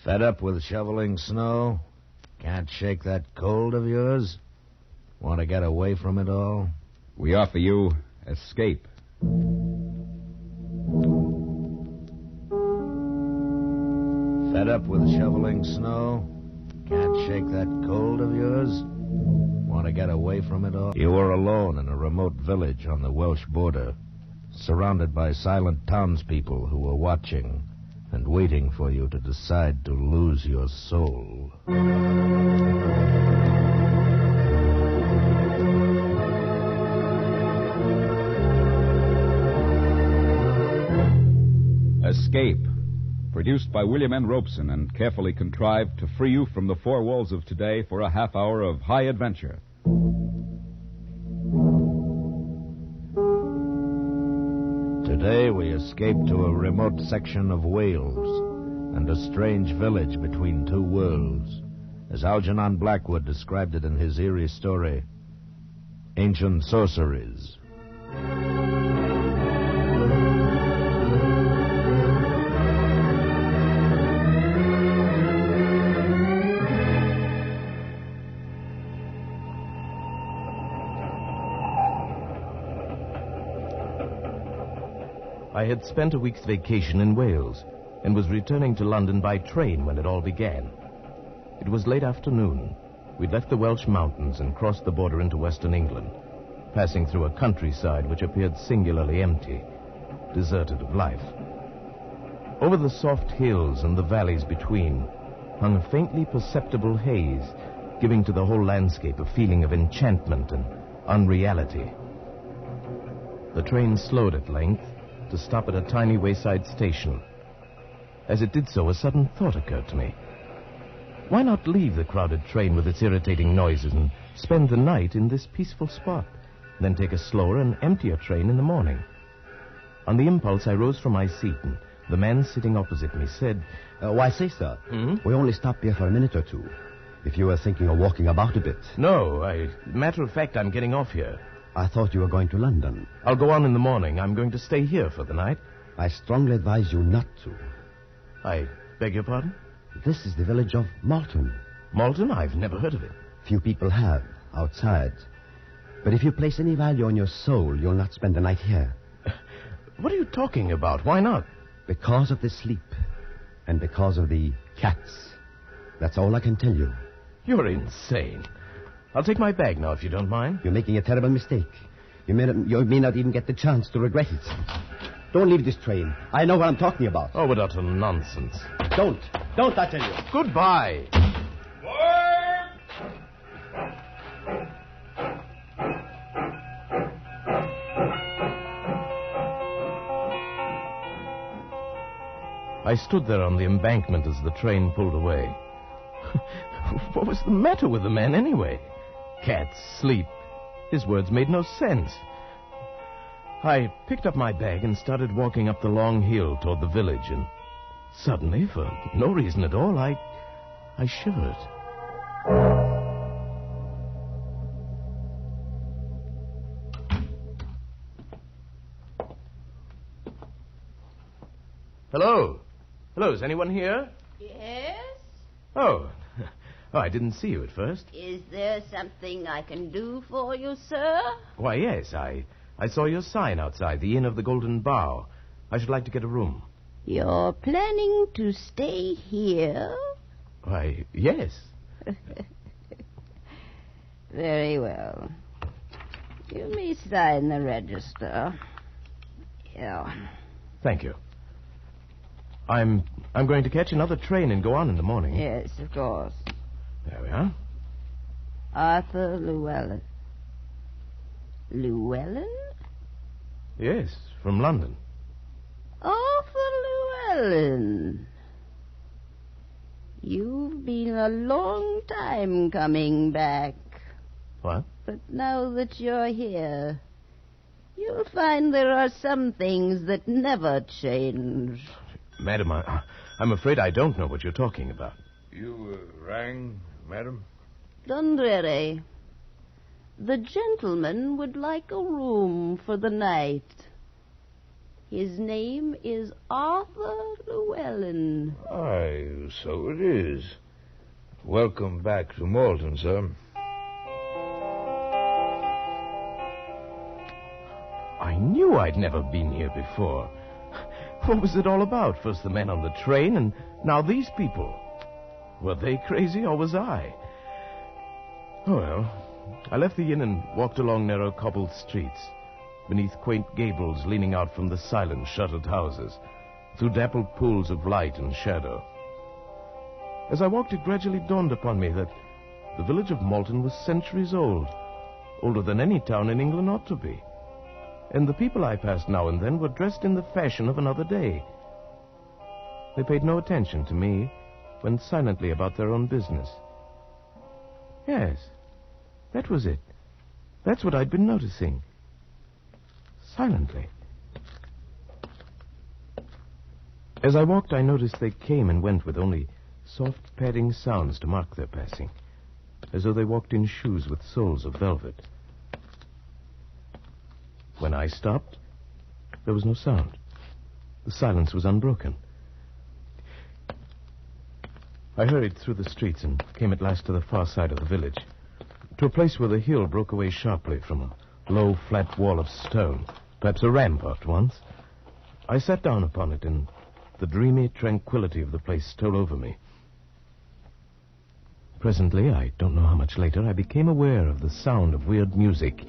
Fed up with shoveling snow? Can't shake that cold of yours? Want to get away from it all? We offer you escape. Fed up with shoveling snow? Can't shake that cold of yours? Want to get away from it all? You were alone in a remote village on the Welsh border, surrounded by silent townspeople who were watching and waiting for you to decide to lose your soul. Escape. Produced by William N. Robeson and carefully contrived to free you from the four walls of today for a half hour of high adventure. Today we escape to a remote section of Wales and a strange village between two worlds, as Algernon Blackwood described it in his eerie story, Ancient Sorceries. I had spent a week's vacation in Wales and was returning to London by train when it all began. It was late afternoon. We'd left the Welsh mountains and crossed the border into western England, passing through a countryside which appeared singularly empty, deserted of life. Over the soft hills and the valleys between hung a faintly perceptible haze, giving to the whole landscape a feeling of enchantment and unreality. The train slowed at length to stop at a tiny wayside station. As it did so, a sudden thought occurred to me. Why not leave the crowded train with its irritating noises and spend the night in this peaceful spot, then take a slower and emptier train in the morning? On the impulse, I rose from my seat, and the man sitting opposite me said, Why, say, sir, we only stopped here for a minute or two. If you were thinking of walking about a bit. No, matter of fact, I'm getting off here. I thought you were going to London. I'll go on in the morning. I'm going to stay here for the night. I strongly advise you not to. I beg your pardon? This is the village of Malton. Malton? I've never heard of it. Few people have, outside. But if you place any value on your soul, you'll not spend the night here. What are you talking about? Why not? Because of the sleep. And because of the cats. That's all I can tell you. You're insane. I'll take my bag now, if you don't mind. You're making a terrible mistake. You may not even get the chance to regret it. Don't leave this train. I know what I'm talking about. Oh, what utter nonsense. Don't, I tell you. Goodbye. I stood there on the embankment as the train pulled away. What was the matter with the man, anyway? Cats, sleep. His words made no sense. I picked up my bag and started walking up the long hill toward the village, and suddenly, for no reason at all, I shivered. Hello? Hello, is anyone here? Yes? Oh, I didn't see you at first. Is there something I can do for you, sir? Why, yes, I saw your sign outside the Inn of the Golden Bough. I should like to get a room. You're planning to stay here? Why, yes. Very well. You may sign the register. Here. Thank you. I'm going to catch another train and go on in the morning. Yes, of course. There we are. Arthur Llewellyn. Llewellyn? Yes, from London. Arthur Llewellyn. You've been a long time coming back. What? But now that you're here, you'll find there are some things that never change. Madam, I'm afraid I don't know what you're talking about. You rang, madam? Don't worry. The gentleman would like a room for the night. His name is Arthur Llewellyn. Aye, so it is. Welcome back to Molton, sir. I knew I'd never been here before. What was it all about? First the men on the train, and now these people. Were they crazy, or was I? Oh, well, I left the inn and walked along narrow cobbled streets, beneath quaint gables leaning out from the silent shuttered houses, through dappled pools of light and shadow. As I walked, it gradually dawned upon me that the village of Malton was centuries old, older than any town in England ought to be. And the people I passed now and then were dressed in the fashion of another day. They paid no attention to me, went silently about their own business. Yes, that was it. That's what I'd been noticing. Silently. As I walked, I noticed they came and went with only soft padding sounds to mark their passing, as though they walked in shoes with soles of velvet. When I stopped, there was no sound. The silence was unbroken. I hurried through the streets and came at last to the far side of the village, to a place where the hill broke away sharply from a low, flat wall of stone, perhaps a rampart once. I sat down upon it, and the dreamy tranquility of the place stole over me. Presently, I don't know how much later, I became aware of the sound of weird music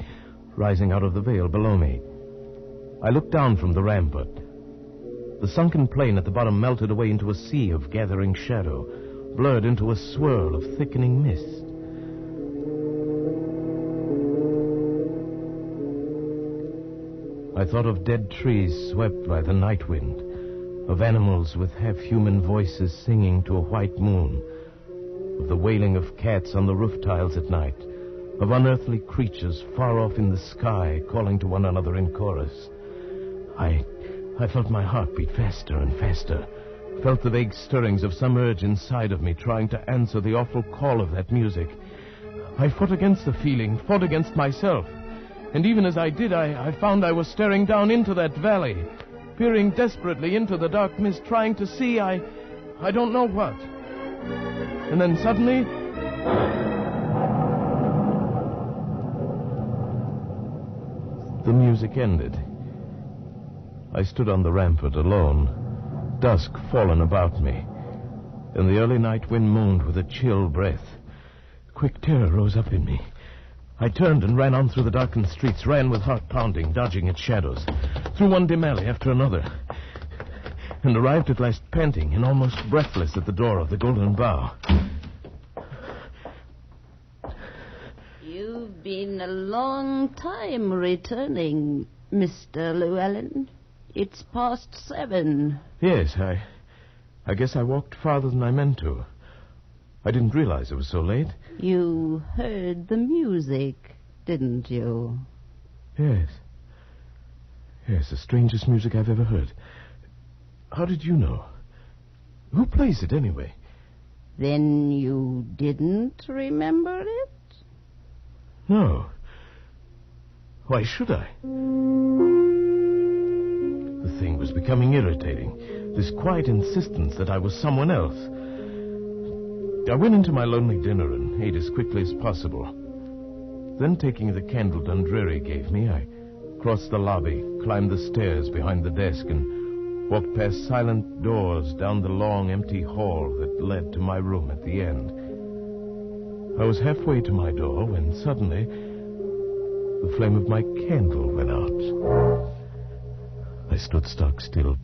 rising out of the vale below me. I looked down from the rampart. The sunken plain at the bottom melted away into a sea of gathering shadow, blurred into a swirl of thickening mist. I thought of dead trees swept by the night wind, of animals with half-human voices singing to a white moon, of the wailing of cats on the roof tiles at night, of unearthly creatures far off in the sky calling to one another in chorus. I felt my heart beat faster and faster, felt the vague stirrings of some urge inside of me trying to answer the awful call of that music. I fought against the feeling, fought against myself. And even as I did, I found I was staring down into that valley, peering desperately into the dark mist, trying to see I don't know what. And then suddenly, the music ended. I stood on the rampart alone, dusk fallen about me, and the early night wind moaned with a chill breath. Quick terror rose up in me. I turned and ran on through the darkened streets, ran with heart pounding, dodging at shadows, through one dim alley after another, and arrived at last panting and almost breathless at the door of the Golden Bough. You've been a long time returning, Mr. Llewellyn. It's past 7. Yes, I guess I walked farther than I meant to. I didn't realize it was so late. You heard the music, didn't you? Yes. Yes, the strangest music I've ever heard. How did you know? Who plays it, anyway? Then you didn't remember it? No. Why should I? The thing was becoming irritating. This quiet insistence that I was someone else. I went into my lonely dinner and ate as quickly as possible. Then, taking the candle Dundreary gave me, I crossed the lobby, climbed the stairs behind the desk, and walked past silent doors down the long, empty hall that led to my room at the end. I was halfway to my door when suddenly the flame of my candle went out. I stood stock still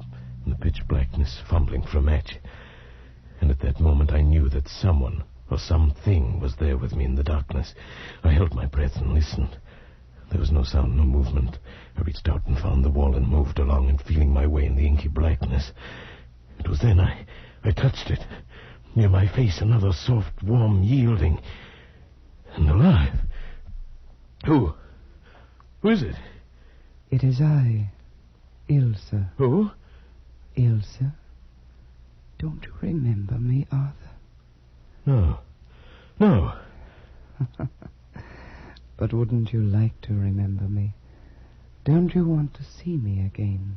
in the pitch blackness, fumbling for a match. And at that moment I knew that someone or something was there with me in the darkness. I held my breath and listened. There was no sound, no movement. I reached out and found the wall and moved along and feeling my way in the inky blackness. It was then I touched it. Near my face, another soft, warm yielding. And alive. Who is it? It is I, Ilsa. Who? Ilsa. Don't you remember me, Arthur? No. But wouldn't you like to remember me? Don't you want to see me again?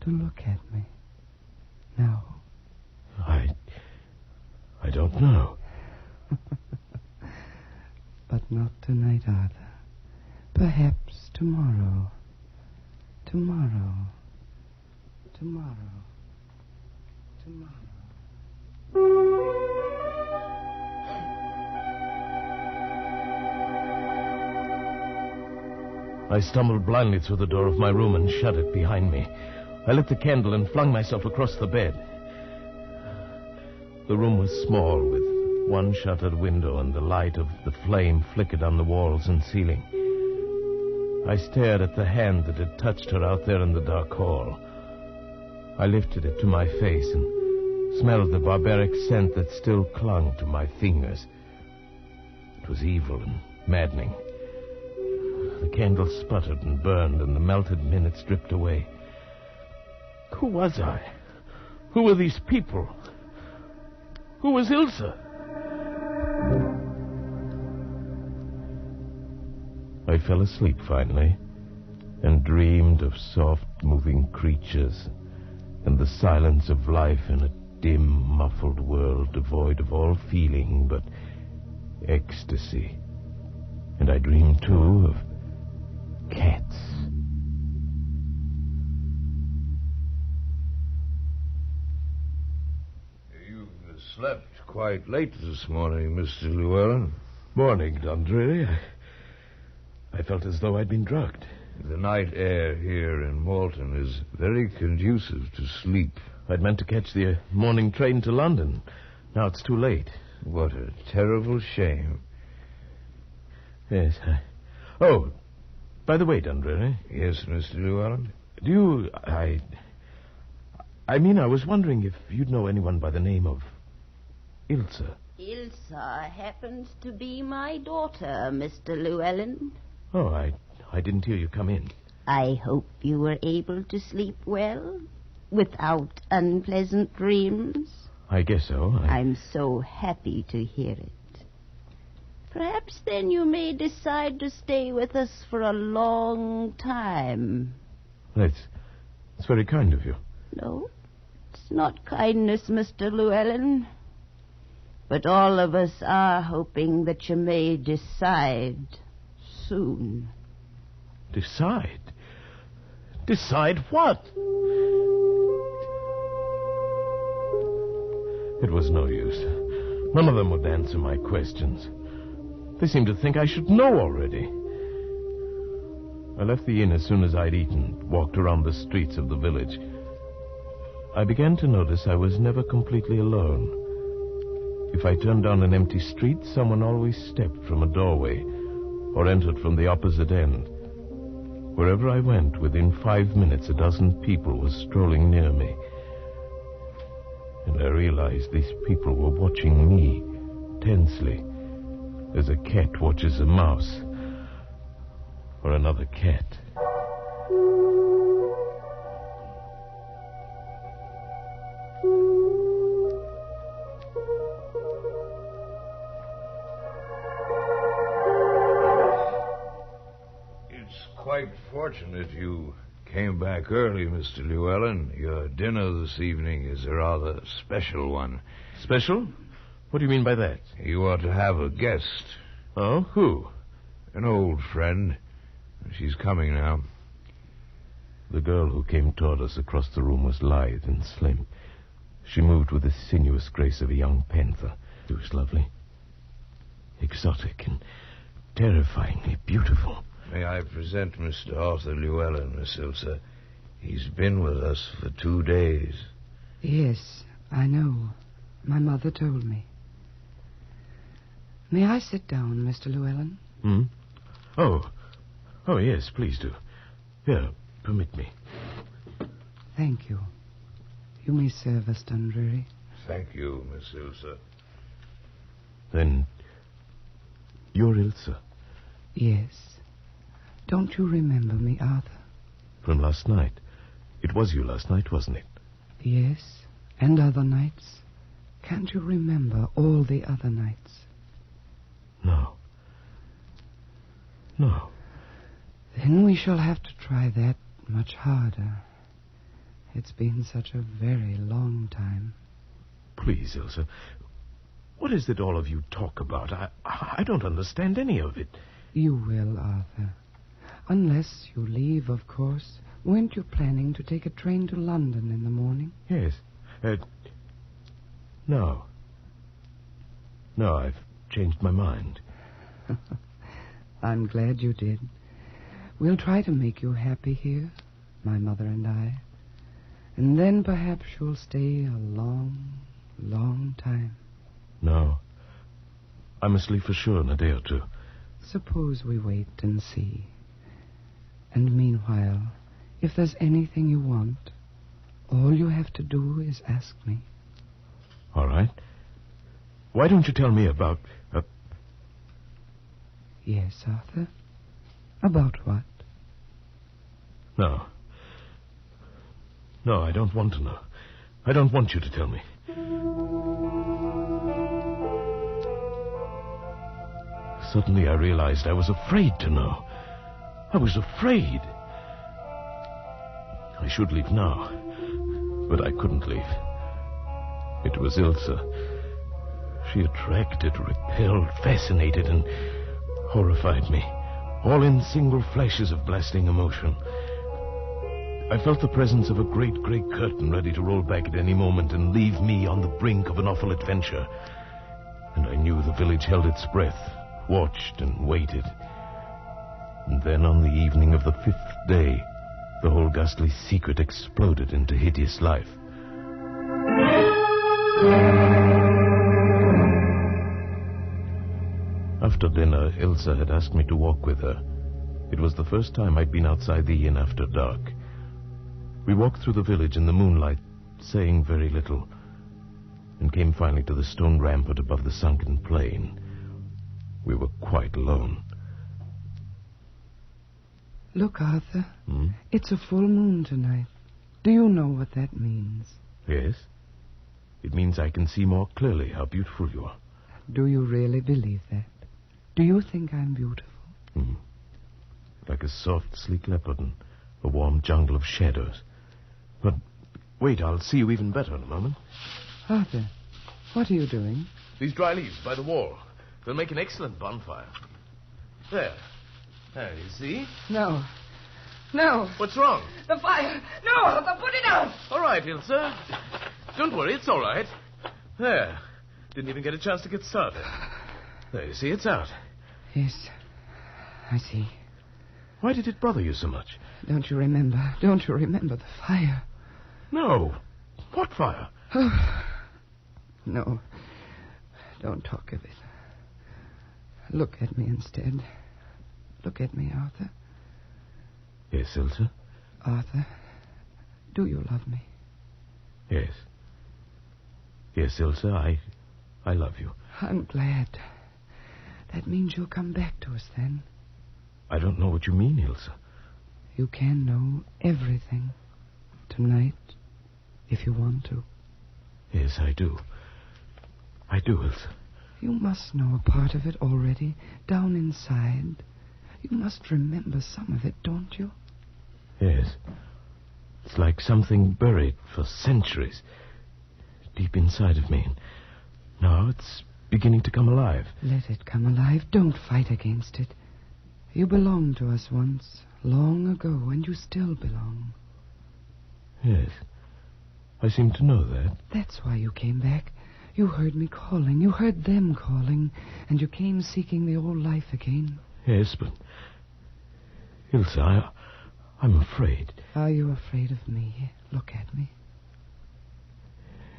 to look at me? No. I don't know. But not tonight, Arthur. Perhaps tomorrow. Tomorrow. I stumbled blindly through the door of my room and shut it behind me. I lit the candle and flung myself across the bed. The room was small, with one shuttered window, and the light of the flame flickered on the walls and ceiling. I stared at the hand that had touched her out there in the dark hall. I lifted it to my face and smelled the barbaric scent that still clung to my fingers. It was evil and maddening. The candle sputtered and burned, and the melted minutes dripped away. Who was I? Who were these people? Who was Ilsa? I fell asleep finally and dreamed of soft moving creatures and the silence of life in a dim, muffled world devoid of all feeling but ecstasy. And I dreamed, too, of cats. You've slept quite late this morning, Mr. Llewellyn. Morning, Dundreary. I felt as though I'd been drugged. The night air here in Molton is very conducive to sleep. I'd meant to catch the morning train to London. Now it's too late. What a terrible shame. Yes. Oh, by the way, Dundreary. Yes, Mr. Llewellyn? Do you... I mean, I was wondering if you'd know anyone by the name of Ilsa. Ilsa happens to be my daughter, Mr. Llewellyn. Oh, I didn't hear you come in. I hope you were able to sleep well, without unpleasant dreams. I guess so. I'm so happy to hear it. Perhaps then you may decide to stay with us for a long time. That's very kind of you. No, it's not kindness, Mr. Llewellyn. But all of us are hoping that you may decide soon. Decide? Decide what? It was no use. None of them would answer my questions. They seemed to think I should know already. I left the inn as soon as I'd eaten, walked around the streets of the village. I began to notice I was never completely alone. If I turned down an empty street, someone always stepped from a doorway or entered from the opposite end. Wherever I went, within 5 minutes, a dozen people were strolling near me. And I realized these people were watching me tensely, as a cat watches a mouse or another cat. Quite fortunate you came back early, Mr. Llewellyn. Your dinner this evening is a rather special one. Special? What do you mean by that? You ought to have a guest. Oh, who? An old friend. She's coming now. The girl who came toward us across the room was lithe and slim. She moved with the sinuous grace of a young panther. She was lovely, exotic, and terrifyingly beautiful. May I present Mr. Arthur Llewellyn, Miss Ilsa? He's been with us for 2 days. Yes, I know. My mother told me. May I sit down, Mr. Llewellyn? Oh, yes, please do. Here, permit me. Thank you. You may serve us, Dundreary. Thank you, Miss Ilsa. Then, you're Ilsa? Yes. Don't you remember me, Arthur? From last night. It was you last night, wasn't it? Yes, and other nights. Can't you remember all the other nights? No. Then we shall have to try that much harder. It's been such a very long time. Please, Ilsa. What is it all of you talk about? I don't understand any of it. You will, Arthur. Unless you leave, of course. Weren't you planning to take a train to London in the morning? Yes. No. No, I've changed my mind. I'm glad you did. We'll try to make you happy here, my mother and I. And then perhaps you'll stay a long, long time. No. I must leave for sure in a day or two. Suppose we wait and see. And meanwhile, if there's anything you want, all you have to do is ask me. All right. Why don't you tell me about... Yes, Arthur. About what? No. No, I don't want to know. I don't want you to tell me. Suddenly I realized I was afraid to know. I was afraid. I should leave now, but I couldn't leave. It was Ilsa. She attracted, repelled, fascinated, and horrified me, all in single flashes of blasting emotion. I felt the presence of a great grey curtain ready to roll back at any moment and leave me on the brink of an awful adventure. And I knew the village held its breath, watched and waited. And then on the evening of the 5th day, the whole ghastly secret exploded into hideous life. After dinner, Ilsa had asked me to walk with her. It was the first time I'd been outside the inn after dark. We walked through the village in the moonlight, saying very little, and came finally to the stone rampart above the sunken plain. We were quite alone. Look, Arthur. It's a full moon tonight. Do you know what that means? Yes. It means I can see more clearly how beautiful you are. Do you really believe that? Do you think I'm beautiful? Like a soft, sleek leopard in a warm jungle of shadows. But wait, I'll see you even better in a moment. Arthur, what are you doing? These dry leaves by the wall. They'll make an excellent bonfire. There, you see? No. No. What's wrong? The fire. No, Arthur, put it out. All right, Ilsa. Don't worry, it's all right. There. Didn't even get a chance to get started. There, you see, it's out. Yes, I see. Why did it bother you so much? Don't you remember the fire? No. What fire? No. Don't talk of it. Look at me instead. Look at me, Arthur. Yes, Ilsa? Arthur, do you love me? Yes. Yes, Ilsa, I love you. I'm glad. That means you'll come back to us then. I don't know what you mean, Ilsa. You can know everything. Tonight, if you want to. Yes, I do. I do, Ilsa. You must know a part of it already, down inside. You must remember some of it, don't you? Yes. It's like something buried for centuries, deep inside of me. Now it's beginning to come alive. Let it come alive. Don't fight against it. You belonged to us once, long ago, and you still belong. Yes. I seem to know that. That's why you came back. You heard me calling. You heard them calling. And you came seeking the old life again. Yes, but... Ilsa, I'm afraid. Are you afraid of me? Look at me.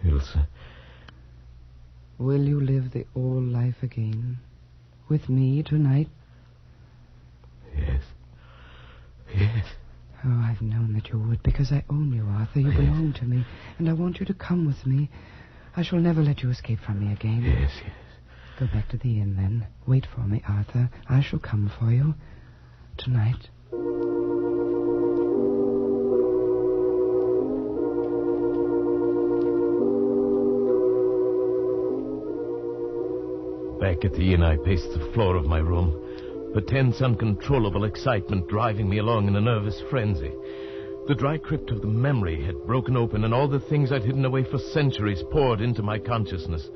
Ilsa... Will you live the old life again? With me tonight? Yes. Yes. Oh, I've known that you would, because I own you, Arthur. You belong to me, and I want you to come with me. I shall never let you escape from me again. Yes, yes. Go back to the inn, then. Wait for me, Arthur. I shall come for you. Tonight. Back at the inn, I paced the floor of my room, a tense, uncontrollable excitement driving me along in a nervous frenzy. The dry crypt of the memory had broken open, and all the things I'd hidden away for centuries poured into my consciousness.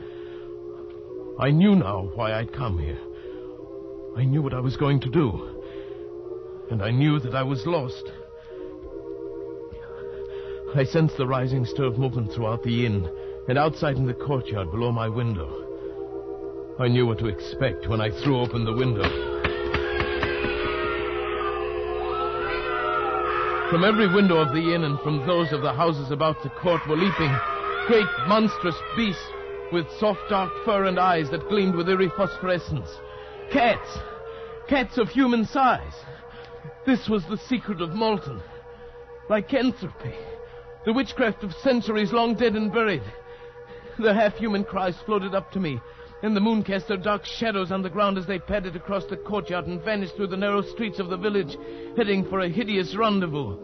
I knew now why I'd come here. I knew what I was going to do. And I knew that I was lost. I sensed the rising stir of movement throughout the inn, and outside in the courtyard below my window. I knew what to expect when I threw open the window. From every window of the inn and from those of the houses about the court were leaping great monstrous beasts with soft dark fur and eyes that gleamed with eerie phosphorescence. Cats! Cats of human size. This was the secret of Molton. Lycanthropy. The witchcraft of centuries long dead and buried. The half-human cries floated up to me, and the moon cast their dark shadows on the ground as they padded across the courtyard and vanished through the narrow streets of the village, heading for a hideous rendezvous.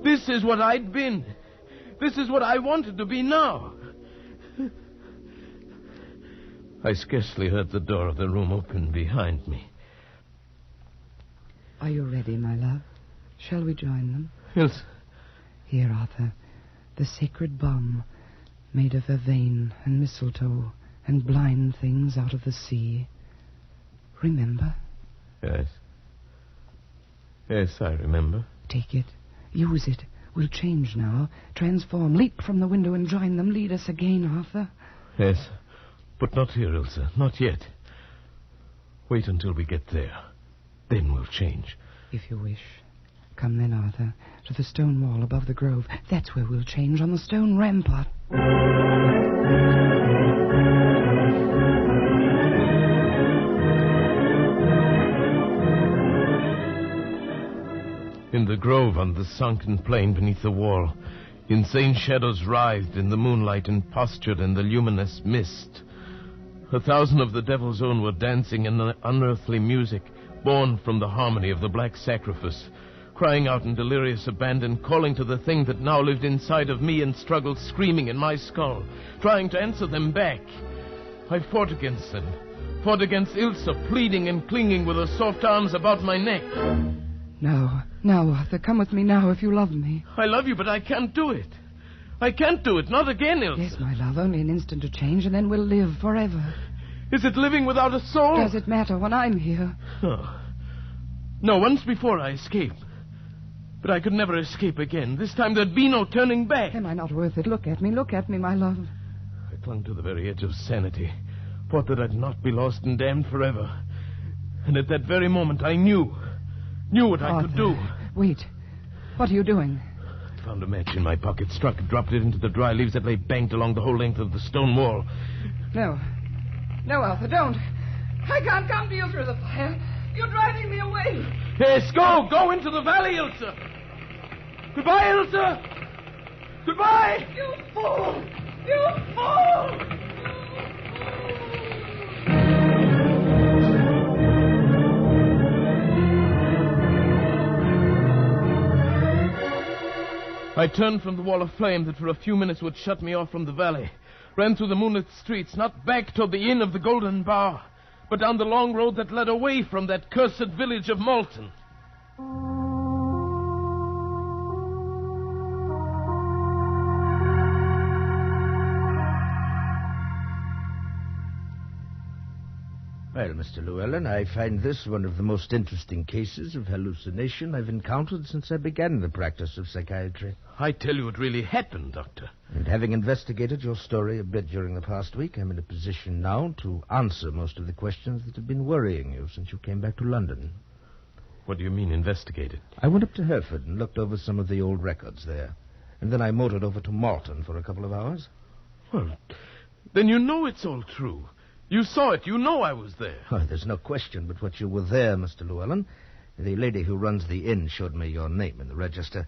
This is what I'd been. This is what I wanted to be now. I scarcely heard the door of the room open behind me. Are you ready, my love? Shall we join them? Ilsa. Here, Arthur, the sacred bomb made of vervain and mistletoe and blind things out of the sea. Remember? Yes. Yes, I remember. Take it. Use it. We'll change now. Transform. Leap from the window and join them. Lead us again, Arthur. Yes, but not here, Ilsa. Not yet. Wait until we get there. Then we'll change. If you wish. Come then, Arthur, to the stone wall above the grove. That's where we'll change, on the stone rampart. In the grove on the sunken plain beneath the wall, insane shadows writhed in the moonlight and postured in the luminous mist. 1,000 of the devil's own were dancing in an unearthly music born from the harmony of the black sacrifice, crying out in delirious abandon, calling to the thing that now lived inside of me and struggled screaming in my skull, trying to answer them back. I fought against them, fought against Ilsa, pleading and clinging with her soft arms about my neck. Now, Arthur, come with me now if you love me. I love you, but I can't do it. I can't do it, not again, Ilsa. Yes, my love, only an instant to change, and then we'll live forever. Is it living without a soul? Does it matter when I'm here? Oh. No, once before I escaped. But I could never escape again. This time there'd be no turning back. Am I not worth it? Look at me, my love. I clung to the very edge of sanity, thought that I'd not be lost and damned forever. And at that very moment I knew what I could do. Wait. What are you doing? I found a match in my pocket, struck and dropped it into the dry leaves that lay banked along the whole length of the stone wall. No, Arthur, don't. I can't come to you through the fire. You're driving me away. Yes, go into the valley, Ilsa. Goodbye, Ilsa. Goodbye. You fool. You fool. I turned from the wall of flame that for a few minutes would shut me off from the valley, ran through the moonlit streets, not back toward the Inn of the Golden Bough, but down the long road that led away from that cursed village of Malton. Well, Mr. Llewellyn, I find this one of the most interesting cases of hallucination I've encountered since I began the practice of psychiatry. I tell you, it really happened, Doctor. And having investigated your story a bit during the past week, I'm in a position now to answer most of the questions that have been worrying you since you came back to London. What do you mean, investigated? I went up to Hereford and looked over some of the old records there. And then I motored over to Malton for a couple of hours. Well, then you know it's all true. You saw it. You know I was there. Oh, there's no question but what you were there, Mr. Llewellyn. The lady who runs the inn showed me your name in the register.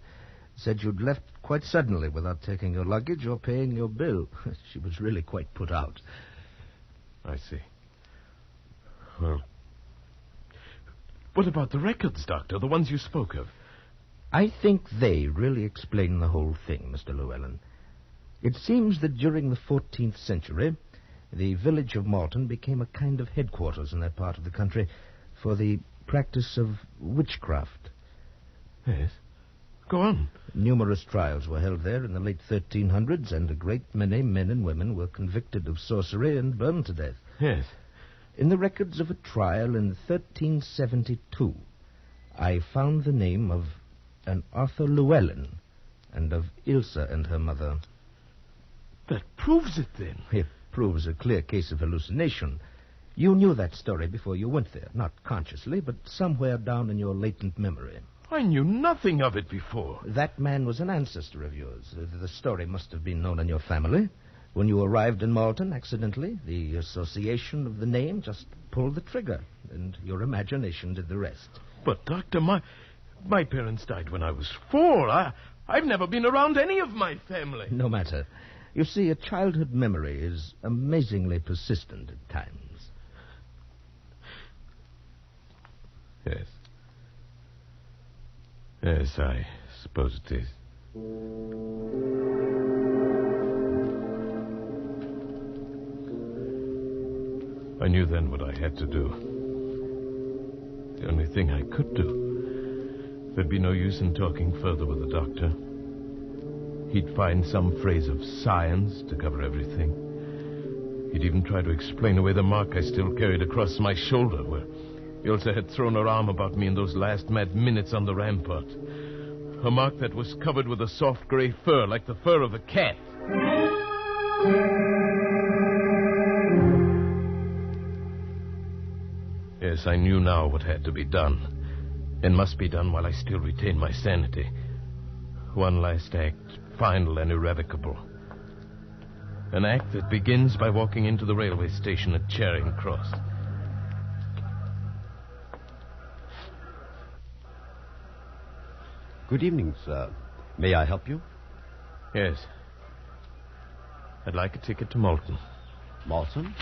Said you'd left quite suddenly without taking your luggage or paying your bill. She was really quite put out. I see. Well, what about the records, Doctor, the ones you spoke of? I think they really explain the whole thing, Mr. Llewellyn. It seems that during the 14th century, the village of Malton became a kind of headquarters in that part of the country for the practice of witchcraft. Yes. Go on. Numerous trials were held there in the late 1300s, and a great many men and women were convicted of sorcery and burned to death. Yes. In the records of a trial in 1372, I found the name of an Arthur Llewellyn and of Ilsa and her mother. That proves it, then. It proves a clear case of hallucination. You knew that story before you went there, not consciously, but somewhere down in your latent memory. I knew nothing of it before. That man was an ancestor of yours. The story must have been known in your family. When you arrived in Malton accidentally, the association of the name just pulled the trigger, and your imagination did the rest. But, Doctor, my parents died when I was 4. I've never been around any of my family. No matter. You see, a childhood memory is amazingly persistent at times. Yes. Yes, I suppose it is. I knew then what I had to do. The only thing I could do. There'd be no use in talking further with the doctor. He'd find some phrase of science to cover everything. He'd even try to explain away the mark I still carried across my shoulder, where Ilsa had thrown her arm about me in those last mad minutes on the rampart. A mark that was covered with a soft gray fur, like the fur of a cat. Yes, I knew now what had to be done, and must be done while I still retain my sanity. One last act, final and irrevocable. An act that begins by walking into the railway station at Charing Cross. Good evening, sir. May I help you? Yes. I'd like a ticket to Molton. Malton?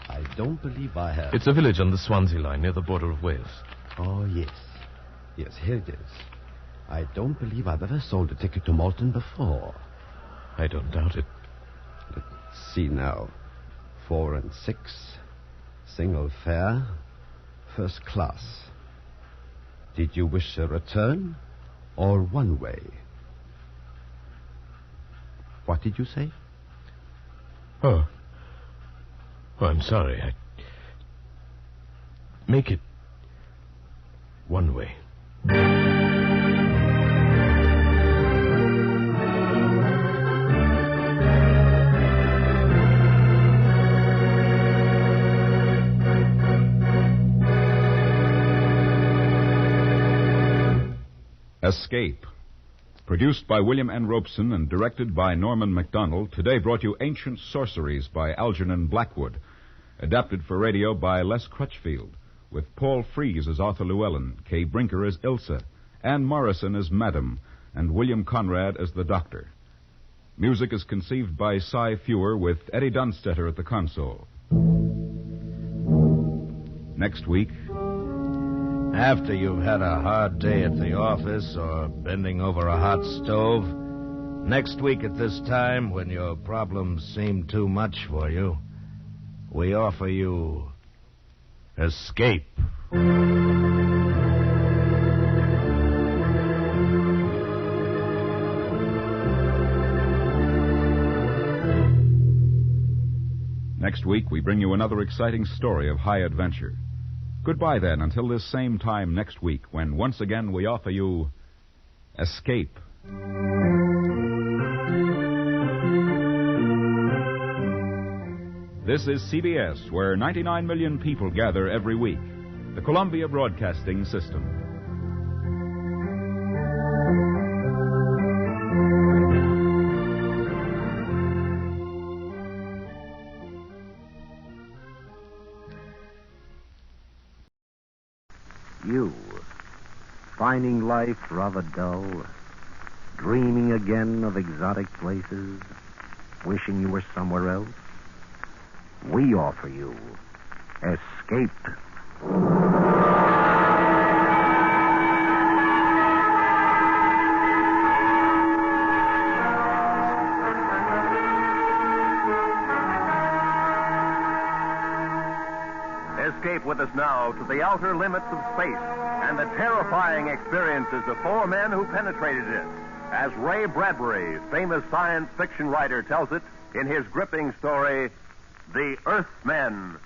I don't believe I have. It's a village on the Swansea line near the border of Wales. Oh, yes. Yes, here it is. I don't believe I've ever sold a ticket to Malton before. I don't doubt it. Let's see now. 4 and 6. Single fare. First class. Did you wish a return or one way? What did you say? Oh, I'm sorry. Make it one way. Escape. Produced by William N. Robeson and directed by Norman MacDonald, today brought you Ancient Sorceries by Algernon Blackwood. Adapted for radio by Les Crutchfield, with Paul Frees as Arthur Llewellyn, Kay Brinker as Ilsa, Anne Morrison as Madam, and William Conrad as the Doctor. Music is conceived by Cy Fewer, with Eddie Dunstetter at the console. Next week... After you've had a hard day at the office or bending over a hot stove, next week at this time, when your problems seem too much for you, we offer you escape. Next week, we bring you another exciting story of high adventure. Goodbye, then, until this same time next week, when once again we offer you Escape. This is CBS, where 99 million people gather every week. The Columbia Broadcasting System. You, finding life rather dull, dreaming again of exotic places, wishing you were somewhere else? We offer you Escape. Escape with us now to the outer limits of space and the terrifying experiences of four men who penetrated it, as Ray Bradbury, famous science fiction writer, tells it in his gripping story, The Earthmen.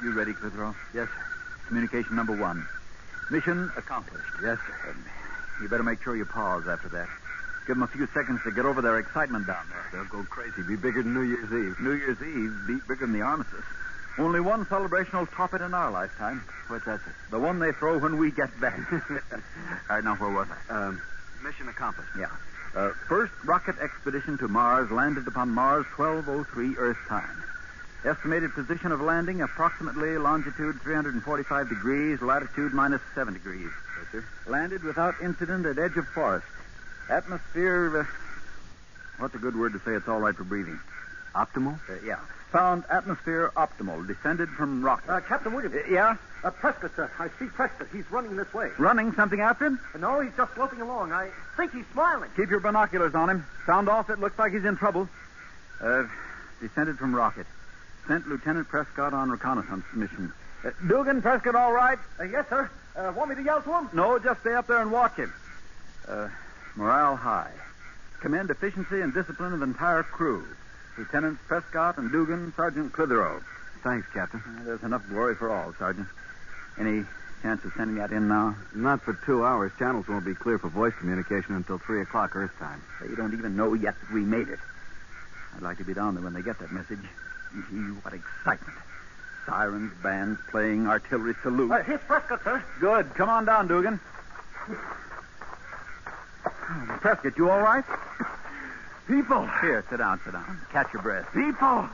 You ready, Clitheroe? Yes, sir. Communication number 1. Mission accomplished. Yes, sir. You better make sure you pause after that. Give them a few seconds to get over their excitement down there. They'll go crazy. Be bigger than New Year's Eve. New Year's Eve be bigger than the armistice. Only one celebration will top it in our lifetime. What's that, sir? The one they throw when we get back. All right, now where was I? Mission accomplished. Yeah. First rocket expedition to Mars landed upon Mars 12:03 Earth time. Estimated position of landing approximately longitude 345 degrees, latitude -7 degrees. Yes, sir. Landed without incident at edge of forest. Atmosphere, what's a good word to say it's all right for breathing? Optimal? Yeah. Found atmosphere optimal. Descended from rocket. Captain Williams. Yeah? Prescott, sir. I see Prescott. He's running this way. Running? Something after him? No, he's just loping along. I think he's smiling. Keep your binoculars on him. Sound off. It looks like he's in trouble. Descended from rocket. Sent Lieutenant Prescott on reconnaissance mission. Dugan, Prescott all right? Yes, sir. Want me to yell to him? No, just stay up there and watch him. Morale high. Commend efficiency and discipline of the entire crew. Lieutenants Prescott and Dugan, Sergeant Clitheroe. Thanks, Captain. There's enough glory for all, Sergeant. Any chance of sending that in now? Not for 2 hours. Channels won't be clear for voice communication until 3 o'clock Earth time. They don't even know yet that we made it. I'd like to be down there when they get that message. Gee, what excitement. Sirens, bands playing, artillery salute. Here's Prescott, sir. Good. Come on down, Dugan. Prescott, you all right? People. Here, sit down. Catch your breath. People.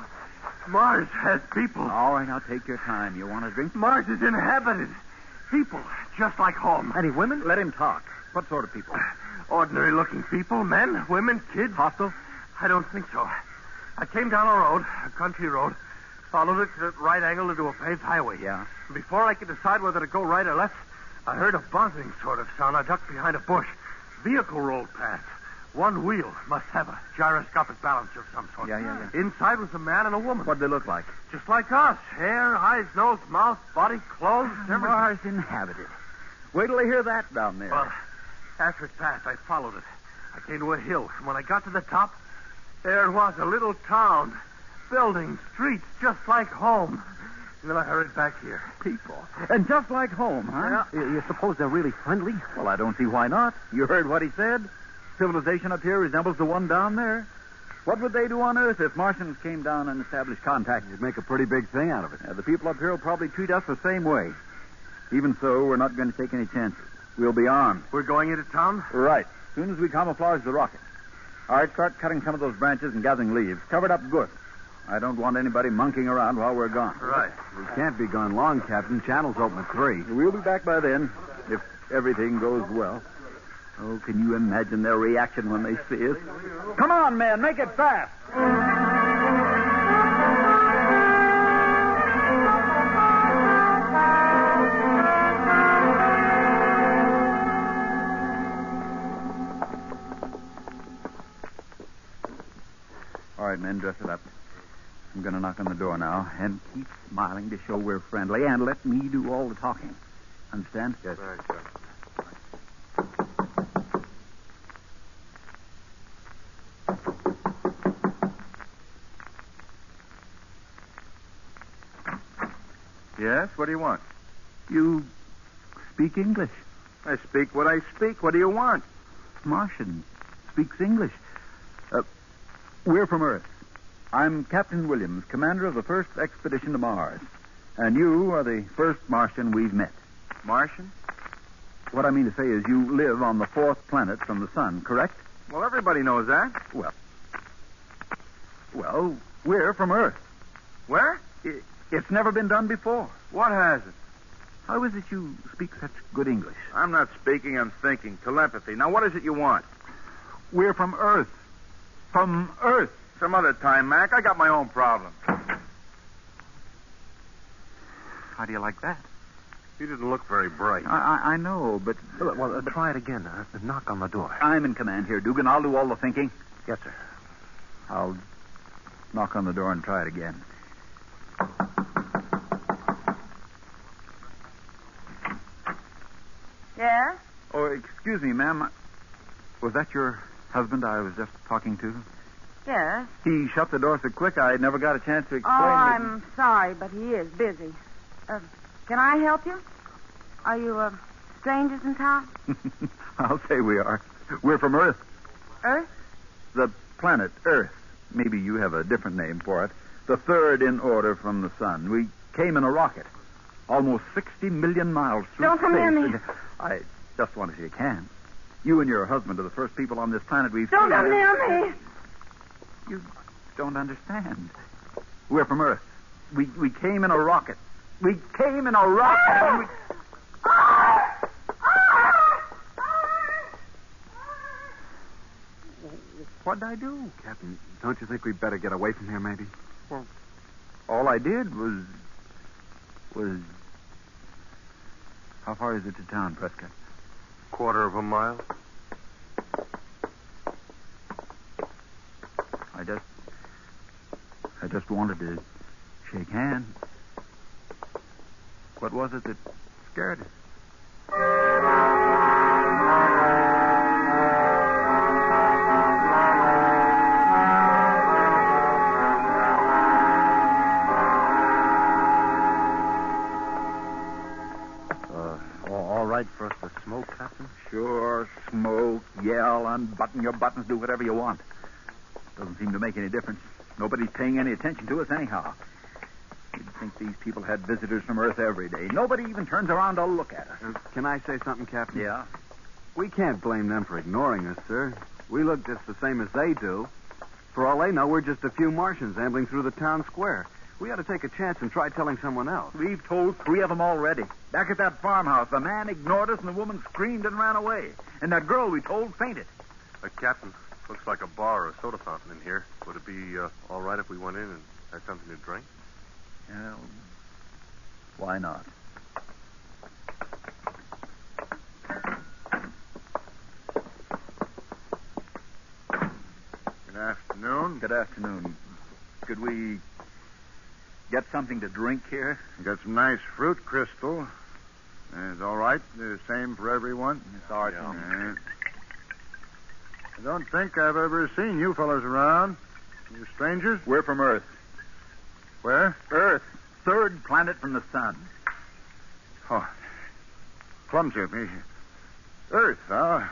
Mars has people. All right, now take your time. You want a drink? Mars is inhabited. People, just like home. Any women? Let him talk. What sort of people? Ordinary-looking people. Men, women, kids. Hostile? I don't think so. I came down a road, a country road, followed it at right angle into a paved highway. Yeah. Before I could decide whether to go right or left, I heard a buzzing sort of sound. I ducked behind a bush. Vehicle rolled past. One wheel must have a gyroscopic balancer of some sort. Yeah. Inside was a man and a woman. What'd they look like? Just like us. Hair, eyes, nose, mouth, body, clothes, everything. Mars inhabited. Wait till they hear that down there. Well, after it passed, I followed it. I came to a hill, and when I got to the top, there it was, a little town. Buildings, streets, just like home. And then I hurried back here. People. And just like home, huh? Yeah. You suppose they're really friendly? Well, I don't see why not. You heard what he said? Civilization up here resembles the one down there. What would they do on Earth if Martians came down and established contact? You'd make a pretty big thing out of it. The people up here will probably treat us the same way. Even so, we're not going to take any chances. We'll be armed. We're going into town? Right. As soon as we camouflage the rocket. All right, start cutting some of those branches and gathering leaves. Cover it up good. I don't want anybody monkeying around while we're gone. Right. We can't be gone long, Captain. Channels open at 3. We'll be back by then, if everything goes well. Oh, can you imagine their reaction when they see us? Come on, men, make it fast. All right, men, dress it up. I'm going to knock on the door now, and keep smiling to show we're friendly, and let me do all the talking. Understand? Yes. Right, sir. Yes, what do you want? You speak English. I speak what I speak. What do you want? Martian speaks English. We're from Earth. I'm Captain Williams, commander of the first expedition to Mars. And you are the first Martian we've met. Martian? What I mean to say is you live on the fourth planet from the sun, correct? Well, everybody knows that. Well, we're from Earth. Where? It's never been done before. What has it? How is it you speak such good English? I'm not speaking, I'm thinking. Telepathy. Now, what is it you want? We're from Earth. From Earth. Some other time, Mac. I got my own problems. How do you like that? You didn't look very bright. I know, but... Well, try it again. Knock on the door. I'm in command here, Dugan. I'll do all the thinking. Yes, sir. I'll knock on the door and try it again. Yeah? Oh, excuse me, ma'am. Was that your husband I was just talking to? Yes. He shut the door so quick I never got a chance to explain. I'm sorry, but he is busy. Can I help you? Are you strangers in town? I'll say we are. We're from Earth. Earth? The planet Earth. Maybe you have a different name for it. The third in order from the sun. We came in a rocket. Almost 60 million miles through Don't space. come near me. I just want to see you can. You and your husband are the first people on this planet we've Don't seen. come near me. You don't understand. We're from Earth. We came in a rocket. We came in a rocket. What'd I do? Captain, don't you think we'd better get away from here, maybe? Well, all I did was... How far is it to town, Prescott? Quarter of a mile. I just wanted to shake hands. What was it that scared us? All right for us to smoke, Captain? Sure, smoke, yell, unbutton your buttons, do whatever you want. Doesn't seem to make any difference. Nobody's paying any attention to us anyhow. You'd think these people had visitors from Earth every day. Nobody even turns around to look at us. Can I say something, Captain? Yeah? We can't blame them for ignoring us, sir. We look just the same as they do. For all they know, we're just a few Martians ambling through the town square. We ought to take a chance and try telling someone else. We've told 3 of them already. Back at that farmhouse, the man ignored us and the woman screamed and ran away. And that girl we told fainted. Captain, looks like a bar or a soda fountain in here. Would it be all right if we went in and had something to drink? Well, why not? Good afternoon. Good afternoon. Could we get something to drink here? Got some nice fruit, Crystal. It's all right. The same for everyone. Sorry. I don't think I've ever seen you fellows around. You strangers? We're from Earth. Where? Earth. Third planet from the sun. Oh, clumsy of me. Earth, huh?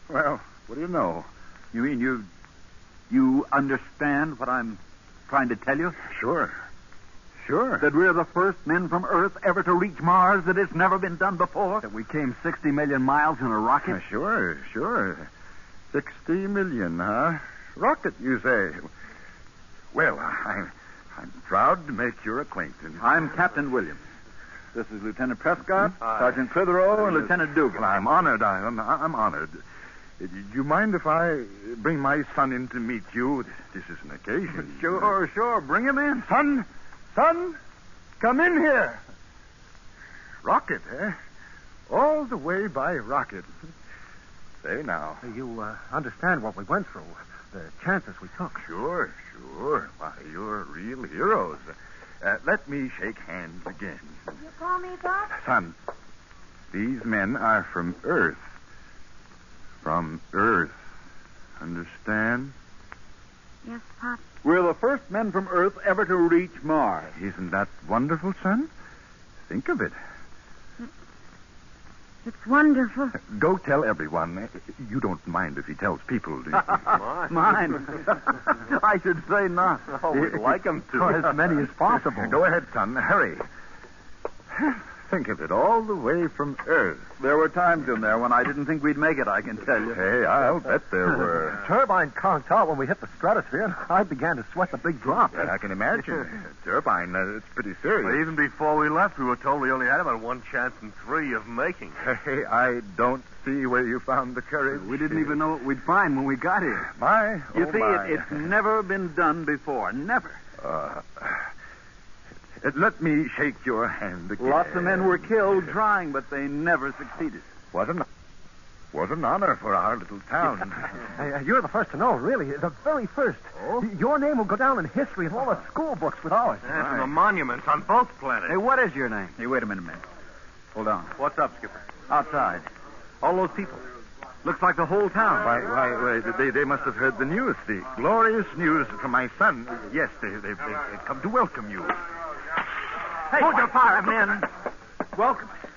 Well, what do you know? You mean you understand what I'm trying to tell you? Sure. That we're the first men from Earth ever to reach Mars, that it's never been done before? That we came 60 million miles in a rocket? Sure. 60 million, huh? Rocket, you say? Well, I'm proud to make your acquaintance. I'm Captain Williams. This is Lieutenant Prescott, Sergeant Clitheroe, and Lieutenant Dugan. I'm honored. I'm honored. Do you mind if I bring my son in to meet you? This is an occasion. Sure. Bring him in. Son, come in here. Rocket, eh? All the way by rocket. Say now. You understand what we went through, the chances we took. Sure. Why, you're real heroes. Let me shake hands again. You call me Doc? Son, these men are from Earth. From Earth. Understand? Yes, Pop. We're the first men from Earth ever to reach Mars. Isn't that wonderful, son? Think of it. It's wonderful. Go tell everyone. You don't mind if he tells people, do you? Mine. I should say not. Oh, we'd like him to. As many as possible. Go ahead, son. Hurry. think of it, all the way from Earth. There were times in there when I didn't think we'd make it, I can tell you. Hey, I'll bet there were. Turbine conked out when we hit the stratosphere, and I began to sweat the big drop. I can imagine. Turbine, it's pretty serious. Well, even before we left, we were told we only had about 1 chance in 3 of making it. Hey, I don't see where you found the courage. We didn't even know what we'd find when we got here. You see, it's never been done before. Never. Let me shake your hand again. Lots of men were killed trying, but they never succeeded. Was an honor for our little town. You're the first to know, really. The very first. Oh? Your name will go down in history in all the school books with ours. Yeah, from the monuments on both planets. Hey, what is your name? Hey, wait a minute. Hold on. What's up, Skipper? Outside. All those people. Looks like the whole town. Why, they must have heard the news, the glorious news from my son. Yes, they've come to welcome you. Hey, hold your fire, men. Welcome us.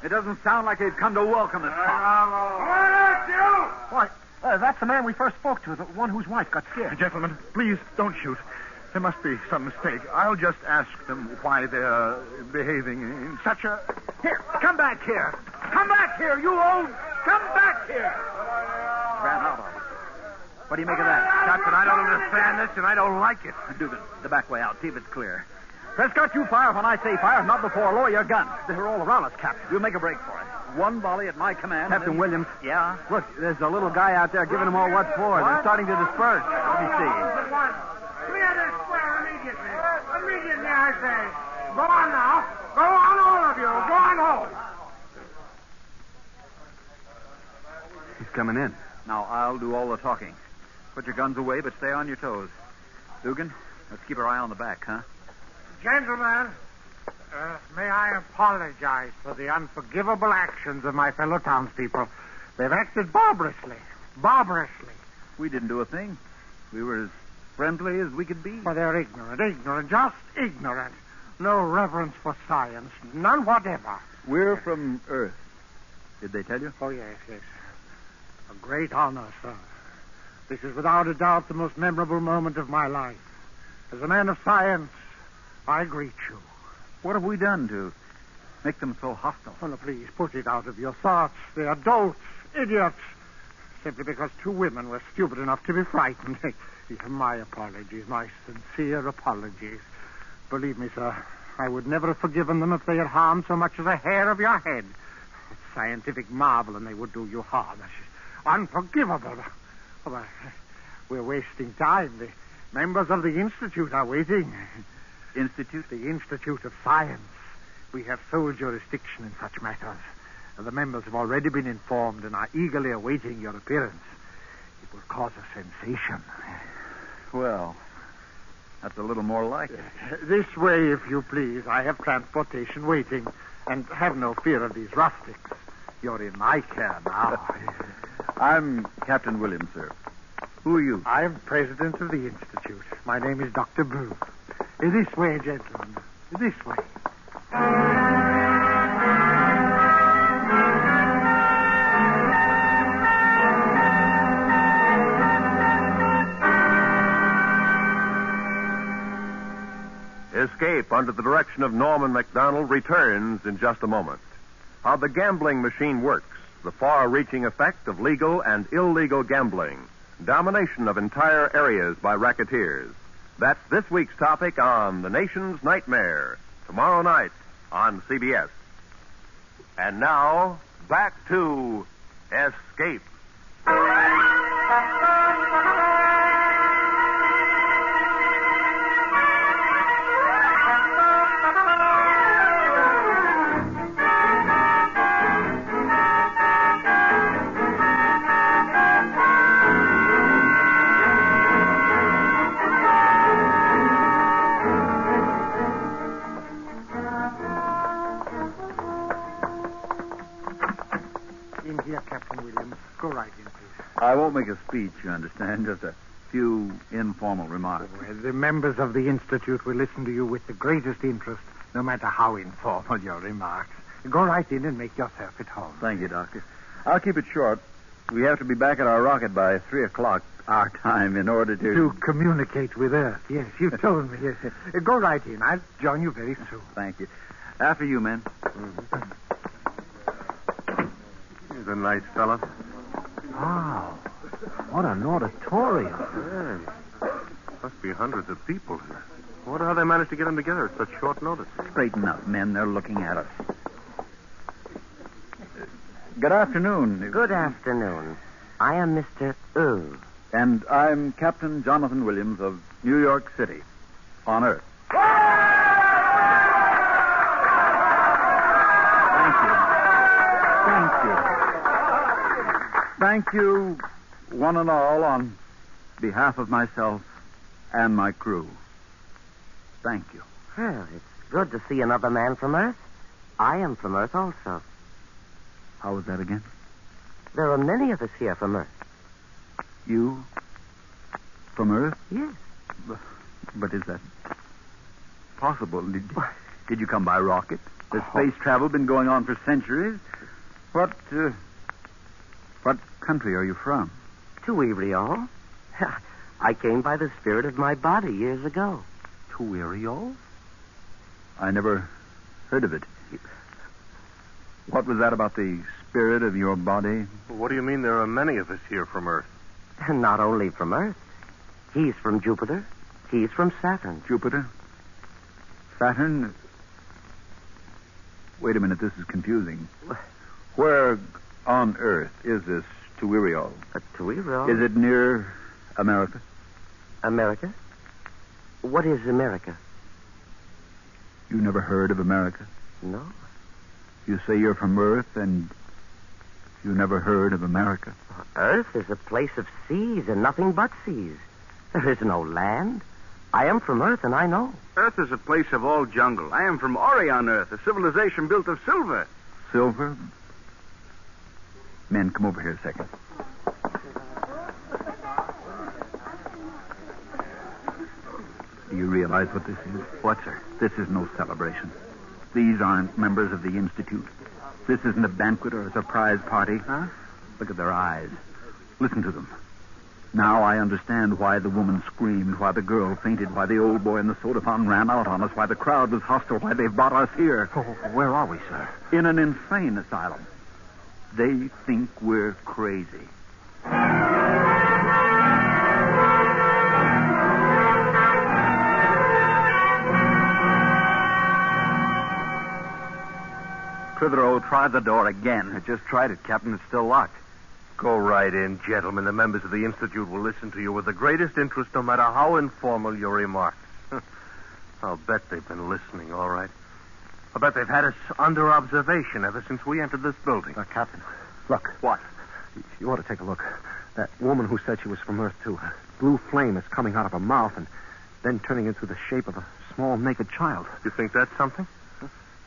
It doesn't sound like they've come to welcome us. Why, that's the man we first spoke to, the one whose wife got scared. Gentlemen, please don't shoot. There must be some mistake. I'll just ask them why they're behaving in such a... Here, come back here. Come back here, you old... Come back here. Ran out of it. What do you make of that? Captain, I don't understand this, and I don't like it. Do the back way out. See if it's clear. Prescott, you fire when I say fire, not before. Lower your gun. They're all around us, Captain. We'll make a break for it. One volley at my command. Captain Williams. Yeah? Look, there's a little guy out there giving them all what for. They're starting to disperse. Let me see. Clear this square immediately. Immediately, I say. Go on now. Go on, all of you. Go on home. He's coming in. Now, I'll do all the talking. Put your guns away, but stay on your toes. Dugan, let's keep our eye on the back, huh? Gentlemen, may I apologize for the unforgivable actions of my fellow townspeople. They've acted barbarously. Barbarously. We didn't do a thing. We were as friendly as we could be. But they're ignorant, just ignorant. No reverence for science, none whatever. We're from Earth. Did they tell you? Oh, yes. A great honor, sir. This is without a doubt the most memorable moment of my life. As a man of science, I greet you. What have we done to make them so hostile? Oh, no, please, put it out of your thoughts. They're dolts, idiots. Simply because 2 women were stupid enough to be frightened. My apologies, my sincere apologies. Believe me, sir, I would never have forgiven them if they had harmed so much as a hair of your head. It's scientific marvel, and they would do you harm. Unforgivable. Oh, we're wasting time. The members of the Institute are waiting. Institute? The Institute of Science. We have sole jurisdiction in such matters. The members have already been informed and are eagerly awaiting your appearance. It will cause a sensation. Well, that's a little more like it. This way, if you please. I have transportation waiting. And have no fear of these rustics. You're in my care now. I'm Captain Williams, sir. Who are you? I'm president of the Institute. My name is Dr. Booth. This way, gentlemen. This way. Escape under the direction of Norman MacDonald returns in just a moment. How the gambling machine works, the far-reaching effect of legal and illegal gambling, domination of entire areas by racketeers. That's this week's topic on The Nation's Nightmare, tomorrow night on CBS. And now, back to Escape. In here, Captain Williams. Go right in, please. I won't make a speech, you understand. Just a few informal remarks. Well, the members of the Institute will listen to you with the greatest interest, no matter how informal your remarks. Go right in and make yourself at home. Thank you, Doctor. I'll keep it short. We have to be back at our rocket by 3 o'clock our time in order To communicate with Earth. Yes, you told me. Yes. Go right in. I'll join you very soon. Thank you. After you, men. He's a nice fellow. Wow. What an auditorium. Yeah. Must be hundreds of people here. I wonder how they managed to get them together at such short notice. Straighten up, men. They're looking at us. Good afternoon. Good afternoon. I am Mr. And I'm Captain Jonathan Williams of New York City, on Earth. Thank you, one and all, on behalf of myself and my crew. Thank you. Well, it's good to see another man from Earth. I am from Earth also. How was that again? There are many of us here from Earth. You? From Earth? Yes. But is that possible? Did you come by rocket? Has space travel been going on for centuries? What country are you from? Tuiriol. I came by the spirit of my body years ago. Tuiriol? I never heard of it. What was that about the spirit of your body? What do you mean there are many of us here from Earth? Not only from Earth. He's from Jupiter. He's from Saturn. Jupiter? Saturn? Wait a minute, this is confusing. Where on Earth is this Tuiriol? Tuiriol? Is it near America? America? What is America? You never heard of America? No. You say you're from Earth and you never heard of America? Earth is a place of seas and nothing but seas. There is no land. I am from Earth and I know. Earth is a place of all jungle. I am from Orion Earth, a civilization built of silver. Silver? Men, come over here a second. Do you realize what this is? What, sir? This is no celebration. These aren't members of the Institute. This isn't a banquet or a surprise party. Huh? Look at their eyes. Listen to them. Now I understand why the woman screamed, why the girl fainted, why the old boy in the soda fountain ran out on us, why the crowd was hostile, why they've brought us here. Oh, where are we, sir? In an insane asylum. They think we're crazy. Clitheroe, try the door again. I just tried it, Captain. It's still locked. Go right in, gentlemen. The members of the Institute will listen to you with the greatest interest, no matter how informal your remarks. I'll bet they've been listening, all right. I'll bet they've had us under observation ever since we entered this building. Captain, look. What? You ought to take a look. That woman who said she was from Earth, too. A blue flame is coming out of her mouth and then turning into the shape of a small naked child. You think that's something?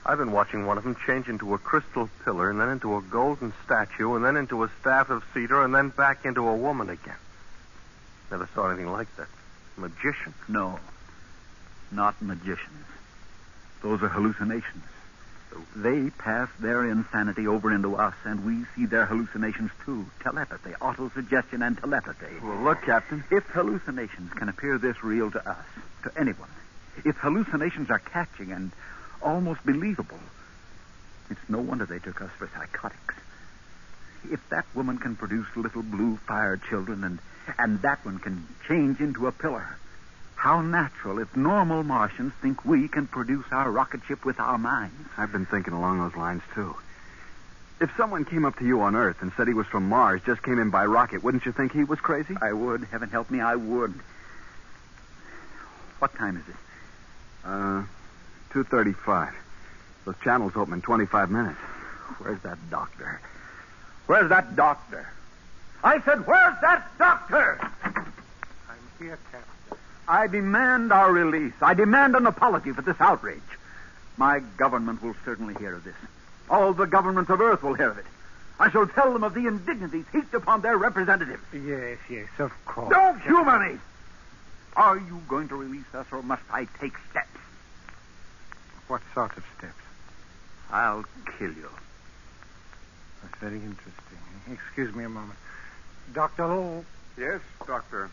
I've been watching one of them change into a crystal pillar and then into a golden statue and then into a staff of cedar and then back into a woman again. Never saw anything like that. Magician. No, not magicians. Those are hallucinations. They pass their insanity over into us, and we see their hallucinations, too. Telepathy, autosuggestion, and telepathy. Well, look, Captain. If hallucinations can appear this real to us, to anyone, if hallucinations are catching and almost believable, it's no wonder they took us for psychotics. If that woman can produce little blue-fire children and that one can change into a pillar, how natural if normal Martians think we can produce our rocket ship with our minds. I've been thinking along those lines, too. If someone came up to you on Earth and said he was from Mars, just came in by rocket, wouldn't you think he was crazy? I would. Heaven help me, I would. What time is it? 2:35. Those channels open in 25 minutes. Where's that doctor? Where's that doctor? I said, where's that doctor? I'm here, Captain. I demand our release. I demand an apology for this outrage. My government will certainly hear of this. All the governments of Earth will hear of it. I shall tell them of the indignities heaped upon their representatives. Yes, of course. Don't humor me! Are you going to release us, or must I take steps? What sort of steps? I'll kill you. That's very interesting. Excuse me a moment. Dr. Lowe. Yes, Doctor.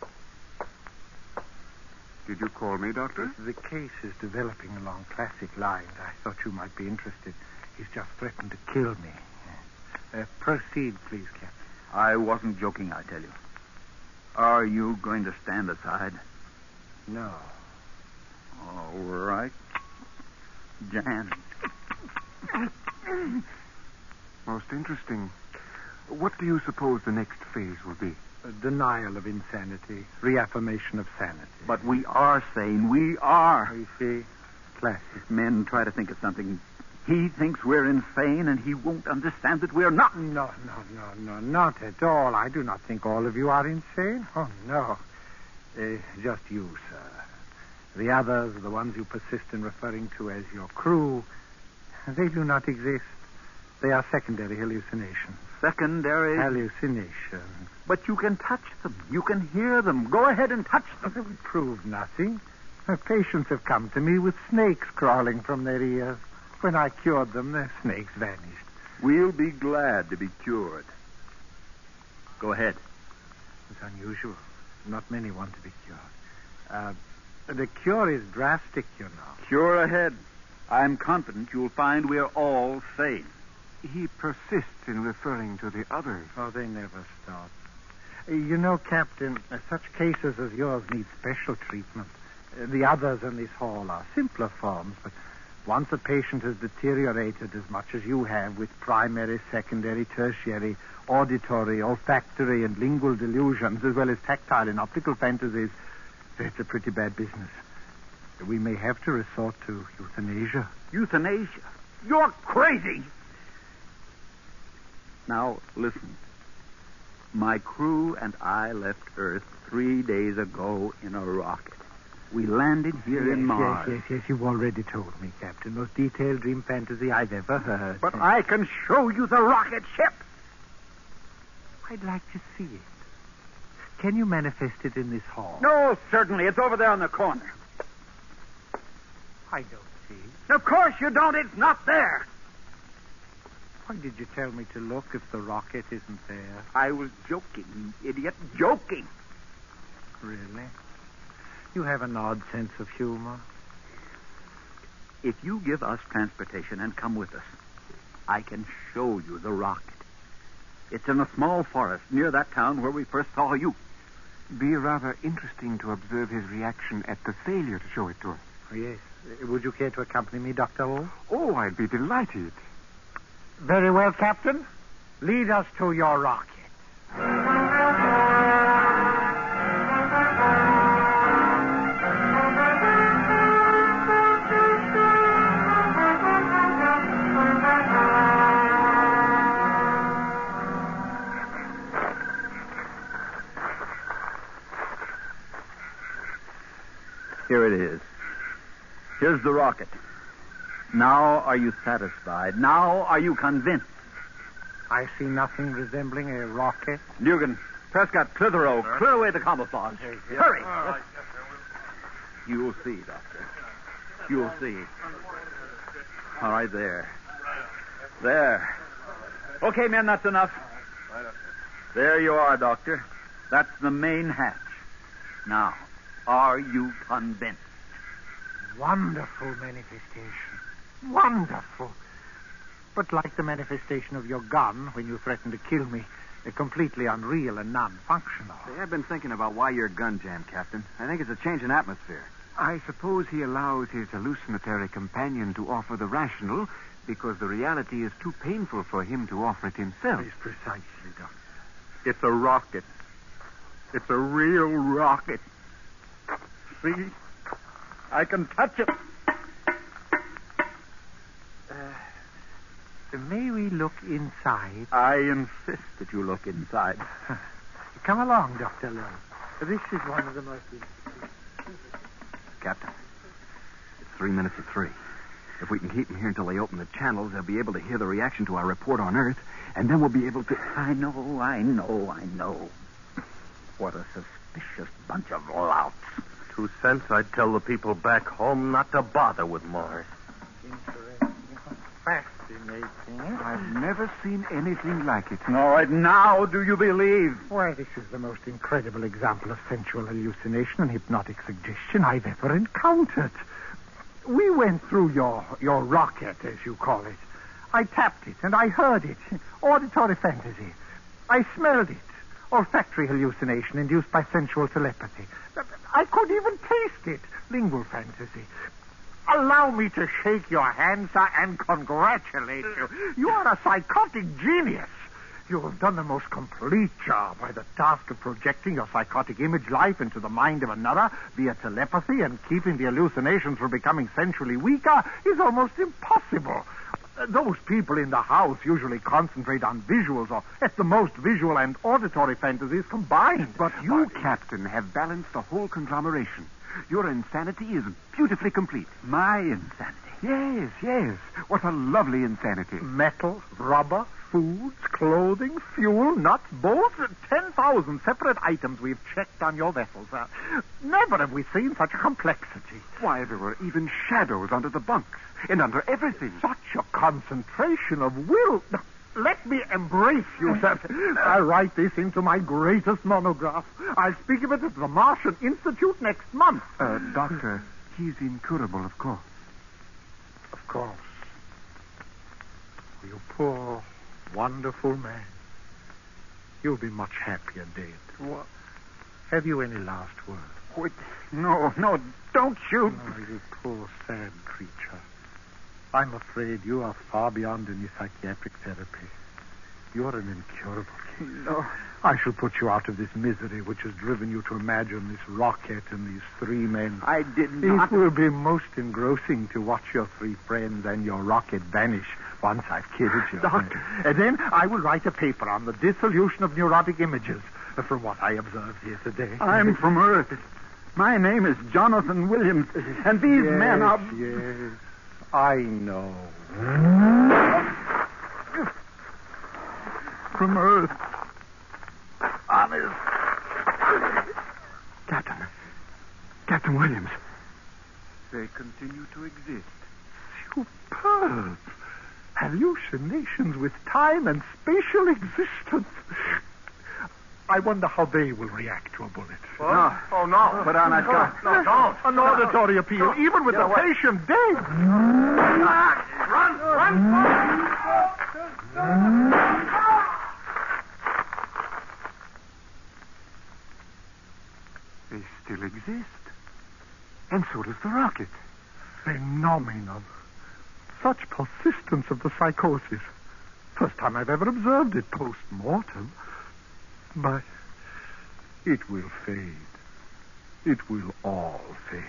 Did you call me, Doctor? The case is developing along classic lines. I thought you might be interested. He's just threatened to kill me. Proceed, please, Captain. I wasn't joking, I tell you. Are you going to stand aside? No. All right. Jan. Most interesting. What do you suppose the next phase will be? A denial of insanity. Reaffirmation of sanity. But we are sane. We are. You see? Classic. Men try to think of something. He thinks we're insane, and he won't understand that we're not. No, not at all. I do not think all of you are insane. Oh, no. Just you, sir. The others, the ones you persist in referring to as your crew, they do not exist. They are secondary hallucinations. Secondary? Hallucinations. But you can touch them. You can hear them. Go ahead and touch them. That would prove nothing. My patients have come to me with snakes crawling from their ears. When I cured them, the snakes vanished. We'll be glad to be cured. Go ahead. It's unusual. Not many want to be cured. The cure is drastic, you know. Cure ahead. I'm confident you'll find we're all sane. He persists in referring to the others. Oh, they never stop. You know, Captain, such cases as yours need special treatment. The others in this hall are simpler forms, but once a patient has deteriorated as much as you have with primary, secondary, tertiary, auditory, olfactory, and lingual delusions, as well as tactile and optical fantasies, it's a pretty bad business. We may have to resort to euthanasia. Euthanasia? You're crazy! Now, listen. My crew and I left Earth 3 days ago in a rocket. We landed here in Mars. Yes, you've already told me, Captain. Most detailed dream fantasy I've ever heard. But I can show you the rocket ship. I'd like to see it. Can you manifest it in this hall? No, certainly. It's over there on the corner. I don't see it. Of course you don't. It's not there. Why did you tell me to look if the rocket isn't there? I was joking, you idiot. Joking. Really? You have an odd sense of humor. If you give us transportation and come with us, I can show you the rocket. It's in a small forest near that town where we first saw you. Be rather interesting to observe his reaction at the failure to show it to us. Oh, yes. Would you care to accompany me, Dr. O? Oh, I'd be delighted. Very well, Captain. Lead us to your rocket. Here it is. Here's the rocket. Now are you satisfied? Now are you convinced? I see nothing resembling a rocket. Dugan, Prescott, Clitheroe, clear away the camouflage. Hurry. Right. You'll see, Doctor. You'll see. All right, there. There. Okay, men, that's enough. There you are, Doctor. That's the main hatch. Now, are you convinced? Wonderful manifestation. Wonderful. But like the manifestation of your gun when you threatened to kill me, they're completely unreal and non-functional. Say, I've been thinking about why your gun jammed, Captain. I think it's a change in atmosphere. I suppose he allows his hallucinatory companion to offer the rational because the reality is too painful for him to offer it himself. Yes, precisely, Doctor. It's a rocket. It's a real rocket. See? I can touch it. May we look inside? I insist that you look inside. Come along, Dr. Lowe. This is one of the most... Captain, it's 3 minutes of 3. If we can keep them here until they open the channels, they'll be able to hear the reaction to our report on Earth, and then we'll be able to... I know. What a suspicious bunch of louts. 2 cents, I'd tell the people back home not to bother with Mars. Interesting. Fascinating. fascinating. I've never seen anything like it. All right, now do you believe? Why, this is the most incredible example of sensual hallucination and hypnotic suggestion I've ever encountered. We went through your rocket, as you call it. I tapped it, and I heard it. Auditory fantasy. I smelled it. Olfactory hallucination induced by sensual telepathy. I could even taste it. Lingual fantasy. Allow me to shake your hand, sir, and congratulate you. You are a psychotic genius. You have done the most complete job by the task of projecting your psychotic image life into the mind of another via telepathy, and keeping the hallucinations from becoming sensually weaker is almost impossible. Those people in the house usually concentrate on visuals, or at the most visual and auditory fantasies combined. But you, Captain, have balanced the whole conglomeration. Your insanity is beautifully complete. My insanity? Yes. What a lovely insanity. Metal, rubber, foods, clothing, fuel, nuts, bolts, 10,000 separate items we've checked on your vessel, sir. Never have we seen such a complexity. Why, there were even shadows under the bunks and under everything. Such a concentration of will. Let me embrace you, sir. I'll write this into my greatest monograph. I'll speak of it at the Martian Institute next month. Doctor, he's incurable, of course. Of course. You poor, wonderful man. You'll be much happier dead. What? Have you any last word? Wait, no, don't shoot. Oh, you poor, sad creature. I'm afraid you are far beyond any psychiatric therapy. You're an incurable case. No. I shall put you out of this misery which has driven you to imagine this rocket and these three men. I did not. It will be most engrossing to watch your three friends and your rocket vanish once I've killed you. Doctor. And then I will write a paper on the dissolution of neurotic images from what I observed here today. I'm from Earth. My name is Jonathan Williams, and these men are... Yes, I know. From Earth. Honest. Captain Williams. They continue to exist. Superb. Hallucinations with time and spatial existence. I wonder how they will react to a bullet. What? No. Oh, no. Put on that gun. No, don't. An auditory appeal, even with the patient dead. Run! They still exist. And so does the rocket. Phenomenal. Such persistence of the psychosis. First time I've ever observed it post-mortem. But it will fade. It will all fade.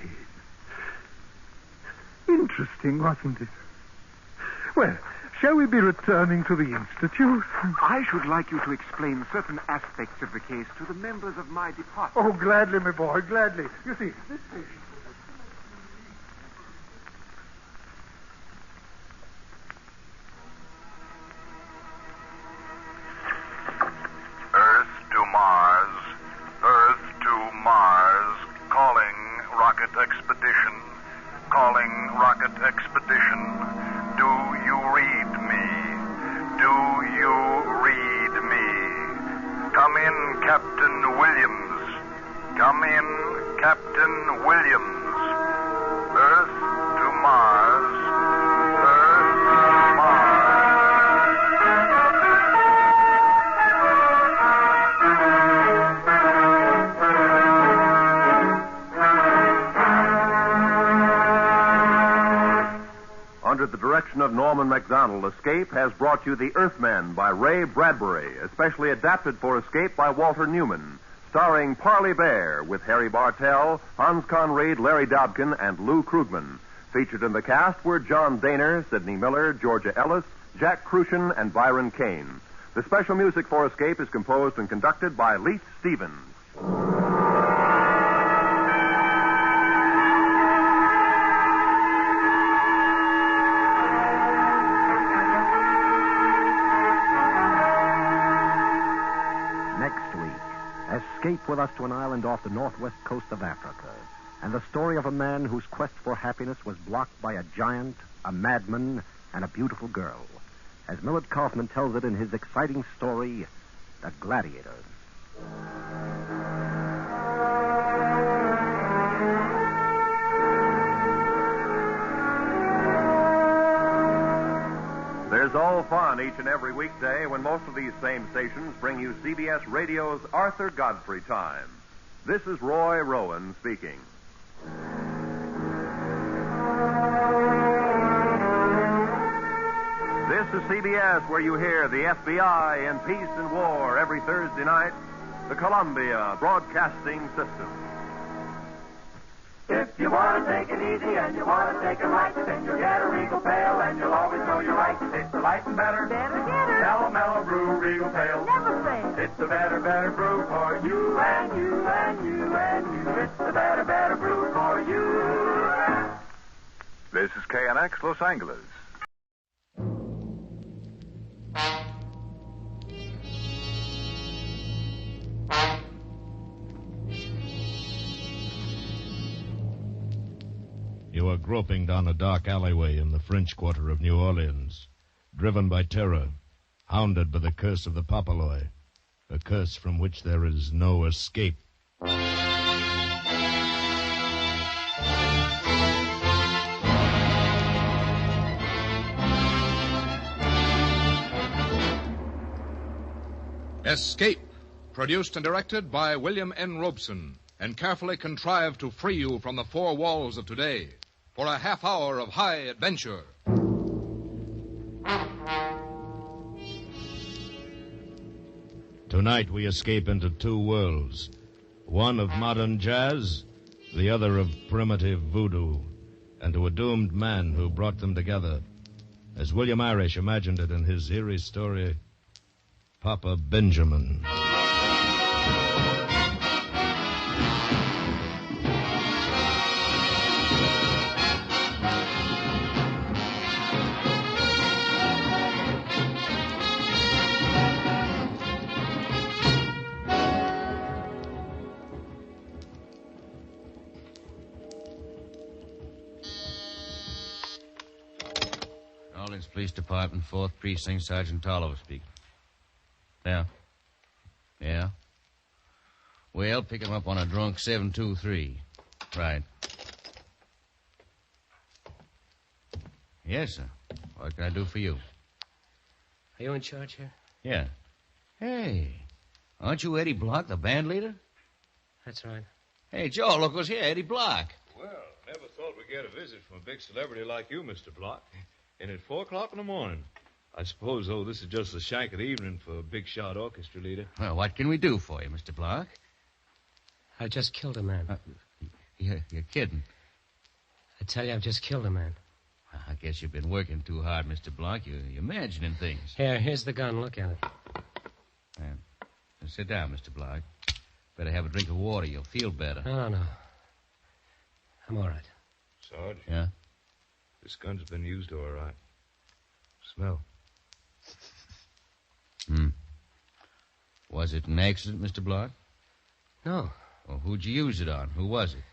Interesting, wasn't it? Well, shall we be returning to the Institute? I should like you to explain certain aspects of the case to the members of my department. Oh, gladly, my boy, gladly. You see, this patient... Under the direction of Norman Macdonald, Escape has brought you The Earthmen by Ray Bradbury, especially adapted for Escape by Walter Newman, starring Parley Bear with Harry Bartell, Hans Conried, Larry Dobkin, and Lou Krugman. Featured in the cast were John Daner, Sidney Miller, Georgia Ellis, Jack Crucian, and Byron Kane. The special music for Escape is composed and conducted by Leith Stevens. Escape with us to an island off the northwest coast of Africa, and the story of a man whose quest for happiness was blocked by a giant, a madman, and a beautiful girl. as Millard Kaufman tells it in his exciting story, The Gladiator. There's all fun each and every weekday when most of these same stations bring you CBS Radio's Arthur Godfrey Time. This is Roy Rowan speaking. This is CBS, where you hear the FBI in peace and war every Thursday night, the Columbia Broadcasting System. If you want to take it easy and you want to take it right, then you'll get a Regal Pale and you'll always know you're right. It's the light and better. Better get her. Mellow, mellow brew, Regal Pale. Never fail. It's the better, better brew for you and you and you and you. It's the better, better brew for you. This is KNX Los Angeles. You are groping down a dark alleyway in the French Quarter of New Orleans, driven by terror, hounded by the curse of the Papaloy, a curse from which there is no escape. Escape, produced and directed by William N. Robeson, and carefully contrived to free you from the four walls of today for a half hour of high adventure. Tonight we escape into two worlds, one of modern jazz, the other of primitive voodoo, and to a doomed man who brought them together, as William Irish imagined it in his eerie story, Papa Benjamin. Orleans Police Department, 4th Precinct, Sergeant Tolliver speaking. Yeah. Yeah. Well, pick him up on a drunk 723. Right. Yes, sir. What can I do for you? Are you in charge here? Yeah. Hey, aren't you Eddie Block, the band leader? That's right. Hey, Joe, look who's here, Eddie Block. Well, never thought we'd get a visit from a big celebrity like you, Mr. Block. And at 4 o'clock in the morning. I suppose, though, this is just the shank of the evening for a big shot orchestra leader. Well, what can we do for you, Mr. Block? I just killed a man. You're kidding. I tell you, I've just killed a man. I guess you've been working too hard, Mr. Block. You're imagining things. Here's the gun. Look at it. Sit down, Mr. Block. Better have a drink of water. You'll feel better. No. I'm all right. Sarge? Yeah? This gun's been used all right. Smell. Was it an accident, Mr. Block? No. Well, who'd you use it on? Who was it?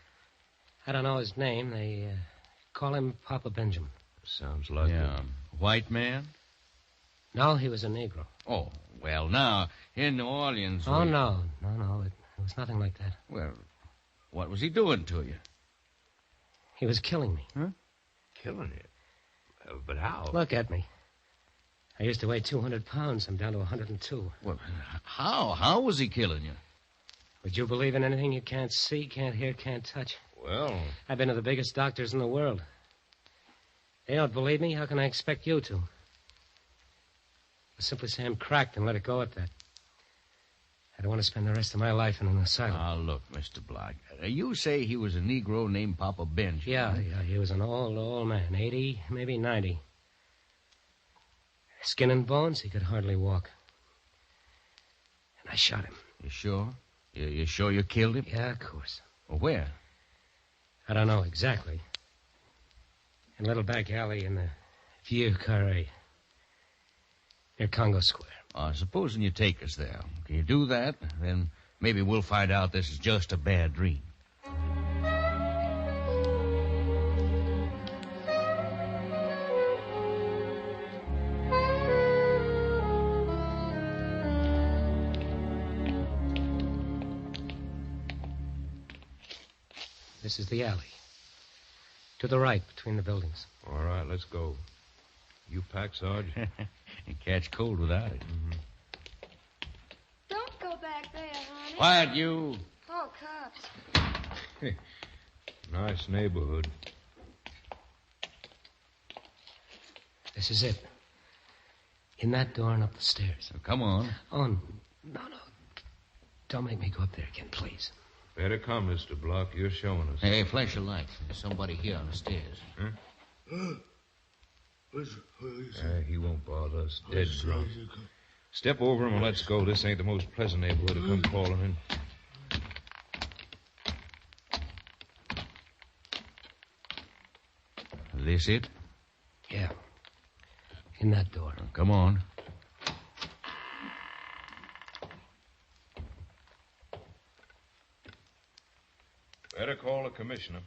I don't know his name. They call him Papa Benjamin. Sounds like a white man? No, he was a Negro. Oh, well, now, in New Orleans... Oh, no. It was nothing like that. Well, what was he doing to you? He was killing me. Huh? Killing you? But how? Look at me. I used to weigh 200 pounds. I'm down to 102. Well, how? How was he killing you? Would you believe in anything you can't see, can't hear, can't touch? Well... I've been to the biggest doctors in the world. They don't believe me. How can I expect you to? I simply say I'm cracked and let it go at that. I don't want to spend the rest of my life in an asylum. Now, look, Mr. Block. You say he was a Negro named Papa Benjamin. Yeah. He was an old man. 80, maybe 90. Skin and bones, he could hardly walk. And I shot him. You sure? You sure you killed him? Yeah, of course. Well, where? I don't know exactly. In a little back alley in the Vieux Carré. Near Congo Square. Supposing you take us there. Can you do that? Then maybe we'll find out this is just a bad dream. This is the alley. To the right, between the buildings. All right, let's go. You pack, Sarge? You catch cold without it. Mm-hmm. Don't go back there, honey. Quiet, you. Oh, cops. Nice neighborhood. This is it. In that door and up the stairs. So come on. Oh, no. Don't make me go up there again, please. Better come, Mr. Block. You're showing us. Hey, flash a light. There's somebody here on the stairs. Huh? He won't bother us. Dead drunk. Step over him and let's go. This ain't the most pleasant neighborhood to come calling in. This it? Yeah. In that door. Come on. Better call the commissioner.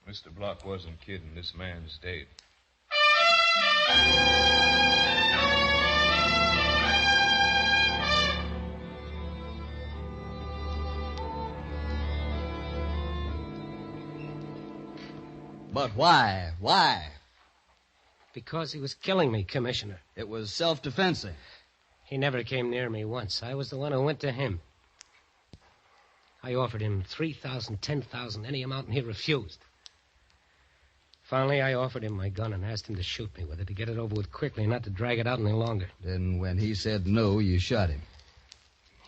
Mr. Block wasn't kidding. This man's dead. But why? Why? Because he was killing me, Commissioner. It was self-defense. He never came near me once. I was the one who went to him. I offered him $3,000, $10,000, any amount, and he refused. Finally, I offered him my gun and asked him to shoot me with it to get it over with quickly and not to drag it out any longer. Then when he said no, you shot him.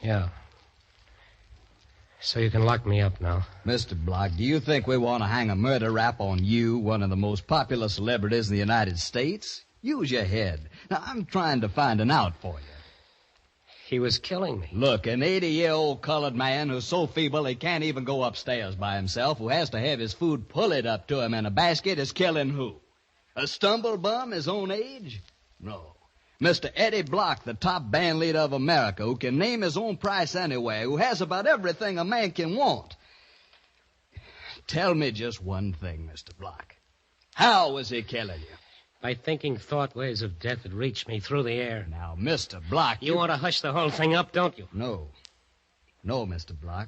Yeah. So you can lock me up now. Mr. Block, do you think we want to hang a murder rap on you, one of the most popular celebrities in the United States? Use your head. Now, I'm trying to find an out for you. He was killing me. Look, an 80-year-old colored man who's so feeble he can't even go upstairs by himself, who has to have his food pulled up to him in a basket, is killing who? A stumble bum his own age? No. Mr. Eddie Block, the top band leader of America, who can name his own price anywhere, who has about everything a man can want. Tell me just one thing, Mr. Block. How was he killing you? By thinking thought waves of death that reached me through the air. Now, Mr. Block... You want to hush the whole thing up, don't you? No. No, Mr. Block.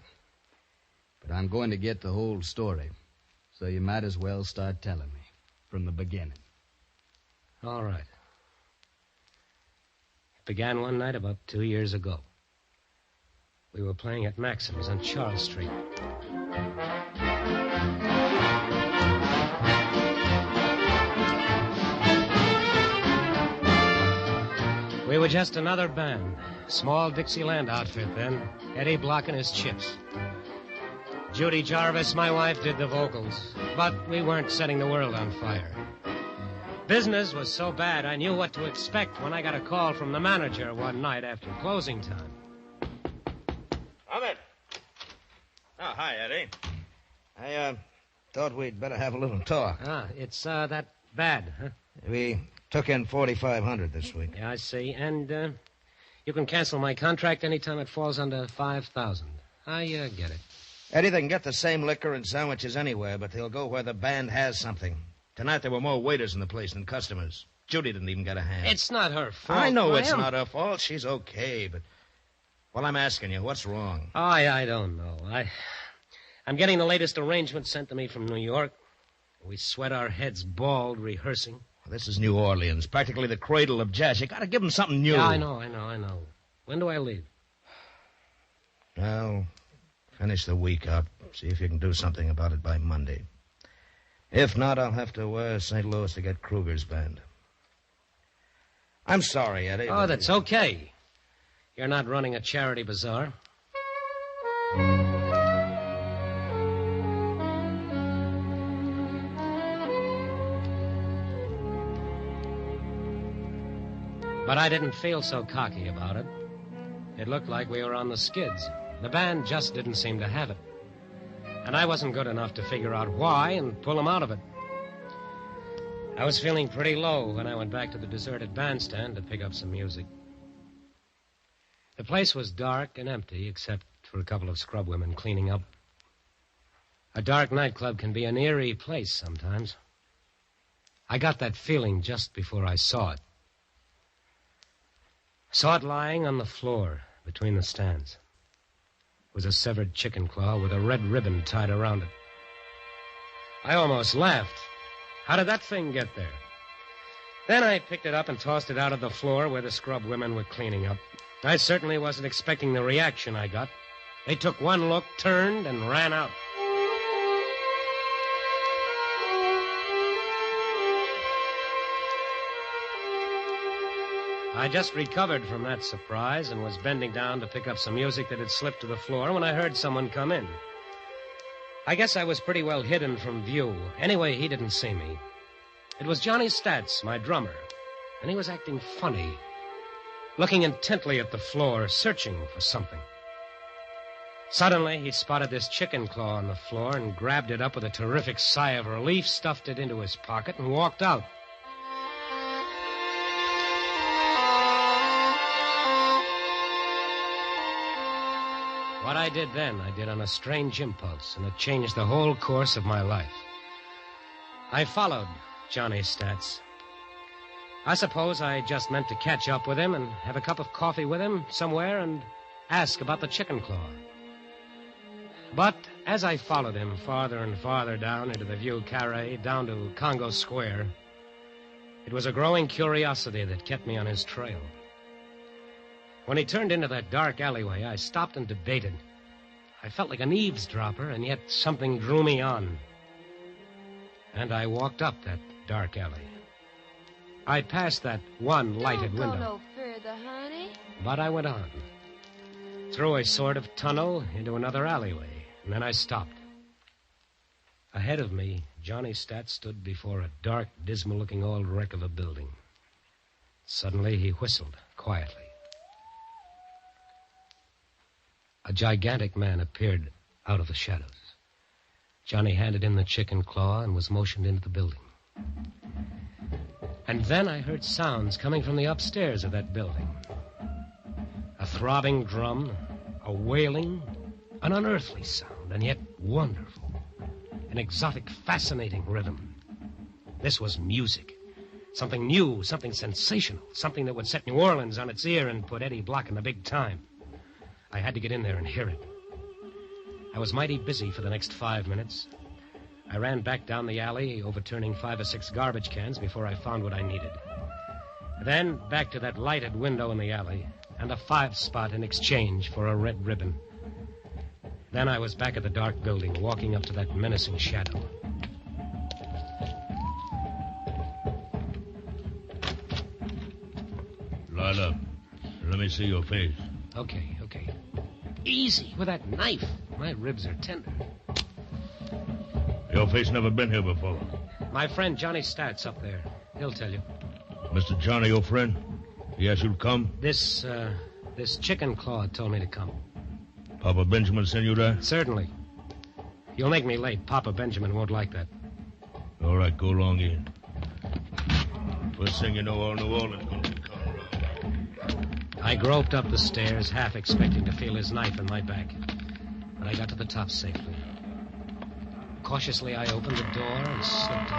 But I'm going to get the whole story. So you might as well start telling me from the beginning. All right. It began one night about 2 years ago. We were playing at Maxim's on Charles Street. We were just another band. Small Dixieland outfit then. Eddie Block and his Chips. Judy Jarvis, my wife, did the vocals. But we weren't setting the world on fire. Business was so bad I knew what to expect when I got a call from the manager one night after closing time. Come in. Oh, hi, Eddie. I thought we'd better have a little talk. It's that bad, huh? We took in $4,500 this week. Yeah, I see. And you can cancel my contract anytime it falls under $5,000. I get it. Eddie, they can get the same liquor and sandwiches anywhere, but they'll go where the band has something. Tonight there were more waiters in the place than customers. Judy didn't even get a hand. It's not her fault. I know it's Graham. not her fault. She's okay, but... Well, I'm asking you, what's wrong? Oh, I don't know. I'm getting the latest arrangement sent to me from New York. We sweat our heads bald rehearsing. This is New Orleans, practically the cradle of jazz. You gotta give them something new. Yeah, I know. When do I leave? Well, finish the week out. See if you can do something about it by Monday. If not, I'll have to St. Louis to get Kruger's band. I'm sorry, Eddie. Oh, that's okay. You're not running a charity bazaar. But I didn't feel so cocky about it. It looked like we were on the skids. The band just didn't seem to have it. And I wasn't good enough to figure out why and pull them out of it. I was feeling pretty low when I went back to the deserted bandstand to pick up some music. The place was dark and empty, except for a couple of scrub women cleaning up. A dark nightclub can be an eerie place sometimes. I got that feeling just before I saw it. Saw it lying on the floor between the stands. It was a severed chicken claw with a red ribbon tied around it. I almost laughed. How did that thing get there? Then I picked it up and tossed it out of the floor where the scrub women were cleaning up. I certainly wasn't expecting the reaction I got. They took one look, turned, and ran out. I just recovered from that surprise and was bending down to pick up some music that had slipped to the floor when I heard someone come in. I guess I was pretty well hidden from view. Anyway, he didn't see me. It was Johnny Stats, my drummer, and he was acting funny, looking intently at the floor, searching for something. Suddenly, he spotted this chicken claw on the floor and grabbed it up with a terrific sigh of relief, stuffed it into his pocket, and walked out. What I did then, I did on a strange impulse, and it changed the whole course of my life. I followed Johnny Stats. I suppose I just meant to catch up with him and have a cup of coffee with him somewhere and ask about the chicken claw. But as I followed him farther and farther down into the View Carré, down to Congo Square, it was a growing curiosity that kept me on his trail. When he turned into that dark alleyway, I stopped and debated. I felt like an eavesdropper, and yet something drew me on. And I walked up that dark alley. I passed that one lighted window. Don't go no further, honey. But I went on. Through a sort of tunnel into another alleyway, and then I stopped. Ahead of me, Johnny Stats stood before a dark, dismal-looking old wreck of a building. Suddenly, he whistled quietly. A gigantic man appeared out of the shadows. Johnny handed him the chicken claw and was motioned into the building. And then I heard sounds coming from the upstairs of that building. A throbbing drum, a wailing, an unearthly sound, and yet wonderful. An exotic, fascinating rhythm. This was music. Something new, something sensational, something that would set New Orleans on its ear and put Eddie Block in the big time. I had to get in there and hear it. I was mighty busy for the next 5 minutes. I ran back down the alley, overturning 5 or 6 garbage cans before I found what I needed. Then back to that lighted window in the alley, and a 5-spot in exchange for a red ribbon. Then I was back at the dark building, walking up to that menacing shadow. Light up. Let me see your face. Okay. Easy with that knife. My ribs are tender. Your face never been here before. My friend Johnny Stats up there. He'll tell you. Mr. Johnny, your friend? He asked you to come? This chicken claw told me to come. Papa Benjamin sent you there? Certainly. You'll make me late. Papa Benjamin won't like that. All right, go along in. First thing you know, all New Orleans going to be caught around. I groped up the stairs, half expecting to feel his knife in my back. But I got to the top safely. Cautiously, I opened the door and slipped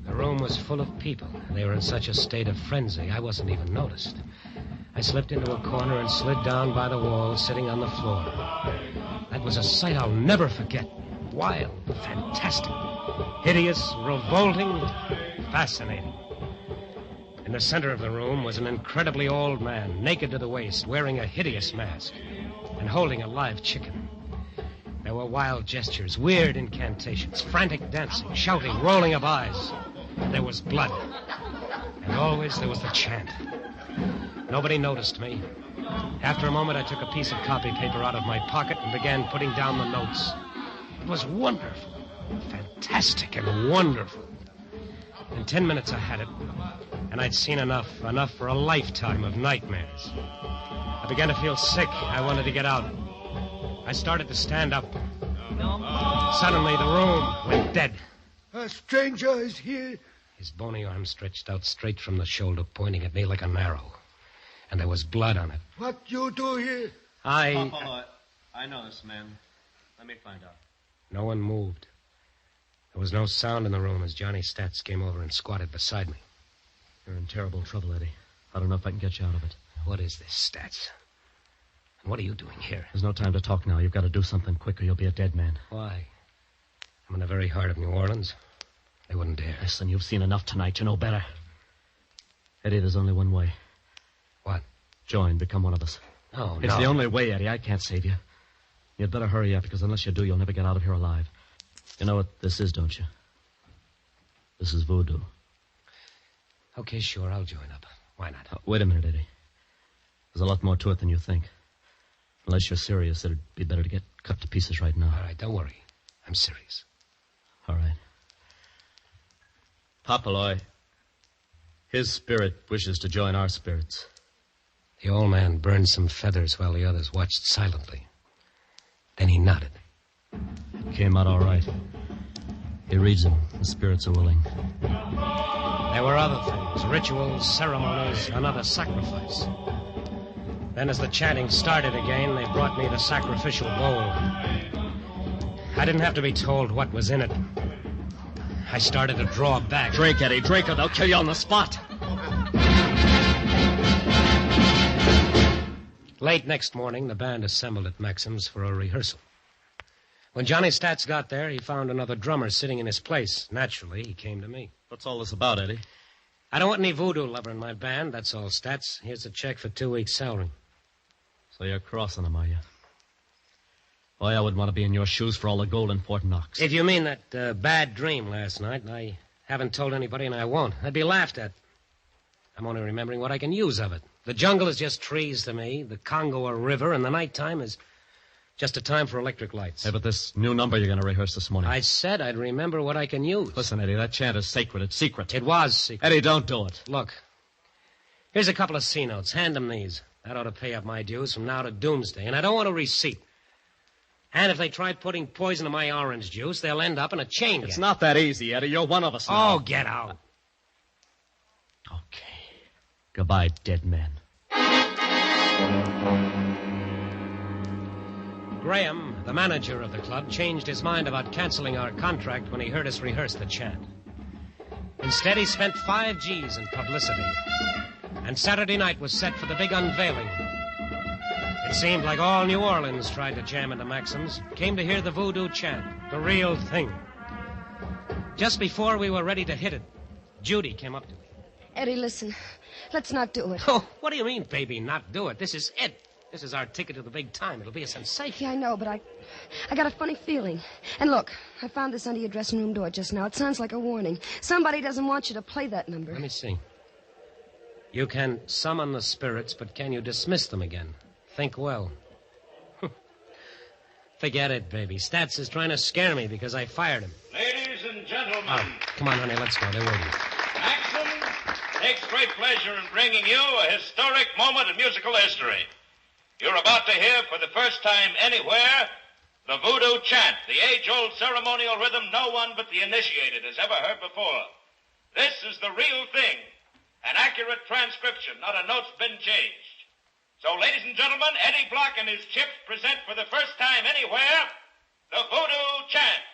The room was full of people. They were in such a state of frenzy, I wasn't even noticed. I slipped into a corner and slid down by the wall, sitting on the floor. That was a sight I'll never forget. Wild, fantastic, hideous, revolting, fascinating. In the center of the room was an incredibly old man, naked to the waist, wearing a hideous mask, and holding a live chicken. There were wild gestures, weird incantations, frantic dancing, shouting, rolling of eyes. There was blood. And always there was the chant. Nobody noticed me. After a moment, I took a piece of copy paper out of my pocket and began putting down the notes. It was wonderful, fantastic and wonderful. In 10 minutes, I had it, and I'd seen enough for a lifetime of nightmares. I began to feel sick. I wanted to get out. I started to stand up. Suddenly, the room went dead. A stranger is here. his bony arm stretched out straight from the shoulder, pointing at me like an arrow. And there was blood on it. What you do here? Papa, I know this man. Let me find out. No one moved. There was no sound in the room as Johnny Stats came over and squatted beside me. You're in terrible trouble, Eddie. I don't know if I can get you out of it. What is this, Stats? And what are you doing here? There's no time to talk now. You've got to do something quick or you'll be a dead man. Why? I'm in the very heart of New Orleans. They wouldn't dare. Listen, you've seen enough tonight. You know better. Eddie, there's only one way. What? Join. Become one of us. Oh, no. It's the only way, Eddie. I can't save you. You'd better hurry up, because unless you do, you'll never get out of here alive. You know what this is, don't you? This is voodoo. Okay, sure. I'll join up. Why not? Wait a minute, Eddie. There's a lot more to it than you think. Unless you're serious, it'd be better to get cut to pieces right now. All right, don't worry. I'm serious. All right. Papaloy, his spirit wishes to join our spirits. The old man burned some feathers while the others watched silently. Then he nodded. Came out all right. He reads them. The spirits are willing. There were other things, rituals, ceremonies, another sacrifice. Then as the chanting started again, they brought me the sacrificial bowl. I didn't have to be told what was in it. I started to draw back. Drink, Eddie, drink, or they'll kill you on the spot. Late next morning, the band assembled at Maxim's for a rehearsal. When Johnny Stats got there, he found another drummer sitting in his place. Naturally, he came to me. What's all this about, Eddie? I don't want any voodoo lover in my band, that's all, Stats. Here's a check for 2 weeks' salary. So you're crossing them, are you? Boy, I wouldn't want to be in your shoes for all the gold in Fort Knox. If you mean that bad dream last night, I haven't told anybody and I won't. I'd be laughed at. I'm only remembering what I can use of it. The jungle is just trees to me, the Congo a river, and the nighttime is just a time for electric lights. Hey, but this new number you're going to rehearse this morning. I said I'd remember what I can use. Listen, Eddie, that chant is sacred. It's secret. It was secret. Eddie, don't do it. Look, here's a couple of C notes. Hand them these. That ought to pay up my dues from now to doomsday, and I don't want a receipt. And if they try putting poison in my orange juice, they'll end up in a chain gang. It's not that easy, Eddie. You're one of us now. Oh, get out. Okay. Goodbye, dead man. Graham, the manager of the club, changed his mind about canceling our contract when he heard us rehearse the chant. Instead, he spent 5 G's in publicity. And Saturday night was set for the big unveiling. It seemed like all New Orleans tried to jam into Maxim's, came to hear the voodoo chant, the real thing. Just before we were ready to hit it, Judy came up to me. Eddie, listen. Let's not do it. Oh, what do you mean, baby, not do it? This is it. This is our ticket to the big time. It'll be a sensation. Yeah, I know, but I got a funny feeling. And look, I found this under your dressing room door just now. It sounds like a warning. Somebody doesn't want you to play that number. Let me see. You can summon the spirits, but can you dismiss them again? Think well. Forget it, baby. Stats is trying to scare me because I fired him. Ladies and gentlemen. Oh, come on, honey, let's go. They're waiting. Maxim takes great pleasure in bringing you a historic moment in musical history. You're about to hear for the first time anywhere the voodoo chant, the age-old ceremonial rhythm no one but the initiated has ever heard before. This is the real thing, an accurate transcription, not a note's been changed. So, ladies and gentlemen, Eddie Block and his Chips present for the first time anywhere the voodoo chant.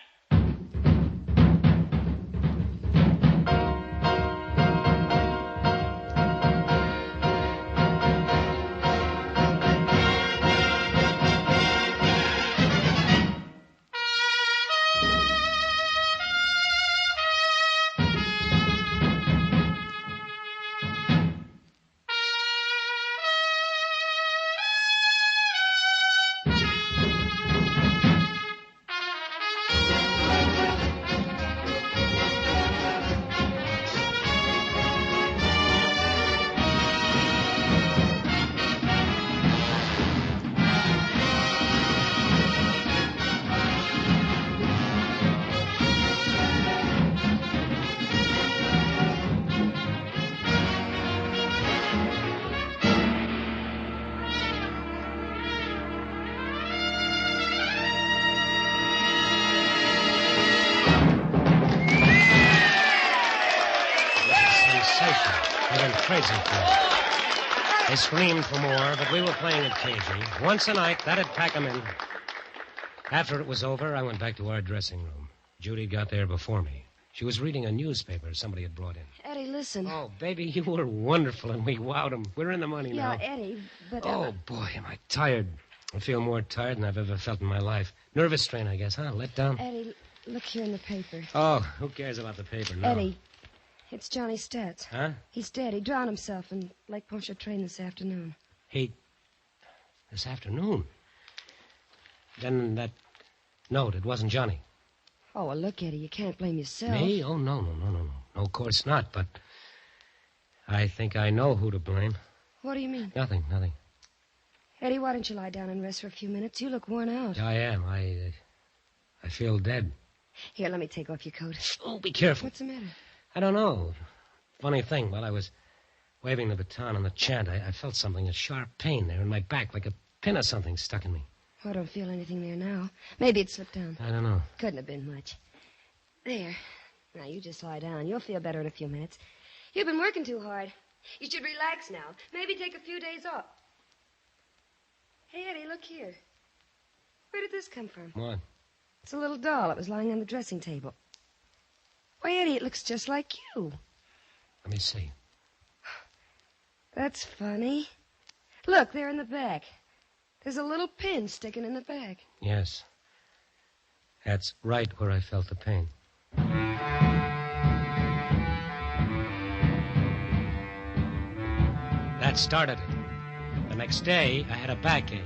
music club. They screamed for more, but we were playing it cagey. Once a night, that'd pack 'em in. After it was over, I went back to our dressing room. Judy got there before me. She was reading a newspaper somebody had brought in. Eddie, listen. Oh, baby, you were wonderful, and we wowed 'em. We're in the money now. Yeah, Eddie, but... Oh, boy, am I tired. I feel more tired than I've ever felt in my life. Nervous strain, I guess, huh? Let down? Eddie, look here in the paper. Oh, who cares about the paper now? Eddie, it's Johnny Stats. Huh? He's dead. He drowned himself in Lake Pontchartrain this afternoon. This afternoon? Then that note, it wasn't Johnny. Oh, well, look, Eddie, you can't blame yourself. Me? Oh, no. No, of course not, but I think I know who to blame. What do you mean? Nothing. Eddie, why don't you lie down and rest for a few minutes? You look worn out. I am. I feel dead. Here, let me take off your coat. Oh, be careful. What's the matter? I don't know. Funny thing, while I was waving the baton on the chant, I felt something, a sharp pain there in my back, like a pin or something stuck in me. Oh, I don't feel anything there now. Maybe it slipped down. I don't know. Couldn't have been much. There. Now, you just lie down. You'll feel better in a few minutes. You've been working too hard. You should relax now. Maybe take a few days off. Hey, Eddie, look here. Where did this come from? What? It's a little doll. It was lying on the dressing table. Why, Eddie, it looks just like you. Let me see. That's funny. Look, there in the back. There's a little pin sticking in the back. Yes. That's right where I felt the pain. That started it. The next day, I had a backache.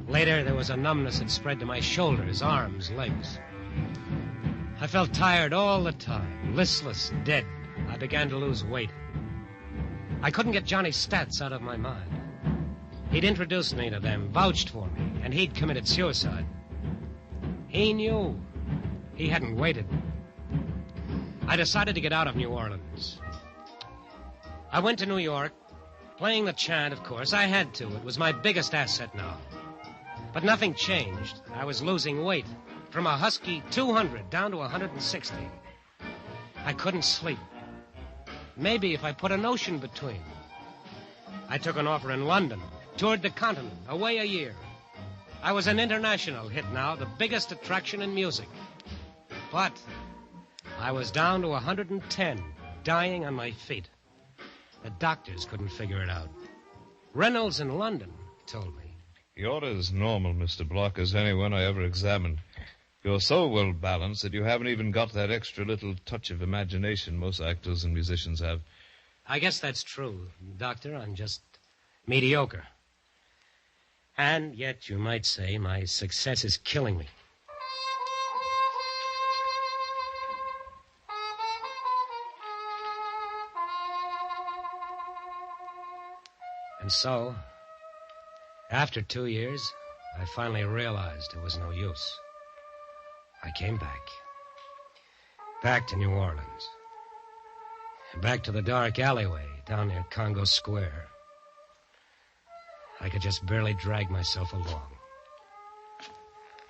Later, there was a numbness that spread to my shoulders, arms, legs. I felt tired all the time, listless, dead. I began to lose weight. I couldn't get Johnny's stats out of my mind. He'd introduced me to them, vouched for me, and he'd committed suicide. He knew. He hadn't waited. I decided to get out of New Orleans. I went to New York, playing the chant, of course. I had to. It was my biggest asset now. But nothing changed. I was losing weight, from a husky 200 down to 160. I couldn't sleep. Maybe if I put an ocean between. I took an offer in London, toured the continent, away a year. I was an international hit now, the biggest attraction in music. But I was down to 110, dying on my feet. The doctors couldn't figure it out. Reynolds in London told me. You're as normal, Mr. Block, as anyone I ever examined. You're so well balanced that you haven't even got that extra little touch of imagination most actors and musicians have. I guess that's true, Doctor. I'm just mediocre. And yet, you might say, my success is killing me. And so, after 2 years, I finally realized it was no use. I came back. Back to New Orleans. Back to the dark alleyway down near Congo Square. I could just barely drag myself along.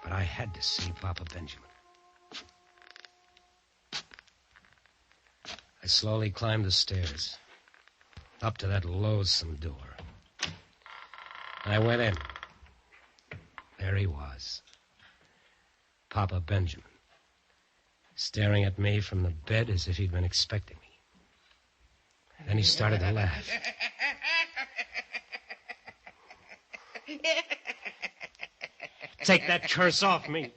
But I had to see Papa Benjamin. I slowly climbed the stairs, up to that loathsome door. I went in. There he was. Papa Benjamin. Staring at me from the bed as if he'd been expecting me. And then he started to laugh. Take that curse off me.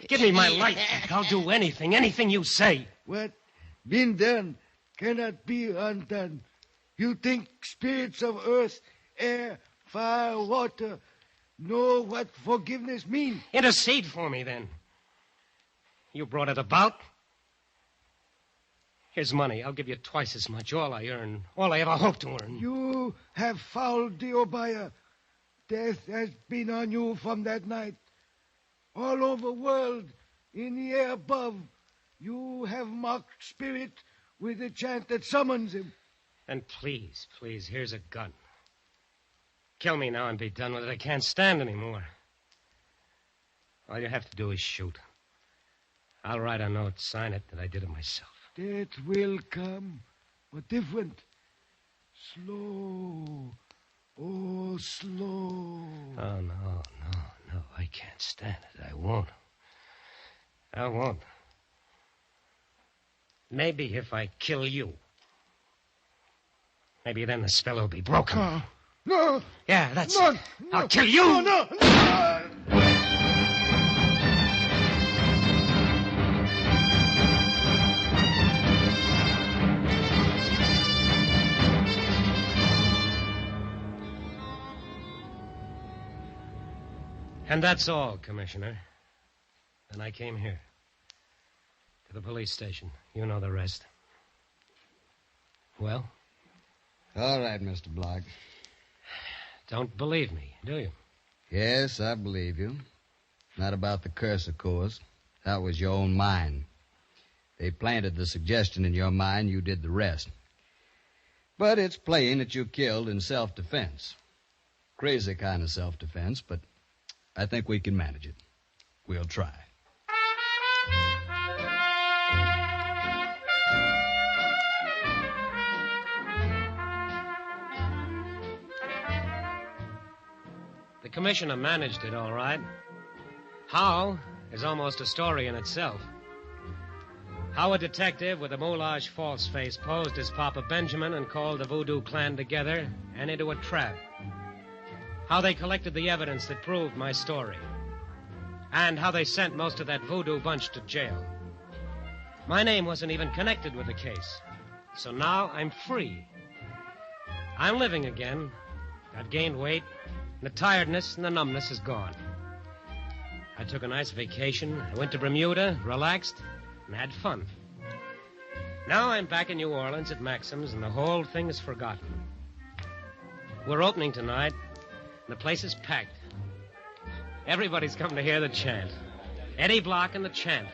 Give me my life. I'll do anything you say. What been done cannot be undone. You think spirits of earth, air, fire, water know what forgiveness means? Intercede for me, then. You brought it about. Here's money. I'll give you twice as much. All I earn. All I ever hope to earn. You have fouled the Obaya. Death has been on you from that night. All over the world, in the air above, you have mocked spirit with the chant that summons him. And please, here's a gun. Kill me now and be done with it. I can't stand anymore. All you have to do is shoot. I'll write a note, sign it, that I did it myself. Death will come, but different. Slow. Oh, slow. Oh, no. I can't stand it. I won't. Maybe if I kill you. Maybe then the spell will be broken. No. Yeah, that's No, it. I'll kill you. No. And that's all, Commissioner. Then I came here. To the police station. You know the rest. Well? All right, Mr. Block. Don't believe me, do you? Yes, I believe you. Not about the curse, of course. That was your own mind. They planted the suggestion in your mind, you did the rest. But it's plain that you killed in self-defense. Crazy kind of self-defense, but I think we can manage it. We'll try. The commissioner managed it all right. How is almost a story in itself. How a detective with a moulage false face posed as Papa Benjamin and called the Voodoo clan together and into a trap. How they collected the evidence that proved my story. And how they sent most of that Voodoo bunch to jail. My name wasn't even connected with the case. So now I'm free. I'm living again. I've gained weight. And the tiredness and the numbness is gone. I took a nice vacation. I went to Bermuda, relaxed, and had fun. Now I'm back in New Orleans at Maxim's, and the whole thing is forgotten. We're opening tonight. The place is packed. Everybody's come to hear the chant. Eddie Block and the chant.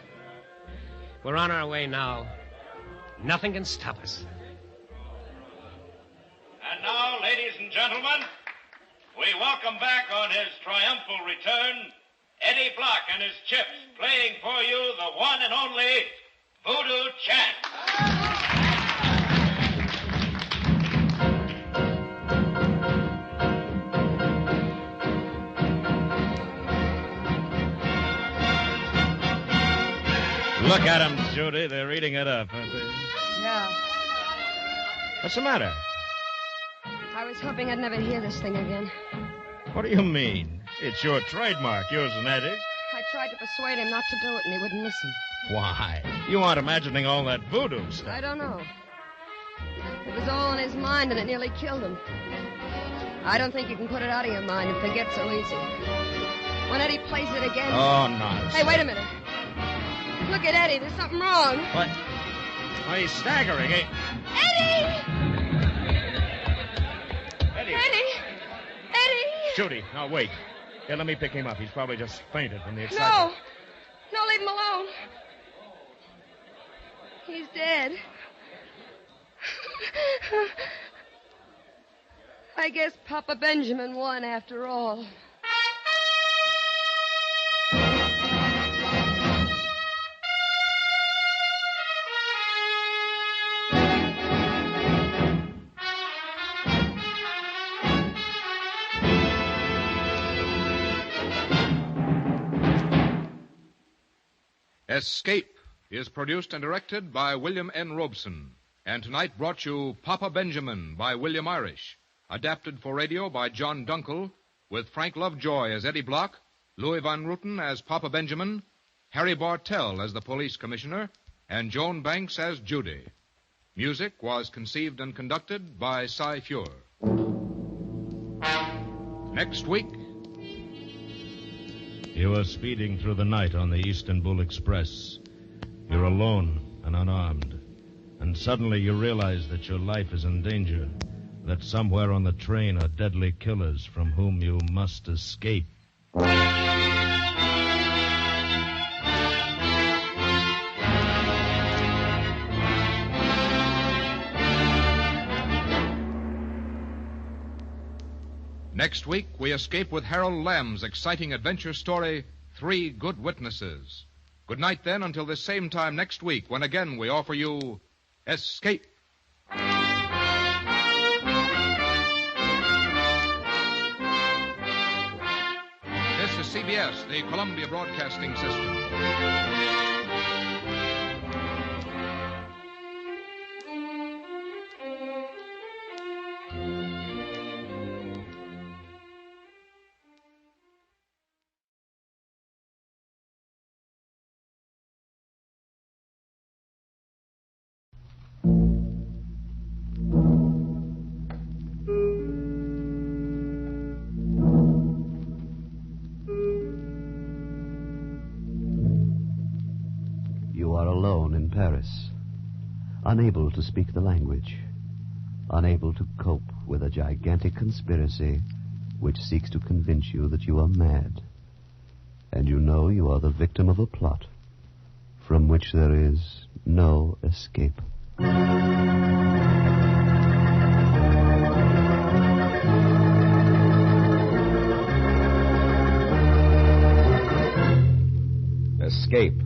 We're on our way now. Nothing can stop us. And now, ladies and gentlemen, we welcome back on his triumphal return, Eddie Block and his Chips, playing for you the one and only Voodoo Chant. Look at them, Judy. They're eating it up, aren't they? Yeah. What's the matter? I was hoping I'd never hear this thing again. What do you mean? It's your trademark, yours and Eddie's. I tried to persuade him not to do it, and he wouldn't listen. Why? You aren't imagining all that voodoo stuff. I don't know. It was all in his mind, and it nearly killed him. I don't think you can put it out of your mind and forget so easy. When Eddie plays it again... Oh, nonsense. Hey, wait a minute. Look at Eddie. There's something wrong. What? Oh, he's staggering. Eddie! Eddie! Judy, now wait. Here, let me pick him up. He's probably just fainted from the excitement. No, leave him alone. He's dead. I guess Papa Benjamin won after all. Escape is produced and directed by William N. Robeson, and tonight brought you Papa Benjamin by William Irish, adapted for radio by John Dunkel, with Frank Lovejoy as Eddie Block, Louis Van Rooten as Papa Benjamin, Harry Bartell as the police commissioner, and Joan Banks as Judy. Music was conceived and conducted by Cy Fure. Next week... You are speeding through the night on the Istanbul Express. You're alone and unarmed. And suddenly you realize that your life is in danger. That somewhere on the train are deadly killers from whom you must escape. Next week, we escape with Harold Lamb's exciting adventure story, 3 Good Witnesses. Good night, then, until this same time next week, when again we offer you Escape. is CBS, the Columbia Broadcasting System. You are alone in Paris, unable to speak the language, unable to cope with a gigantic conspiracy which seeks to convince you that you are mad. And you know you are the victim of a plot from which there is no escape. Escape.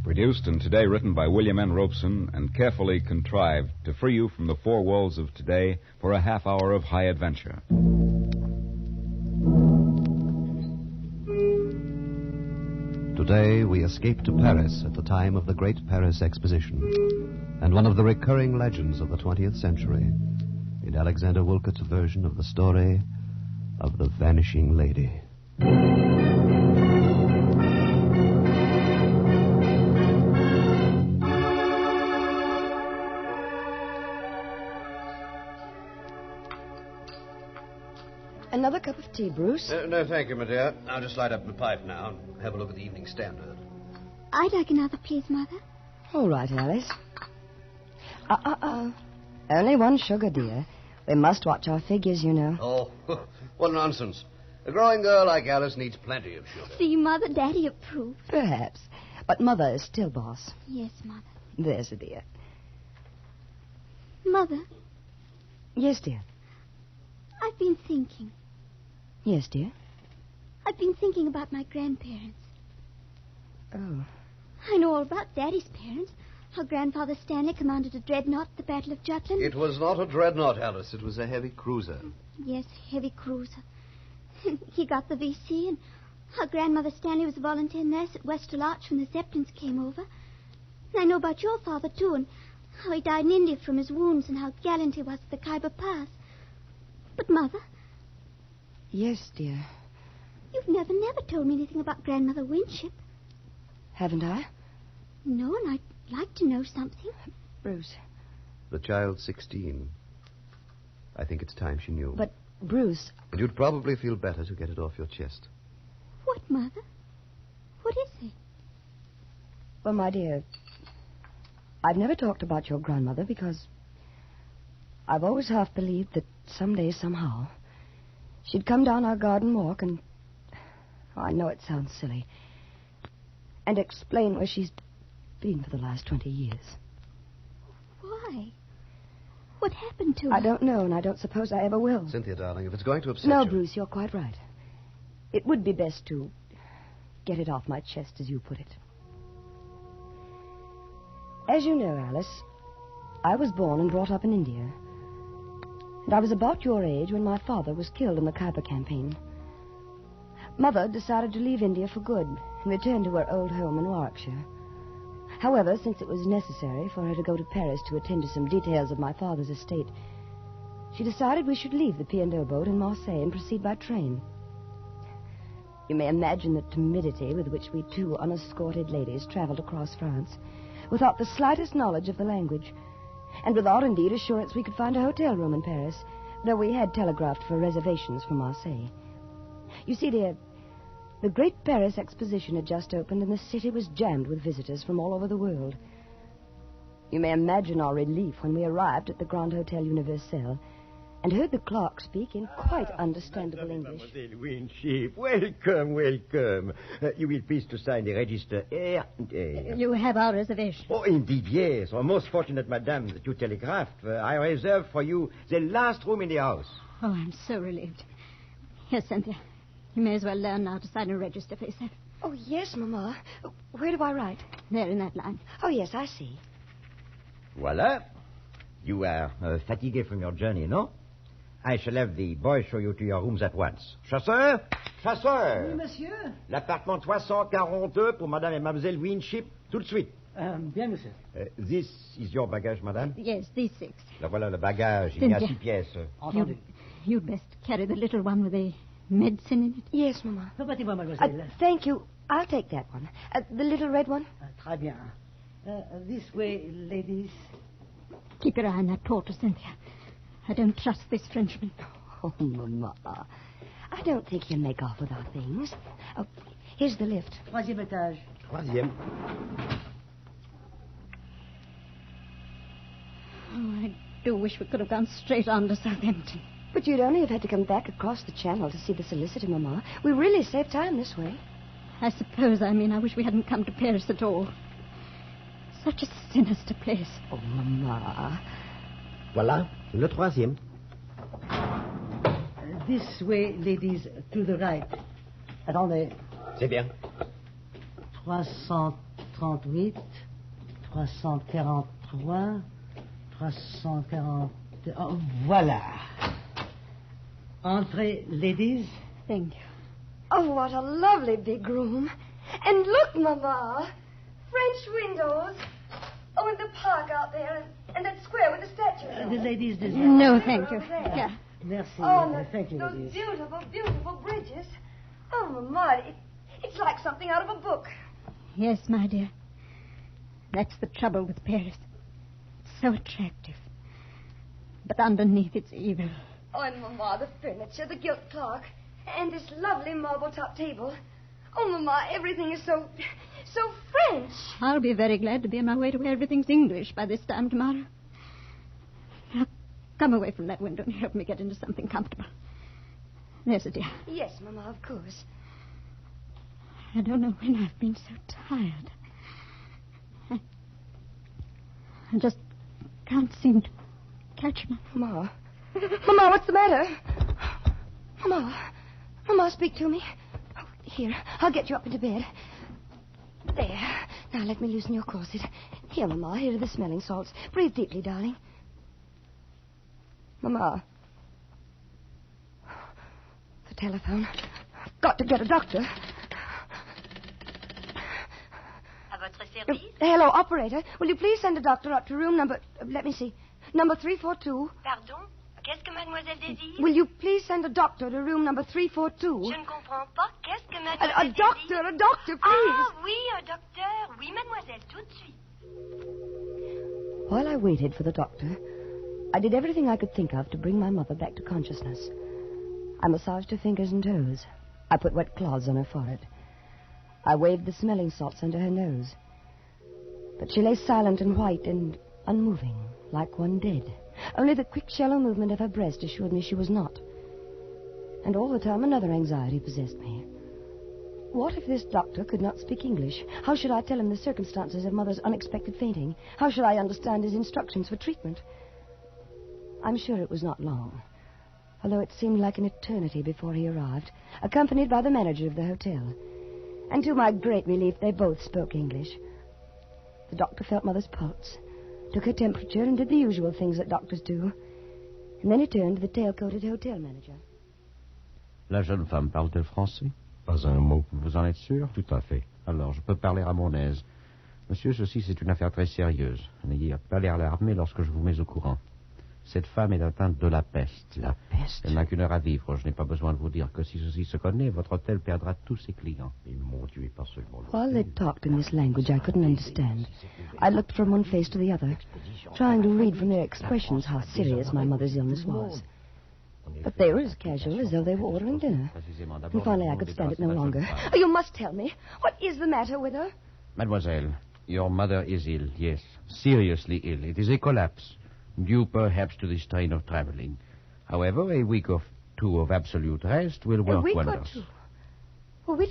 Produced and today written by William N. Robeson and carefully contrived to free you from the four walls of today for a half hour of high adventure. Today we escape to Paris at the time of the Great Paris Exposition and one of the recurring legends of the 20th century in Alexander Woollcott's version of the story of the Vanishing Lady. Another cup of tea, Bruce? No, thank you, my dear. I'll just light up my pipe now and have a look at the Evening Standard. I'd like another, please, Mother. All right, Alice. Only one sugar, dear. We must watch our figures, you know. Oh, what nonsense. A growing girl like Alice needs plenty of sugar. See, Mother, Daddy approves. Perhaps. But Mother is still boss. Yes, Mother. There's a dear. Mother, Yes, dear. I've been thinking. Yes, dear. I've been thinking about my grandparents. Oh. I know all about Daddy's parents. How Grandfather Stanley commanded a dreadnought at the Battle of Jutland. It was not a dreadnought, Alice. It was a heavy cruiser. Yes, heavy cruiser. He got the VC, and how Grandmother Stanley was a volunteer nurse at Westall Arch when the Zeppelins came over. And I know about your father, too, and how he died in India from his wounds and how gallant he was at the Khyber Pass. But, Mother... Yes, dear. You've never told me anything about Grandmother Winship. Haven't I? No, and I'd like to know something. Bruce. The child's 16. I think it's time she knew. But, Bruce... And you'd probably feel better to get it off your chest. What, Mother? What is it? Well, my dear, I've never talked about your grandmother because I've always half believed that someday, somehow, she'd come down our garden walk and... Oh, I know it sounds silly. And explain where she's been for the last 20 years. Why? What happened to her? I don't know, and I don't suppose I ever will. Cynthia, darling, if it's going to upset No, you... Bruce, you're quite right. It would be best to get it off my chest, as you put it. As you know, Alice, I was born and brought up in India. And I was about your age when my father was killed in the Khyber campaign. Mother decided to leave India for good and return to her old home in Warwickshire. However, since it was necessary for her to go to Paris to attend to some details of my father's estate, she decided we should leave the P&O boat in Marseille and proceed by train. You may imagine the timidity with which we two unescorted ladies traveled across France, without the slightest knowledge of the language, and without, indeed, assurance we could find a hotel room in Paris, though we had telegraphed for reservations from Marseille. You see, dear, the Great Paris Exposition had just opened, and the city was jammed with visitors from all over the world. You may imagine our relief when we arrived at the Grand Hotel Universel and heard the clerk speak in quite understandable English. Mademoiselle Winship, welcome, welcome. You will please to sign the register here and here. You have our reservation. Oh, indeed, yes. Oh, most fortunate, madame, that you telegraphed. I reserved for you the last room in the house. Oh, I'm so relieved. Here, Cynthia. You may as well learn now to sign a register for yourself. Oh, yes, Mamma. Where do I write? There, in that line. Oh, yes, I see. Voila. You are fatigué from your journey, no? I shall have the boy show you to your rooms at once. Chasseur! Chasseur! Oui, monsieur. L'appartement 342 pour madame et mademoiselle Winship, tout de suite. Bien, monsieur. This is your baggage, madame? Yes, these 6. Là, voilà le bagage. Il y a Cynthia. 6 pièces. Entendu. You'd best carry the little one with the medicine in it. Yes, Mama. Permettez-moi, mademoiselle. Thank you. I'll take that one. The little red one? Très bien. This way, ladies. Keep your eye on that porter, Cynthia. I don't trust this Frenchman. Oh, Mama. I don't think he'll make off with our things. Oh, here's the lift. Troisième étage. Troisième. Oh, I do wish we could have gone straight on to Southampton. But you'd only have had to come back across the channel to see the solicitor, Mama. We really saved time this way. I suppose, I wish we hadn't come to Paris at all. Such a sinister place. Oh, Mama. Voilà, le troisième. This way, ladies, to the right. Attendez. C'est bien. 338, 343, 340... Oh, voilà. Entrez, ladies. Thank you. Oh, what a lovely big room. And look, Mama. French windows. Oh, and the park out there. And that square with the statues. The ladies desire. No, thank you. Yeah. Merci. Oh, Thank you, those ladies. beautiful, beautiful bridges. Oh, Mama, it's like something out of a book. Yes, my dear. That's the trouble with Paris. It's so attractive. But underneath it's evil. Oh, and Mama, the furniture, the gilt clock, and this lovely marble-top table. Oh, Mama, everything is so French. I'll be very glad to be on my way to where everything's English by this time tomorrow. Now, come away from that window and help me get into something comfortable. There's a dear. Yes, Mama, of course. I don't know when I've been so tired. I just can't seem to catch my... Mama. Mama, what's the matter? Mama, speak to me. Oh, here, I'll get you up into bed. There. Now let me loosen your corset. Here, Mama, here are the smelling salts. Breathe deeply, darling. Mama. The telephone. I've got to get a doctor. À votre service? Hello, operator. Will you please send a doctor up to room number... let me see. Number 342. Pardon? Qu'est-ce que mademoiselle désire? Will you please send a doctor to room number 342? Je ne comprends pas. Qu'est-ce que mademoiselle A doctor, please. Ah, oui, un docteur. Oui, mademoiselle, tout de suite. While I waited for the doctor, I did everything I could think of to bring my mother back to consciousness. I massaged her fingers and toes. I put wet cloths on her forehead. I waved the smelling salts under her nose. But she lay silent and white and unmoving, like one dead. Only the quick, shallow movement of her breast assured me she was not. And all the time another anxiety possessed me. What if this doctor could not speak English? How should I tell him the circumstances of Mother's unexpected fainting? How should I understand his instructions for treatment? I'm sure it was not long, although it seemed like an eternity before he arrived, accompanied by the manager of the hotel. And to my great relief, they both spoke English. The doctor felt Mother's pulse, took her temperature, and did the usual things that doctors do. And then he turned to the tail-coated hotel manager. La jeune femme parle-t-elle français? Pas un mot. Vous en êtes sûr? Tout à fait. Alors, je peux parler à mon aise. Monsieur, ceci, c'est une affaire très sérieuse. N'ayez pas l'air alarmé lorsque je vous mets au courant. Cette femme est atteinte de la peste. La peste? Elle n'a qu'une heure à vivre. Je n'ai pas besoin de vous dire que si ceci se connaît, votre hôtel perdra tous ses clients. Et mon Dieu, pas seulement While they talked in this language I couldn't understand, I looked from one face to the other, trying to read from their expressions how serious my mother's illness was. But they were as casual as though they were ordering dinner. And finally I could stand it no longer. Oh, you must tell me. What is the matter with her? Mademoiselle, your mother is ill, yes. Seriously ill. It is a collapse, due perhaps to the strain of traveling. However, a week or two of absolute rest will work A week wonders. or two? Well,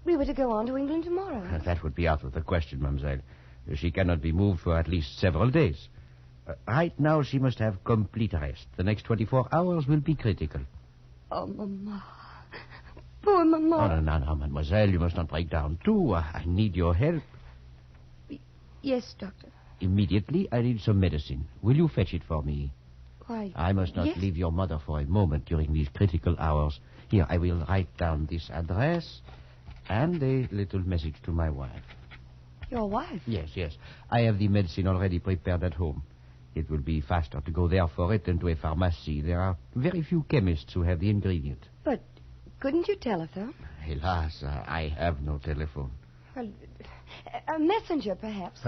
we were to go on to England tomorrow. That would be out of the question, mademoiselle. She cannot be moved for at least several days. Right now, she must have complete rest. The next 24 hours will be critical. Oh, Mama. Poor Mama. Oh, no, mademoiselle, you must not break down, too. I need your help. Yes, Doctor. Immediately, I need some medicine. Will you fetch it for me? Why, I must not yes. leave your mother for a moment during these critical hours. Here, I will write down this address and a little message to my wife. Your wife? Yes. I have the medicine already prepared at home. It will be faster to go there for it than to a pharmacy. There are very few chemists who have the ingredient. But couldn't you telephone? Hélas, I have no telephone. Well, a messenger, perhaps.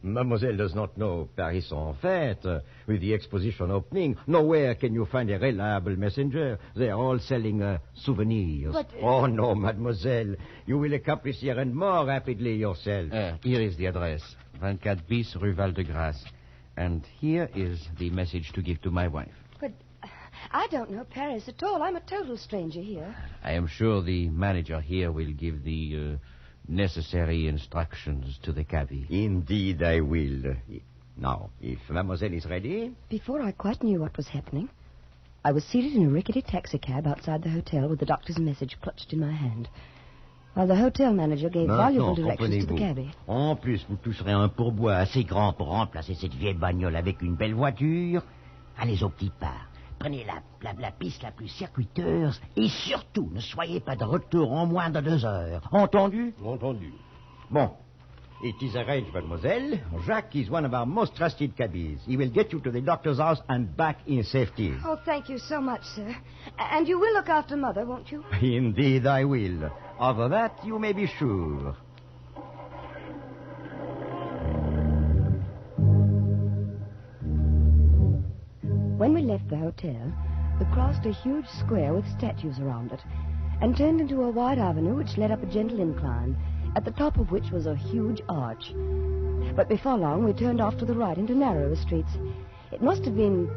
Mademoiselle does not know Paris en fête. With the exposition opening, nowhere can you find a reliable messenger. They are all selling souvenirs. But, Oh, no, mademoiselle. You will accomplish the errand more rapidly yourself. Here is the address. 24 bis Rue Val-de-Grâce. And here is the message to give to my wife. But I don't know Paris at all. I'm a total stranger here. I am sure the manager here will give the necessary instructions to the cabby. Indeed, I will. Now, if mademoiselle is ready... Before I quite knew what was happening, I was seated in a rickety taxicab outside the hotel with the doctor's message clutched in my hand, while the hotel manager gave valuable directions to the cabby. En plus, vous toucherez un pourboire assez grand pour remplacer cette vieille bagnole avec une belle voiture. Allez au petit part. Prenez la piste la plus circuiteuse et surtout, ne soyez pas de retour en moins de 2 heures. Entendu? Entendu. Bon. It is arranged, mademoiselle. Jacques is one of our most trusted cabbies. He will get you to the doctor's house and back in safety. Oh, thank you so much, sir. And you will look after Mother, won't you? Indeed, I will. Of that, you may be sure. When we left the hotel, we crossed a huge square with statues around it and turned into a wide avenue which led up a gentle incline, at the top of which was a huge arch. But before long, we turned off to the right into narrower streets. It must have been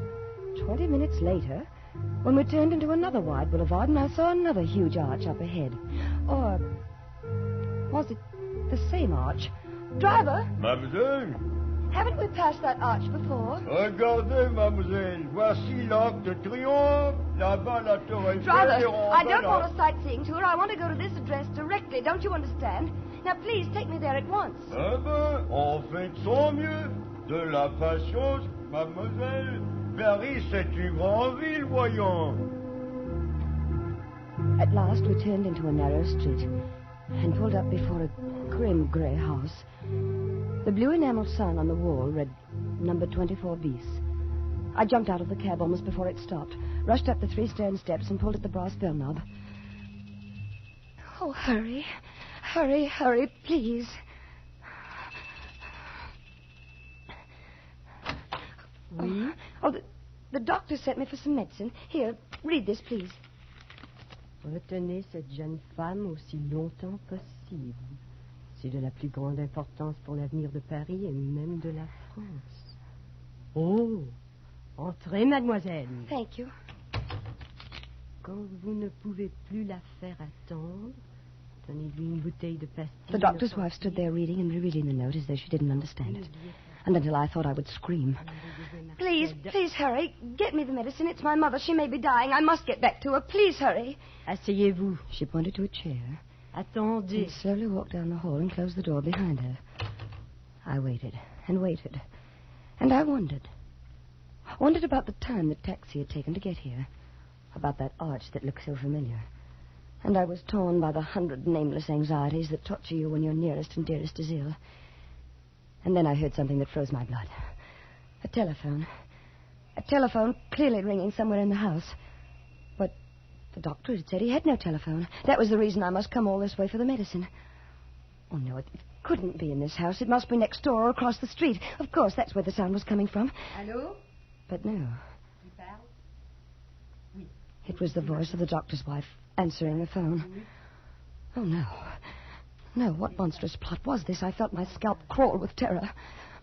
20 minutes later when we turned into another wide boulevard and I saw another huge arch up ahead. Or was it the same arch? Driver! Mademoiselle? Haven't we passed that arch before? Regardez, mademoiselle. Voici l'Arc de Triomphe. Là-bas, la Tour Eiffel. Driver, I don't want a sightseeing tour. I want to go to this address directly. Don't you understand? Now, please, take me there at once. Eh ben, on fait de son mieux. De la patience, mademoiselle. Paris, c'est une grande ville, voyons. At last, we turned into a narrow street and pulled up before a grim grey house. The blue enamel sign on the wall read number 24 bis. I jumped out of the cab almost before it stopped, rushed up the 3 stone steps and pulled at the brass bell knob. Oh, hurry. Hurry, hurry, please. Oui? Oh, the doctor sent me for some medicine. Here, read this, please. Retenez cette jeune femme aussi longtemps possible. C'est de la plus grande importance pour l'avenir de Paris et même de la France. Oh, entrez, mademoiselle. Thank you. Quand vous ne pouvez plus la faire attendre, donnez-lui une bouteille de pastilles. The doctor's wife stood there reading and rereading the note as though she didn't understand it. And until I thought I would scream. Please, please hurry. Get me the medicine. It's my mother. She may be dying. I must get back to her. Please hurry. Asseyez-vous. She pointed to a chair. Attendez. And slowly walked down the hall and closed the door behind her. I waited and waited. And I wondered. Wondered about the time the taxi had taken to get here. About that arch that looked so familiar. And I was torn by the 100 nameless anxieties that torture you when your nearest and dearest is ill. And then I heard something that froze my blood. A telephone. A telephone clearly ringing somewhere in the house. But the doctor had said he had no telephone. That was the reason I must come all this way for the medicine. Oh, no, it couldn't be in this house. It must be next door or across the street. Of course, that's where the sound was coming from. Allô? But no. It was the voice of the doctor's wife answering the phone. Oh, no. No, what monstrous plot was this? I felt my scalp crawl with terror.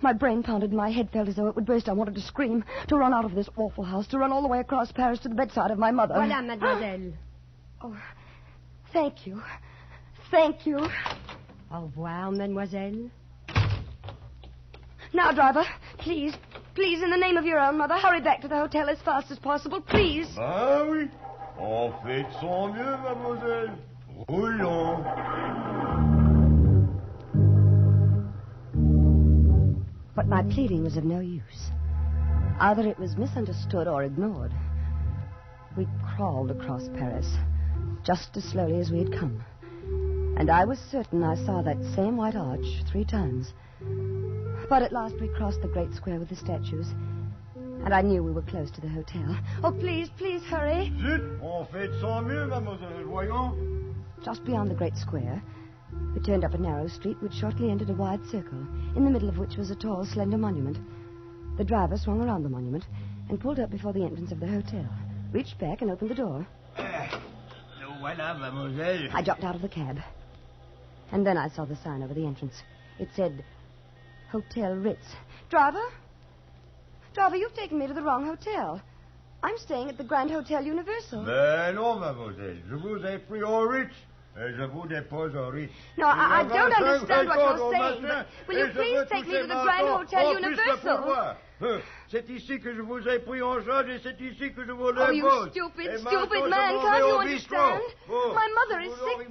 My brain pounded and my head felt as though it would burst. I wanted to scream, to run out of this awful house, to run all the way across Paris to the bedside of my mother. Voilà, mademoiselle. Oh, thank you. Thank you. Au revoir, mademoiselle. Now, driver, please, please, in the name of your own mother, hurry back to the hotel as fast as possible, please. Ah oui. On fait de son mieux, mademoiselle. Roulons. But my pleading was of no use. Either it was misunderstood or ignored. We crawled across Paris, just as slowly as we had come. And I was certain I saw that same white arch 3 times. But at last we crossed the great square with the statues, and I knew we were close to the hotel. Oh, please, please, hurry. Zut, on fait de son mieux, mademoiselle, voyons. Just beyond the great square, we turned up a narrow street which shortly entered a wide circle, in the middle of which was a tall, slender monument. The driver swung around the monument and pulled up before the entrance of the hotel, reached back and opened the door. Voilà, mademoiselle. I jumped out of the cab. And then I saw the sign over the entrance. It said, Hotel Ritz. Driver? Driver, you've taken me to the wrong hotel. I'm staying at the Grand Hotel Universal. Mais non, mademoiselle. Je vous ai pris au Ritz. Et je vous dépose au Ritz. No, I don't understand what you're saying, but will you please take me to the Grand Hotel Universal? C'est ici que je vous ai pris en charge et c'est ici que je vous dépose. Oh, you stupid man, can't you understand? My mother is sick.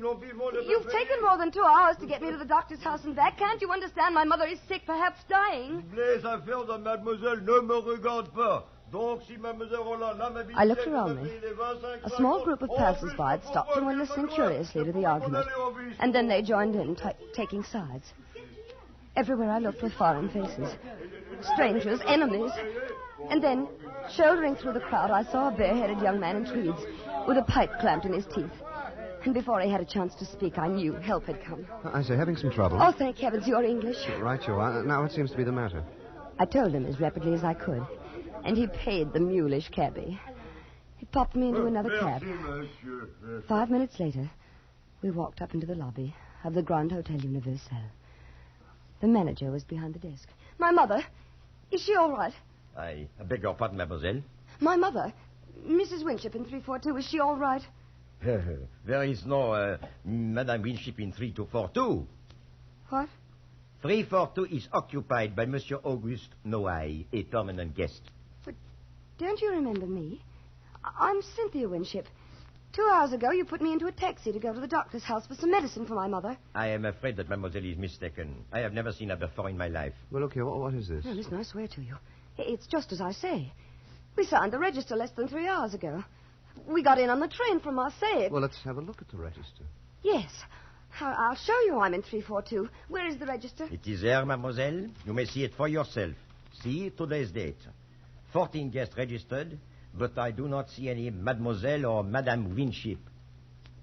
You've taken more than 2 hours to get me to the doctor's house and back. Can't you understand? My mother is sick, perhaps dying. Les affaires de mademoiselle ne me regardent pas. I looked around me. A small group of passers-by had stopped and were listening curiously to the argument. And then they joined in, taking sides. Everywhere I looked were foreign faces. Strangers, enemies. And then, shouldering through the crowd, I saw a bare-headed young man in tweeds, with a pipe clamped in his teeth. And before he had a chance to speak, I knew help had come. I say, having some trouble. Oh, thank heavens, you're English. Right you are. Now, what seems to be the matter? I told him as rapidly as I could. And he paid the mulish cabbie. He popped me into another cab. 5 minutes later, we walked up into the lobby of the Grand Hotel Universal. The manager was behind the desk. My mother, is she all right? I beg your pardon, mademoiselle. My mother, Mrs. Winship in 342, is she all right? There is no Madame Winship in 3242. What? 342 is occupied by Monsieur Auguste Noailles, a permanent guest. Don't you remember me? I'm Cynthia Winship. 2 hours ago, you put me into a taxi to go to the doctor's house for some medicine for my mother. I am afraid that mademoiselle is mistaken. I have never seen her before in my life. Well, look here, what is this? No, listen, I swear to you. It's just as I say. We signed the register less than 3 hours ago. We got in on the train from Marseille. Well, let's have a look at the register. Yes. I'll show you I'm in 342. Where is the register? It is there, mademoiselle. You may see it for yourself. See today's date. 14 guests registered, but I do not see any mademoiselle or Madame Winship.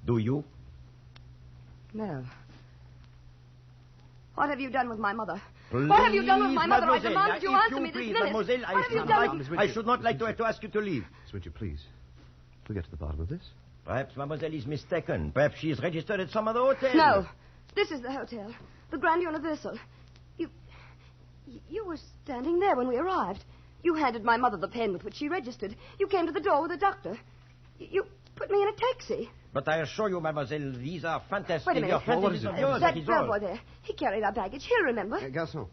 Do you? No. What have you done with my mother? Please, what have you done with my mother? I mademoiselle, demand that you answer me this minute. Mademoiselle, what have you done? I should not like to ask you to leave. Switcher, please. We'll get to the bottom of this. Perhaps mademoiselle is mistaken. Perhaps she is registered at some other hotel. No. This is the hotel. The Grand Universal. You were standing there when we arrived. You handed my mother the pen with which she registered. You came to the door with a doctor. You put me in a taxi. But I assure you, mademoiselle, these are fantastic. Wait a minute. What is it? That bellboy there. He carried our baggage. He'll remember. Garçon.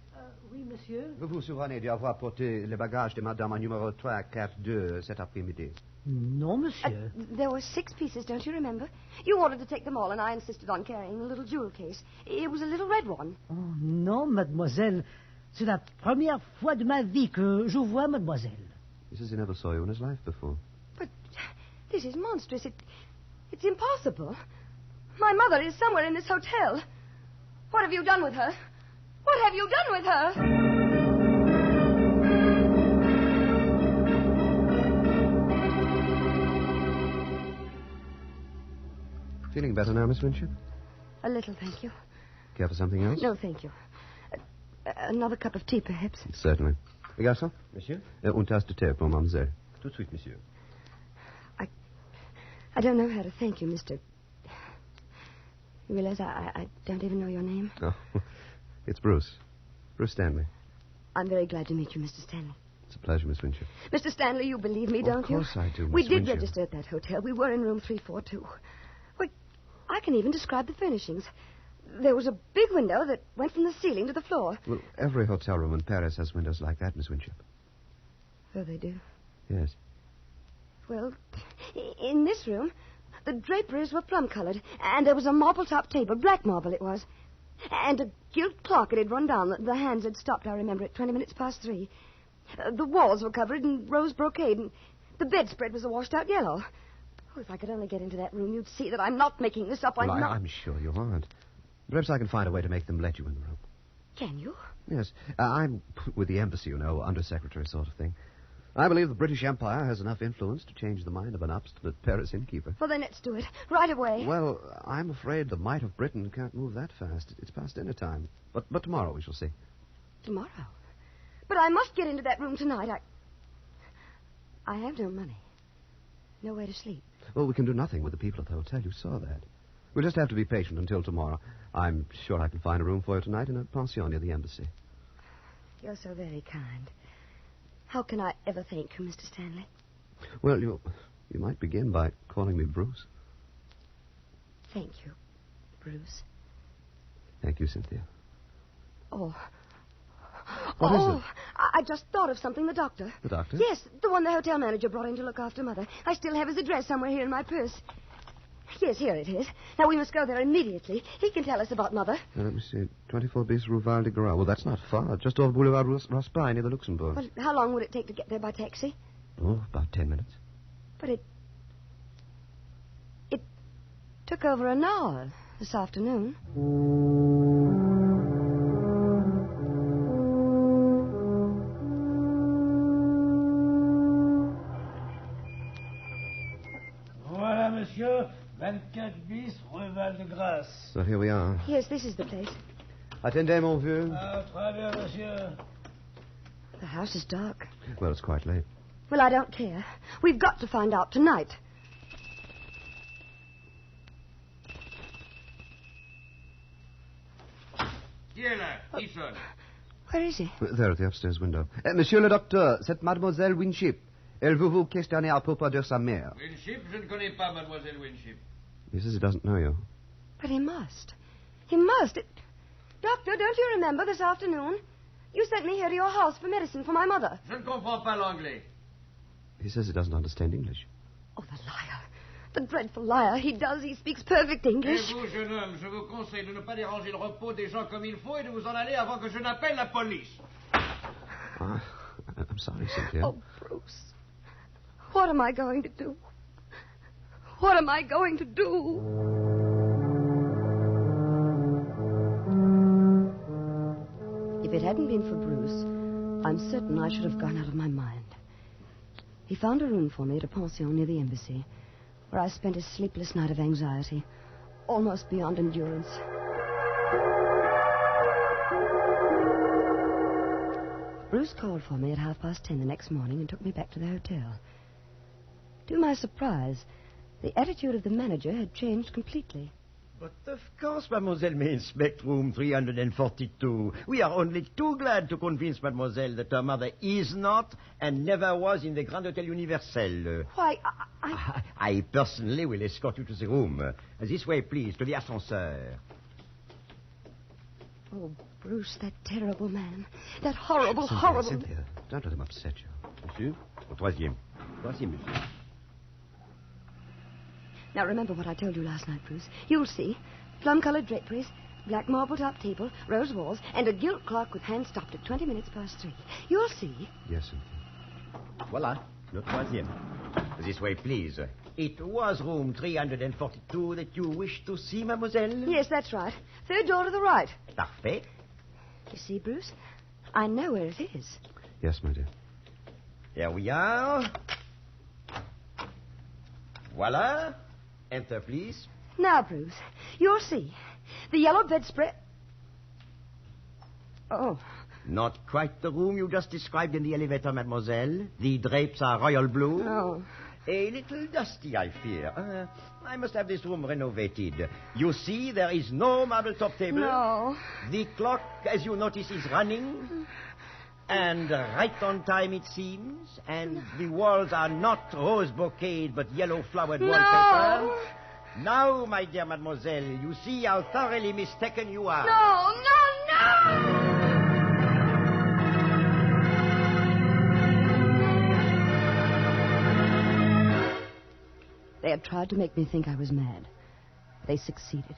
Oui, monsieur. Vous vous souvenez d'avoir porté les bagages de madame à numéro 342 cet après-midi? Non, monsieur. There were 6 pieces, don't you remember? You wanted to take them all, and I insisted on carrying a little jewel case. It was a little red one. Oh, non, mademoiselle. C'est la première fois de ma vie que je vois mademoiselle. He says he never saw you in his life before. But this is monstrous. It's impossible. My mother is somewhere in this hotel. What have you done with her? What have you done with her? Feeling better now, Miss Winship? A little, thank you. Care for something else? No, thank you. Another cup of tea, perhaps? Certainly. Garçon? Monsieur? Une tasse de thé pour mademoiselle. Tout de suite, monsieur. I don't know how to thank you, Mr. You realize I don't even know your name? Oh, it's Bruce. Bruce Stanley. I'm very glad to meet you, Mr. Stanley. It's a pleasure, Miss Winship. Mr. Stanley, you believe me, don't you? Of course I do, Miss We did Winship. register at that hotel. We were in room 342. Wait, I can even describe the furnishings. There was a big window that went from the ceiling to the floor. Well, every hotel room in Paris has windows like that, Miss Winship. Oh, they do? Yes. Well, in this room, the draperies were plum-colored, and there was a marble-top table, black marble it was, and a gilt clock. It had run down. The hands had stopped, I remember, at 20 minutes past 3. The walls were covered in rose brocade, and the bedspread was a washed-out yellow. Oh, if I could only get into that room, you'd see that I'm not making this up. Well, I'm not... I'm sure you aren't. Perhaps I can find a way to make them let you in the room. Can you? Yes. I'm with the embassy, you know, undersecretary sort of thing. I believe the British Empire has enough influence to change the mind of an obstinate Paris innkeeper. Well, then let's do it. Right away. Well, I'm afraid the might of Britain can't move that fast. It's past dinner time. But tomorrow we shall see. Tomorrow? But I must get into that room tonight. I have no money. Nowhere to sleep. Well, we can do nothing with the people at the hotel. You saw that. We'll just have to be patient until tomorrow. I'm sure I can find a room for you tonight in a pension near the embassy. You're so very kind. How can I ever thank you, Mr. Stanley? Well, you might begin by calling me Bruce. Thank you, Bruce. Thank you, Cynthia. Oh. What is it? I just thought of something. The doctor. The doctor? Yes, the one the hotel manager brought in to look after Mother. I still have his address somewhere here in my purse. Yes, here it is. Now, we must go there immediately. He can tell us about Mother. Now, let me see. 24 bis Rue Val de Grace. Well, that's not far. Just off Boulevard Raspail near the Luxembourg. Well, how long would it take to get there by taxi? Oh, about 10 minutes. But it took over an hour this afternoon. Voilà, monsieur. 24 bis, Rue Val de Grace. So here we are. Yes, this is the place. Attendez, mon vieux. Très bien, monsieur. The house is dark. Well, it's quite late. Well, I don't care. We've got to find out tonight. Ilsa. Where is he? There at the upstairs window. Monsieur le docteur, c'est mademoiselle Winship. Elle veut vous questionner à propos de sa mère. Winship? Je ne connais pas mademoiselle Winship. He says he doesn't know you. But he must. He must. Doctor, don't you remember this afternoon? You sent me here to your house for medicine for my mother. Je ne comprends pas l'anglais. He says he doesn't understand English. Oh, the liar. The dreadful liar. He does. He speaks perfect English. Et vous, jeune homme, je vous conseille de ne pas déranger le repos des gens comme il faut et de vous en aller avant que je n'appelle la police. I'm sorry, Cynthia. Oh, Bruce. What am I going to do? What am I going to do? If it hadn't been for Bruce, I'm certain I should have gone out of my mind. He found a room for me at a pension near the embassy, where I spent a sleepless night of anxiety, almost beyond endurance. Bruce called for me at 10:30 the next morning and took me back to the hotel. To my surprise, the attitude of the manager had changed completely. But of course, mademoiselle may inspect room 342. We are only too glad to convince mademoiselle that her mother is not and never was in the Grand Hotel Universel. Why, I personally will escort you to the room. This way, please, to the ascenseur. Oh, Bruce, that terrible man. That horrible, Cynthia, horrible... Cynthia, don't let him upset you. Monsieur, au troisième. Troisième, monsieur. Now, remember what I told you last night, Bruce. You'll see. Plum-colored draperies, black marble-top table, rose walls, and a gilt clock with hands stopped at 20 minutes past 3. You'll see. Yes, Cynthia. Voilà, le troisième. This way, please. It was room 342 that you wished to see, mademoiselle? Yes, that's right. Third door to the right. Parfait. You see, Bruce? I know where it is. Yes, my dear. Here we are. Voilà. Enter, please. Now, Bruce, you'll see. The yellow bedspread... Oh. Not quite the room you just described in the elevator, mademoiselle. The drapes are royal blue. Oh. A little dusty, I fear. I must have this room renovated. You see, there is no marble-top table. No. The clock, as you notice, is running. And right on time, it seems. And the walls are not rose brocade, but yellow-flowered wallpaper. Now, my dear mademoiselle, you see how thoroughly mistaken you are. No, no, no! They had tried to make me think I was mad. They succeeded.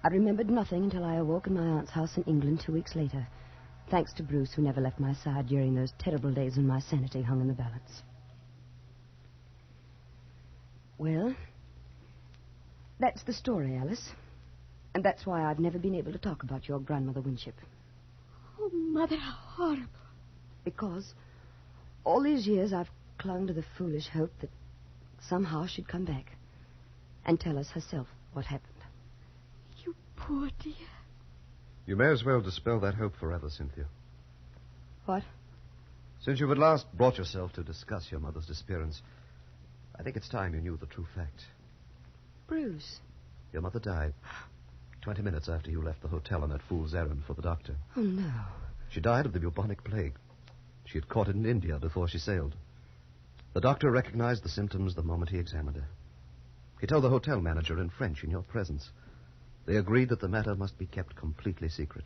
I remembered nothing until I awoke in my aunt's house in England 2 weeks later. Thanks to Bruce, who never left my side during those terrible days when my sanity hung in the balance. Well, that's the story, Alice. And that's why I've never been able to talk about your grandmother Winship. Oh, Mother, how horrible. Because all these years I've clung to the foolish hope that somehow she'd come back and tell us herself what happened. You poor dear. You may as well dispel that hope forever, Cynthia. What? Since you at last brought yourself to discuss your mother's disappearance, I think it's time you knew the true fact. Bruce. Your mother died 20 minutes after you left the hotel on that fool's errand for the doctor. Oh, no. She died of the bubonic plague. She had caught it in India before she sailed. The doctor recognized the symptoms the moment he examined her. He told the hotel manager in French in your presence. They agreed that the matter must be kept completely secret.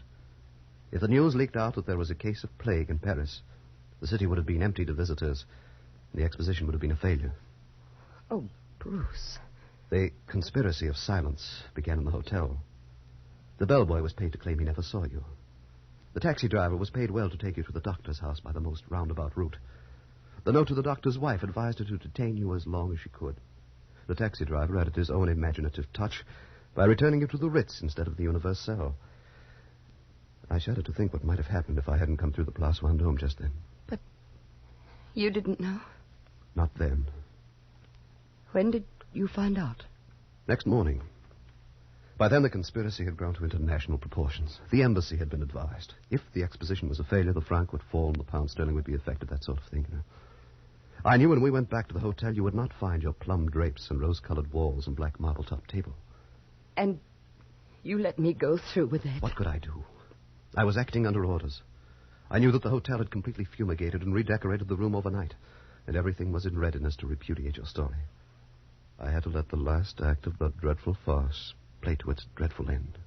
If the news leaked out that there was a case of plague in Paris, the city would have been emptied of visitors. The exposition would have been a failure. Oh, Bruce. The conspiracy of silence began in the hotel. The bellboy was paid to claim he never saw you. The taxi driver was paid well to take you to the doctor's house by the most roundabout route. The note to the doctor's wife advised her to detain you as long as she could. The taxi driver added his own imaginative touch by returning you to the Ritz instead of the Universal. I shudder to think what might have happened if I hadn't come through the Place Vendôme just then. But you didn't know? Not then. When did you find out? Next morning. By then, the conspiracy had grown to international proportions. The embassy had been advised. If the exposition was a failure, the franc would fall and the pound sterling would be affected, that sort of thing. I knew when we went back to the hotel you would not find your plum drapes and rose-colored walls and black marble-top table. And you let me go through with that? What could I do? I was acting under orders. I knew that the hotel had completely fumigated and redecorated the room overnight, and everything was in readiness to repudiate your story. I had to let the last act of the dreadful farce play to its dreadful end.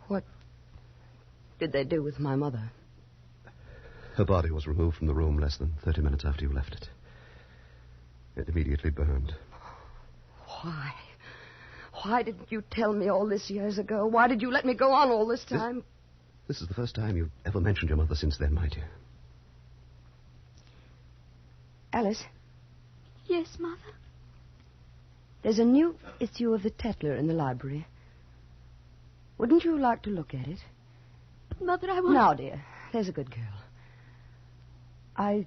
What did they do with my mother? Her body was removed from the room less than 30 minutes after you left it. It immediately burned. Why? Why didn't you tell me all this years ago? Why did you let me go on all this time? This is the first time you've ever mentioned your mother since then, my dear. Alice? Yes, Mother? There's a new issue of the Tatler in the library. Wouldn't you like to look at it? But, Mother, I want... Now, dear, there's a good girl. I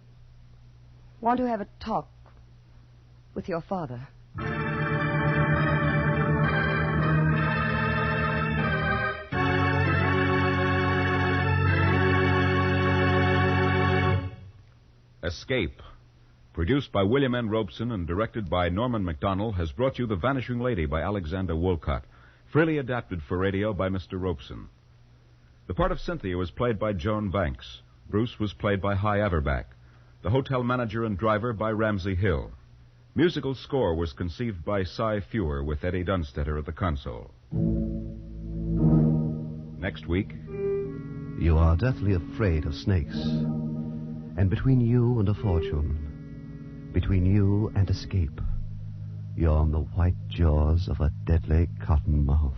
want to have a talk with your father. Escape, produced by William N. Robeson and directed by Norman MacDonald, has brought you The Vanishing Lady by Alexander Woollcott, freely adapted for radio by Mr. Robeson. The part of Cynthia was played by Joan Banks. Bruce was played by Hy Averback. The hotel manager and driver by Ramsey Hill. Musical score was conceived by Cy Fewer with Eddie Dunstetter at the console. Next week... You are deathly afraid of snakes. And between you and a fortune, between you and escape, you're on the white jaws of a deadly cotton mouth.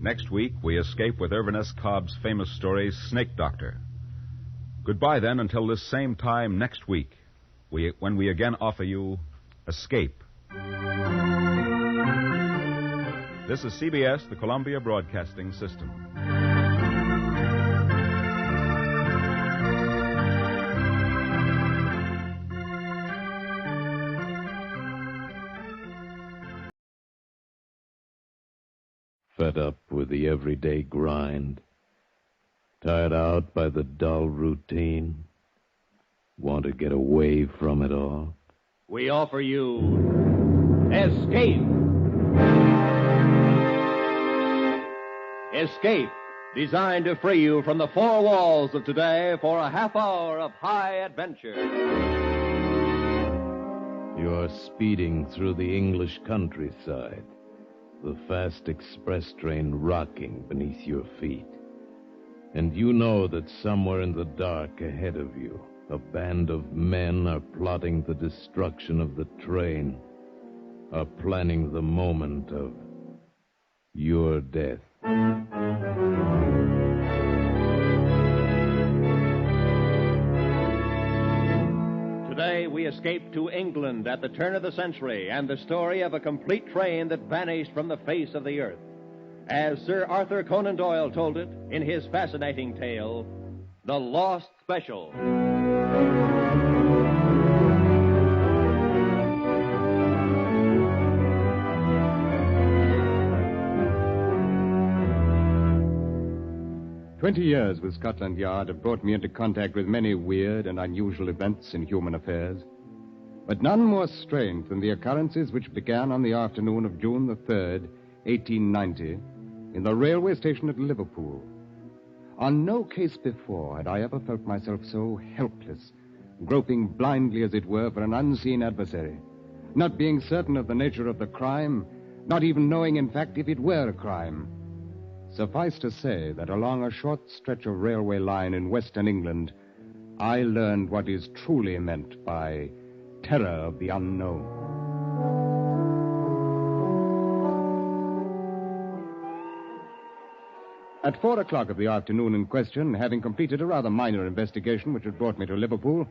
Next week, we escape with Irvin S. Cobb's famous story, Snake Doctor. Goodbye, then, until this same time next week, when we again offer you Escape. This is CBS, the Columbia Broadcasting System. Fed up with the everyday grind? Tired out by the dull routine? Want to get away from it all? We offer you Escape. Escape, designed to free you from the four walls of today for a half hour of high adventure. You're speeding through the English countryside, the fast express train rocking beneath your feet. And you know that somewhere in the dark ahead of you, A band of men are plotting the destruction of the train, are planning the moment of your death. Today, we escape to England at the turn of the century and the story of a complete train that vanished from the face of the earth. As Sir Arthur Conan Doyle told it in his fascinating tale, The Lost Special. 20 years with Scotland Yard have brought me into contact with many weird and unusual events in human affairs, but none more strange than the occurrences which began on the afternoon of June the 3rd, 1890, in the railway station at Liverpool. On no case before had I ever felt myself so helpless, groping blindly, as it were, for an unseen adversary, not being certain of the nature of the crime, not even knowing, in fact, if it were a crime. Suffice to say that along a short stretch of railway line in western England, I learned what is truly meant by terror of the unknown. At 4 o'clock of the afternoon in question, having completed a rather minor investigation which had brought me to Liverpool,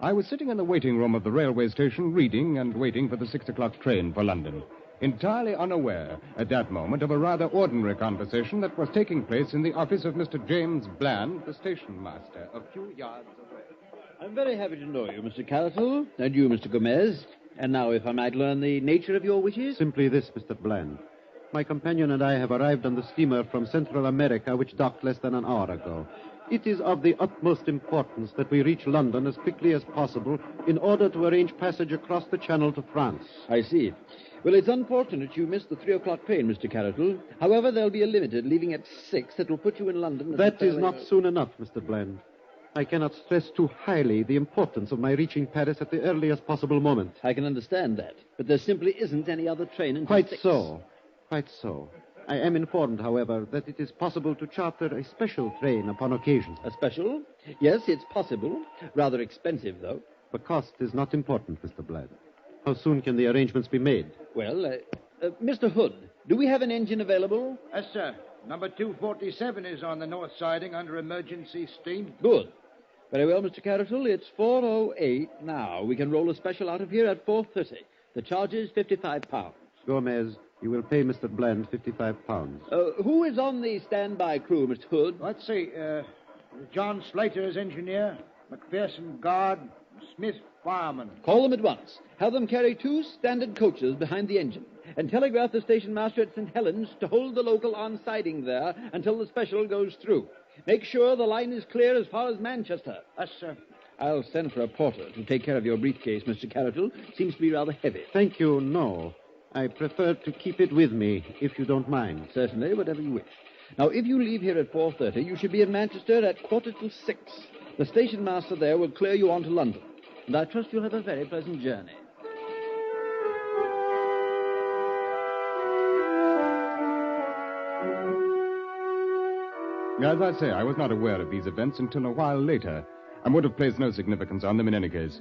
I was sitting in the waiting room of the railway station reading and waiting for the 6 o'clock train for London, entirely unaware at that moment of a rather ordinary conversation that was taking place in the office of Mr. James Bland, the station master, a few yards away. I'm very happy to know you, Mr. Carroll, and you, Mr. Gomez. And now, if I might learn the nature of your wishes? Simply this, Mr. Bland. My companion and I have arrived on the steamer from Central America, which docked less than an hour ago. It is of the utmost importance that we reach London as quickly as possible in order to arrange passage across the Channel to France. I see. Well, it's unfortunate you missed the 3 o'clock train, Mr. Carroll. However, there'll be a limited leaving at 6 that will put you in London. That is not soon enough, Mr. Bland. I cannot stress too highly the importance of my reaching Paris at the earliest possible moment. I can understand that, but there simply isn't any other train until Quite 6. so. Quite so. I am informed, however, that it is possible to charter a special train upon occasion. A special? Yes, it's possible. Rather expensive, though. The cost is not important, Mr. Bland. How soon can the arrangements be made? Well, Mr. Hood, do we have an engine available? Yes, sir. Number 247 is on the north siding under emergency steam. Good. Very well, Mr. Carroll. It's 4:08 now. We can roll a special out of here at 4:30. The charge is £55. Gomez, you will pay Mr. Bland £55. Who is on the standby crew, Mr. Hood? Let's see. John Slater is engineer, McPherson guard, Smith fireman. Call them at once. Have them carry 2 standard coaches behind the engine, and telegraph the station master at St. Helens to hold the local on siding there until the special goes through. Make sure the line is clear as far as Manchester. Yes, sir. I'll send for a porter to take care of your briefcase, Mr. Carroll. Seems to be rather heavy. Thank you, no. I prefer to keep it with me, if you don't mind. Certainly, whatever you wish. Now, if you leave here at 4:30, you should be in Manchester at 6:15. The station master there will clear you on to London. And I trust you'll have a very pleasant journey. As I say, I was not aware of these events until a while later, and would have placed no significance on them in any case.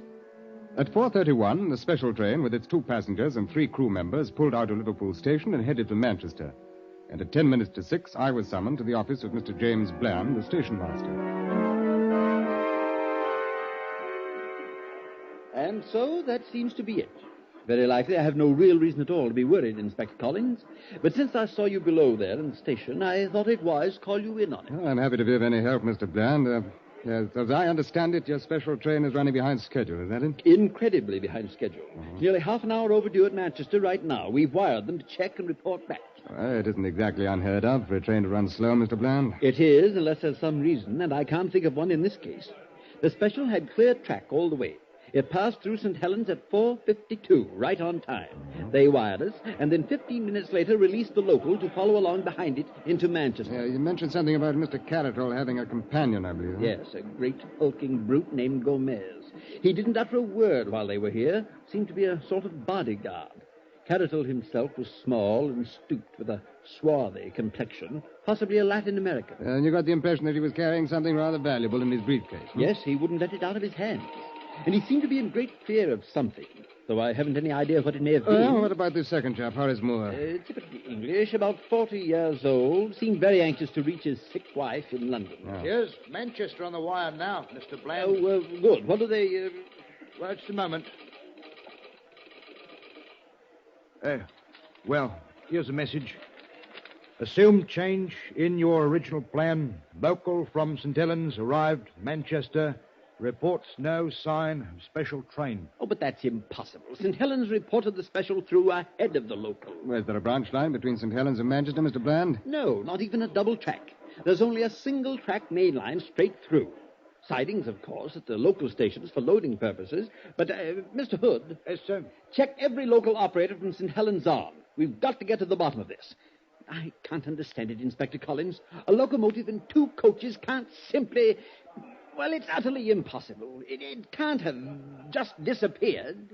At 4:31, the special train with its 2 passengers and 3 crew members pulled out of Liverpool station and headed to Manchester. And at 10 minutes to 6, I was summoned to the office of Mr. James Bland, the station master. And so that seems to be it. Very likely I have no real reason at all to be worried, Inspector Collins. But since I saw you below there in the station, I thought it wise to call you in on it. Well, I'm happy to be of any help, Mr. Bland. As I understand it, your special train is running behind schedule, is that it? Incredibly behind schedule. Nearly half an hour overdue at Manchester right now. We've wired them to check and report back. Well, it isn't exactly unheard of for a train to run slow, Mr. Bland. It is, unless there's some reason, and I can't think of one in this case. The special had clear track all the way. It passed through St. Helens at 4:52, right on time. They wired us, and then 15 minutes later released the local to follow along behind it into Manchester. Yeah, you mentioned something about Mr. Carroll having a companion, I believe. Huh? Yes, a great hulking brute named Gomez. He didn't utter a word while they were here. Seemed to be a sort of bodyguard. Carroll himself was small and stooped with a swarthy complexion, possibly a Latin American. And you got the impression that he was carrying something rather valuable in his briefcase. Yes, he wouldn't let it out of his hands. And he seemed to be in great fear of something, though I haven't any idea what it may have been. What about this second chap, Horace Moore? Typically English, about 40 years old, seemed very anxious to reach his sick wife in London. Here's Manchester on the wire now, Mr. Bland. Oh, good. What do they... Well, just a moment. Well, here's a message. Assumed change in your original plan. Local from St. Helens arrived, Manchester. Reports no sign of special train. Oh, but that's impossible. St. Helens reported the special through ahead of the local. Well, is there a branch line between St. Helens and Manchester, Mr. Bland? No, not even a double track. There's only a single track main line straight through. Sidings, of course, at the local stations for loading purposes. But, Mr. Hood... Yes, sir? Check every local operator from St. Helens on. We've got to get to the bottom of this. I can't understand it, Inspector Collins. A locomotive and 2 coaches can't simply... Well, it's utterly impossible. It can't have just disappeared.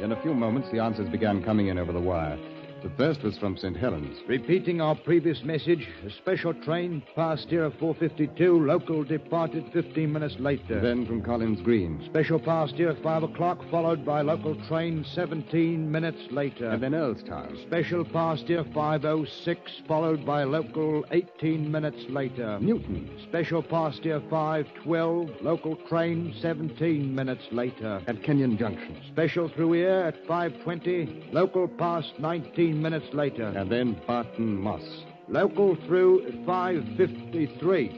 In a few moments, the answers began coming in over the wire. The first was from St. Helens. Repeating our previous message, a special train passed here at 4:52. Local departed 15 minutes later. Then from Collins Green. Special passed here at 5 o'clock, followed by local train 17 minutes later. And then Earlstown. Special passed here 5:06, followed by local 18 minutes later. Newton. Special passed here 5:12, local train 17 minutes later. At Kenyon Junction. Special through here at 5:20, local passed 19 minutes later. And then Barton Moss. Local through at 5:53.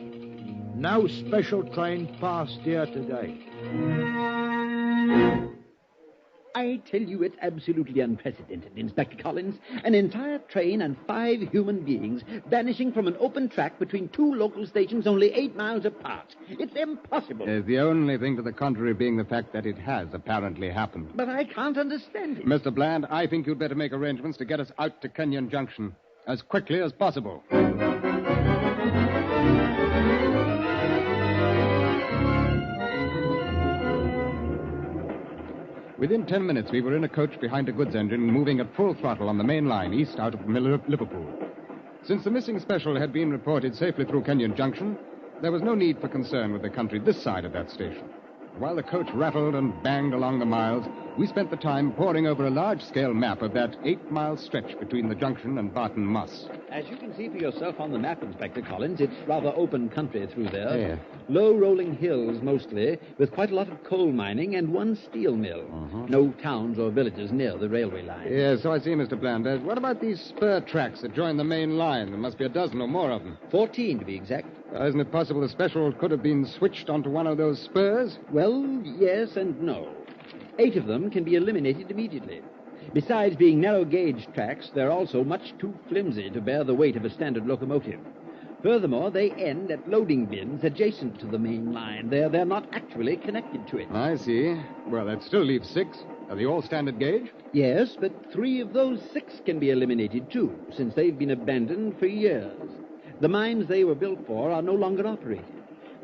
No special train passed here today. I tell you, it's absolutely unprecedented, Inspector Collins. An entire train and 5 human beings vanishing from an open track between 2 local stations only 8 miles apart. It's impossible. The only thing to the contrary being the fact that it has apparently happened. But I can't understand it. Mr. Bland, I think you'd better make arrangements to get us out to Kenyon Junction as quickly as possible. Within 10 minutes, we were in a coach behind a goods engine moving at full throttle on the main line east out of Liverpool. Since the missing special had been reported safely through Kenyon Junction, there was no need for concern with the country this side of that station. While the coach rattled and banged along the miles, we spent the time poring over a large-scale map of that 8-mile stretch between the junction and Barton Moss. As you can see for yourself on the map, Inspector Collins, it's rather open country through there. Yeah. Low rolling hills, mostly, with quite a lot of coal mining and 1 steel mill. No towns or villages near the railway line. Yeah, so I see, Mr. Bland. What about these spur tracks that join the main line? There must be a dozen or more of them. 14, to be exact. Isn't it possible the special could have been switched onto one of those spurs? Well, yes and no. 8 of them can be eliminated immediately. Besides being narrow-gauge tracks, they're also much too flimsy to bear the weight of a standard locomotive. Furthermore, they end at loading bins adjacent to the main line. They're not actually connected to it. I see. Well, that still leaves 6. Are they all standard gauge? Yes, but 3 of those 6 can be eliminated, too, since they've been abandoned for years. The mines they were built for are no longer operated.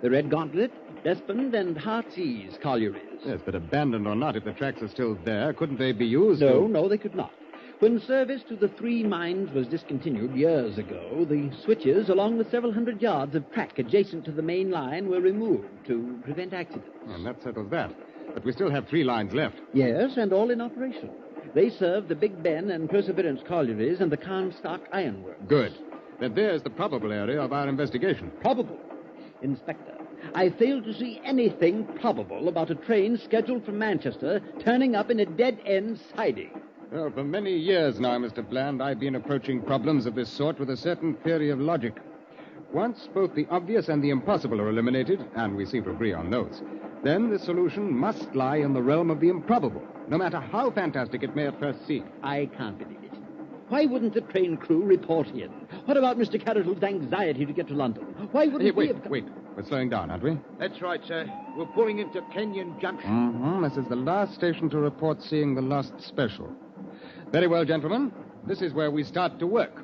The Red Gauntlet, Despond, and Heartsease collieries. Yes, but abandoned or not, if the tracks are still there, couldn't they be used? No, they could not. When service to the 3 mines was discontinued years ago, the switches, along with several hundred yards of track adjacent to the main line, were removed to prevent accidents. And that settles that. But we still have 3 lines left. Yes, and all in operation. They serve the Big Ben and Perseverance collieries and the Carnstock Ironworks. Good. Then there's the probable area of our investigation. Probable? Inspector, I fail to see anything probable about a train scheduled for Manchester turning up in a dead-end siding. Well, for many years now, Mr. Bland, I've been approaching problems of this sort with a certain theory of logic. Once both the obvious and the impossible are eliminated, and we seem to agree on those, then the solution must lie in the realm of the improbable, no matter how fantastic it may at first seem. I can't believe it. Why wouldn't the train crew report in? What about Mr. Carroll's anxiety to get to London? Why wouldn't Wait. We're slowing down, aren't we? That's right, sir. We're pulling into Kenyon Junction. This is the last station to report seeing the lost special. Very well, gentlemen. This is where we start to work.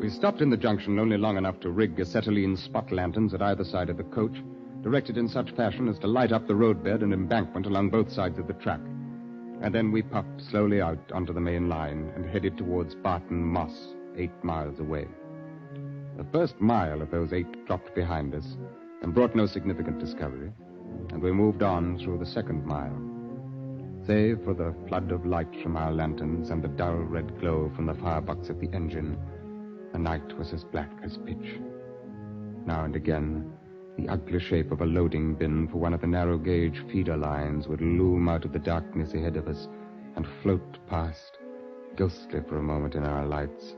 We stopped in the junction only long enough to rig acetylene spot lanterns at either side of the coach, directed in such fashion as to light up the roadbed and embankment along both sides of the track. And then we puffed slowly out onto the main line and headed towards Barton Moss, 8 miles away. The first mile of those 8 dropped behind us and brought no significant discovery, and we moved on through the second mile. Save for the flood of light from our lanterns and the dull red glow from the firebox of the engine, the night was as black as pitch. Now and again, the ugly shape of a loading bin for one of the narrow-gauge feeder lines would loom out of the darkness ahead of us and float past, ghostly for a moment in our lights,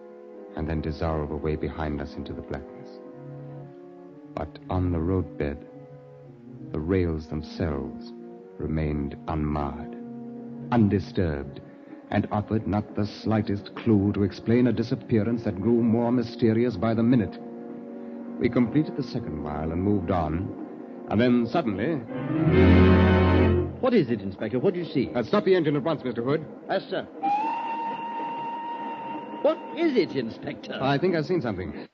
and then dissolve away behind us into the blackness. But on the roadbed, the rails themselves remained unmarred, undisturbed, and offered not the slightest clue to explain a disappearance that grew more mysterious by the minute. We completed the second mile and moved on, and then suddenly... What is it, Inspector? What do you see? Stop the engine at once, Mr. Hood. Yes, sir. What is it, Inspector? I think I've seen something.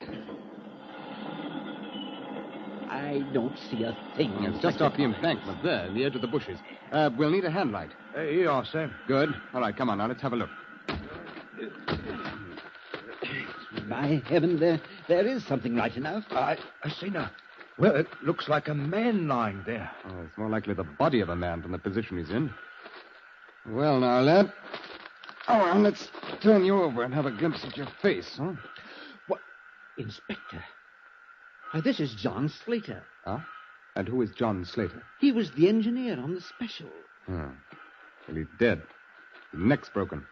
I don't see a thing, It's Inspector. just off the embankment there, in the edge of the bushes. We'll need a hand light. Here you are, sir. Good. All right, come on now, let's have a look. By heaven, there is something right enough. I see now. Well, it looks like a man lying there. Oh, it's more likely the body of a man from the position he's in. Well, now, lad. Oh, well, let's turn you over and have a glimpse at your face, huh? What? Inspector. Why, this is John Slater. Huh? And who is John Slater? He was the engineer on the special. Oh. Well, he's dead. His neck's broken.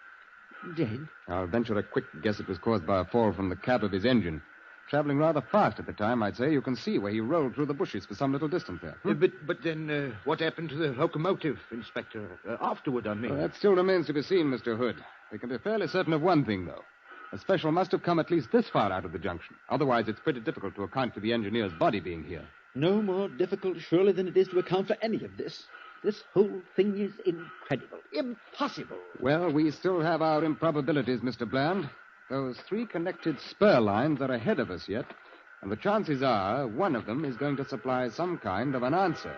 Dead? I'll venture a quick guess it was caused by a fall from the cab of his engine. Traveling rather fast at the time, I'd say. You can see where he rolled through the bushes for some little distance there. But then what happened to the locomotive, Inspector? Afterward, I mean. Well, that still remains to be seen, Mr. Hood. We can be fairly certain of one thing, though. A special must have come at least this far out of the junction. Otherwise, it's pretty difficult to account for the engineer's body being here. No more difficult, surely, than it is to account for any of this. This whole thing is incredible. Impossible. Well, we still have our improbabilities, Mr. Bland. Those 3 connected spur lines are ahead of us yet, and the chances are one of them is going to supply some kind of an answer.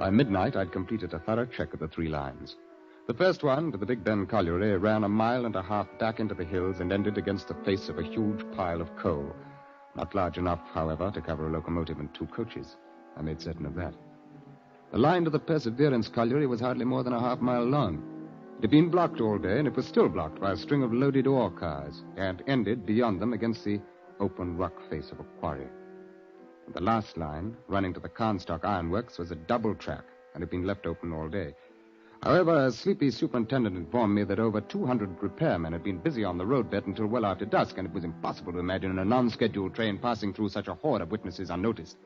By midnight, I'd completed a thorough check of the 3 lines. The first one, to the Big Ben colliery, ran 1.5 miles back into the hills and ended against the face of a huge pile of coal. Not large enough, however, to cover a locomotive and 2 coaches. I made certain of that. The line to the Perseverance colliery was hardly more than 1/2 mile long. It had been blocked all day, and it was still blocked by a string of loaded ore cars, and ended beyond them against the open rock face of a quarry. And the last line, running to the Carnstock Ironworks, was a double track, and had been left open all day. However, a sleepy superintendent informed me that over 200 repairmen had been busy on the roadbed until well after dusk, and it was impossible to imagine a non-scheduled train passing through such a horde of witnesses unnoticed.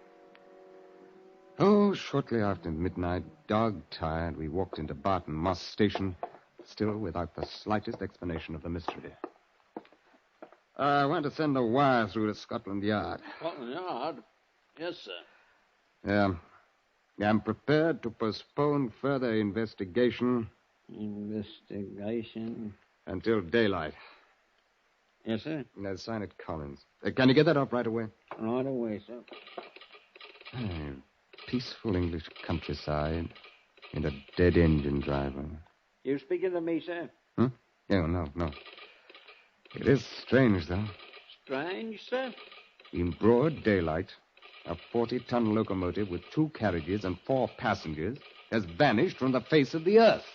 Oh, shortly after midnight, dog-tired, we walked into Barton Moss Station, still without the slightest explanation of the mystery. I want to send a wire through to Scotland Yard. Scotland Yard? Yes, sir. Yeah. I'm prepared to postpone further investigation. Investigation? Until daylight. Yes, sir. Now, sign it, Collins. Can you get that off right away? Right away, sir. Peaceful English countryside and a dead engine driver. You speaking to me, sir? Oh, no. It is strange, though. Strange, sir? In broad daylight, a 40-ton locomotive with 2 carriages and 4 passengers has vanished from the face of the earth.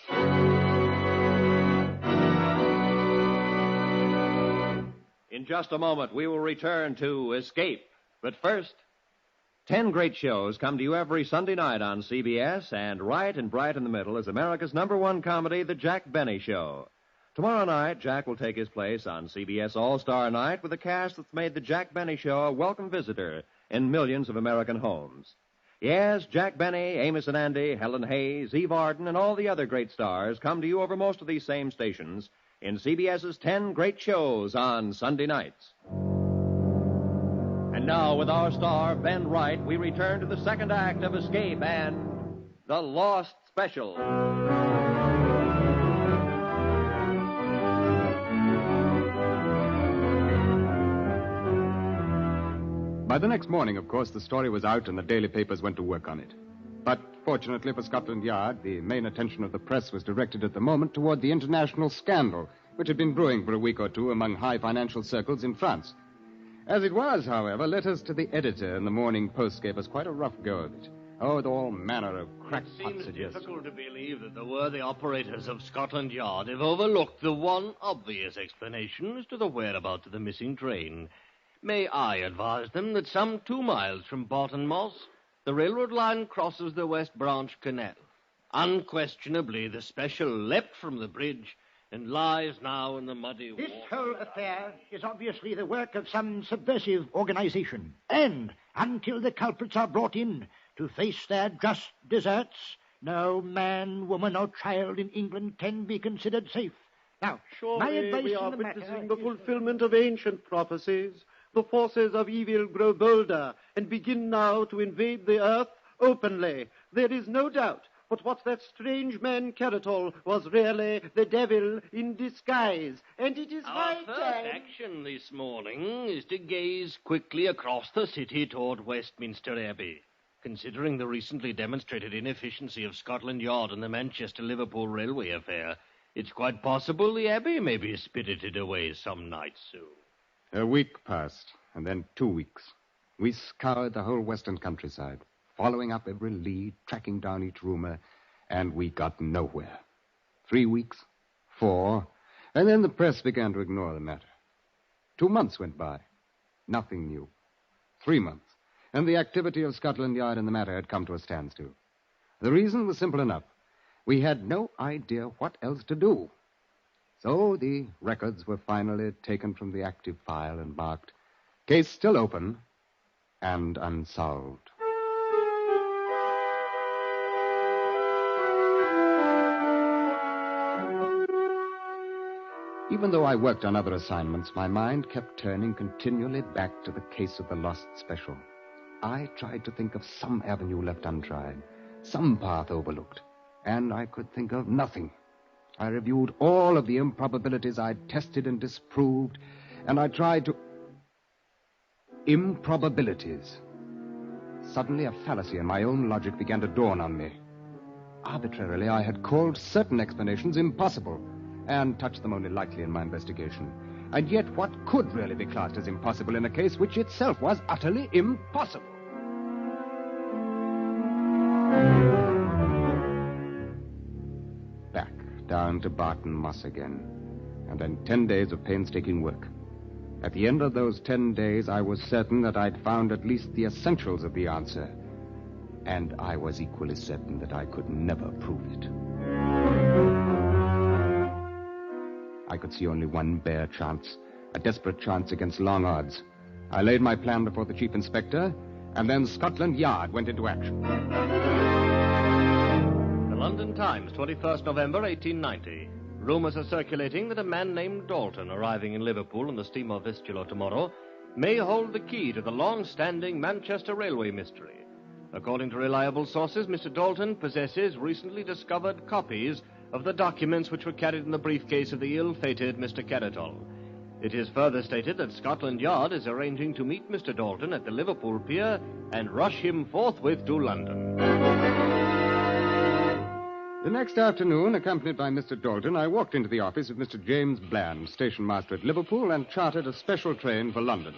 In just a moment, we will return to Escape. But first, 10 great shows come to you every Sunday night on CBS, and right and bright in the middle is America's #1 comedy, The Jack Benny Show. Tomorrow night, Jack will take his place on CBS All-Star Night with a cast that's made The Jack Benny Show a welcome visitor in millions of American homes. Yes, Jack Benny, Amos and Andy, Helen Hayes, Eve Arden, and all the other great stars come to you over most of these same stations in CBS's 10 great shows on Sunday nights. And now, with our star, Ben Wright, we return to the second act of Escape and The Lost Special. By the next morning, of course, the story was out and the daily papers went to work on it. But fortunately for Scotland Yard, the main attention of the press was directed at the moment toward the international scandal, which had been brewing for a week or two among high financial circles in France. As it was, however, letters to the editor in the Morning Post gave us quite a rough go of it. Oh, with all manner of crackpot It seems suggestions. difficult to believe that the worthy operators of Scotland Yard have overlooked the one obvious explanation as to the whereabouts of the missing train. May I advise them that some 2 miles from Barton Moss, the railroad line crosses the West Branch Canal. Unquestionably, the special leapt from the bridge and lies now in the muddy water. This whole affair is obviously the work of some subversive organization. And until the culprits are brought in to face their just deserts, no man, woman, or child in England can be considered safe. Now, my Surely advice we are in the matter witnessing the fulfillment of ancient prophecies. The forces of evil grow bolder and begin now to invade the earth openly. There is no doubt but what that strange man Caratol was really the devil in disguise. And it is Our high first time... action this morning is to gaze quickly across the city toward Westminster Abbey. Considering the recently demonstrated inefficiency of Scotland Yard and the Manchester-Liverpool railway affair, it's quite possible the Abbey may be spirited away some night soon. A week passed, and then 2 weeks. We scoured the whole western countryside, following up every lead, tracking down each rumor, and we got nowhere. 3 weeks, 4, and then the press began to ignore the matter. 2 months went by. Nothing new. 3 months, and the activity of Scotland Yard in the matter had come to a standstill. The reason was simple enough. We had no idea what else to do. So the records were finally taken from the active file and marked, case still open and unsolved. Even though I worked on other assignments, my mind kept turning continually back to the case of the lost special. I tried to think of some avenue left untried, some path overlooked, and I could think of nothing. I reviewed all of the improbabilities I'd tested and disproved, and I tried to... Improbabilities. Suddenly, a fallacy in my own logic began to dawn on me. Arbitrarily, I had called certain explanations impossible, and touched them only lightly in my investigation. And yet, what could really be classed as impossible in a case which itself was utterly impossible? Back down to Barton Moss again, and then 10 days of painstaking work. At the end of those 10 days, I was certain that I'd found at least the essentials of the answer, and I was equally certain that I could never prove it. I could see only one bare chance, a desperate chance against long odds. I laid my plan before the chief inspector, and then Scotland Yard went into action. The London Times, 21st November, 1890. Rumors are circulating that a man named Dalton, arriving in Liverpool on the steamer Vistula tomorrow, may hold the key to the long-standing Manchester railway mystery. According to reliable sources, Mr. Dalton possesses recently discovered copies of the documents which were carried in the briefcase of the ill-fated Mr. Caratol. It is further stated that Scotland Yard is arranging to meet Mr. Dalton at the Liverpool pier and rush him forthwith to London. The next afternoon, accompanied by Mr. Dalton, I walked into the office of Mr. James Bland, station master at Liverpool, and chartered a special train for London.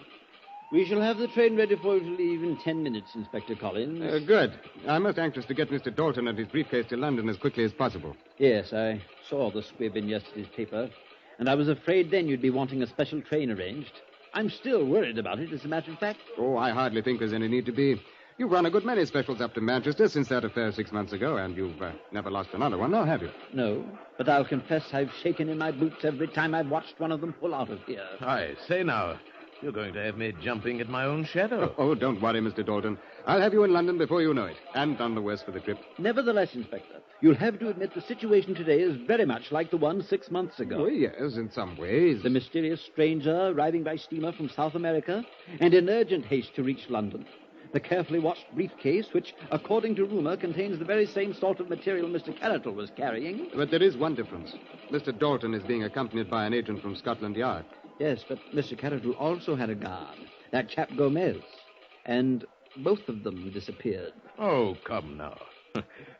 We shall have the train ready for you to leave in 10 minutes, Inspector Collins. Good. I'm most anxious to get Mr. Dalton and his briefcase to London as quickly as possible. Yes, I saw the squib in yesterday's paper, and I was afraid then you'd be wanting a special train arranged. I'm still worried about it, as a matter of fact. Oh, I hardly think there's any need to be. You've run a good many specials up to Manchester since that affair 6 months ago, and you've never lost another one, now have you? No, but I'll confess I've shaken in my boots every time I've watched one of them pull out of here. I say now, you're going to have me jumping at my own shadow. Oh, don't worry, Mr. Dalton. I'll have you in London before you know it, and none the worse for the trip. Nevertheless, Inspector, you'll have to admit the situation today is very much like the one 6 months ago. Oh, yes, in some ways. The mysterious stranger arriving by steamer from South America, and in urgent haste to reach London. The carefully watched briefcase, which, according to rumor, contains the very same sort of material Mr. Caratol was carrying. But there is one difference. Mr. Dalton is being accompanied by an agent from Scotland Yard. Yes, but Mr. Caratol also had a guard, that chap Gomez. and both of them disappeared. Oh, come now.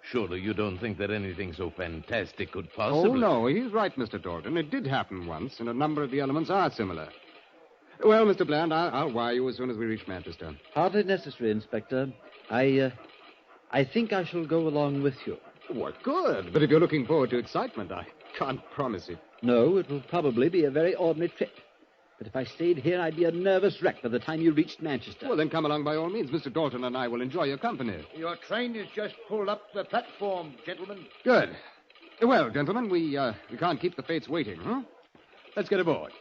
Surely you don't think that anything so fantastic could possibly... Oh, no, he's right, Mr. Dalton. It did happen once, and a number of the elements are similar. Well, Mr. Bland, I'll wire you as soon as we reach Manchester. Hardly necessary, Inspector. I think I shall go along with you. What good? But if you're looking forward to excitement, I can't promise it. No, it will probably be a very ordinary trip. But if I stayed here, I'd be a nervous wreck by the time you reached Manchester. Well, then come along by all means. Mr. Dalton and I will enjoy your company. Your train has just pulled up the platform, gentlemen. Good. Well, gentlemen, we can't keep the fates waiting, huh? Let's get aboard.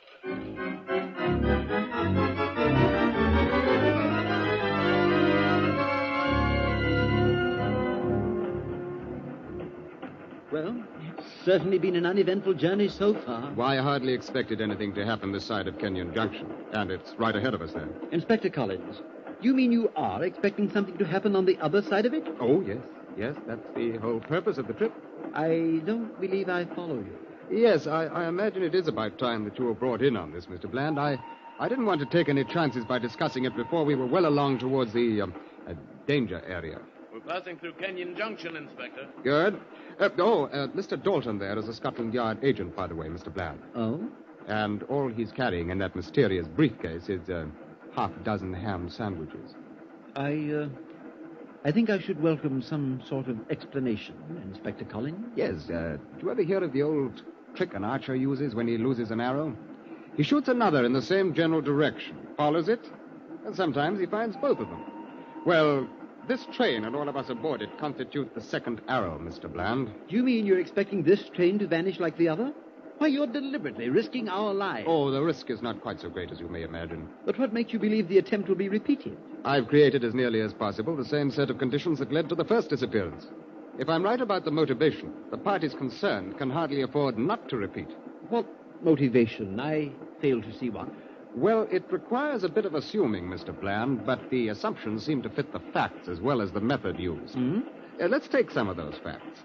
Well, it's certainly been an uneventful journey so far. Why, I hardly expected anything to happen this side of Kenyon Junction. And it's right ahead of us there. Inspector Collins, you mean you are expecting something to happen on the other side of it? Oh, yes. Yes, that's the whole purpose of the trip. I don't believe I follow you. Yes, I imagine it is about time that you were brought in on this, Mr. Bland. I didn't want to take any chances by discussing it before we were well along towards the danger area. We're passing through Kenyon Junction, Inspector. Good. Mr. Dalton there is a Scotland Yard agent, by the way, Mr. Bland. Oh? And all he's carrying in that mysterious briefcase is half a dozen ham sandwiches. I think I should welcome some sort of explanation, Inspector Collins. Yes, do you ever hear of the old trick an archer uses when he loses an arrow? He shoots another in the same general direction, follows it, and sometimes he finds both of them. Well, this train and all of us aboard it constitute the second arrow, Mr. Bland. Do you mean you're expecting this train to vanish like the other? Why, you're deliberately risking our lives. Oh, the risk is not quite so great as you may imagine. But what makes you believe the attempt will be repeated? I've created as nearly as possible the same set of conditions that led to the first disappearance. If I'm right about the motivation, the parties concerned can hardly afford not to repeat. What motivation? I fail to see one. Well, it requires a bit of assuming, Mr. Bland, but the assumptions seem to fit the facts as well as the method used. Hmm? Let's take some of those facts.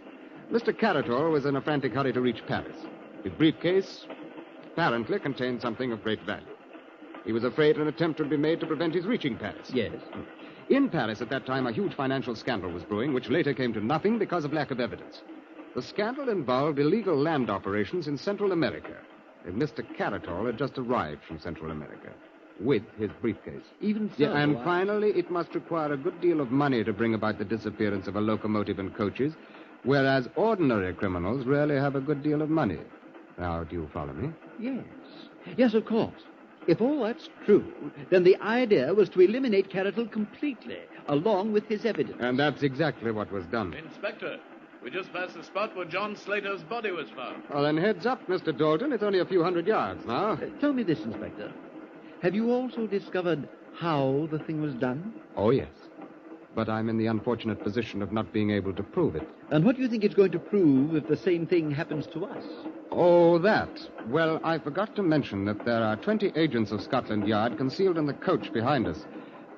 Mr. Carator was in a frantic hurry to reach Paris. His briefcase apparently contained something of great value. He was afraid an attempt would be made to prevent his reaching Paris. Yes. In Paris at that time, a huge financial scandal was brewing, which later came to nothing because of lack of evidence. The scandal involved illegal land operations in Central America. And Mr. Carator had just arrived from Central America with his briefcase. Even so. Yeah, and finally, it must require a good deal of money to bring about the disappearance of a locomotive and coaches, whereas ordinary criminals rarely have a good deal of money. Now, do you follow me? Yes. Yes, of course. If all that's true, then the idea was to eliminate Carator completely, along with his evidence. And that's exactly what was done. Inspector, we just passed the spot where John Slater's body was found. Well, then heads up, Mr. Dalton. It's only a few hundred yards now. Tell me this, Inspector. Have you also discovered how the thing was done? Oh, yes. But I'm in the unfortunate position of not being able to prove it. And what do you think it's going to prove if the same thing happens to us? Oh, that. Well, I forgot to mention that there are 20 agents of Scotland Yard concealed in the coach behind us.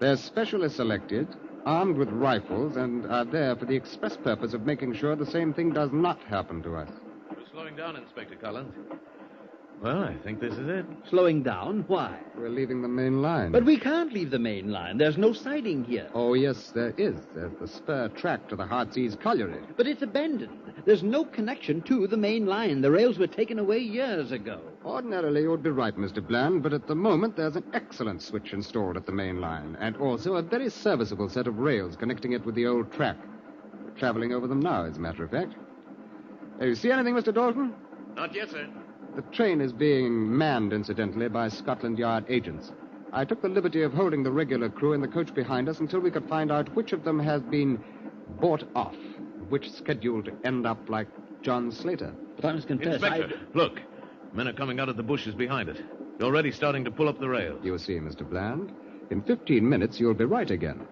They're specially selected, armed with rifles, and are there for the express purpose of making sure the same thing does not happen to us. We're slowing down, Inspector Collins. Well, I think this is it. Slowing down? Why? We're leaving the main line. But we can't leave the main line. There's no siding here. Oh, yes, there is. There's the spur track to the Heartsease Colliery. But it's abandoned. There's no connection to the main line. The rails were taken away years ago. Ordinarily, you would be right, Mr. Bland, but at the moment there's an excellent switch installed at the main line, and also a very serviceable set of rails connecting it with the old track. We're traveling over them now, as a matter of fact. You see anything, Mr. Dalton? Not yet, sir. The train is being manned, incidentally, by Scotland Yard agents. I took the liberty of holding the regular crew in the coach behind us until we could find out which of them has been bought off, which scheduled to end up like John Slater. But I must confess, Inspector, look. Men are coming out of the bushes behind it. They're already starting to pull up the rails. You see, Mr. Bland, in 15 minutes you'll be right again.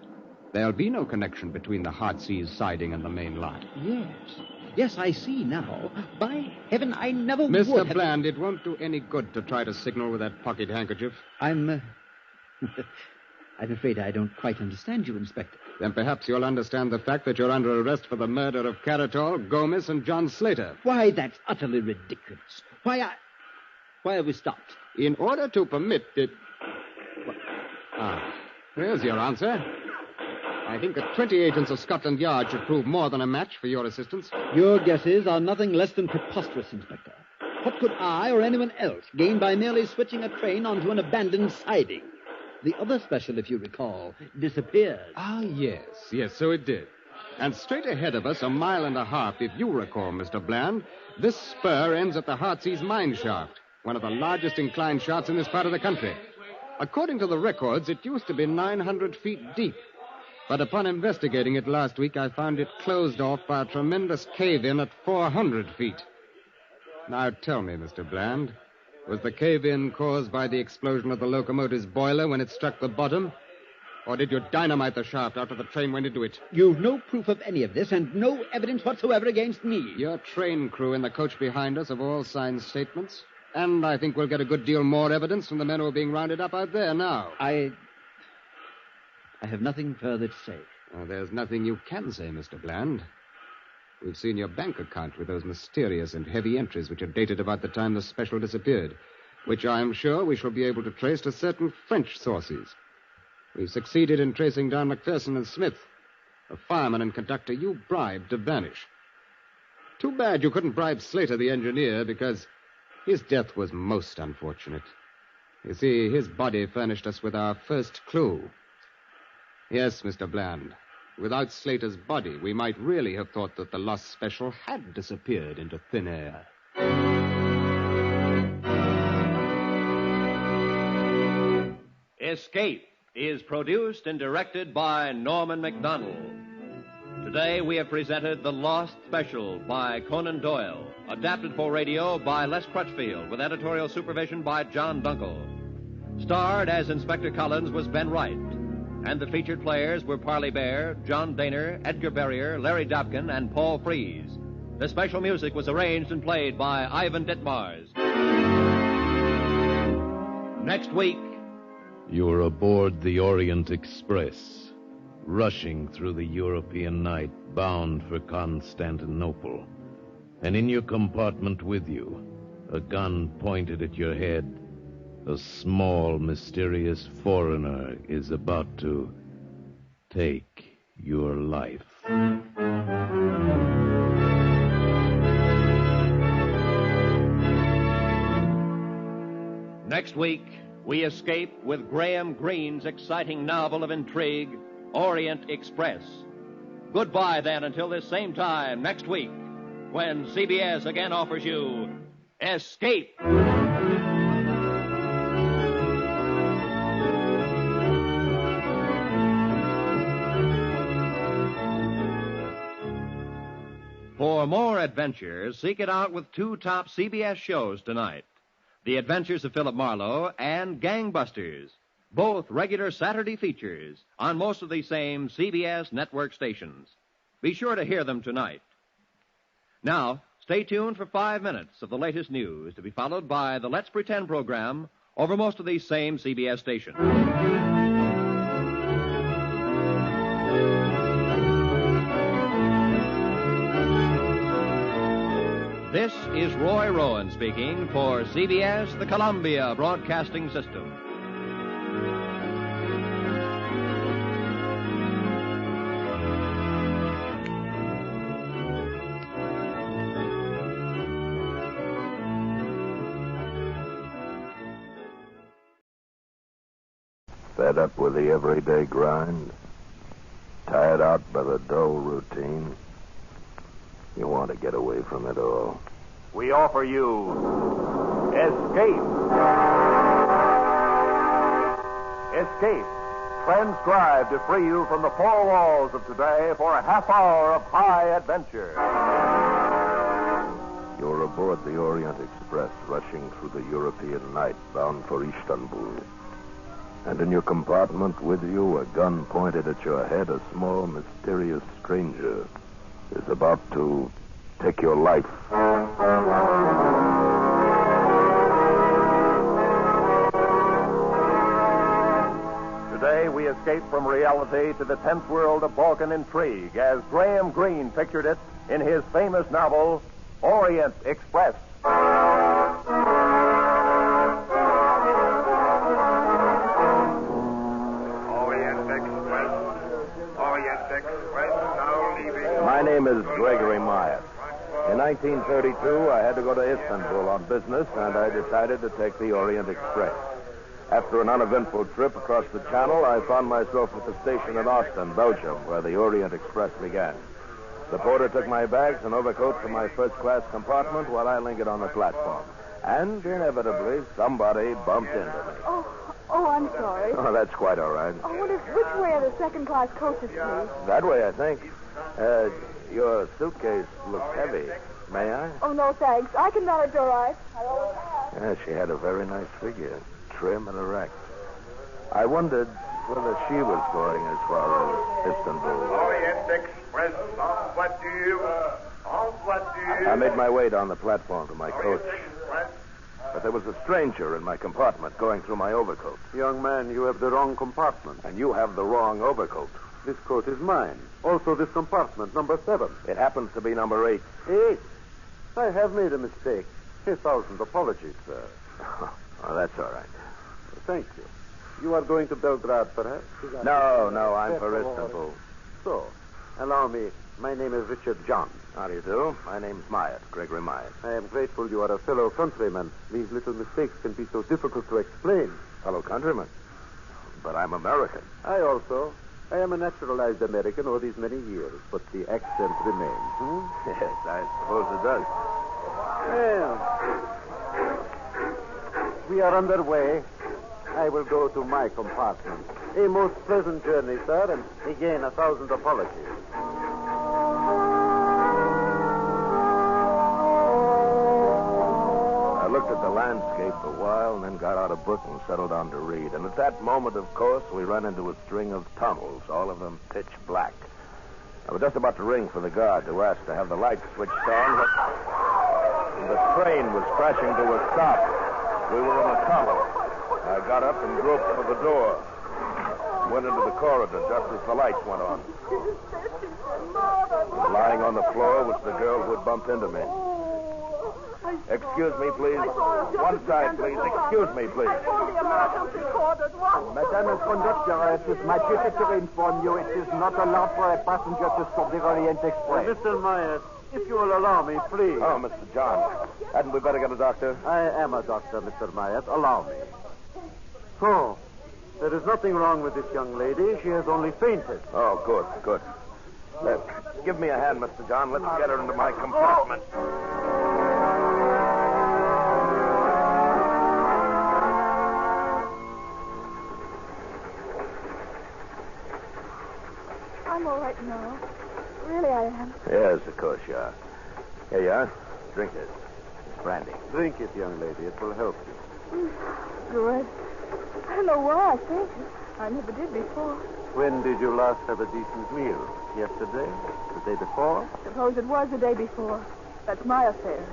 There'll be no connection between the Heartsease siding and the main line. Yes. Yes, I see now. By heaven, I never would Mr. have... Bland, it won't do any good to try to signal with that pocket handkerchief. I'm afraid I don't quite understand you, Inspector. Then perhaps you'll understand the fact that you're under arrest for the murder of Carator, Gomez, and John Slater. Why, that's utterly ridiculous. Why have we stopped? In order to permit it... Here's your answer. I think that 20 agents of Scotland Yard should prove more than a match for your assistance. Your guesses are nothing less than preposterous, Inspector. What could I or anyone else gain by merely switching a train onto an abandoned siding? The other special, if you recall, disappeared. Ah, yes, so it did. And straight ahead of us, a mile and a half, if you recall, Mr. Bland, this spur ends at the Heartsease mine shaft, one of the largest inclined shafts in this part of the country. According to the records, it used to be 900 feet deep. But upon investigating it last week, I found it closed off by a tremendous cave-in at 400 feet. Now tell me, Mr. Bland, was the cave-in caused by the explosion of the locomotive's boiler when it struck the bottom? Or did you dynamite the shaft after the train went into it? You've no proof of any of this and no evidence whatsoever against me. Your train crew in the coach behind us have all signed statements. And I think we'll get a good deal more evidence from the men who are being rounded up out there now. I have nothing further to say. Well, there's nothing you can say, Mr. Bland. We've seen your bank account with those mysterious and heavy entries which are dated about the time the special disappeared, which I am sure we shall be able to trace to certain French sources. We've succeeded in tracing down McPherson and Smith, a fireman and conductor you bribed to vanish. Too bad you couldn't bribe Slater, the engineer, because his death was most unfortunate. You see, his body furnished us with our first clue. Yes, Mr. Bland. Without Slater's body, we might really have thought that the lost special had disappeared into thin air. Escape is produced and directed by Norman Macdonald. Today we have presented The Lost Special by Conan Doyle, adapted for radio by Les Crutchfield, with editorial supervision by John Dunkel. Starred as Inspector Collins was Ben Wright, and the featured players were Parley Bear, John Daner, Edgar Berrier, Larry Dobkin, and Paul Frees. The special music was arranged and played by Ivan Ditmars. Next week... You're aboard the Orient Express, rushing through the European night, bound for Constantinople. And in your compartment with you, a gun pointed at your head, a small, mysterious foreigner is about to take your life. Next week, we escape with Graham Greene's exciting novel of intrigue, Orient Express. Goodbye, then, until this same time next week, when CBS again offers you Escape. For more adventures, seek it out with two top CBS shows tonight. The Adventures of Philip Marlowe and Gangbusters, both regular Saturday features on most of the same CBS network stations. Be sure to hear them tonight. Now, stay tuned for 5 minutes of the latest news, to be followed by the Let's Pretend program over most of these same CBS stations. This is Roy Rowan speaking for CBS, the Columbia Broadcasting System. Fed up with the everyday grind? Tired out by the dull routine? You want to get away from it all? We offer you Escape. Escape. Transcribed to free you from the four walls of today for a half hour of high adventure. You're aboard the Orient Express, rushing through the European night, bound for Istanbul. And in your compartment with you, a gun pointed at your head, a small, mysterious stranger is about to take your life. Today we escape from reality to the tense world of Balkan intrigue as Graham Greene pictured it in his famous novel, Orient Express. Oh, Express now leaving. My name is Gregory Myatt. In 1932, I had to go to Istanbul on business, and I decided to take the Orient Express. After an uneventful trip across the Channel, I found myself at the station in Ostend, Belgium, where the Orient Express began. The porter took my bags and overcoat to my first-class compartment while I lingered on the platform. And, inevitably, somebody bumped into me. Oh, I'm sorry. Oh, that's quite all right. I wonder which way are the second-class coaches, please? That way, I think. Your suitcase looks heavy. May I? Oh, no, thanks. I can manage all right. Yeah, she had a very nice figure, trim and erect. I wondered whether she was going as far as Istanbul. Orient Express, en voiture. En voiture. I made my way down the platform to my coach. But there was a stranger in my compartment going through my overcoat. Young man, you have the wrong compartment. And you have the wrong overcoat. This coat is mine. Also this compartment, number 7. It happens to be number 8. 8? I have made a mistake. 1,000 apologies, sir. Oh, that's all right. Thank you. You are going to Belgrade, perhaps? No, I'm for Istanbul. So, allow me. My name is Richard John. How do you do? My name's Myatt, Gregory Myatt. I am grateful you are a fellow countryman. These little mistakes can be so difficult to explain. Fellow countryman? But I'm American. I also. I am a naturalized American all these many years, but the accent remains. Yes, I suppose it does. Well, we are underway. I will go to my compartment. A most pleasant journey, sir, and again 1,000 apologies. I looked at the landscape a while and then got out a book and settled down to read. And at that moment, of course, we ran into a string of tunnels, all of them pitch black. I was just about to ring for the guard to ask to have the lights switched on when the train was crashing to a stop. We were in a tunnel. I got up and groped for the door. Went into the corridor just as the lights went on. Lying on the floor was the girl who had bumped into me. Excuse me, please. One side, please. Excuse me, please. Madame Conductor, it is my duty to inform you it is not allowed for a passenger to stop the Orient Express. Mr. Myers, if you will allow me, please. Oh, Mr. John. Hadn't we better get a doctor? I am a doctor, Mr. Myers. Allow me. Oh, there is nothing wrong with this young lady. She has only fainted. Oh, good. Give me a hand, Mr. John. Let's get her into my compartment. I'm all right now. Really, I am. Yes, of course you are. Here you are. Drink this. It's brandy. Drink it, young lady. It will help you. Good. I don't know why I fainted. I never did before. When did you last have a decent meal? Yesterday? The day before? Suppose it was the day before. That's my affair.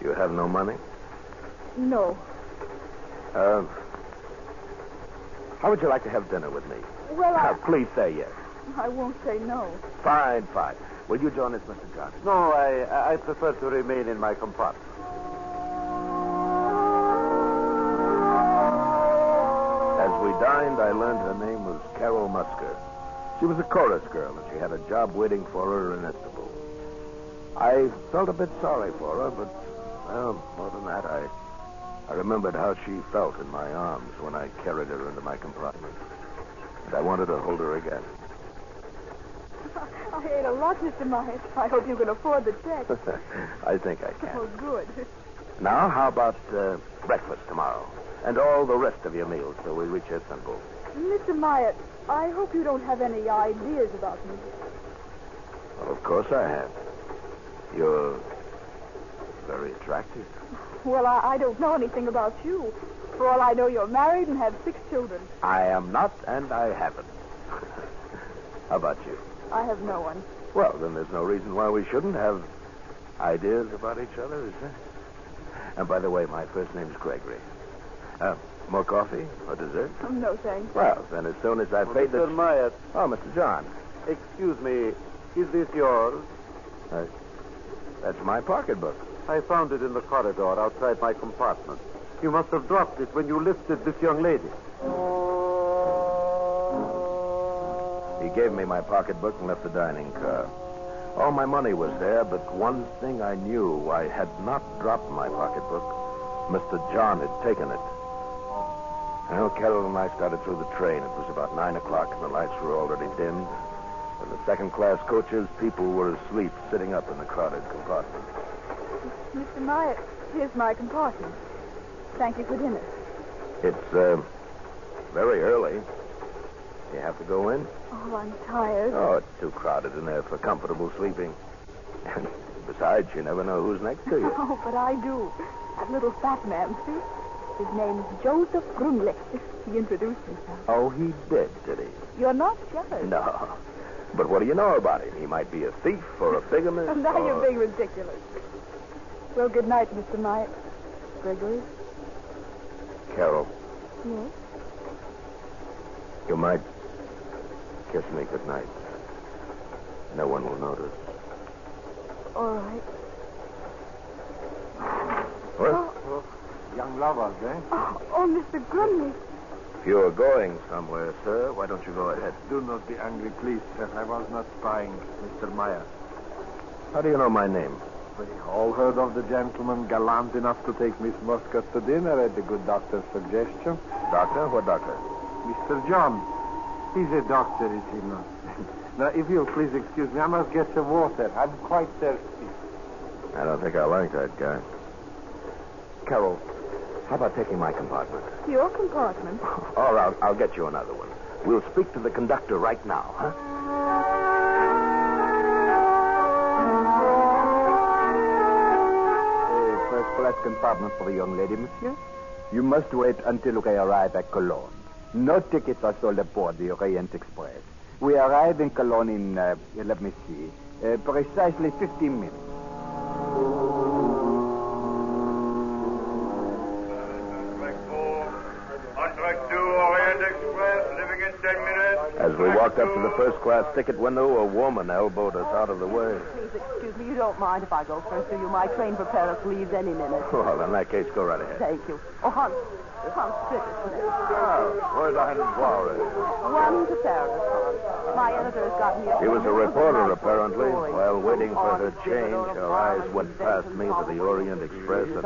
You have no money? No. How would you like to have dinner with me? Well, Please say yes. I won't say no. Fine. Will you join us, Mr. John? No, I prefer to remain in my compartment. As we dined, I learned her name was Carol Musker. She was a chorus girl, and she had a job waiting for her in Istanbul. I felt a bit sorry for her, but, well, more than that, I remembered how she felt in my arms when I carried her into my compartment. And I wanted to hold her again. I ate a lot, Mr. Myers. I hope you can afford the check. I think I can. Oh, good. Now, how about breakfast tomorrow? And all the rest of your meals till we reach Istanbul. Mr. Myers, I hope you don't have any ideas about me. Well, of course I have. You're very attractive. Well, I don't know anything about you. For all I know, you're married and have 6 children. I am not, and I haven't. How about you? I have no one. Well, then there's no reason why we shouldn't have ideas about each other, is there? And by the way, my first name's Gregory. More coffee or dessert? No, thanks. Well, then as soon as I've paid the... Mr. Myers. Oh, Mr. John. Excuse me. Is this yours? That's my pocketbook. I found it in the corridor outside my compartment. You must have dropped it when you lifted this young lady. He gave me my pocketbook and left the dining car. All my money was there, but one thing I knew. I had not dropped my pocketbook. Mr. John had taken it. Well, Carol and I started through the train. It was about 9 o'clock, and the lights were already dimmed. In the second-class coaches, people were asleep, sitting up in the crowded compartment. Mr. Myatt, here's my compartment. Thank you for dinner. It's, very early. You have to go in? Oh, I'm tired. Oh, it's too crowded in there for comfortable sleeping. And besides, you never know who's next to you. Oh, but I do. That little fat man, see? His name's Joseph Brumley. He introduced himself. Oh, he did he? You're not jealous. No. But what do you know about him? He might be a thief or a bigamist. Now or... you're being ridiculous. Well, good night, Mr. Myatt. Gregory? Carol, Yes? you might kiss me good night. No one will notice. All right. What? Oh, young lovers, eh? Oh, Mr. Brumley. If you are going somewhere, sir, why don't you go ahead? Do not be angry, please, sir. I was not spying, Mr. Meyer. How do you know my name? We all heard of the gentleman gallant enough to take Miss Muscat to dinner at the good doctor's suggestion. Doctor? What doctor? Mr. John. He's a doctor, is he not? Now, if you'll please excuse me, I must get some water. I'm quite thirsty. I don't think I like that guy. Carol, how about taking my compartment? Your compartment? Or I'll get you another one. We'll speak to the conductor right now, huh? First-class compartment for the young lady, monsieur. You must wait until we arrive at Cologne. No tickets are sold aboard the Orient Express. We arrive in Cologne in, let me see, precisely 15 minutes. As we walked up to the first-class ticket window, a woman elbowed us out of the way. Please excuse me. You don't mind if I go first, do you? My train for Paris leaves any minute. Well, in that case, go right ahead. Thank you. Oh, Hans Strickers. Where's the Henry? One to Paris, Hans. My editor's got me She was a reporter, apparently. While waiting for her change, her eyes went past me to the Orient Express, and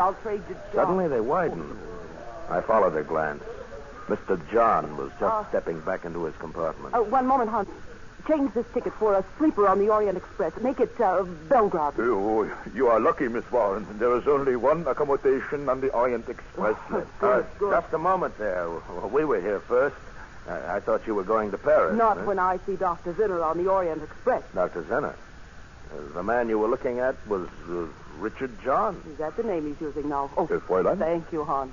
suddenly they widened. I followed her glance. Mr. John was just stepping back into his compartment. One moment, Hans. Change this ticket for a sleeper on the Orient Express. Make it Belgrade. Oh, you are lucky, Miss Warren. There is only one accommodation on the Orient Express left. Just a moment there. We were here first. I thought you were going to Paris. Not when I see Dr. Zinner on the Orient Express. Dr. Zinner? The man you were looking at was Richard John. Is that the name he's using now? Oh, Fräulein? Thank you, Hans.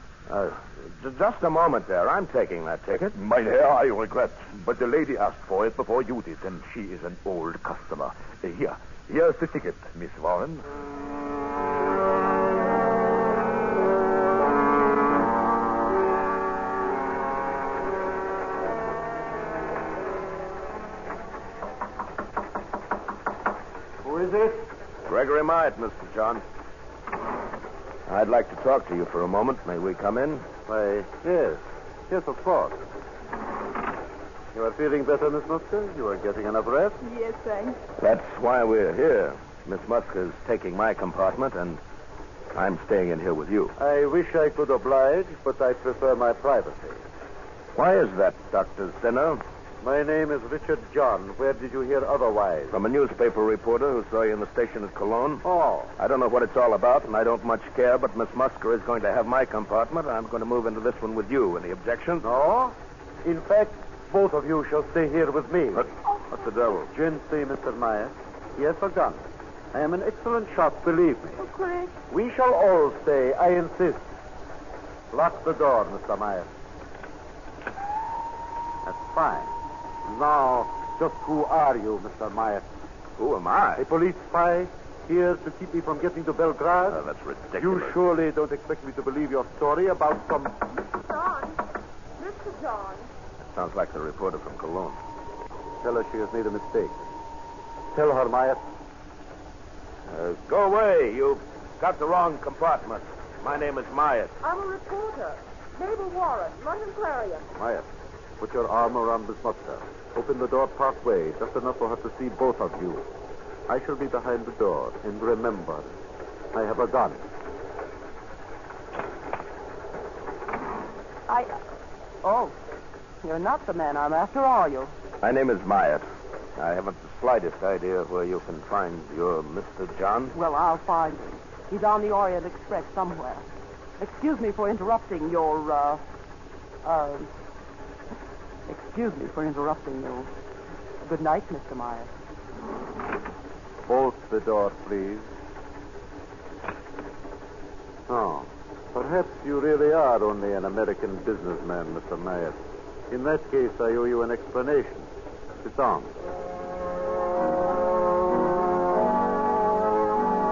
Just a moment there. I'm taking that ticket. Mein Herr, I regret, but the lady asked for it before you did, and she is an old customer. Here's the ticket, Miss Warren. Who is it? Gregory Myatt, Mr. John. I'd like to talk to you for a moment. May we come in? Why, yes. Yes, of course. You are feeling better, Miss Muska? You are getting enough rest? Yes, thanks. That's why we're here. Miss Muska's taking my compartment, and I'm staying in here with you. I wish I could oblige, but I prefer my privacy. Why is that, Dr. Zinner? My name is Richard John. Where did you hear otherwise? From a newspaper reporter who saw you in the station at Cologne. Oh. I don't know what it's all about, and I don't much care, but Miss Musker is going to have my compartment. I'm going to move into this one with you. Any objections? No. In fact, both of you shall stay here with me. What the devil? Gently, Mr. Meyer. He has forgotten. I am an excellent shot, believe me. Oh, Greg. We shall all stay, I insist. Lock the door, Mr. Meyer. That's fine. Now, just who are you, Mr. Meyer? Who am I? A police spy here to keep me from getting to Belgrade? Oh, that's ridiculous. You surely don't expect me to believe your story about some... John. Mr. John. That sounds like the reporter from Cologne. Tell her she has made a mistake. Tell her, Myatt. Go away. You've got the wrong compartment. My name is Myatt. I'm a reporter. Mabel Warren, London Clarion. Myatt, Put your arm around Miss Muska. Open the door part way, just enough for her to see both of you. I shall be behind the door. And remember, I have a gun. Oh, you're not the man I'm after, are you? My name is Myatt. I haven't the slightest idea where you can find your Mr. John. Well, I'll find him. He's on the Orient Express somewhere. Excuse me for interrupting your, Excuse me for interrupting you. Good night, Mr. Myers. Bolt the door, please. Oh, perhaps you really are only an American businessman, Mr. Myers. In that case, I owe you an explanation. Sit down.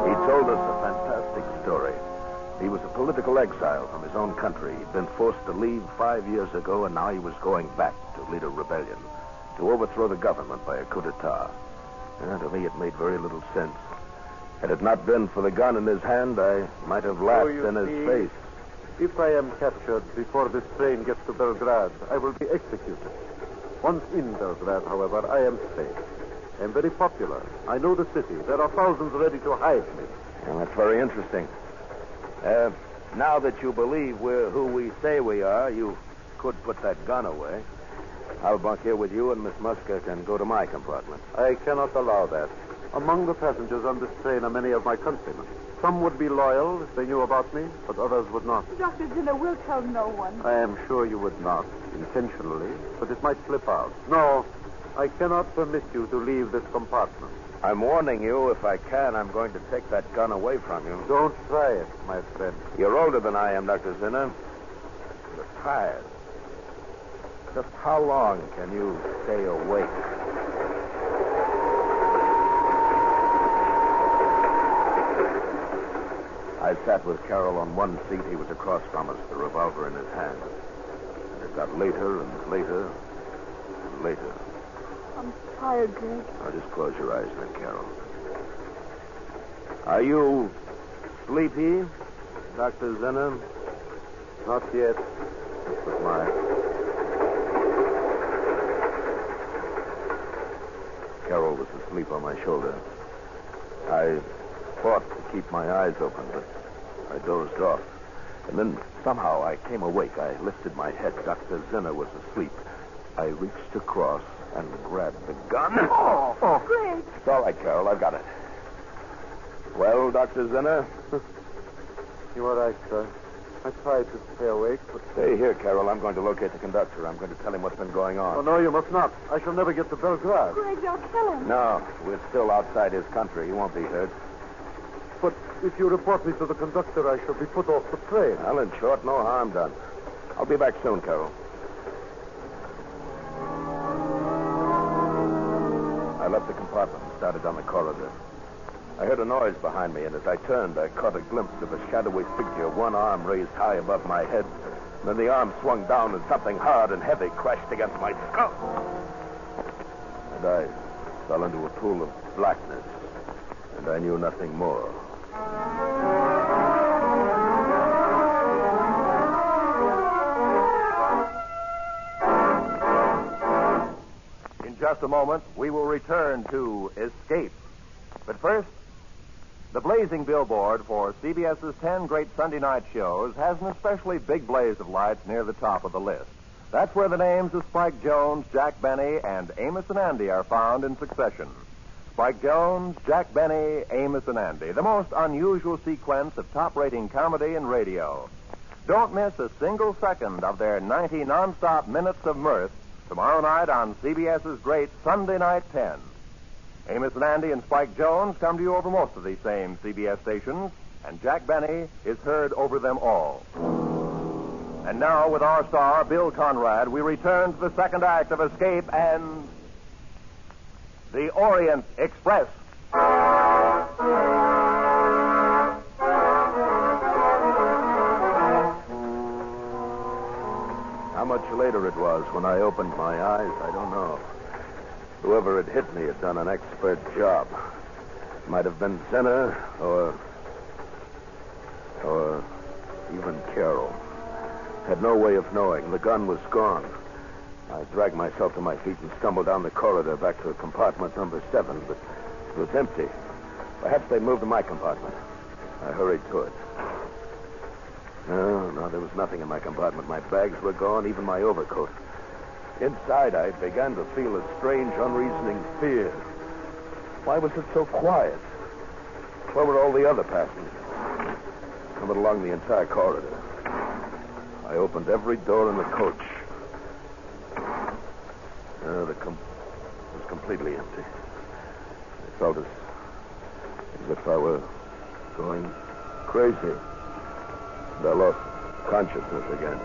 He told us a fantastic story. He was a political exile from his own country. He'd been forced to leave 5 years ago, and now he was going back to lead a rebellion, to overthrow the government by a coup d'etat. And to me, it made very little sense. Had it not been for the gun in his hand, I might have laughed in his face. If I am captured before this train gets to Belgrade, I will be executed. Once in Belgrade, however, I am safe. I am very popular. I know the city. There are thousands ready to hide me. Well, that's very interesting. Now that you believe we're who we say we are, you could put that gun away. I'll bunk here with you, and Miss Muska can go to my compartment. I cannot allow that. Among the passengers on this train are many of my countrymen. Some would be loyal if they knew about me, but others would not. Dr. Zinner will tell no one. I am sure you would not, intentionally, but it might slip out. No, I cannot permit you to leave this compartment. I'm warning you, if I can, I'm going to take that gun away from you. Don't try it, my friend. You're older than I am, Dr. Zinner. You're tired. Just how long can you stay awake? I sat with Carol on one seat. He was across from us, the revolver in his hand. And it got later and later and later. I'm tired, Greg. Now, just close your eyes then, Carol. Are you sleepy, Dr. Zinner? Not yet. But my... Carol was asleep on my shoulder. I fought to keep my eyes open, but I dozed off. And then somehow I came awake. I lifted my head. Dr. Zinner was asleep. I reached across and grabbed the gun. Oh, Greg. It's all right, Carol. I've got it. Well, Dr. Zinner? You are right, sir. I tried to stay awake, but... Stay here, Carol. I'm going to locate the conductor. I'm going to tell him what's been going on. Oh, no, you must not. I shall never get to Belgrade. Greg, they'll kill him. No, we're still outside his country. He won't be hurt. But if you report me to the conductor, I shall be put off the train. Well, in short, no harm done. I'll be back soon, Carol. I left the compartment and started down the corridor. I heard a noise behind me, and as I turned, I caught a glimpse of a shadowy figure, one arm raised high above my head. Then the arm swung down, and something hard and heavy crashed against my skull. And I fell into a pool of blackness, and I knew nothing more. In just a moment, we will return to Escape. But first, the blazing billboard for CBS's 10 great Sunday night shows has an especially big blaze of lights near the top of the list. That's where the names of Spike Jones, Jack Benny, and Amos and Andy are found in succession. Spike Jones, Jack Benny, Amos and Andy, the most unusual sequence of top-rating comedy in radio. Don't miss a single second of their 90 non-stop minutes of mirth tomorrow night on CBS's great Sunday Night 10. Amos and Andy and Spike Jones come to you over most of these same CBS stations, and Jack Benny is heard over them all. And now, with our star, Bill Conrad, we return to the second act of Escape and the Orient Express. How much later it was when I opened my eyes, I don't know. Whoever had hit me had done an expert job. Might have been Zinner or even Carol. Had no way of knowing. The gun was gone. I dragged myself to my feet and stumbled down the corridor back to compartment number 7, but it was empty. Perhaps they'd moved to my compartment. I hurried to it. No, there was nothing in my compartment. My bags were gone, even my overcoat. Inside, I began to feel a strange, unreasoning fear. Why was it so quiet? Where were all the other passengers? Coming along the entire corridor. I opened every door in the coach. It was completely empty. I felt as if I were going crazy. And I lost consciousness again.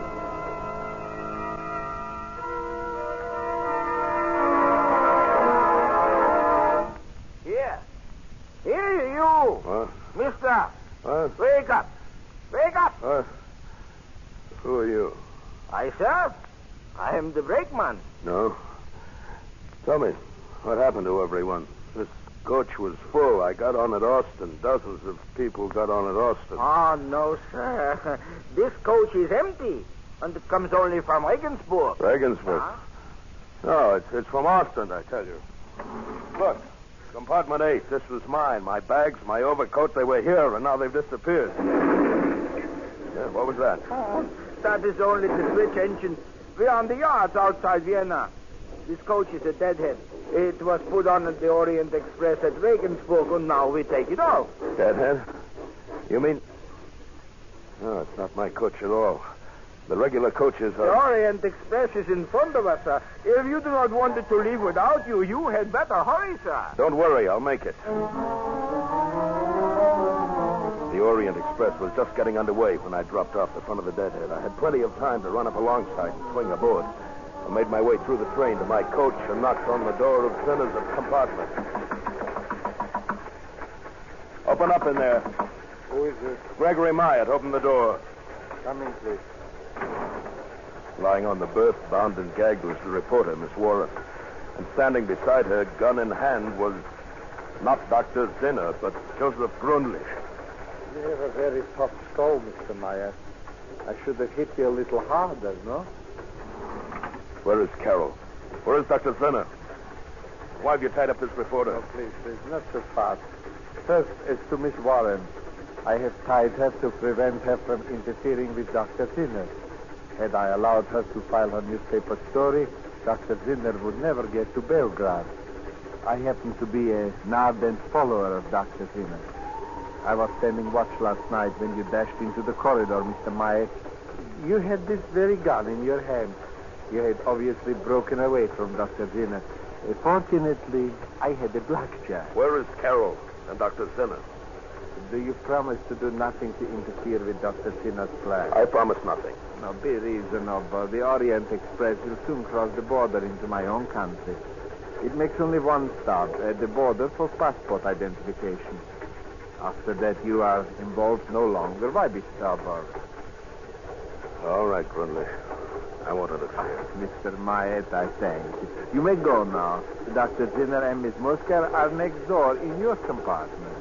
Here, you! What? Mister! What? Wake up! Wake up! What? Who are you? I, sir? I am the brakeman. No. Tell me, what happened to everyone? This coach was full. I got on at Austin. Dozens of people got on at Austin. Oh, no, sir. This coach is empty. And it comes only from Regensburg. Regensburg? Huh? No, it's from Austin, I tell you. Look, compartment 8. This was mine. My bags, my overcoat, they were here, and now they've disappeared. Yeah, what was that? Oh, that is only the switch engine. We're on the yards outside Vienna. This coach is a deadhead. It was put on at the Orient Express at Regensburg, and now we take it off. Deadhead? You mean... No, it's not my coach at all. The regular coaches are... The Orient Express is in front of us, sir. If you do not want it to leave without you, you had better hurry, sir. Don't worry, I'll make it. The Orient Express was just getting underway when I dropped off the front of the deadhead. I had plenty of time to run up alongside and swing aboard. I made my way through the train to my coach and knocked on the door of Zinner's compartment. Open up in there. Who is it? Gregory Myatt, open the door. Come in, please. Lying on the berth, bound and gagged, was the reporter, Miss Warren. And standing beside her, gun in hand, was not Dr. Zinner, but Joseph Grunlich. You have a very tough skull, Mr. Myatt. I should have hit you a little harder, no? Where is Carroll? Where is Dr. Zinner? Why have you tied up this reporter? Oh, please, not so fast. First, as to Miss Warren, I have tied her to prevent her from interfering with Dr. Zinner. Had I allowed her to file her newspaper story, Dr. Zinner would never get to Belgrade. I happen to be an ardent follower of Dr. Zinner. I was standing watch last night when you dashed into the corridor, Mr. Myatt. You had this very gun in your hand. You had obviously broken away from Dr. Zinner. Fortunately, I had a blackjack. Where is Carroll and Dr. Zinner? Do you promise to do nothing to interfere with Dr. Zinner's plan? I promise nothing. Now, be reasonable. The Orient Express will soon cross the border into my own country. It makes only one stop at the border for passport identification. After that, you are involved no longer. Why be stubborn? All right, Grunlich. I won't interfere. Mr. Myatt, I thank you. You may go now. Dr. Zinner and Miss Musker are next door in your compartment.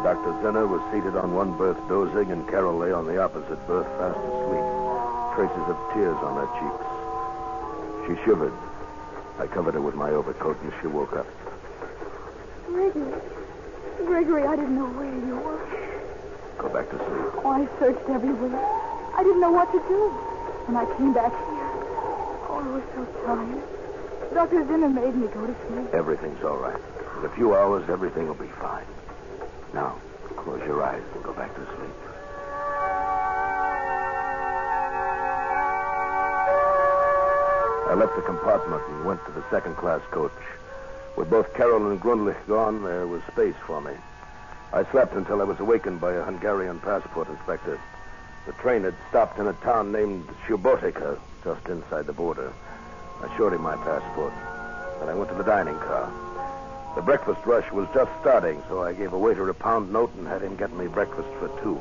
Dr. Zinner was seated on one berth dozing, and Carol lay on the opposite berth fast asleep, traces of tears on her cheeks. She shivered. I covered her with my overcoat, and she woke up. Gregory, I didn't know where you were. Go back to sleep. Oh, I searched everywhere. I didn't know what to do. When I came back here, oh, I was so tired. Dr. Zinner made me go to sleep. Everything's all right. In a few hours, everything will be fine. Now, close your eyes and go back to sleep. I left the compartment and went to the second-class coach. With both Carroll and Grunlich gone, there was space for me. I slept until I was awakened by a Hungarian passport inspector. The train had stopped in a town named Subotica, just inside the border. I showed him my passport. Then I went to the dining car. The breakfast rush was just starting, so I gave a waiter a pound note and had him get me breakfast for two.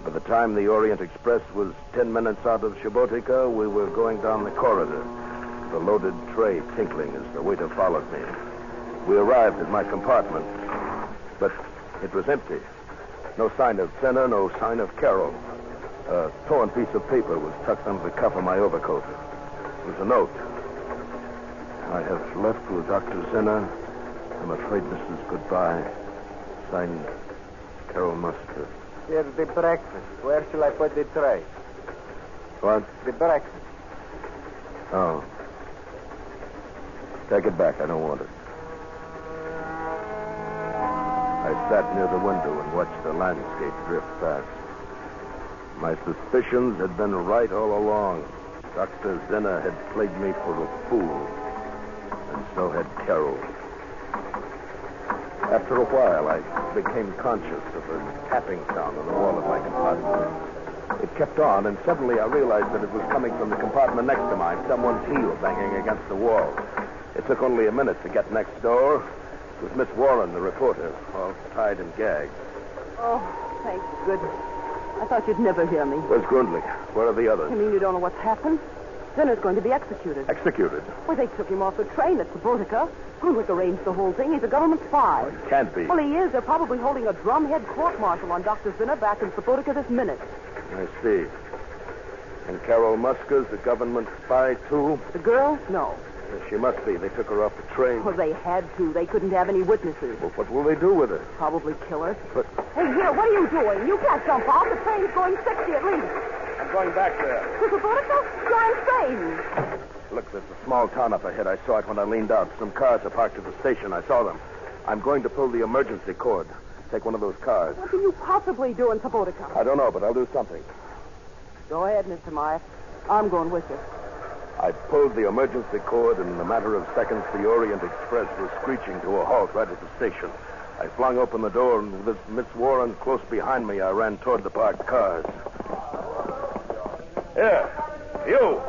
By the time the Orient Express was 10 minutes out of Subotica, we were going down the corridor, the loaded tray tinkling as the waiter followed me. We arrived at my compartment, but it was empty. No sign of Zinner, no sign of Carroll. A torn piece of paper was tucked under the cuff of my overcoat. It was a note. I have left with Dr. Zinner. I'm afraid this is goodbye. Signed, Carol Musker. Here's the breakfast. Where shall I put the tray? What? The breakfast. Oh. Take it back. I don't want it. I sat near the window and watched the landscape drift past. My suspicions had been right all along. Dr. Zinner had played me for a fool. And so had Carol. After a while, I became conscious of a tapping sound on the wall of my compartment. It kept on, and suddenly I realized that it was coming from the compartment next to mine, someone's heel banging against the wall. It took only a minute to get next door. It was Miss Warren, the reporter, all tied and gagged. Oh, thank goodness. I thought you'd never hear me. Where's Grundlich? Where are the others? You mean you don't know what's happened? Zinner's going to be executed. Executed? Well, they took him off the train at Subotica. Grundlich arranged the whole thing. He's a government spy. It can't be. Well, he is. They're probably holding a drumhead court-martial on Dr. Zinner back in Subotica this minute. I see. And Carol Musker's a government spy, too? The girl? No. She must be. They took her off the train. Well, they had to. They couldn't have any witnesses. Well, what will they do with her? Probably kill her. But... Hey, here, what are you doing? You can't jump off. The train's going 60 at least. I'm going back there. To Subotica? You're insane. Look, there's a small town up ahead. I saw it when I leaned out. Some cars are parked at the station. I saw them. I'm going to pull the emergency cord. Take one of those cars. What can you possibly do in Subotica? I don't know, but I'll do something. Go ahead, Mr. Meyer. I'm going with you. I pulled the emergency cord, and in a matter of seconds, the Orient Express was screeching to a halt right at the station. I flung open the door, and with Miss Warren close behind me, I ran toward the parked cars. Here. You.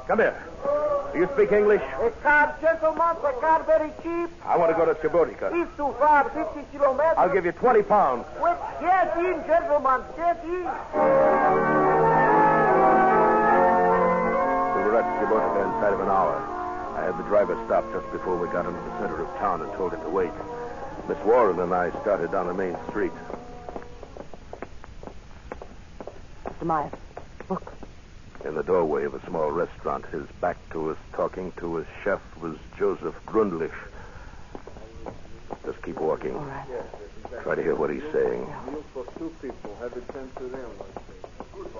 Come here. Do you speak English? A car, gentlemen, a car very cheap. I want to go to Subotica. It's too far, 50 kilometers. I'll give you 20 pounds. Well, get in, gentlemen, get in. We were at Subotica inside of an hour. I had the driver stop just before we got into the center of town and told him to wait. Miss Warren and I started down the main street. Mr. Meyer, look. In the doorway of a small restaurant, his back to us, talking to his chef, was Joseph Grundlich. Just keep walking. All right. Try to hear what he's saying. Meal for 2 people. Have it sent to railway station.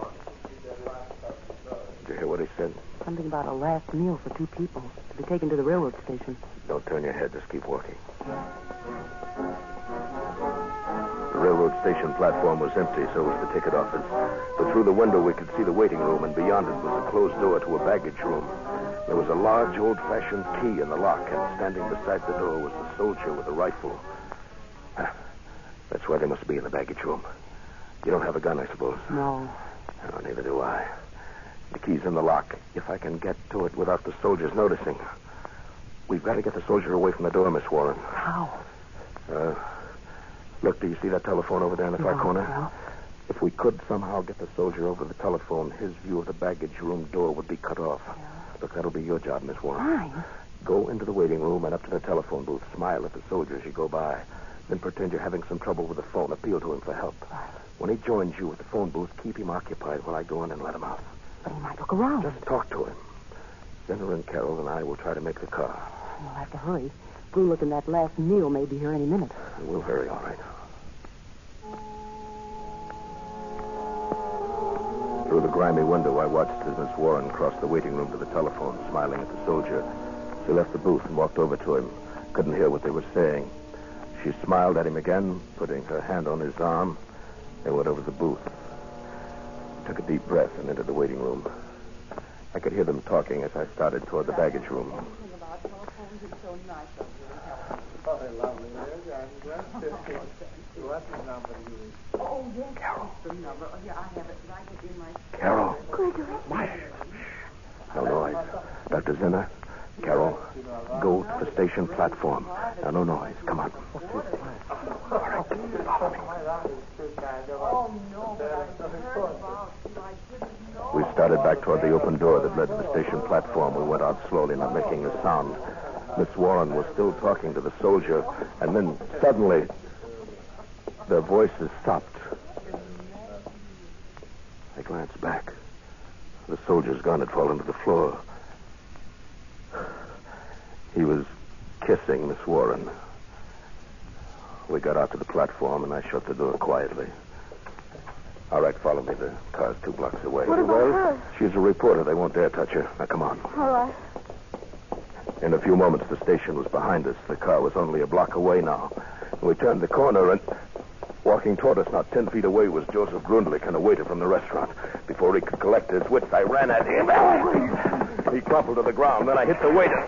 Did you hear what he said? Something about a last meal for 2 people to be taken to the railroad station. Don't turn your head. Just keep walking. The railroad station platform was empty, so was the ticket office. But through the window, we could see the waiting room, and beyond it was a closed door to a baggage room. There was a large, old-fashioned key in the lock, and standing beside the door was a soldier with a rifle. That's why they must be in the baggage room. You don't have a gun, I suppose? No. No, neither do I. The key's in the lock. If I can get to it without the soldiers noticing. We've got to get the soldier away from the door, Miss Warren. How? Look, do you see that telephone over there in the far corner? Well. If we could somehow get the soldier over the telephone, his view of the baggage room door would be cut off. Yeah. Look, that'll be your job, Miss Warren. Fine. Go into the waiting room and up to the telephone booth. Smile at the soldier as you go by. Then pretend you're having some trouble with the phone. Appeal to him for help. Right. When he joins you at the phone booth, keep him occupied while I go in and let him out. But he might look around. Just talk to him. Zinner and Carol and I will try to make the car. We'll have to hurry. Grundlich and that last meal may be here any minute. We'll hurry, all right. Through the grimy window, I watched as Miss Warren crossed the waiting room to the telephone, smiling at the soldier. She left the booth and walked over to him. Couldn't hear what they were saying. She smiled at him again, putting her hand on his arm. They went over to the booth. Took a deep breath and entered the waiting room. I could hear them talking as I started toward the baggage room. Oh, yes. Carol. The number. Oh, yeah, I have it right in my... Carol. Gregory. No noise. Dr. Zinner, Carol, go to the station platform. Now, no noise. Come on. All right, follow me. Oh, no, but I heard about you. I didn't know. We started back toward the open door that led to the station platform. We went out slowly, not making a sound. Miss Warren was still talking to the soldier, and then suddenly their voices stopped. I glanced back. The soldier's gun had fallen to the floor. He was kissing Miss Warren. We got out to the platform, and I shut the door quietly. All right, follow me. The car's 2 blocks away. What about her? She's a reporter. They won't dare touch her. Now, come on. All right. In a few moments, the station was behind us. The car was only a block away now. We turned the corner, and walking toward us, not 10 feet away, was Joseph Grundlich, and a waiter from the restaurant. Before he could collect his wits, I ran at him. He crumpled to the ground. Then I hit the waiter.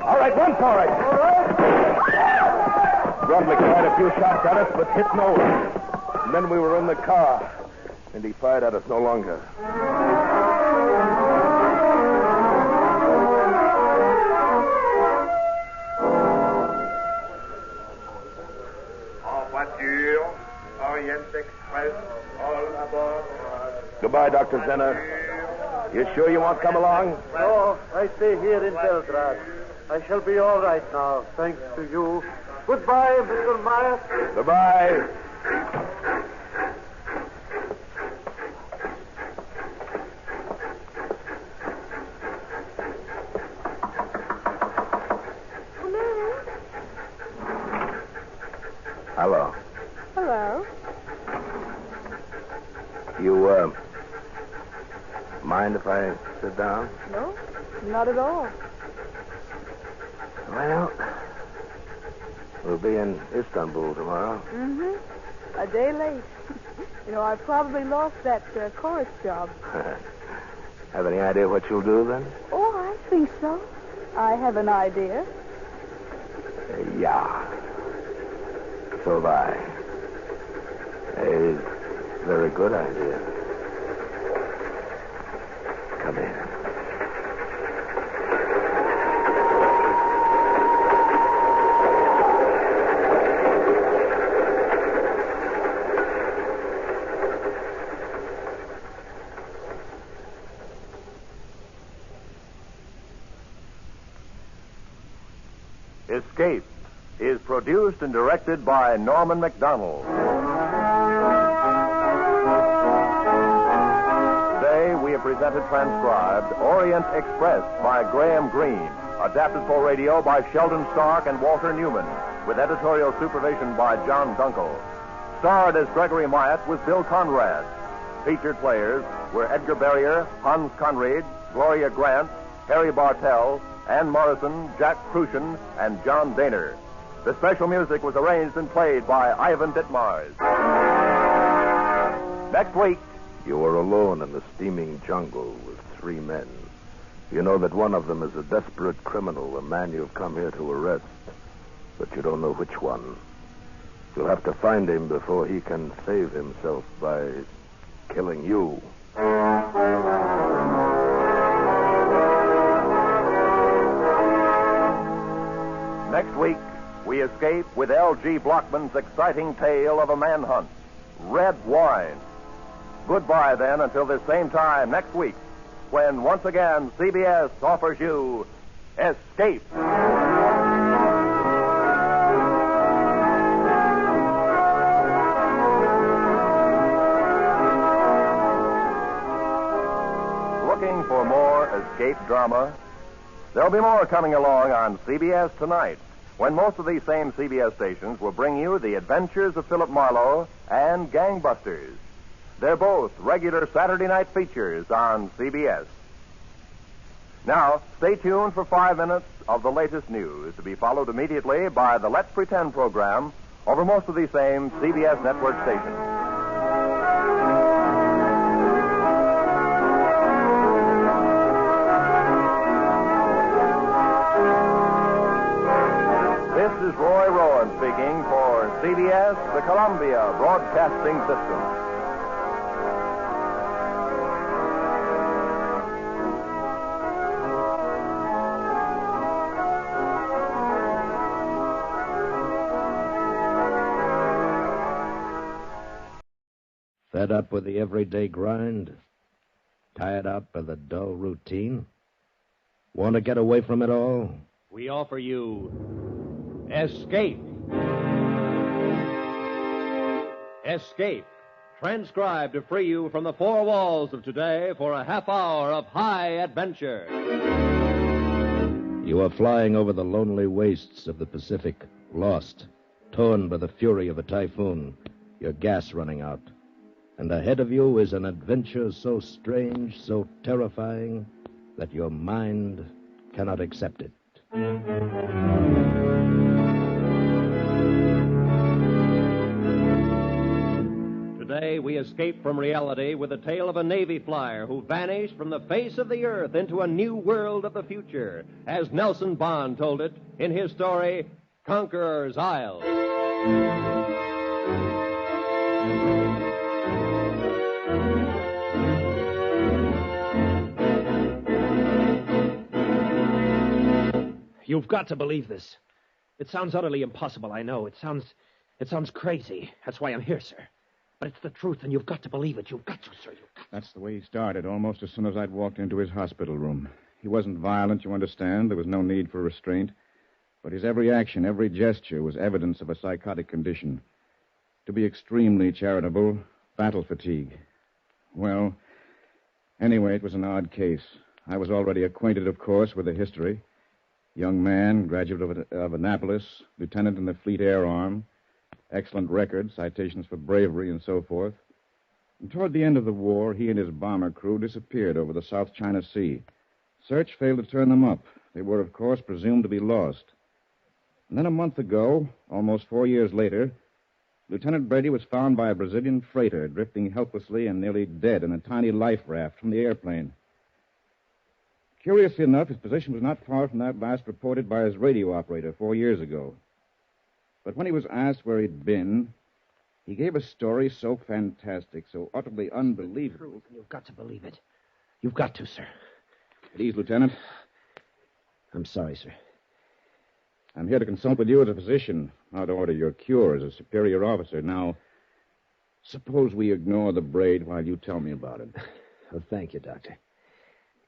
All right, run for it. All right. Grundlich fired a few shots at us, but hit no one. And then we were in the car, and he fired at us no longer. Orient Express, all aboard. Goodbye, Dr. Zenner. You sure you won't come along? No, I stay here in Belgrade. I shall be all right now, thanks to you. Goodbye, Mr. Myers. Goodbye. Hello. Hello. You, mind if I sit down? No, not at all. Well, we'll be in Istanbul tomorrow. Mm-hmm. A day late. I probably lost that chorus job. Have any idea what you'll do then? Oh, I think so. I have an idea. Yeah. So have I. A very good idea. Come here. Escape is produced and directed by Norman MacDonald. Today we have presented transcribed Orient Express by Graham Greene, adapted for radio by Sheldon Stark and Walter Newman, with editorial supervision by John Dunkel. Starred as Gregory Myatt was Bill Conrad. Featured players were Edgar Barrier, Hans Conried, Gloria Grant, Harry Bartell, Ann Morrison, Jack Crucian, and John Daner. The special music was arranged and played by Ivan Ditmars. Next week, you were alone in the steaming jungle with 3 men. You know that one of them is a desperate criminal, a man you've come here to arrest. But you don't know which one. You'll have to find him before he can save himself by killing you. Next week, we escape with L.G. Blockman's exciting tale of a manhunt, Red Wine. Goodbye, then, until this same time next week, when once again CBS offers you Escape. Looking for more escape drama? There'll be more coming along on CBS tonight, when most of these same CBS stations will bring you The Adventures of Philip Marlowe and Gangbusters. They're both regular Saturday night features on CBS. Now, stay tuned for 5 minutes of the latest news, to be followed immediately by the Let's Pretend program over most of these same CBS network stations. This is Roy Rowan speaking for CBS, the Columbia Broadcasting System. Fed up with the everyday grind? Tired out by the dull routine? Want to get away from it all? We offer you Escape. Escape, transcribed to free you from the four walls of today for a half hour of high adventure. You are flying over the lonely wastes of the Pacific, lost, torn by the fury of a typhoon, your gas running out. And ahead of you is an adventure so strange, so terrifying, that your mind cannot accept it. Today, we escape from reality with the tale of a Navy flyer who vanished from the face of the earth into a new world of the future, as Nelson Bond told it in his story, Conqueror's Isle. You've got to believe this. It sounds utterly impossible, I know. It sounds crazy. That's why I'm here, sir. But it's the truth, and you've got to believe it. You've got to, sir. You've got to. That's the way he started, almost as soon as I'd walked into his hospital room. He wasn't violent, you understand. There was no need for restraint. But his every action, every gesture was evidence of a psychotic condition. To be extremely charitable, battle fatigue. Well, anyway, it was an odd case. I was already acquainted, of course, with the history. Young man, graduate of Annapolis, lieutenant in the Fleet Air Arm, excellent record, citations for bravery, and so forth. And toward the end of the war, he and his bomber crew disappeared over the South China Sea. Search failed to turn them up. They were, of course, presumed to be lost. And then a month ago, almost 4 years later, Lieutenant Brady was found by a Brazilian freighter drifting helplessly and nearly dead in a tiny life raft from the airplane. Curiously enough, his position was not far from that last reported by his radio operator 4 years ago. But when he was asked where he'd been, he gave a story so fantastic, so utterly unbelievable. You've got to believe it. You've got to, sir. At ease, Lieutenant. I'm sorry, sir. I'm here to consult with you as a physician, how to order your cure as a superior officer. Now, suppose we ignore the braid while you tell me about it. Oh, thank you, Doctor.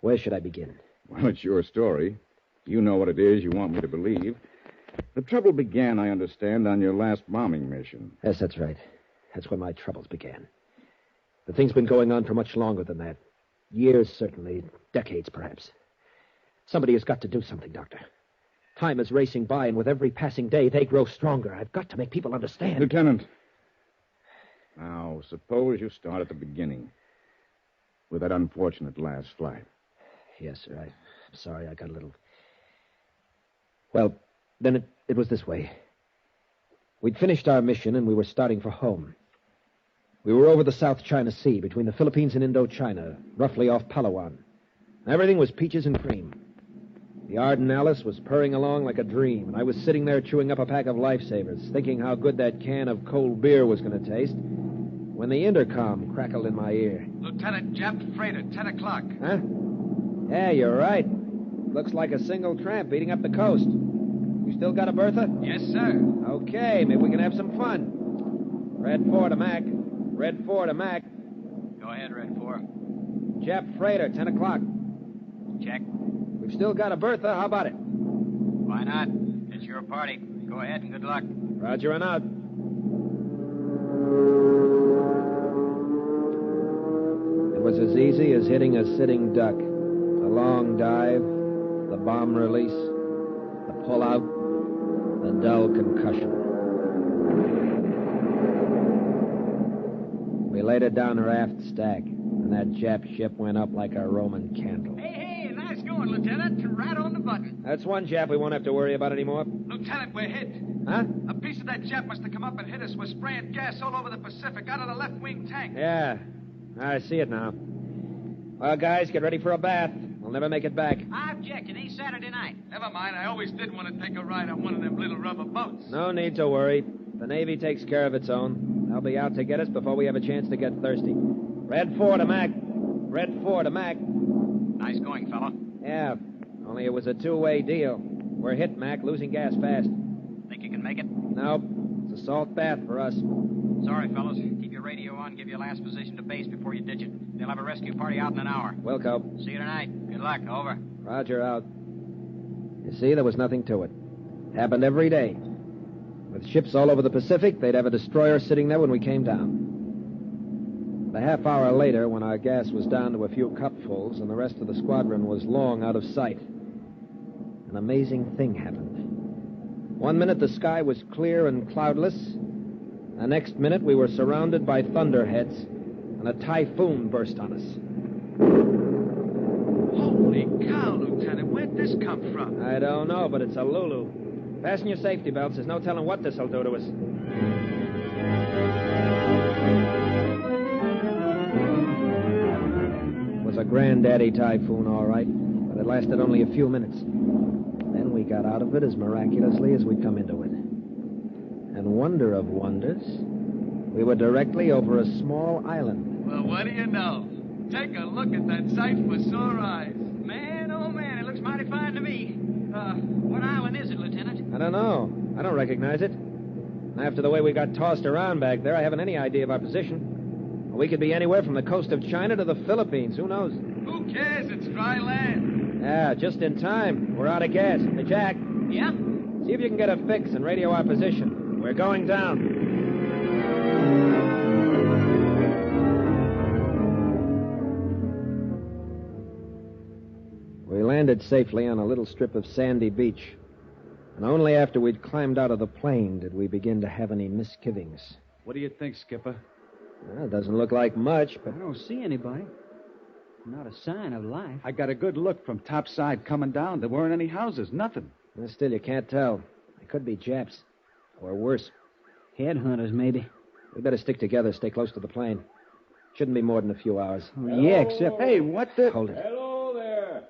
Where should I begin? Well, it's your story. You know what it is you want me to believe. The trouble began, I understand, on your last bombing mission. Yes, that's right. That's when my troubles began. The thing's been going on for much longer than that. Years, certainly. Decades, perhaps. Somebody has got to do something, Doctor. Time is racing by, and with every passing day, they grow stronger. I've got to make people understand. Lieutenant. Now, suppose you start at the beginning. With that unfortunate last flight. Yes, sir. I'm sorry I got a little... Well, then it was this way. We'd finished our mission, and we were starting for home. We were over the South China Sea, between the Philippines and Indochina, roughly off Palawan. Everything was peaches and cream. The Arden Alice was purring along like a dream, and I was sitting there chewing up a pack of lifesavers, thinking how good that can of cold beer was going to taste, when the intercom crackled in my ear. Lieutenant, Jap freighter, 10 o'clock. Huh? Yeah, you're right. Looks like a single tramp beating up the coast. You still got a Bertha? Yes, sir. Okay, maybe we can have some fun. Red 4 to Mac. Red 4 to Mac. Go ahead, Red 4. Jap freighter, 10 o'clock. Check. We've still got a Bertha. How about it? Why not? It's your party. Go ahead and good luck. Roger and out. It was as easy as hitting a sitting duck. The long dive, the bomb release, the pull-out, the dull concussion. We laid her down her aft stack, and that Jap ship went up like a Roman candle. Hey, nice going, Lieutenant. Right on the button. That's one Jap we won't have to worry about anymore. Lieutenant, we're hit. Huh? A piece of that Jap must have come up and hit us. We're spraying gas all over the Pacific out of the left wing tank. Yeah, I see it now. Well, guys, get ready for a bath. We'll never make it back. I object. It ain't Saturday night. Never mind. I always did want to take a ride on one of them little rubber boats. No need to worry. The Navy takes care of its own. They'll be out to get us before we have a chance to get thirsty. Red 4 to Mac. Red 4 to Mac. Nice going, fella. Yeah, only it was a two-way deal. We're hit, Mac, losing gas fast. Think you can make it? Nope. It's a salt bath for us. Sorry, fellas. Keep your radio on. Give your last position to base before you ditch it. They'll have a rescue party out in an hour. Wilco. See you tonight. Good luck. Over. Roger, out. You see, there was nothing to it. Happened every day. With ships all over the Pacific, they'd have a destroyer sitting there when we came down. A half hour later, when our gas was down to a few cupfuls and the rest of the squadron was long out of sight, an amazing thing happened. 1 minute the sky was clear and cloudless. The next minute we were surrounded by thunderheads, and a typhoon burst on us. Holy cow, Lieutenant. Where'd this come from? I don't know, but it's a Lulu. Fasten your safety belts. There's no telling what this'll do to us. It was a granddaddy typhoon, all right, but it lasted only a few minutes. Then we got out of it as miraculously as we'd come into it. And wonder of wonders, we were directly over a small island. Well, what do you know? Take a look at that sight for sore eyes. Man, oh man, it looks mighty fine to me. What island is it, Lieutenant? I don't know. I don't recognize it. After the way we got tossed around back there, I haven't any idea of our position. We could be anywhere from the coast of China to the Philippines. Who knows? Who cares? It's dry land. Yeah, just in time. We're out of gas. Hey, Jack. Yeah? See if you can get a fix and radio our position. We're going down. We landed safely on a little strip of sandy beach. And only after we'd climbed out of the plane did we begin to have any misgivings. What do you think, Skipper? Well, it doesn't look like much, but... I don't see anybody. Not a sign of life. I got a good look from topside coming down. There weren't any houses, nothing. Well, still, you can't tell. They could be Japs. Or worse. Headhunters, maybe. We better stick together, stay close to the plane. Shouldn't be more than a few hours. Oh, yeah, except... Hey, what the... Hold it. Hello there.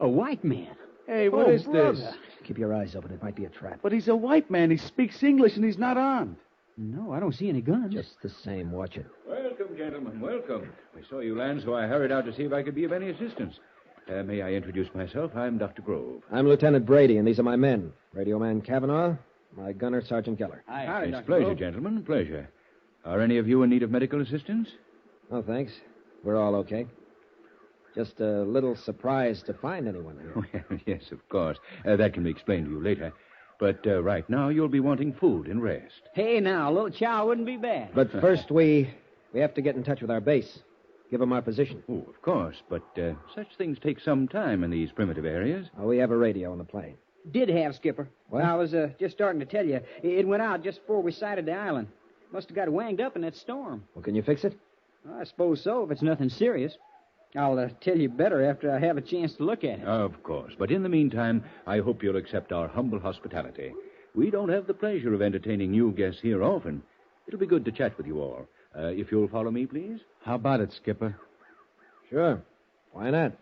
A white man. Hey, what is brother. this? Keep your eyes open. It might be a trap. But he's a white man. He speaks English and he's not armed. No, I don't see any guns. Just the same. Watch it. Welcome, gentlemen. Welcome. I saw you land, so I hurried out to see if I could be of any assistance. May I introduce myself? I'm Dr. Grove. I'm Lieutenant Brady, and these are my men. Radio man Kavanaugh, my gunner, Sergeant Keller. Hi, it's pleasure, gentlemen. Pleasure. Are any of you in need of medical assistance? Oh, thanks. We're all okay. Just a little surprised to find anyone here. Well, yes, of course. That can be explained to you later. But right now, you'll be wanting food and rest. Hey, now, a little chow wouldn't be bad. But first, we have to get in touch with our base. Give them our position. Oh, of course. But such things take some time in these primitive areas. Oh, we have a radio on the plane. Did have, Skipper. What? I was just starting to tell you. It went out just before we sighted the island. Must have got wanged up in that storm. Well, can you fix it? I suppose so, if it's nothing serious. I'll tell you better after I have a chance to look at it. Of course. But in the meantime, I hope you'll accept our humble hospitality. We don't have the pleasure of entertaining new guests here often. It'll be good to chat with you all. If you'll follow me, please. How about it, Skipper? Sure. Why not?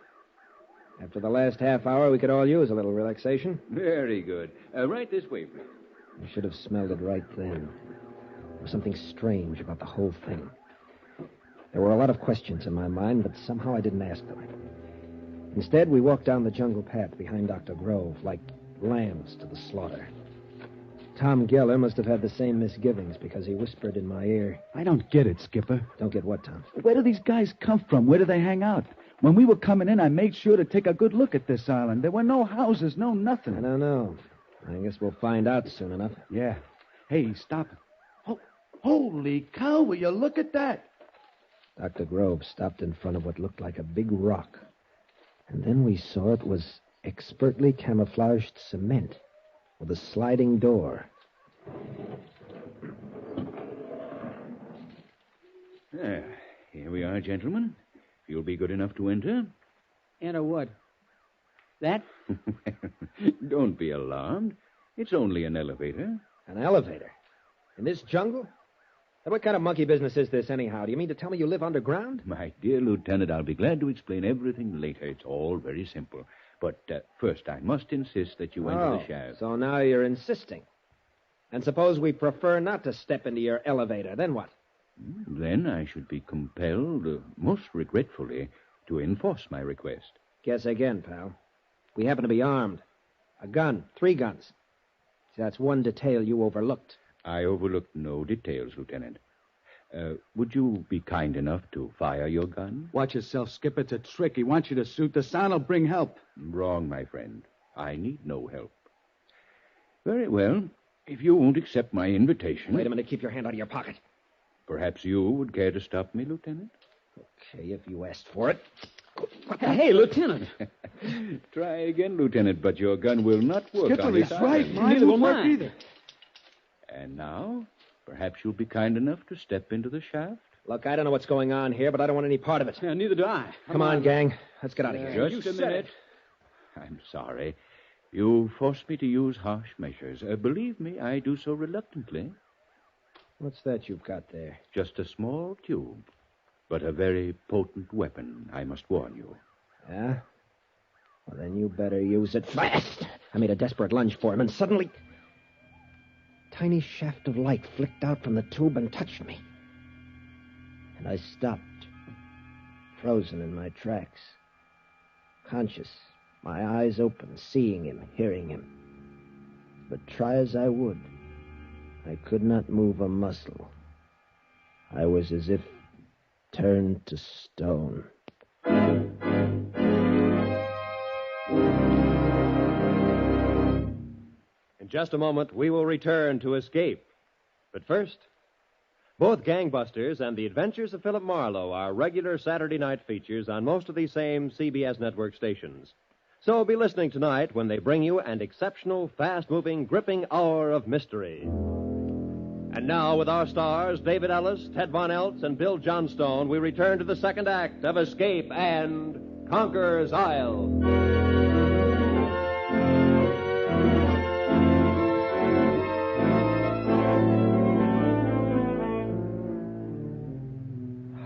After the last half hour, we could all use a little relaxation. Very good. Right this way, please. I should have smelled it right then. There was something strange about the whole thing. There were a lot of questions in my mind, but somehow I didn't ask them. Instead, we walked down the jungle path behind Dr. Grove, like lambs to the slaughter. Tom Geller must have had the same misgivings because he whispered in my ear. I don't get it, Skipper. Don't get what, Tom? Where do these guys come from? Where do they hang out? When we were coming in, I made sure to take a good look at this island. There were no houses, no nothing. I don't know. I guess we'll find out soon enough. Yeah. Hey, stop. Oh, holy cow, will you look at that? Dr. Grove stopped in front of what looked like a big rock. And then we saw it was expertly camouflaged cement with a sliding door. Here we are, gentlemen. If you'll be good enough to enter. Enter what? That? Don't be alarmed. It's only an elevator. An elevator? In this jungle? What kind of monkey business is this, anyhow? Do you mean to tell me you live underground? My dear Lieutenant, I'll be glad to explain everything later. It's all very simple. But first, I must insist that you enter the shaft. So now you're insisting. And suppose we prefer not to step into your elevator. Then what? Then I should be compelled, most regretfully, to enforce my request. Guess again, pal. We happen to be armed. A gun. 3 guns. See, that's one detail you overlooked. I overlooked no details, Lieutenant. Would you be kind enough to fire your gun? Watch yourself, Skipper. It's a trick. He wants you to shoot. The sound will bring help. Wrong, my friend. I need no help. Very well. If you won't accept my invitation... Wait a minute. Keep your hand out of your pocket. Perhaps you would care to stop me, Lieutenant? Okay, if you asked for it. Hey, Lieutenant. Try again, Lieutenant, but your gun will not work on Skipper, this he's right. island. Neither will mine either. And now, perhaps you'll be kind enough to step into the shaft? Look, I don't know what's going on here, but I don't want any part of it. Yeah, neither do I. Come on, gang. Let's get out of here. Just a minute. I'm sorry. You forced me to use harsh measures. Believe me, I do so reluctantly. What's that you've got there? Just a small tube, but a very potent weapon, I must warn you. Yeah? Well, then you better use it fast. I made a desperate lunge for him, and suddenly... a tiny shaft of light flicked out from the tube and touched me. And I stopped, frozen in my tracks. Conscious, my eyes open, seeing him, hearing him. But try as I would, I could not move a muscle. I was as if turned to stone. In just a moment, we will return to Escape. But first, both Gangbusters and The Adventures of Philip Marlowe are regular Saturday night features on most of these same CBS network stations. So be listening tonight when they bring you an exceptional, fast-moving, gripping hour of mystery. And now, with our stars, David Ellis, Ted Von Eltz, and Bill Johnstone, we return to the second act of Escape and Conqueror's Isle.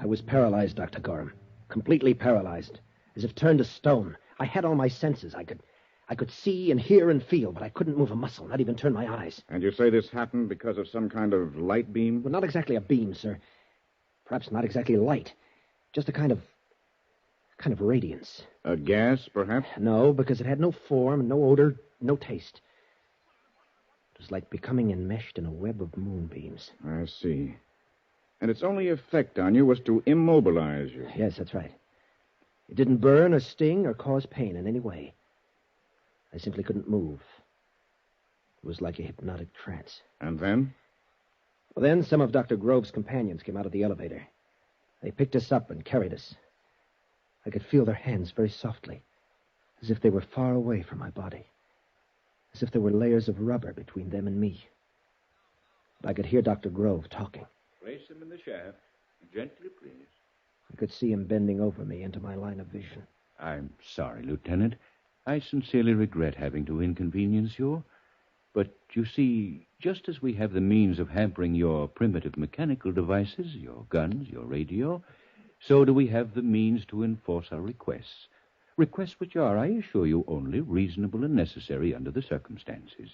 I was paralyzed, Dr. Gorham. Completely paralyzed. As if turned to stone. I had all my senses. I could see and hear and feel, but I couldn't move a muscle, not even turn my eyes. And you say this happened because of some kind of light beam? Well, not exactly a beam, sir. Perhaps not exactly light. Just a kind of radiance. A gas, perhaps? No, because it had no form, no odor, no taste. It was like becoming enmeshed in a web of moonbeams. I see. And its only effect on you was to immobilize you. Yes, that's right. It didn't burn or sting or cause pain in any way. I simply couldn't move. It was like a hypnotic trance. And then? Well, then some of Dr. Grove's companions came out of the elevator. They picked us up and carried us. I could feel their hands very softly, as if they were far away from my body, as if there were layers of rubber between them and me. But I could hear Dr. Grove talking. Place him in the shaft. Gently, please. I could see him bending over me into my line of vision. I'm sorry, Lieutenant. I sincerely regret having to inconvenience you. But, you see, just as we have the means of hampering your primitive mechanical devices, your guns, your radio, so do we have the means to enforce our requests. Requests which are, I assure you, only reasonable and necessary under the circumstances.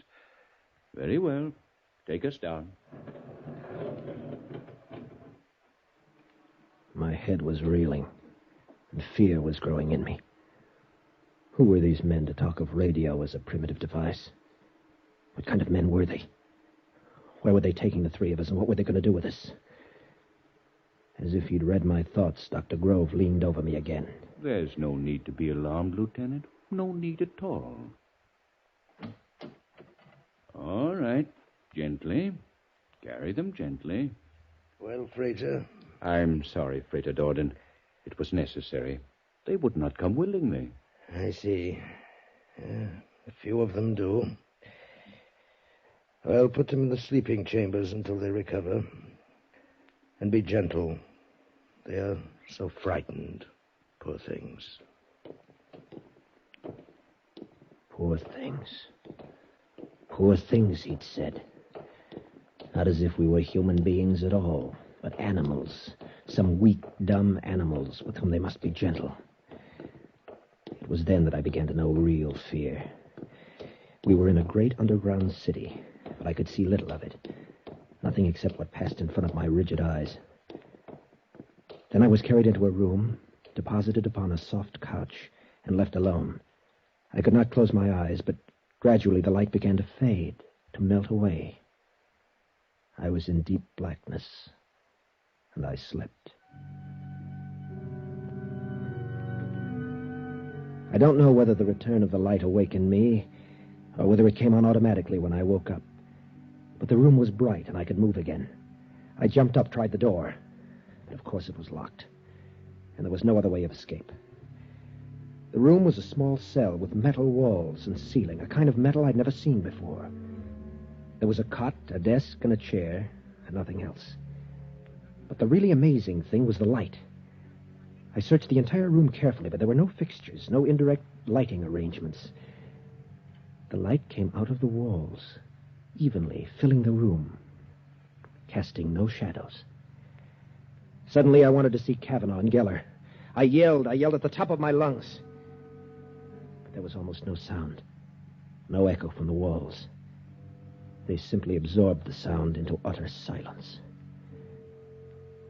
Very well. Take us down. My head was reeling, and fear was growing in me. Who were these men to talk of radio as a primitive device? What kind of men were they? Where were they taking the three of us, and what were they going to do with us? As if he'd read my thoughts, Dr. Grove leaned over me again. There's no need to be alarmed, Lieutenant. No need at all. All right. Gently. Carry them gently. Well, Frater? I'm sorry, Frater Dorden. It was necessary. They would not come willingly. I see. Yeah, a few of them do. Well, put them in the sleeping chambers until they recover. And be gentle. They are so frightened. Poor things. Poor things. Poor things, he'd said. Not as if we were human beings at all, but animals. Some weak, dumb animals with whom they must be gentle. It was then that I began to know real fear. We were in a great underground city, but I could see little of it. Nothing except what passed in front of my rigid eyes. Then I was carried into a room, deposited upon a soft couch, and left alone. I could not close my eyes, but gradually the light began to fade, to melt away. I was in deep blackness, and I slept. I don't know whether the return of the light awakened me, or whether it came on automatically when I woke up. But the room was bright, and I could move again. I jumped up, tried the door. And of course it was locked. And there was no other way of escape. The room was a small cell with metal walls and ceiling, a kind of metal I'd never seen before. There was a cot, a desk, and a chair, and nothing else. But the really amazing thing was the light. I searched the entire room carefully, but there were no fixtures, no indirect lighting arrangements. The light came out of the walls, evenly filling the room, casting no shadows. Suddenly, I wanted to see Cavanaugh and Geller. I yelled at the top of my lungs. But there was almost no sound, no echo from the walls. They simply absorbed the sound into utter silence.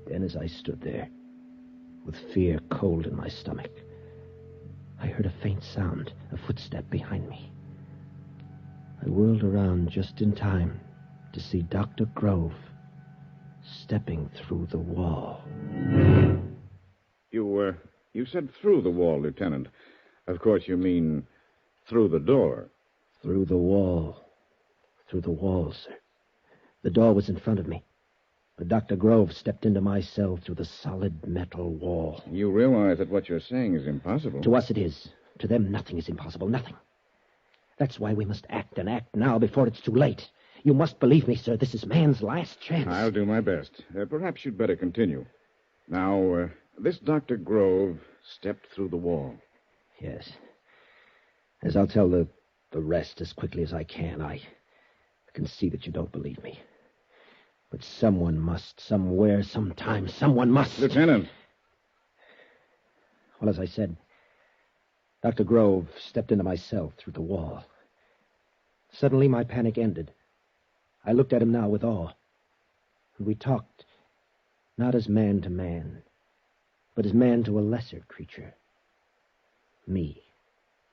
Then, as I stood there, with fear cold in my stomach, I heard a faint sound, a footstep behind me. I whirled around just in time to see Dr. Grove stepping through the wall. You said through the wall, Lieutenant. Of course, you mean through the door. Through the wall. Through the wall, sir. The door was in front of me. But Dr. Grove stepped into my cell through the solid metal wall. You realize that what you're saying is impossible. To us it is. To them, nothing is impossible. Nothing. That's why we must act, and act now before it's too late. You must believe me, sir. This is man's last chance. I'll do my best. Perhaps you'd better continue. Now, this Dr. Grove stepped through the wall. Yes. As I'll tell the rest as quickly as I can, I can see that you don't believe me. But someone must, somewhere, sometime, someone must. Lieutenant. Well, as I said, Dr. Grove stepped into my cell through the wall. Suddenly, my panic ended. I looked at him now with awe. And we talked, not as man to man, but as man to a lesser creature. Me.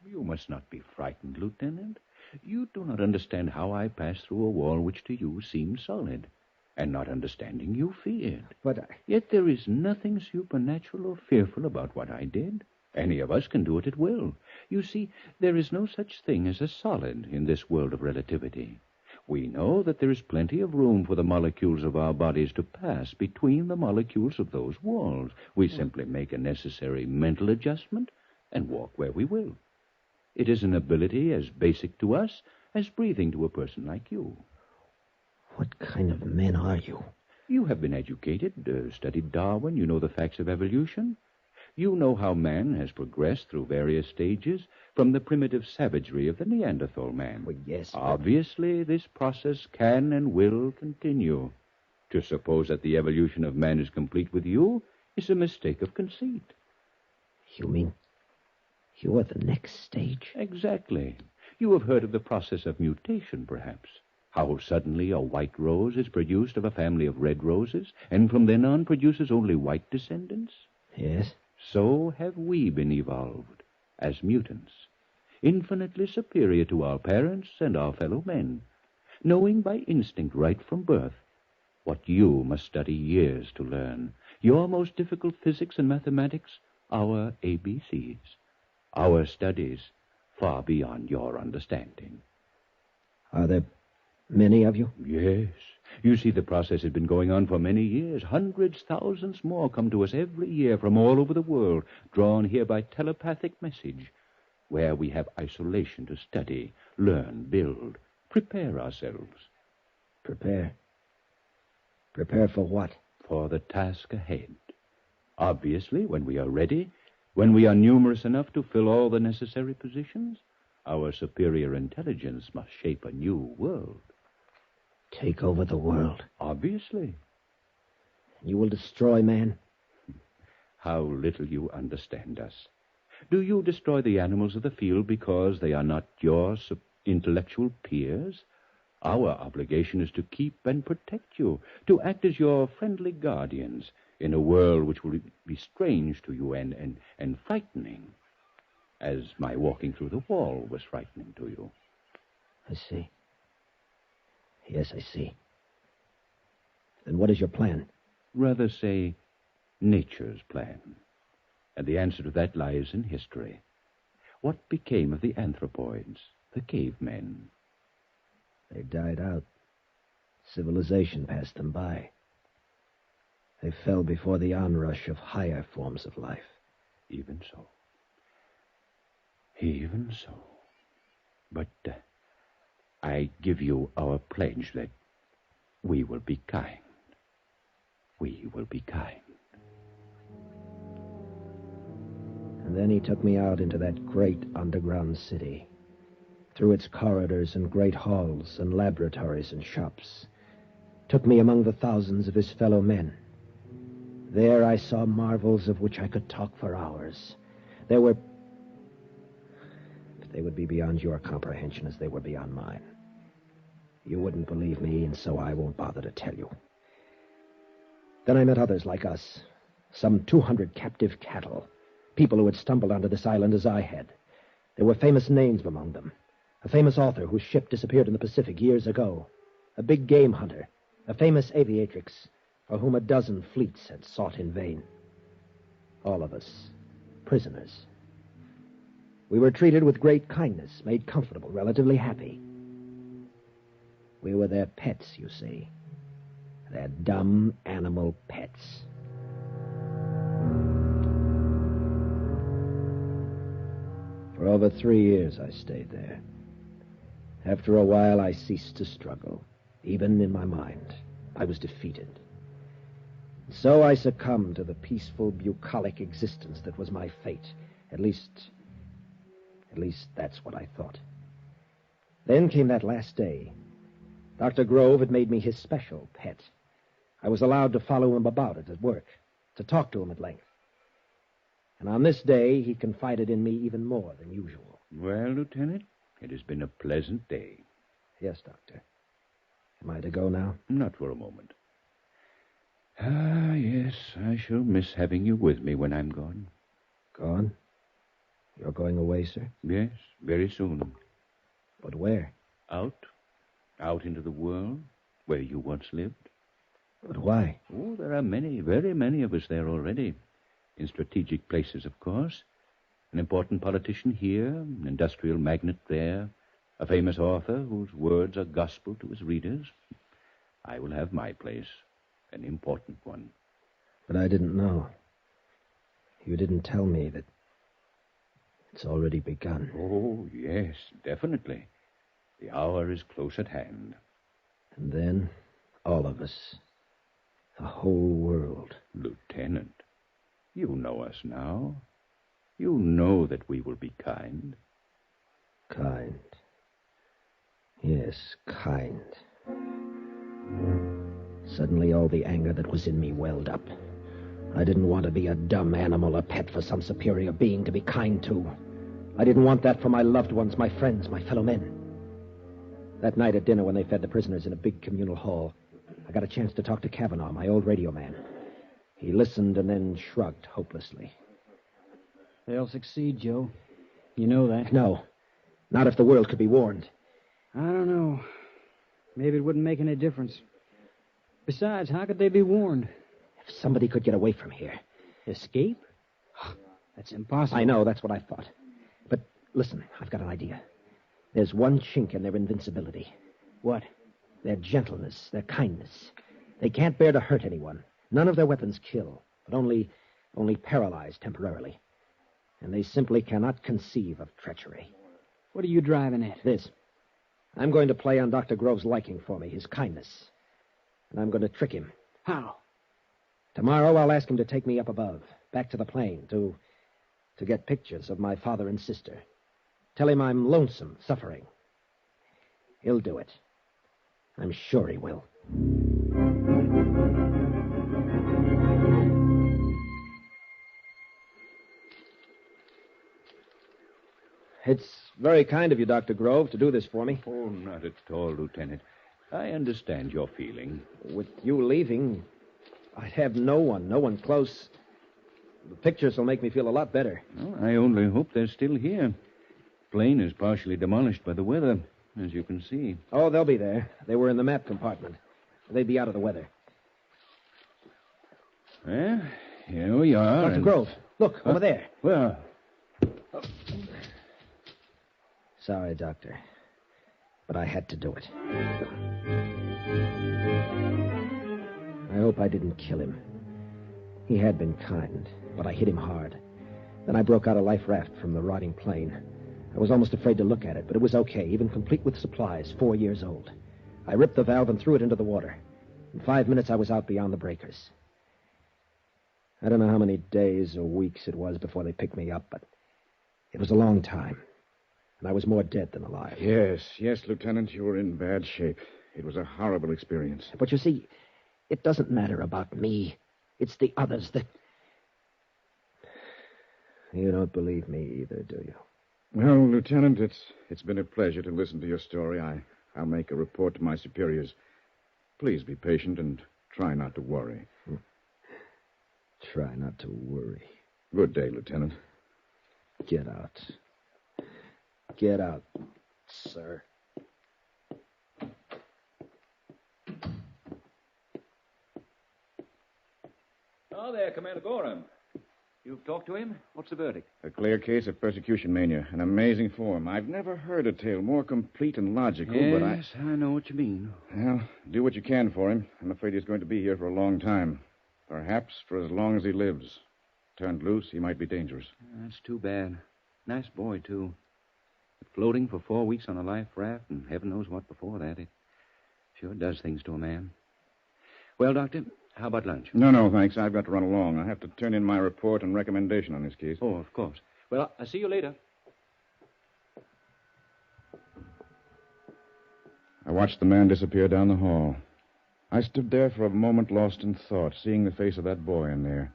You must not be frightened, Lieutenant. You do not understand how I passed through a wall which to you seemed solid. And not understanding, you feared. But Yet there is nothing supernatural or fearful about what I did. Any of us can do it at will. You see, there is no such thing as a solid in this world of relativity. We know that there is plenty of room for the molecules of our bodies to pass between the molecules of those walls. We simply make a necessary mental adjustment and walk where we will. It is an ability as basic to us as breathing to a person like you. What kind of men are you? You have been educated, studied Darwin. You know the facts of evolution. You know how man has progressed through various stages from the primitive savagery of the Neanderthal man. Well, yes. Obviously, this process can and will continue. To suppose that the evolution of man is complete with you is a mistake of conceit. You mean you're the next stage? Exactly. You have heard of the process of mutation, perhaps. How suddenly a white rose is produced of a family of red roses, and from then on produces only white descendants? Yes. So have we been evolved, as mutants, infinitely superior to our parents and our fellow men, knowing by instinct right from birth what you must study years to learn, your most difficult physics and mathematics, our ABCs, our studies far beyond your understanding. Are there many of you? Yes. You see, the process has been going on for many years. Hundreds, thousands more come to us every year from all over the world, drawn here by telepathic message, where we have isolation to study, learn, build, prepare ourselves. Prepare? Prepare for what? For the task ahead. Obviously, when we are ready, when we are numerous enough to fill all the necessary positions, our superior intelligence must shape a new world. Take over the world? Obviously. You will destroy man? How little you understand us. Do you destroy the animals of the field because they are not your intellectual peers? Our obligation is to keep and protect you, to act as your friendly guardians in a world which will be strange to you and frightening, as my walking through the wall was frightening to you. I see. Yes, I see. Then what is your plan? Rather say, nature's plan. And the answer to that lies in history. What became of the anthropoids, the cavemen? They died out. Civilization passed them by. They fell before the onrush of higher forms of life. Even so. Even so. But I give you our pledge that we will be kind. We will be kind. And then he took me out into that great underground city, through its corridors and great halls and laboratories and shops. Took me among the thousands of his fellow men. There I saw marvels of which I could talk for hours. There were... But they would be beyond your comprehension as they were beyond mine. You wouldn't believe me, and so I won't bother to tell you. Then I met others like us, some 200 captive cattle, people who had stumbled onto this island as I had. There were famous names among them. A famous author whose ship disappeared in the Pacific years ago. A big game hunter. A famous aviatrix for whom a dozen fleets had sought in vain. All of us, prisoners. We were treated with great kindness, made comfortable, relatively happy. We were their pets, you see. Their dumb animal pets. For over 3 years I stayed there. After a while I ceased to struggle. Even in my mind, I was defeated. So I succumbed to the peaceful, bucolic existence that was my fate. At least that's what I thought. Then came that last day. Dr. Grove had made me his special pet. I was allowed to follow him about it at work, to talk to him at length. And on this day, he confided in me even more than usual. Well, Lieutenant, it has been a pleasant day. Yes, Doctor. Am I to go now? Not for a moment. Ah, yes, I shall miss having you with me when I'm gone. Gone? You're going away, sir? Yes, very soon. But where? Out into the world, where you once lived. But why? Oh, there are many, very many of us there already. In strategic places, of course. An important politician here, an industrial magnate there, a famous author whose words are gospel to his readers. I will have my place, an important one. But I didn't know. You didn't tell me that it's already begun. Oh, yes, definitely. The hour is close at hand. And then, all of us, the whole world. Lieutenant, you know us now. You know that we will be kind. Kind. Yes, kind. Suddenly all the anger that was in me welled up. I didn't want to be a dumb animal, a pet for some superior being to be kind to. I didn't want that for my loved ones, my friends, my fellow men. That night at dinner when they fed the prisoners in a big communal hall, I got a chance to talk to Kavanaugh, my old radio man. He listened and then shrugged hopelessly. They'll succeed, Joe. You know that. No. Not if the world could be warned. I don't know. Maybe it wouldn't make any difference. Besides, how could they be warned? If somebody could get away from here. Escape? That's impossible. I know, that's what I thought. But listen, I've got an idea. There's one chink in their invincibility. What? Their gentleness, their kindness. They can't bear to hurt anyone. None of their weapons kill, but only paralyze temporarily. And they simply cannot conceive of treachery. What are you driving at? This. I'm going to play on Dr. Grove's liking for me, his kindness. And I'm going to trick him. How? Tomorrow I'll ask him to take me up above, back to the plane, to get pictures of my father and sister. Tell him I'm lonesome, suffering. He'll do it. I'm sure he will. It's very kind of you, Dr. Grove, to do this for me. Oh, not at all, Lieutenant. I understand your feeling. With you leaving, I'd have no one close. The pictures will make me feel a lot better. Well, I only hope they're still here. The plane is partially demolished by the weather, as you can see. Oh, they'll be there. They were in the map compartment. They'd be out of the weather. Well, here we are. Dr. Grove, look, over there. Well... Sorry, Doctor. But I had to do it. I hope I didn't kill him. He had been kind, but I hit him hard. Then I broke out a life raft from the rotting plane. I was almost afraid to look at it, but it was okay, even complete with supplies, 4 years old. I ripped the valve and threw it into the water. In 5 minutes, I was out beyond the breakers. I don't know how many days or weeks it was before they picked me up, but it was a long time. And I was more dead than alive. Yes, Lieutenant, you were in bad shape. It was a horrible experience. But you see, it doesn't matter about me. It's the others that... You don't believe me either, do you? Well, Lieutenant, it's been a pleasure to listen to your story. I'll make a report to my superiors. Please be patient and try not to worry. Try not to worry. Good day, Lieutenant. Get out. Get out, sir. Oh, there, Commander Gorham. You've talked to him? What's the verdict? A clear case of persecution mania. An amazing form. I've never heard a tale more complete and logical, but Yes, I know what you mean. Well, do what you can for him. I'm afraid he's going to be here for a long time. Perhaps for as long as he lives. Turned loose, he might be dangerous. That's too bad. Nice boy, too. But floating for 4 weeks on a life raft, and heaven knows what before that, it sure does things to a man. Well, Doctor, how about lunch? No, thanks. I've got to run along. I have to turn in my report and recommendation on this case. Oh, of course. Well, I'll see you later. I watched the man disappear down the hall. I stood there for a moment lost in thought, seeing the face of that boy in there.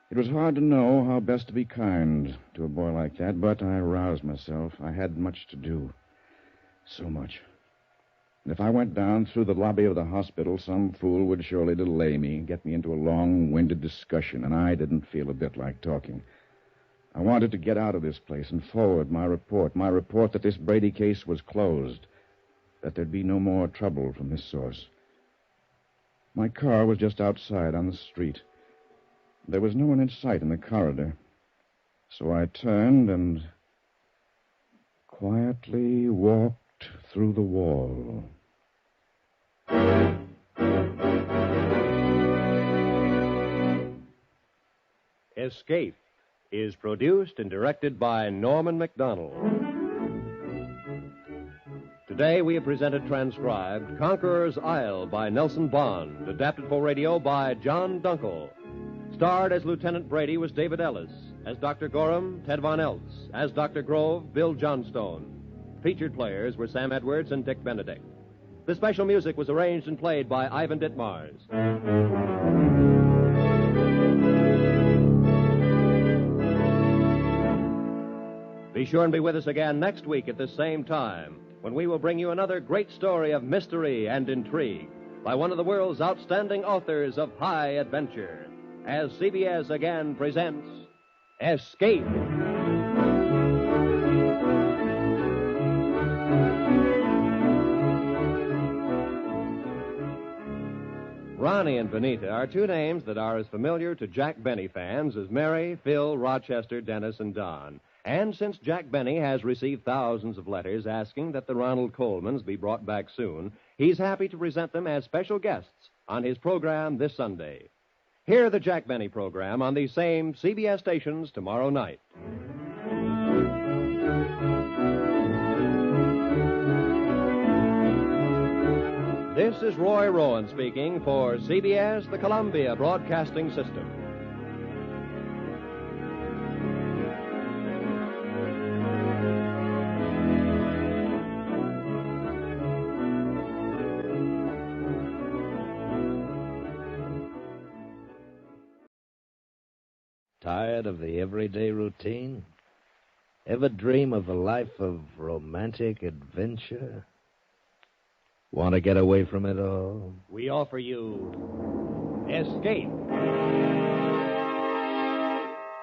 It was hard to know how best to be kind to a boy like that, but I roused myself. I had much to do. So much. And if I went down through the lobby of the hospital, some fool would surely delay me, get me into a long-winded discussion, and I didn't feel a bit like talking. I wanted to get out of this place and forward my report that this Brady case was closed, that there'd be no more trouble from this source. My car was just outside on the street. There was no one in sight in the corridor. So I turned and quietly walked through the wall. Escape is produced and directed by Norman MacDonald. Today we have presented transcribed Conqueror's Isle by Nelson Bond, adapted for radio by John Dunkel. Starred as Lieutenant Brady was David Ellis, as Dr. Gorham, Ted Von Eltz, as Dr. Grove, Bill Johnstone. Featured players were Sam Edwards and Dick Benedict. The special music was arranged and played by Ivan Ditmars. Be sure and be with us again next week at the same time, when we will bring you another great story of mystery and intrigue by one of the world's outstanding authors of high adventure, as CBS again presents Escape. Ronnie and Benita are two names that are as familiar to Jack Benny fans as Mary, Phil, Rochester, Dennis, and Don. And since Jack Benny has received thousands of letters asking that the Ronald Colemans be brought back soon, he's happy to present them as special guests on his program this Sunday. Hear the Jack Benny program on these same CBS stations tomorrow night. This is Roy Rowan speaking for CBS, the Columbia Broadcasting System. Tired of the everyday routine? Ever dream of a life of romantic adventure? Want to get away from it all? We offer you Escape.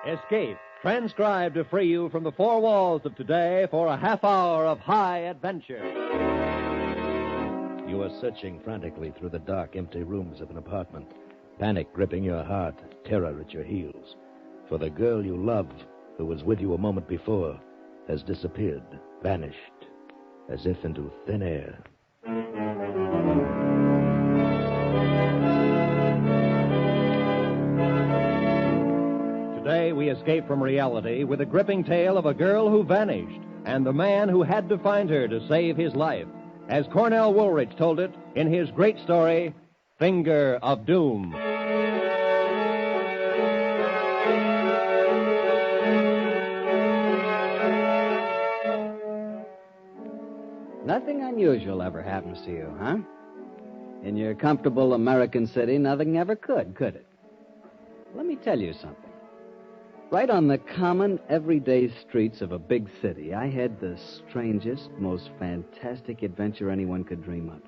Escape, transcribed to free you from the four walls of today for a half hour of high adventure. You are searching frantically through the dark, empty rooms of an apartment, panic gripping your heart, terror at your heels. For the girl you love, who was with you a moment before, has disappeared, vanished, as if into thin air. Today, we escape from reality with the gripping tale of a girl who vanished and the man who had to find her to save his life, as Cornell Woolrich told it in his great story, Finger of Doom. Nothing unusual ever happens to you, huh? In your comfortable American city, nothing ever could it? Let me tell you something. Right on the common, everyday streets of a big city, I had the strangest, most fantastic adventure anyone could dream of.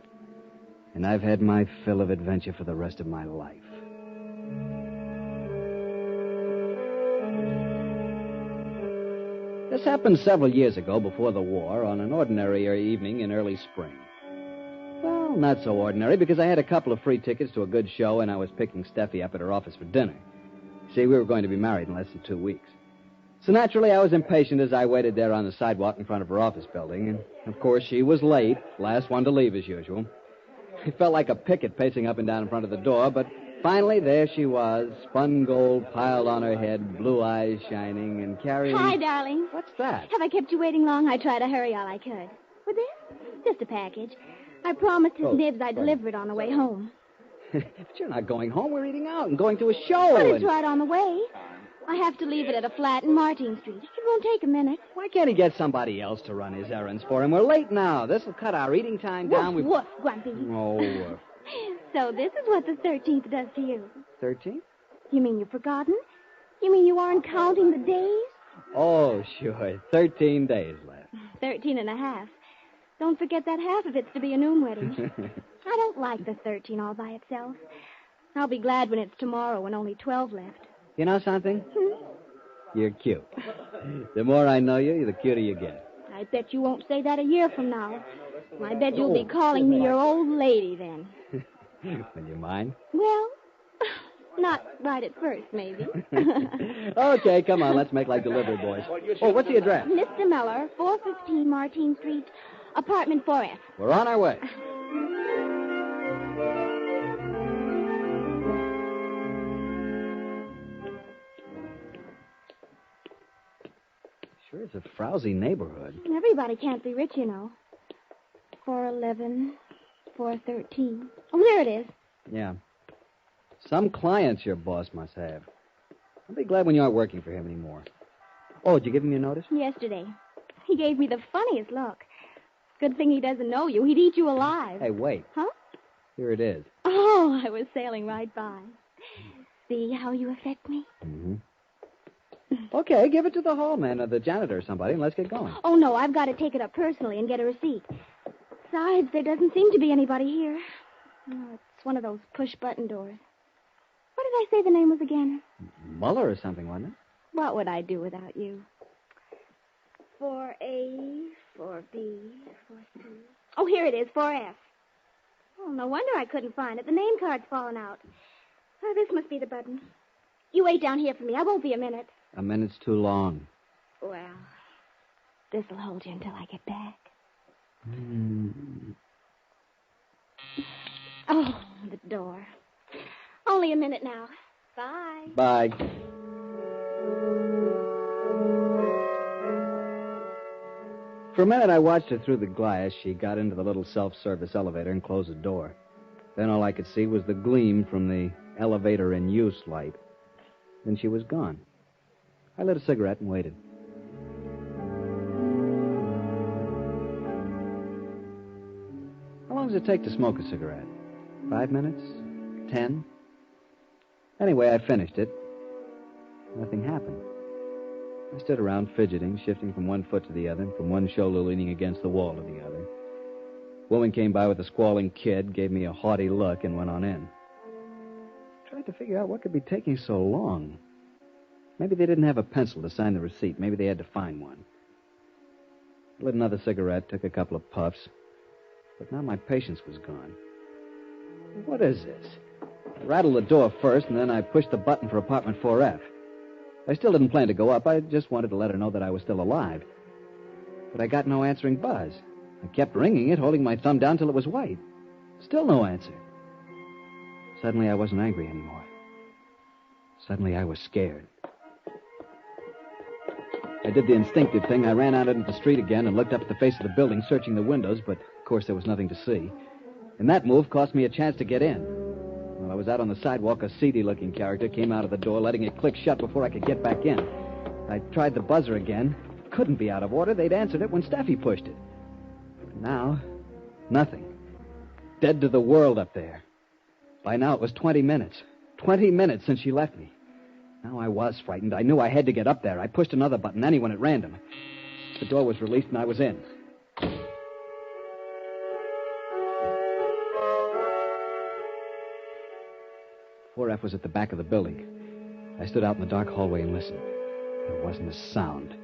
And I've had my fill of adventure for the rest of my life. This happened several years ago, before the war, on an ordinary evening in early spring. Well, not so ordinary, because I had a couple of free tickets to a good show, and I was picking Steffi up at her office for dinner. See, we were going to be married in less than 2 weeks. So naturally, I was impatient as I waited there on the sidewalk in front of her office building. And, of course, she was late, last one to leave as usual. I felt like a picket pacing up and down in front of the door, but finally there she was, spun gold piled on her head, blue eyes shining, and carrying... Hi, darling. What's that? Have I kept you waiting long? I tried to hurry all I could. With this? Just a package. I promised his Nibs I'd deliver it on the way home. But you're not going home. We're eating out and going to a show. But it's right on the way. I have to leave it at a flat in Martin Street. It won't take a minute. Why can't he get somebody else to run his errands for him? We're late now. This will cut our eating time down. Woof, woof, Grumpy. Oh, woof. So this is what the 13th does to you. 13th? You mean you've forgotten? You mean you aren't counting the days? Oh, sure. 13 days left. 13 and a half. Don't forget that half of it's to be a noon wedding. I don't like the 13 all by itself. I'll be glad when it's tomorrow and only 12 left. You know something? You're cute. The more I know you, the cuter you get. I bet you won't say that a year from now. I bet you'll be calling me your old lady then. Will you mind? Well, not right at first, maybe. Okay, come on. Let's make like delivery boys. Oh, what's the address? Mr. Miller, 415 Martin Street, apartment 4F. We're on our way. Sure, it's a frowsy neighborhood. Everybody can't be rich, you know. 411, 413. Oh, there it is. Yeah. Some clients your boss must have. I'll be glad when you aren't working for him anymore. Oh, did you give him your notice? Yesterday. He gave me the funniest look. Good thing he doesn't know you. He'd eat you alive. Hey, wait. Huh? Here it is. Oh, I was sailing right by. See how you affect me? Mm-hmm. Okay, give it to the hallman or the janitor or somebody, and let's get going. Oh, no, I've got to take it up personally and get a receipt. Besides, there doesn't seem to be anybody here. Oh, it's one of those push-button doors. What did I say the name was again? Muller or something, wasn't it? What would I do without you? 4A, 4B, 4C. Oh, here it is, 4F. Oh, no wonder I couldn't find it. The name card's fallen out. Oh, this must be the button. You wait down here for me. I won't be a minute. A minute's too long. Well, this'll hold you until I get back. Oh, the door. Only a minute now. Bye. Bye. For a minute, I watched her through the glass. She got into the little self-service elevator and closed the door. Then all I could see was the gleam from the elevator in use light. Then she was gone. I lit a cigarette and waited. How long does it take to smoke a cigarette? 5 minutes? 10? Anyway, I finished it. Nothing happened. I stood around fidgeting, shifting from one foot to the other, from one shoulder leaning against the wall to the other. A woman came by with a squalling kid, gave me a haughty look, and went on in. I tried to figure out what could be taking so long. Maybe they didn't have a pencil to sign the receipt. Maybe they had to find one. I lit another cigarette, took a couple of puffs, but now my patience was gone. What is this? I rattled the door first, and then I pushed the button for apartment 4F. I still didn't plan to go up. I just wanted to let her know that I was still alive. But I got no answering buzz. I kept ringing it, holding my thumb down till it was white. Still no answer. Suddenly, I wasn't angry anymore. Suddenly, I was scared. I did the instinctive thing. I ran out into the street again and looked up at the face of the building, searching the windows, but, of course, there was nothing to see. And that move cost me a chance to get in. While I was out on the sidewalk, a seedy-looking character came out of the door, letting it click shut before I could get back in. I tried the buzzer again. Couldn't be out of order. They'd answered it when Steffi pushed it. Now, nothing. Dead to the world up there. By now, it was 20 minutes. 20 minutes since she left me. Now I was frightened. I knew I had to get up there. I pushed another button, anyone at random. The door was released, and I was in. 4F was at the back of the building. I stood out in the dark hallway and listened. There wasn't a sound.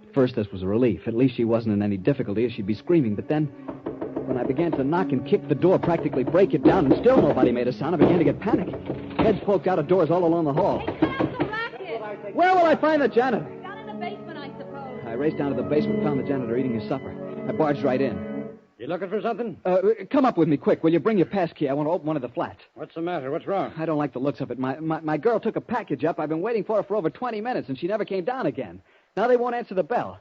At first, this was a relief. At least she wasn't in any difficulty, or she'd be screaming. But then, when I began to knock and kick the door, practically break it down, and still nobody made a sound, I began to get panicky. Heads poked out of doors all along the hall. Hey, how's the racket? Where will I find the janitor? Down in the basement, I suppose. I raced down to the basement, found the janitor eating his supper. I barged right in. You looking for something? Come up with me, quick. Will you bring your pass key? I want to open one of the flats. What's the matter? What's wrong? I don't like the looks of it. My girl took a package up. I've been waiting for her for over 20 minutes, and she never came down again. Now they won't answer the bell.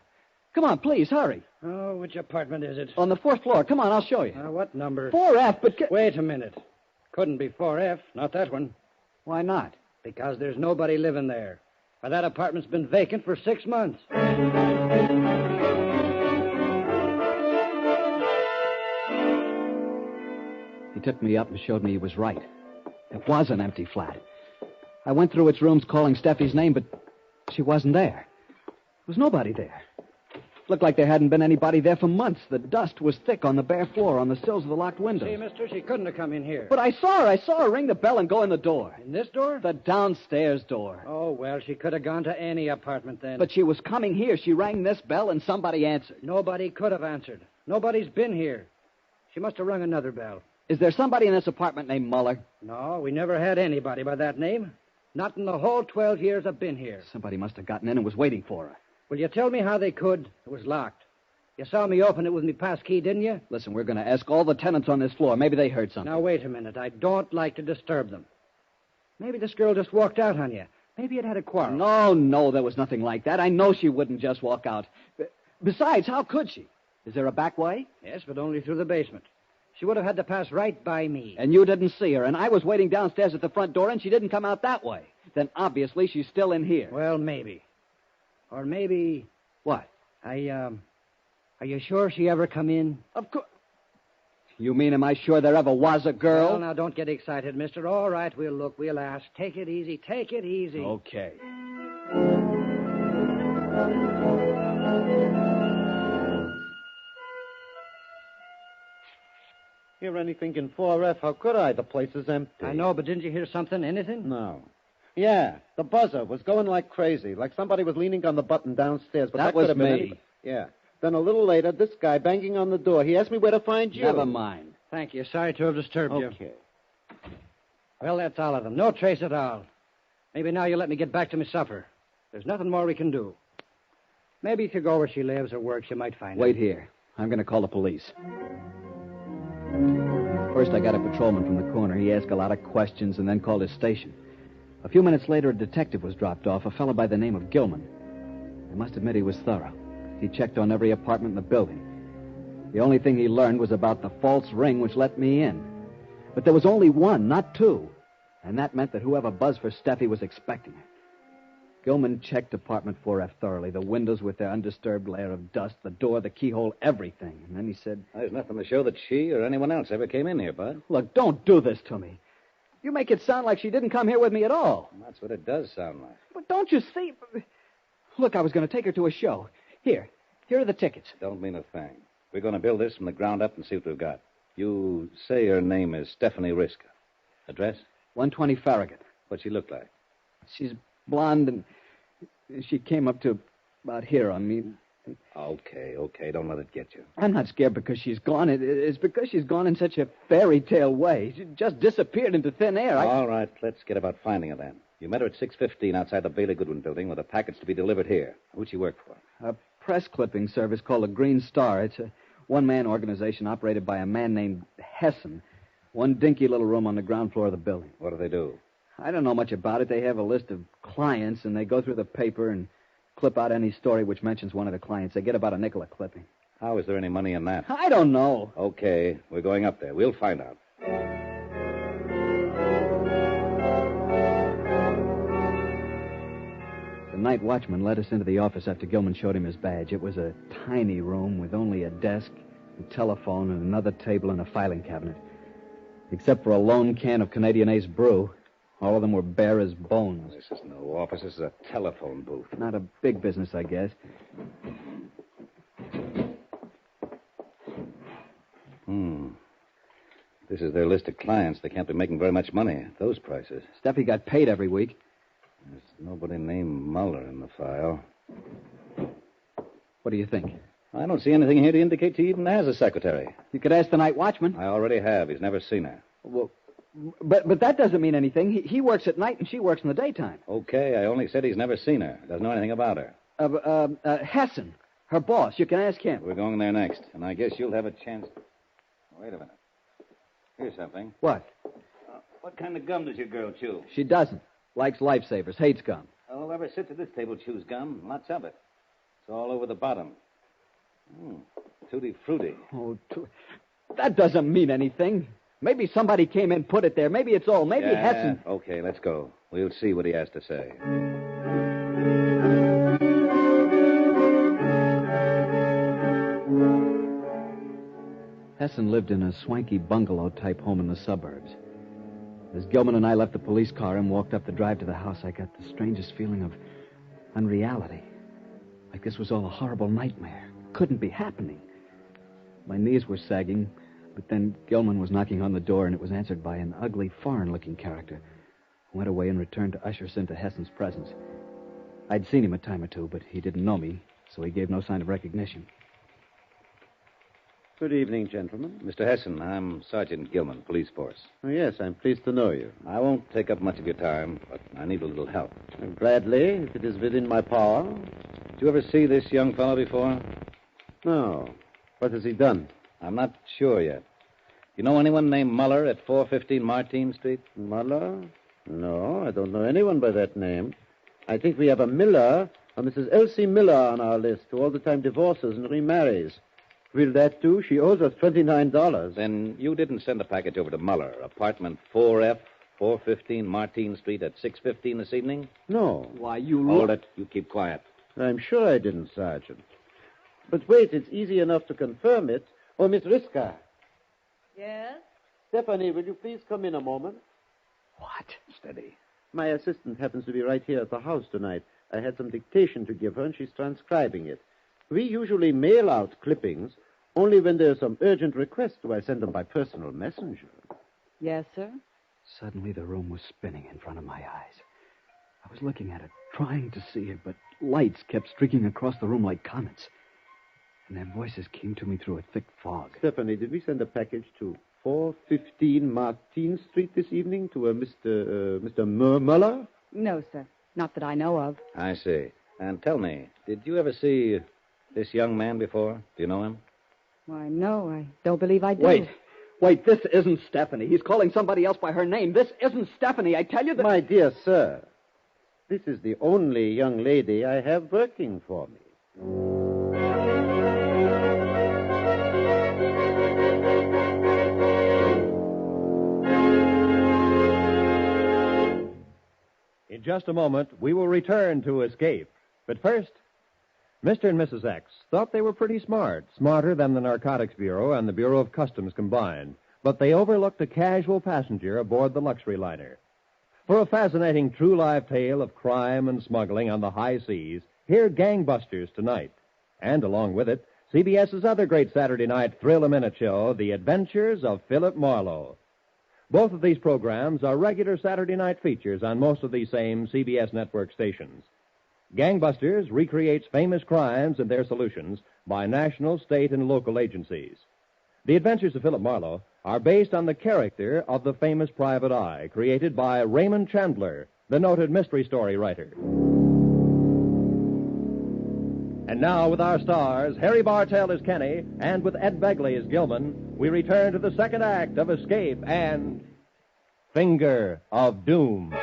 Come on, please, hurry. Oh, which apartment is it? On the 4th floor. Come on, I'll show you. What number? 4F, but... Wait a minute. Couldn't be 4F, not that one. Why not? Because there's nobody living there. Why, that apartment's been vacant for 6 months. He took me up and showed me he was right. It was an empty flat. I went through its rooms calling Steffi's name, but she wasn't there. There was nobody there. Looked like there hadn't been anybody there for months. The dust was thick on the bare floor, on the sills of the locked windows. See, mister, she couldn't have come in here. But I saw her. I saw her ring the bell and go in the door. In this door? The downstairs door. Oh, well, she could have gone to any apartment then. But she was coming here. She rang this bell and somebody answered. Nobody could have answered. Nobody's been here. She must have rung another bell. Is there somebody in this apartment named Muller? No, we never had anybody by that name. Not in the whole 12 years I've been here. Somebody must have gotten in and was waiting for her. Will you tell me how they could? It was locked. You saw me open it with me pass key, didn't you? Listen, we're going to ask all the tenants on this floor. Maybe they heard something. Now, wait a minute. I don't like to disturb them. Maybe this girl just walked out on you. Maybe it had a quarrel. No, there was nothing like that. I know she wouldn't just walk out. Besides, how could she? Is there a back way? Yes, but only through the basement. She would have had to pass right by me. And you didn't see her, and I was waiting downstairs at the front door, and she didn't come out that way. Then obviously she's still in here. Well, maybe. Or maybe... What? Are you sure she ever come in? Of course. You mean, am I sure there ever was a girl? Well, now, don't get excited, mister. All right, we'll look, we'll ask. Take it easy, take it easy. Okay. Hear anything in 4F? How could I? The place is empty. I know, but didn't you hear something? Anything? No. Yeah, the buzzer was going like crazy, like somebody was leaning on the button downstairs. But that was could have me. Been yeah. Then a little later, this guy banging on the door. He asked me where to find you. Never mind. Thank you. Sorry to have disturbed you. Okay. Well, that's all of them. No trace at all. Maybe now you'll let me get back to my supper. There's nothing more we can do. Maybe if you go where she lives or works, you might find her. Wait here. I'm going to call the police. First, I got a patrolman from the corner. He asked a lot of questions and then called his station. A few minutes later, a detective was dropped off, a fellow by the name of Gilman. I must admit he was thorough. He checked on every apartment in the building. The only thing he learned was about the false ring which let me in. But there was only one, not two. And that meant that whoever buzzed for Steffi was expecting her. Gilman checked apartment 4F thoroughly, the windows with their undisturbed layer of dust, the door, the keyhole, everything. And then he said... There's nothing to show that she or anyone else ever came in here, Bud. Look, don't do this to me. You make it sound like she didn't come here with me at all. That's what it does sound like. But don't you see... Look, I was going to take her to a show. Here are the tickets. Don't mean a thing. We're going to build this from the ground up and see what we've got. You say her name is Stephanie Riska. Address? 120 Farragut. What's she look like? She's blonde, and she came up to about here on me. Okay. Don't let it get you. I'm not scared because she's gone. It's because she's gone in such a fairy tale way. She just disappeared into thin air. All right, let's get about finding her then. You met her at 6:15 outside the Bailey Goodwin building with a package to be delivered here. Who'd she work for? A press clipping service called the Green Star. It's a one-man organization operated by a man named Hessen. One dinky little room on the ground floor of the building. What do they do? I don't know much about it. They have a list of clients, and they go through the paper and clip out any story which mentions one of the clients. They get about a nickel a clipping. How is there any money in that? I don't know. Okay, we're going up there. We'll find out. The night watchman led us into the office after Gilman showed him his badge. It was a tiny room with only a desk, a telephone, and another table and a filing cabinet. Except for a lone can of Canadian Ace brew, all of them were bare as bones. This is no office. This is a telephone booth. Not a big business, I guess. This is their list of clients. They can't be making very much money at those prices. Steffi got paid every week. There's nobody named Muller in the file. What do you think? I don't see anything here to indicate she even has a secretary. You could ask the night watchman. I already have. He's never seen her. Well, but that doesn't mean anything. He works at night and she works in the daytime. Okay, I only said he's never seen her. Doesn't know anything about her. Hessen, her boss. You can ask him. We're going there next, and I guess you'll have a chance. Wait a minute. Here's something. What? What kind of gum does your girl chew? She doesn't. Likes Lifesavers, hates gum. Well, whoever sits at this table chews gum. Lots of it. It's all over the bottom. Tutti frutti. Oh, that doesn't mean anything. Maybe somebody came in and put it there. Maybe it's all. Maybe Hessen. Okay, let's go. We'll see what he has to say. Hessen lived in a swanky bungalow-type home in the suburbs. As Gilman and I left the police car and walked up the drive to the house, I got the strangest feeling of unreality. Like this was all a horrible nightmare. Couldn't be happening. My knees were sagging, but then Gilman was knocking on the door, and it was answered by an ugly, foreign-looking character who went away and returned to usher us into Hessen's presence. I'd seen him a time or two, but he didn't know me, so he gave no sign of recognition. Good evening, gentlemen. Mr. Hessen, I'm Sergeant Gilman, police force. Oh, yes, I'm pleased to know you. I won't take up much of your time, but I need a little help. Gladly, if it is within my power. Did you ever see this young fellow before? No. What has he done? I'm not sure yet. You know anyone named Muller at 415 Martine Street? Muller? No, I don't know anyone by that name. I think we have a Miller, a Mrs. Elsie Miller on our list, who all the time divorces and remarries. Will that do? She owes us $29. Then you didn't send a package over to Muller, apartment 4F, 415 Martine Street at 6:15 this evening? No. Why, you... Hold it. You keep quiet. I'm sure I didn't, Sergeant. But wait, it's easy enough to confirm it. Oh, Miss Riska. Yes? Stephanie, will you please come in a moment? What? Steady. My assistant happens to be right here at the house tonight. I had some dictation to give her, and she's transcribing it. We usually mail out clippings. Only when there's some urgent request do I send them by personal messenger. Yes, sir? Suddenly the room was spinning in front of my eyes. I was looking at it, trying to see it, but lights kept streaking across the room like comets. And their voices came to me through a thick fog. Stephanie, did we send a package to 415 Martine Street this evening to a Mr. Muller? No, sir. Not that I know of. I see. And tell me, did you ever see this young man before? Do you know him? Why, no, I don't believe I do. Wait, this isn't Stephanie. He's calling somebody else by her name. This isn't Stephanie. I tell you that... My dear sir, this is the only young lady I have working for me. In just a moment, we will return to Escape. But first, Mr. and Mrs. X thought they were pretty smart, smarter than the Narcotics Bureau and the Bureau of Customs combined, but they overlooked a casual passenger aboard the luxury liner. For a fascinating true-life tale of crime and smuggling on the high seas, hear Gangbusters tonight. And along with it, CBS's other great Saturday night thrill-a-minute show, The Adventures of Philip Marlowe. Both of these programs are regular Saturday night features on most of these same CBS network stations. Gangbusters recreates famous crimes and their solutions by national, state, and local agencies. The Adventures of Philip Marlowe are based on the character of the famous private eye, created by Raymond Chandler, the noted mystery story writer. And now, with our stars, Harry Bartell as Kenny, and with Ed Begley as Gilman, we return to the second act of Escape and Finger of Doom.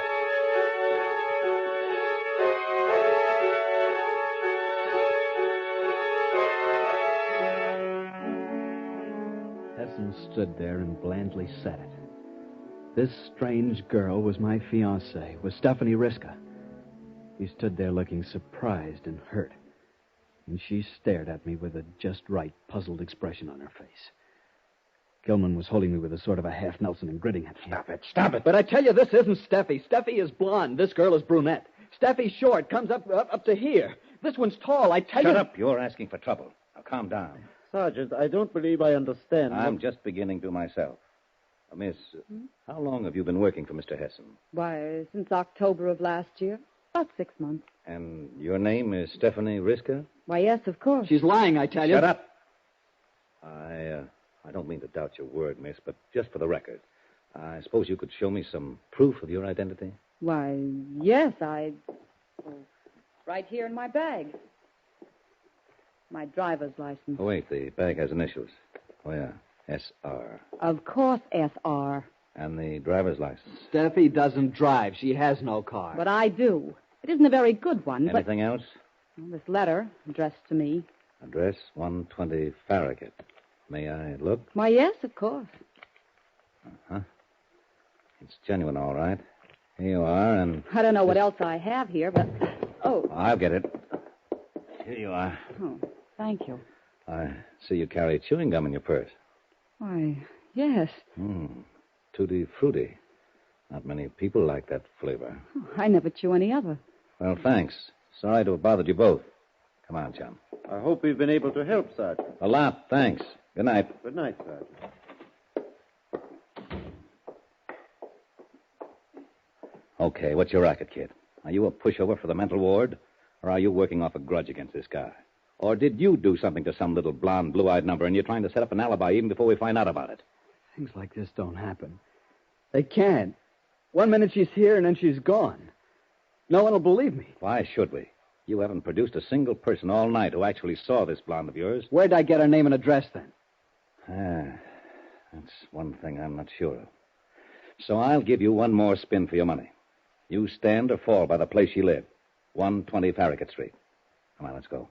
stood there and blandly said it. This strange girl was my fiancée, was Stephanie Riska. He stood there looking surprised and hurt. And she stared at me with a just right, puzzled expression on her face. Gilman was holding me with a sort of a half Nelson and gritting at me. Stop it. But I tell you, this isn't Steffi. Steffi is blonde. This girl is brunette. Steffi's short, comes up to here. This one's tall, I tell you. Shut up. You're asking for trouble. Now, calm down. Sergeant, I don't believe I understand. I'm just beginning to myself. Miss, how long have you been working for Mr. Hessen? Why, since October of last year. About 6 months. And your name is Stephanie Riska? Why, yes, of course. She's lying, I tell you. Shut up. I don't mean to doubt your word, miss, but just for the record, I suppose you could show me some proof of your identity? Why, yes, right here in my bag. My driver's license. Oh, wait, the bag has initials. Oh, yeah, S.R. Of course, S.R. And the driver's license. Steffi doesn't drive. She has no car. But I do. It isn't a very good one, Anything else? Well, this letter, addressed to me. Address 120 Farragut. May I look? Why, yes, of course. Uh-huh. It's genuine, all right. Here you are, and... I don't know what else I have here, but... Oh. I'll get it. Here you are. Oh, thank you. I see you carry chewing gum in your purse. Why, yes. Tutti frutti. Not many people like that flavor. Oh, I never chew any other. Well, thanks. Sorry to have bothered you both. Come on, chum. I hope we've been able to help, Sergeant. A lot, thanks. Good night. Good night, Sergeant. Okay, what's your racket, kid? Are you a pushover for the mental ward? Or are you working off a grudge against this guy? Or did you do something to some little blonde, blue-eyed number and you're trying to set up an alibi even before we find out about it? Things like this don't happen. They can't. 1 minute she's here and then she's gone. No one will believe me. Why should we? You haven't produced a single person all night who actually saw this blonde of yours. Where'd I get her name and address then? That's one thing I'm not sure of. So I'll give you one more spin for your money. You stand or fall by the place she lived. 120 Farragut Street. Come on, let's go.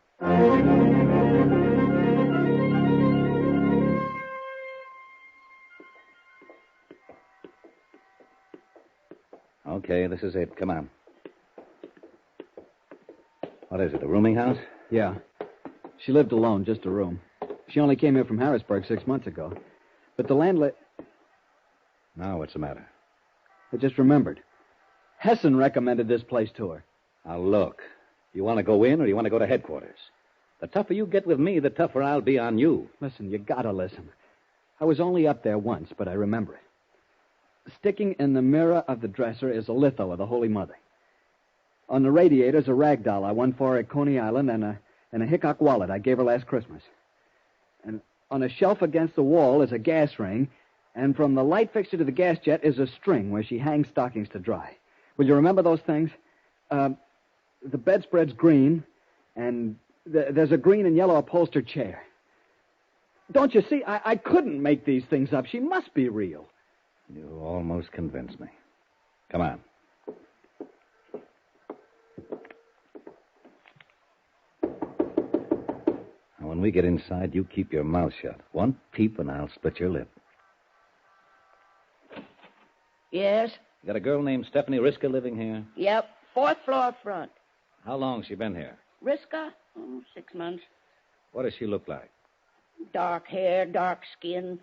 Okay, this is it. Come on. What is it, a rooming house? Yeah. She lived alone, just a room. She only came here from Harrisburg 6 months ago. But the landlady... Now, what's the matter? I just remembered. Hessen recommended this place to her. Now, look. You want to go in or you want to go to headquarters? The tougher you get with me, the tougher I'll be on you. Listen, you gotta listen. I was only up there once, but I remember it. Sticking in the mirror of the dresser is a litho of the Holy Mother. On the radiator's a rag doll I won for her at Coney Island and a Hickok wallet I gave her last Christmas. And on a shelf against the wall is a gas ring, and from the light fixture to the gas jet is a string where she hangs stockings to dry. Will you remember those things? The bedspread's green, and there's a green and yellow upholstered chair. Don't you see? I couldn't make these things up. She must be real. You almost convinced me. Come on. Now, when we get inside, you keep your mouth shut. One peep and I'll split your lip. Yes? You got a girl named Stephanie Riska living here? Yep. 4th floor front. How long she been here? Riska? 6 months. What does she look like? Dark hair, dark skin.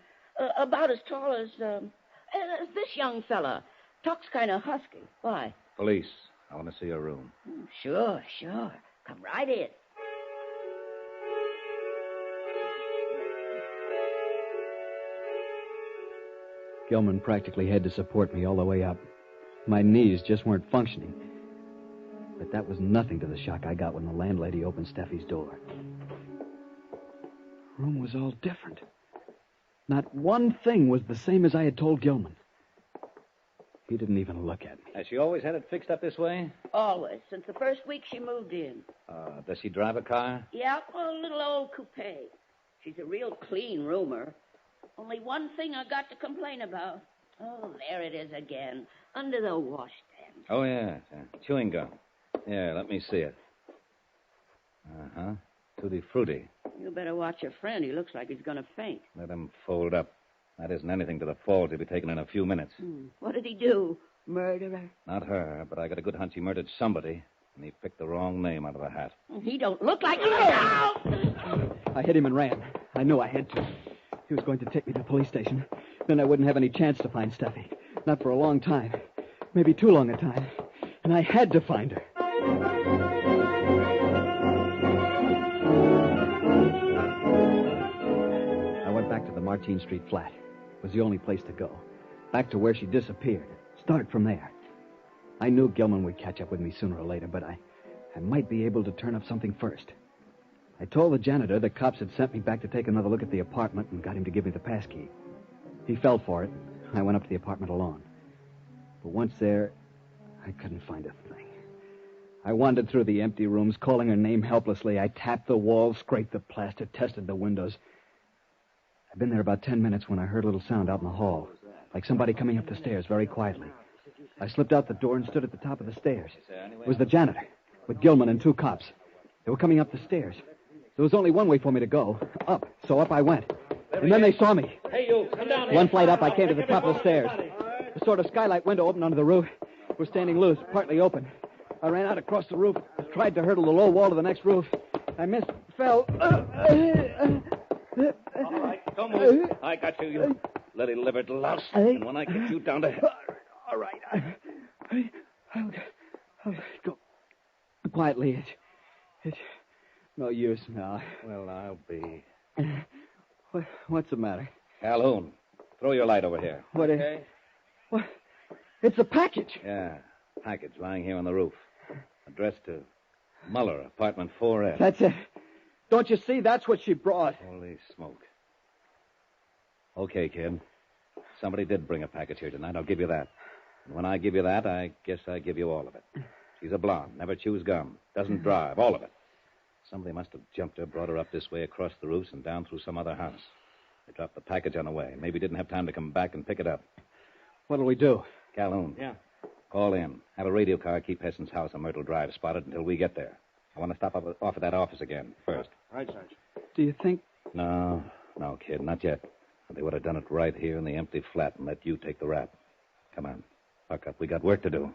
About as tall as this young fella. Talks kind of husky. Why? Police. I want to see her room. Sure. Come right in. Gilman practically had to support me all the way up. My knees just weren't functioning. But that was nothing to the shock I got when the landlady opened Steffi's door. The room was all different. Not one thing was the same as I had told Gilman. He didn't even look at me. Has she always had it fixed up this way? Always. Since the first week she moved in. Does she drive a car? Yeah, well, a little old coupe. She's a real clean roomer. Only one thing I got to complain about. Oh, there it is again. Under the washstand. Oh, yeah. Chewing gum. Yeah, let me see it. Tutti frutti. You better watch your friend. He looks like he's going to faint. Let him fold up. That isn't anything to the falls. He'll be taken in a few minutes. What did he do? Murderer? Not her, but I got a good hunch he murdered somebody, and he picked the wrong name out of a hat. He don't look like... Oh! I hit him and ran. I knew I had to. He was going to take me to the police station. Then I wouldn't have any chance to find Steffi. Not for a long time. Maybe too long a time. And I had to find her. I went back to the Martine Street flat. It was the only place to go. Back to where she disappeared. Start from there. I knew Gilman would catch up with me sooner or later, but I might be able to turn up something first. I told the janitor the cops had sent me back to take another look at the apartment and got him to give me the passkey. He fell for it. I went up to the apartment alone. But once there, I couldn't find a thing. I wandered through the empty rooms, calling her name helplessly. I tapped the walls, scraped the plaster, tested the windows. I'd been there about 10 minutes when I heard a little sound out in the hall, like somebody coming up the stairs very quietly. I slipped out the door and stood at the top of the stairs. It was the janitor, with Gilman and 2 cops. They were coming up the stairs. There was only one way for me to go, up. So up I went. And then they saw me. Hey, you, come down here. One flight up, I came to the top of the stairs. A sort of skylight window opened onto the roof. It was standing loose, partly open. I ran out across the roof, tried to hurdle the low wall to the next roof. I missed, fell. All right, don't move. I got you, you lily-livered louse. And when I get you down to hell... All right. I'll go quietly. It's no use now. Well, I'll be... What's the matter? Calhoun, throw your light over here. What? Okay. What? It's a package. Yeah, package lying here on the roof. Addressed to Muller, apartment 4F. That's it. Don't you see? That's what she brought. Holy smoke. Okay, kid. Somebody did bring a package here tonight. I'll give you that. And when I give you that, I guess I give you all of it. She's a blonde, never chews gum, doesn't drive, all of it. Somebody must have jumped her, brought her up this way across the roofs and down through some other house. They dropped the package on the way. Maybe didn't have time to come back and pick it up. What'll we do? Calhoun. Yeah. Call in. Have a radio car keep Hessen's house on Myrtle Drive spotted until we get there. I want to stop off at that office again first. Right, Sarge. Do you think... No, kid, not yet. They would have done it right here in the empty flat and let you take the rap. Come on. Buck up. We got work to do.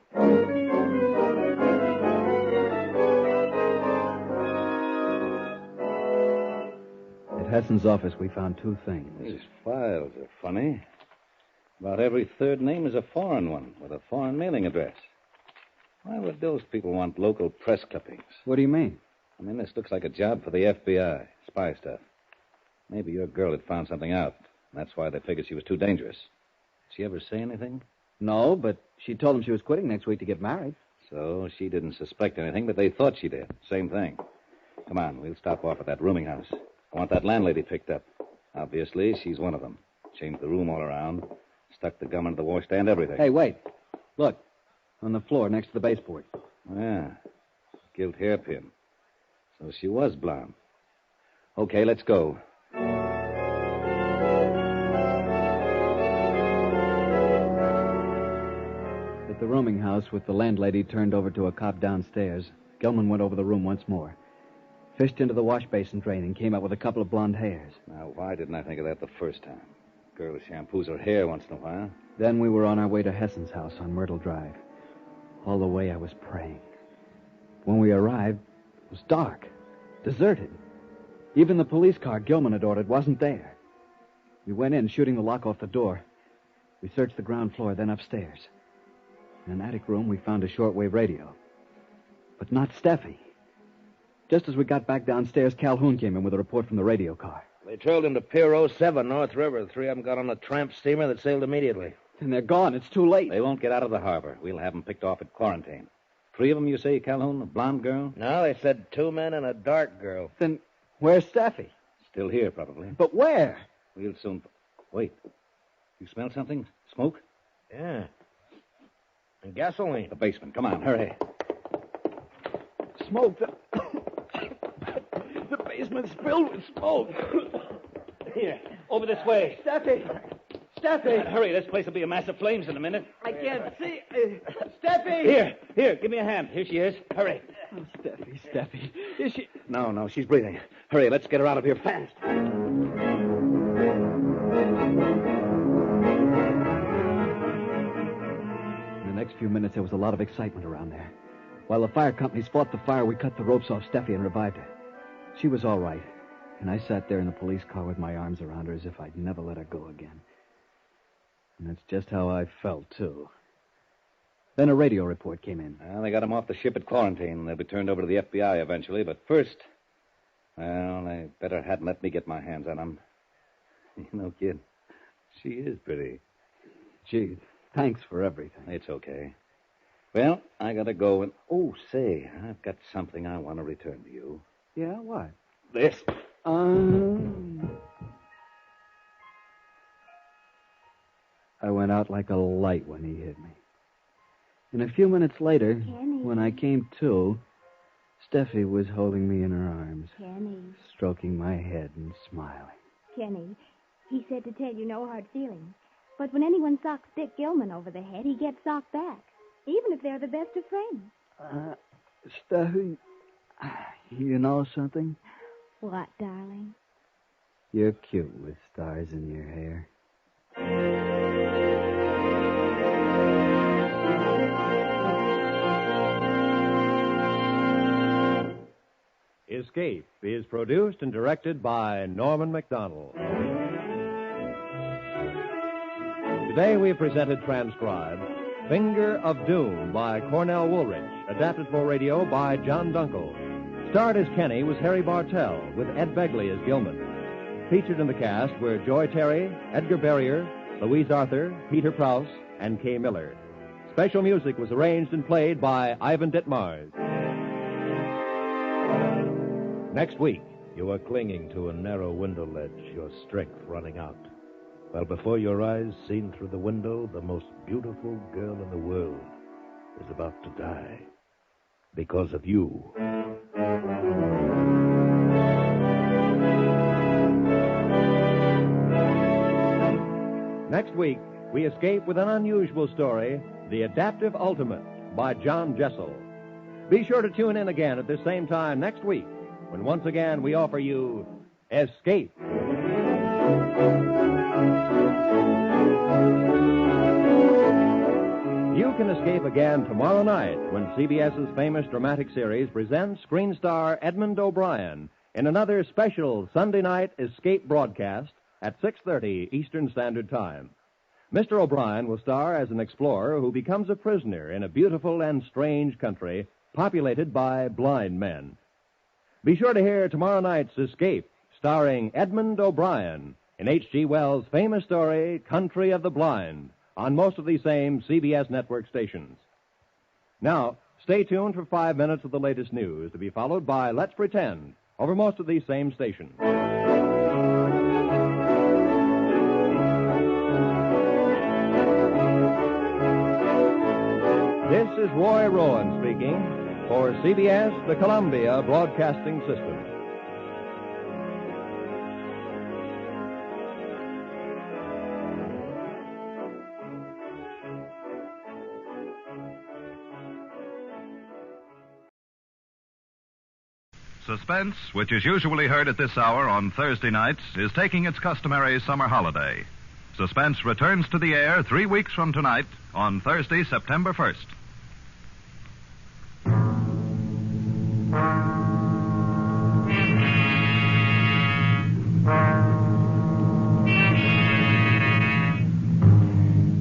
At Hessen's office, we found 2 things. These files are funny. About every third name is a foreign one with a foreign mailing address. Why would those people want local press clippings? What do you mean? I mean, this looks like a job for the FBI. Spy stuff. Maybe your girl had found something out. And that's why they figured she was too dangerous. Did she ever say anything? No, but she told them she was quitting next week to get married. So she didn't suspect anything, but they thought she did. Same thing. Come on, we'll stop off at that rooming house. I want that landlady picked up. Obviously, she's one of them. Changed the room all around. Stuck the gum into the washstand, everything. Hey, wait. Look. On the floor next to the baseboard. Yeah. Gilt hairpin. So she was blonde. Okay, let's go. At the rooming house, with the landlady turned over to a cop downstairs, Gilman went over the room once more. Fished into the wash basin drain and came out with a couple of blonde hairs. Now, why didn't I think of that the first time? Girl shampoos her hair once in a while. Then we were on our way to Hessen's house on Myrtle Drive. All the way I was praying. When we arrived, it was dark, deserted. Even the police car Gilman had ordered wasn't there. We went in, shooting the lock off the door. We searched the ground floor, then upstairs. In an attic room, we found a shortwave radio. But not Steffi. Just as we got back downstairs, Calhoun came in with a report from the radio car. They trailed him to Pier 07, North River. The 3 of them got on a tramp steamer that sailed immediately. And they're gone. It's too late. They won't get out of the harbor. We'll have them picked off at quarantine. 3 of them, you say, Calhoun? A blonde girl? No, they said 2 men and a dark girl. Then where's Steffi? Still here, probably. But where? We'll soon... Wait. You smell something? Smoke? Yeah. And gasoline. The basement. Come on, hurry. Smoke. The basement's filled with smoke. Here, over this way. Steffi! Steffi! Hurry, this place will be a mass of flames in a minute. I can't see. Steffi! Here, give me a hand. Here she is. Hurry. Oh, Steffi. Is she... No, she's breathing. Hurry, let's get her out of here fast. few minutes, there was a lot of excitement around there. While the fire companies fought the fire, we cut the ropes off Steffi and revived her. She was all right, and I sat there in the police car with my arms around her as if I'd never let her go again. And that's just how I felt, too. Then a radio report came in. Well, they got him off the ship at quarantine. They'll be turned over to the FBI eventually, but first... Well, they better hadn't let me get my hands on him. You know, kid, she is pretty. Gee, thanks for everything. It's okay. Well, I gotta go and... Oh, say, I've got something I want to return to you. Yeah, what? This. I went out like a light when he hit me. And a few minutes later, Kenny. when I came to, Steffi was holding me in her arms, Kenny. stroking my head and smiling. Kenny, he said to tell you no hard feelings. But when anyone socks Dick Gilman over the head, he gets socked back, even if they're the best of friends. Steffi, you know something? What, darling? You're cute with stars in your hair. Escape is produced and directed by Norman MacDonald. Today we presented transcribed Finger of Doom by Cornell Woolrich, adapted for radio by John Dunkel. Starred as Kenny was Harry Bartell, with Ed Begley as Gilman. Featured in the cast were Joy Terry, Edgar Barrier, Louise Arthur, Peter Prowse, and Kay Miller. Special music was arranged and played by Ivan Ditmars. Next week, you are clinging to a narrow window ledge, your strength running out. While before your eyes, seen through the window, the most beautiful girl in the world is about to die. Because of you. Next week, we escape with an unusual story, The Adaptive Ultimate by John Jessel. Be sure to tune in again at the same time next week, when once again we offer you Escape. You can escape again tomorrow night when CBS's famous dramatic series presents screen star Edmund O'Brien in another special Sunday night Escape broadcast at 6:30 Eastern Standard Time. Mr. O'Brien will star as an explorer who becomes a prisoner in a beautiful and strange country populated by blind men. Be sure to hear tomorrow night's Escape, starring Edmund O'Brien in H.G. Wells' famous story, Country of the Blind, on most of these same CBS network stations. Now, stay tuned for 5 minutes of the latest news, to be followed by Let's Pretend, over most of these same stations. This is Roy Rowan speaking for CBS, the Columbia Broadcasting System. Suspense, which is usually heard at this hour on Thursday nights, is taking its customary summer holiday. Suspense returns to the air 3 weeks from tonight on Thursday, September 1st.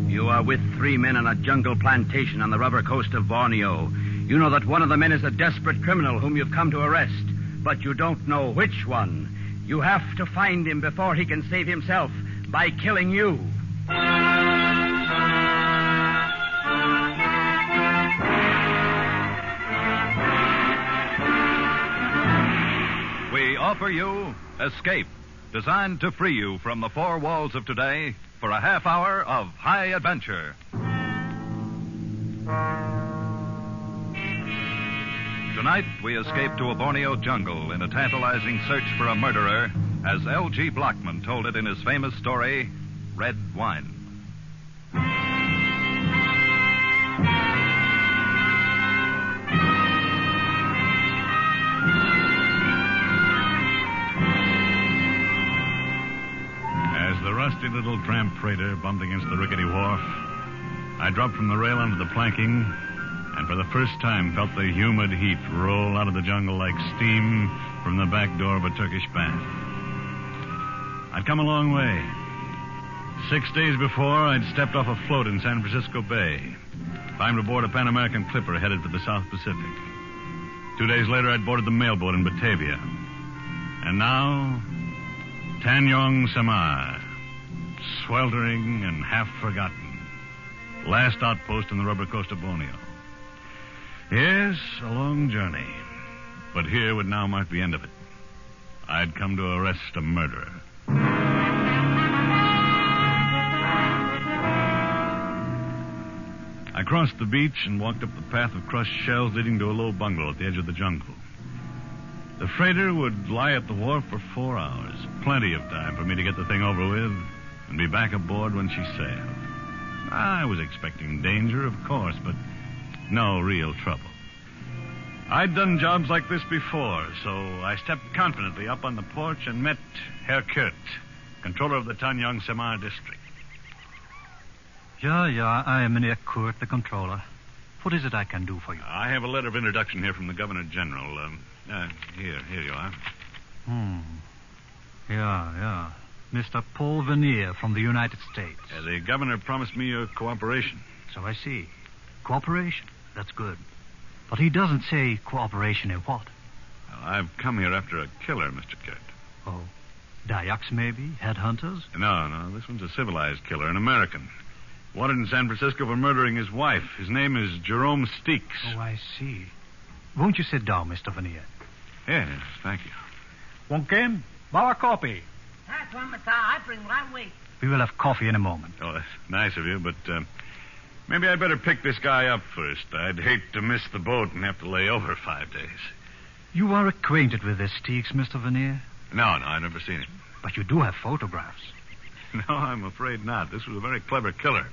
You are with 3 men on a jungle plantation on the rubber coast of Borneo. You know that one of the men is a desperate criminal whom you've come to arrest, but you don't know which one. You have to find him before he can save himself by killing you. We offer you Escape, designed to free you from the four walls of today for a half hour of high adventure. Tonight, we escape to a Borneo jungle in a tantalizing search for a murderer, as L.G. Blockman told it in his famous story, Red Wine. As the rusty little tramp freighter bumped against the rickety wharf, I dropped from the rail onto the planking, and for the first time felt the humid heat roll out of the jungle like steam from the back door of a Turkish bath. I'd come a long way. 6 days before, I'd stepped off a float in San Francisco Bay, climbed aboard a Pan American clipper headed for the South Pacific. 2 days later, I'd boarded the mailboat in Batavia. And now, Tanjong Samar, sweltering and half forgotten. Last outpost on the rubber coast of Borneo. Yes, a long journey. But here would now mark the end of it. I'd come to arrest a murderer. I crossed the beach and walked up the path of crushed shells leading to a low bungalow at the edge of the jungle. The freighter would lie at the wharf for 4 hours. Plenty of time for me to get the thing over with and be back aboard when she sailed. I was expecting danger, of course, but no real trouble. I'd done jobs like this before, so I stepped confidently up on the porch and met Herr Kurt, controller of the Tanjong Samar district. Yeah, I am Meneer Kurt, the controller. What is it I can do for you? I have a letter of introduction here from the Governor General. Here you are. Yeah. Mr. Paul Vernier from the United States. The governor promised me your cooperation. So I see. Cooperation. That's good. But he doesn't say cooperation in what? Well, I've come here after a killer, Mr. Kurt. Oh. Dayaks, maybe? Headhunters? No. This one's a civilized killer, an American. Wanted in San Francisco for murdering his wife. His name is Jerome Steeks. Oh, I see. Won't you sit down, Mr. Vernier? Yes, thank you. Wonken, bawa kopi. That's one, I bring right away. We will have coffee in a moment. Oh, that's nice of you, but maybe I'd better pick this guy up first. I'd hate to miss the boat and have to lay over 5 days. You are acquainted with this Steeks, Mr. Vernier? No, I've never seen him. But you do have photographs. No, I'm afraid not. This was a very clever killer.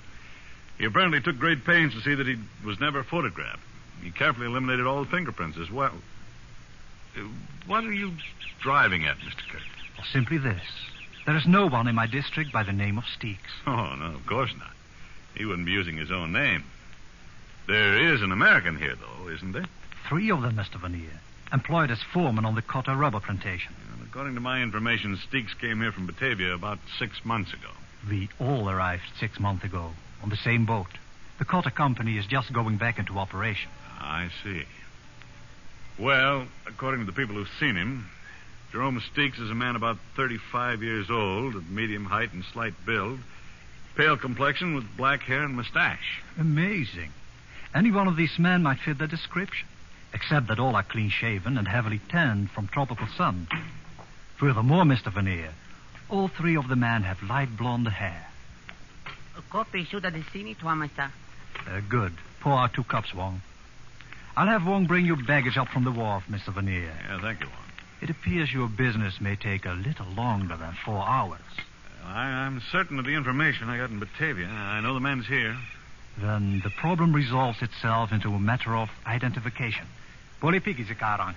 He apparently took great pains to see that he was never photographed. He carefully eliminated all the fingerprints as well. What are you driving at, Mr. Kurt? Well, simply this. There is no one in my district by the name of Steeks. Oh, no, of course not. He wouldn't be using his own name. There is an American here, though, isn't there? 3 of them, Mr. Vernier, employed as foreman on the Cotta rubber plantation. Well, according to my information, Steeks came here from Batavia about 6 months ago. We all arrived 6 months ago on the same boat. The Cotta Company is just going back into operation. I see. Well, according to the people who've seen him, Jerome Steeks is a man about 35 years old, of medium height and slight build, pale complexion with black hair and mustache. Amazing. Any one of these men might fit the description, except that all are clean-shaven and heavily tanned from tropical sun. Furthermore, Mr. Vernier, all 3 of the men have light blonde hair. Coffee should have seen it, Master. Good. Pour out 2 cups, Wong. I'll have Wong bring your baggage up from the wharf, Mr. Vernier. Yeah, thank you, Wong. It appears your business may take a little longer than 4 hours. I'm certain of the information I got in Batavia. I know the man's here. Then the problem resolves itself into a matter of identification. Bolipiki sekarang.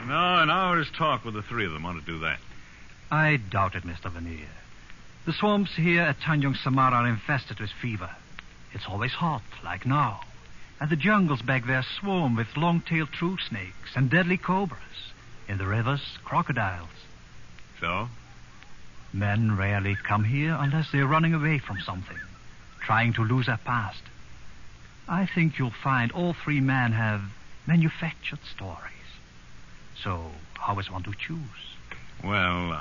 No, an hour's talk with the 3 of them ought to do that. I doubt it, Mr. Vernier. The swamps here at Tanjong Samar are infested with fever. It's always hot, like now. And the jungles back there swarm with long-tailed true snakes and deadly cobras. In the rivers, crocodiles. So? Men rarely come here unless they're running away from something, trying to lose their past. I think you'll find all 3 men have manufactured stories. So, how is one to choose? Well,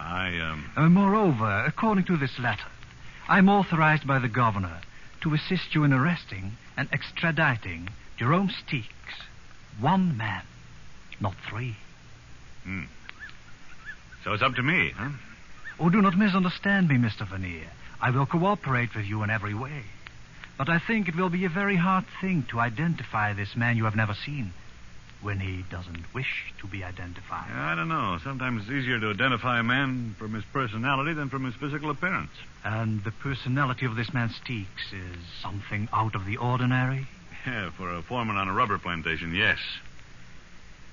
Moreover, according to this letter, I'm authorized by the governor to assist you in arresting and extraditing Jerome Steeks. 1 man, not 3. So it's up to me, huh? Oh, do not misunderstand me, Mr. Vernier. I will cooperate with you in every way. But I think it will be a very hard thing to identify this man you have never seen when he doesn't wish to be identified. I don't know. Sometimes it's easier to identify a man from his personality than from his physical appearance. And the personality of this man Steeks is something out of the ordinary? Yeah, for a foreman on a rubber plantation, yes.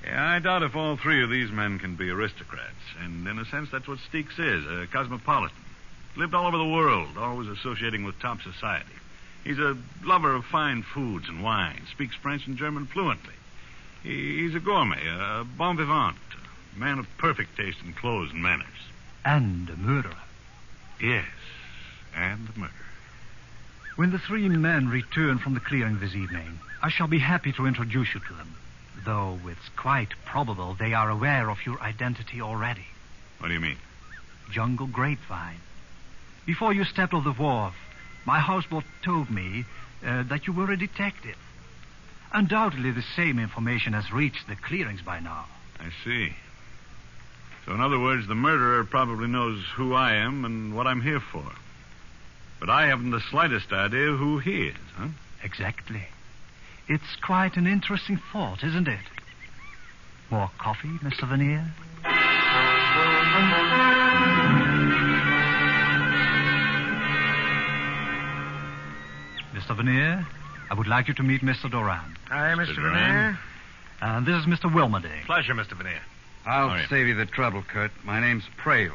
Yeah, I doubt if all 3 of these men can be aristocrats. And in a sense, that's what Steeks is, a cosmopolitan. Lived all over the world, always associating with top society. He's a lover of fine foods and wines, speaks French and German fluently. He's a gourmet, a bon vivant, a man of perfect taste in clothes and manners. And a murderer. Yes, and a murder. When the three men return from the clearing this evening, I shall be happy to introduce you to them, though it's quite probable they are aware of your identity already. What do you mean? Jungle Grapevine. Before you stepped off the wharf, my houseboat told me that you were a detective. Undoubtedly the same information has reached the clearings by now. I see. So in other words, the murderer probably knows who I am and what I'm here for. But I haven't the slightest idea who he is, huh? Exactly. It's quite an interesting thought, isn't it? More coffee, Mr. Vernier? Mr. Vernier, I would like you to meet Mr. Doran. Hi, Mr. Vernier. And this is Mr. Wilmerding. Pleasure, Mr. Vernier. I'll save you the trouble, Kurt. My name's Prale.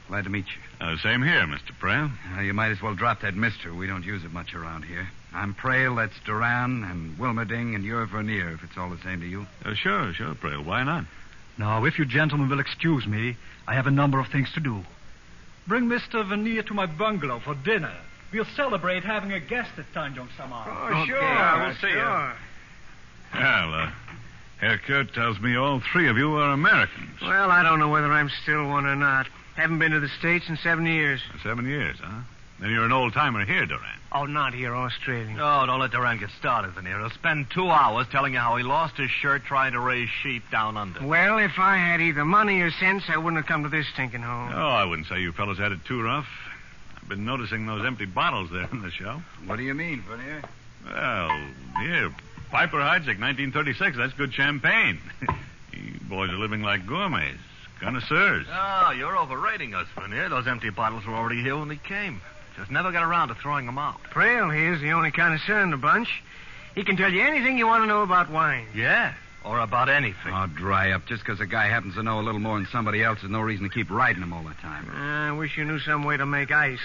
Glad to meet you. Same here, Mr. Prale. You might as well drop that mister. We don't use it much around here. I'm Prale, that's Duran, and Wilmerding, and you're Vernier, if it's all the same to you. Sure, Prale. Why not? Now, if you gentlemen will excuse me, I have a number of things to do. Bring Mr. Vernier to my bungalow for dinner. We'll celebrate having a guest at Tanjong Samar. Oh, sure. We'll see you. Well, Herr Kurt tells me all three of you are Americans. Well, I don't know whether I'm still one or not. Haven't been to the States in 7 years. 7 years, huh? Then you're an old-timer here, Duran. Oh, not here, Australian. Oh, don't let Duran get started, Vernier. He'll spend 2 hours telling you how he lost his shirt trying to raise sheep down under. Well, if I had either money or sense, I wouldn't have come to this stinking home. Oh, I wouldn't say you fellas had it too rough. I've been noticing those empty bottles there on the shelf. What do you mean, Vernier? Well, here, Piper Heidsieck, 1936. That's good champagne. You boys are living like gourmets. Connoisseurs. Oh, you're overrating us, Vernier. Those empty bottles were already here when we came. Just never got around to throwing them out. Prale here's the only connoisseur in the bunch. He can tell you anything you want to know about wine. Yeah, or about anything. Oh, dry up. Just because a guy happens to know a little more than somebody else is no reason to keep riding him all the time. I wish you knew some way to make ice.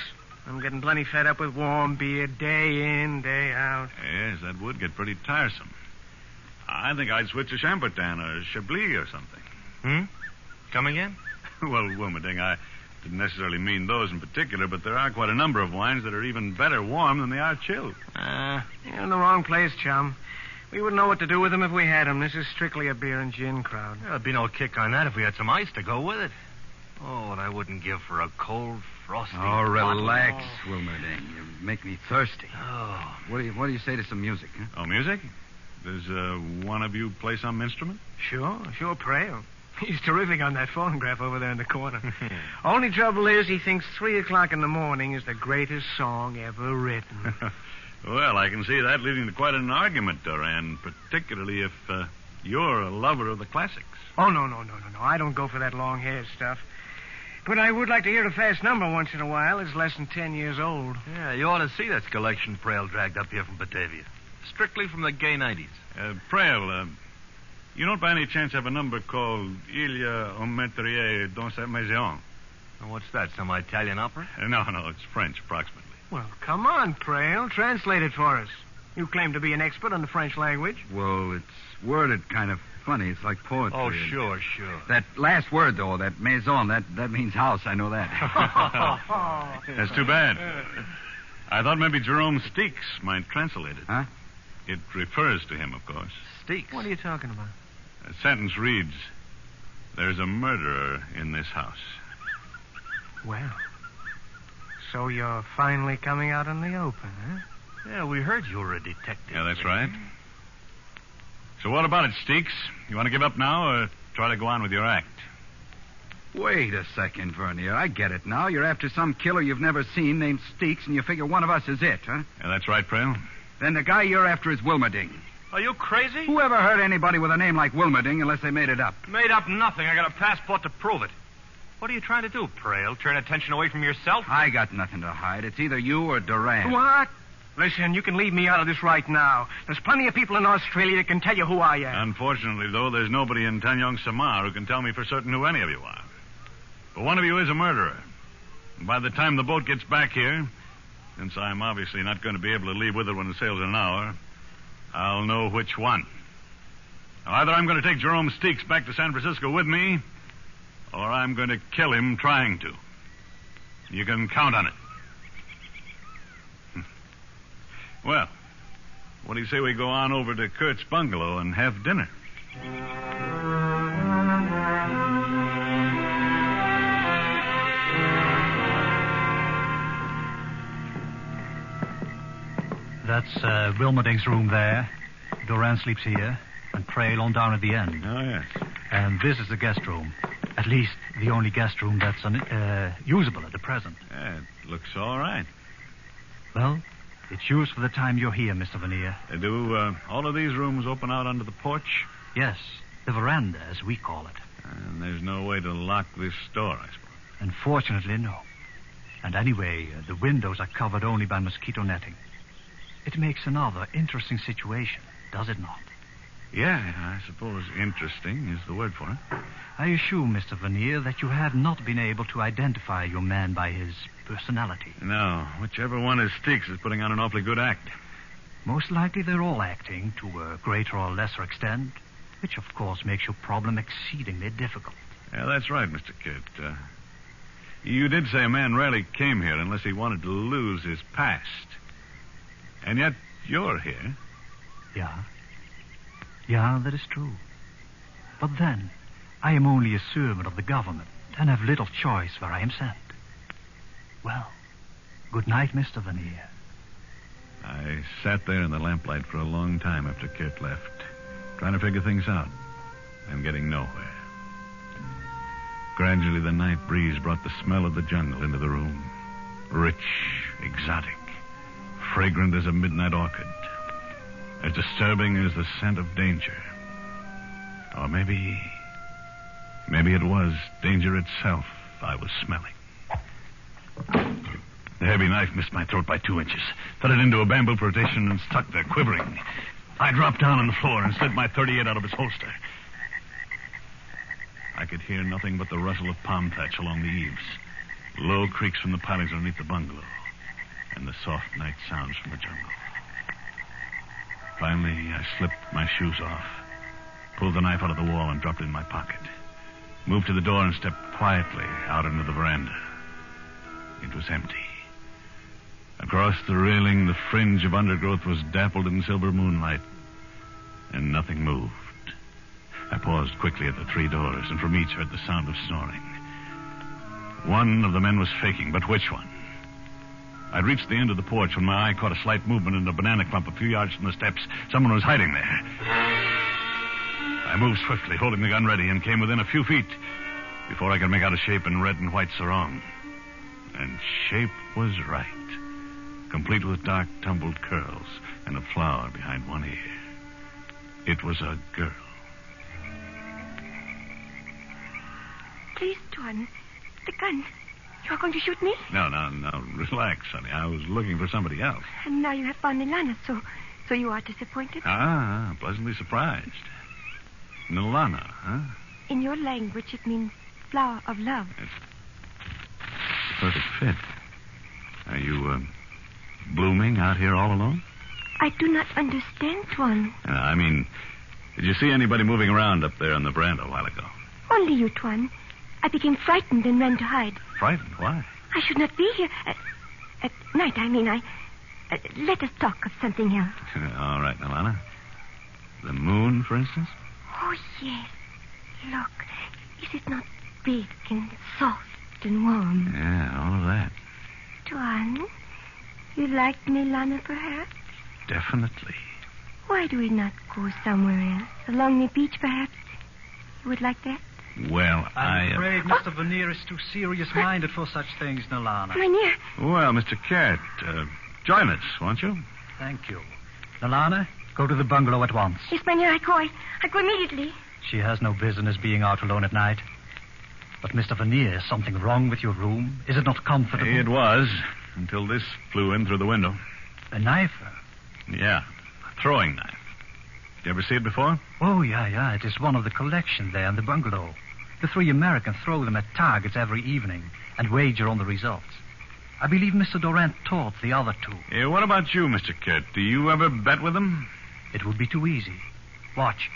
I'm getting plenty fed up with warm beer day in, day out. Yes, that would get pretty tiresome. I think I'd switch to Chambertin or Chablis or something. Come again? Well, Wilmerding, I didn't necessarily mean those in particular, but there are quite a number of wines that are even better warm than they are chilled. You're in the wrong place, chum. We wouldn't know what to do with them if we had them. This is strictly a beer and gin crowd. There'd be no kick on that if we had some ice to go with it. Oh, what I wouldn't give for a cold, frosty Oh, relax, bottle. Wilmerding. You make me thirsty. Oh. What do you say to some music, huh? Oh, music? Does one of you play some instrument? Sure, Prale. He's terrific on that phonograph over there in the corner. Only trouble is he thinks 3 o'clock in the morning is the greatest song ever written. Well, I can see that leading to quite an argument, Duran, particularly if you're a lover of the classics. Oh, no. I don't go for that long-haired stuff. But I would like to hear a fast number once in a while. It's less than 10 years old. Yeah, you ought to see that collection Prale dragged up here from Batavia. Strictly from the gay 90s. Prale, you don't by any chance have a number called Il y a un meurtrier dans cette maison? What's that, some Italian opera? No, it's French, approximately. Well, come on, Prale. Translate it for us. You claim to be an expert on the French language. Well, it's worded kind of funny. It's like poetry. Oh, sure. That last word, though, that maison, that means house. I know that. That's too bad. I thought maybe Jerome Steeks might translate it. Huh? It refers to him, of course. Steeks? What are you talking about? The sentence reads, "There's a murderer in this house." Well, so you're finally coming out in the open, huh? Yeah, we heard you were a detective. Yeah, that's right. So what about it, Steeks? You want to give up now or try to go on with your act? Wait a second, Vernier. I get it now. You're after some killer you've never seen named Steeks, and you figure one of us is it, huh? Yeah, that's right, Prale. Then the guy you're after is Wilmerding. Are you crazy? Who ever heard anybody with a name like Wilmerding unless they made it up? Made up nothing. I got a passport to prove it. What are you trying to do, Prale? Turn attention away from yourself? I got nothing to hide. It's either you or Duran. What? Listen, you can leave me out of this right now. There's plenty of people in Australia that can tell you who I am. Unfortunately, though, there's nobody in Tanjong Samar who can tell me for certain who any of you are. But one of you is a murderer. And by the time the boat gets back here, Since I'm obviously not going to be able to leave with her when it sails in an hour, I'll know which one. Now, either I'm going to take Jerome Steeks back to San Francisco with me, or I'm going to kill him trying to. You can count on it. Well, what do you say we go on over to Kurt's bungalow and have dinner? That's Wilmerding's room there. Doran sleeps here, and Trail on down at the end. Oh, yes. And this is the guest room. At least the only guest room that's usable at the present. Yeah, it looks all right. Well, it's used for the time you're here, Mr. Veneer. Do all of these rooms open out onto the porch? Yes, the veranda, as we call it. And there's no way to lock this door, I suppose. Unfortunately, no. And anyway, the windows are covered only by mosquito netting. It makes another interesting situation, does it not? Yeah, I suppose interesting is the word for it. I assume, Mr. Veneer, that you have not been able to identify your man by his personality. No, whichever one is Steeks is putting on an awfully good act. Most likely they're all acting to a greater or lesser extent, which of course makes your problem exceedingly difficult. Yeah, that's right, Mr. Kidd. You did say a man rarely came here unless he wanted to lose his past. And yet you're here. Yeah. Yeah, that is true. But then, I am only a servant of the government and have little choice where I am sent. Well, good night, Mr. Veneer. I sat there in the lamplight for a long time after Kurt left, trying to figure things out and getting nowhere. Gradually, the night breeze brought the smell of the jungle into the room. Rich, exotic, fragrant as a midnight orchid. As disturbing as the scent of danger. Or maybe it was danger itself I was smelling. The heavy knife missed my throat by 2 inches. Fell it into a bamboo partition and stuck there, quivering. I dropped down on the floor and slid my .38 out of its holster. I could hear nothing but the rustle of palm thatch along the eaves, low creaks from the pilings underneath the bungalow, and the soft night sounds from the jungle. Finally, I slipped my shoes off, pulled the knife out of the wall and dropped it in my pocket. Moved to the door and stepped quietly out into the veranda. It was empty. Across the railing, the fringe of undergrowth was dappled in silver moonlight, and nothing moved. I paused quickly at the 3 doors, and from each heard the sound of snoring. One of the men was faking, but which one? I'd reached the end of the porch when my eye caught a slight movement in a banana clump a few yards from the steps. Someone was hiding there. I moved swiftly, holding the gun ready, and came within a few feet before I could make out a shape in red and white sarong. And shape was right, complete with dark, tumbled curls and a flower behind one ear. It was a girl. Please, Tuan, the gun. You're going to shoot me? No. Relax, honey. I was looking for somebody else. And now you have found Nilana, so you are disappointed? Pleasantly surprised. Nilana, huh? In your language, it means flower of love. It's a perfect fit. Are you, blooming out here all alone? I do not understand, Tuan. I mean, did you see anybody moving around up there on the veranda a while ago? Only you, Tuan. I became frightened and ran to hide. Frightened? Why? I should not be here. At night, I mean. Let us talk of something else. All right, Nilana. The moon, for instance? Oh, yes. Look. Is it not big and soft and warm? Yeah, all of that. Tuan, you like Nilana, perhaps? Definitely. Why do we not go somewhere else? Along the beach, perhaps? You would like that? Well, I'm afraid Mr. Veneer is too serious-minded for such things, Nilana. Veneer. Well, Mr. Cat, join us, won't you? Thank you. Nilana, go to the bungalow at once. Yes, Veneer, I go immediately. She has no business being out alone at night. But, Mr. Veneer, is something wrong with your room? Is it not comfortable? It was, until this flew in through the window. A knife? Yeah, a throwing knife. Did you ever see it before? Oh, yeah. It is one of the collection there in the bungalow. The 3 Americans throw them at targets every evening and wager on the results. I believe Mr. Durant taught the other two. What about you, Mr. Kurt? Do you ever bet with them? It would be too easy. Watch.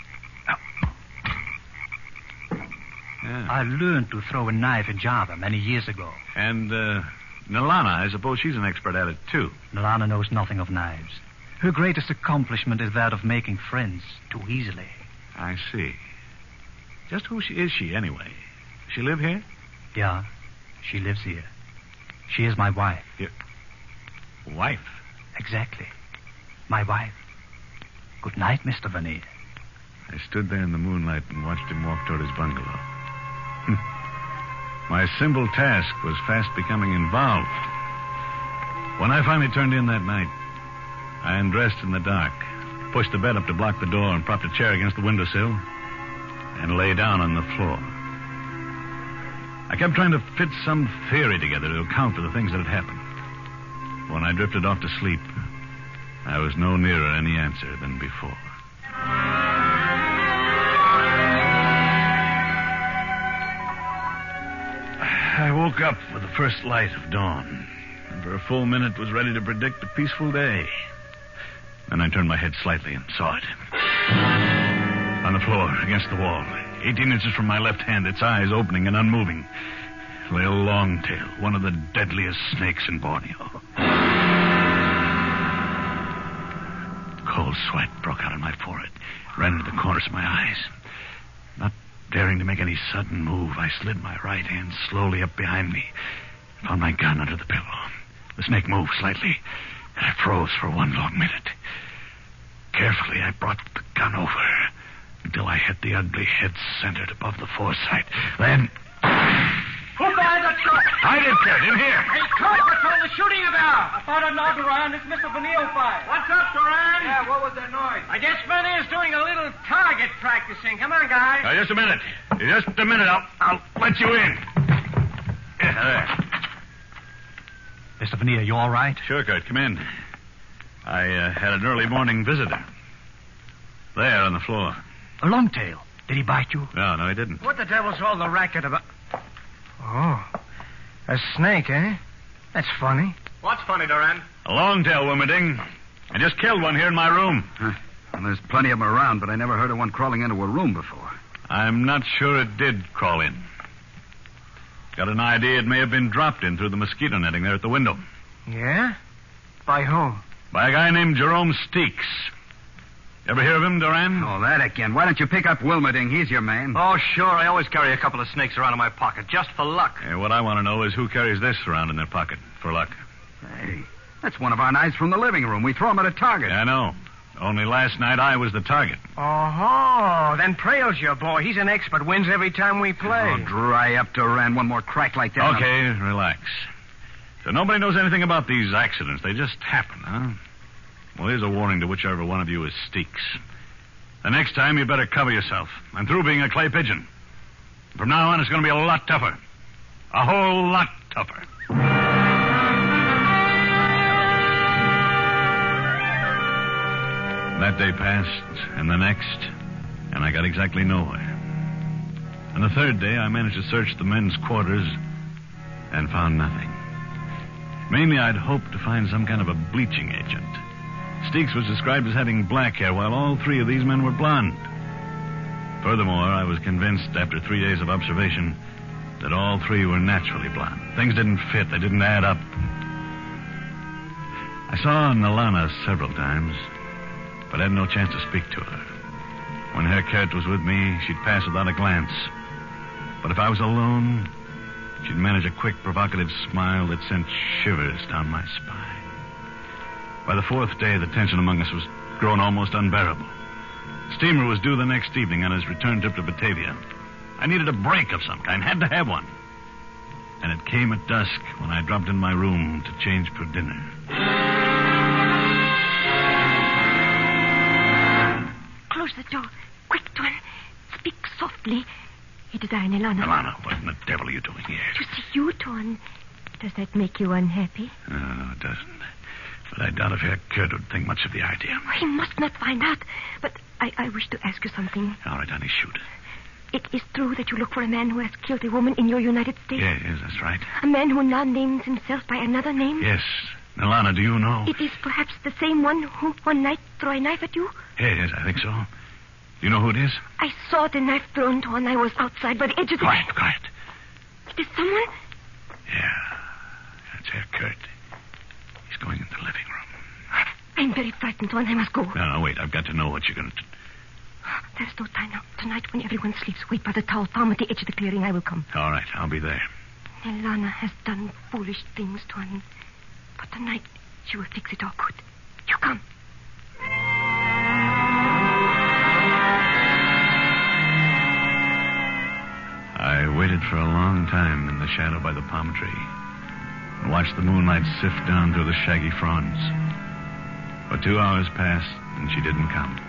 Yeah. I learned to throw a knife in Java many years ago. And, Nalana, I suppose she's an expert at it, too. Nalana knows nothing of knives. Her greatest accomplishment is that of making friends too easily. I see. Just who is she, anyway? Does she live here? Yeah, she lives here. She is my wife. Your wife? Exactly. My wife. Good night, Mr. Vernier. I stood there in the moonlight and watched him walk toward his bungalow. My simple task was fast becoming involved. When I finally turned in that night, I undressed in the dark, pushed the bed up to block the door, and propped a chair against the windowsill, and lay down on the floor. I kept trying to fit some theory together to account for the things that had happened. When I drifted off to sleep, I was no nearer any answer than before. I woke up with the first light of dawn, and for a full minute was ready to predict a peaceful day. Then I turned my head slightly and saw it. On the floor, against the wall, 18 inches from my left hand, its eyes opening and unmoving, lay a long-tail, one of the deadliest snakes in Borneo. Cold sweat broke out on my forehead, ran into the corners of my eyes. Not daring to make any sudden move, I slid my right hand slowly up behind me, found my gun under the pillow. The snake moved slightly, and I froze for one long minute. Carefully, I brought the gun over until I hit the ugly head centered above the foresight. Then... Who fired that shot? I did, Kurt, in here. Hey, Kurt, what's all the shooting about? I thought I'd know, Duran. It's Mr. Vanille fired. What's up, Duran? Yeah, what was that noise? I guess Vanille's doing a little target practicing. Come on, guys. Just a minute. Just a minute. I'll let you in. Yeah, there. Mr. Vanille, you all right? Sure, Kurt. Come in. I had an early morning visitor. There on the floor. A longtail. Did he bite you? No, he didn't. What the devil's all the racket about? Oh, a snake, eh? That's funny. What's funny, Duran? A long-tail, Wilmerding. I just killed one here in my room. Well, there's plenty of them around, but I never heard of one crawling into a room before. I'm not sure it did crawl in. Got an idea it may have been dropped in through the mosquito netting there at the window. Yeah? By whom? By a guy named Jerome Steeks. Ever hear of him, Duran? Oh, that again. Why don't you pick up Wilmerding? He's your man. Oh, sure. I always carry a couple of snakes around in my pocket, just for luck. Hey, what I want to know is who carries this around in their pocket for luck. Hey, that's one of our knives from the living room. We throw them at a target. Yeah, I know. Only last night I was the target. Oh, then Prail's your boy. He's an expert. Wins every time we play. Oh, dry up, Duran. One more crack like that. Okay, relax. So nobody knows anything about these accidents. They just happen, huh? Well, here's a warning to whichever one of you is Steeks. The next time, you better cover yourself. I'm through being a clay pigeon. From now on, it's going to be a lot tougher. A whole lot tougher. That day passed, and the next, and I got exactly nowhere. And the third day, I managed to search the men's quarters and found nothing. Mainly, I'd hoped to find some kind of a bleaching agent. Steeks was described as having black hair, while all three of these men were blonde. Furthermore, I was convinced after 3 days of observation that all three were naturally blonde. Things didn't fit. They didn't add up. I saw Nalana several times, but had no chance to speak to her. When Herr Kurt was with me, she'd pass without a glance. But if I was alone, she'd manage a quick, provocative smile that sent shivers down my spine. By the fourth day, the tension among us was growing almost unbearable. Steamer was due the next evening on his return trip to Batavia. I needed a break of some kind, had to have one. And it came at dusk when I dropped in my room to change for dinner. Close the door. Quick, Tuan. Speak softly. It is I, Nalana. Nalana, what in the devil are you doing here? To see you, Tuan. Does that make you unhappy? No, it doesn't. But I doubt if Herr Kurt would think much of the idea. He must not find out. But I wish to ask you something. All right, honey, shoot. It is true that you look for a man who has killed a woman in your United States? Yes, that's right. A man who now names himself by another name? Yes. Nalana, do you know? It is perhaps the same one who one night threw a knife at you? Yes, I think so. Do you know who it is? I saw the knife thrown to when I was outside by the edge of the... Quiet. It is someone? Yeah. That's Herr Kurt. He's going into the living room. I'm very frightened, Swan. I must go. No, wait. I've got to know what you're going to do. There's no time now. Tonight, when everyone sleeps, wait by the tower farm at the edge of the clearing. I will come. All right, I'll be there. Elana has done foolish things, Tuan. But tonight, she will fix it all good. You come. I waited for a long time in the shadow by the palm tree and watched the moonlight sift down through the shaggy fronds. For 2 hours passed, and she didn't come.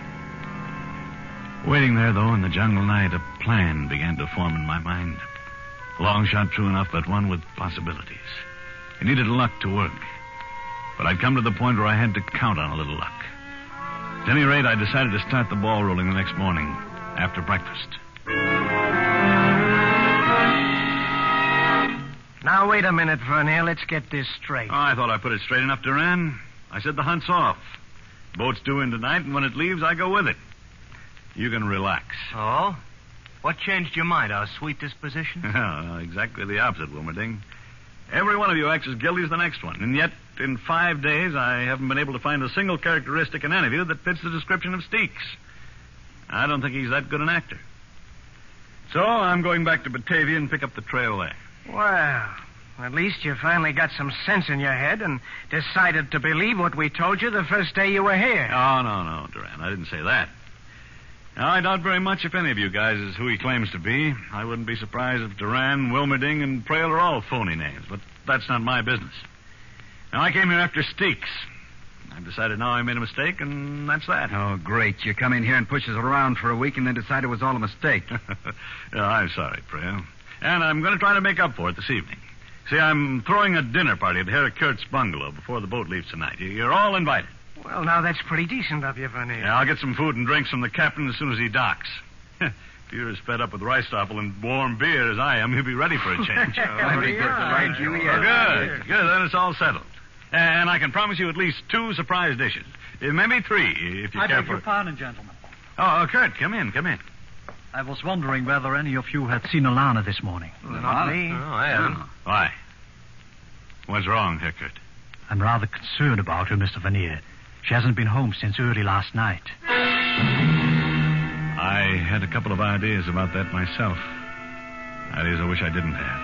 Waiting there, though, in the jungle night, a plan began to form in my mind. A long shot true enough, but one with possibilities. It needed luck to work. But I'd come to the point where I had to count on a little luck. At any rate, I decided to start the ball rolling the next morning, after breakfast. Now, wait a minute, Vernier. Let's get this straight. Oh, I thought I put it straight enough, Duran. I said the hunt's off. Boat's due in tonight, and when it leaves, I go with it. You can relax. Oh? What changed your mind? Our sweet disposition? No, exactly the opposite, Wilmerding. Every one of you acts as guilty as the next one. And yet, in 5 days, I haven't been able to find a single characteristic in any of you that fits the description of Steeks. I don't think he's that good an actor. So I'm going back to Batavia and pick up the trail there. Well, at least you finally got some sense in your head and decided to believe what we told you the first day you were here. Oh, no, Duran. I didn't say that. Now, I doubt very much if any of you guys is who he claims to be. I wouldn't be surprised if Duran, Wilmerding, and Trail are all phony names, but that's not my business. Now, I came here after Steeks. I've decided now I made a mistake, and that's that. Oh, great. You come in here and push us around for a week and then decide it was all a mistake. Yeah, I'm sorry, Trail. And I'm going to try to make up for it this evening. See, I'm throwing a dinner party at Herr Kurt's bungalow before the boat leaves tonight. You're all invited. Well, now, that's pretty decent of you, Vernier. Yeah, I'll get some food and drinks from the captain as soon as he docks. If you're as fed up with Ricestoppel and warm beer as I am, he'll be ready for a change. Good. Then it's all settled. And I can promise you at least 2 surprise dishes. Maybe 3, if you care for... I beg your pardon, gentlemen. Oh, Kurt, come in. I was wondering whether any of you had seen Alana this morning. Not me. Oh, I haven't. Why? What's wrong, Herr Kurt? I'm rather concerned about her, Mr. Vernier. She hasn't been home since early last night. I had a couple of ideas about that myself. Ideas I wish I didn't have.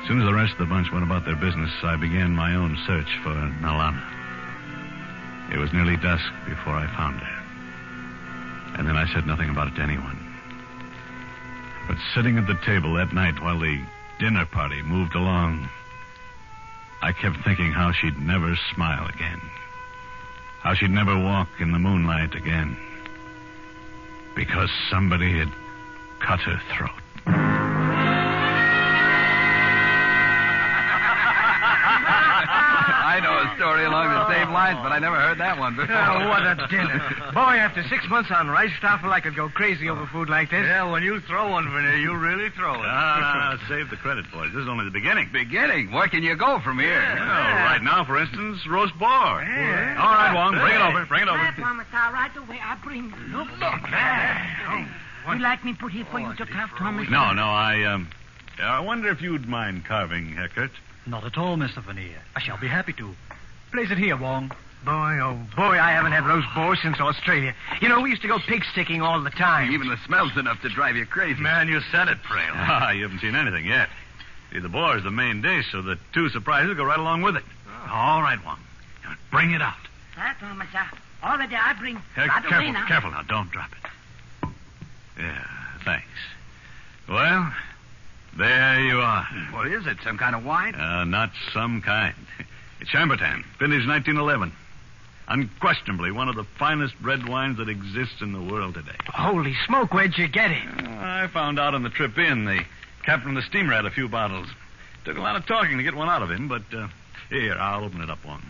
As soon as the rest of the bunch went about their business, I began my own search for Nalana. It was nearly dusk before I found her. And then I said nothing about it to anyone. But sitting at the table that night while the dinner party moved along, I kept thinking how she'd never smile again. How she'd never walk in the moonlight again. Because somebody had cut her throat. I know a story along the same lines, but I never heard that one before. Oh, what a dinner. Boy, after 6 months on Ricestoppel, I could go crazy over food like this. Yeah, when you throw one, Vernier, you really throw it. No, save the credit, boys. This is only the beginning. Beginning? Where can you go from here? Right now, for instance, roast boar. Yeah. All right, Wong, bring it over. Right, Mama, right away. I bring. Look. You like me put here for you to carve, Thomas? No, I wonder if you'd mind carving, Herr Kurt. Not at all, Mr. Vernier. I shall be happy to. Place it here, Wong. Boy, oh boy, I haven't had roast boar since Australia. You know, we used to go pig sticking all the time. Even the smell's enough to drive you crazy. Man, you said it, Trail. You haven't seen anything yet. See, the boar is the main dish, so the 2 surprises go right along with it. Oh. All right, Wong. Now, bring it out. Right, Thomas. Already I bring. Careful now. Don't drop it. Yeah, thanks. Well, there you are. What is it? Some kind of wine? Not some kind. It's Chambertin, vintage 1911. Unquestionably one of the finest red wines that exists in the world today. Holy smoke, where'd you get it? I found out on the trip in. The captain of the steamer had a few bottles. Took a lot of talking to get one out of him, but here, I'll open it up one.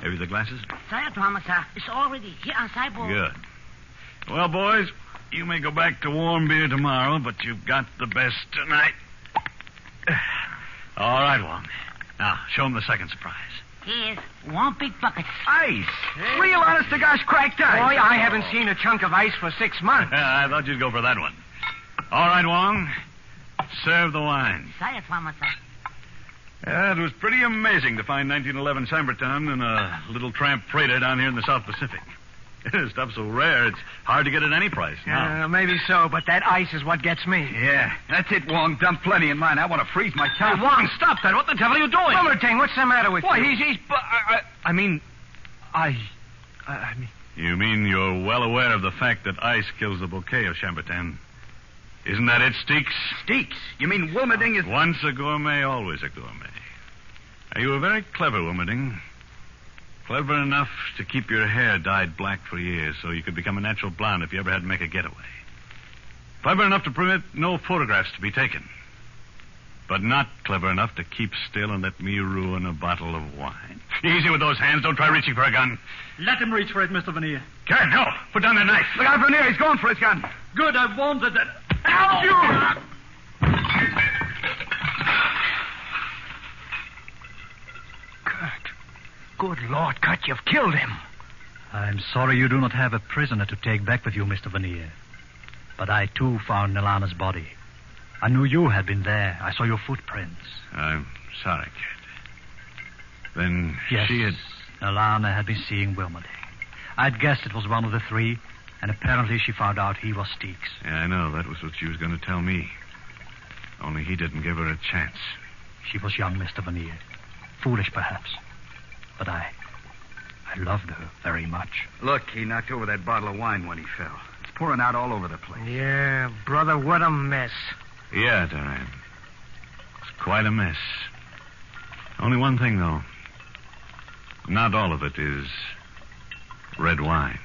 Have you the glasses? Sire, Thomas, it's already here on sideboard. Good. Well, boys, you may go back to warm beer tomorrow, but you've got the best tonight. All right, Wong. Now, show him the second surprise. Here's one big bucket. Ice? Hey. Real honest-to-gosh cracked ice. Boy, I haven't seen a chunk of ice for 6 months. I thought you'd go for that one. All right, Wong. Serve the wine. Say it, Mama. It was pretty amazing to find 1911 Samberton in a little tramp freighter down here in the South Pacific. Stuff's so rare, it's hard to get at any price now. Maybe so, but that ice is what gets me. Yeah, that's it, Wong. Dump plenty in mine. I want to freeze my tongue. Hey, Wong, stop that. What the devil are you doing? Multon, what's the matter with you? I mean... You mean you're well aware of the fact that ice kills the bouquet of Chambertin? Isn't that it, Steeks? Steeks? You mean Wilmerding is... Once a gourmet, always a gourmet. Now, you were very clever, Wilmerding. Clever enough to keep your hair dyed black for years so you could become a natural blonde if you ever had to make a getaway. Clever enough to permit no photographs to be taken. But not clever enough to keep still and let me ruin a bottle of wine. Easy with those hands. Don't try reaching for a gun. Let him reach for it, Mr. Veneer. Can't, no. Put down that knife. Look out, Veneer. He's going for his gun. Good, I've warned that... Ow! Good Lord, Kurt, you've killed him. I'm sorry you do not have a prisoner to take back with you, Mr. Veneer. But I, too, found Nilana's body. I knew you had been there. I saw your footprints. I'm sorry, kid. Then yes, she had... Nilana had been seeing Wilmerding. I'd guessed it was one of the three, and apparently she found out he was Steeks. Yeah, I know. That was what she was going to tell me. Only he didn't give her a chance. She was young, Mr. Veneer. Foolish, perhaps. But I loved her very much. Look, he knocked over that bottle of wine when he fell. It's pouring out all over the place. Yeah, brother, what a mess. Yeah, darling. It's quite a mess. Only one thing, though. Not all of it is red wine.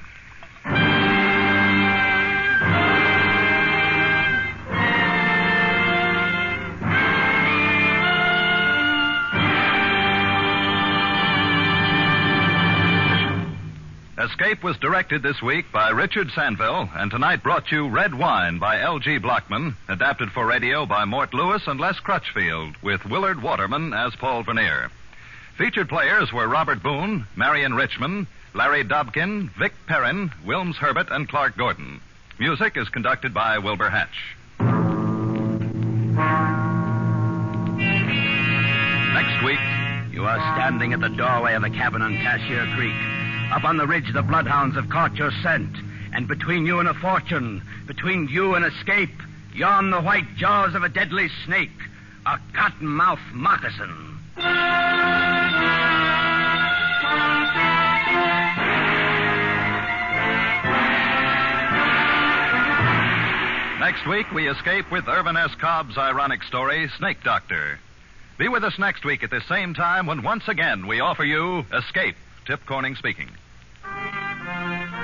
Escape was directed this week by Richard Sandville, and tonight brought you Red Wine by L.G. Blockman, adapted for radio by Mort Lewis and Les Crutchfield, with Willard Waterman as Paul Vernier. Featured players were Robert Boone, Marion Richmond, Larry Dobkin, Vic Perrin, Wilms Herbert, and Clark Gordon. Music is conducted by Wilbur Hatch. Next week, you are standing at the doorway of a cabin on Cashier Creek. Up on the ridge, the bloodhounds have caught your scent. And between you and a fortune, between you and escape, yawn the white jaws of a deadly snake, a cottonmouth moccasin. Next week, we escape with Irvin S. Cobb's ironic story, Snake Doctor. Be with us next week at this same time when once again we offer you Escape. Tip Corning speaking.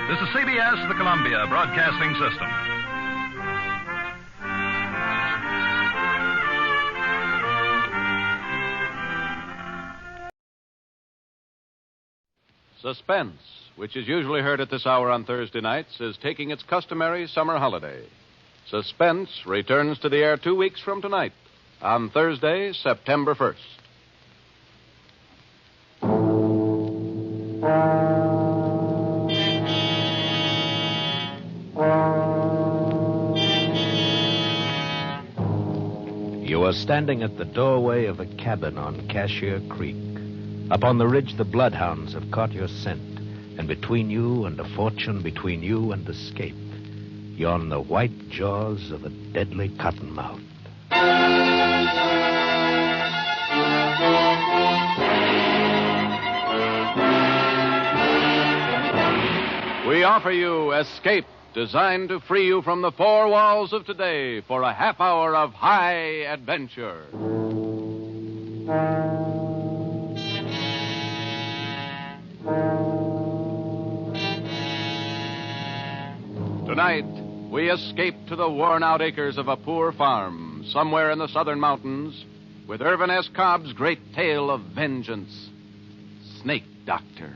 This is CBS, the Columbia Broadcasting System. Suspense, which is usually heard at this hour on Thursday nights, is taking its customary summer holiday. Suspense returns to the air 2 weeks from tonight, on Thursday, September 1st. You are standing at the doorway of a cabin on Cashier Creek. Up on the ridge, the bloodhounds have caught your scent. And between you and a fortune, between you and escape, yawn the white jaws of a deadly cottonmouth. We offer you Escape, designed to free you from the four walls of today for a half hour of high adventure. Tonight, we escape to the worn-out acres of a poor farm somewhere in the southern mountains with Irvin S. Cobb's great tale of vengeance, Snake Doctor.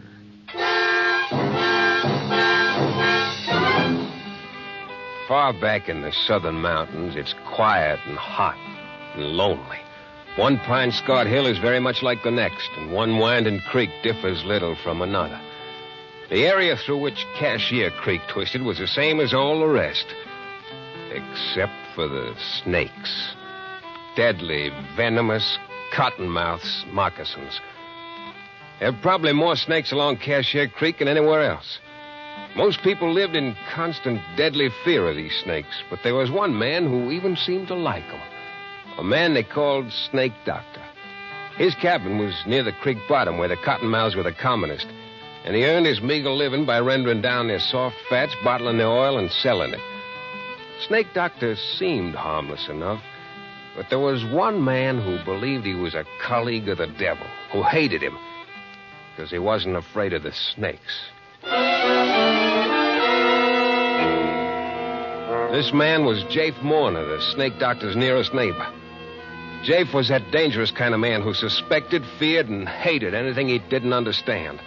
Far back in the southern mountains, it's quiet and hot and lonely. One pine-scarred hill is very much like the next, and one winding creek differs little from another. The area through which Cashier Creek twisted was the same as all the rest, except for the snakes. Deadly, venomous, cottonmouth moccasins. There are probably more snakes along Cashier Creek than anywhere else. Most people lived in constant, deadly fear of these snakes, but there was one man who even seemed to like them. A man they called Snake Doctor. His cabin was near the creek bottom where the cottonmouths were the commonest, and he earned his meager living by rendering down their soft fats, bottling their oil, and selling it. Snake Doctor seemed harmless enough, but there was one man who believed he was a colleague of the devil, who hated him, because he wasn't afraid of the snakes. This man was Jafe Mourner, the Snake Doctor's nearest neighbor. Jafe was that dangerous kind of man who suspected, feared, and hated anything he didn't understand.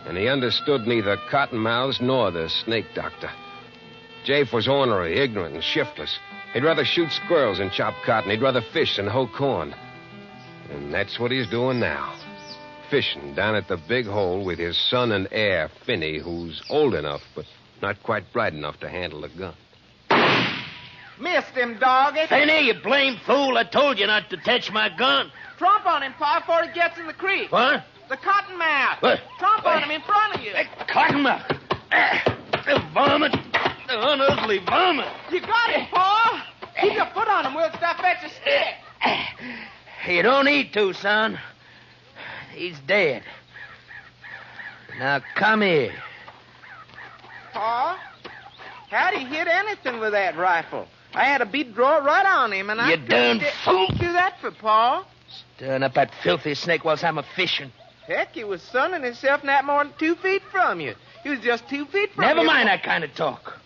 And he understood neither cottonmouths nor the Snake Doctor. Jafe was ornery, ignorant, and shiftless. He'd rather shoot squirrels than chop cotton. He'd rather fish than hoe corn. And that's what he's doing now. Fishing down at the Big Hole with his son and heir, Finney, who's old enough but not quite bright enough to handle a gun. Missed him, doggy. Finney, you blame fool. I told you not to touch my gun. Tromp on him, Pa, before he gets in the creek. What? The cottonmouth. What? Tromp on him in front of you. Cottonmouth. The varmint. The unearthly varmint. You got him, Pa. Keep your foot on him. We'll stop fetch a stick. You don't need to, son. He's dead. Now, come here. Pa, how'd he hit anything with that rifle? I had a bead draw right on him, and You darn fool. What'd you do that for, Pa? Stirring up that filthy snake whilst I'm a-fishing. Heck, he was sunning himself not more than 2 feet from you. He was just 2 feet from you. Never mind that kind of talk.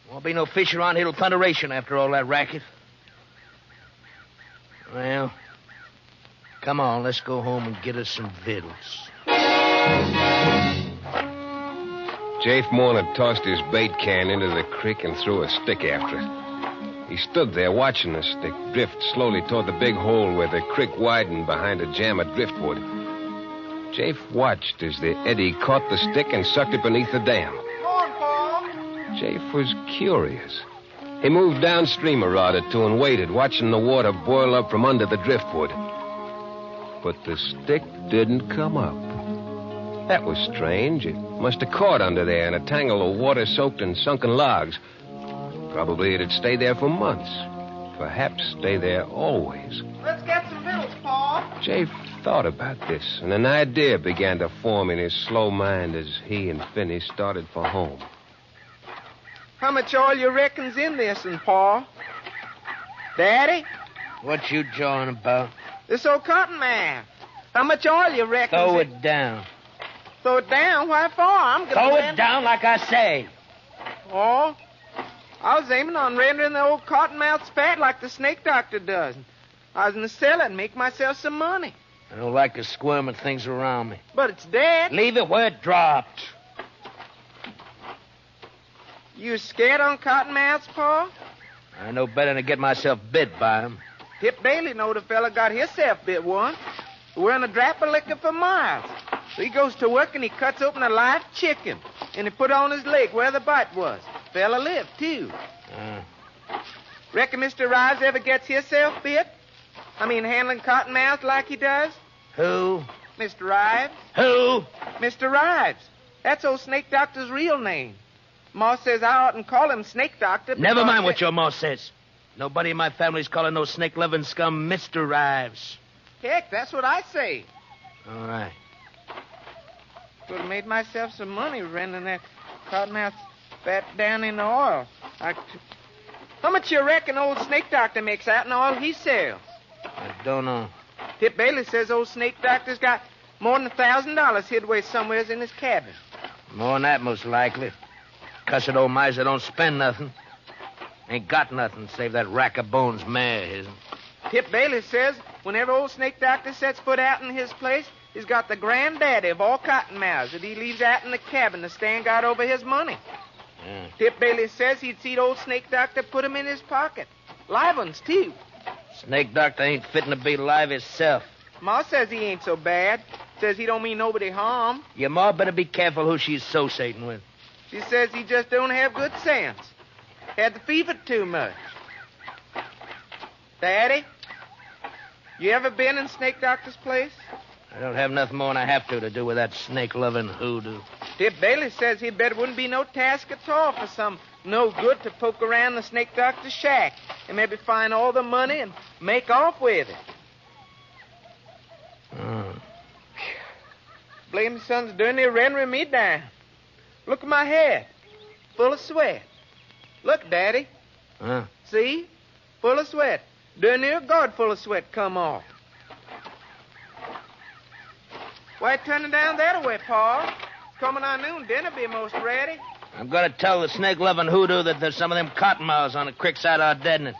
Won't be no fish around here till thunderation after all that racket. Well, come on, let's go home and get us some victuals. Jafe Mourner tossed his bait can into the creek and threw a stick after it. He stood there watching the stick drift slowly toward the big hole where the creek widened behind a jam of driftwood. Jafe watched as the eddy caught the stick and sucked it beneath the dam. Come on, Pa. Jafe was curious. He moved downstream a rod or two and waited, watching the water boil up from under the driftwood. But the stick didn't come up. That was strange. It must have caught under there in a tangle of water-soaked and sunken logs. Probably it'd stay there for months. Perhaps stay there always. Let's get some victuals, Pa. Jafe thought about this, and an idea began to form in his slow mind as he and Finney started for home. How much oil you reckon's in this, and Pa? Daddy? What you jawing about? This old cottonmouth. How much oil you reckon? Throw it down. Throw it down? Why for? I'm gonna Throw it down like I say. Oh? I was aiming on rendering the old cottonmouth fat like the Snake Doctor does. I was going to sell it and make myself some money. I don't like to squirm at things around me. But it's dead. Leave it where it dropped. You scared on cottonmouths, Pa? I know better than to get myself bit by him. Tip Bailey knowed a fella got himself bit once. Wearing a drap of liquor for miles. So he goes to work and he cuts open a live chicken. And he put on his leg where the bite was. Fella lived, too. Reckon Mr. Rives ever gets himself bit? I mean, handling cottonmouths like he does? Who? Mr. Rives. Who? Mr. Rives. That's old Snake Doctor's real name. Ma says I oughtn't call him Snake Doctor. Never mind what your ma says. Nobody in my family's calling no snake-loving scum Mr. Rives. Heck, that's what I say. All right. Could have made myself some money rendering that cottonmouth fat down in the oil. How much you reckon old Snake Doctor makes out in all he sells? I don't know. Tip Bailey says old Snake Doctor's got more than $1,000 hid away somewheres in his cabin. More than that, most likely. Cussed old miser don't spend nothing. Ain't got nothing save that rack of bones mare of his. Tip Bailey says whenever old Snake Doctor sets foot out in his place, he's got the granddaddy of all cottonmouths that he leaves out in the cabin to stand guard over his money. Yeah. Tip Bailey says he'd seen old Snake Doctor put 'em in his pocket. Live ones, too. Snake Doctor ain't fitting to be live himself. Ma says he ain't so bad. Says he don't mean nobody harm. Your ma better be careful who she's associating with. She says he just don't have good sense. Had the fever too much. Daddy, you ever been in Snake Doctor's place? I don't have nothing more than I have to do with that snake-loving hoodoo. Tip Bailey says he'd bet it wouldn't be no task at all for some no good to poke around the Snake Doctor's shack and maybe find all the money and make off with it. Blame the son's darn near rendering me down. Look at my head. Full of sweat. Look, Daddy. Huh? See? Full of sweat. Darn near God full of sweat come off. Why turning down that way, Pa? Coming on noon, dinner be most ready. I'm going to tell the snake-loving hoodoo that there's some of them cottonmouths on the creek side are deadening.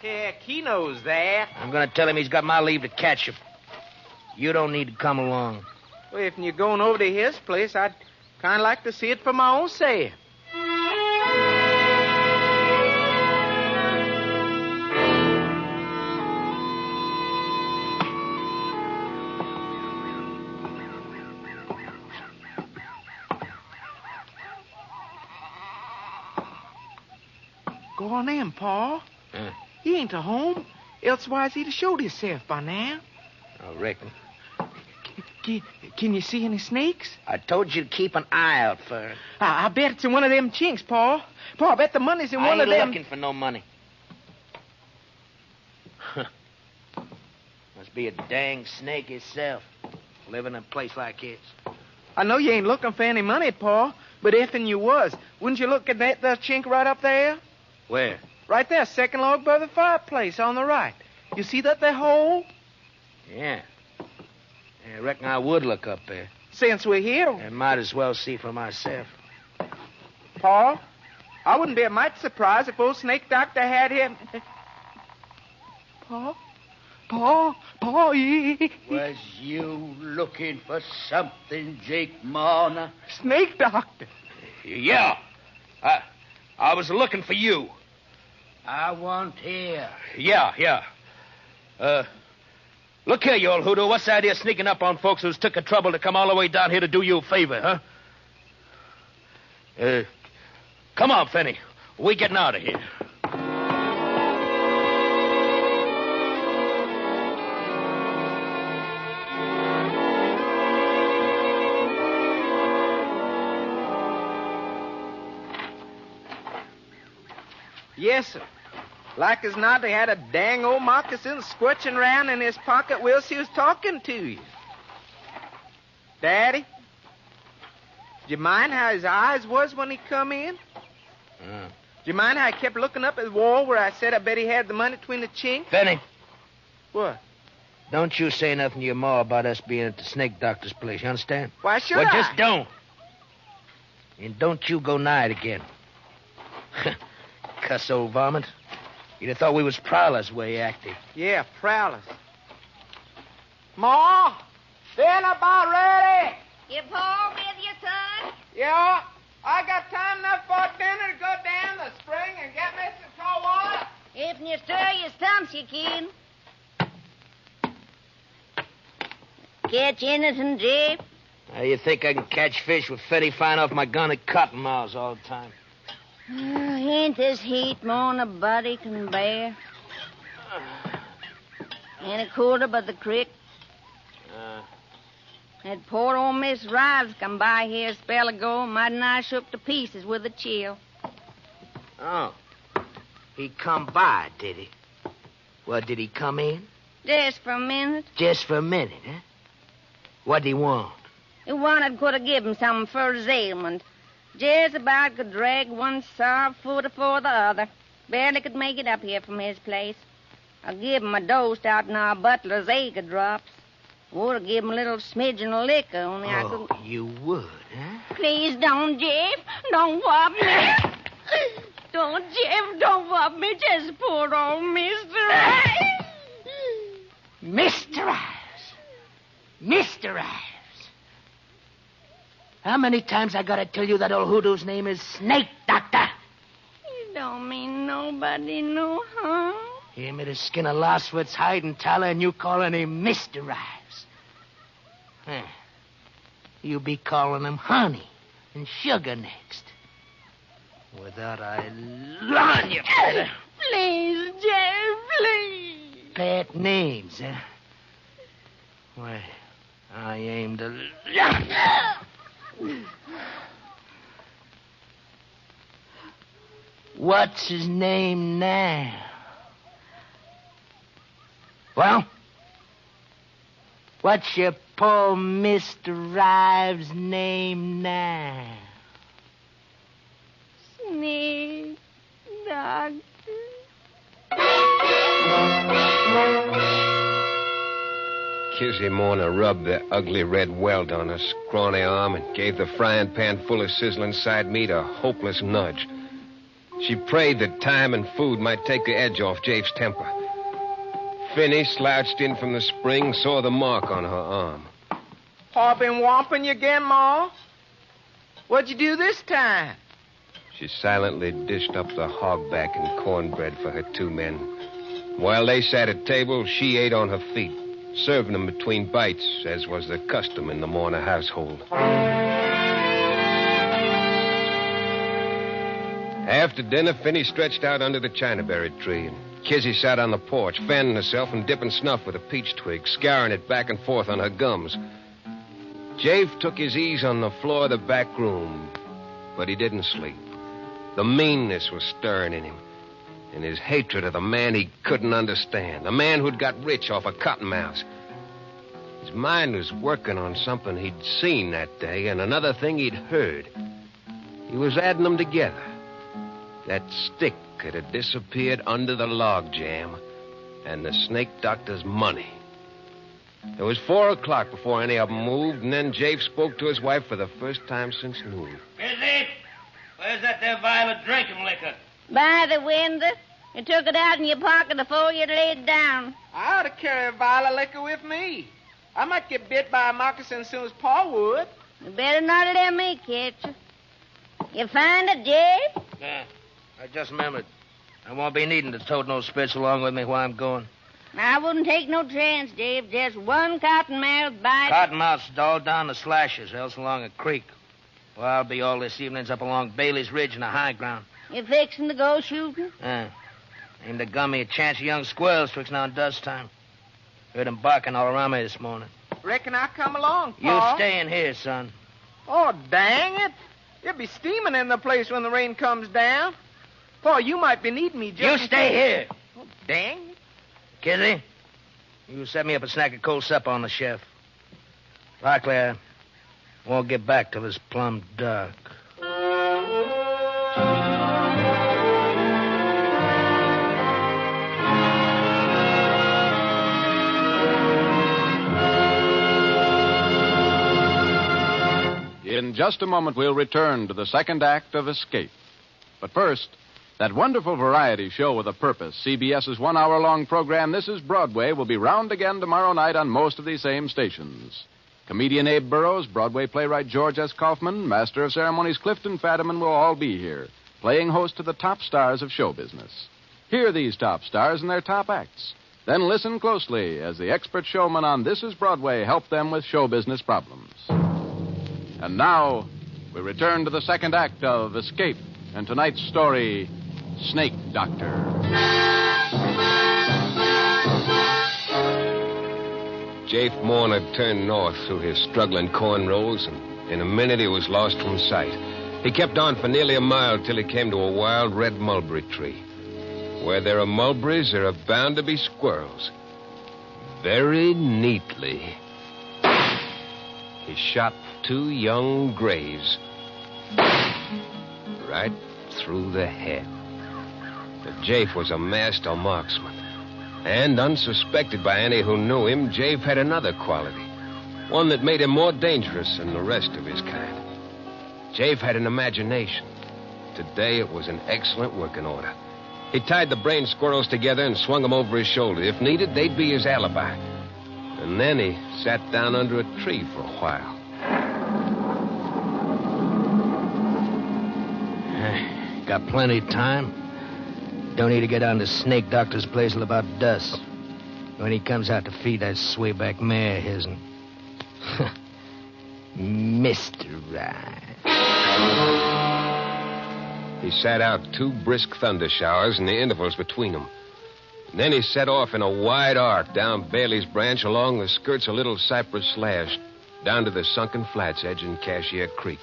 Heck, he knows that. I'm going to tell him he's got my leave to catch him. You don't need to come along. Well, if you're going over to his place, I'd kind of like to see it for my own sake. Go on in, Pa. He ain't at home. Elsewise, he'd have showed himself by now. I reckon. Can you see any snakes? I told you to keep an eye out for it. I bet it's in one of them chinks, Pa. Pa, I bet the money's in one of them. I ain't looking for no money. Must be a dang snake itself, living in a place like this. I know you ain't looking for any money, Pa, but if and you was, wouldn't you look at that chink right up there? Where? Right there, second log by the fireplace on the right. You see that there hole? Yeah. I reckon I would look up there. Since we're here. I might as well see for myself. Pa, I wouldn't be a mite surprised if old Snake Doctor had him. Pa? Was you looking for something, Jake Marner? Snake Doctor. Yeah. I was looking for you. I want here. Yeah. Look here, you old hoodoo. What's the idea of sneaking up on folks who's took the trouble to come all the way down here to do you a favor, huh? Come on, Fenny. We're getting out of here. Yes, sir. Like as not, they had a dang old moccasin squirching around in his pocket whilst he was talking to you. Daddy, do you mind how his eyes was when he come in? Do you mind how I kept looking up at the wall where I said I bet he had the money between the chinks? Fenny. What? Don't you say nothing to your ma about us being at the Snake Doctor's place, you understand? Why should I? I? Just don't. And don't you go nigh it again. Cuss old varmint. You'd have thought we was prowlers the way he acted. Yeah, prowlers. Ma, dinner about ready. You Paul with you, son? Yeah, I got time enough for dinner to go down the spring and get me some cold water. If you stir your stumps, you can. Catch anything, Jeff? How you think I can catch fish with Fetty flying off my gun at cottonmouths all the time? Ain't this heat more than a body can bear? Ain't a quarter but the creek. That poor old Miss Rives come by here a spell ago, mighty nigh shook to pieces with a chill. Oh. He come by, did he? Well, did he come in? Just for a minute. Just for a minute, huh? What'd he want? He wanted could have given him something for his ailment. Just about could drag one sour foot afore the other. Barely could make it up here from his place. I give him a dose out in our butler's acre drops. Would have given him a little smidgen of liquor, only I couldn't. You would, huh? Please don't, Jeff. Don't whop me. Don't, Jeff. Don't whop me. Just poor old Mr. Ives. Mr. Ives. Mr. Ives. How many times I gotta tell you that old hoodoo's name is Snake Doctor? You don't mean nobody no harm. He made a skin of lostwit's hide and tallow, and you calling him Mr. Rives. Huh. You be calling him Honey and Sugar next. Without I learn you better. Please, Jeff, please. Pet names, huh? Well, I aim to learn. What's his name now? Well, what's your poor Mr. Rives' name now? Snake Doctor. Kizzy Morna rubbed the ugly red welt on her scrawny arm and gave the frying pan full of sizzling side meat a hopeless nudge. She prayed that time and food might take the edge off Jafe's temper. Finney slouched in from the spring, saw the mark on her arm. Pa been whomping you again, Ma? What'd you do this time? She silently dished up the hogback and cornbread for her 2 men. While they sat at table, she ate on her feet, serving them between bites, as was the custom in the Morna household. After dinner, Finney stretched out under the chinaberry tree, and Kizzy sat on the porch, fanning herself and dipping snuff with a peach twig, scouring it back and forth on her gums. Jafe took his ease on the floor of the back room, but he didn't sleep. The meanness was stirring in him, and his hatred of the man he couldn't understand, the man who'd got rich off a cottonmouth. His mind was working on something he'd seen that day and another thing he'd heard. He was adding them together. That stick had disappeared under the log jam, and the Snake Doctor's money. It was 4 o'clock before any of them moved, and then Jafe spoke to his wife for the first time since noon. Busy? Where's that there vial of drinking liquor? By the window. You took it out in your pocket before you laid down. I ought to carry a vial of liquor with me. I might get bit by a moccasin as soon as Pa would. You better not let me catch you. You find it, Jafe? Yeah, I just remembered. I won't be needing to tote no spits along with me while I'm going. I wouldn't take no chance, Dave. Just one cottonmouth bite. Cottonmouths all down the slashes, else along a creek. Well, I'll be all this evening's up along Bailey's Ridge in the high ground. You fixing to go shooting? Aim to gun me a chance of young squirrels twixt now and dusk time. Heard them barking all around me this morning. Reckon I'll come along, You Pa. stay in here, son. Oh, dang it. You'll be steaming in the place when the rain comes down. Pa, you might be needing me just... You stay here. Oh, dang it. Kizzy, you set me up a snack of cold supper on the chef. Likely I won't get back till it's plumb dark. In just a moment, we'll return to the second act of Escape. But first, that wonderful variety show with a purpose, CBS's 1-hour-long program, This is Broadway, will be round again tomorrow night on most of these same stations. Comedian Abe Burrows, Broadway playwright George S. Kaufman, Master of Ceremonies Clifton Fadiman will all be here, playing host to the top stars of show business. Hear these top stars and their top acts. Then listen closely as the expert showmen on This is Broadway help them with show business problems. And now, we return to the second act of Escape and tonight's story, Snake Doctor. Jafe Morna turned north through his struggling cornrows, and in a minute he was lost from sight. He kept on for nearly a mile till he came to a wild red mulberry tree. Where there are mulberries, there are bound to be squirrels. Very neatly, he shot 2 young grays right through the head. But Jafe was a master marksman. And unsuspected by any who knew him, Jafe had another quality. One that made him more dangerous than the rest of his kind. Jafe had an imagination. Today it was in excellent working order. He tied the brain squirrels together and swung them over his shoulder. If needed, they'd be his alibi. And then he sat down under a tree for a while. Got plenty of time. Don't need to get down to Snake Doctor's place till about dusk. When he comes out to feed that swayback mare of his'n. Mr. Right. He sat out 2 brisk thunder showers and the intervals between them. And then he set off in a wide arc down Bailey's Branch along the skirts of Little Cypress Slash, down to the sunken flats edging Cashier Creek.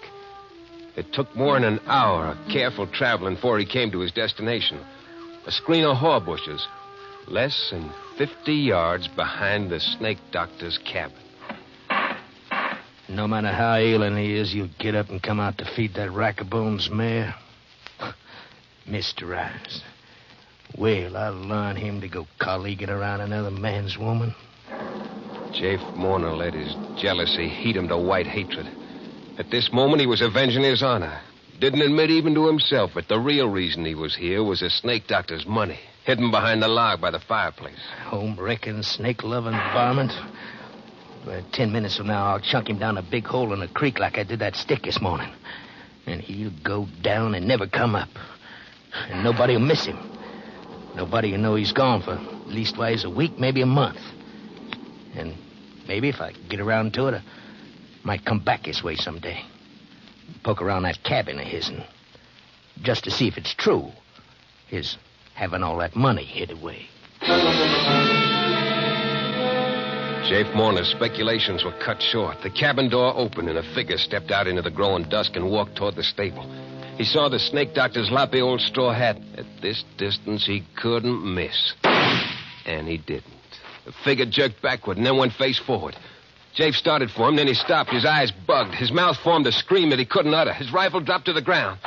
It took more than an hour of careful traveling before he came to his destination. A screen of haw bushes, less than 50 yards behind the Snake Doctor's cabin. No matter how ailing he is, you'll get up and come out to feed that rack-a-bones mare. Mr. Eyes. Well, I'll learn him to go colleaguing around another man's woman. Jafe Morner let his jealousy heat him to white hatred. At this moment, he was avenging his honor. Didn't admit even to himself that the real reason he was here was the Snake Doctor's money, hidden behind the log by the fireplace. Home-wrecking, snake-loving varmint. Well, 10 minutes from now, I'll chunk him down a big hole in the creek like I did that stick this morning. And he'll go down and never come up. And nobody will miss him. Nobody will know he's gone for leastwise a week, maybe a month. And maybe if I get around to it, I might come back this way someday. Poke around that cabin of his'n. Just to see if it's true. His having all that money hid away. Jafe Morner's speculations were cut short. The cabin door opened and a figure stepped out into the growing dusk and walked toward the stable. He saw the Snake Doctor's loppy old straw hat. At this distance, he couldn't miss. And he didn't. The figure jerked backward and then went face forward. Jafe started for him, then he stopped. His eyes bugged. His mouth formed a scream that he couldn't utter. His rifle dropped to the ground.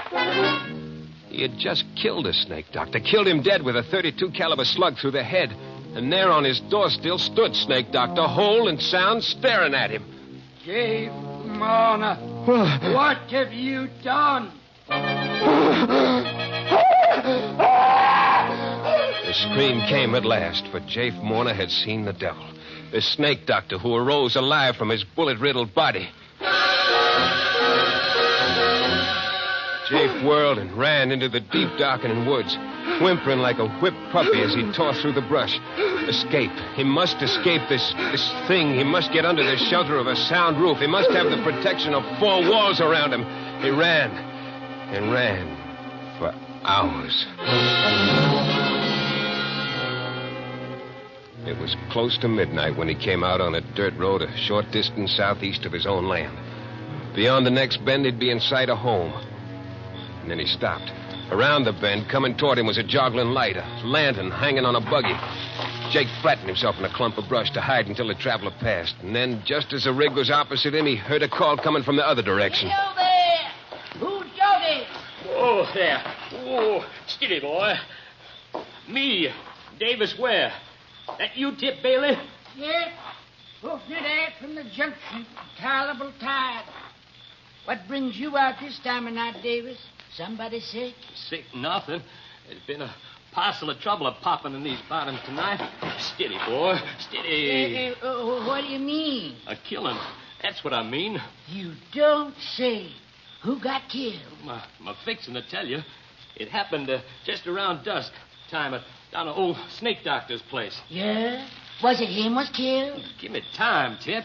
He had just killed the Snake Doctor. Killed him dead with a .32 caliber slug through the head. And there on his door still stood Snake Doctor, whole and sound, staring at him. Jafe Morner, what have you done? The scream came at last, for Jafe Morner had seen the devil. The Snake Doctor who arose alive from his bullet-riddled body. Jafe whirled and ran into the deep, darkening woods, whimpering like a whipped puppy as he tore through the brush. Escape. He must escape this thing. He must get under the shelter of a sound roof. He must have the protection of 4 walls around him. He ran and ran for hours. It was close to midnight when he came out on a dirt road a short distance southeast of his own land. Beyond the next bend, he'd be in sight of home. And then he stopped. Around the bend, coming toward him, was a joggling light, a lantern hanging on a buggy. Jake flattened himself in a clump of brush to hide until the traveler passed. And then, just as the rig was opposite him, he heard a call coming from the other direction. Hello there! Who's jogging? Oh, there. Oh, steady, boy. Me, Davis Ware. That you, Tip Bailey? Yes. Hoofing it out from the junction. Tolerable tired. What brings you out this time of night, Davis? Somebody sick? Sick nothing. There's been a parcel of trouble popping in these bottoms tonight. Steady, boy. Steady. What do you mean? A killing. That's what I mean. You don't say. Who got killed? I'm fixing to tell you. It happened just around dusk time down at old Snake Doctor's place. Yeah? Was it him was killed? Give me time, Tip.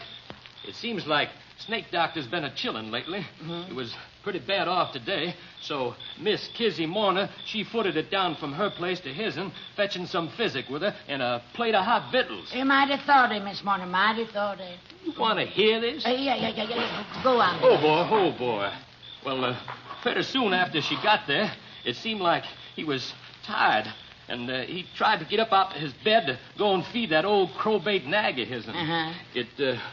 It seems like Snake Doctor's been a-chillin' lately. He was pretty bad off today, so Miss Kizzy Morner, she footed it down from her place to his'n, fetching some physic with her and a plate of hot victuals. You might have thought it, Miss Morner, might have thought it. You want to hear this? Yeah. Go on. Oh, boy. Well, pretty soon after she got there, it seemed like he was tired. And he tried to get up out of his bed to go and feed that old crowbait nag of his'n. It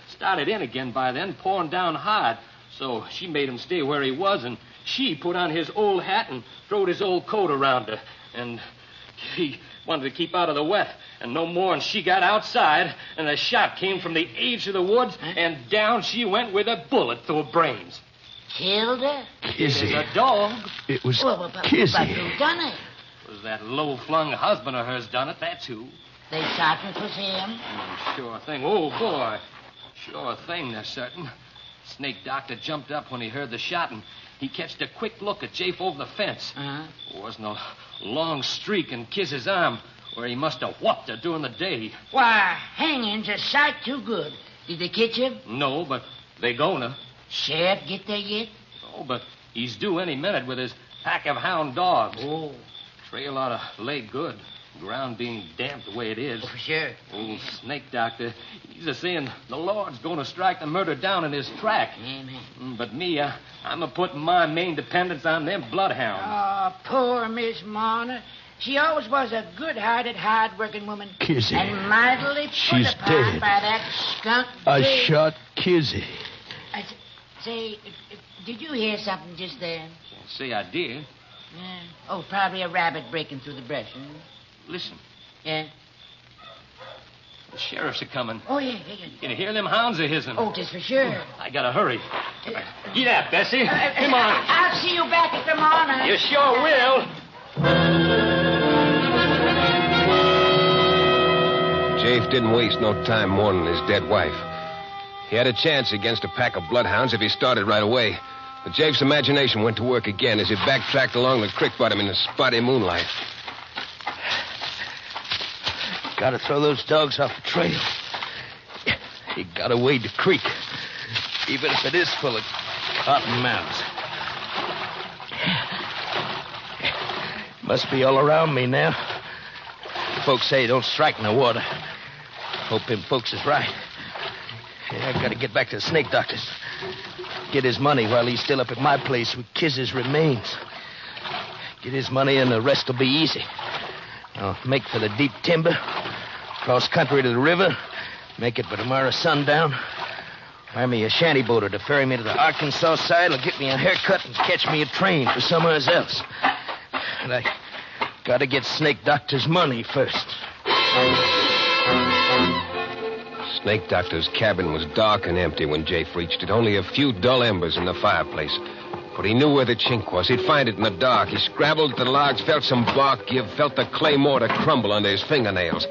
started in again by then, pouring down hard. So she made him stay where he was, and she put on his old hat and throwed his old coat around her. And he wanted to keep out of the wet. And no more, and she got outside, and a shot came from the edge of the woods, and down she went with a bullet through her brains. Killed her? It Kizzy. was a dog. It was Kizzy. But who done it? It was that low-flung husband of hers done it, that's who. They certain 'twas him? Sure thing. Oh, boy. Sure thing, they're certain. Snake Doctor jumped up when he heard the shot, and he catched a quick look at Jafe over the fence. There wasn't a long streak in Kiz's arm where he must have whopped her during the day. Why, hanging's a sight too good. Did they catch him? No, but they gonna. Sheriff get there yet? Oh, but he's due any minute with his pack of hound dogs. Oh. Trail ought to lay good. Ground being damp the way it is. Oh, for sure. Old snake doctor, he's a-saying the Lord's going to strike the murder down in his track. Amen. But me, I'm a-putting my main dependence on them bloodhounds. Oh, poor Miss Marner. She always was a good-hearted, hard-working woman. Kizzy. And mightily She's put upon dead. by that skunk. I Dave. shot Kizzy. Say, did you hear something just then? Can't say I did. Yeah. Oh, probably a rabbit breaking through the brush. Listen, Yeah? the sheriff's a-coming. Oh, yeah. Can you hear them hounds a-hissing? Oh, just for sure. I gotta hurry. Get up, Bessie. Come on. I'll see you back at the morning. You sure will. Jafe didn't waste no time mourning his dead wife. He had a chance against a pack of bloodhounds if he started right away. But Jafe's imagination went to work again as he backtracked along the creek bottom in the spotty moonlight. Gotta throw those dogs off the trail. You gotta wade the creek, even if it is full of cotton mouths. Must be all around me now. Folks say don't strike in the water. Hope him folks is right. Yeah, I gotta get back to the snake doctor's. Get his money while he's still up at my place with Kiz's remains. Get his money and the rest will be easy. I'll make for the deep timber, cross country to the river, make it by tomorrow sundown. Hire me a shanty boater to ferry me to the Arkansas side. It'll get me a haircut and catch me a train for somewhere else. And I gotta get Snake Doctor's money first. Snake Doctor's cabin was dark and empty when Jafe reached it. Only a few dull embers in the fireplace. But he knew where the chink was. He'd find it in the dark. He scrabbled at the logs, felt some bark give, felt the clay mortar crumble under his fingernails.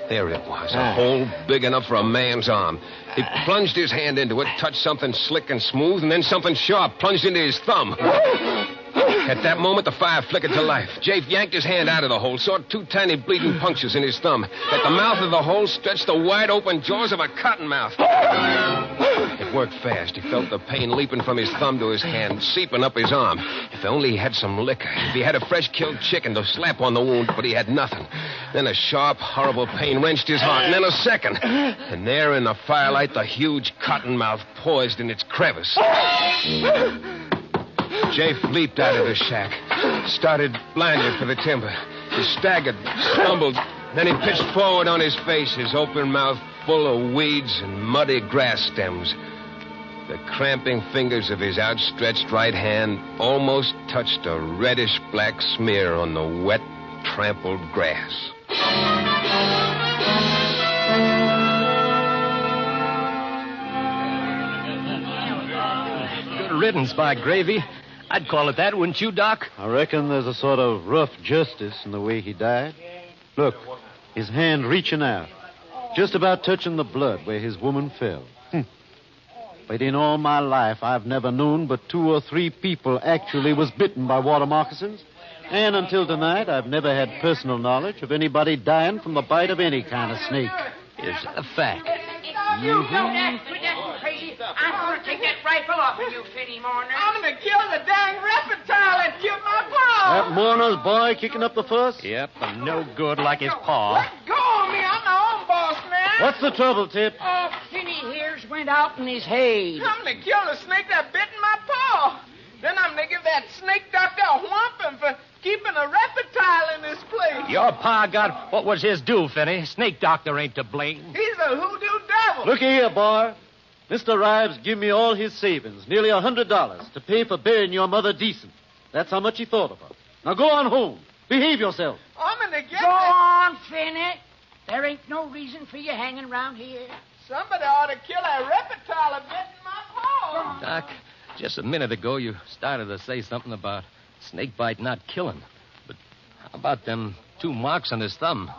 There it was, a hole big enough for a man's arm. He plunged his hand into it, touched something slick and smooth, and then something sharp plunged into his thumb. At that moment, the fire flickered to life. Jafe yanked his hand out of the hole, saw two tiny bleeding punctures in his thumb. At the mouth of the hole stretched the wide-open jaws of a cottonmouth. It worked fast. He felt the pain leaping from his thumb to his hand, seeping up his arm. If only he had some liquor. If he had a fresh-killed chicken to slap on the wound, but he had nothing. Then a sharp, horrible pain wrenched his heart, and then a second. And there in the firelight, the huge cottonmouth poised in its crevice. Jafe leaped out of the shack, started blinded for the timber. He staggered, stumbled, then he pitched forward on his face, his open mouth full of weeds and muddy grass stems. The cramping fingers of his outstretched right hand almost touched a reddish-black smear on the wet, trampled grass. Good riddance, by gravy. I'd call it that, wouldn't you, Doc? I reckon there's a sort of rough justice in the way he died. Look, his hand reaching out, just about touching the blood where his woman fell. But in all my life, I've never known but 2 or 3 people actually was bitten by water moccasins. And until tonight, I've never had personal knowledge of anybody dying from the bite of any kind of snake. Is that a fact? You know that, quit that crazy. I'm going to take that rifle off of you, Finny Marner. I'm going to kill the dang reptile that killed my pa. That Mourner's boy kicking up the fuss? Yep, and no good like his paw. Let go of me. I'm my own boss, man. What's the trouble, Tip? Oh, Finny here's went out in his hay. I'm going to kill the snake that bit my paw. Then I'm going to give that snake doctor a whumping for keeping a reptile in this place. Your pa got what was his due, Finney. Snake doctor ain't to blame. He's a hoodoo devil. Looky here, boy. Mr. Rives give me all his savings, nearly $100, to pay for burying your mother decent. That's how much he thought of her. Now go on home. Behave yourself. I'm going to get Go on, Finny. There ain't no reason for you hanging around here. Somebody ought to kill that reptile that bit my paw. Doc, just a minute ago you started to say something about snake bite not killing. But how about them 2 marks on his thumb?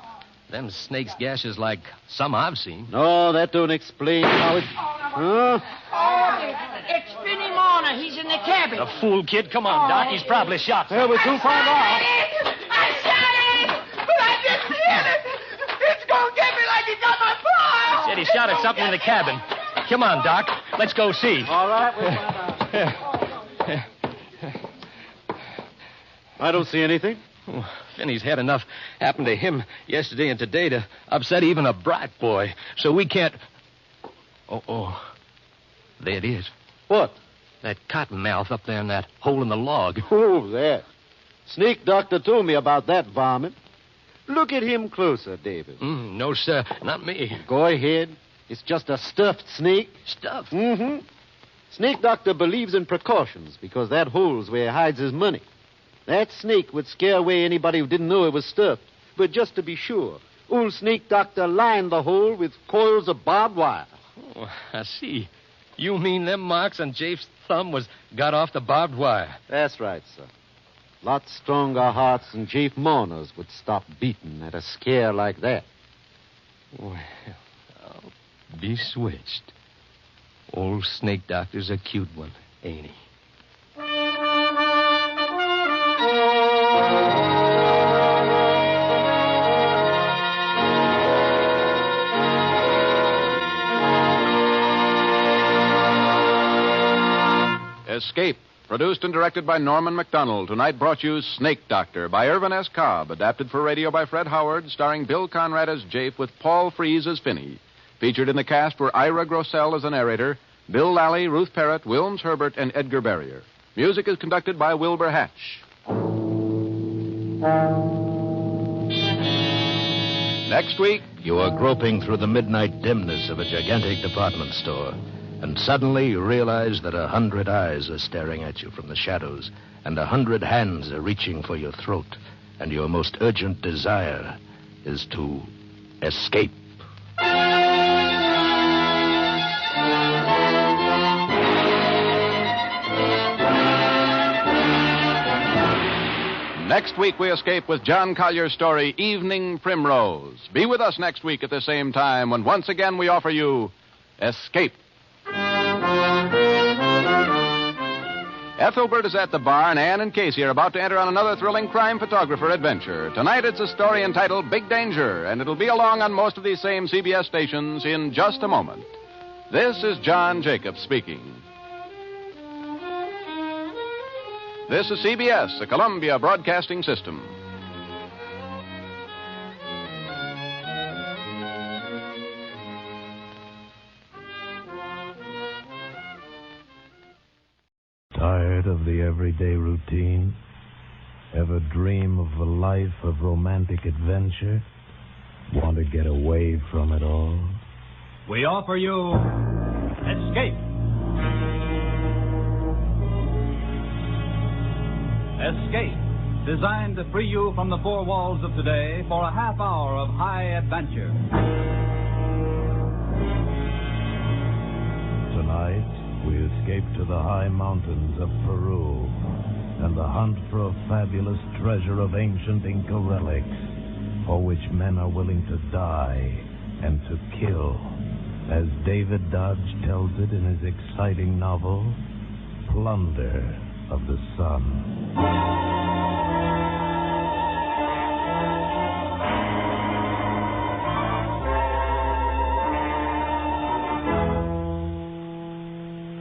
Them snake's gashes like some I've seen. No, that don't explain how it... Huh? Oh, it's Finny Marner. He's He's in the cabin. The fool kid. Come on, Doc. He's probably shot. Well, we'll soon find out. I shot him, but I didn't hit him. It's going to get me like he got my paw. Said he shot at something in the cabin. Come on, Doc. Let's go see. All right, we'll find out. I don't see anything. Oh, Finney's had enough happen to him yesterday and today to upset even a bright boy. So we can't... Oh. There it is. What? That cottonmouth up there in that hole in the log. Oh, that. Snake doctor told me about that varmint. Look at him closer, David. No, sir. Not me. Go ahead. It's just a stuffed snake. Stuffed? Mm-hmm. Snake doctor believes in precautions because that hole's where he hides his money. That snake would scare away anybody who didn't know it was stuffed. But just to be sure, old snake doctor lined the hole with coils of barbed wire. Oh, I see. You mean them marks on Jafe's thumb got off the barbed wire? That's right, sir. Lots stronger hearts than Jafe mourners would stop beating at a scare like that. Well, I'll be switched. Old snake doctor's a cute one, ain't he? Escape, produced and directed by Norman MacDonald. Tonight brought you Snake Doctor by Irvin S. Cobb, adapted for radio by Fred Howard, starring Bill Conrad as Jafe with Paul Frees as Finney. Featured in the cast were Ira Grossell as the narrator, Bill Lally, Ruth Parrott, Wilms Herbert, and Edgar Barrier. Music is conducted by Wilbur Hatch. Next week... You are groping through the midnight dimness of a gigantic department store, and suddenly you realize that 100 eyes are staring at you from the shadows, and 100 hands are reaching for your throat, and your most urgent desire is to escape. Next week, we escape with John Collier's story, Evening Primrose. Be with us next week at the same time when once again we offer you Escape. Ethelbert is at the bar, and Ann and Casey are about to enter on another thrilling crime photographer adventure. Tonight, it's a story entitled Big Danger, and it'll be along on most of these same CBS stations in just a moment. This is John Jacobs speaking. This is CBS, the Columbia Broadcasting System. Tired of the everyday routine? Ever dream of a life of romantic adventure? Want to get away from it all? We offer you Escape. Escape, designed to free you from the four walls of today for a half hour of high adventure. Tonight, we escape to the high mountains of Peru and the hunt for a fabulous treasure of ancient Inca relics for which men are willing to die and to kill, as David Dodge tells it in his exciting novel, Plunder of the Sun.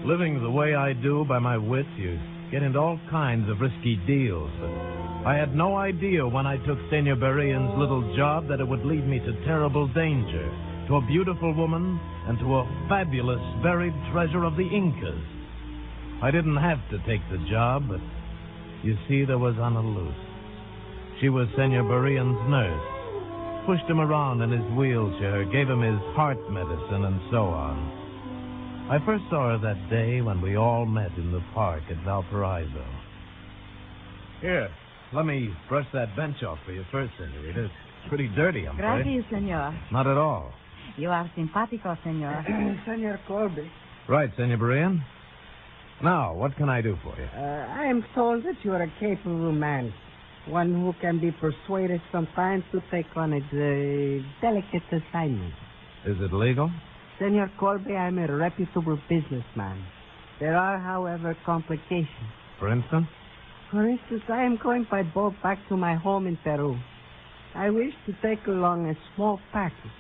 Living the way I do by my wits, you get into all kinds of risky deals. But I had no idea when I took Senor Berrien's little job that it would lead me to terrible danger, to a beautiful woman, and to a fabulous buried treasure of the Incas. I didn't have to take the job, but you see, there was Ana Luz. She was Senor Berrien's nurse, pushed him around in his wheelchair, gave him his heart medicine, and so on. I first saw her that day when we all met in the park at Valparaiso. Here, let me brush that bench off for you first, Senorita. It's pretty dirty, I'm afraid. Gracias, senor. Not at all. You are simpático, senor. Senor Colby, Right, Senor Berrien. Now, what can I do for you? I am told that you are a capable man. One who can be persuaded sometimes to take on a delicate assignment. Is it legal? Senor Colby, I am a reputable businessman. There are, however, complications. For instance? For instance, I am going by boat back to my home in Peru. I wish to take along a small package.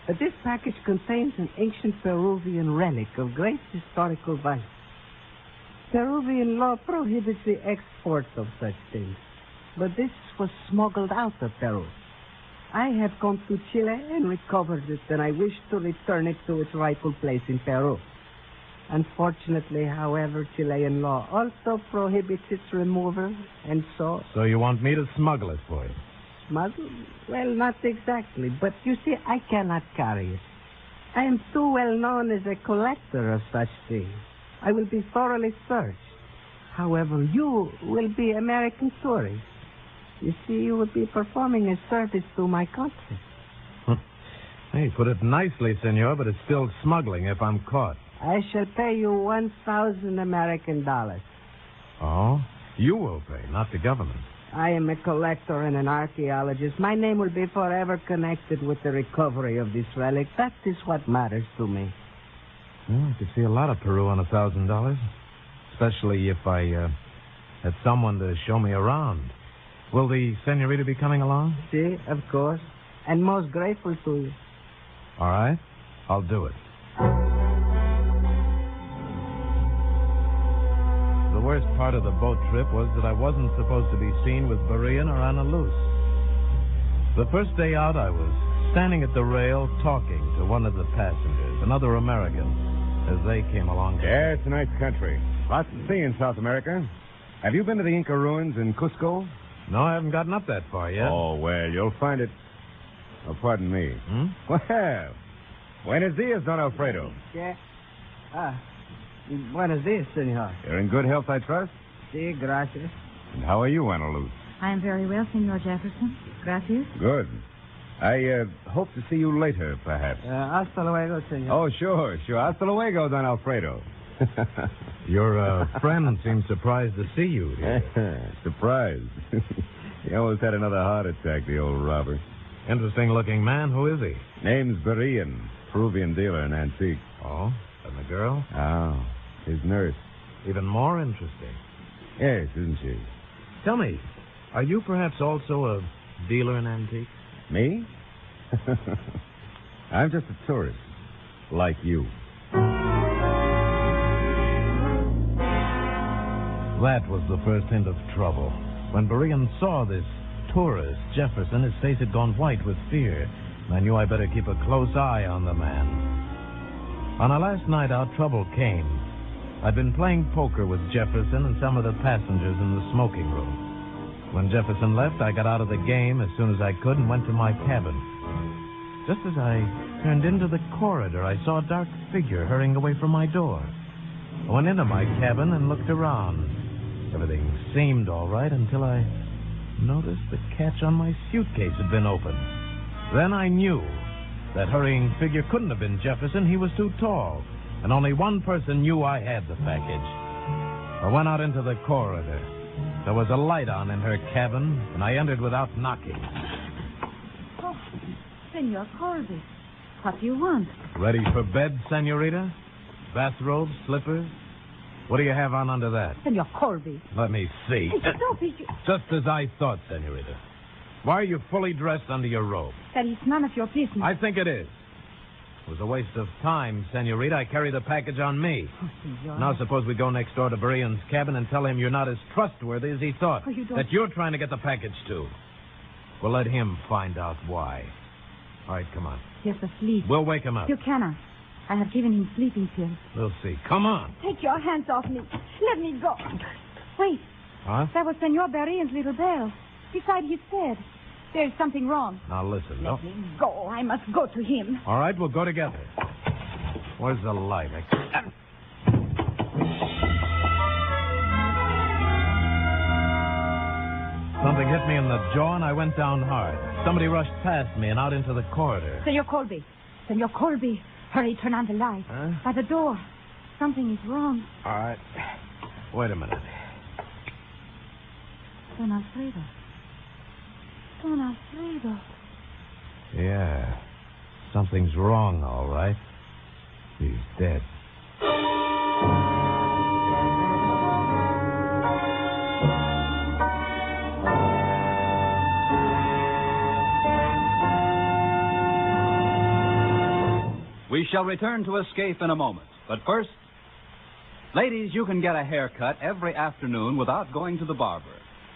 But this package contains an ancient Peruvian relic of great historical value. Peruvian law prohibits the export of such things. But this was smuggled out of Peru. I have gone to Chile and recovered it, and I wish to return it to its rightful place in Peru. Unfortunately, however, Chilean law also prohibits its removal, and so... So you want me to smuggle it for you? Smuggle? Well, not exactly, but you see, I cannot carry it. I am too well known as a collector of such things. I will be thoroughly searched. However, you will be American tourists. You see, you would be performing a service to my country. Hey, put it nicely, senor, but it's still smuggling if I'm caught. I shall pay you 1,000 American dollars. Oh? You will pay, not the government. I am a collector and an archaeologist. My name will be forever connected with the recovery of this relic. That is what matters to me. Well, I could see a lot of Peru on $1,000. Especially if I had someone to show me around. Will the senorita be coming along? See, of course. And most grateful to you. All right. I'll do it. The worst part of the boat trip was that I wasn't supposed to be seen with Berean or Ana Luz. The first day out, I was standing at the rail talking to one of the passengers, another American, as they came along. Yeah, it's a nice country. Lots to see in South America. Have you been to the Inca ruins in Cusco? No, I haven't gotten up that far yet. Oh, well, you'll find it... Oh, pardon me. Well, buenos dias, Don Alfredo. Yeah. Buenos dias, senor. You're in good health, I trust? Si, gracias. And how are you, Ana Luz? I am very well, Senor Jefferson. Gracias. Good. I hope to see you later, perhaps. Hasta luego, senor. Oh, sure. Hasta luego, Don Alfredo. Your friend seems surprised to see you here. Surprised? He almost had another heart attack, the old robber. Interesting-looking man. Who is he? Name's Berean, Peruvian dealer in antiques. Oh, and the girl? Oh, his nurse. Even more interesting. Yes, isn't she? Tell me, are you perhaps also a dealer in antiques? Me? I'm just a tourist, like you. That was the first hint of trouble. When Berean saw this tourist, Jefferson, his face had gone white with fear. I knew I better keep a close eye on the man. On our last night out, trouble came. I'd been playing poker with Jefferson and some of the passengers in the smoking room. When Jefferson left, I got out of the game as soon as I could and went to my cabin. Just as I turned into the corridor, I saw a dark figure hurrying away from my door. I went into my cabin and looked around. Everything seemed all right until I noticed the catch on my suitcase had been opened. Then I knew that hurrying figure couldn't have been Jefferson. He was too tall, and only one person knew I had the package. I went out into the corridor. There was a light on in her cabin, and I entered without knocking. Oh, Senor Colby, what do you want? Ready for bed, senorita? Bathrobe, slippers? What do you have on under that? Senor Colby. Let me see. Stop it. Just as I thought, senorita. Why are you fully dressed under your robe? That is none of your business. I think it is. It was a waste of time, senorita. I carry the package on me. Oh, senor. Now suppose we go next door to Berean's cabin and tell him you're not as trustworthy as he thought. Oh, you don't... That you're trying to get the package, too. We'll let him find out why. All right, come on. He's asleep. We'll wake him up. You cannot. I have given him sleeping pills. We'll see. Come on. Take your hands off me. Let me go. Wait. Huh? That was Senor Berean's little bell. Beside his bed. There's something wrong. Now listen. Let me go. I must go to him. All right, we'll go together. Where's the light? Something hit me in the jaw, and I went down hard. Somebody rushed past me and out into the corridor. Senor Colby. Senor Colby. Hurry, turn on the light. Huh? By the door. Something is wrong. All right. Wait a minute. Don Alfredo. Don Alfredo. Yeah. Something's wrong, all right. He's dead. We shall return to Escape in a moment. But first, ladies, you can get a haircut every afternoon without going to the barber.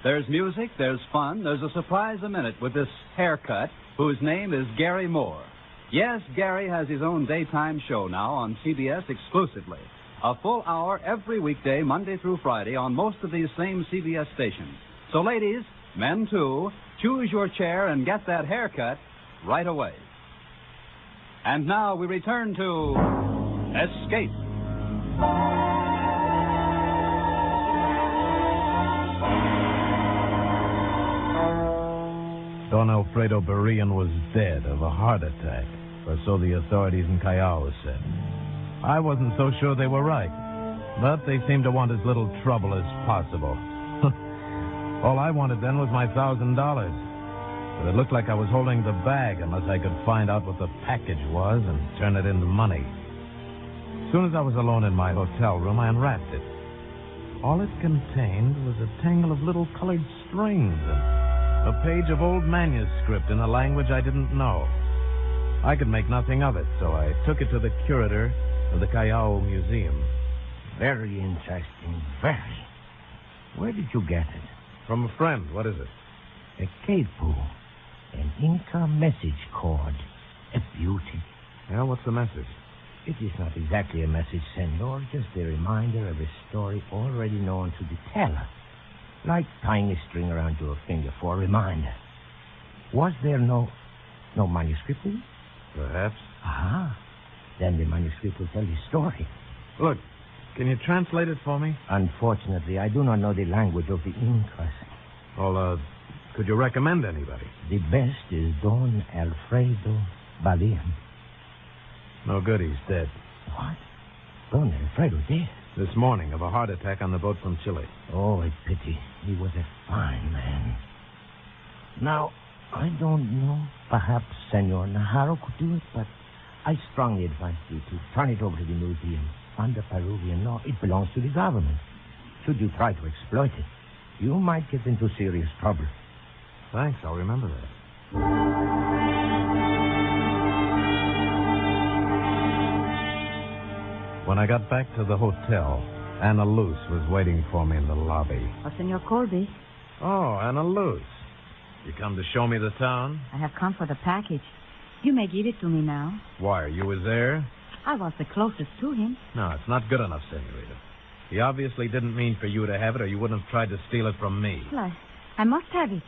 There's music, there's fun, there's a surprise a minute with this haircut whose name is Gary Moore. Yes, Gary has his own daytime show now on CBS exclusively. A full hour every weekday, Monday through Friday, on most of these same CBS stations. So, ladies, men too, choose your chair and get that haircut right away. And now we return to Escape. Don Alfredo Berean was dead of a heart attack, or so the authorities in Callao said. I wasn't so sure they were right, but they seemed to want as little trouble as possible. All I wanted then was my $1,000, but it looked like I was holding the bag unless I could find out what the package was and turn it into money. As soon as I was alone in my hotel room, I unwrapped it. All it contained was a tangle of little colored strings and a page of old manuscript in a language I didn't know. I could make nothing of it, so I took it to the curator of the Callao Museum. Very interesting, very. Where did you get it? From a friend. What is it? A Kepu, an Inca message cord. A beauty. Yeah, what's the message? It is not exactly a message, senor, just a reminder of a story already known to the teller. Like tying a string around your finger for a reminder. Was there no manuscript in it? Perhaps. Ah, then the manuscript will tell the story. Look, can you translate it for me? Unfortunately, I do not know the language of the Incas. Well, could you recommend anybody? The best is Don Alfredo Berean. No good, he's dead. What? Don Alfredo dead? This morning of a heart attack on the boat from Chile. Oh, a pity. He was a fine man. Now, I don't know. Perhaps Senor Najarro could do it, but I strongly advise you to turn it over to the museum. Under Peruvian law, it belongs to the government. Should you try to exploit it, you might get into serious trouble. Thanks, I'll remember that. When I got back to the hotel, Anna Luce was waiting for me in the lobby. Oh, Senor Colby. Oh, Anna Luce. You come to show me the town? I have come for the package. You may give it to me now. Why, you was there? I was the closest to him. No, it's not good enough, senorita. He obviously didn't mean for you to have it, or you wouldn't have tried to steal it from me. Well, I must have it.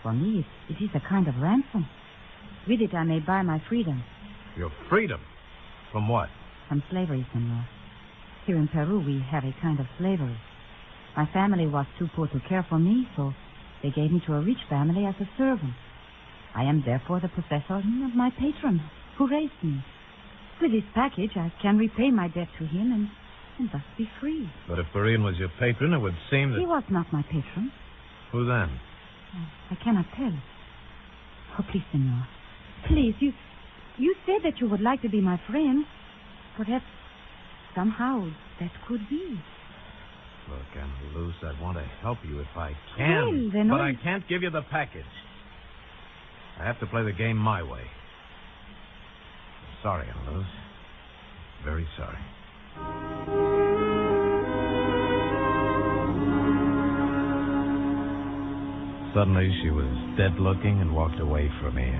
For me, it is a kind of ransom. With it, I may buy my freedom. Your freedom? From what? From slavery, senor. Here in Peru, we have a kind of slavery. My family was too poor to care for me, so they gave me to a rich family as a servant. I am therefore the possessor of my patron, who raised me. With this package, I can repay my debt to him and thus be free. But if Berean was your patron, it would seem that... He was not my patron. Who then? I cannot tell. Oh, please, senor. Please, you said that you would like to be my friend. Perhaps somehow that could be. Look, Anna Luce, I want to help you if I can. Well, then but I can't give you the package. I have to play the game my way. I'm sorry, Anna Luce. Very sorry. Suddenly, she was dead-looking and walked away from me.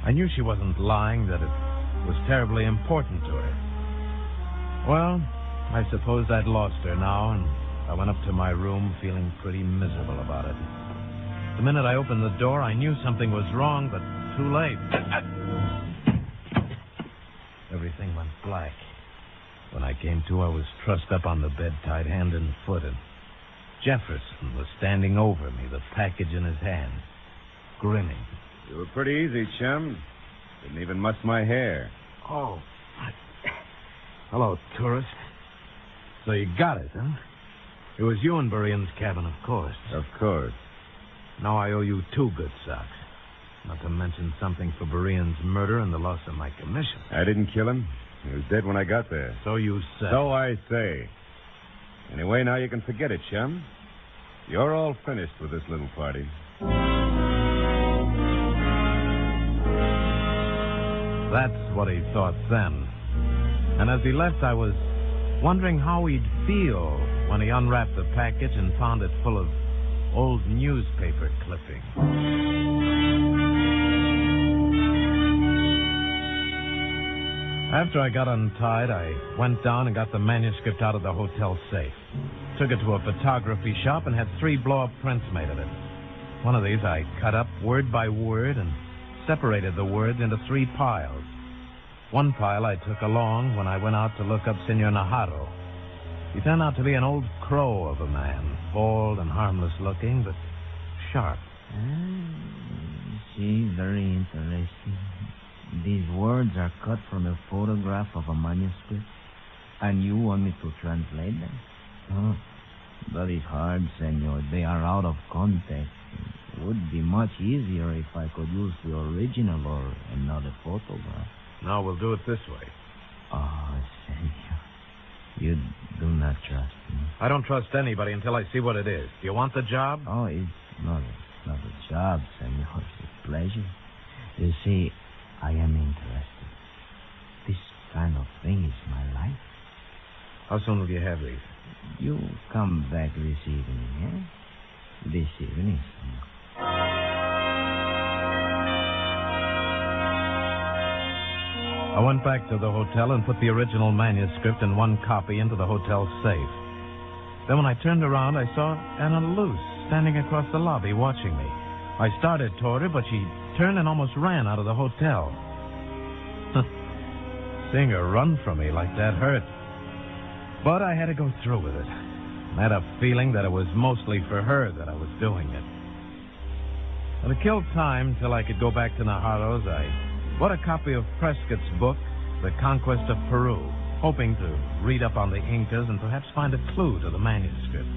I knew she wasn't lying, that it was terribly important to her. Well, I suppose I'd lost her now, and I went up to my room feeling pretty miserable about it. The minute I opened the door, I knew something was wrong, but too late. Everything went black. When I came to, I was trussed up on the bed, tied hand and foot, and Jefferson was standing over me, the package in his hand, grinning. You were pretty easy, chum. Didn't even muss my hair. Oh. Hello, tourist. So you got it, huh? It was you in Berean's cabin, of course. Of course. Now I owe you 2 good socks. Not to mention something for Berean's murder and the loss of my commission. I didn't kill him. He was dead when I got there. So you say. So I say. Anyway, now you can forget it, chum. You're all finished with this little party. That's what he thought then. And as he left, I was wondering how he'd feel when he unwrapped the package and found it full of old newspaper clippings. After I got untied, I went down and got the manuscript out of the hotel safe. Took it to a photography shop and had 3 blow-up prints made of it. One of these I cut up word by word and separated the words into 3 piles. One pile I took along when I went out to look up Senor Najarro. He turned out to be an old crow of a man, bald and harmless looking, but sharp. See, very interesting. These words are cut from a photograph of a manuscript, and you want me to translate them? Oh, very hard, senor. They are out of context. It would be much easier if I could use the original or another photograph. No, we'll do it this way. Oh, senor, you do not trust me. I don't trust anybody until I see what it is. Do you want the job? Oh, it's not a job, senor. It's a pleasure. You see, I am interested. This kind of thing is my life. How soon will you have these? You come back this evening, eh? This evening, senor. I went back to the hotel and put the original manuscript and 1 copy into the hotel safe. Then when I turned around, I saw Anna Luce standing across the lobby watching me. I started toward her, but she turned and almost ran out of the hotel. Seeing her run from me like that hurt. But I had to go through with it. I had a feeling that it was mostly for her that I was doing it. And to kill time till I could go back to Najarro's, I bought a copy of Prescott's book, The Conquest of Peru, hoping to read up on the Incas and perhaps find a clue to the manuscript.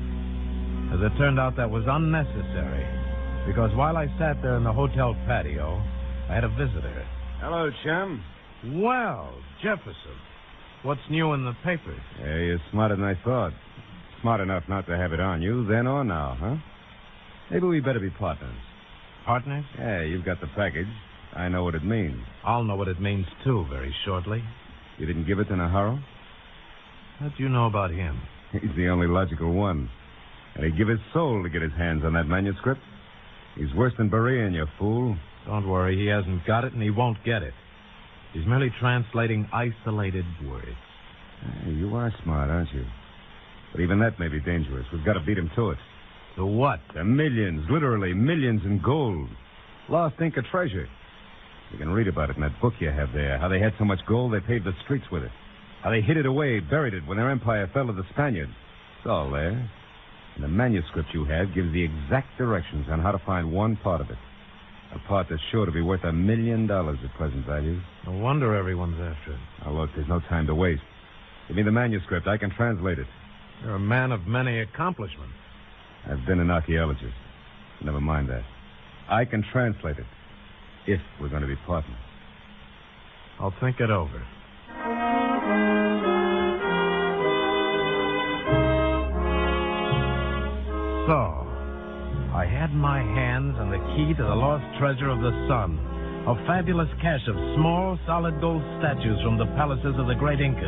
As it turned out, that was unnecessary, because while I sat there in the hotel patio, I had a visitor. Hello, chum. Well, Jefferson, what's new in the papers? Hey, you're smarter than I thought. Smart enough not to have it on you, then or now, huh? Maybe we better be partners. Partners? Yeah, you've got the package. I know what it means. I'll know what it means, too, very shortly. You didn't give it to Najarro? What do you know about him? He's the only logical one. And he'd give his soul to get his hands on that manuscript. He's worse than Berean, you fool. Don't worry, he hasn't got it and he won't get it. He's merely translating isolated words. Hey, you are smart, aren't you? But even that may be dangerous. We've got to beat him to it. To what? To millions, literally millions in gold. Lost Inca treasure. You can read about it in that book you have there. How they had so much gold they paved the streets with it. How they hid it away, buried it when their empire fell to the Spaniards. It's all there. And the manuscript you have gives the exact directions on how to find one part of it. A part that's sure to be worth $1 million at present value. No wonder everyone's after it. Now, look, there's no time to waste. Give me the manuscript. I can translate it. You're a man of many accomplishments. I've been an archaeologist. Never mind that. I can translate it. If we're going to be partners. I'll think it over. So, I had in my hands and the key to the lost treasure of the sun. A fabulous cache of small, solid gold statues from the palaces of the great Incas.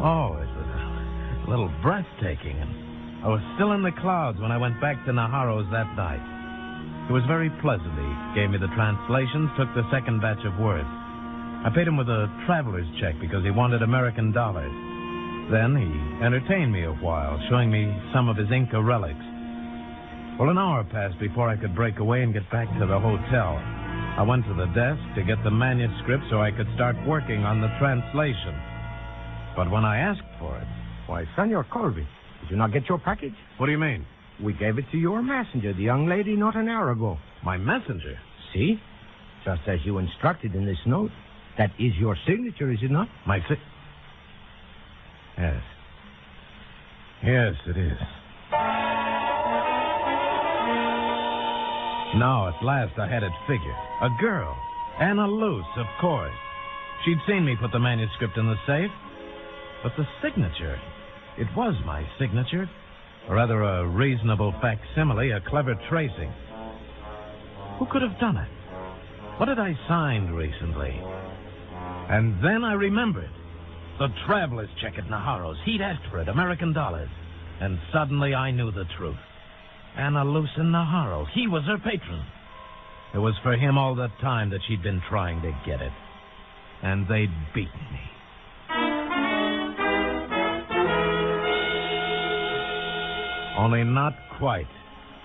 Oh, it was a little breathtaking. And I was still in the clouds when I went back to Najarro's that night. It was very pleasant. He gave me the translations, took the second batch of words. I paid him with a traveler's check because he wanted American dollars. Then he entertained me a while, showing me some of his Inca relics. Well, an hour passed before I could break away and get back to the hotel. I went to the desk to get the manuscript so I could start working on the translation. But when I asked for it... Why, Senor Colby, did you not get your package? What do you mean? We gave it to your messenger, the young lady, not an hour ago. My messenger? See? Just as you instructed in this note. That is your signature, is it not? Yes. Yes, it is. Now, at last, I had it figured. A girl. Anna Luce, of course. She'd seen me put the manuscript in the safe. But the signature... It was my signature. Or rather, a reasonable facsimile, a clever tracing. Who could have done it? What had I signed recently? And then I remembered. The traveler's check at Najaro's. He'd asked for it, American dollars. And suddenly I knew the truth. Anna Lucen Najaro. He was her patron. It was for him all the time that she'd been trying to get it. And they'd beaten me. Only not quite.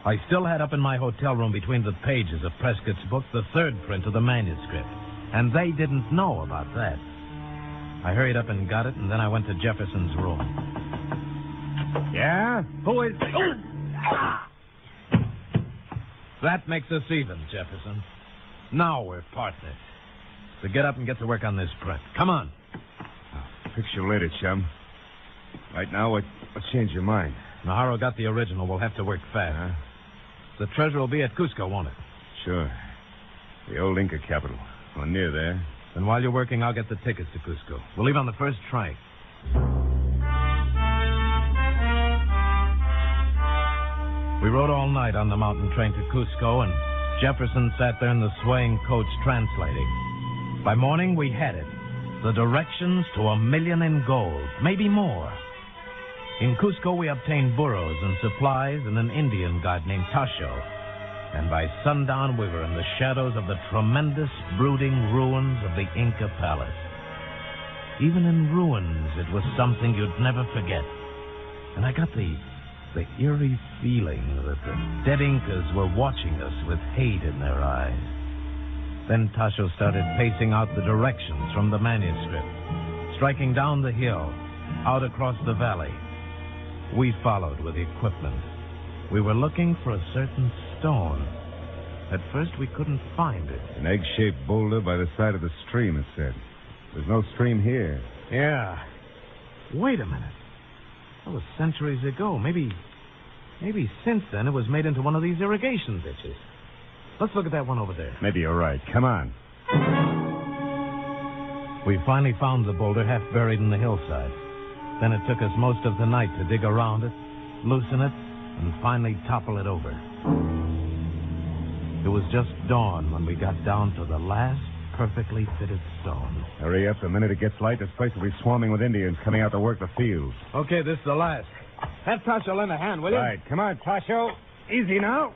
I still had up in my hotel room between the pages of Prescott's book the third print of the manuscript. And they didn't know about that. I hurried up and got it, and then I went to Jefferson's room. Yeah? Who is... That makes us even, Jefferson. Now we're partners. So get up and get to work on this print. Come on. I'll fix you later, chum. Right now, what's changed your mind? Najaro got the original. We'll have to work fast. The treasure will be at Cusco, won't it? Sure. The old Inca capital. Or near there. Then while you're working, I'll get the tickets to Cusco. We'll leave on the first train. We rode all night on the mountain train to Cusco, and Jefferson sat there in the swaying coach translating. By morning, we had it. The directions to $1 million in gold, maybe more. In Cusco, we obtained burros and supplies and an Indian guide named Tasho. And by sundown, we were in the shadows of the tremendous, brooding ruins of the Inca palace. Even in ruins, it was something you'd never forget. And I got the eerie feeling that the dead Incas were watching us with hate in their eyes. Then Tasho started pacing out the directions from the manuscript, striking down the hill, out across the valley. We followed with equipment. We were looking for a certain stone. At first, we couldn't find it. An egg-shaped boulder by the side of the stream, it said. There's no stream here. Yeah. Wait a minute. That was centuries ago. Maybe since then it was made into one of these irrigation ditches. Let's look at that one over there. Maybe you're right. Come on. We finally found the boulder half buried in the hillside. Then it took us most of the night to dig around it, loosen it, and finally topple it over. It was just dawn when we got down to the last perfectly fitted stone. Hurry up. The minute it gets light, this place will be swarming with Indians coming out to work the fields. Okay, this is the last. Have Tasho lend a hand, will you? Right. Come on, Tasho. Easy now.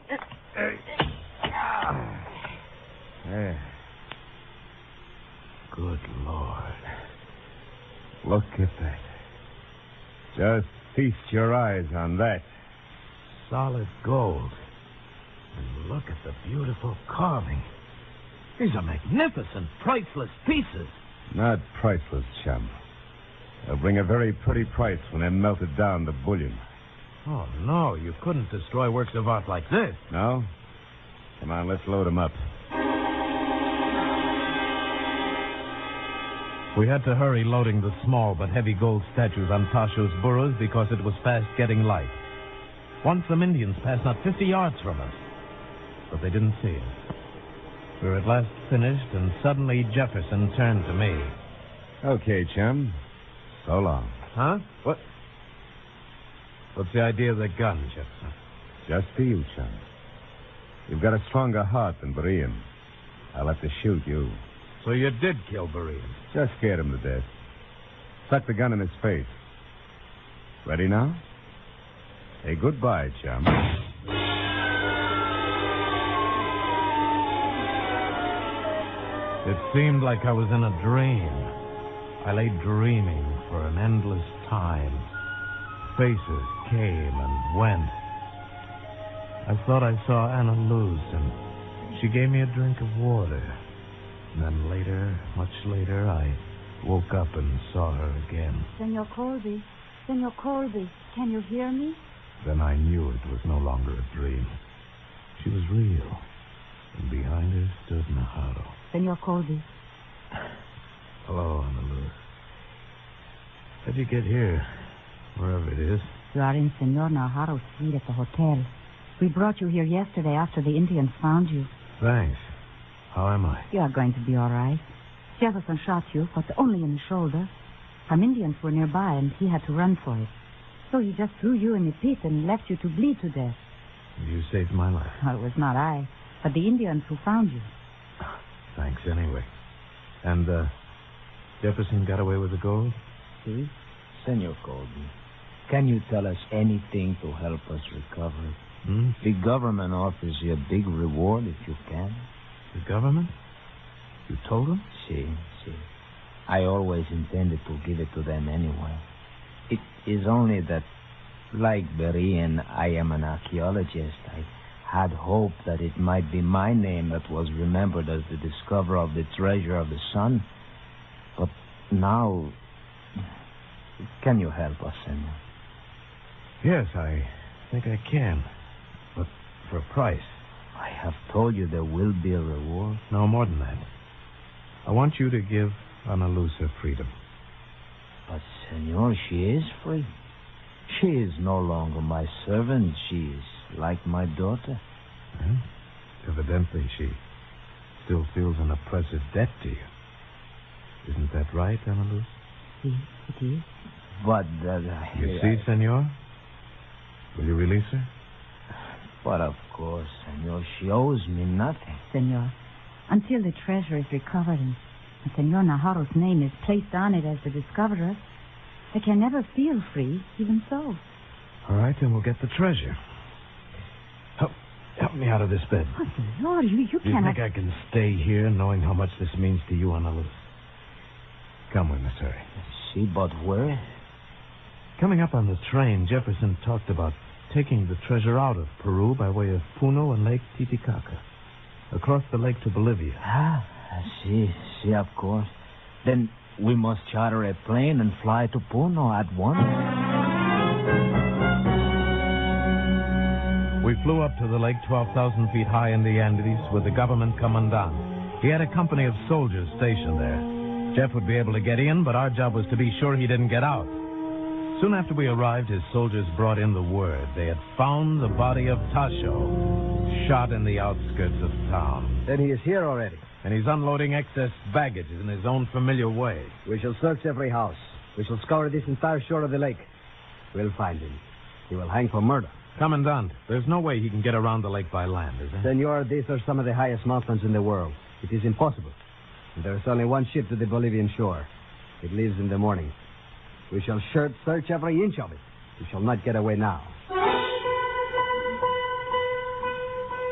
There. Good Lord. Look at that. Just feast your eyes on that. Solid gold. And look at the beautiful carving. These are magnificent, priceless pieces. Not priceless, chum. They'll bring a very pretty price when they're melted down to bullion. Oh, no, you couldn't destroy works of art like this. No? Come on, let's load them up. We had to hurry loading the small but heavy gold statues on Tasho's burros because it was fast getting light. Once some Indians passed not 50 yards from us, but they didn't see us. We were at last finished, and suddenly Jefferson turned to me. Okay, chum. So long. Huh? What's the idea of the gun, Jefferson? Just for you, chum. You've got a stronger heart than Berean. I'll have to shoot you. So you did kill Berean? Just scared him to death. Stuck the gun in his face. Ready now? Hey, goodbye, chum. It seemed like I was in a dream. I lay dreaming for an endless time. Faces came and went. I thought I saw Anna Luz, and she gave me a drink of water. And then later, much later, I woke up and saw her again. Senor Colby, can you hear me? Then I knew it was no longer a dream. She was real. And behind her stood Najaro. Senor Colby. Hello, Anna Luz. How'd you get here? Wherever it is. You are in Senor Najaro's suite at the hotel. We brought you here yesterday after the Indians found you. Thanks. How am I? You are going to be all right. Jefferson shot you, but only in the shoulder. Some Indians were nearby, and he had to run for it. So he just threw you in the pit and left you to bleed to death. You saved my life. Well, it was not I, but the Indians who found you. Thanks anyway. And, Jefferson got away with the gold? See? Senor Colby, can you tell us anything to help us recover it? The government offers you a big reward if you can. The government? You told them? See. I always intended to give it to them anyway. It is only that, like Berean, I am an archaeologist. I had hoped that it might be my name that was remembered as the discoverer of the treasure of the sun. But now, can you help us, Senor? Yes, I think I can. But for a price. I have told you there will be a reward. No, more than that. I want you to give Ana Luz her freedom. But, Senor, she is free. She is no longer my servant. She is like my daughter. Well, evidently, she still feels an oppressive debt to you. Isn't that right, Ana Luz? Yes, it is. But, You see, Senor? Will you release her? But, of course, Senor, she owes me nothing. Senor, until the treasure is recovered and Senor Najaro's name is placed on it as the discoverer, I can never feel free, even so. All right, then we'll get the treasure. Help me out of this bed. Oh, Senor, you Do you cannot... think I can stay here knowing how much this means to you, Ana Luz? Come with me, sir. See, but where? Coming up on the train, Jefferson talked about taking the treasure out of Peru by way of Puno and Lake Titicaca, across the lake to Bolivia. See, of course. Then we must charter a plane and fly to Puno at once. We flew up to the lake 12,000 feet high in the Andes with the government commandant. He had a company of soldiers stationed there. Jeff would be able to get in, but our job was to be sure he didn't get out. Soon after we arrived, his soldiers brought in the word. They had found the body of Tasho, shot in the outskirts of town. Then he is here already. And he's unloading excess baggage in his own familiar way. We shall search every house. We shall scour this entire shore of the lake. We'll find him. He will hang for murder. Commandant, there's no way he can get around the lake by land, is there? Senor, these are some of the highest mountains in the world. It is impossible. There is only one ship to the Bolivian shore. It leaves in the morning. We shall search every inch of it. We shall not get away now.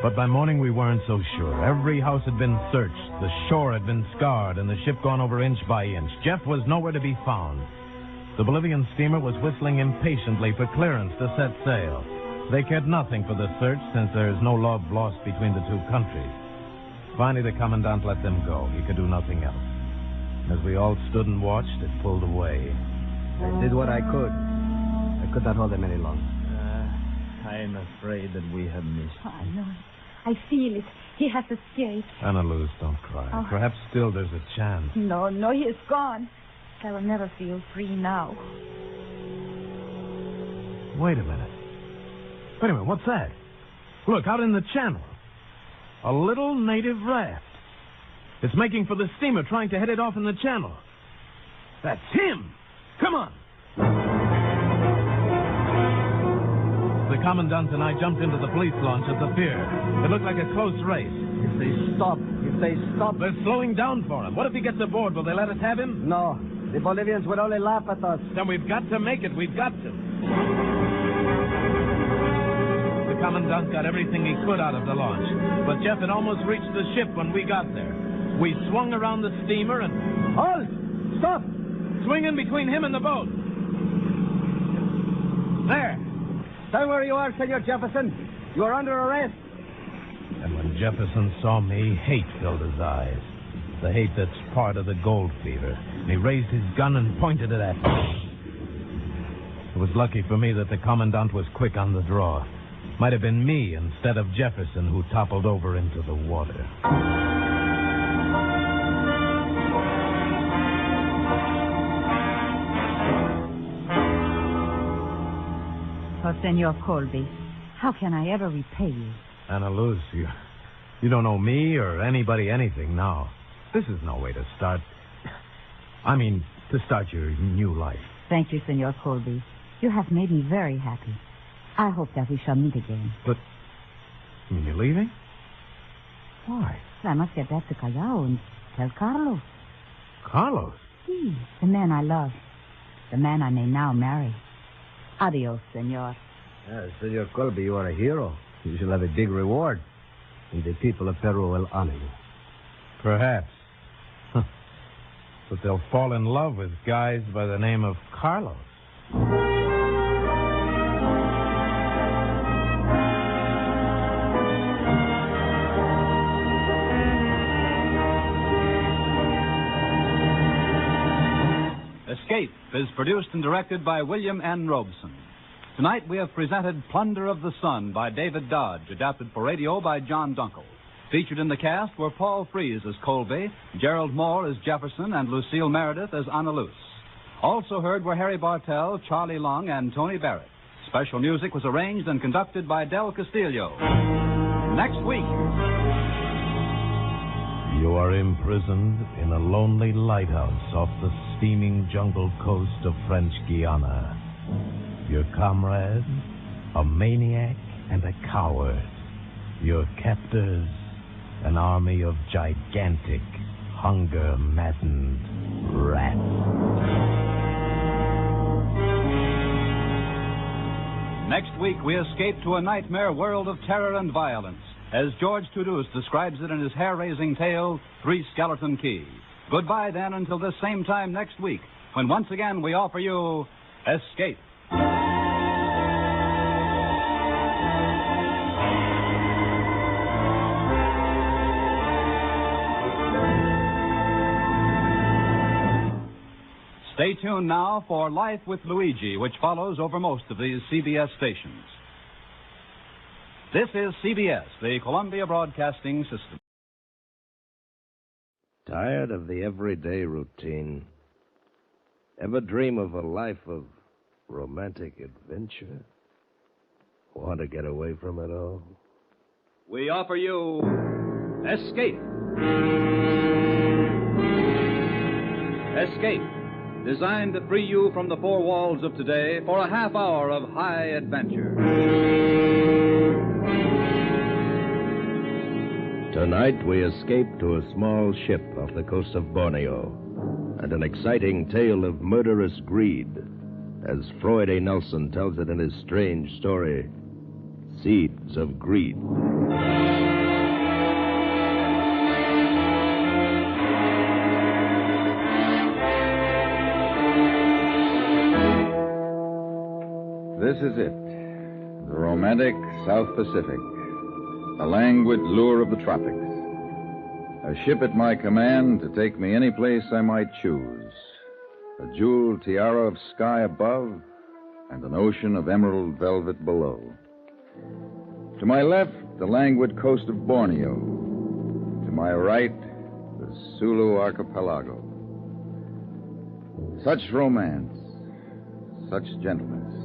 But by morning we weren't so sure. Every house had been searched. The shore had been scoured and the ship gone over inch by inch. Jeff was nowhere to be found. The Bolivian steamer was whistling impatiently for clearance to set sail. They cared nothing for the search since there is no love lost between the two countries. Finally, the commandant let them go. He could do nothing else. As we all stood and watched, it pulled away. I did what I could. I could not hold him any longer. I am afraid that we have missed him. I know it. I feel it. He has escaped. Ana Luz, don't cry. Oh. Perhaps still there's a chance. No, he is gone. I will never feel free now. Wait a minute. What's that? Look, out in the channel. A little native raft. It's making for the steamer, trying to head it off in the channel. That's him! Come on! The commandant and I jumped into the police launch at the pier. It looked like a close race. If they stop. They're slowing down for him. What if he gets aboard? Will they let us have him? No. The Bolivians would only laugh at us. Then we've got to make it. We've got to. The commandant got everything he could out of the launch. But Jeff had almost reached the ship when we got there. We swung around the steamer and... Halt! Stop! Swing in between him and the boat. There. Stand where you are, Senor Jefferson. You are under arrest. And when Jefferson saw me, hate filled his eyes. The hate that's part of the gold fever. And he raised his gun and pointed it at me. It was lucky for me that the commandant was quick on the draw. Might have been me instead of Jefferson who toppled over into the water. Oh, Senor Colby, how can I ever repay you? Ana Luz, you don't owe me or anybody anything now. This is no way to start. To start your new life. Thank you, Senor Colby. You have made me very happy. I hope that we shall meet again. But, you're leaving? Why? I must get back to Callao and tell Carlos. Carlos? He, the man I love. The man I may now marry. Adios, senor. Senor Colby, you are a hero. You shall have a big reward. And the people of Peru will honor you. Perhaps. But they'll fall in love with guys by the name of Carlos. Escape is produced and directed by William N. Robeson. Tonight we have presented Plunder of the Sun by David Dodge, adapted for radio by John Dunkel. Featured in the cast were Paul Frees as Colby, Gerald Moore as Jefferson, and Lucille Meredith as Anna Luce. Also heard were Harry Bartell, Charlie Long, and Tony Barrett. Special music was arranged and conducted by Del Castillo. Next week. You are imprisoned in a lonely lighthouse off the steaming jungle coast of French Guiana. Your comrade, a maniac and a coward. Your captors, an army of gigantic, hunger-maddened rats. Next week, we escape to a nightmare world of terror and violence, as George Toulouse describes it in his hair-raising tale, Three Skeleton Key. Goodbye, then, until this same time next week, when once again we offer you Escape. Stay tuned now for Life with Luigi, which follows over most of these CBS stations. This is CBS, the Columbia Broadcasting System. Tired of the everyday routine? Ever dream of a life of romantic adventure? Want to get away from it all? We offer you Escape. Escape, designed to free you from the four walls of today for a half hour of high adventure. Tonight we escape to a small ship off the coast of Borneo, and an exciting tale of murderous greed, as Floyd A. Nelson tells it in his strange story, Seeds of Greed. This is it, the romantic South Pacific, the languid lure of the tropics. A ship at my command to take me any place I might choose. A jeweled tiara of sky above and an ocean of emerald velvet below. To my left, the languid coast of Borneo. To my right, the Sulu archipelago. Such romance, such gentleness,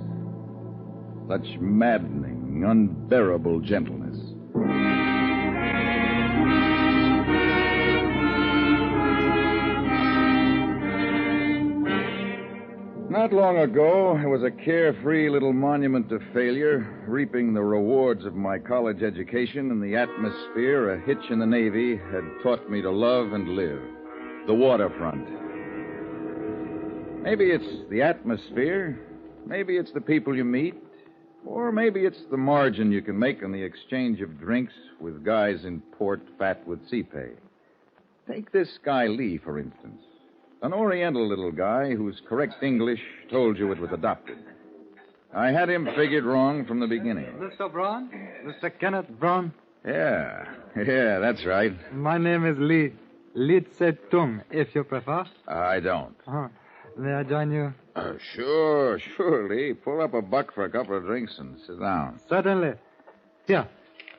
such maddening, unbearable gentleness. Not long ago, I was a carefree little monument to failure, reaping the rewards of my college education in the atmosphere a hitch in the Navy had taught me to love and live. The waterfront. Maybe it's the atmosphere, maybe it's the people you meet, or maybe it's the margin you can make on the exchange of drinks with guys in port fat with sea pay. Take this guy Lee, for instance. An Oriental little guy whose correct English told you it was adopted. I had him figured wrong from the beginning. Mr. Braun? Mr. Kenneth Braun? Yeah, that's right. My name is Lee. Lee Tse-tung, if you prefer. I don't. May I join you? Sure, Lee. Pull up a buck for a couple of drinks and sit down. Certainly. Here.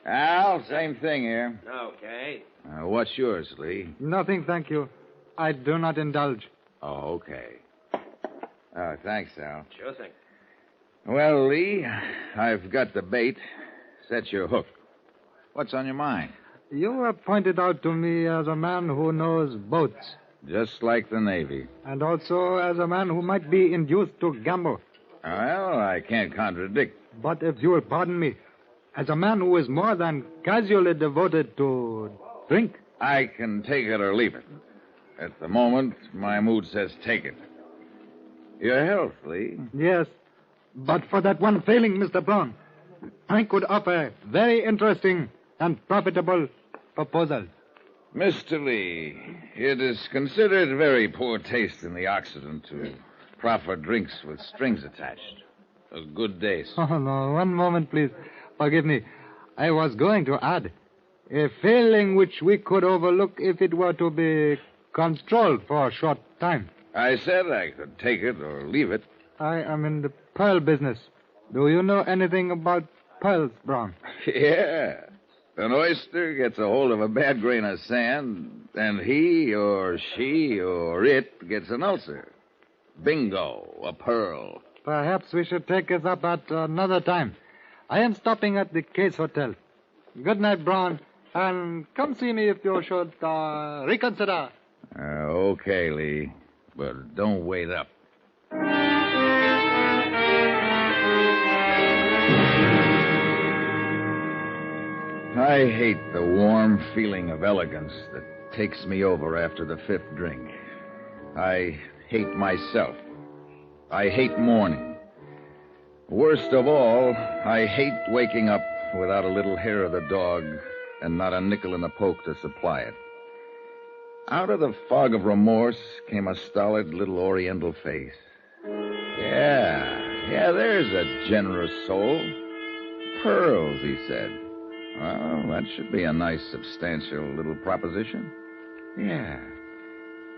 Al, same thing here. Okay. What's yours, Lee? Nothing, thank you. I do not indulge. Oh, okay. Thanks, Al. Sure thing. Well, Lee, I've got the bait. Set your hook. What's on your mind? You were pointed out to me as a man who knows boats. Just like the Navy. And also as a man who might be induced to gamble. Well, I can't contradict. But if you will pardon me, as a man who is more than casually devoted to drink. I can take it or leave it. At the moment, my mood says take it. Your health, Lee. Yes, but for that one failing, Mr. Brown, I could offer a very interesting and profitable proposal. Mr. Lee, it is considered very poor taste in the Occident to proffer drinks with strings attached. A good day, sir. Oh, no, one moment, please. Forgive me. I was going to add a failing which we could overlook if it were to be controlled for a short time. I said I could take it or leave it. I am in the pearl business. Do you know anything about pearls, Brown? Yeah. An oyster gets a hold of a bad grain of sand, and he or she or it gets an ulcer. Bingo, a pearl. Perhaps we should take this up at another time. I am stopping at the Case Hotel. Good night, Brown, and come see me if you should reconsider. Okay, Lee, but don't wait up. I hate the warm feeling of elegance that takes me over after the fifth drink. I hate myself. I hate morning. Worst of all, I hate waking up without a little hair of the dog and not a nickel in the poke to supply it. Out of the fog of remorse came a stolid little oriental face. Yeah, there's a generous soul. Pearls, he said. Well, that should be a nice, substantial little proposition. Yeah.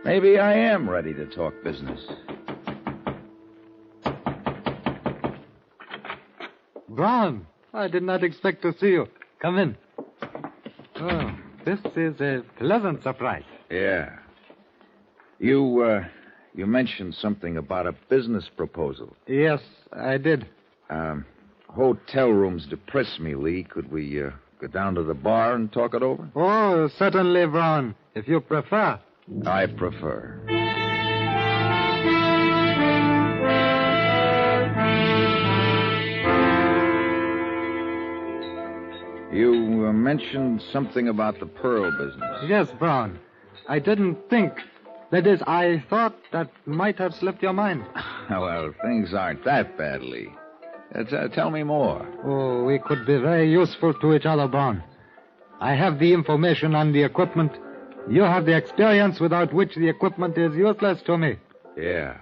Maybe I am ready to talk business. Brown, I did not expect to see you. Come in. Oh, this is a pleasant surprise. Yeah. You mentioned something about a business proposal. Yes, I did. Hotel rooms depress me, Lee. Could we go down to the bar and talk it over? Oh, certainly, Brown, if you prefer. I prefer. You mentioned something about the pearl business. Yes, Brown. I didn't think. That is, I thought that might have slipped your mind. Well, things aren't that bad, Lee. Tell me more. Oh, we could be very useful to each other, Brown. I have the information on the equipment. You have the experience without which the equipment is useless to me. Yeah.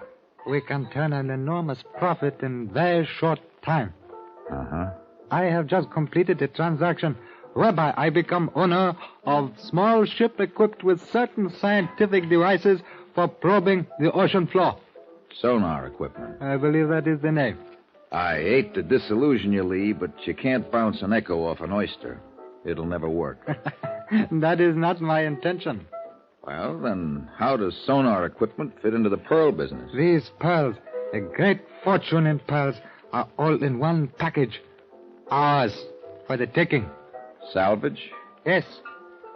We can turn an enormous profit in very short time. Uh-huh. I have just completed a transaction whereby I become owner of small ship equipped with certain scientific devices for probing the ocean floor. Sonar equipment. I believe that is the name. I hate to disillusion you, Lee, but you can't bounce an echo off an oyster. It'll never work. That is not my intention. Well, then how does sonar equipment fit into the pearl business? These pearls, a great fortune in pearls, are all in one package. Ours, for the taking. Salvage? Yes.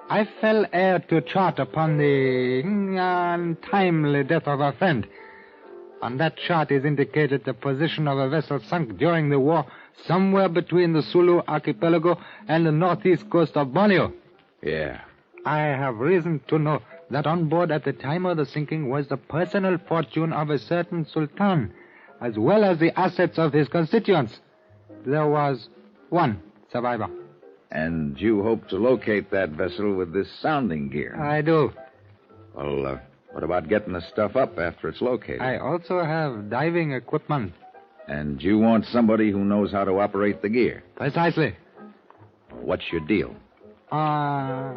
I fell heir to chart upon the untimely death of a friend. On that chart is indicated the position of a vessel sunk during the war somewhere between the Sulu archipelago and the northeast coast of Borneo. Yeah. I have reason to know that on board at the time of the sinking was the personal fortune of a certain sultan, as well as the assets of his constituents. There was one survivor. And you hope to locate that vessel with this sounding gear? I do. Well, what about getting the stuff up after it's located? I also have diving equipment. And you want somebody who knows how to operate the gear? Precisely. What's your deal? I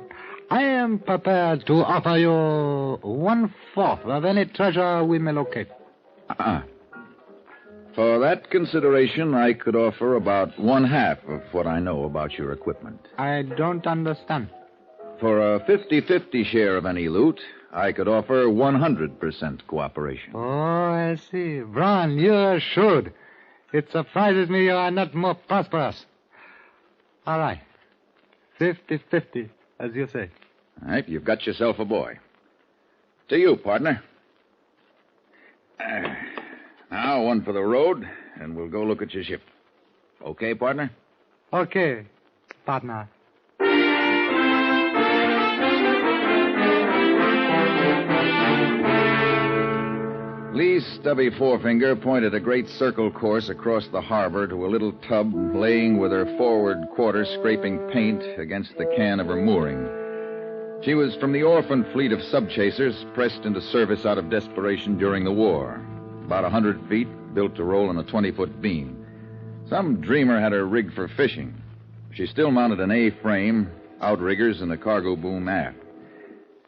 am prepared to offer you 1/4 of any treasure we may locate. For that consideration, I could offer about 1/2 of what I know about your equipment. I don't understand. For a 50-50 share of any loot, I could offer 100% cooperation. Oh, I see. Brown, you're shrewd. It surprises me you are not more prosperous. All right. 50-50, as you say. All right, you've got yourself a boy. To you, partner. Now, one for the road, and we'll go look at your ship. Okay, partner? Okay, partner. Lee's stubby forefinger pointed a great circle course across the harbor to a little tub laying with her forward quarter scraping paint against the can of her mooring. She was from the orphan fleet of subchasers pressed into service out of desperation during the war. About 100 feet, built to roll on a 20-foot beam. Some dreamer had her rigged for fishing. She still mounted an A-frame, outriggers, and a cargo boom aft.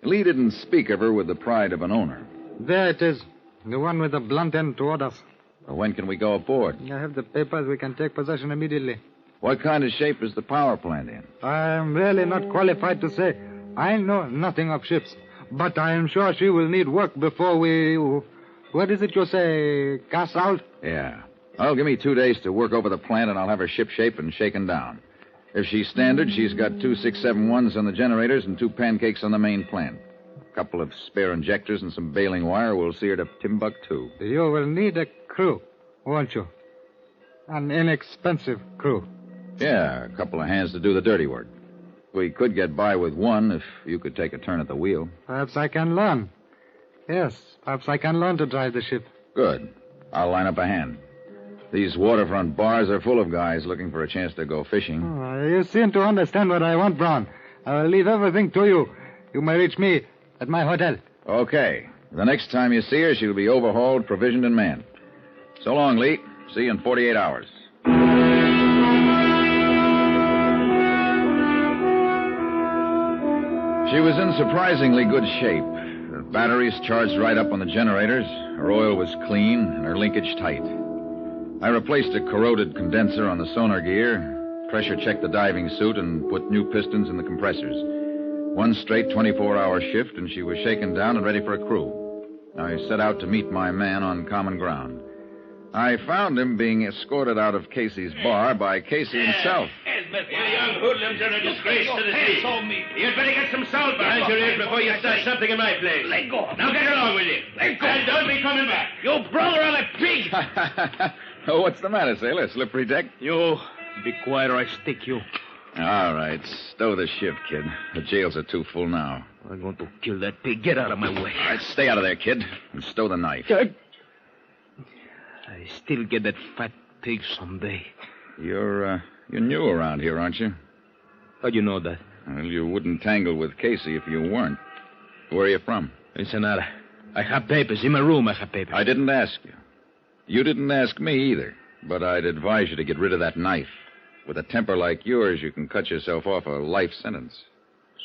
Lee didn't speak of her with the pride of an owner. There it is. The one with the blunt end toward us. Well, when can we go aboard? I have the papers. We can take possession immediately. What kind of shape is the power plant in? I am really not qualified to say. I know nothing of ships. But I am sure she will need work before we... What is it you say? Cast out? Yeah. Well, give me 2 days to work over the plant, and I'll have her ship shape and shaken down. If she's standard, she's got 2 671s on the generators and 2 pancakes on the main plant. A couple of spare injectors and some baling wire will see her to Timbuktu. You will need a crew, won't you? An inexpensive crew. Yeah, a couple of hands to do the dirty work. We could get by with one if you could take a turn at the wheel. Perhaps I can learn. Yes, perhaps I can learn to drive the ship. Good. I'll line up a hand. These waterfront bars are full of guys looking for a chance to go fishing. Oh, you seem to understand what I want, Brown. I will leave everything to you. You may reach me at my hotel. Okay. The next time you see her, she'll be overhauled, provisioned, and manned. So long, Lee. See you in 48 hours. She was in surprisingly good shape. Her batteries charged right up on the generators. Her oil was clean and her linkage tight. I replaced a corroded condenser on the sonar gear, pressure checked the diving suit, and put new pistons in the compressors. One straight 24-hour shift, and she was shaken down and ready for a crew. I set out to meet my man on common ground. I found him being escorted out of Casey's bar by Casey himself. You young hoodlums are a disgrace to the sea. You'd better get some salt behind your ears before you start something in my place. Let go. Now get along with you. Let go. And don't be coming back. You brother of a pig. Oh, what's the matter, sailor? Slippery deck? You be quiet or I stick you. All right. Stow the ship, kid. The jails are too full now. I'm going to kill that pig. Get out of my way. All right, stay out of there, kid. And stow the knife. I still get that fat pig someday. You're new around here, aren't you? How'd you know that? Well, you wouldn't tangle with Casey if you weren't. Where are you from? Ensenada. I have papers. In my room, I have papers. I didn't ask you. You didn't ask me either. But I'd advise you to get rid of that knife. With a temper like yours, you can cut yourself off a life sentence.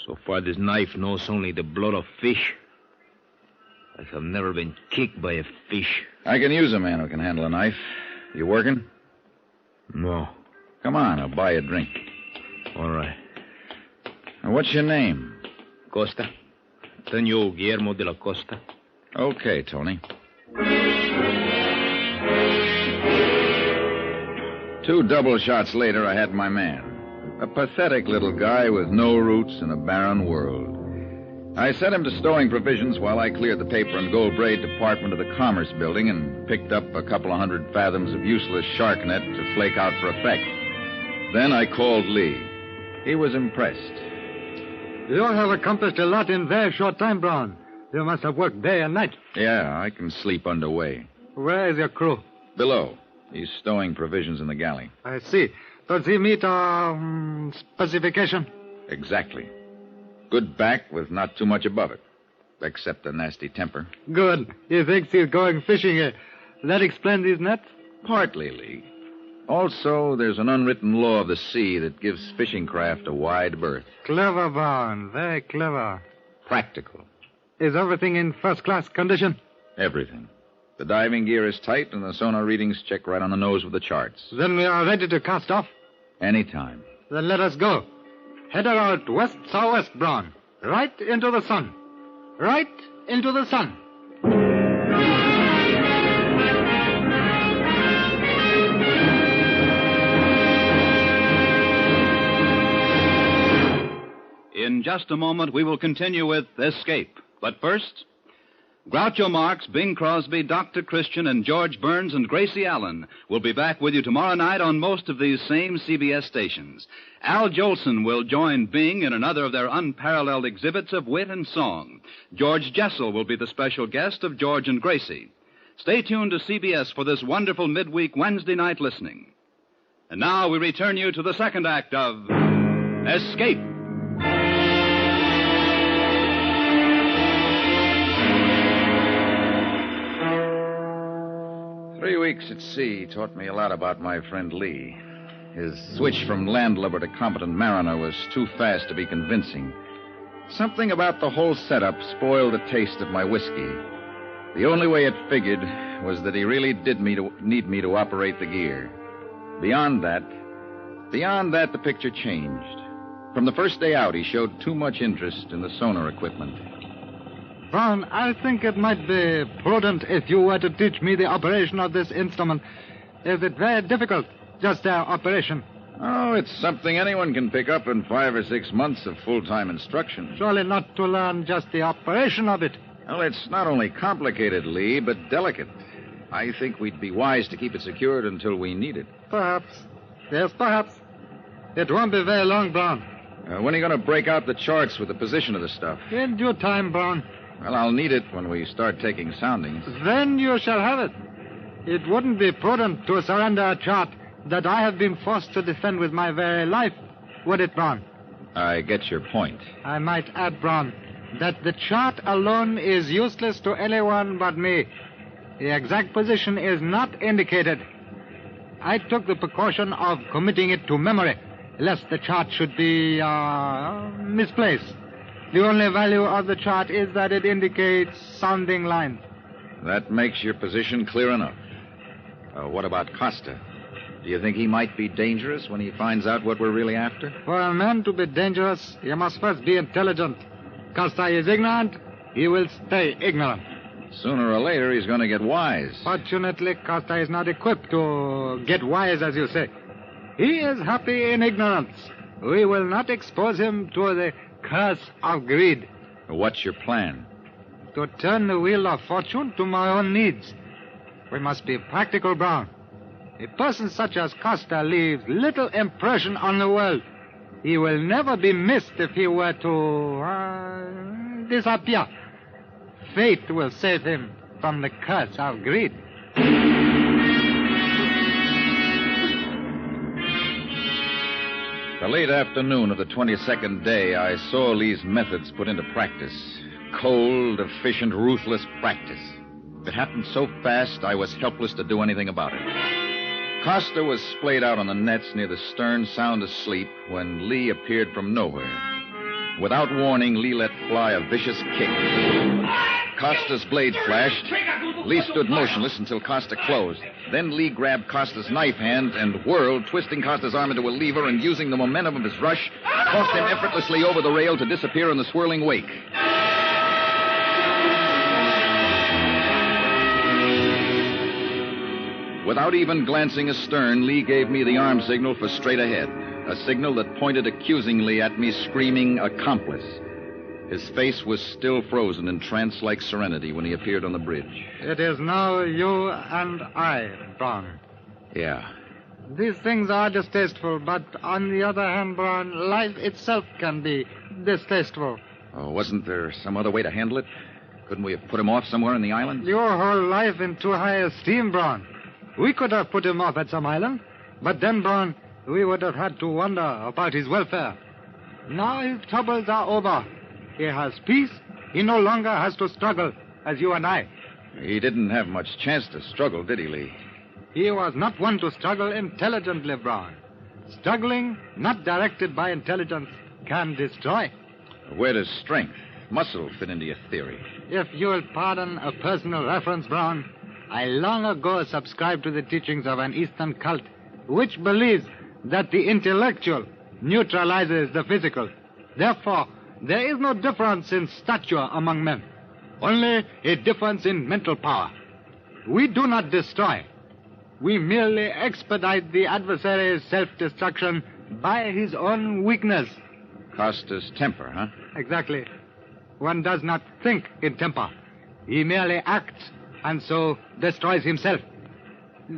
So far, this knife knows only the blood of fish. I have never been kicked by a fish. I can use a man who can handle a knife. You working? No. Come on, I'll buy you a drink. All right. Now, what's your name? Costa. Antonio Guillermo de la Costa. Okay, Tony. 2 double shots later, I had my man. A pathetic little guy with no roots in a barren world. I sent him to stowing provisions while I cleared the paper and gold braid department of the Commerce Building and picked up a couple of 100 fathoms of useless shark net to flake out for effect. Then I called Lee. He was impressed. You have accomplished a lot in very short time, Brown. You must have worked day and night. Yeah, I can sleep underway. Where is your crew? Below. He's stowing provisions in the galley. I see. Does he meet our specification? Exactly. Good back with not too much above it. Except a nasty temper. Good. He thinks he's going fishing here. That explain these nets? Partly, Lee. Also, there's an unwritten law of the sea that gives fishing craft a wide berth. Clever, Brown. Very clever. Practical. Is everything in first-class condition? Everything. The diving gear is tight, and the sonar readings check right on the nose with the charts. Then we are ready to cast off? Anytime. Then let us go. Head her out west-southwest, Brown. Right into the sun. Right into the sun. In just a moment, we will continue with Escape. But first, Groucho Marx, Bing Crosby, Dr. Christian, and George Burns and Gracie Allen will be back with you tomorrow night on most of these same CBS stations. Al Jolson will join Bing in another of their unparalleled exhibits of wit and song. George Jessel will be the special guest of George and Gracie. Stay tuned to CBS for this wonderful midweek Wednesday night listening. And now we return you to the second act of Escape. Three weeks at sea taught me a lot about my friend Lee. His switch from landlubber to competent mariner was too fast to be convincing. Something about the whole setup spoiled the taste of my whiskey. The only way it figured was that he really did need me to operate the gear. Beyond that, the picture changed. From the first day out, he showed too much interest in the sonar equipment. Brown, I think it might be prudent if you were to teach me the operation of this instrument. Is it very difficult, just their operation? Oh, it's something anyone can pick up in 5 or 6 months of full-time instruction. Surely not to learn just the operation of it. Well, it's not only complicated, Lee, but delicate. I think we'd be wise to keep it secured until we need it. Perhaps. Yes, perhaps. It won't be very long, Brown. When are you going to break out the charts with the position of the stuff? In due time, Brown. Well, I'll need it when we start taking soundings. Then you shall have it. It wouldn't be prudent to surrender a chart that I have been forced to defend with my very life, would it, Brown? I get your point. I might add, Brown, that the chart alone is useless to anyone but me. The exact position is not indicated. I took the precaution of committing it to memory, lest the chart should be, misplaced. The only value of the chart is that it indicates sounding lines. That makes your position clear enough. What about Costa? Do you think he might be dangerous when he finds out what we're really after? For a man to be dangerous, he must first be intelligent. Costa is ignorant, he will stay ignorant. Sooner or later, he's going to get wise. Fortunately, Costa is not equipped to get wise, as you say. He is happy in ignorance. We will not expose him to the curse of greed. What's your plan? To turn the wheel of fortune to my own needs. We must be practical, Brown. A person such as Costa leaves little impression on the world. He will never be missed if he were to disappear. Fate will save him from the curse of greed. The late afternoon of the 22nd day, I saw Lee's methods put into practice. Cold, efficient, ruthless practice. It happened so fast, I was helpless to do anything about it. Costa was splayed out on the nets near the stern, sound asleep, when Lee appeared from nowhere. Without warning, Lee let fly a vicious kick. Costa's blade flashed. Lee stood motionless until Costa closed. Then Lee grabbed Costa's knife hand and whirled, twisting Costa's arm into a lever and using the momentum of his rush, tossed him effortlessly over the rail to disappear in the swirling wake. Without even glancing astern, Lee gave me the arm signal for straight ahead, a signal that pointed accusingly at me, screaming, "Accomplice." His face was still frozen in trance-like serenity when he appeared on the bridge. It is now you and I, Brown. Yeah. These things are distasteful, but on the other hand, Brown, life itself can be distasteful. Oh, wasn't there some other way to handle it? Couldn't we have put him off somewhere in the island? Your whole life in too high esteem, Brown. We could have put him off at some island, but then, Brown, we would have had to wonder about his welfare. Now his troubles are over. He has peace. He no longer has to struggle, as you and I. He didn't have much chance to struggle, did he, Lee? He was not one to struggle intelligently, Brown. Struggling, not directed by intelligence, can destroy. Where does strength, muscle fit into your theory? If you'll pardon a personal reference, Brown, I long ago subscribed to the teachings of an Eastern cult which believes that the intellectual neutralizes the physical. Therefore, there is no difference in stature among men, only a difference in mental power. We do not destroy. We merely expedite the adversary's self-destruction by his own weakness. Costa's temper, huh? Exactly. One does not think in temper. He merely acts, and so destroys himself.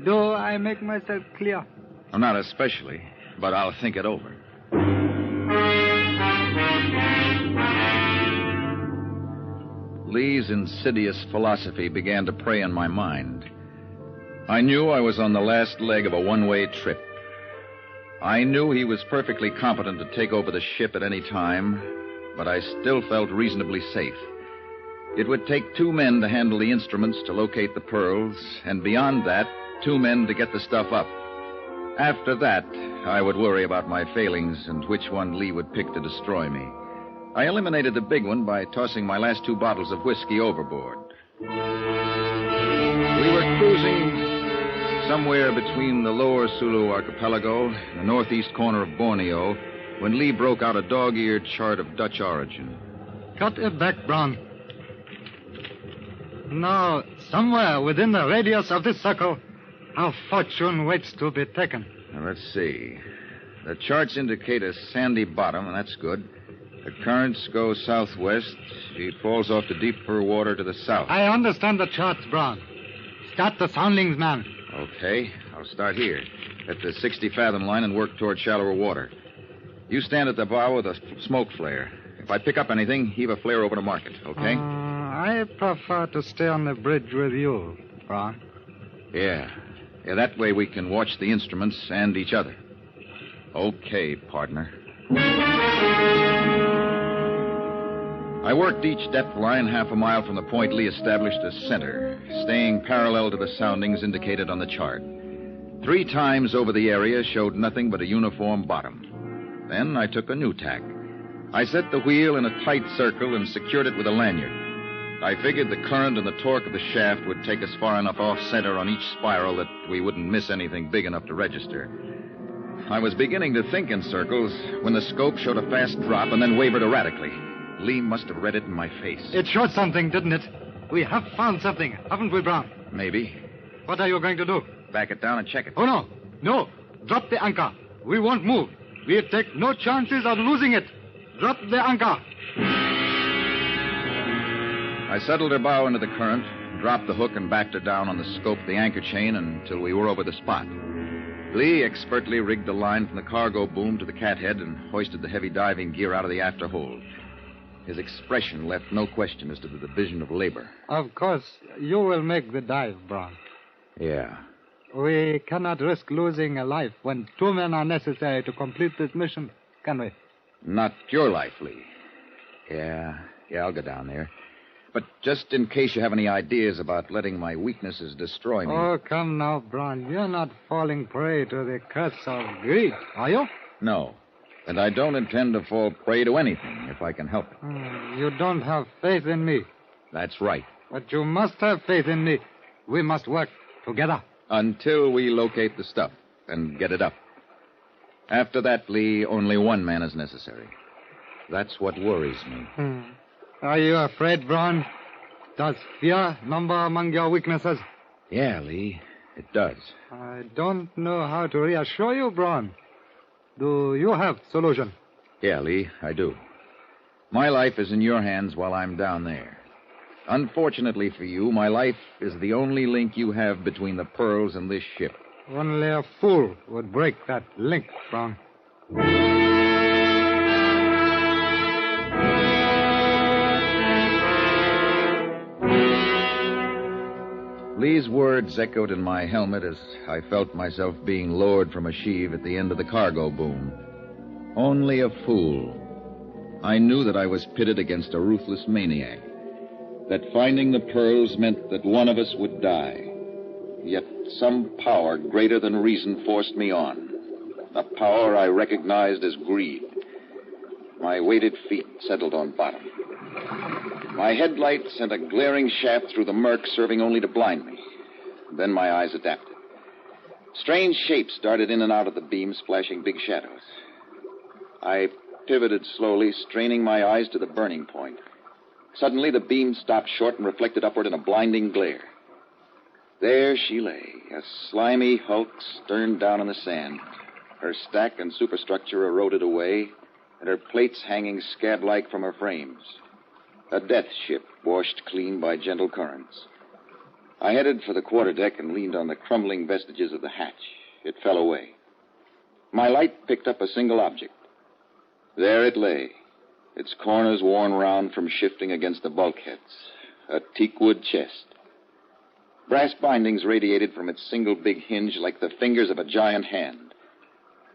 Do I make myself clear? Not especially, but I'll think it over. Lee's insidious philosophy began to prey on my mind. I knew I was on the last leg of a one-way trip. I knew he was perfectly competent to take over the ship at any time, but I still felt reasonably safe. It would take 2 men to handle the instruments to locate the pearls, and beyond that, 2 men to get the stuff up. After that, I would worry about my failings and which one Lee would pick to destroy me. I eliminated the big one by tossing my last 2 bottles of whiskey overboard. We were cruising somewhere between the lower Sulu archipelago and the northeast corner of Borneo when Lee broke out a dog-eared chart of Dutch origin. Cut it back, Brown. Now, somewhere within the radius of this circle, our fortune waits to be taken. Now, let's see. The charts indicate a sandy bottom, and that's good. The currents go southwest. She falls off to deeper water to the south. I understand the charts, Brown. Start the soundings, man. Okay, I'll start here, at the 60-fathom line and work toward shallower water. You stand at the bow with a smoke flare. If I pick up anything, heave a flare over to mark it, okay? I prefer to stay on the bridge with you, Brown. Yeah, that way we can watch the instruments and each other. Okay, partner. I worked each depth line half a mile from the point Lee established as center, staying parallel to the soundings indicated on the chart. 3 times over the area showed nothing but a uniform bottom. Then I took a new tack. I set the wheel in a tight circle and secured it with a lanyard. I figured the current and the torque of the shaft would take us far enough off-center on each spiral that we wouldn't miss anything big enough to register. I was beginning to think in circles when the scope showed a fast drop and then wavered erratically. Lee must have read it in my face. It showed something, didn't it? We have found something, haven't we, Brown? Maybe. What are you going to do? Back it down and check it. Oh, no. No. Drop the anchor. We won't move. We'll take no chances of losing it. Drop the anchor. I settled her bow into the current, dropped the hook, and backed her down on the scope of the anchor chain until we were over the spot. Lee expertly rigged the line from the cargo boom to the cathead and hoisted the heavy diving gear out of the after hold. His expression left no question as to the division of labor. Of course, you will make the dive, Brown. Yeah. We cannot risk losing a life when 2 men are necessary to complete this mission, can we? Not your life, Lee. Yeah, I'll go down there. But just in case you have any ideas about letting my weaknesses destroy me... Oh, come now, Brown. You're not falling prey to the curse of greed, are you? No. And I don't intend to fall prey to anything if I can help it. You don't have faith in me. That's right. But you must have faith in me. We must work together. Until we locate the stuff and get it up. After that, Lee, only 1 man is necessary. That's what worries me. Are you afraid, Brown? Does fear number among your weaknesses? Yeah, Lee, it does. I don't know how to reassure you, Brown. Do you have solution? Yeah, Lee, I do. My life is in your hands while I'm down there. Unfortunately for you, my life is the only link you have between the pearls and this ship. Only a fool would break that link, Brown. Lee's words echoed in my helmet as I felt myself being lowered from a sheave at the end of the cargo boom. Only a fool. I knew that I was pitted against a ruthless maniac, that finding the pearls meant that one of us would die. Yet some power greater than reason forced me on, a power I recognized as greed. My weighted feet settled on bottom. My headlight sent a glaring shaft through the murk, serving only to blind me. Then my eyes adapted. Strange shapes darted in and out of the beam, splashing big shadows. I pivoted slowly, straining my eyes to the burning point. Suddenly, the beam stopped short and reflected upward in a blinding glare. There she lay, a slimy hulk stern down in the sand, her stack and superstructure eroded away, and her plates hanging scab-like from her frames. A death ship washed clean by gentle currents. I headed for the quarterdeck and leaned on the crumbling vestiges of the hatch. It fell away. My light picked up a single object. There it lay, its corners worn round from shifting against the bulkheads. a teakwood chest. Brass bindings radiated from its single big hinge like the fingers of a giant hand.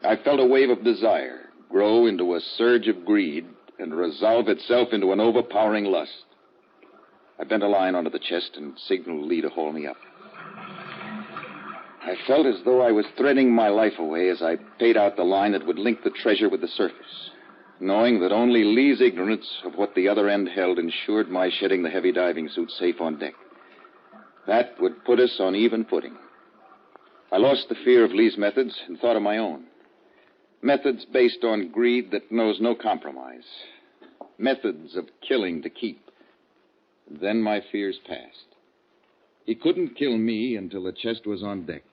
I felt a wave of desire grow into a surge of greed and resolve itself into an overpowering lust. I bent a line onto the chest and signaled Lee to haul me up. I felt as though I was threading my life away as I paid out the line that would link the treasure with the surface, knowing that only Lee's ignorance of what the other end held ensured my shedding the heavy diving suit safe on deck. That would put us on even footing. I lost the fear of Lee's methods and thought of my own. Methods based on greed that knows no compromise. Methods of killing to keep. Then my fears passed. He couldn't kill me until the chest was on deck.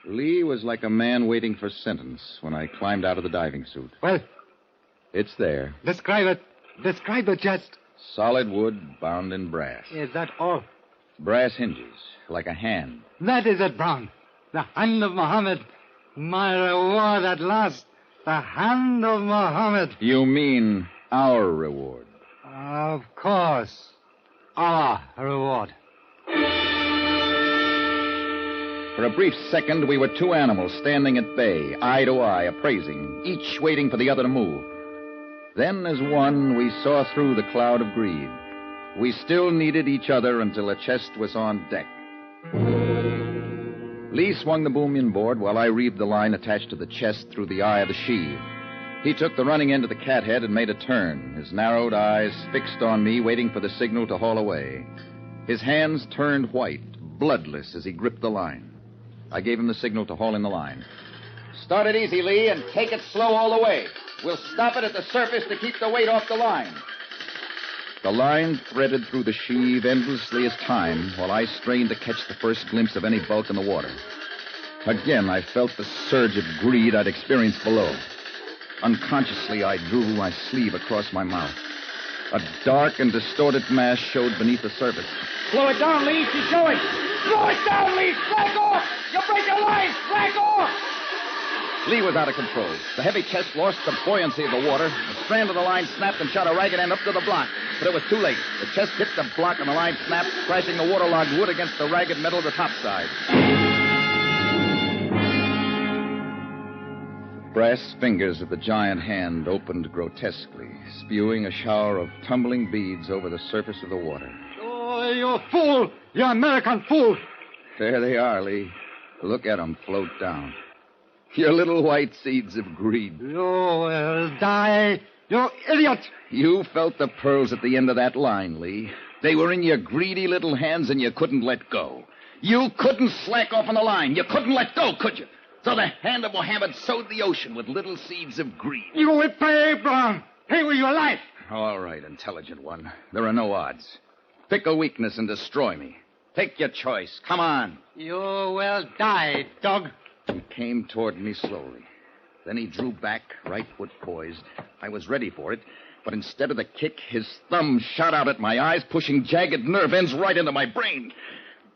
Lee was like a man waiting for sentence when I climbed out of the diving suit. Well? It's there. Describe it. Describe the chest. Solid wood bound in brass. Is that all? Brass hinges, like a hand. That is it, Brown. The hand of Muhammad. My reward at last. The hand of Muhammad. You mean our reward? Of course. Our reward. For a brief second, we were two animals standing at bay, eye to eye, appraising, each waiting for the other to move. Then, as one, we saw through the cloud of greed. We still needed each other until the chest was on deck. Lee swung the boom inboard while I reeved the line attached to the chest through the eye of the sheave. He took the running end of the cathead and made a turn, his narrowed eyes fixed on me, waiting for the signal to haul away. His hands turned white, bloodless, as he gripped the line. I gave him the signal to haul in the line. Start it easy, Lee, and take it slow all the way. We'll stop it at the surface to keep the weight off the line. The line threaded through the sheave endlessly as time while I strained to catch the first glimpse of any bulk in the water. Again, I felt the surge of greed I'd experienced below. Unconsciously, I drew my sleeve across my mouth. A dark and distorted mass showed beneath the surface. Slow it down, Lee. She's going. Slow it down, Lee. Slack off. You'll break your line. Slack off. Lee was out of control. The heavy chest lost the buoyancy of the water. The strand of the line snapped and shot a ragged end up to the block. But it was too late. The chest hit the block and the line snapped, crashing the waterlogged wood against the ragged metal of the topside. Brass fingers of the giant hand opened grotesquely, spewing a shower of tumbling beads over the surface of the water. Oh, you fool! You American fool! There they are, Lee. Look at them float down. Your little white seeds of greed. You will die, you idiot! You felt the pearls at the end of that line, Lee. They were in your greedy little hands and you couldn't let go. You couldn't slack off on the line. You couldn't let go, could you? So the hand of Mohammed sowed the ocean with little seeds of greed. You will pay, Brown. Pay with your life. All right, intelligent one. There are no odds. Pick a weakness and destroy me. Take your choice. Come on. You will die, dog. He came toward me slowly. Then he drew back, right foot poised. I was ready for it, but instead of the kick, his thumb shot out at my eyes, pushing jagged nerve ends right into my brain.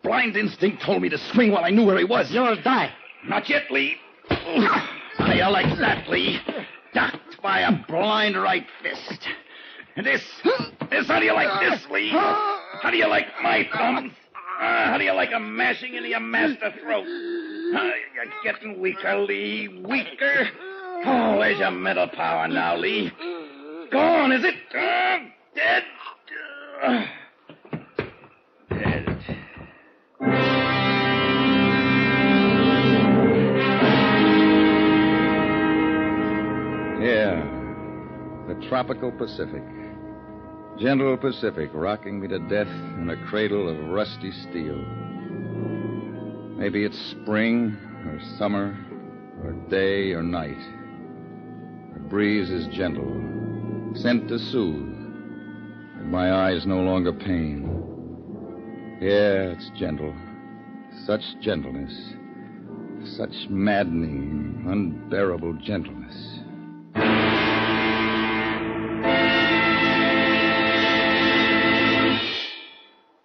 Blind instinct told me to swing while I knew where he was. You'll die. Not yet, Lee. How do you like that, Lee? Ducked by a blind right fist. And this, how do you like this, Lee? How do you like my thumbs? How do you like a mashing into your master throat? You're getting weaker, Lee. Weaker. Oh, where's your mental power now, Lee? Gone, is it? Dead. Dead. Yeah, the tropical Pacific. Gentle Pacific rocking me to death in a cradle of rusty steel. Maybe it's spring or summer or day or night. The breeze is gentle, sent to soothe, and my eyes no longer pain. Yeah, it's gentle. Such gentleness. Such maddening, unbearable gentleness.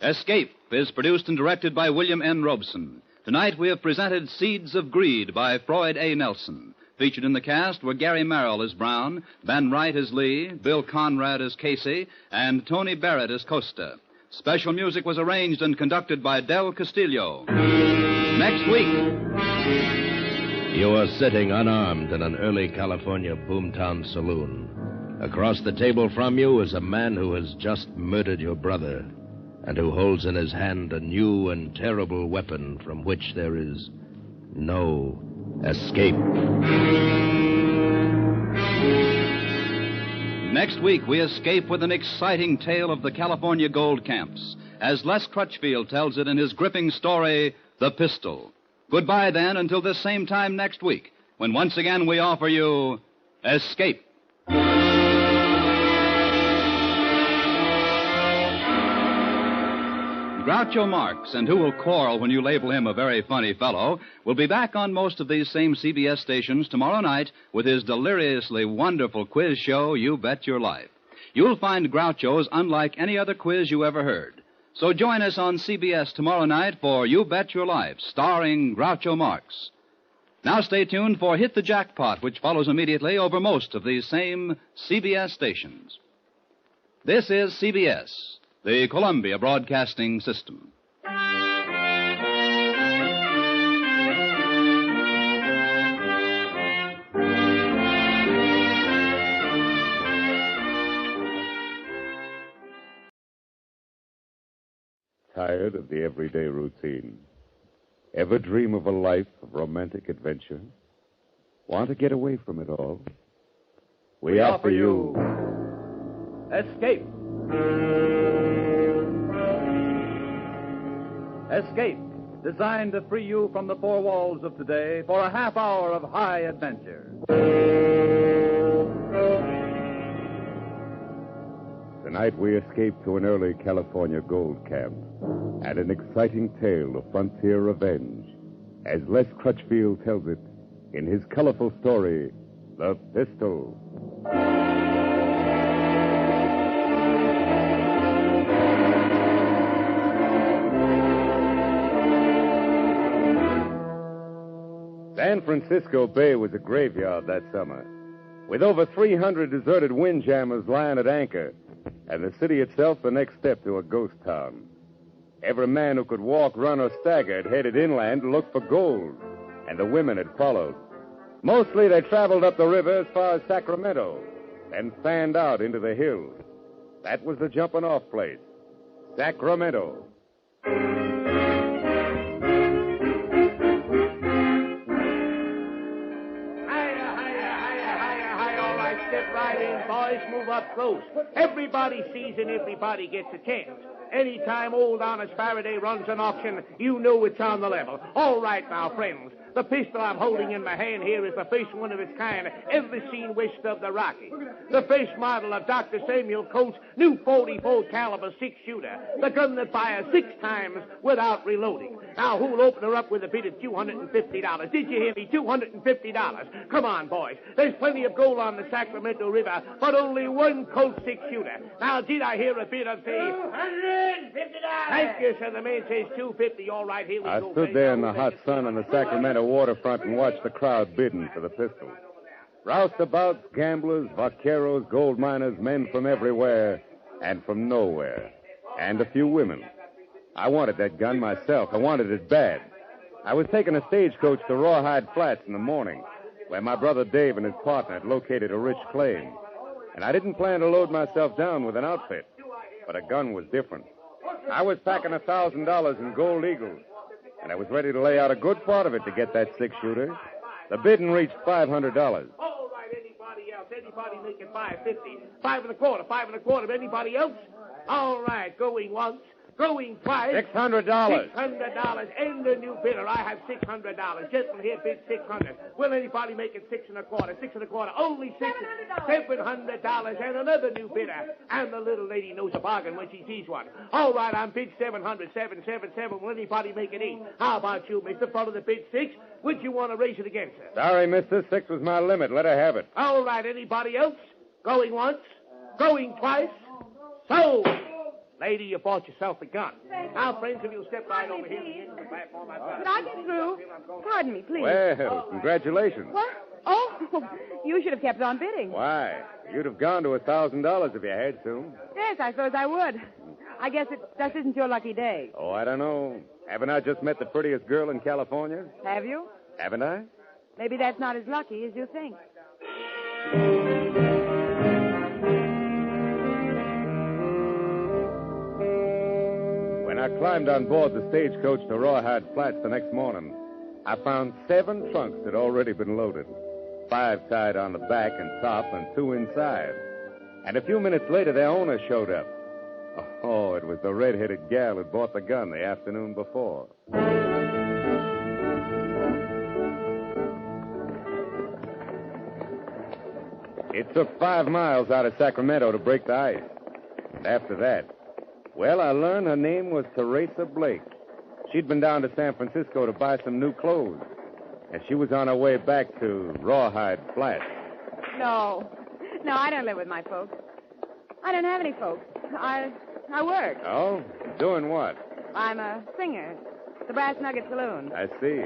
Escape is produced and directed by William N. Robeson. Tonight we have presented Seeds of Greed by Floyd A. Nelson. Featured in the cast were Gary Merrill as Brown, Ben Wright as Lee, Bill Conrad as Casey, and Tony Barrett as Costa. Special music was arranged and conducted by Del Castillo. Next week. You are sitting unarmed in an early California boomtown saloon. Across the table from you is a man who has just murdered your brother and who holds in his hand a new and terrible weapon from which there is no escape. Next week, we escape with an exciting tale of the California gold camps, as Les Crutchfield tells it in his gripping story, The Pistol. Goodbye, then, until this same time next week, when once again we offer you Escape. Groucho Marx, and who will quarrel when you label him a very funny fellow, will be back on most of these same CBS stations tomorrow night with his deliriously wonderful quiz show, You Bet Your Life. You'll find Groucho's unlike any other quiz you ever heard. So join us on CBS tomorrow night for You Bet Your Life, starring Groucho Marx. Now stay tuned for Hit the Jackpot, which follows immediately over most of these same CBS stations. This is CBS, the Columbia Broadcasting System. Tired of the everyday routine? Ever dream of a life of romantic adventure? Want to get away from it all? We offer you Escape. Escape, designed to free you from the four walls of today for a half hour of high adventure. Tonight we escape to an early California gold camp and an exciting tale of frontier revenge, as Les Crutchfield tells it in his colorful story, The Pistol. San Francisco Bay was a graveyard that summer, with over 300 deserted windjammers lying at anchor, and the city itself the next step to a ghost town. Every man who could walk, run, or stagger had headed inland to look for gold, and the women had followed. Mostly they traveled up the river as far as Sacramento, then fanned out into the hills. That was the jumping-off place, Sacramento. Step right in, boys. Move up close. Everybody sees and everybody gets a chance. Anytime old honest Faraday runs an auction, you know it's on the level. All right now, friends. The pistol I'm holding in my hand here is the first one of its kind ever seen west of the Rockies. The first model of Dr. Samuel Colt's new 44 caliber 6-shooter. The gun that fires 6 times without reloading. Now, who'll open her up with a bid of $250? Did you hear me? $250. Come on, boys. There's plenty of gold on the Sacramento River, but only one Colt 6-shooter. Now, did I hear a bid of, say, $150? Thank you, sir. The man says $250. All right, here we go. I stood there in the hot sun on the Sacramento waterfront and watched the crowd bidding for the pistol. Roustabouts, gamblers, vaqueros, gold miners, men from everywhere and from nowhere, and a few women. I wanted that gun myself. I wanted it bad. I was taking a stagecoach to Rawhide Flats in the morning, where my brother Dave and his partner had located a rich claim. And I didn't plan to load myself down with an outfit, but a gun was different. I was packing $1,000 in gold eagles, and I was ready to lay out a good part of it to get that 6-shooter. The bidding reached $500. All right, anybody else? Anybody making $550? $525. Anybody else? All right, going once. Going twice. $600. $600. And the new bidder. I have $600. Gentleman here bids $600. Will anybody make it $625? $625. Only $700. And another new bidder. And the little lady knows a bargain when she sees one. All right, I'm bid $700. 777. Will anybody make it $8? How about you, Mr. Fellow that bid $6? Would you want to raise it again, sir? Sorry, mister. 6 was my limit. Let her have it. All right, anybody else? Going once? Going twice? Sold! Lady, you bought yourself a gun. Now, friends, if you'll step right over here to the platform, I've got... Could I get through? Pardon me, please. Well, congratulations. What? Oh, you should have kept on bidding. Why? You'd have gone to $1,000 if you had to. Yes, I suppose I would. I guess it just isn't your lucky day. Oh, I don't know. Haven't I just met the prettiest girl in California? Have you? Haven't I? Maybe that's not as lucky as you think. When I climbed on board the stagecoach to Rawhide Flats the next morning, I found 7 trunks that had already been loaded. 5 tied on the back and top and 2 inside. And a few minutes later, their owner showed up. Oh, it was the red-headed gal who'd bought the gun the afternoon before. It took 5 miles out of Sacramento to break the ice. And after that, well, I learned her name was Teresa Blake. She'd been down to San Francisco to buy some new clothes. And she was on her way back to Rawhide Flats. No, I don't live with my folks. I don't have any folks. I work. Oh? Doing what? I'm a singer. The Brass Nugget Saloon. I see.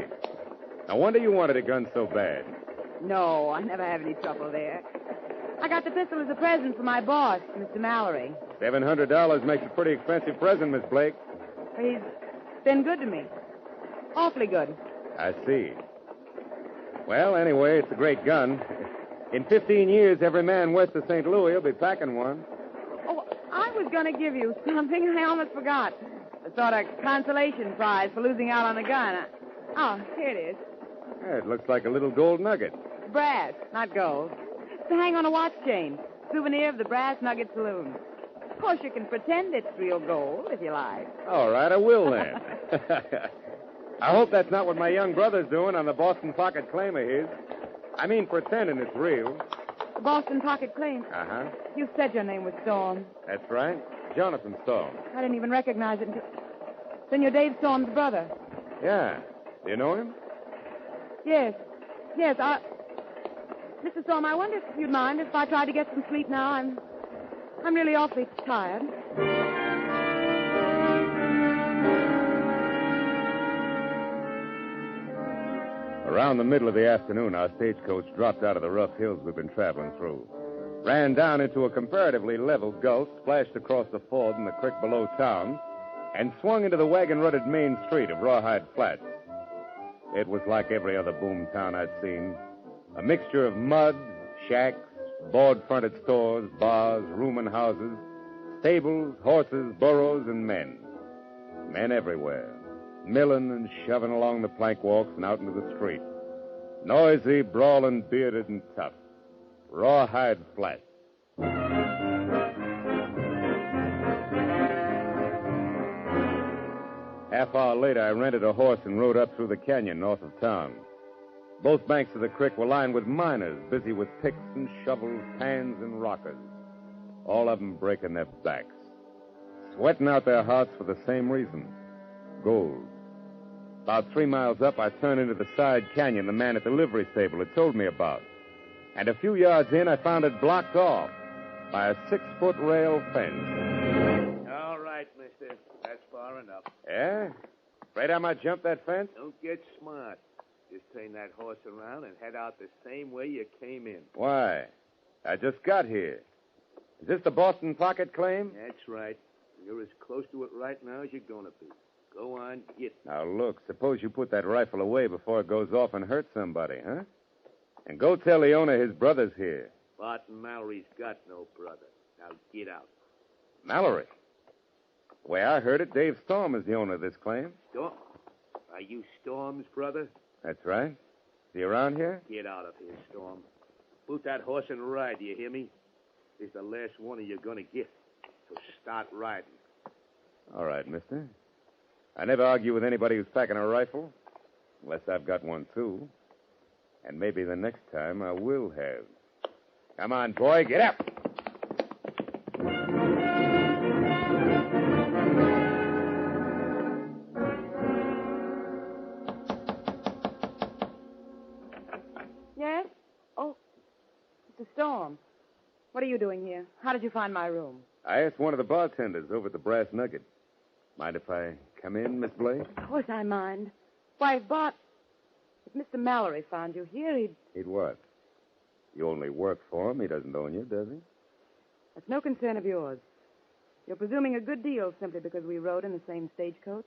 No wonder you wanted a gun so bad. No, I never have any trouble there. I got the pistol as a present for my boss, Mr. Mallory. $700 makes a pretty expensive present, Miss Blake. He's been good to me. Awfully good. I see. Well, anyway, it's a great gun. In 15 years, every man west of St. Louis will be packing one. Oh, I was going to give you something. I almost forgot. A sort of consolation prize for losing out on a gun. Oh, here it is. Yeah, it looks like a little gold nugget. Brass, not gold. To hang on a watch chain. Souvenir of the Brass Nugget Saloon. Of course, you can pretend it's real gold if you like. All right, I will then. I hope that's not what my young brother's doing on the Boston Pocket claim of his. I mean, pretending it's real. The Boston Pocket claim? Uh-huh. You said your name was Storm. That's right. Jonathan Storm. I didn't even recognize it until... Then you're Dave Storm's brother. Yeah. Do you know him? Yes. Mr. Storm, I wonder if you'd mind if I tried to get some sleep now. I'm really awfully tired. Around the middle of the afternoon, our stagecoach dropped out of the rough hills we've been traveling through, ran down into a comparatively level gulch, splashed across the ford in the creek below town, and swung into the wagon-rutted main street of Rawhide Flats. It was like every other boom town I'd seen. A mixture of mud, shacks, board-fronted stores, bars, rooming houses, stables, horses, burros, and men. Men everywhere, milling and shoving along the plank walks and out into the street. Noisy, brawling, bearded, and tough. Rawhide Flats. Half hour later, I rented a horse and rode up through the canyon north of town. Both banks of the creek were lined with miners, busy with picks and shovels, pans and rockers. All of them breaking their backs. Sweating out their hearts for the same reason. Gold. About 3 miles up, I turned into the side canyon the man at the livery stable had told me about. And a few yards in, I found it blocked off by a 6-foot rail fence. All right, mister. That's far enough. Yeah? Afraid I might jump that fence? Don't get smart. Just turn that horse around and head out the same way you came in. Why? I just got here. Is this the Boston Pocket claim? That's right. You're as close to it right now as you're going to be. Go on, get. Now, look, suppose you put that rifle away before it goes off and hurts somebody, huh? And go tell the owner his brother's here. Barton Mallory's got no brother. Now, get out. Mallory? The way I heard it, Dave Storm is the owner of this claim. Storm? Are you Storm's brother? That's right. Is he around here? Get out of here, Storm. Boot that horse and ride, do you hear me? This is the last warning you're going to get. So start riding. All right, mister. I never argue with anybody who's packing a rifle, unless I've got one, too. And maybe the next time I will have. Come on, boy, get up. Yes? Oh, Mr. Storm. What are you doing here? How did you find my room? I asked one of the bartenders over at the Brass Nugget. Mind if I come in, Miss Blake? Of course I mind. Why, if Mr. Mallory found you here, He'd what? You only work for him. He doesn't own you, does he? That's no concern of yours. You're presuming a good deal simply because we rode in the same stagecoach.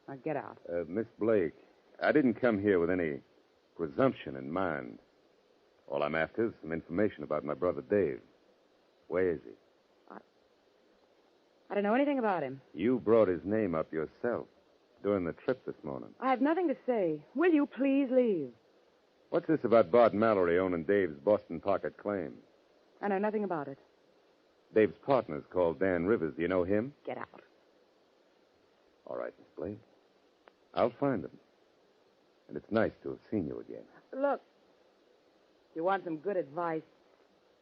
Now get out. Miss Blake, I didn't come here with any presumption in mind. All I'm after is some information about my brother Dave. Where is he? I don't know anything about him. You brought his name up yourself during the trip this morning. I have nothing to say. Will you please leave? What's this about Bart Mallory owning Dave's Boston Pocket claim? I know nothing about it. Dave's partner's called Dan Rivers. Do you know him? Get out. All right, Miss Blake. I'll find him. And it's nice to have seen you again. Look, if you want some good advice,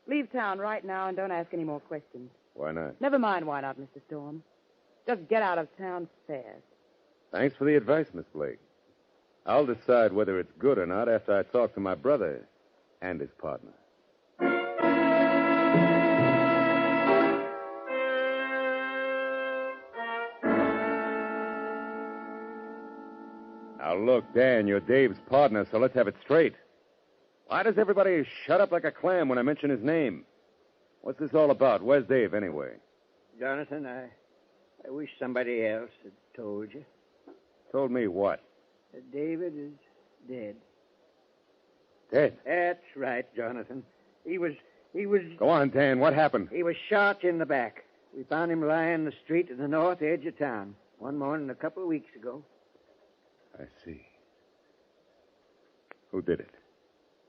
leave town right now and don't ask any more questions. Why not? Never mind why not, Mr. Storm. Just get out of town fast. Thanks for the advice, Miss Blake. I'll decide whether it's good or not after I talk to my brother and his partner. Now, look, Dan, you're Dave's partner, so let's have it straight. Why does everybody shut up like a clam when I mention his name? What's this all about? Where's Dave, anyway? Jonathan, I wish somebody else had told you. Told me what? That David is dead. Dead? That's right, Jonathan. He was... Go on, Dan. What happened? He was shot in the back. We found him lying in the street at the north edge of town one morning a couple of weeks ago. I see. Who did it?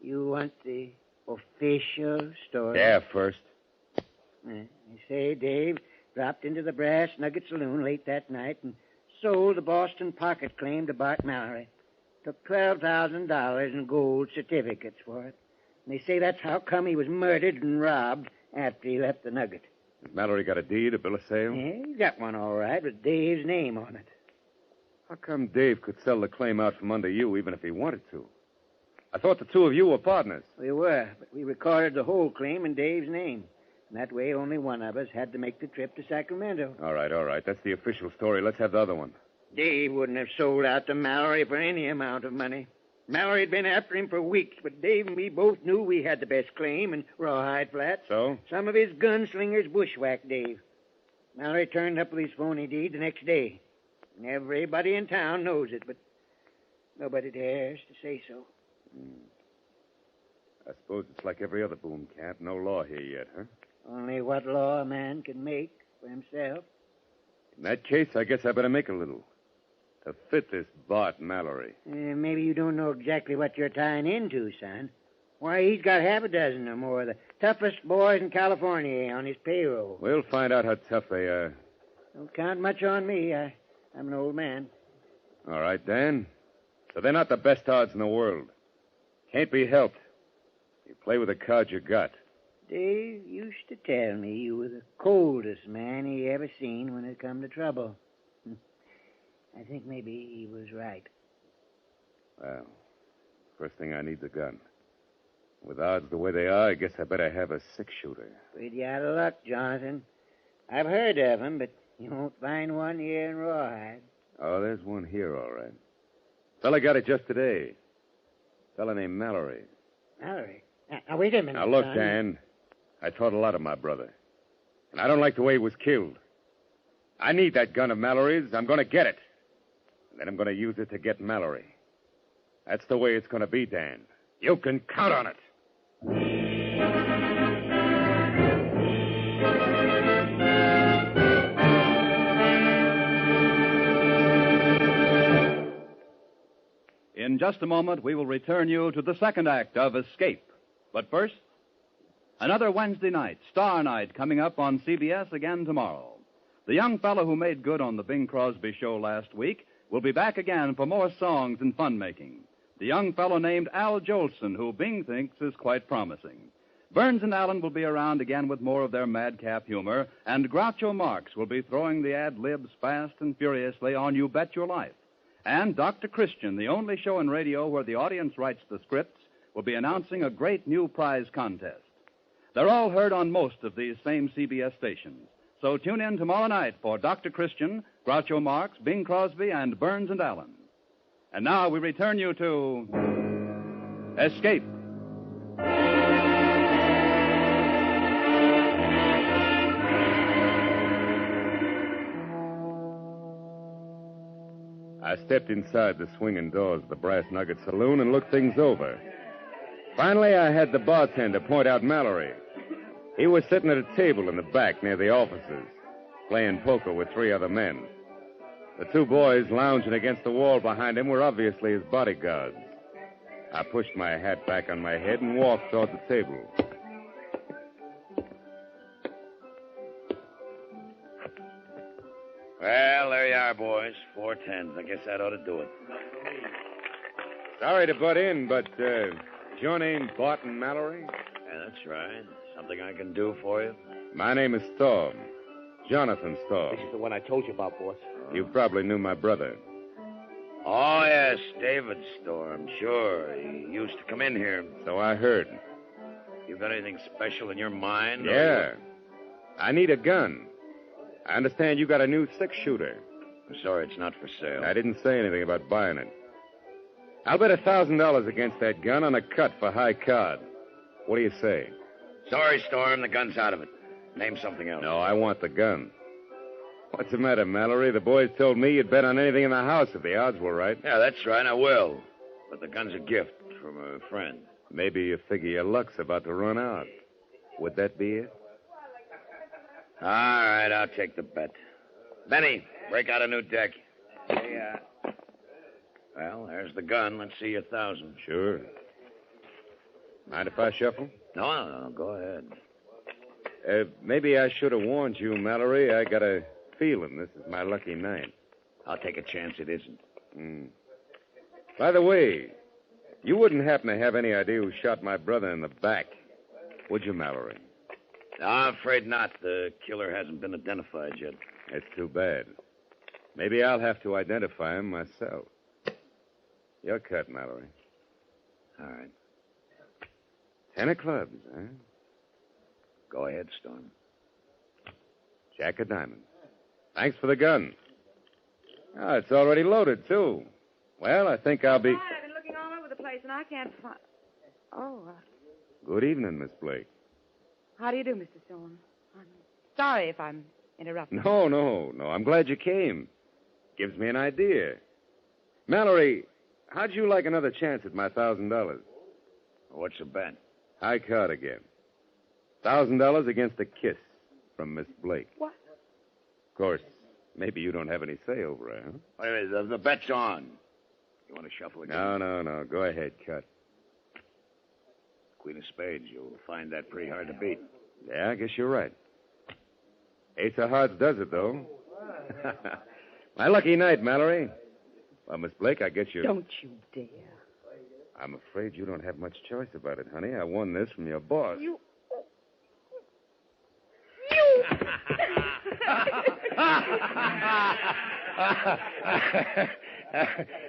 You want the official story? Yeah, first. They say Dave dropped into the Brass Nugget Saloon late that night and sold the Boston Pocket claim to Bart Mallory. Took $12,000 in gold certificates for it. And they say that's how come he was murdered and robbed after he left the Nugget. Has Mallory got a deed, a bill of sale? Yeah, he's got one all right with Dave's name on it. How come Dave could sell the claim out from under you even if he wanted to? I thought the two of you were partners. We were, but we recorded the whole claim in Dave's name. And that way, only one of us had to make the trip to Sacramento. All right. That's the official story. Let's have the other one. Dave wouldn't have sold out to Mallory for any amount of money. Mallory had been after him for weeks, but Dave and me both knew we had the best claim in Rawhide Flats. So? Some of his gunslingers bushwhacked Dave. Mallory turned up with his phony deed the next day. And everybody in town knows it, but nobody dares to say so. I suppose it's like every other boom camp. No law here yet, huh? Only what law a man can make for himself. In that case, I guess I better make a little. To fit this Bart Mallory. Maybe you don't know exactly what you're tying into, son. Why, he's got half a dozen or more of the toughest boys in California on his payroll. We'll find out how tough they are. Don't count much on me. I'm an old man. All right, Dan. So they're not the best odds in the world. Can't be helped. You play with the cards you got. Dave used to tell me you were the coldest man he ever seen when it come to trouble. I think maybe he was right. Well, first thing I need's a gun. With odds the way they are, I guess I better have a six-shooter. Pretty out of luck, Jonathan. I've heard of 'em, but you won't find one here in Rawhide. Oh, there's one here, all right. Fella got it just today. Fella named Mallory. Mallory? Now, wait a minute, Now, look, son. Dan. I thought a lot of my brother. And I don't like the way he was killed. I need that gun of Mallory's. I'm going to get it. And then I'm going to use it to get Mallory. That's the way it's going to be, Dan. You can count on it. In just a moment, we will return you to the second act of Escape. But first, another Wednesday night, Star Night, coming up on CBS again tomorrow. The young fellow who made good on the Bing Crosby show last week will be back again for more songs and fun-making. The young fellow named Al Jolson, who Bing thinks is quite promising. Burns and Allen will be around again with more of their madcap humor, and Groucho Marx will be throwing the ad-libs fast and furiously on You Bet Your Life. And Dr. Christian, the only show in radio where the audience writes the scripts, will be announcing a great new prize contest. They're all heard on most of these same CBS stations. So tune in tomorrow night for Dr. Christian, Groucho Marx, Bing Crosby, and Burns and Allen. And now we return you to Escape. I stepped inside the swinging doors of the Brass Nugget Saloon and looked things over. Finally, I had the bartender point out Mallory. He was sitting at a table in the back near the offices, playing poker with 3 other men. The 2 boys lounging against the wall behind him were obviously his bodyguards. I pushed my hat back on my head and walked toward the table. Well, there you are, boys. 4 tens. I guess that ought to do it. Sorry to butt in, but is your name Barton Mallory? Yeah, that's right. Something I can do for you? My name is Storm. Jonathan Storm. This is the one I told you about, boss. You probably knew my brother. Oh, yes, David Storm. Sure. He used to come in here. So I heard. You got anything special in your mind? Yeah. I need a gun. I understand you got a new 6-shooter. I'm sorry, it's not for sale. I didn't say anything about buying it. I'll bet $1,000 against that gun on a cut for high card. What do you say? Sorry, Storm, the gun's out of it. Name something else. No, I want the gun. What's the matter, Mallory? The boys told me you'd bet on anything in the house if the odds were right. Yeah, that's right, I will. But the gun's a gift from a friend. Maybe you figure your luck's about to run out. Would that be it? All right, I'll take the bet. Benny, break out a new deck. Yeah. Well, there's the gun. Let's see your 1,000. Sure. Mind if I shuffle? No, go ahead. Maybe I should have warned you, Mallory. I got a feeling this is my lucky night. I'll take a chance it isn't. By the way, you wouldn't happen to have any idea who shot my brother in the back, would you, Mallory? No, I'm afraid not. The killer hasn't been identified yet. It's too bad. Maybe I'll have to identify him myself. Your cut, Mallory. All right. 10 of clubs, huh? Go ahead, Storm. Jack of diamonds. Thanks for the gun. Oh, it's already loaded, too. Well, I think I'll be... I've been looking all over the place, and I can't find... Oh, Good evening, Miss Blake. how do you do, Mr. Storm? I'm sorry if I'm interrupting. No. I'm glad you came. Gives me an idea. Mallory, how'd you like another chance at my $1,000? What's the bet? High card again. $1,000 against a kiss from Miss Blake. What? Of course, maybe you don't have any say over her, huh? Wait a minute, the bet's on. You want to shuffle again? No. Go ahead, cut. Queen of spades. You'll find that pretty hard to beat. Yeah, I guess you're right. Ace of hearts does it, though. My lucky night, Mallory. Well, Miss Blake, I guess you're... Don't you dare. I'm afraid you don't have much choice about it, honey. I won this from your boss. You...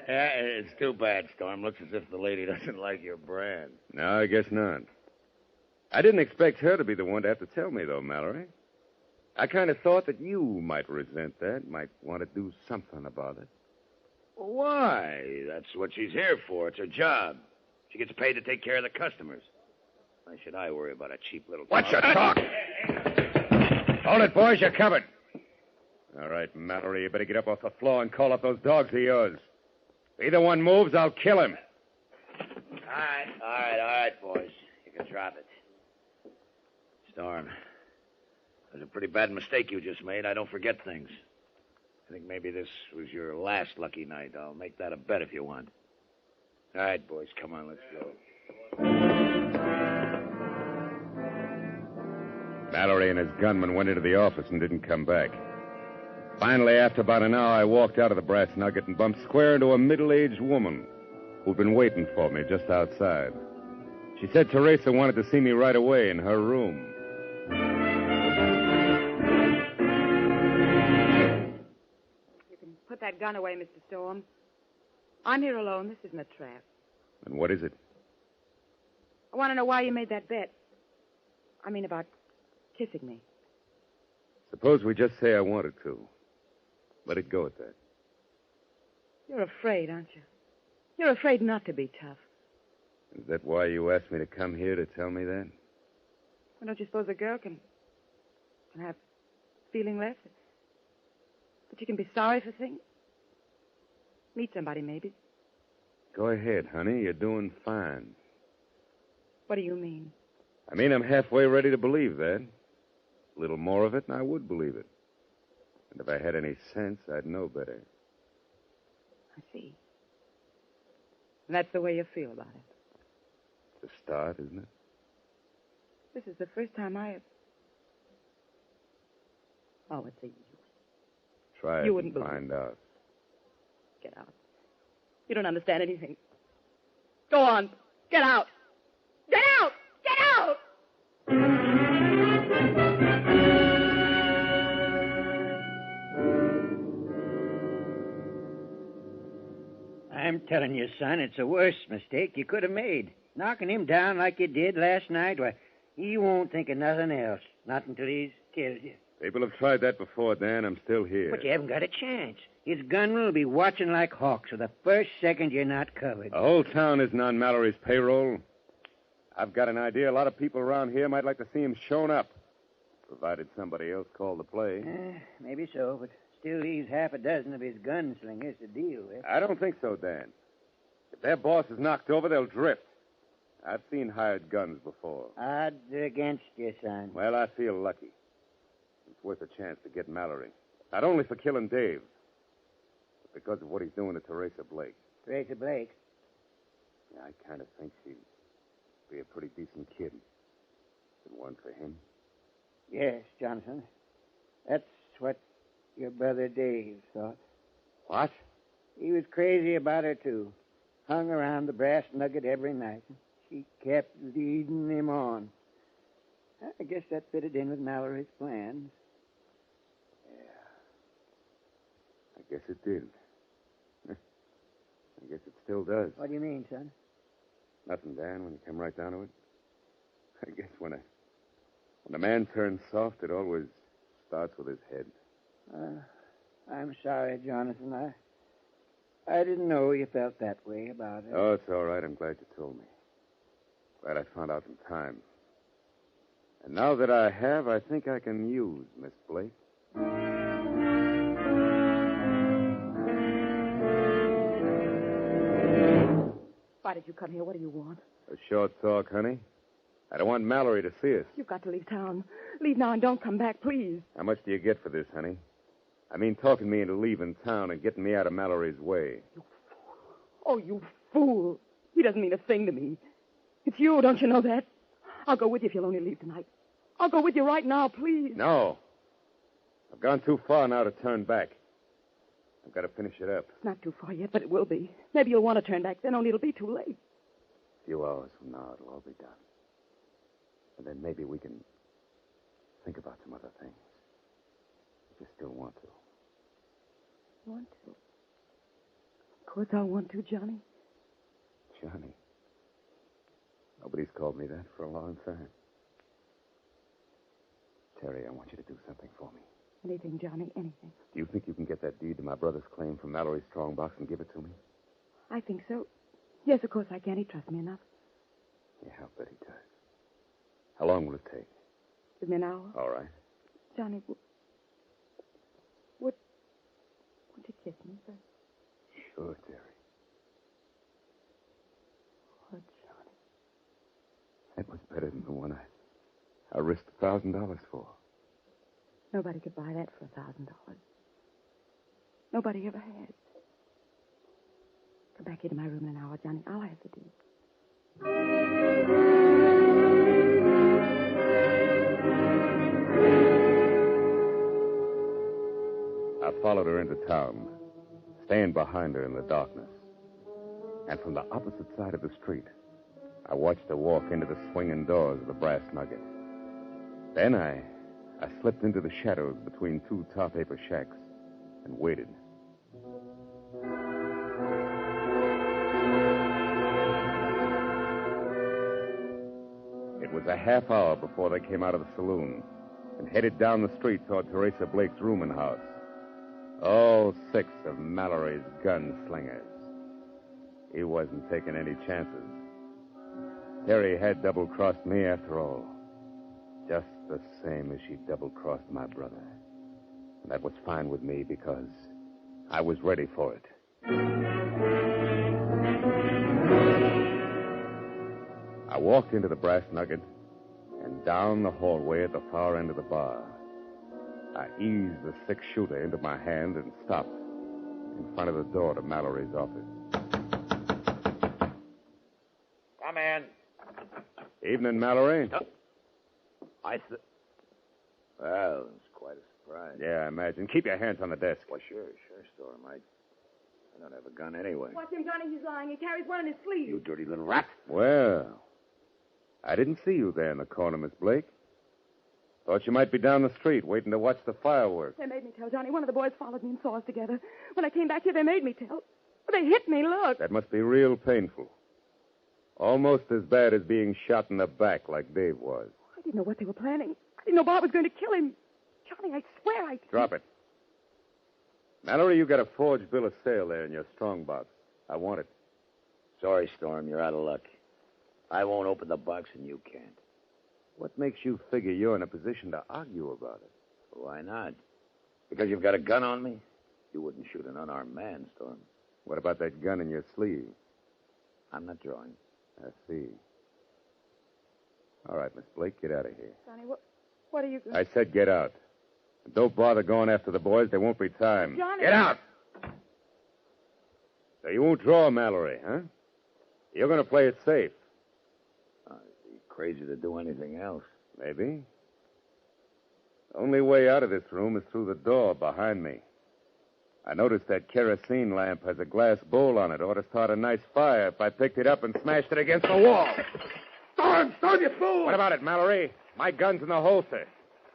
It's too bad, Storm. Looks as if the lady doesn't like your brand. No, I guess not. I didn't expect her to be the one to have to tell me, though, Mallory. I kind of thought that you might resent that, might want to do something about it. Why? That's what she's here for. It's her job. She gets paid to take care of the customers. Why should I worry about a cheap little... What's your talk? Hold it, boys. You're covered. All right, Mallory, you better get up off the floor and call up those dogs of yours. If either one moves, I'll kill him. All right, boys. You can drop it. Storm, it was a pretty bad mistake you just made. I don't forget things. I think maybe this was your last lucky night. I'll make that a bet if you want. All right, boys, come on, let's go. Mallory and his gunman went into the office and didn't come back. Finally, after about an hour, I walked out of the Brass Nugget and bumped square into a middle-aged woman who'd been waiting for me just outside. She said Teresa wanted to see me right away in her room. You can put that gun away, Mr. Storm. I'm here alone. This isn't a trap. And what is it? I want to know why you made that bet. I mean, about kissing me. Suppose we just say I wanted to. Let it go at that. You're afraid, aren't you? You're afraid not to be tough. Is that why you asked me to come here to tell me that? Well, don't you suppose a girl can have feeling left? That you can be sorry for things? Meet somebody, maybe. Go ahead, honey. You're doing fine. What do you mean? I mean, I'm halfway ready to believe that. A little more of it, and I would believe it. And if I had any sense, I'd know better. I see. And that's the way you feel about it. It's a start, isn't it? This is the first time I have... Oh, it's a use. Try it You wouldn't and believe find out. Get out. You don't understand anything. Go on. Get out. Get out! Get out! I'm telling you, son, it's the worst mistake you could have made. Knocking him down like you did last night, why, he won't think of nothing else. Not until he's killed you. People have tried that before, Dan. I'm still here. But you haven't got a chance. His gunmen will be watching like hawks for the first second you're not covered. The whole town isn't on Mallory's payroll. I've got an idea a lot of people around here might like to see him shown up, provided somebody else called the play. Maybe so, but still he's half a dozen of his gunslingers to deal with. I don't think so, Dan. If their boss is knocked over, they'll drift. I've seen hired guns before. Odds are against you, son. Well, I feel lucky. It's worth a chance to get Mallory. Not only for killing Dave, but because of what he's doing to Teresa Blake. Teresa Blake? Yeah, I kind of think she'd be a pretty decent kid. If it weren't for him. Yes, Jonathan. That's what your brother Dave thought. What? He was crazy about her, too. Hung around the Brass Nugget every night. She kept leading him on. I guess that fitted in with Mallory's plans. I guess it did. I guess it still does. What do you mean, son? Nothing, Dan, when you come right down to it. I guess when a man turns soft, it always starts with his head. I'm sorry, Jonathan. I didn't know you felt that way about it. Oh, it's all right. I'm glad you told me. Glad I found out in time. And now that I have, I think I can use Miss Blake. Why did you come here? What do you want? A short talk, honey. I don't want Mallory to see us. You've got to leave town. Leave now and don't come back, please. How much do you get for this, honey? I mean, talking me into leaving town and getting me out of Mallory's way. Oh, you fool. He doesn't mean a thing to me. It's you, don't you know that? I'll go with you if you'll only leave tonight. I'll go with you right now, please. No. I've gone too far now to turn back. I've got to finish it up. It's not too far yet, but it will be. Maybe you'll want to turn back then, only it'll be too late. A few hours from now, it'll all be done. And then maybe we can think about some other things. If you still want to. Want to? Of course I'll want to, Johnny. Johnny. Nobody's called me that for a long time. Terry, I want you to do something for me. Anything, Johnny, anything. Do you think you can get that deed to my brother's claim from Mallory's strongbox and give it to me? I think so. Yes, of course I can. He trusts me enough. Yeah, I'll bet he does. How long will it take? Give me an hour. All right. Johnny, would you kiss me first? Sure, Terry. Oh, Johnny. That was better than the one I risked $1,000 for. Nobody could buy that for $1,000. Nobody ever has. Come back here to my room in an hour, Johnny. I'll have the deed. I followed her into town, staying behind her in the darkness. And from the opposite side of the street, I watched her walk into the swinging doors of the Brass Nugget. Then I slipped into the shadows between two tar paper shacks and waited. It was a half hour before they came out of the saloon and headed down the street toward Teresa Blake's rooming house. All 6 of Mallory's gunslingers. He wasn't taking any chances. Terry had double-crossed me after all. Just the same as she double-crossed my brother. And that was fine with me because I was ready for it. I walked into the Brass Nugget and down the hallway at the far end of the bar. I eased the six-shooter into my hand and stopped in front of the door to Mallory's office. Come in. Evening, Mallory. Well, it's quite a surprise. Yeah, I imagine. Keep your hands on the desk. Well, sure, Storm. I don't have a gun anyway. Watch him, Johnny. He's lying. He carries one in his sleeve. You dirty little rat. Well, I didn't see you there in the corner, Miss Blake. Thought you might be down the street waiting to watch the fireworks. They made me tell, Johnny. One of the boys followed me and saw us together. When I came back here, they made me tell. They hit me, look. That must be real painful. Almost as bad as being shot in the back like Dave was. I didn't know what they were planning. I didn't know Bob was going to kill him. Johnny, I swear I... Drop it. Mallory, you got a forged bill of sale there in your strong box. I want it. Sorry, Storm. You're out of luck. I won't open the box and you can't. What makes you figure you're in a position to argue about it? Why not? Because you've got a gun on me? You wouldn't shoot an unarmed man, Storm. What about that gun in your sleeve? I'm not drawing. I see. All right, Miss Blake, get out of here. Johnny, what are you... I said get out. Don't bother going after the boys. There won't be time. Johnny... Get out! So you won't draw, Mallory, huh? You're going to play it safe. I'd be crazy to do anything else. Maybe. The only way out of this room is through the door behind me. I noticed that kerosene lamp has a glass bowl on it. Ought to start a nice fire if I picked it up and smashed it against the wall. Storm, you fool! What about it, Mallory? My gun's in the holster.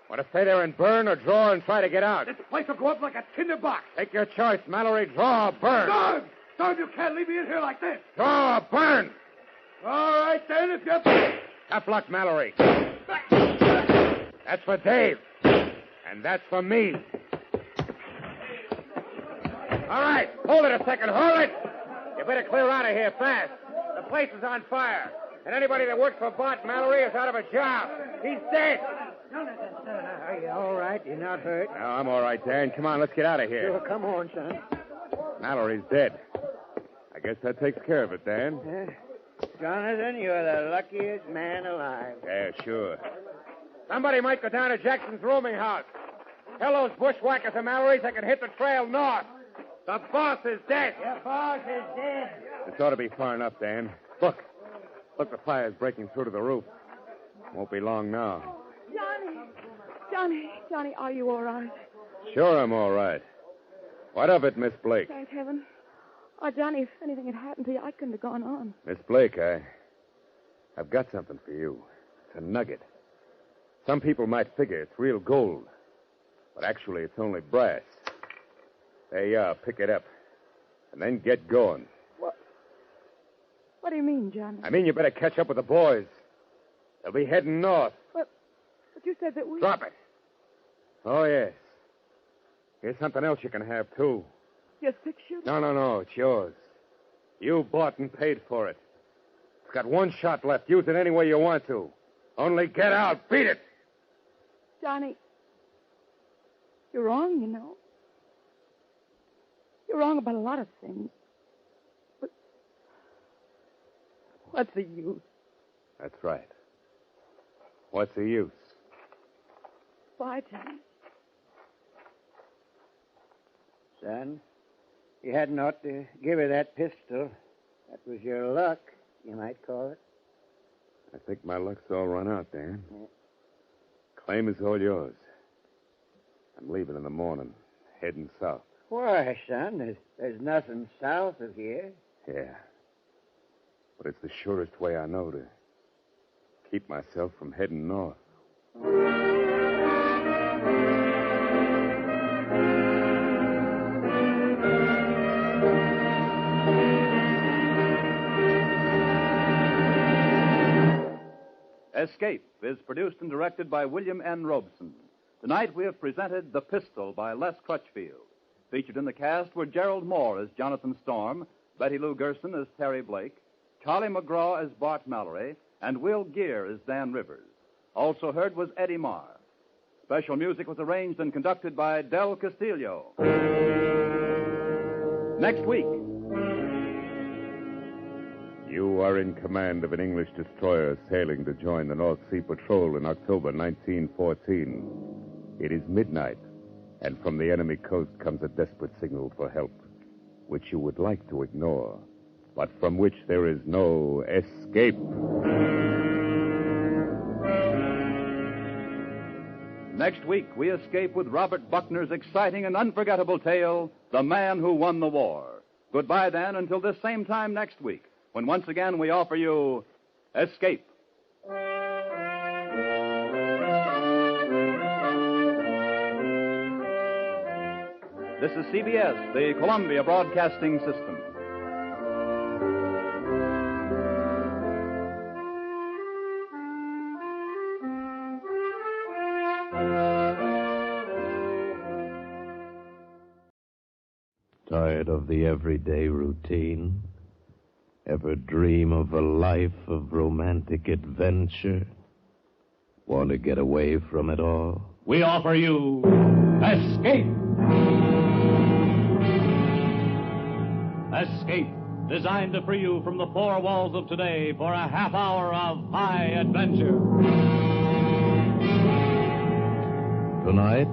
Want to stay there and burn or draw and try to get out? This place will go up like a tinder box. Take your choice, Mallory. Draw or burn. Storm, you can't leave me in here like this. Draw or burn. All right, then, if you're... Tough luck, Mallory. That's for Dave. And that's for me. All right, hold it a second. Hold it. You better clear out of here fast. The place is on fire. And anybody that works for Bart Mallory is out of a job. He's dead. Are you all right? You're not hurt? No, I'm all right, Dan. Come on, let's get out of here. Sure, come on, son. Mallory's dead. I guess that takes care of it, Dan. Jonathan, you're the luckiest man alive. Yeah, sure. Somebody might go down to Jackson's rooming house. Tell those bushwhackers of Mallory's they can hit the trail north. The boss is dead. Your boss is dead. This ought to be far enough, Dan. Look, the fire's breaking through to the roof. Won't be long now. Johnny, are you all right? Sure, I'm all right. What of it, Miss Blake? Thank heaven. Oh, Johnny, if anything had happened to you, I couldn't have gone on. Miss Blake, I've got something for you. It's a nugget. Some people might figure it's real gold, but actually it's only brass. There you are. Pick it up. And then get going. What do you mean, Johnny? I mean, you better catch up with the boys. They'll be heading north. But you said that we... Drop it. Oh, yes. Here's something else you can have, too. Your six-shooter? No. It's yours. You bought and paid for it. It's got one shot left. Use it any way you want to. Only get out. Beat it. Johnny, you're wrong, you know. You're wrong about a lot of things. But what's the use? That's right. What's the use? Why, Johnny? Son, you hadn't ought to give her that pistol. That was your luck, you might call it. I think my luck's all run out, Dan. Yeah. Claim is all yours. I'm leaving in the morning, heading south. Why, son? There's nothing south of here. Yeah. But it's the surest way I know to keep myself from heading north. Escape is produced and directed by William N. Robeson. Tonight we have presented The Pistol by Les Crutchfield. Featured in the cast were Gerald Moore as Jonathan Storm, Betty Lou Gerson as Terry Blake, Charlie McGraw as Bart Mallory, and Will Gear as Dan Rivers. Also heard was Eddie Marr. Special music was arranged and conducted by Del Castillo. Next week, You are in command of an English destroyer sailing to join the North Sea Patrol in October 1914. It is midnight, and from the enemy coast comes a desperate signal for help, which you would like to ignore, but from which there is no escape. Next week, we escape with Robert Buckner's exciting and unforgettable tale, The Man Who Won the War. Goodbye, then, until this same time next week, when once again we offer you Escape. This is CBS, the Columbia Broadcasting System. Tired of the everyday routine? Ever dream of a life of romantic adventure? Want to get away from it all? We offer you Escape. Escape, designed to free you from the four walls of today for a half hour of high adventure. Tonight,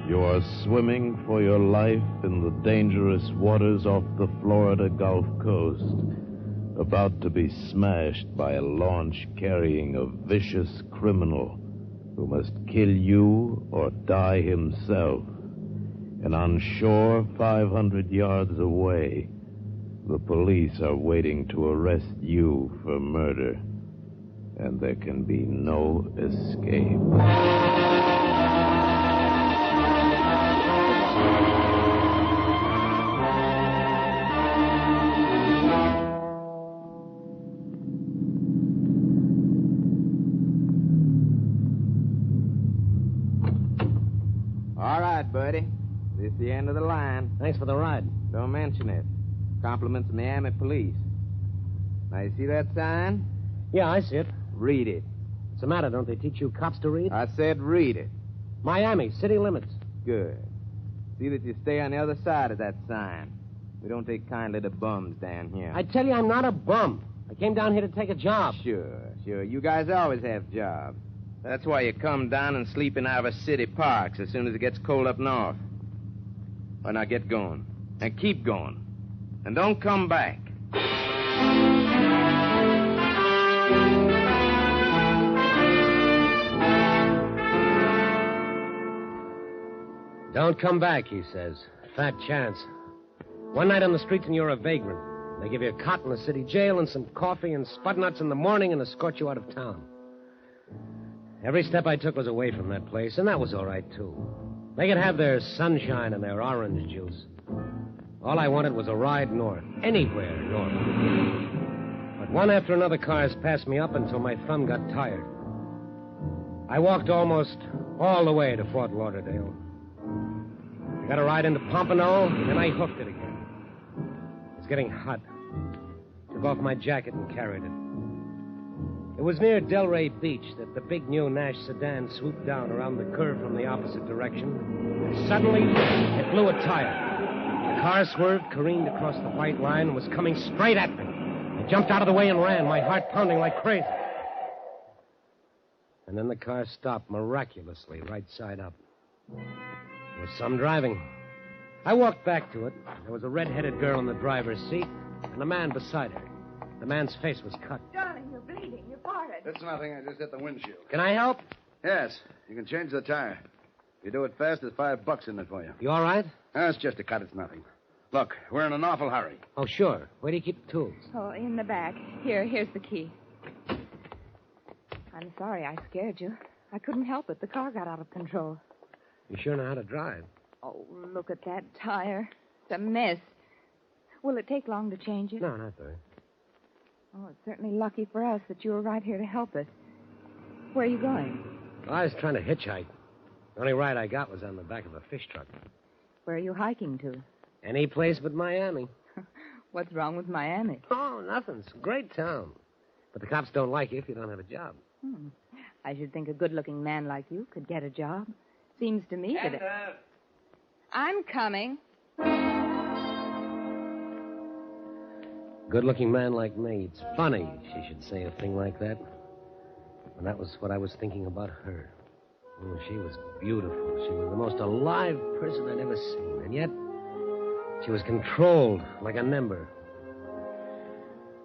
you are swimming for your life in the dangerous waters off the Florida Gulf Coast, about to be smashed by a launch carrying a vicious criminal who must kill you or die himself. And on shore, 500 yards away, the police are waiting to arrest you for murder. And there can be no escape. All right, buddy. This is the end of the line. Thanks for the ride. Don't mention it. Compliments of Miami Police. Now, you see that sign? Yeah, I see it. Read it. What's the matter? Don't they teach you cops to read? I said read it. Miami, city limits. Good. See that you stay on the other side of that sign. We don't take kindly to bums down here. I tell you, I'm not a bum. I came down here to take a job. Sure. You guys always have jobs. That's why you come down and sleep in our city parks as soon as it gets cold up north. Well, now get going. And keep going. And don't come back. Don't come back, he says. Fat chance. One night on the streets and you're a vagrant. They give you a cot in the city jail and some coffee and spud nuts in the morning and escort you out of town. Every step I took was away from that place, and that was all right, too. They could have their sunshine and their orange juice. All I wanted was a ride north, anywhere north. But one after another cars passed me up until my thumb got tired. I walked almost all the way to Fort Lauderdale. I got a ride into Pompano, and I hooked it again. It was getting hot. Took off my jacket and carried it. It was near Delray Beach that the big new Nash sedan swooped down around the curve from the opposite direction. And suddenly, it blew a tire. The car swerved, careened across the white line, and was coming straight at me. I jumped out of the way and ran, my heart pounding like crazy. And then the car stopped miraculously, right side up. It was some driving. I walked back to it. There was a red-headed girl in the driver's seat and a man beside her. The man's face was cut. Darling, you're bleeding. Your forehead. It's nothing. I just hit the windshield. Can I help? Yes. You can change the tire. If you do it fast, there's $5 in it for you. You all right? It's just a cut. It's nothing. Look, we're in an awful hurry. Oh, sure. Where do you keep the tools? Oh, in the back. Here's the key. I'm sorry I scared you. I couldn't help it. The car got out of control. You sure know how to drive. Oh, look at that tire. It's a mess. Will it take long to change it? No, not very. Oh, it's certainly lucky for us that you were right here to help us. Where are you going? Well, I was trying to hitchhike. The only ride I got was on the back of a fish truck. Where are you hiking to? Any place but Miami. What's wrong with Miami? Oh, nothing. It's a great town. But the cops don't like you if you don't have a job. I should think a good-looking man like you could get a job. Seems to me that... I'm coming. Good-looking man like me. It's funny she should say a thing like that. And that was what I was thinking about her. Oh, she was beautiful. She was the most alive person I'd ever seen. And yet, she was controlled like an ember.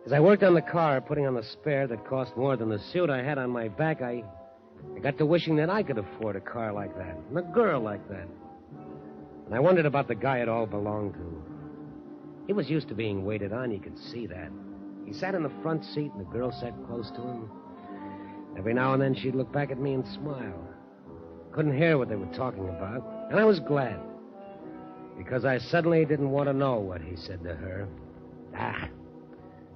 As I worked on the car, putting on the spare that cost more than the suit I had on my back, I got to wishing that I could afford a car like that, and a girl like that. And I wondered about the guy it all belonged to. He was used to being waited on, you could see that. He sat in the front seat, and the girl sat close to him. Every now and then she'd look back at me and smile. Couldn't hear what they were talking about, and I was glad. Because I suddenly didn't want to know what he said to her. Ah,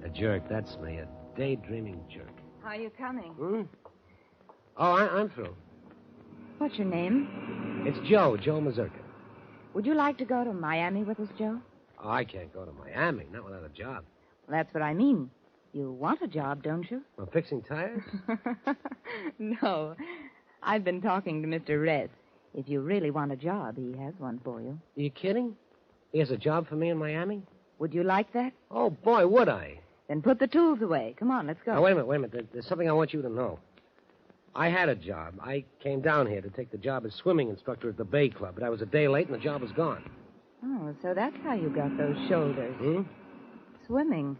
a jerk, that's me, a daydreaming jerk. How are you coming? Oh, I'm through. What's your name? It's Joe Mazurka. Would you like to go to Miami with us, Joe? Oh, I can't go to Miami, not without a job. Well, that's what I mean. You want a job, don't you? Well, fixing tires? No. I've been talking to Mr. Ress. If you really want a job, he has one for you. Are you kidding? He has a job for me in Miami? Would you like that? Oh, boy, would I. Then put the tools away. Come on, let's go. Now, wait a minute. There's something I want you to know. I had a job. I came down here to take the job as swimming instructor at the Bay Club, but I was a day late and the job was gone. Oh, so that's how you got those shoulders. Swimming.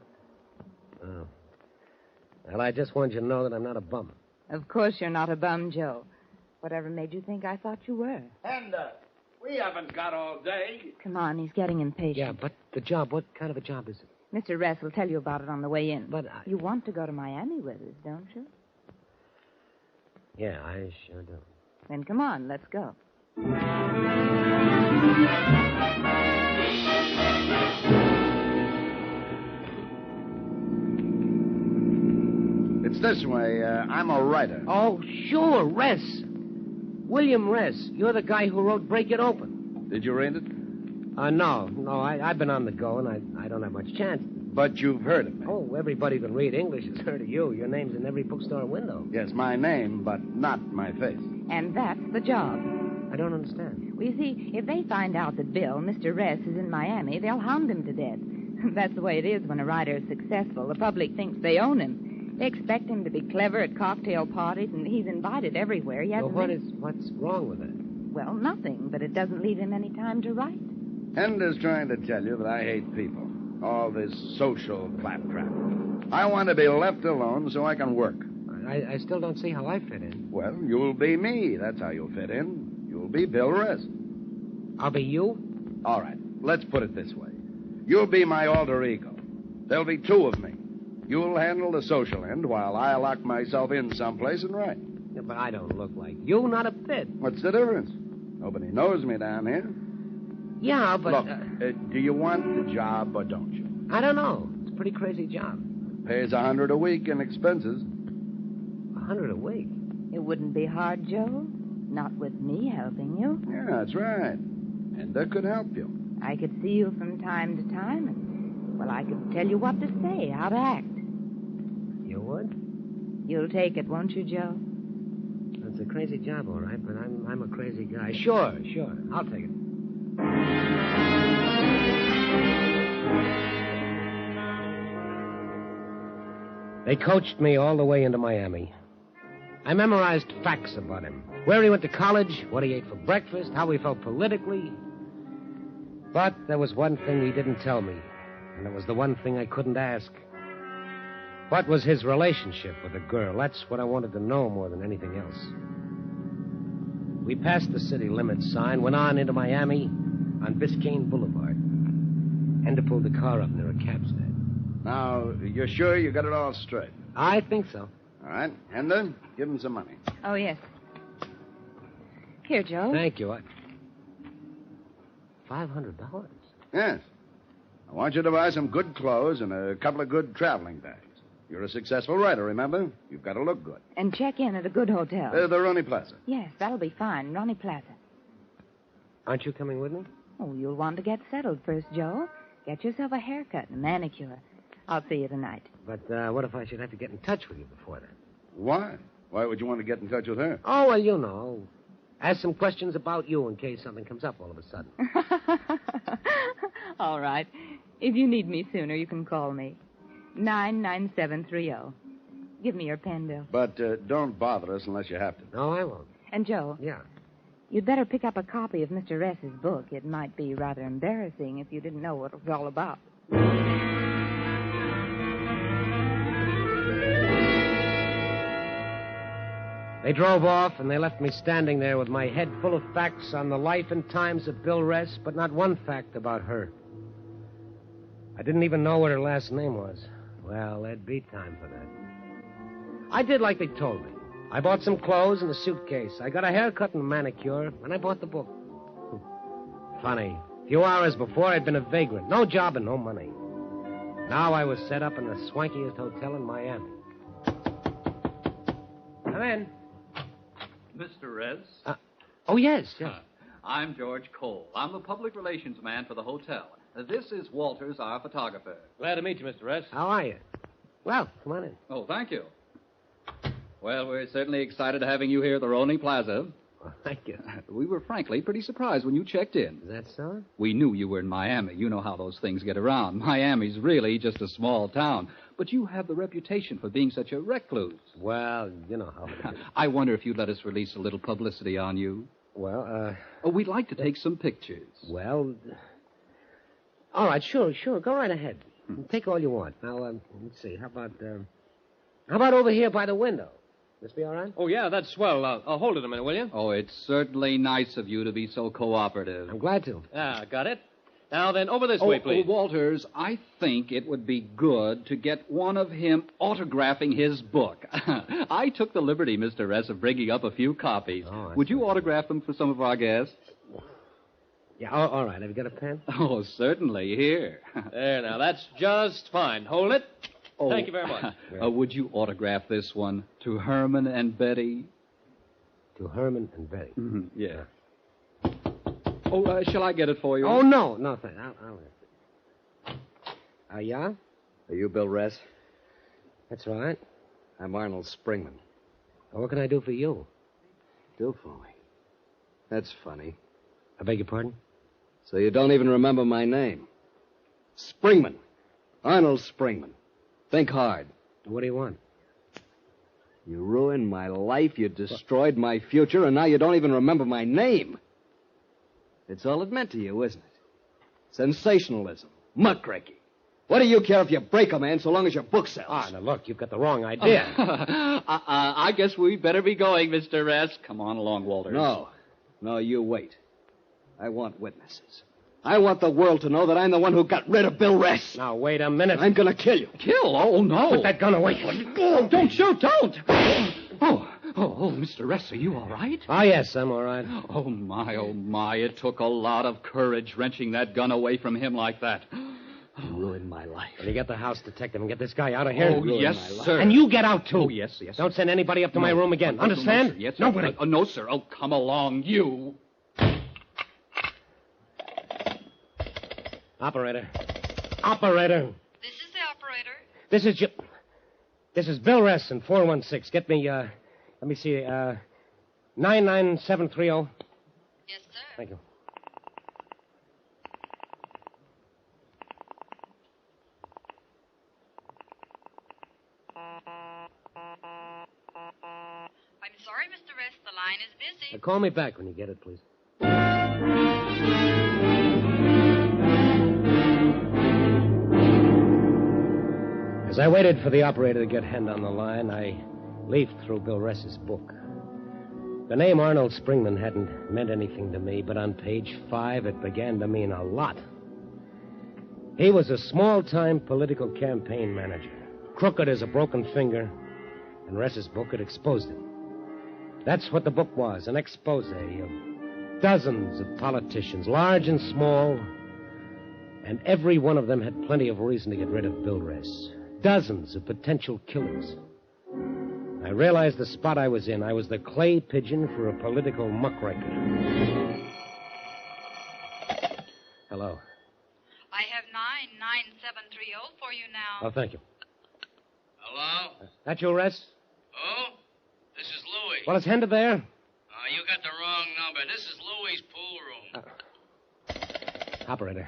Oh. Well, I just wanted you to know that I'm not a bum. Of course you're not a bum, Joe. Whatever made you think I thought you were? And, we haven't got all day. Come on, he's getting impatient. Yeah, but the job, what kind of a job is it? Mr. Ress will tell you about it on the way in. But you want to go to Miami with us, don't you? Yeah, I sure do. Then come on, let's go. It's this way. I'm a writer. Oh, sure, Ress. William Ress. You're the guy who wrote Break It Open. Did you read it? No. I've been on the go, and I don't have much chance. But you've heard of me. Oh, everybody who can read English has heard of you. Your name's in every bookstore window. Yes, my name, but not my face. And that's the job. I don't understand. Well, you see, if they find out that Bill, Mr. Ress, is in Miami, they'll hound him to death. That's the way it is when a writer is successful. The public thinks they own him. They expect him to be clever at cocktail parties, and he's invited everywhere. Well, what's wrong with that? Well, nothing, but it doesn't leave him any time to write. Ender's trying to tell you that I hate people. All this social claptrap. I want to be left alone so I can work. I still don't see how I fit in. Well, you'll be me. That's how you'll fit in. You'll be Bill Ress. I'll be you? All right. Let's put it this way. You'll be my alter ego. There'll be two of me. You'll handle the social end while I lock myself in someplace and write. Yeah, but I don't look like you, not a bit. What's the difference? Nobody knows me down here. Yeah, but... Look, do you want the job or don't you? I don't know. It's a pretty crazy job. Pays $100 a week in expenses. $100 a week? It wouldn't be hard, Joe. Not with me helping you. Yeah, that's right. And that could help you. I could see you from time to time, and, well, I could tell you what to say, how to act. You would? You'll take it, won't you, Joe? It's a crazy job, all right, but I'm a crazy guy. Sure. I'll take it. They coached me all the way into Miami. I memorized facts about him. Where he went to college, what he ate for breakfast, how he felt politically. But there was one thing he didn't tell me, and it was the one thing I couldn't ask. What was his relationship with the girl? That's what I wanted to know more than anything else. We passed the city limits sign, went on into Miami on Biscayne Boulevard. Ender pulled the car up near a cab stand. Now, you're sure you got it all straight? I think so. All right. Ender, give him some money. Oh, yes. Here, Joe. Thank you. $500? Yes. I want you to buy some good clothes and a couple of good traveling bags. You're a successful writer, remember? You've got to look good. And check in at a good hotel. The Ronnie Plaza. Yes, that'll be fine. Ronnie Plaza. Aren't you coming with me? Oh, you'll want to get settled first, Joe. Get yourself a haircut and a manicure. I'll see you tonight. But what if I should have to get in touch with you before then? Why? Why would you want to get in touch with her? Oh, well, you know. Ask some questions about you in case something comes up all of a sudden. All right. If you need me sooner, you can call me. 99730. Give me your pen, Bill. But don't bother us unless you have to. No, I won't. And Joe. Yeah. You'd better pick up a copy of Mr. Ress's book. It might be rather embarrassing if you didn't know what it was all about. They drove off, and they left me standing there with my head full of facts on the life and times of Bill Ress, but not one fact about her. I didn't even know what her last name was. Well, there'd be time for that. I did like they told me. I bought some clothes and a suitcase. I got a haircut and a manicure, and I bought the book. Funny. A few hours before, I'd been a vagrant. No job and no money. Now I was set up in the swankiest hotel in Miami. Come in. Mr. Rez? Oh, yes. I'm George Cole. I'm the public relations man for the hotel. This is Walters, our photographer. Glad to meet you, Mr. Ress. How are you? Well, come on in. Oh, thank you. Well, we're certainly excited having you here at the Rolling Plaza. Well, thank you. We were frankly pretty surprised when you checked in. Is that so? We knew you were in Miami. You know how those things get around. Miami's really just a small town. But you have the reputation for being such a recluse. Well, you know how it is. I wonder if you'd let us release a little publicity on you. Well, we'd like to take some pictures. Well, all right, sure. Go right ahead. Take all you want. Now, let's see. How about over here by the window? This be all right? Oh, yeah, that's swell. I'll hold it a minute, will you? Oh, it's certainly nice of you to be so cooperative. I'm glad to. Got it. Now then, over this way, please. Walters, I think it would be good to get one of him autographing his book. I took the liberty, Mr. Ress, of bringing up a few copies. Would you autograph them for some of our guests? Yeah, all right. Have you got a pen? Oh, certainly. Here. There, now, that's just fine. Hold it. Thank you very much. Would you autograph this one to Herman and Betty? To Herman and Betty? Mm-hmm. Yeah. Oh, shall I get it for you? Oh, no, thanks. I'll yeah? Are you Bill Ress? That's right. I'm Arnold Springman. Well, what can I do for you? Do for me? That's funny. I beg your pardon? So you don't even remember my name? Springman. Arnold Springman. Think hard. What do you want? You ruined my life, you destroyed my future, and now you don't even remember my name. It's all it meant to you, isn't it? Sensationalism. Muckraking. What do you care if you break a man so long as your book sells? Now, look, you've got the wrong idea. I guess we'd better be going, Mr. Ress. Come on along, Walters. No, you wait. I want witnesses. I want the world to know that I'm the one who got rid of Bill Ress. Now, wait a minute. I'm going to kill you. Kill? Oh, no. Put that gun away. Oh, don't shoot, don't. Oh, Mr. Ress, are you all right? Oh, yes, I'm all right. Oh, my. It took a lot of courage wrenching that gun away from him like that. You ruined my life. Well, you get the house detective and get this guy out of here. Oh, yes, sir. And you get out, too. Oh, yes. Don't send anybody up to my room again. Understand? No, sir. Yes, sir. Nobody. No, sir. Oh, come along, you. Operator. This is the operator. This is Bill Ress in 416. Get me, let me see, 99730. Yes, sir. Thank you. I'm sorry, Mr. Ress. The line is busy. Call me back when you get it, please. As I waited for the operator to get hand on the line, I leafed through Bill Ress's book. The name Arnold Springman hadn't meant anything to me, but on page 5 it began to mean a lot. He was a small-time political campaign manager, crooked as a broken finger, and Ress's book had exposed him. That's what the book was, an expose of dozens of politicians, large and small, and every one of them had plenty of reason to get rid of Bill Ress. Dozens of potential killers. I realized the spot I was in. I was the clay pigeon for a political muckraker. Hello. I have 99730 for you now. Oh, thank you. Hello? That you, Ress? Oh? This is Louis. Well, it's handed there. You got the wrong number. This is Louis' pool room. Operator.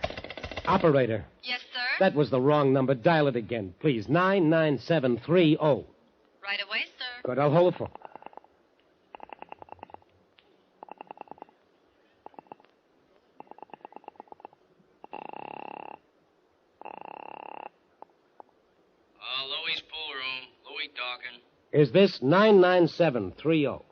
Operator. Yes, sir? That was the wrong number. Dial it again, please. 99730. Right away, sir. Good, I'll hold the phone. Louie's pool room. Louie talking. Is this 99730? Oh,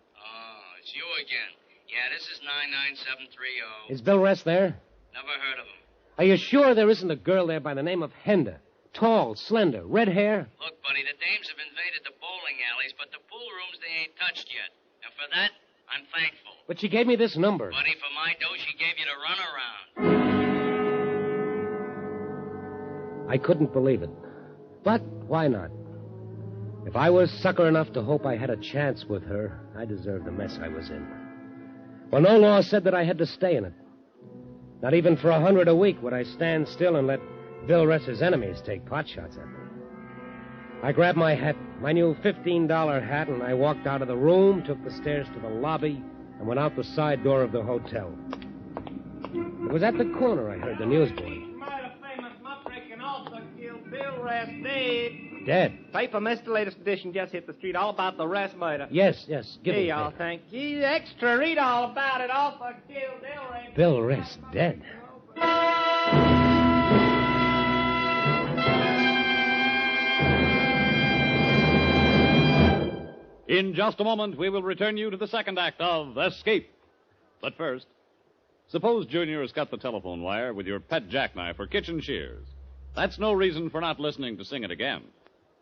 it's you again. Yeah, this is 99730. Is Bill Rest there? Never heard of him. Are you sure there isn't a girl there by the name of Henda? Tall, slender, red hair? Look, buddy, the dames have invaded the bowling alleys, but the pool rooms they ain't touched yet. And for that, I'm thankful. But she gave me this number. Buddy, for my dough, she gave you the runaround. I couldn't believe it. But why not? If I was sucker enough to hope I had a chance with her, I deserved the mess I was in. Well, no law said that I had to stay in it. Not even for $100 a week would I stand still and let Bill Ress's enemies take pot shots at me. I grabbed my hat, my new $15 hat, and I walked out of the room, took the stairs to the lobby, and went out the side door of the hotel. It was at the corner I heard the newsboy. Bill Rest dead. Dead? Paper missed the latest edition, just hit the street, all about the Rest murder. Yes. Give Here me y'all, that. thank you. Extra, read all about it. Offer kill Bill Rest. Bill Rest dead. In just a moment, we will return you to the second act of Escape. But first, suppose Junior has cut the telephone wire with your pet jackknife or kitchen shears. That's no reason for not listening to Sing It Again.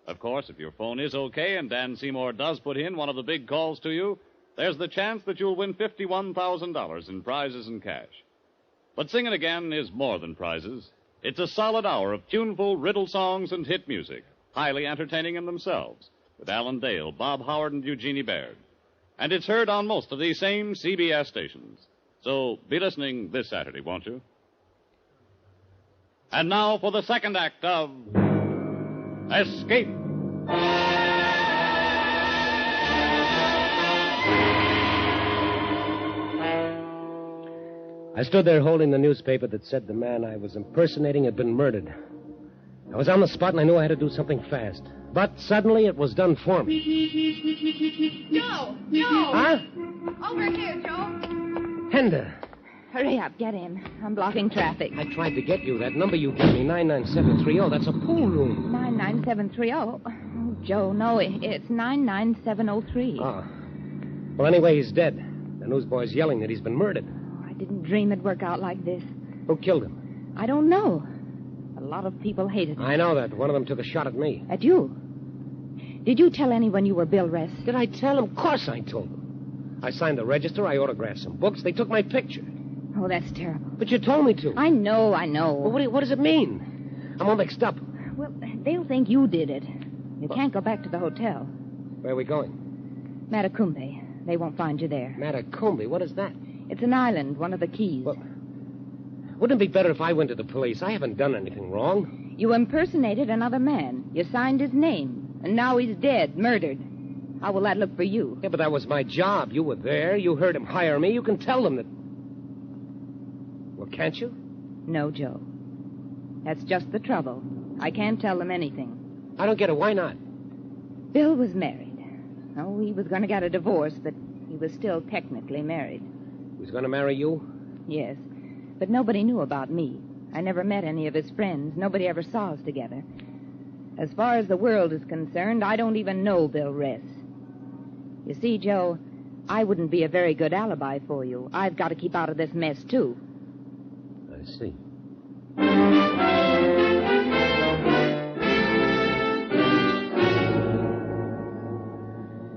Of course, if your phone is okay and Dan Seymour does put in one of the big calls to you, there's the chance that you'll win $51,000 in prizes and cash. But Sing It Again is more than prizes. It's a solid hour of tuneful riddle songs and hit music, highly entertaining in themselves, with Alan Dale, Bob Howard, and Eugenie Baird. And it's heard on most of these same CBS stations. So be listening this Saturday, won't you? And now for the second act of Escape. I stood there holding the newspaper that said the man I was impersonating had been murdered. I was on the spot and I knew I had to do something fast. But suddenly it was done for me. Joe! Huh? Over here, Joe! Henda. Hurry up, get in. I'm blocking traffic. I tried to get you. That number you gave me, 99730, that's a pool room. 99730. Oh, Joe, no, it's 99703. Oh. Well, anyway, he's dead. The newsboy's yelling that he's been murdered. I didn't dream it'd work out like this. Who killed him? I don't know. A lot of people hated him. I know that. One of them took a shot at me. At you? Did you tell anyone you were Bill Rest? Did I tell him? Of course I told them. I signed the register, I autographed some books, they took my picture. Oh, that's terrible. But you told me to. I know. Well, what does it mean? I'm all mixed up. Well, they'll think you did it. You can't go back to the hotel. Where are we going? Matacumbe. They won't find you there. Matacumbe? What is that? It's an island, one of the keys. Well, wouldn't it be better if I went to the police? I haven't done anything wrong. You impersonated another man. You signed his name. And now he's dead, murdered. How will that look for you? Yeah, but that was my job. You were there. You heard him hire me. You can tell them that... Well, can't you? No, Joe. That's just the trouble. I can't tell them anything. I don't get it. Why not? Bill was married. Oh, he was going to get a divorce, but he was still technically married. He was going to marry you? Yes. But nobody knew about me. I never met any of his friends. Nobody ever saw us together. As far as the world is concerned, I don't even know Bill Rest. You see, Joe, I wouldn't be a very good alibi for you. I've got to keep out of this mess, too. I see.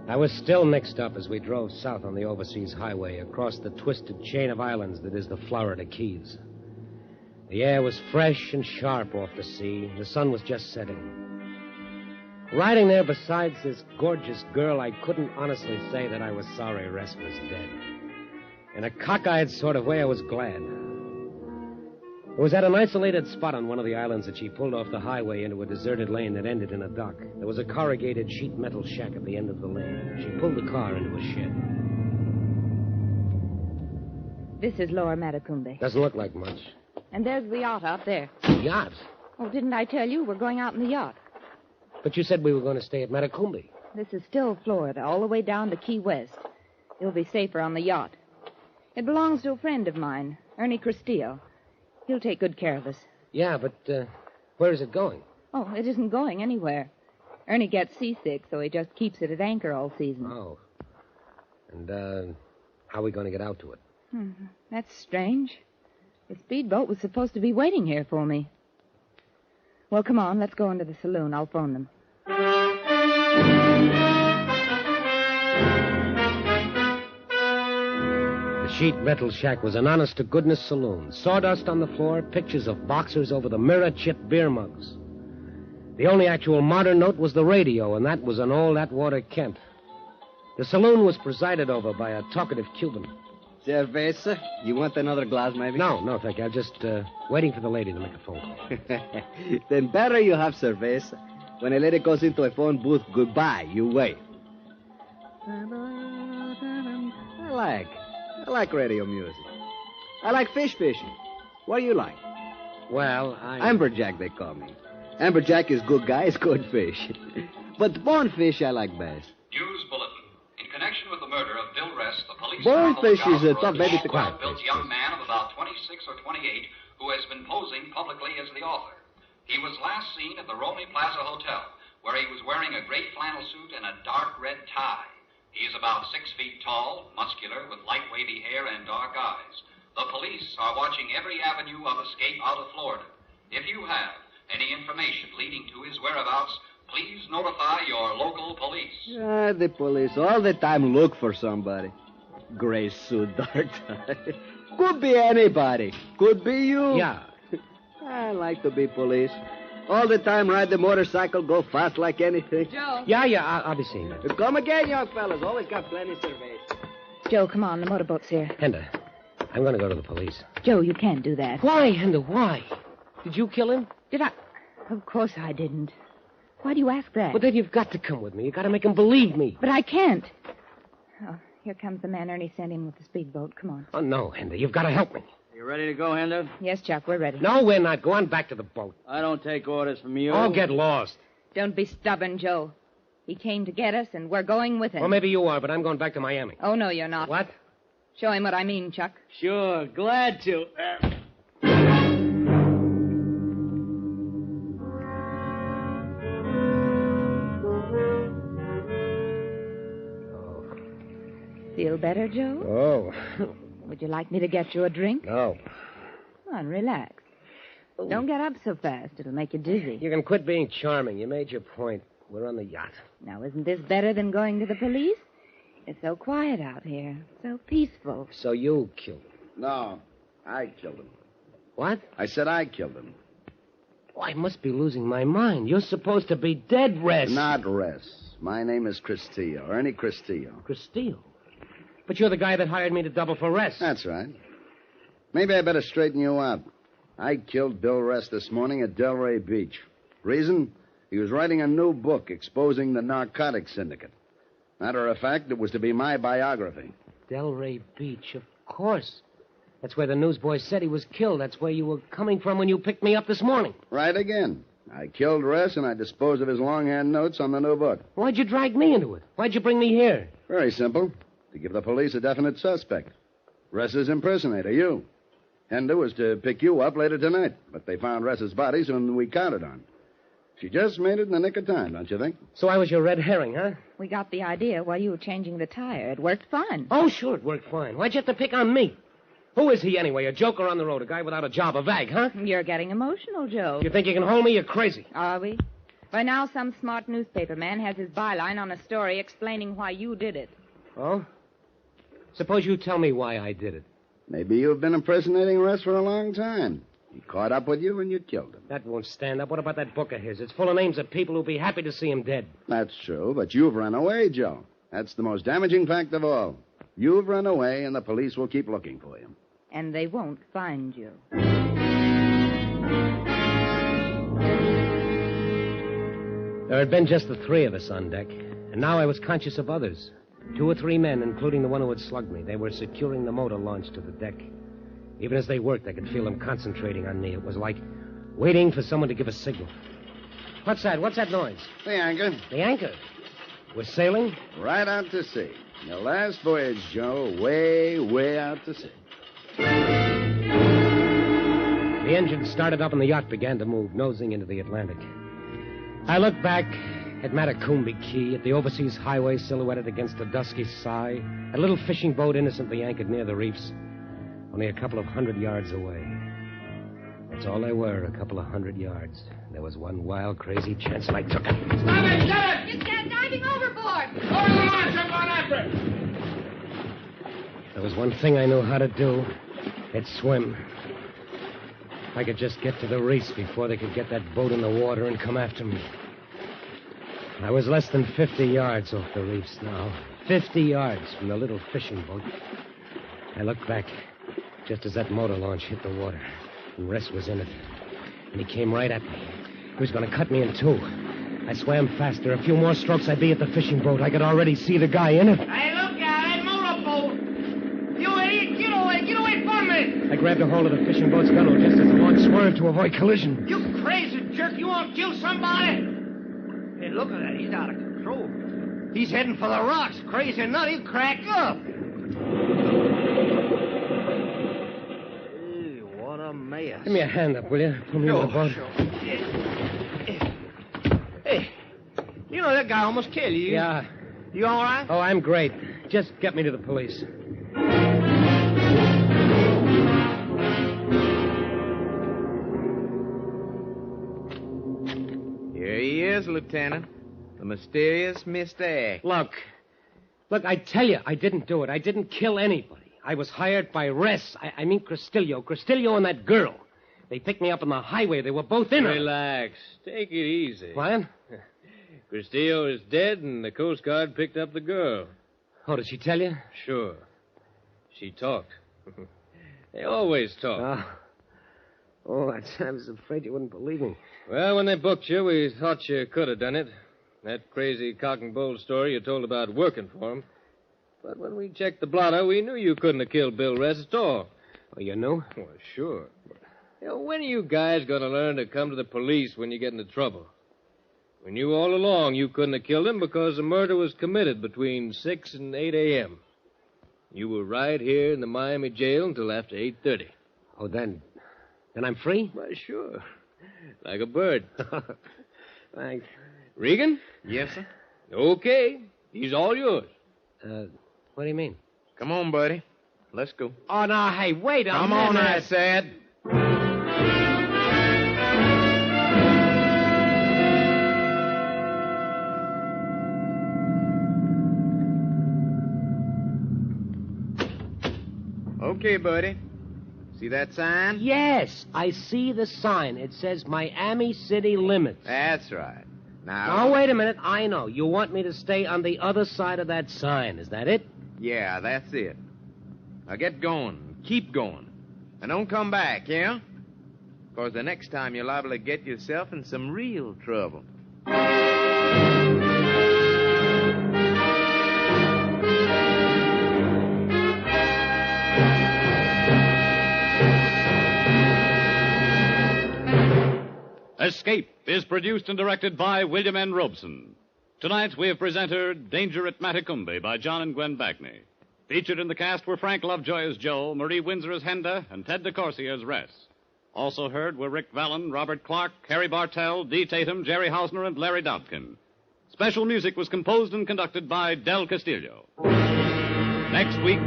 I was still mixed up as we drove south on the overseas highway across the twisted chain of islands that is the Florida Keys. The air was fresh and sharp off the sea. The sun was just setting. Riding there beside this gorgeous girl, I couldn't honestly say that I was sorry Rest was dead. In a cockeyed sort of way, I was glad. It was at an isolated spot on one of the islands that she pulled off the highway into a deserted lane that ended in a dock. There was a corrugated sheet metal shack at the end of the lane. She pulled the car into a shed. This is Lower Matacumbe. Doesn't look like much. And there's the yacht out there. Yacht? Oh, didn't I tell you? We're going out in the yacht. But you said we were going to stay at Metacumbi. This is still Florida, all the way down to Key West. You'll be safer on the yacht. It belongs to a friend of mine, Ernie Castillo. He'll take good care of us. Yeah, but where is it going? Oh, it isn't going anywhere. Ernie gets seasick, so he just keeps it at anchor all season. Oh. And how are we going to get out to it? That's strange. The speedboat was supposed to be waiting here for me. Well, come on, let's go into the saloon. I'll phone them. The Sheet Metal Shack was an honest-to-goodness saloon. Sawdust on the floor, pictures of boxers over the mirror, chipped beer mugs. The only actual modern note was the radio, and that was an old Atwater Kent. The saloon was presided over by a talkative Cuban. Cerveza? You want another glass, maybe? No, thank you. I'm just waiting for the lady to make a phone call. Then better you have cerveza. When a lady goes into a phone booth, goodbye, you wait. I like radio music. I like fish fishing. What do you like? Well, Amberjack, they call me. Amberjack is good guy, it's good fish. But bonefish I like best. News bulletin. In connection with the murder of Bill Rest, the police... Bonefish is a tough baby to cry. Built young man of about 26 or 28 who has been posing publicly as the author. He was last seen at the Romney Plaza Hotel, where he was wearing a gray flannel suit and a dark red tie. He is about 6 feet tall, muscular, with light wavy hair and dark eyes. The police are watching every avenue of escape out of Florida. If you have any information leading to his whereabouts, please notify your local police. The police all the time look for somebody. Gray suit, dark tie. Could be anybody. Could be you. Yeah. I like to be police. All the time ride the motorcycle, go fast like anything. Joe. Yeah, I'll be seeing you. Come again, young fellas. Always got plenty of surveys. Joe, come on. The motorboat's here. Henda, I'm going to go to the police. Joe, you can't do that. Why, Henda, why? Did you kill him? Did I? Of course I didn't. Why do you ask that? Well, then you've got to come with me. You've got to make him believe me. But I can't. Oh, here comes the man Ernie sent in with the speedboat. Come on. Oh, no, Henda. You've got to help me. You ready to go, Hender? Yes, Chuck, we're ready. No, we're not. Go on back to the boat. I don't take orders from you. I'll get lost. Don't be stubborn, Joe. He came to get us, and we're going with him. Well, maybe you are, but I'm going back to Miami. Oh, no, you're not. What? Show him what I mean, Chuck. Sure, glad to. Feel better, Joe? Oh. Would you like me to get you a drink? No. Come on, relax. Don't get up so fast. It'll make you dizzy. You can quit being charming. You made your point. We're on the yacht. Now, isn't this better than going to the police? It's so quiet out here. So peaceful. So you killed him. No, I killed him. What? I said I killed him. Oh, I must be losing my mind. You're supposed to be dead, Rest. Not Rest. My name is Castillo, Ernie Castillo. Castillo? But you're the guy that hired me to double for Rest. That's right. Maybe I better straighten you out. I killed Bill Rest this morning at Delray Beach. Reason? He was writing a new book exposing the narcotics syndicate. Matter of fact, it was to be my biography. Delray Beach, of course. That's where the newsboy said he was killed. That's where you were coming from when you picked me up this morning. Right again. I killed Rest, and I disposed of his longhand notes on the new book. Why'd you drag me into it? Why'd you bring me here? Very simple. To give the police a definite suspect. Ress's impersonator, you. Hender was to pick you up later tonight, but they found Ress's body sooner than we counted on. She just made it in the nick of time, don't you think? So I was your red herring, huh? We got the idea while you were changing the tire. It worked fine. Oh, sure, it worked fine. Why'd you have to pick on me? Who is he, anyway? A joker on the road, a guy without a job, a vag, huh? You're getting emotional, Joe. You think you can hold me? You're crazy. Are we? By now, some smart newspaper man has his byline on a story explaining why you did it. Oh? Suppose you tell me why I did it. Maybe you've been impersonating Ress for a long time. He caught up with you and you killed him. That won't stand up. What about that book of his? It's full of names of people who'll be happy to see him dead. That's true, but you've run away, Joe. That's the most damaging fact of all. You've run away, and the police will keep looking for you. And they won't find you. There had been just the three of us on deck, and now I was conscious of others. 2 or 3 men, including the one who had slugged me. They were securing the motor launch to the deck. Even as they worked, I could feel them concentrating on me. It was like waiting for someone to give a signal. What's that? What's that noise? The anchor. The anchor? We're sailing? Right out to sea. Your last voyage, Joe. Way, way out to sea. The engine started up and the yacht began to move, nosing into the Atlantic. I looked back at Matacumbi Key, at the overseas highway silhouetted against the dusky sky, a little fishing boat innocently anchored near the reefs, only a couple of 100 yards away. That's all they were, a couple of 100 yards. There was one wild, crazy chance, and I took it. Stop it! Stop it! It's diving overboard! Over the launch! Jump on after it! There was one thing I knew how to do. It's swim. I could just get to the reefs before they could get that boat in the water and come after me. I was less than 50 yards off the reefs now. 50 yards from the little fishing boat. I looked back just as that motor launch hit the water. And Ress was in it. And he came right at me. He was going to cut me in two. I swam faster. A few more strokes, I'd be at the fishing boat. I could already see the guy in it. Hey, look out, that motorboat! You idiot, get away from me! I grabbed a hold of the fishing boat's gunwale just as the launch swerved to avoid collision. You crazy jerk, you want to kill somebody? Hey, look at that, he's out of control. He's heading for the rocks. Crazy nut, he'll crack up. What a mess. Give me a hand up, will you? Pull me in the boat. Sure. Hey, you know that guy almost killed you. Yeah. You all right? Oh, I'm great. Just get me to the police. Here he is, Lieutenant. The mysterious Mr. X. Look, I tell you, I didn't do it. I didn't kill anybody. I was hired by Ress. I mean Cristillo. Cristillo and that girl. They picked me up on the highway. They were both in it. Relax. Take it easy. What? Castillo is dead, and the Coast Guard picked up the girl. Oh, did she tell you? Sure. She talked. They always talk. Oh, I was afraid you wouldn't believe me. Well, when they booked you, we thought you could have done it. That crazy cock and bull story you told about working for him. But when we checked the blotter, we knew you couldn't have killed Bill Ress at all. Oh, you knew? Well, sure. When are you guys going to learn to come to the police when you get into trouble? We knew all along you couldn't have killed him because the murder was committed between 6 and 8 a.m. You were right here in the Miami jail until after 8:30. Oh, then I'm free? Why, sure. Like a bird. Thanks. Regan? Yes, sir? Okay. He's all yours. What do you mean? Come on, buddy. Let's go. Oh, no, hey, wait a minute. Come on, I said. Okay, buddy. See that sign? Yes, I see the sign. It says Miami City Limits. That's right. Now, wait a minute. I know. You want me to stay on the other side of that sign. Is that it? Yeah, that's it. Now get going. Keep going. And don't come back, yeah? Because the next time you're liable to get yourself in some real trouble. Escape is produced and directed by William N. Robeson. Tonight we have presented Danger at Matacumbi by John and Gwen Bagney. Featured in the cast were Frank Lovejoy as Joe, Marie Windsor as Henda, and Ted DeCourcy as Ress. Also heard were Rick Vallon, Robert Clark, Harry Bartell, Dee Tatum, Jerry Hausner, and Larry Dobkin. Special music was composed and conducted by Del Castillo. Next week...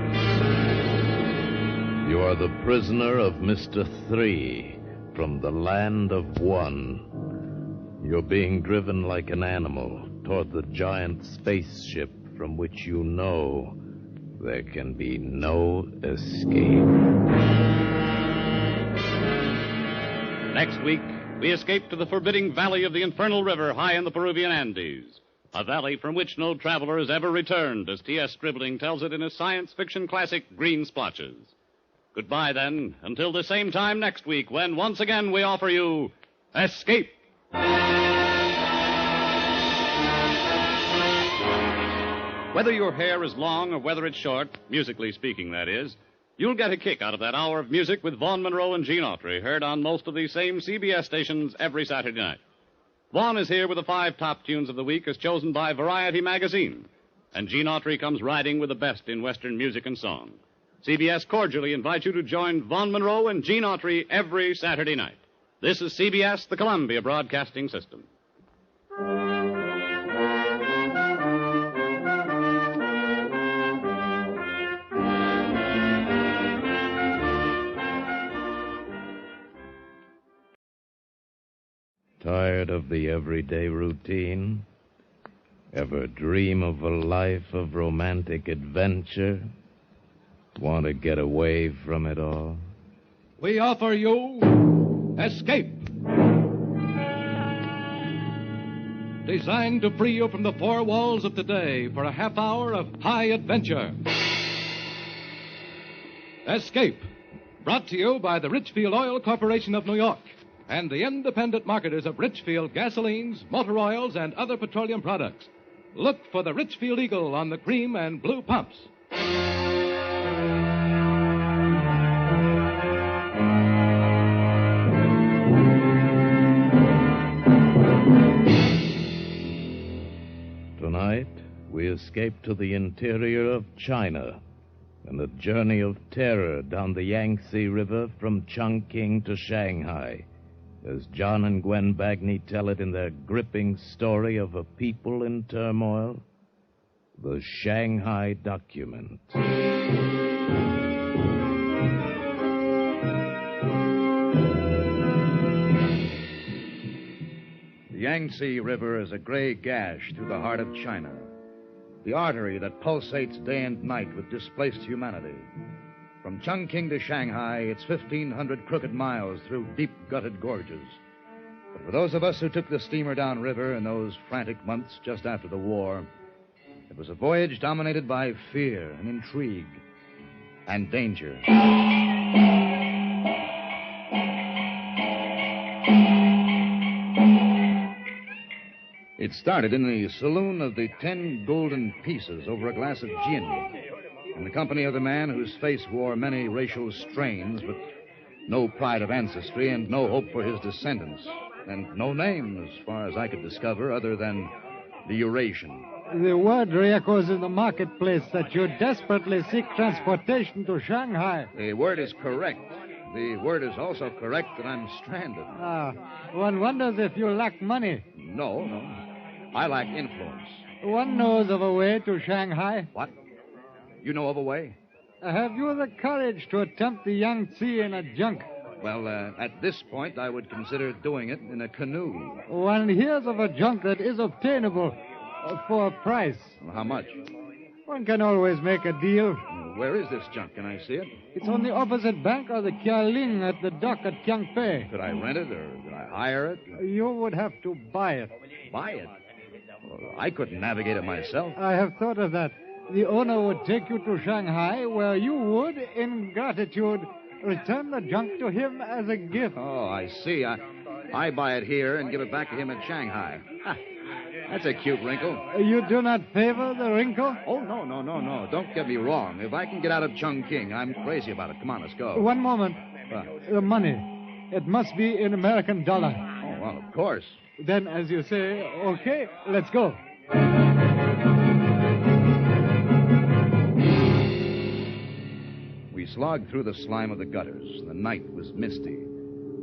You are the prisoner of Mr. 3 from the land of 1. You're being driven like an animal toward the giant spaceship from which you know there can be no escape. Next week, we escape to the forbidding valley of the Infernal River high in the Peruvian Andes. A valley from which no traveler has ever returned, as T.S. Stribling tells it in his science fiction classic, Green Splotches. Goodbye, then, until the same time next week, when once again we offer you Escape. Whether your hair is long or whether it's short, musically speaking, that is, You'll get a kick out of that hour of music with Vaughn Monroe and Gene Autry, heard on most of these same CBS stations every Saturday night. Vaughn is here with the 5 top tunes of the week as chosen by Variety magazine. And Gene Autry comes riding with the best in Western music and song. CBS cordially invites you to join Vaughn Monroe and Gene Autry every Saturday night. This is CBS, the Columbia Broadcasting System. Tired of the everyday routine? Ever dream of a life of romantic adventure? Want to get away from it all? We offer you Escape. Designed to free you from the 4 walls of today for a half hour of high adventure. Escape. Brought to you by the Richfield Oil Corporation of New York and the independent marketers of Richfield gasolines, motor oils, and other petroleum products. Look for the Richfield Eagle on the cream and blue pumps. Tonight, we escape to the interior of China and a journey of terror down the Yangtze River from Chongqing to Shanghai, as John and Gwen Bagney tell it in their gripping story of a people in turmoil, The Shanghai Document. The Yangtze River is a gray gash through the heart of China, the artery that pulsates day and night with displaced humanity. From Chongqing to Shanghai, it's 1,500 crooked miles through deep-gutted gorges. But for those of us who took the steamer downriver in those frantic months just after the war, it was a voyage dominated by fear and intrigue and danger. It started in the saloon of the 10 Golden Pieces over a glass of gin, in the company of the man whose face wore many racial strains, but no pride of ancestry and no hope for his descendants, and no name, as far as I could discover, other than the Eurasian. The word re-echoes in the marketplace that you desperately seek transportation to Shanghai. The word is correct. The word is also correct that I'm stranded. One wonders if you lack money. No. I lack influence. One knows of a way to Shanghai. What? You know of a way? Have you the courage to attempt the Yangtze in a junk? Well, at this point, I would consider doing it in a canoe. One hears of a junk that is obtainable for a price. Well, how much? One can always make a deal. Where is this junk? Can I see it? It's on the opposite bank of the Kialing at the dock at Kiangpei. Could I rent it or could I hire it? You would have to buy it. Buy it? Well, I couldn't navigate it myself. I have thought of that. The owner would take you to Shanghai, where you would, in gratitude, return the junk to him as a gift. Oh, I see. I buy it here and give it back to him at Shanghai. That's a cute wrinkle. You do not favor the wrinkle? Oh, no. Don't get me wrong. If I can get out of Chongqing, I'm crazy about it. Come on, let's go. One moment. The money. It must be in American dollar. Oh, well, of course. Then, as you say, okay, let's go. We slogged through the slime of the gutters. The night was misty.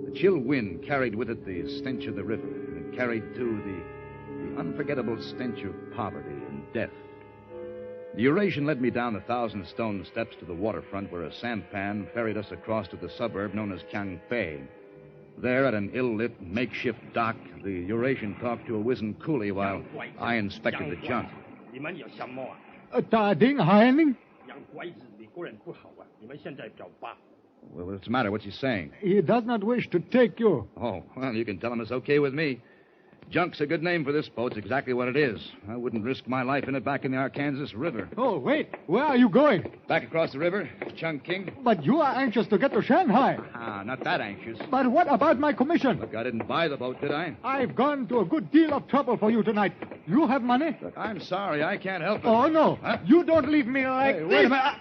The chill wind carried with it the stench of the river. And it carried, too, the unforgettable stench of poverty and death. The Eurasian led me down 1,000 stone steps to the waterfront where a sampan ferried us across to the suburb known as Kiangpei. There, at an ill-lit makeshift dock, the Eurasian talked to a wizened coolie while I inspected the junk. Well, what's the matter? What's he saying? He does not wish to take you. Oh, well, you can tell him it's okay with me. Junk's a good name for this boat. It's exactly what it is. I wouldn't risk my life in it back in the Arkansas River. Oh, wait. Where are you going? Back across the river, Chongqing. But you are anxious to get to Shanghai. Not that anxious. But what about my commission? Look, I didn't buy the boat, did I? I've gone to a good deal of trouble for you tonight. You have money? Look, I'm sorry. I can't help it. Oh, no. Huh? You don't leave me like Hey, this. wait a minute.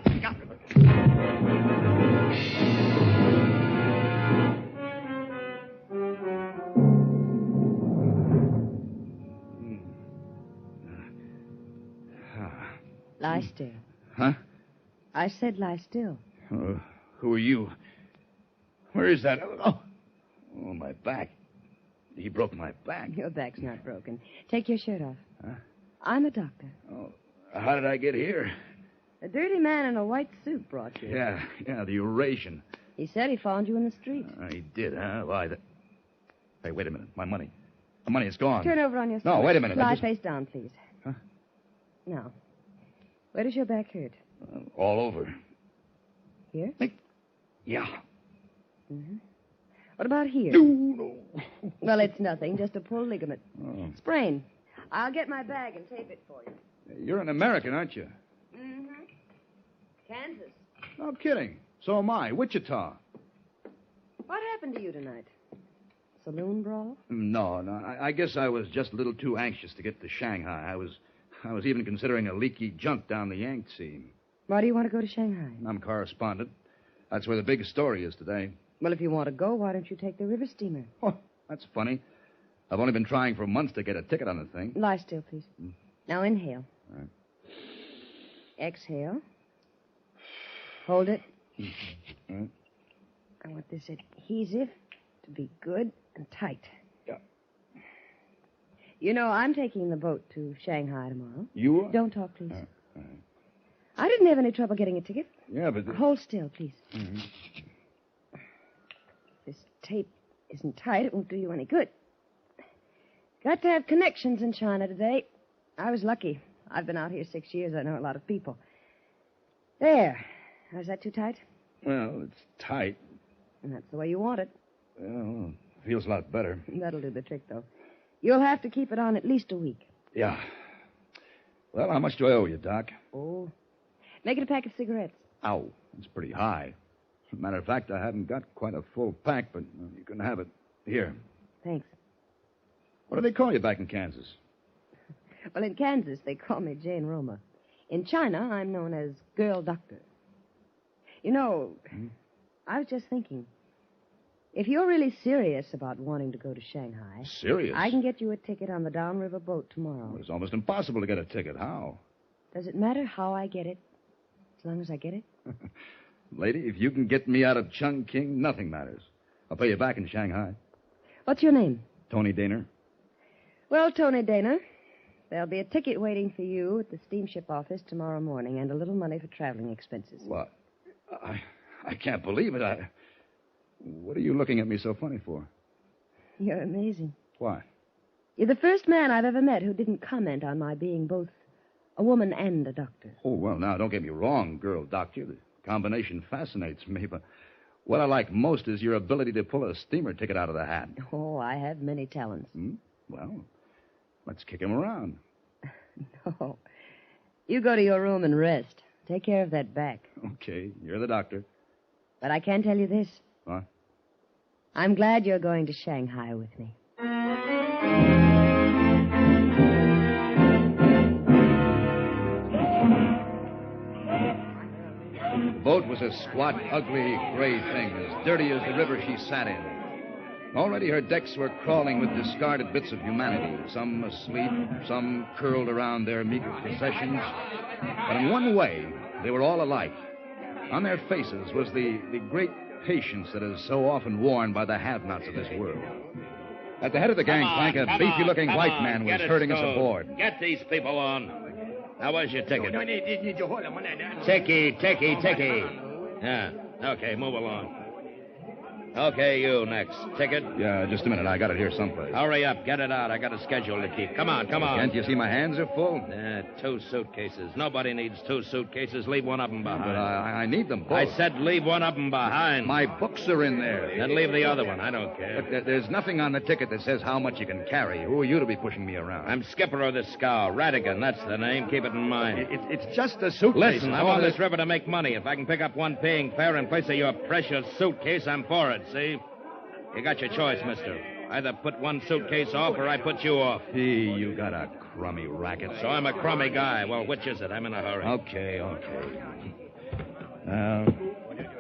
Lie still. Huh? I said lie still. Who are you? Where is that? Oh, my back. He broke my back. Your back's not broken. Take your shirt off. Huh? I'm a doctor. Oh, how did I get here? A dirty man in a white suit brought you. Yeah, the Eurasian. He said he found you in the street. He did, huh? Why, Hey, wait a minute. My money. The money is gone. Turn over on your side. No, wait a minute. Lie face down, please. Huh? Now, where does your back hurt? All over. Here? Yeah. Mm-hmm. What about here? No. Well, it's nothing, just a pulled ligament. Oh. Sprain. I'll get my bag and tape it for you. You're an American, aren't you? Mm-hmm. Kansas. No kidding. So am I. Wichita. What happened to you tonight? Saloon brawl? No. I guess I was just a little too anxious to get to Shanghai. I was even considering a leaky junk down the Yangtze. Why do you want to go to Shanghai? I'm correspondent. That's where the big story is today. Well, if you want to go, why don't you take the river steamer? Oh, that's funny. I've only been trying for months to get a ticket on the thing. Lie still, please. Now inhale. All right. Exhale. Hold it. All right. I want this adhesive to be good and tight. Yeah. You know, I'm taking the boat to Shanghai tomorrow. You are? Don't talk, please. All right. I didn't have any trouble getting a ticket. Yeah, but... Hold still, please. Mm-hmm. This tape isn't tight. It won't do you any good. Got to have connections in China today. I was lucky. I've been out here 6 years. I know a lot of people. There. Is that too tight? Well, it's tight. And that's the way you want it. Well, feels a lot better. That'll do the trick, though. You'll have to keep it on at least a week. Yeah. Well, how much do I owe you, Doc? Oh. Make it a pack of cigarettes. Ow. That's pretty high. As a matter of fact, I haven't got quite a full pack, but you can have it. Here. Thanks. What do they call you back in Kansas? Well, in Kansas, they call me Jane Roma. In China, I'm known as Girl Doctor. You know, I was just thinking, if you're really serious about wanting to go to Shanghai... Serious? I can get you a ticket on the downriver boat tomorrow. Well, it's almost impossible to get a ticket. How? Does it matter how I get it, as long as I get it? Lady, if you can get me out of Chungking, nothing matters. I'll pay you back in Shanghai. What's your name? Tony Daner. Well, Tony Dana, there'll be a ticket waiting for you at the steamship office tomorrow morning and a little money for traveling expenses. What? I can't believe it. What are you looking at me so funny for? You're amazing. Why? You're the first man I've ever met who didn't comment on my being both a woman and a doctor. Oh, well, now, don't get me wrong, girl doctor. The combination fascinates me, but what I like most is your ability to pull a steamer ticket out of the hat. Oh, I have many talents. Well, let's kick him around. No. You go to your room and rest. Take care of that back. Okay, you're the doctor. But I can tell you this. What? I'm glad you're going to Shanghai with me. The boat was a squat, ugly, gray thing, as dirty as the river she sat in. Already her decks were crawling with discarded bits of humanity, some asleep, some curled around their meager possessions. But in one way, they were all alike. On their faces was the great patience that is so often worn by the have-nots of this world. At the head of the gangplank, a beefy-looking white man was herding us aboard. Get these people on. Now, where's your ticket? Ticky. Yeah, okay, move along. Okay, you next. Ticket? Yeah, just a minute. I got it here someplace. Hurry up. Get it out. I got a schedule to keep. Come on. Can't you see my hands are full? 2 suitcases. Nobody needs 2 suitcases. Leave one of them behind. But I need them both. I said leave one of them behind. My books are in there. Then leave the other one. I don't care. Look, there's nothing on the ticket that says how much you can carry. Who are you to be pushing me around? I'm skipper of this scow. Radigan, that's the name. Keep it in mind. It's just a suitcase. Listen, I'm on this river to make money. If I can pick up one paying fare in place of your precious suitcase, I'm for it, see? You got your choice, mister. Either put one suitcase off or I put you off. Hey, you got a crummy racket. So I'm a crummy guy. Well, which is it? I'm in a hurry. Okay.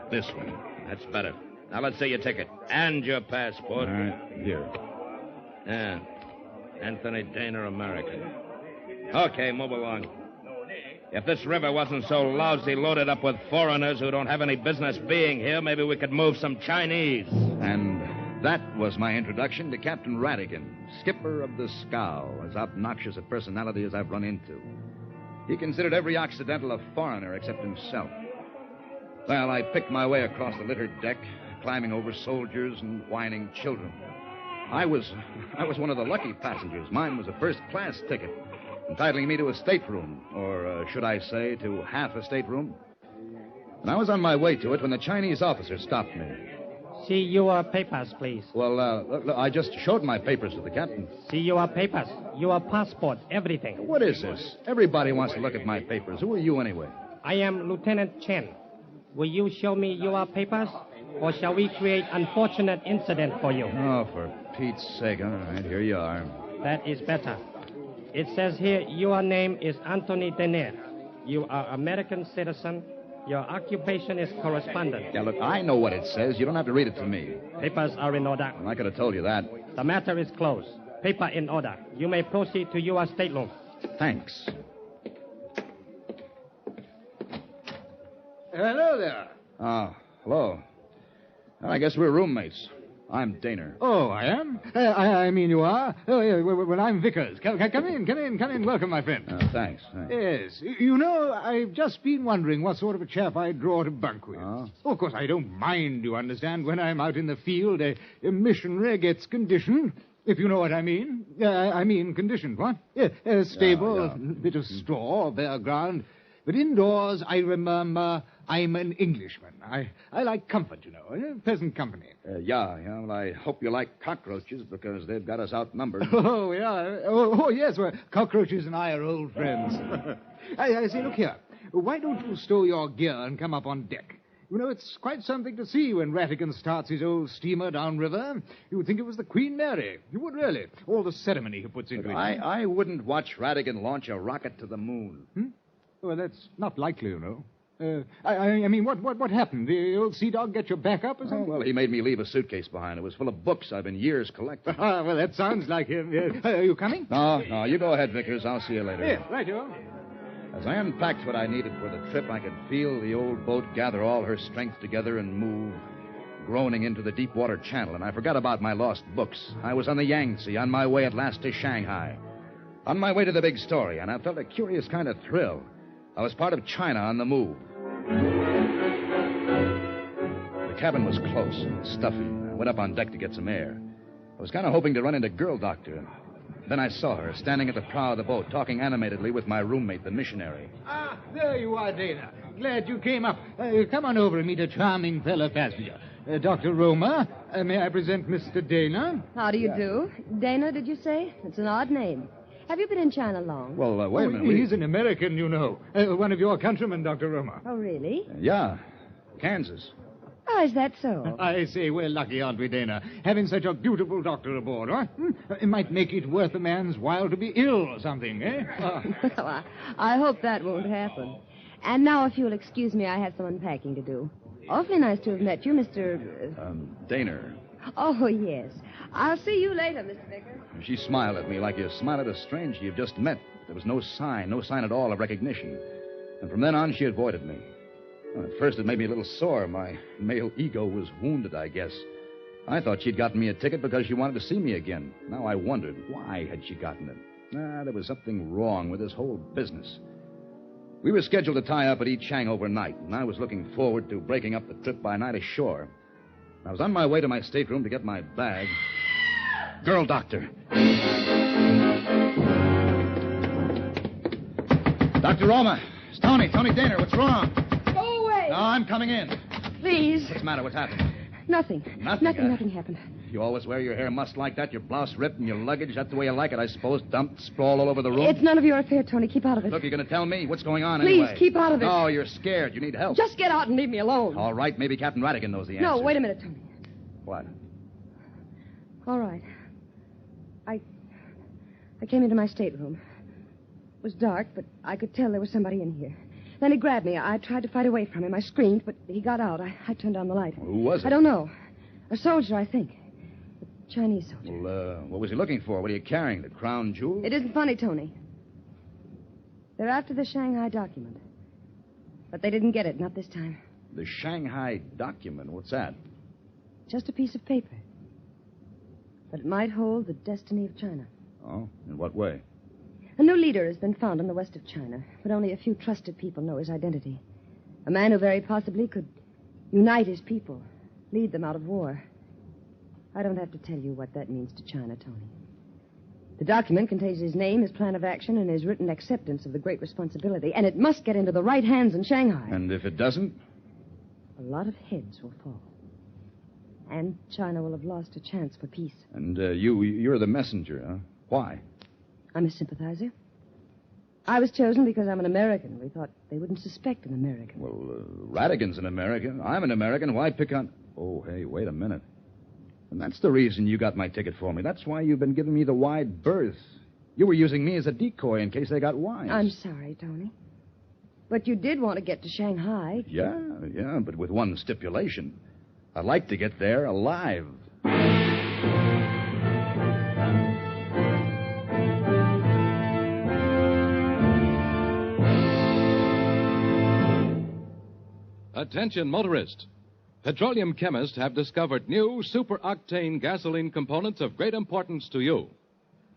This one. That's better. Now let's see your ticket. And your passport. All right, here. Yeah. Anthony Dana, American. Okay, move along. If this river wasn't so lousy loaded up with foreigners who don't have any business being here, maybe we could move some Chinese. And that was my introduction to Captain Radigan, skipper of the Scow, as obnoxious a personality as I've run into. He considered every Occidental a foreigner except himself. Well, I picked my way across the littered deck, climbing over soldiers and whining children. I was one of the lucky passengers. Mine was a first-class ticket, entitling me to a stateroom, or should I say, to half a stateroom. And I was on my way to it when the Chinese officer stopped me. See your papers, please. Well, I just showed my papers to the captain. See your papers, your passport, everything. What is this? Everybody wants to look at my papers. Who are you, anyway? I am Lieutenant Chen. Will you show me your papers, or shall we create unfortunate incident for you? Oh, for Pete's sake. All right, here you are. That is better. It says here your name is Anthony Denner. You are American citizen. Your occupation is correspondent. Yeah, look, I know what it says. You don't have to read it to me. Papers are in order. I could have told you that. The matter is closed. Paper in order. You may proceed to your stateroom. Thanks. Hello there. Hello. Well, I guess we're roommates. I'm Daner. Oh, I am? I mean you are? Oh, yeah, well, I'm Vickers. Come in. Welcome, my friend. Thanks. Yes. You know, I've just been wondering what sort of a chap I'd draw to bunk with. Oh, of course, I don't mind, you understand, when I'm out in the field, a missionary gets conditioned, if you know what I mean. I mean conditioned, what? Yeah, a stable, a bit of straw, bare ground. But indoors, I remember I'm an Englishman. I like comfort, you know, pleasant company. Well, I hope you like cockroaches because they've got us outnumbered. Oh, yeah. Oh, yes, well, cockroaches and I are old friends. I say, look here. Why don't you stow your gear and come up on deck? You know, it's quite something to see when Ratigan starts his old steamer downriver. You would think it was the Queen Mary. You would really. All the ceremony he puts into it. I wouldn't watch Ratigan launch a rocket to the moon. Well, that's not likely, you know. I mean, what happened? The old sea dog get your back up or something? Well, he made me leave a suitcase behind. It was full of books I've been years collecting. Well, that sounds like him. Are you coming? No, you go ahead, Vickers. I'll see you later. Yeah, right, you. As I unpacked what I needed for the trip, I could feel the old boat gather all her strength together and move, groaning into the deep water channel, and I forgot about my lost books. I was on the Yangtze, on my way at last to Shanghai. On my way to the big story, and I felt a curious kind of thrill. I was part of China on the move. The cabin was close and stuffy. I went up on deck to get some air. I was kind of hoping to run into Girl Doctor. Then I saw her standing at the prow of the boat, talking animatedly with my roommate, the missionary. Ah, there you are, Dana. Glad you came up. Come on over and meet a charming fellow passenger. Dr. Roma, may I present Mr. Dana? How do you do? Dana, did you say? It's an odd name. Have you been in China long? Well, wait a minute. He's an American, you know. One of your countrymen, Dr. Roma. Oh, really? Yeah. Kansas. Oh, is that so? I say, we're lucky, aren't we, Dana? Having such a beautiful doctor aboard, huh? It might make it worth a man's while to be ill or something, eh? Well, I hope that won't happen. And now, if you'll excuse me, I have some unpacking to do. Awfully nice to have met you, Mr. Daner. Oh, yes. I'll see you later, Mr. Vickers. She smiled at me like you smile at a stranger you've just met. There was no sign at all of recognition. And from then on, she avoided me. Well, at first, it made me a little sore. My male ego was wounded, I guess. I thought she'd gotten me a ticket because she wanted to see me again. Now I wondered, why had she gotten it? There was something wrong with this whole business. We were scheduled to tie up at Yichang overnight, and I was looking forward to breaking up the trip by night ashore. I was on my way to my stateroom to get my bag. Girl Doctor. Dr. Roma. It's Tony Daner. What's wrong? Go away. No, I'm coming in. Please. What's the matter? What's happened? Nothing. Nothing happened. You always wear your hair mussed like that, your blouse ripped, and your luggage, that's the way you like it, I suppose, dumped, sprawled all over the room? It's none of your affair, Tony. Keep out of it. Look, you're going to tell me? What's going on Please, anyway? keep out of it. No, you're scared. You need help. Just get out and leave me alone. All right, maybe Captain Radigan knows the answer. No, wait a minute, Tony. What? All right. I came into my stateroom. It was dark, but I could tell there was somebody in here. Then he grabbed me. I tried to fight away from him. I screamed, but he got out. I turned on the light. Who was it? I don't know. A soldier, I think. A Chinese soldier. Well, what was he looking for? What are you carrying? The crown jewel? It isn't funny, Tony. They're after the Shanghai document. But they didn't get it, not this time. The Shanghai document? What's that? Just a piece of paper. But it might hold the destiny of China. Oh, in what way? A new leader has been found in the west of China, but only a few trusted people know his identity. A man who very possibly could unite his people, lead them out of war. I don't have to tell you what that means to China, Tony. The document contains his name, his plan of action, and his written acceptance of the great responsibility, and it must get into the right hands in Shanghai. And if it doesn't? A lot of heads will fall. And China will have lost a chance for peace. And you're the messenger, huh? Why? I'm a sympathizer. I was chosen because I'm an American. We thought they wouldn't suspect an American. Well, Radigan's an American. I'm an American. Why pick on... Oh, hey, wait a minute. And that's the reason you got my ticket for me. That's why you've been giving me the wide berth. You were using me as a decoy in case they got wise. I'm sorry, Tony. But you did want to get to Shanghai. Yeah, but with one stipulation. I'd like to get there alive. Attention, motorists. Petroleum chemists have discovered new super-octane gasoline components of great importance to you.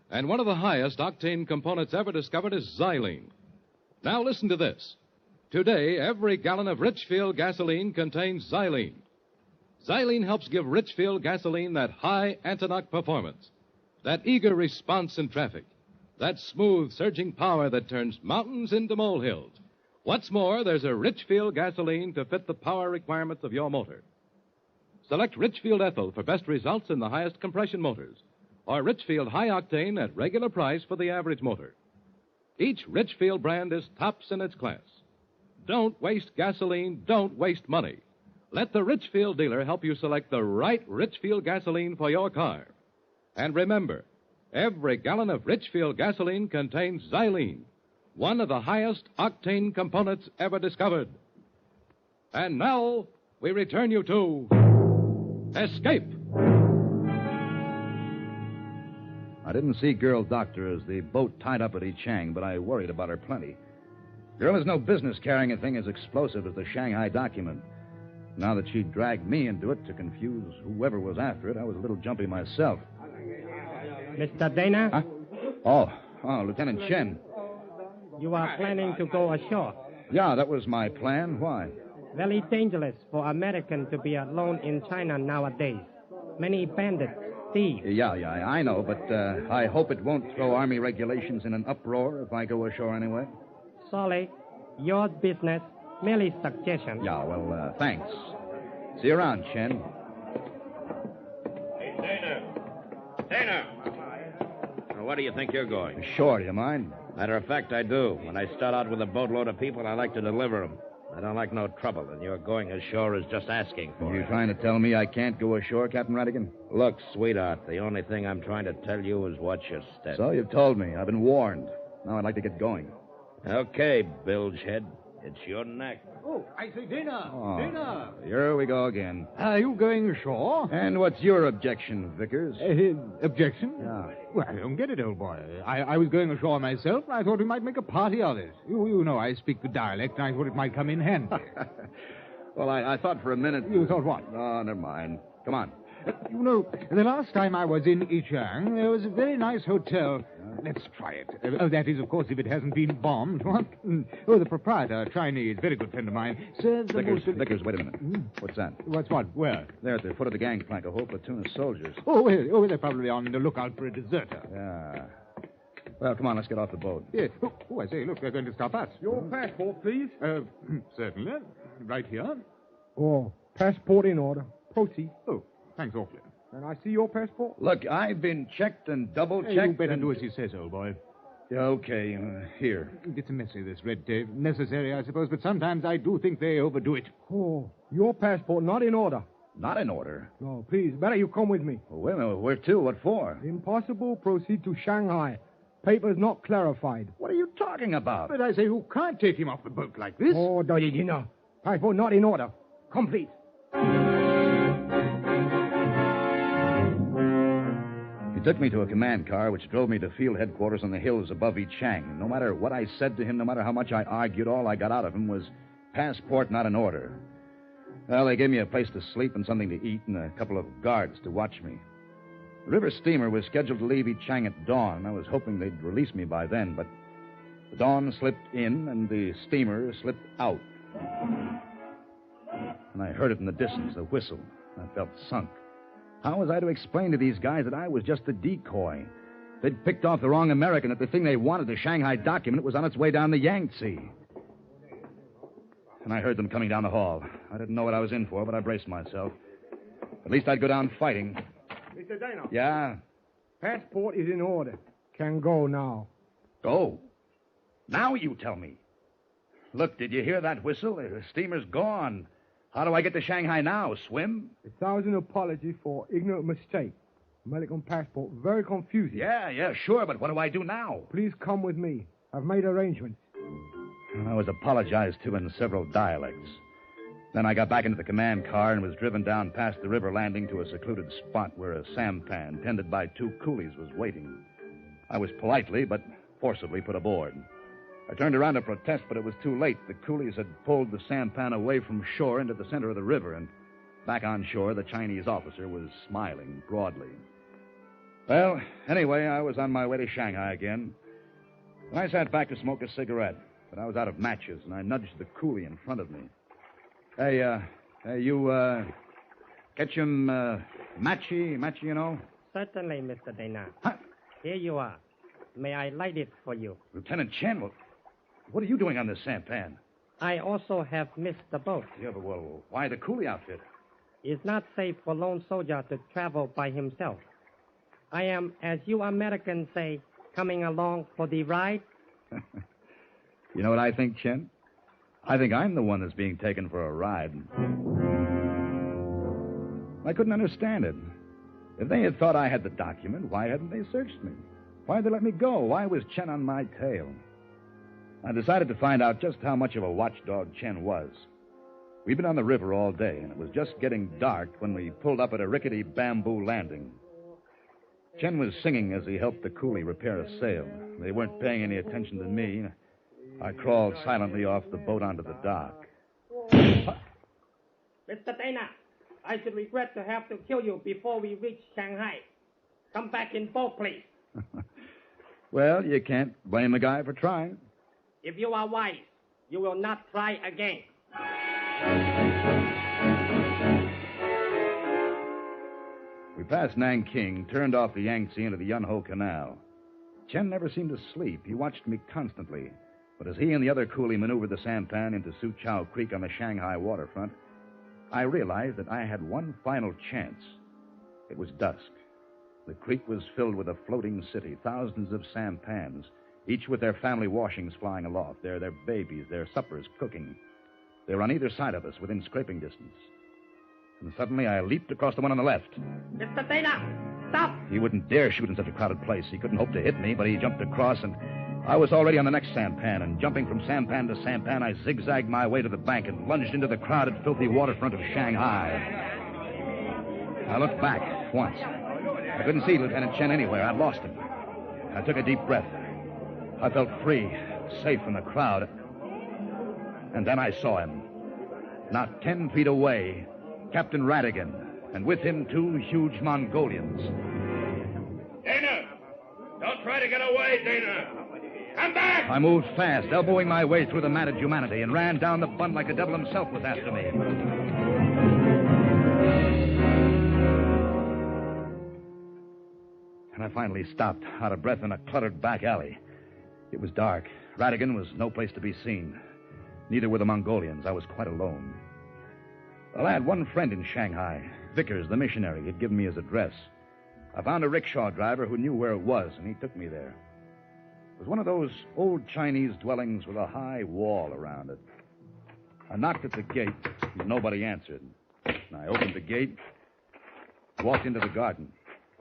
And one of the highest octane components ever discovered is xylene. Now listen to this. Today, every gallon of Richfield gasoline contains xylene. Xylene helps give Richfield gasoline that high anti-knock performance, that eager response in traffic, that smooth, surging power that turns mountains into molehills. What's more, there's a Richfield gasoline to fit the power requirements of your motor. Select Richfield Ethyl for best results in the highest compression motors, or Richfield High Octane at regular price for the average motor. Each Richfield brand is tops in its class. Don't waste gasoline, don't waste money. Let the Richfield dealer help you select the right Richfield gasoline for your car. And remember, every gallon of Richfield gasoline contains xylene, one of the highest octane components ever discovered. And now, we return you to Escape. I didn't see Girl Doctor as the boat tied up at Yichang, but I worried about her plenty. Girl has no business carrying a thing as explosive as the Shanghai document. Now that she dragged me into it to confuse whoever was after it, I was a little jumpy myself. Mr. Dana? Huh? Oh, Lieutenant Chen. You are planning to go ashore? Yeah, that was my plan. Why? Very dangerous for Americans to be alone in China nowadays. Many bandits, thieves. Yeah, I know, but I hope it won't throw Army regulations in an uproar if I go ashore anyway. Sorry, your business, merely suggestion. Yeah, well, thanks. See you around, Chen. Hey, Dana! Now, where do you think you're going? Sure, do you mind? Matter of fact, I do. When I start out with a boatload of people, I like to deliver them. I don't like no trouble, and your going ashore is just asking for it. You trying to tell me I can't go ashore, Captain Radigan? Look, sweetheart, the only thing I'm trying to tell you is watch your step. So you've told me. I've been warned. Now I'd like to get going. Okay, bilgehead. It's your neck. Oh, I say, Dana! Oh, Dana! Here we go again. Are you going ashore? And what's your objection, Vickers? Objection? Yeah. Well, I don't get it, old boy. I was going ashore myself, and I thought we might make a party of it. You know I speak the dialect, and I thought it might come in handy. Well, I thought for a minute... You thought what? Oh, never mind. Come on. You know, the last time I was in Yichang, there was a very nice hotel. Let's try it. That is, of course, if it hasn't been bombed. What? Oh, the proprietor, Chinese, very good friend of mine, serves the most... Vickers, wait a minute. What's that? What's what? Where? There at the foot of the gangplank, a whole platoon of soldiers. Oh, they're probably on the lookout for a deserter. Yeah. Well, come on, let's get off the boat. Yes. Oh, I say, look, they're going to stop us. Your passport, please. Certainly. Right here. Oh, passport in order. Proceed. Oh, thanks awfully. Can I see your passport? Look, I've been checked and double-checked. You better do as he says, old boy. Yeah, okay. Here. It's messy, this red tape. Necessary, I suppose, but sometimes I do think they overdo it. Oh, your passport not in order. Not in order? No, please, better you come with me. Well, wait a minute. Where to? What for? Impossible. Proceed to Shanghai. Papers not clarified. What are you talking about? But I say, you can't take him off the boat like this. Oh, you know. Passport not in order. Complete. took me to a command car which drove me to field headquarters on the hills above Yichang. No matter what I said to him, no matter how much I argued, all I got out of him was passport not in order. Well, they gave me a place to sleep and something to eat and a couple of guards to watch me. The river steamer was scheduled to leave Yichang at dawn. I was hoping they'd release me by then, but the dawn slipped in and the steamer slipped out. And I heard it in the distance, a whistle. I felt sunk. How was I to explain to these guys that I was just a decoy? They'd picked off the wrong American, that the thing they wanted, the Shanghai document, was on its way down the Yangtze. And I heard them coming down the hall. I didn't know what I was in for, but I braced myself. At least I'd go down fighting. Mr. Dana. Yeah? Passport is in order. Can go now. Go? Now you tell me. Look, did you hear that whistle? The steamer's gone. How do I get to Shanghai now? Swim? 1,000 apologies for ignorant mistake. American passport, very confusing. Yeah, sure, but what do I do now? Please come with me. I've made arrangements. I was apologized to in several dialects. Then I got back into the command car and was driven down past the river landing to a secluded spot where a sampan tended by 2 coolies was waiting. I was politely but forcibly put aboard. I turned around to protest, but it was too late. The coolies had pulled the sampan away from shore into the center of the river, and back on shore, the Chinese officer was smiling broadly. Well, anyway, I was on my way to Shanghai again. And I sat back to smoke a cigarette, but I was out of matches, and I nudged the coolie in front of me. Hey, you, Ketchum, Matchy, you know? Certainly, Mr. Dana. Huh? Here you are. May I light it for you? Lieutenant Chen, what are you doing on this sampan? I also have missed the boat. Yeah, but well, why the coolie outfit? It's not safe for lone soldier to travel by himself. I am, as you Americans say, coming along for the ride. You know what I think, Chen? I think I'm the one that's being taken for a ride. I couldn't understand it. If they had thought I had the document, why hadn't they searched me? Why'd they let me go? Why was Chen on my tail? I decided to find out just how much of a watchdog Chen was. We'd been on the river all day, and it was just getting dark when we pulled up at a rickety bamboo landing. Chen was singing as he helped the coolie repair a sail. They weren't paying any attention to me. I crawled silently off the boat onto the dock. Mr. Dana, I should regret to have to kill you before we reach Shanghai. Come back in boat, please. Well, you can't blame a guy for trying. If you are wise, you will not try again. We passed Nanking, turned off the Yangtze into the Yunho Canal. Chen never seemed to sleep. He watched me constantly. But as he and the other coolie maneuvered the sampan into Suchow Creek on the Shanghai waterfront, I realized that I had one final chance. It was dusk. The creek was filled with a floating city, thousands of sampans, each with their family washings flying aloft, their babies, their suppers cooking. They were on either side of us, within scraping distance. And suddenly I leaped across the one on the left. Mr. Dana, stop! He wouldn't dare shoot in such a crowded place. He couldn't hope to hit me, but he jumped across, and I was already on the next sampan, and jumping from sampan to sampan, I zigzagged my way to the bank and lunged into the crowded, filthy waterfront of Shanghai. I looked back once. I couldn't see Lieutenant Chen anywhere. I'd lost him. I took a deep breath. I felt free, safe from the crowd. And then I saw him. Not 10 feet away, Captain Radigan, and with him 2 huge Mongolians. Dana! Don't try to get away, Dana! Come back! I moved fast, elbowing my way through the matted humanity, and ran down the bund like the devil himself was after me. And I finally stopped, out of breath, in a cluttered back alley. It was dark. Radigan was no place to be seen. Neither were the Mongolians. I was quite alone. Well, I had one friend in Shanghai, Vickers, the missionary. He'd given me his address. I found a rickshaw driver who knew where it was, and he took me there. It was one of those old Chinese dwellings with a high wall around it. I knocked at the gate, but nobody answered. And I opened the gate, walked into the garden.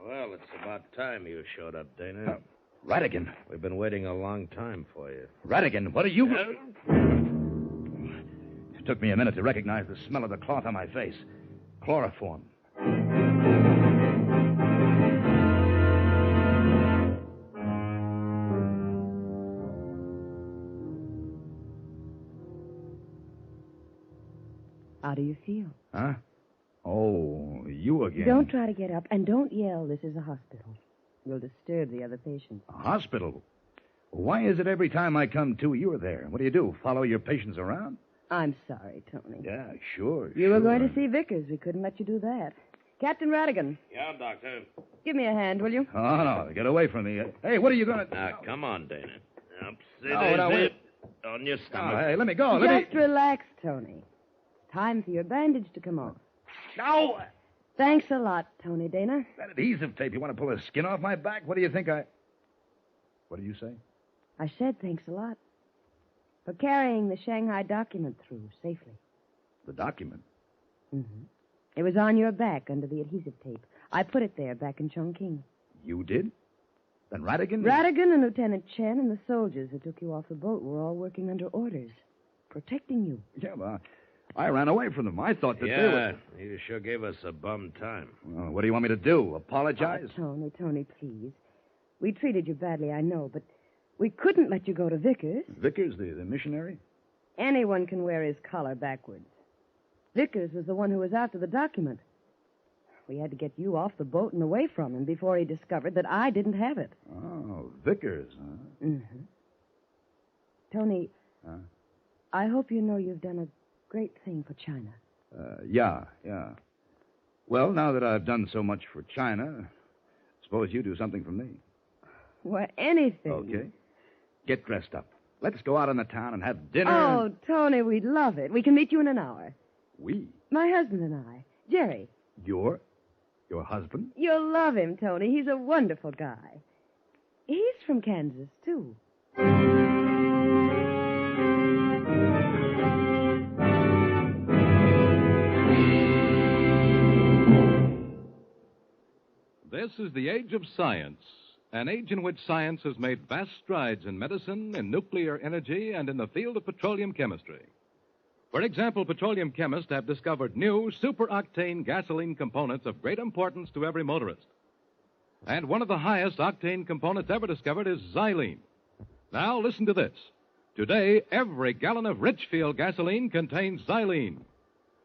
Well, it's about time you showed up, Dana. Radigan. We've been waiting a long time for you. Radigan, what are you... It took me a minute to recognize the smell of the cloth on my face. Chloroform. do you feel? Huh? Oh, you again. Don't try to get up, and don't yell. This is a hospital. You'll disturb the other patients. A hospital? Why is it every time I come to, you're there? What do? Follow your patients around? I'm sorry, Tony. Yeah, sure. You were going to see Vickers. We couldn't let you do that. Captain Radigan. Yeah, Doctor. Give me a hand, will you? Oh, no, get away from me. Hey, what are you going to... Now, come on, Dana. Up, sit, wait. on your stomach. Oh, hey, let me go. Just relax, Tony. Time for your bandage to come off. No! Thanks a lot, Tony Dana. That adhesive tape, you want to pull the skin off my back? What do you think What do you say? I said thanks a lot. For carrying the Shanghai document through safely. The document? Mm-hmm. It was on your back under the adhesive tape. I put it there back in Chongqing. You did? Then Radigan? Radigan and Lieutenant Chen and the soldiers who took you off the boat were all working under orders, protecting you. Yeah, well, I ran away from them. I thought that they were... You sure gave us a bum time. Well, what do you want me to do? Apologize? Oh, Tony, please. We treated you badly, I know, but we couldn't let you go to Vickers. Vickers, the missionary? Anyone can wear his collar backwards. Vickers was the one who was after the document. We had to get you off the boat and away from him before he discovered that I didn't have it. Oh, Vickers, huh? Mm-hmm. Tony, I hope you know you've done a great thing for China. Yeah. Well, now that I've done so much for China, suppose you do something for me. Well, anything. Okay. Get dressed up. Let's go out in the town and have dinner. Oh, Tony, we'd love it. We can meet you in an hour. We? My husband and I. Jerry. Your husband? You'll love him, Tony. He's a wonderful guy. He's from Kansas, too. This is the age of science, an age in which science has made vast strides in medicine, in nuclear energy, and in the field of petroleum chemistry. For example, petroleum chemists have discovered new superoctane gasoline components of great importance to every motorist. And one of the highest octane components ever discovered is xylene. Now, listen to this. Today, every gallon of Richfield gasoline contains xylene.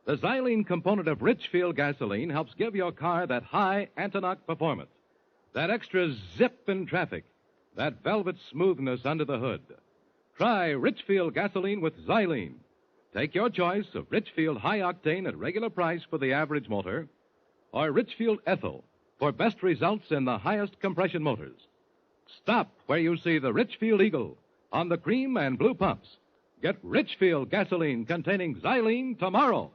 The xylene component of Richfield gasoline helps give your car that high anti-knock performance, that extra zip in traffic, that velvet smoothness under the hood. Try Richfield gasoline with xylene. Take your choice of Richfield high octane at regular price for the average motor, or Richfield ethyl for best results in the highest compression motors. Stop where you see the Richfield Eagle on the cream and blue pumps. Get Richfield gasoline containing xylene tomorrow.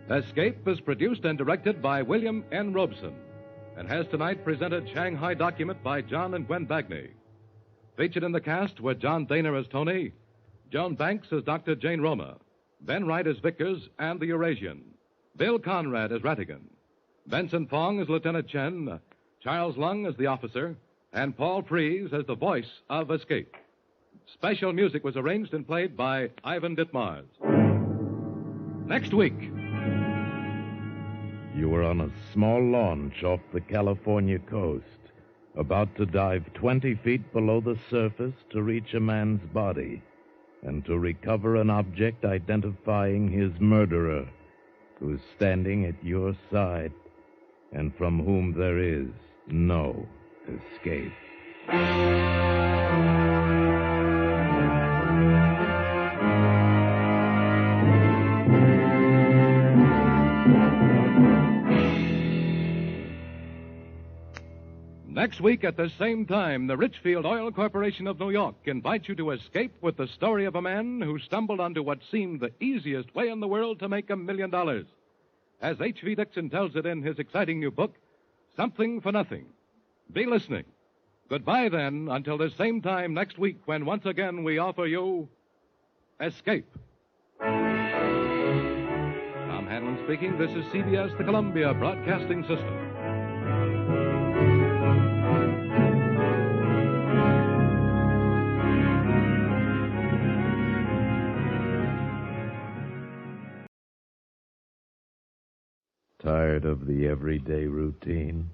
Escape is produced and directed by William N. Robeson and has tonight presented Shanghai Document by John and Gwen Bagney. Featured in the cast were John Dana as Tony, Joan Banks as Dr. Jane Roma, Ben Wright as Vickers and the Eurasian, Bill Conrad as Ratigan, Benson Fong as Lieutenant Chen, Charles Lung as the officer, and Paul Frees as the voice of Escape. Special music was arranged and played by Ivan Ditmars. Next week. You were on a small launch off the California coast, about to dive 20 feet below the surface to reach a man's body and to recover an object identifying his murderer, who's standing at your side and from whom there is no escape. Next week at the same time, the Richfield Oil Corporation of New York invites you to escape with the story of a man who stumbled onto what seemed the easiest way in the world to make $1 million. As H.V. Dixon tells it in his exciting new book, Something for Nothing. Be listening. Goodbye, then, until the same time next week when once again we offer you Escape. Tom Hanlon speaking. This is CBS, the Columbia Broadcasting System. Tired of the everyday routine?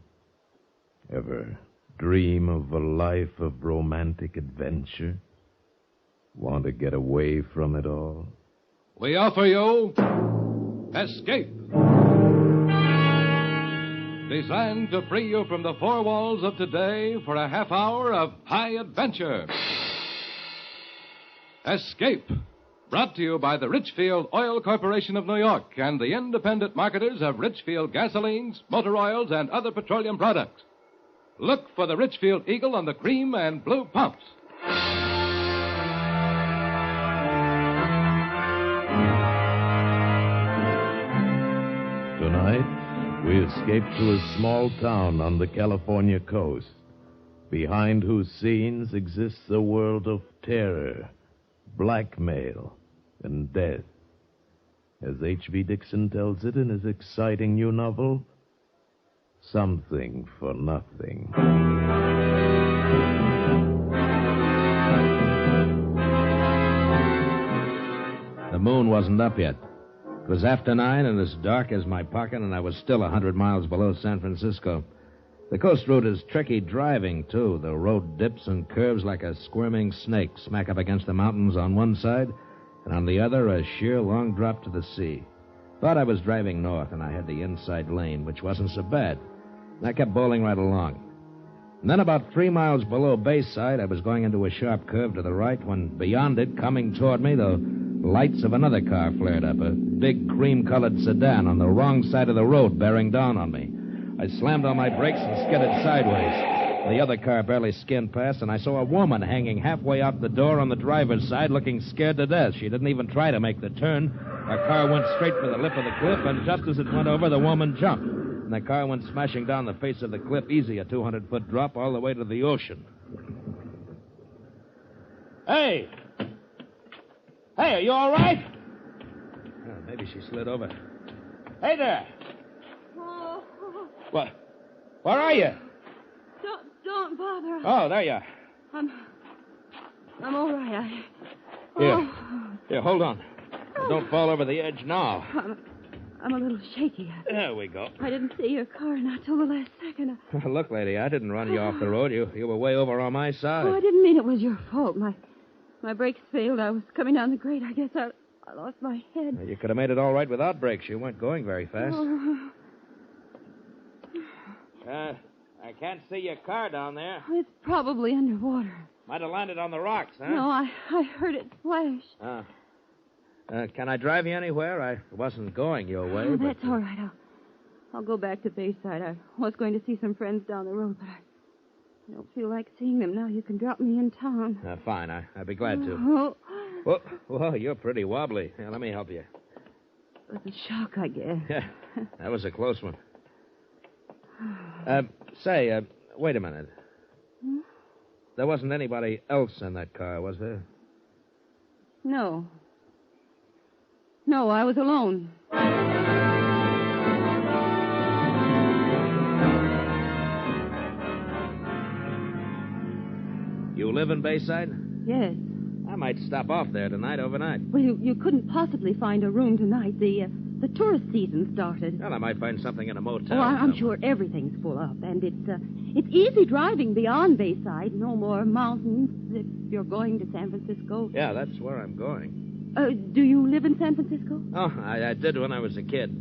Ever dream of a life of romantic adventure? Want to get away from it all? We offer you Escape. Designed to free you from the four walls of today for a half hour of high adventure. Escape. Brought to you by the Richfield Oil Corporation of New York and the independent marketers of Richfield gasolines, motor oils, and other petroleum products. Look for the Richfield Eagle on the cream and blue pumps. Tonight, we escape to a small town on the California coast, behind whose scenes exists a world of terror, blackmail, and death. As H.B. Dixon tells it in his exciting new novel, Something for Nothing. The moon wasn't up yet. It was after 9 and as dark as my pocket, and I was still 100 miles below San Francisco. The coast route is tricky driving, too. The road dips and curves like a squirming snake, smack up against the mountains on one side, and on the other, a sheer long drop to the sea. But I was driving north, and I had the inside lane, which wasn't so bad. And I kept bowling right along. And then about 3 miles below Bayside, I was going into a sharp curve to the right when beyond it, coming toward me, the lights of another car flared up, a big cream-colored sedan on the wrong side of the road bearing down on me. I slammed on my brakes and skidded sideways. The other car barely skinned past, and I saw a woman hanging halfway out the door on the driver's side looking scared to death. She didn't even try to make the turn. Our car went straight for the lip of the cliff, and just as it went over, the woman jumped. And the car went smashing down the face of the cliff, easy, a 200-foot drop all the way to the ocean. Hey! Hey, are you all right? Maybe she slid over. Hey there! Oh, What? Where are you? don't bother. Oh, there you are. I'm all right. Here. Here, hold on. Don't fall over the edge now. I'm a little shaky. There we go. I didn't see your car not till the last second. Look, lady, I didn't run you off the road. You were way over on my side. Oh, I didn't mean it was your fault. My brakes failed. I was coming down the grade. I guess I lost my head. You could have made it all right without brakes. You weren't going very fast. Oh. I can't see your car down there. It's probably underwater. Might have landed on the rocks, huh? No, I heard it splash. Can I drive you anywhere? I wasn't going your way. Oh, but, that's all right. I'll go back to Bayside. I was going to see some friends down the road, but I don't feel like seeing them now. You can drop me in town. Fine. I'd be glad to. Oh. Well, you're pretty wobbly. Here, let me help you. It was a shock, I guess. Yeah, that was a close one. Wait a minute. Hmm? There wasn't anybody else in that car, was there? No. No, I was alone. You live in Bayside? Yes. I might stop off there tonight, overnight. Well, you couldn't possibly find a room tonight. The tourist season started. Well, I might find something in a motel. Oh, I'm sure everything's full up, and it's easy driving beyond Bayside. No more mountains if you're going to San Francisco. Yeah, that's where I'm going. Do you live in San Francisco? Oh, I did when I was a kid.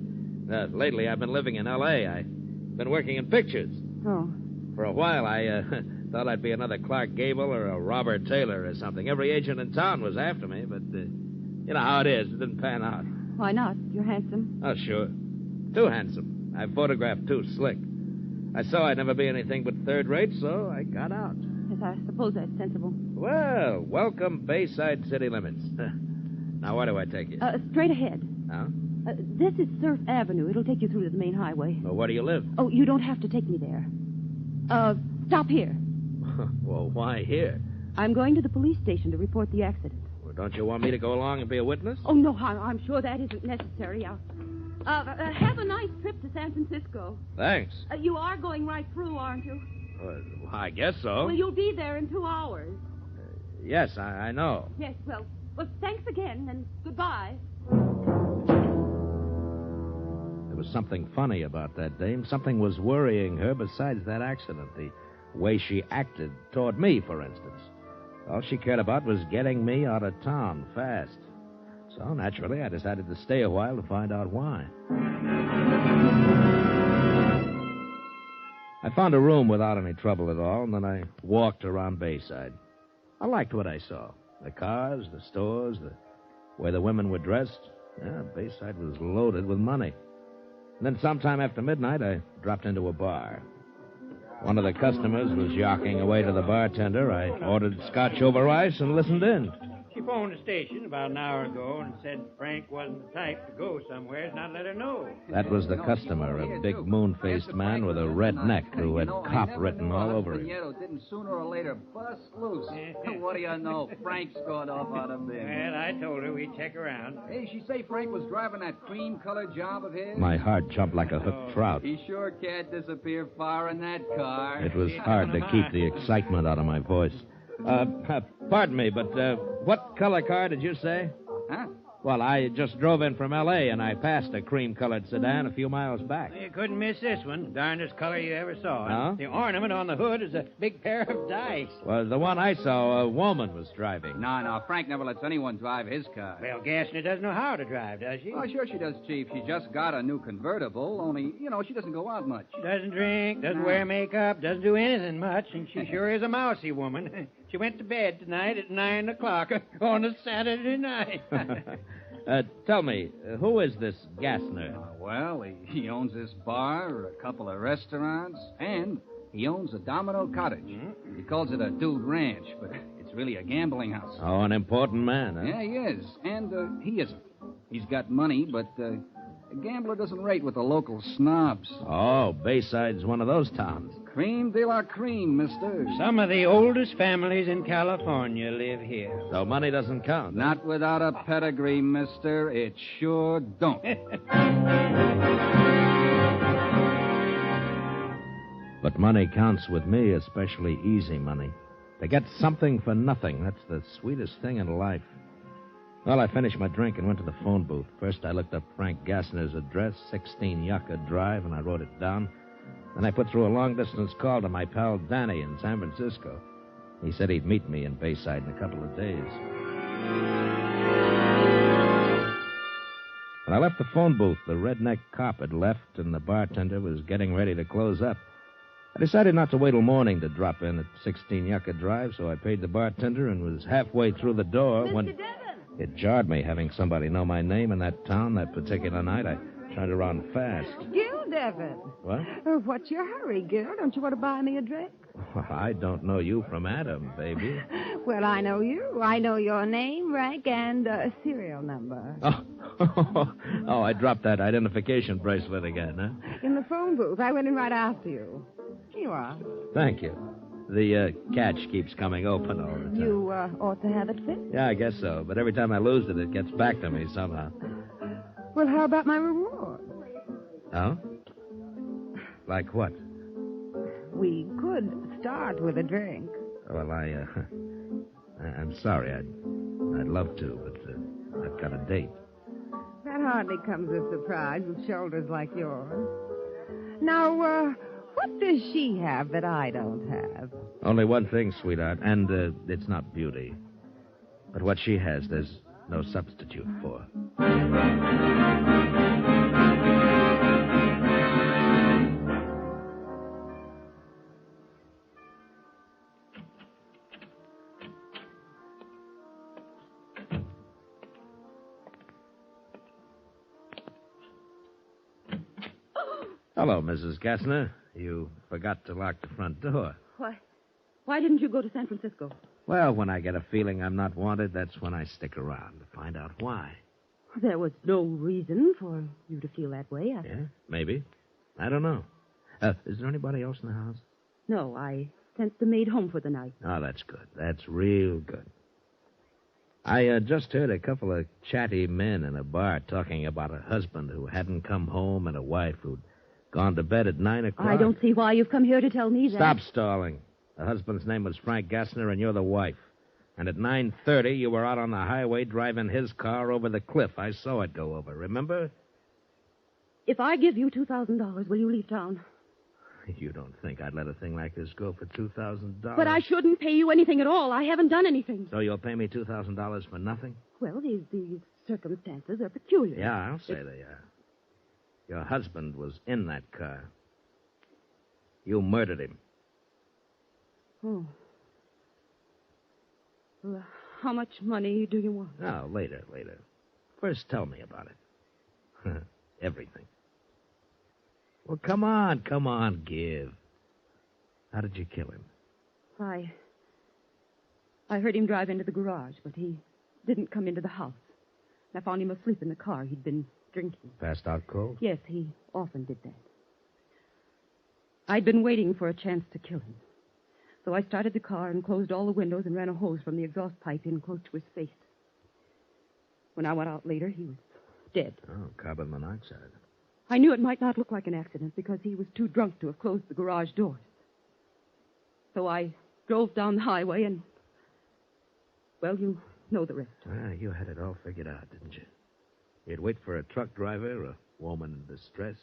Lately, I've been living in L.A. I've been working in pictures. Oh. For a while, I thought I'd be another Clark Gable or a Robert Taylor or something. Every agent in town was after me, but you know how it is. It didn't pan out. Why not? You're handsome. Oh, sure. Too handsome. I photographed too slick. I saw I'd never be anything but third rate, so I got out. Yes, I suppose that's sensible. Well, welcome Bayside city limits. Now, where do I take you? Straight ahead. Huh? This is Surf Avenue. It'll take you through to the main highway. Well, where do you live? Oh, you don't have to take me there. Stop here. Well, why here? I'm going to the police station to report the accident. Well, don't you want me to go along and be a witness? Oh, no, I'm sure that isn't necessary. Have a nice trip to San Francisco. Thanks. You are going right through, aren't you? Well, I guess so. Well, you'll be there in 2 hours. Yes, I know. Yes, well, thanks again, and goodbye. There was something funny about that dame. Something was worrying her besides that accident. The way she acted toward me, for instance. All she cared about was getting me out of town fast. So, naturally, I decided to stay a while to find out why. I found a room without any trouble at all, and then I walked around Bayside. I liked what I saw. The cars, the stores, the way the women were dressed. Yeah, Bayside was loaded with money. And then sometime after midnight, I dropped into a bar. One of the customers was yawking away to the bartender. I ordered scotch over ice and listened in. She phoned the station about an hour ago and said Frank wasn't the type to go somewhere, not let her know. That was the customer, a big moon-faced man with a red neck who had cop written all over him. Didn't sooner or later bust loose. What do you know? Frank's going off on a bit. Well, I told her we'd check around. Hey, she say Frank was driving that cream-colored job of his? My heart jumped like a hooked trout. He sure can't disappear far in that car. It was hard to keep the excitement out of my voice. Pardon me, but what color car did you say? Huh? Well, I just drove in from L.A., and I passed a cream-colored sedan a few miles back. You couldn't miss this one. Darndest color you ever saw. Huh? The ornament on the hood is a big pair of dice. Well, the one I saw, a woman was driving. No, Frank never lets anyone drive his car. Well, Gassner doesn't know how to drive, does she? Oh, sure she does, Chief. She just got a new convertible, only, she doesn't go out much. She doesn't drink, doesn't wear makeup, doesn't do anything much, and she sure is a mousy woman. She went to bed tonight at 9 o'clock on a Saturday night. Tell me, who is this Gassner? Well, he owns this bar, a couple of restaurants, and he owns a Domino Cottage. He calls it a dude ranch, but it's really a gambling house. Oh, an important man, huh? Yeah, he is. And he isn't. He's got money, but a gambler doesn't rate with the local snobs. Oh, Bayside's one of those towns. Cream de la cream, mister. Some of the oldest families in California live here. So money doesn't count. Not without a pedigree, mister. It sure don't. But money counts with me, especially easy money. To get something for nothing, that's the sweetest thing in life. Well, I finished my drink and went to the phone booth. First, I looked up Frank Gassner's address, 16 Yucca Drive, and I wrote it down. Then I put through a long-distance call to my pal Danny in San Francisco. He said he'd meet me in Bayside in a couple of days. When I left the phone booth, the redneck cop had left, and the bartender was getting ready to close up. I decided not to wait till morning to drop in at 16 Yucca Drive, so I paid the bartender and was halfway through the door when... Mr. Devon! It jarred me having somebody know my name in that town that particular night. I turned around fast. Gil Devon. What? What's your hurry, Gil? Don't you want to buy me a drink? Well, I don't know you from Adam, baby. Well, I know you. I know your name, rank, and serial number. Oh, I dropped that identification bracelet again, huh? In the phone booth. I went in right after you. Here you are. Thank you. The catch keeps coming open all the time. You ought to have it fixed. Yeah, I guess so. But every time I lose it, it gets back to me somehow. Well, how about my reward? Oh? Like what? We could start with a drink. Well, I'm sorry. I'd love to, but I've got a date. That hardly comes as a surprise with shoulders like yours. Now, what does she have that I don't have? Only one thing, sweetheart, and it's not beauty. But what she has, there's no substitute for. Hello, Mrs. Gassner. You forgot to lock the front door. Why didn't you go to San Francisco? Well, when I get a feeling I'm not wanted, that's when I stick around to find out why. There was no reason for you to feel that way. Yeah, maybe. I don't know. Is there anybody else in the house? No, I sent the maid home for the night. Oh, that's good. That's real good. I just heard a couple of chatty men in a bar talking about a husband who hadn't come home and a wife who'd gone to bed at 9 o'clock. I don't see why you've come here to tell me that. Stop stalling. The husband's name was Frank Gassner, and you're the wife. And at 9:30, you were out on the highway driving his car over the cliff. I saw it go over, remember? If I give you $2,000, will you leave town? You don't think I'd let a thing like this go for $2,000? But I shouldn't pay you anything at all. I haven't done anything. So you'll pay me $2,000 for nothing? Well, these circumstances are peculiar. Yeah, I'll say they are. Your husband was in that car. You murdered him. Oh. Well, how much money do you want? Oh, later. First, tell me about it. Everything. Well, come on, give. How did you kill him? I heard him drive into the garage, but he didn't come into the house. I found him asleep in the car. He'd been drinking. Passed out cold? Yes, he often did that. I'd been waiting for a chance to kill him. So I started the car and closed all the windows and ran a hose from the exhaust pipe in close to his face. When I went out later, he was dead. Oh, carbon monoxide. I knew it might not look like an accident because he was too drunk to have closed the garage doors. So I drove down the highway and... Well, you know the rest. You had it all figured out, didn't you? You'd wait for a truck driver, a woman in distress.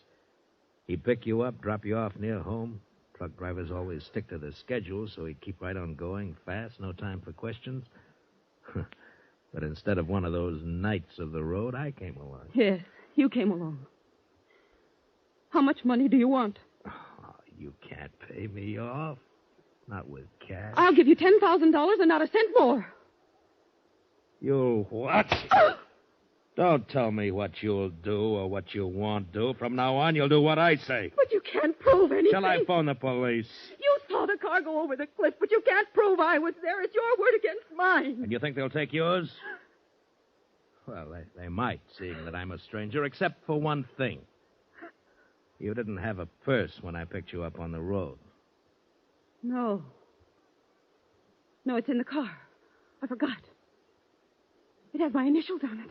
He'd pick you up, drop you off near home. Truck drivers always stick to their schedule, so he'd keep right on going, fast, no time for questions. But instead of one of those knights of the road, I came along. Yes, you came along. How much money do you want? Oh, you can't pay me off. Not with cash. I'll give you $10,000 and not a cent more. You'll what? Don't tell me what you'll do or what you won't do. From now on, you'll do what I say. But you can't prove anything. Shall I phone the police? You saw the car go over the cliff, but you can't prove I was there. It's your word against mine. And you think they'll take yours? Well, they might, seeing that I'm a stranger, except for one thing. You didn't have a purse when I picked you up on the road. No. No, it's in the car. I forgot. It has my initials on it.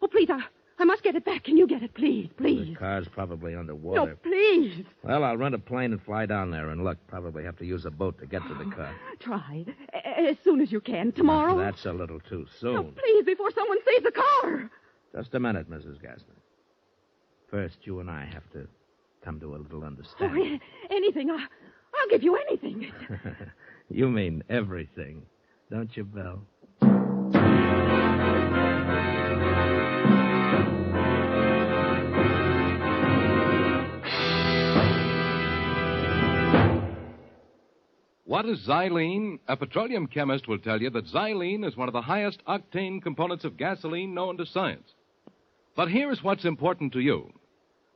Oh, please, I must get it back. Can you get it, please, please? The car's probably underwater. No, please. Well, I'll rent a plane and fly down there, and look, probably have to use a boat to get to the car. Try. As soon as you can. Tomorrow? That's a little too soon. No, please, before someone sees the car. Just a minute, Mrs. Gassner. First, you and I have to come to a little understanding. Oh, anything. I'll give you anything. You mean everything, don't you, Belle? What is xylene? A petroleum chemist will tell you that xylene is one of the highest octane components of gasoline known to science. But here's what's important to you.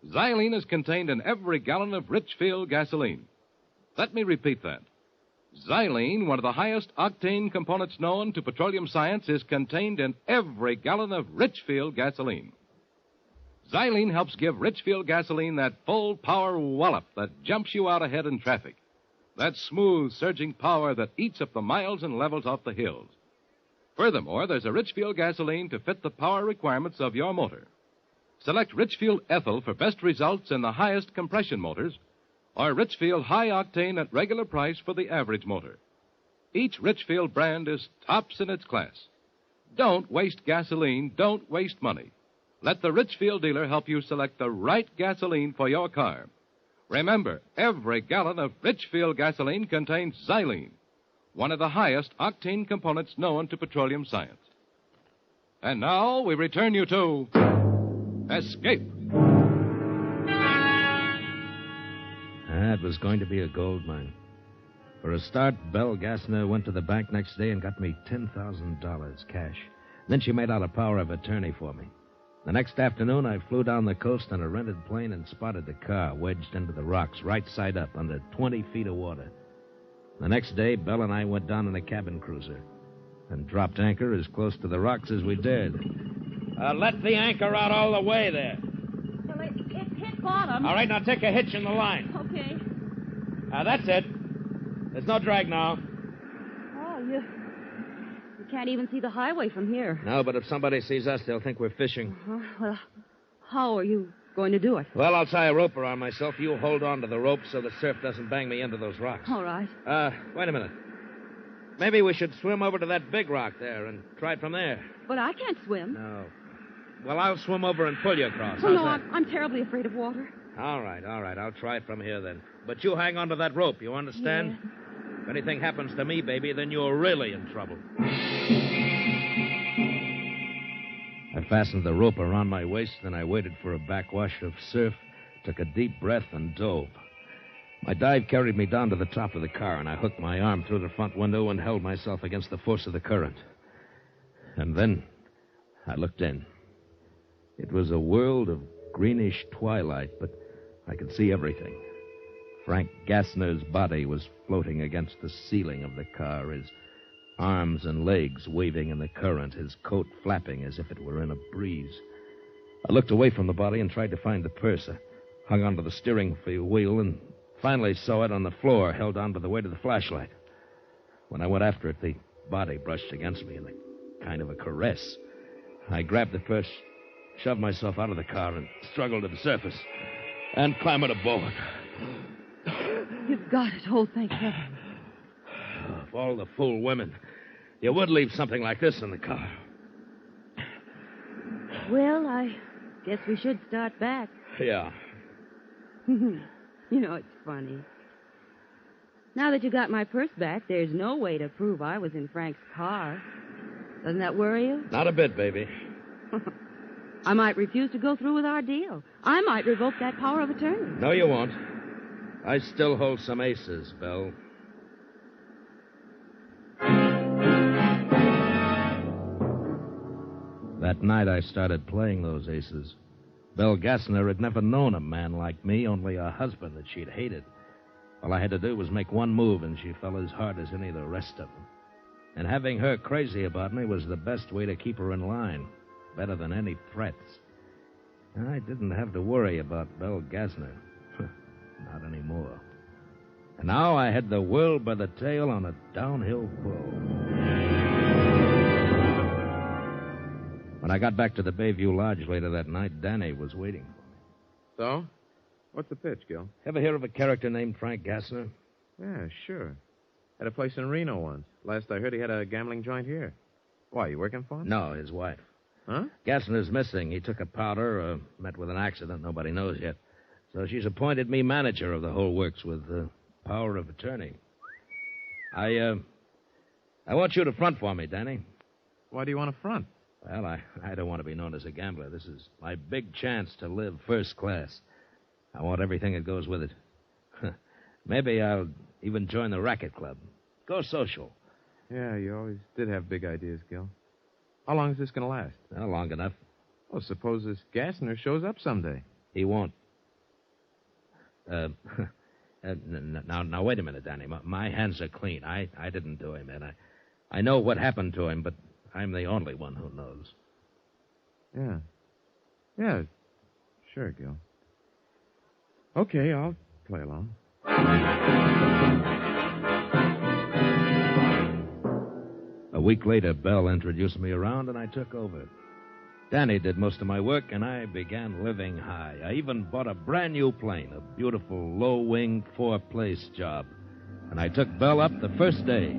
Xylene is contained in every gallon of Richfield gasoline. Let me repeat that. Xylene, one of the highest octane components known to petroleum science, is contained in every gallon of Richfield gasoline. Xylene helps give Richfield gasoline that full power wallop that jumps you out ahead in traffic. That smooth, surging power that eats up the miles and levels off the hills. Furthermore, there's a Richfield gasoline to fit the power requirements of your motor. Select Richfield Ethyl for best results in the highest compression motors, or Richfield High Octane at regular price for the average motor. Each Richfield brand is tops in its class. Don't waste gasoline. Don't waste money. Let the Richfield dealer help you select the right gasoline for your car. Remember, every gallon of Richfield gasoline contains xylene, one of the highest octane components known to petroleum science. And now we return you to Escape. That was going to be a gold mine. For a start, Belle Gassner went to the bank next day and got me $10,000 cash. Then she made out a power of attorney for me. The next afternoon, I flew down the coast on a rented plane and spotted the car wedged into the rocks, right side up, under 20 feet of water. The next day, Belle and I went down in a cabin cruiser and dropped anchor as close to the rocks as we dared. Let the anchor out all the way there. Well, it's hit bottom. All right, now take a hitch in the line. Okay. That's it. There's no drag now. Oh, you can't even see the highway from here. No, but if somebody sees us, they'll think we're fishing. Well, how are you going to do it? Well, I'll tie a rope around myself. You hold on to the rope so the surf doesn't bang me into those rocks. All right. Wait a minute. Maybe we should swim over to that big rock there and try it from there. But I can't swim. No. Well, I'll swim over and pull you across. Oh, no, I'm terribly afraid of water. All right. I'll try it from here then. But you hang on to that rope, you understand? Yeah. If anything happens to me, baby, then you're really in trouble. I fastened the rope around my waist, then I waited for a backwash of surf, took a deep breath, and dove. My dive carried me down to the top of the car, and I hooked my arm through the front window and held myself against the force of the current. And then I looked in. It was a world of greenish twilight, but I could see everything. Frank Gassner's body was floating against the ceiling of the car, his arms and legs waving in the current, his coat flapping as if it were in a breeze. I looked away from the body and tried to find the purse. I hung onto the steering wheel and finally saw it on the floor, held on by the weight of the flashlight. When I went after it, the body brushed against me in a kind of a caress. I grabbed the purse, shoved myself out of the car, and struggled to the surface and clambered aboard. You've got it. Oh, thank heaven. Of all the fool women, you would leave something like this in the car. Well, I guess we should start back. Yeah. You know, it's funny. Now that you got my purse back, there's no way to prove I was in Frank's car. Doesn't that worry you? Not a bit, baby. I might refuse to go through with our deal. I might revoke that power of attorney. No, you won't. I still hold some aces, Belle. That night I started playing those aces. Belle Gassner had never known a man like me, only a husband that she'd hated. All I had to do was make one move, and she fell as hard as any of the rest of them. And having her crazy about me was the best way to keep her in line, better than any threats. I didn't have to worry about Belle Gassner. Not anymore. And now I had the world by the tail on a downhill pull. When I got back to the Bayview Lodge later that night, Danny was waiting for me. So? What's the pitch, Gil? Ever hear of a character named Frank Gassner? Yeah, sure. Had a place in Reno once. Last I heard, he had a gambling joint here. Why, you working for him? No, his wife. Huh? Gassner's missing. He took a powder, met with an accident. Nobody knows yet. So she's appointed me manager of the whole works with power of attorney. I want you to front for me, Danny. Why do you want to front? Well, I don't want to be known as a gambler. This is my big chance to live first class. I want everything that goes with it. Maybe I'll even join the racket club. Go social. Yeah, you always did have big ideas, Gil. How long is this going to last? Well, long enough. Well, suppose this Gassner shows up someday. He won't. Now, wait a minute, Danny. My hands are clean. I didn't do him, and I know what happened to him, but I'm the only one who knows. Yeah. Yeah, sure, Gil. Okay, I'll play along. A week later, Belle introduced me around, and I took over. Danny did most of my work, and I began living high. I even bought a brand new plane, a beautiful low-wing four-place job. And I took Belle up the first day.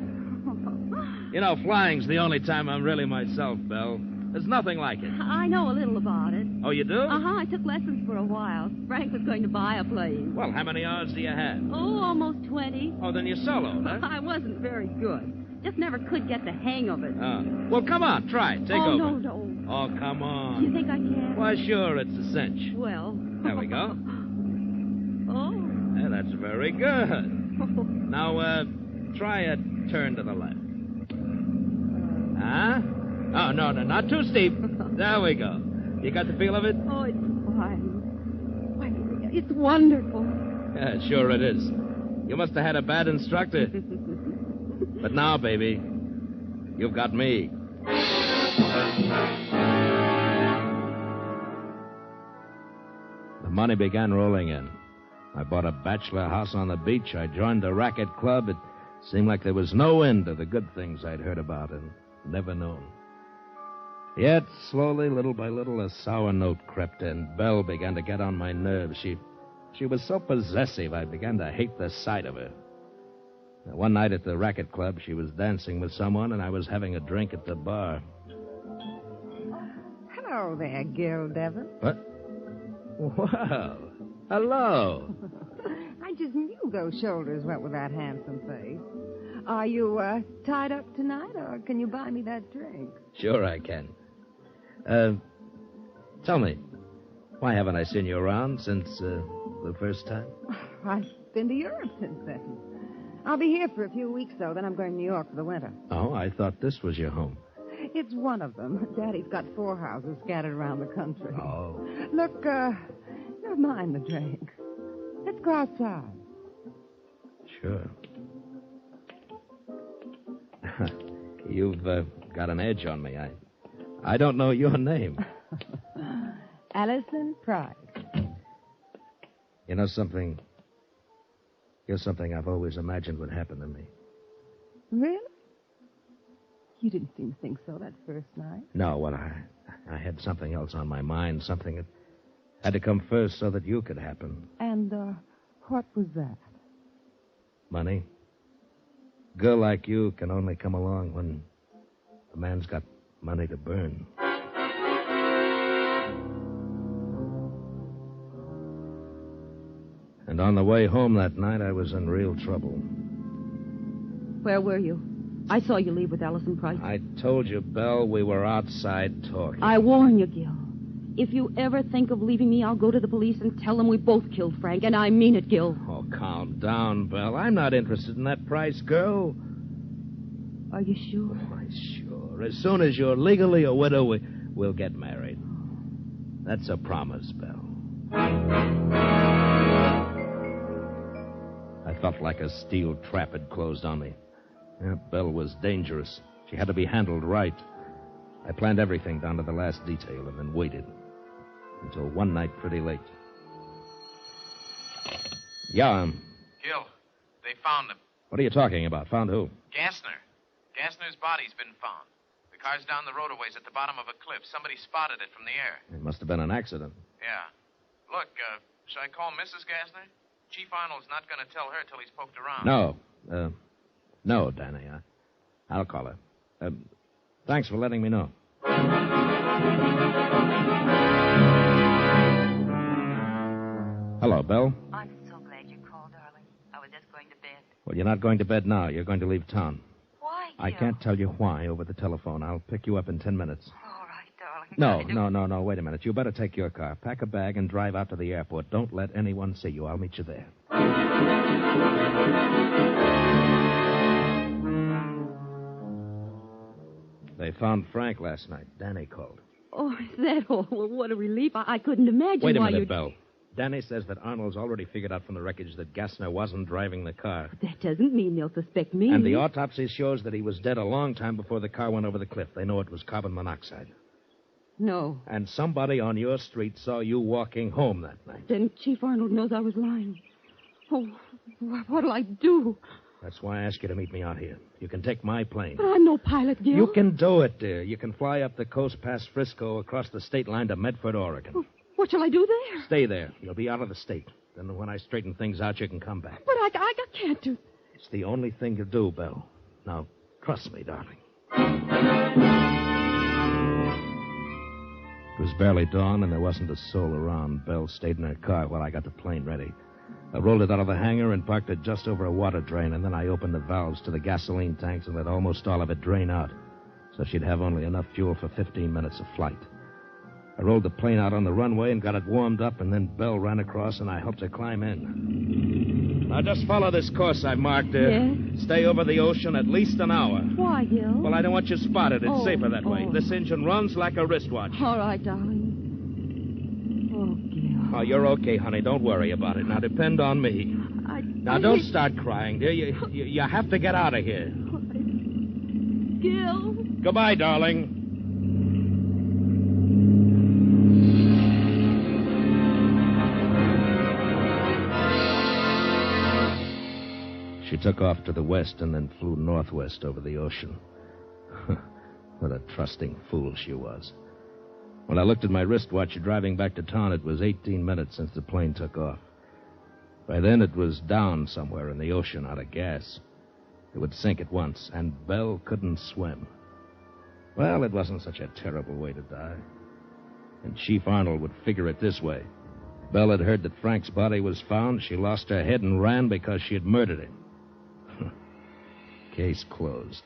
You know, flying's the only time I'm really myself, Belle. There's nothing like it. I know a little about it. Oh, you do? Uh-huh. I took lessons for a while. Frank was going to buy a plane. Well, how many hours do you have? Oh, almost 20. Oh, then you're soloed, huh? I wasn't very good. Just never could get the hang of it. Well, come on, try it. Take over. No. Oh, come on. You think I can? Why, sure, it's a cinch. Well. There we go. Oh. Yeah, that's very good. Now, try a turn to the left. Huh? Oh, no, not too steep. There we go. You got the feel of it? Oh, it's fine. Why, it's wonderful. Yeah, sure it is. You must have had a bad instructor. But now, baby, you've got me. The money began rolling in. I bought a bachelor house on the beach. I joined the racket club. It seemed like there was no end to the good things I'd heard about and never known. Yet, slowly, little by little, a sour note crept in. Belle began to get on my nerves. She was so possessive, I began to hate the sight of her. One night at the racket club, she was dancing with someone, and I was having a drink at the bar. Hello there, Gil Devon. What? Wow. Hello. I just knew those shoulders went with that handsome face. Are you tied up tonight, or can you buy me that drink? Sure I can. Tell me, why haven't I seen you around since the first time? I've been to Europe since then. I'll be here for a few weeks, though. Then I'm going to New York for the winter. Oh, I thought this was your home. It's one of them. Daddy's got 4 houses scattered around the country. Oh. Look, never mind the drink. Let's go outside. Sure. You've got an edge on me. I don't know your name. Allison Price. You know something? You're something I've always imagined would happen to me. Really? You didn't seem to think so that first night. No, well, I had something else on my mind, something that had to come first so that you could happen. And, what was that? Money. A girl like you can only come along when a man's got money to burn. And on the way home that night, I was in real trouble. Where were you? I saw you leave with Allison Price. I told you, Belle, we were outside talking. I warn you, Gil. If you ever think of leaving me, I'll go to the police and tell them we both killed Frank, and I mean it, Gil. Oh, calm down, Belle. I'm not interested in that Price girl. Are you sure? Why, sure. As soon as you're legally a widow, we'll get married. That's a promise, Belle. I felt like a steel trap had closed on me. Yeah, Belle was dangerous. She had to be handled right. I planned everything down to the last detail and then waited until one night pretty late. Yeah, Gil, they found him. What are you talking about? Found who? Gassner. Gassner's body's been found. The car's down the road a ways at the bottom of a cliff. Somebody spotted it from the air. It must have been an accident. Yeah. Look, should I call Mrs. Gassner? Chief Arnold's not going to tell her till he's poked around. No, Danny. I'll call her. Thanks for letting me know. Hello, Belle. I'm so glad you called, darling. I was just going to bed. Well, you're not going to bed now. You're going to leave town. Why, Gil? I can't tell you why over the telephone. I'll pick you up in 10 minutes. All right, darling. No. Wait a minute. You better take your car. Pack a bag and drive out to the airport. Don't let anyone see you. I'll meet you there. They found Frank last night. Danny called. Oh, is that all? Well, what a relief. I couldn't imagine Wait a why minute, Belle. Danny says that Arnold's already figured out from the wreckage that Gassner wasn't driving the car. That doesn't mean they'll suspect me. And the autopsy shows that he was dead a long time before the car went over the cliff. They know it was carbon monoxide. No. And somebody on your street saw you walking home that night. Then Chief Arnold knows I was lying. Oh, what'll I do? That's why I asked you to meet me out here. You can take my plane. But I'm no pilot, Gil. You can do it, dear. You can fly up the coast past Frisco across the state line to Medford, Oregon. What shall I do there? Stay there. You'll be out of the state. Then when I straighten things out, you can come back. But I can't do... It's the only thing to do, Belle. Now, trust me, darling. It was barely dawn, and there wasn't a soul around. Belle stayed in her car while I got the plane ready. I rolled it out of the hangar and parked it just over a water drain, and then I opened the valves to the gasoline tanks and let almost all of it drain out, so she'd have only enough fuel for 15 minutes of flight. I rolled the plane out on the runway and got it warmed up, and then Belle ran across, and I helped her climb in. Now, just follow this course I've marked. Yes? Stay over the ocean at least an hour. Why, Gil? Well, I don't want you spotted. It's safer that way. This engine runs like a wristwatch. All right, darling. Oh, Gil. Oh, you're okay, honey. Don't worry about it. Now, depend on me. Now, don't start crying, dear. You have to get out of here. Gil? Goodbye, darling. She took off to the west and then flew northwest over the ocean. What a trusting fool she was. When I looked at my wristwatch driving back to town, it was 18 minutes since the plane took off. By then, it was down somewhere in the ocean out of gas. It would sink at once, and Belle couldn't swim. Well, it wasn't such a terrible way to die. And Chief Arnold would figure it this way. Belle had heard that Frank's body was found. She lost her head and ran because she had murdered him. Case closed.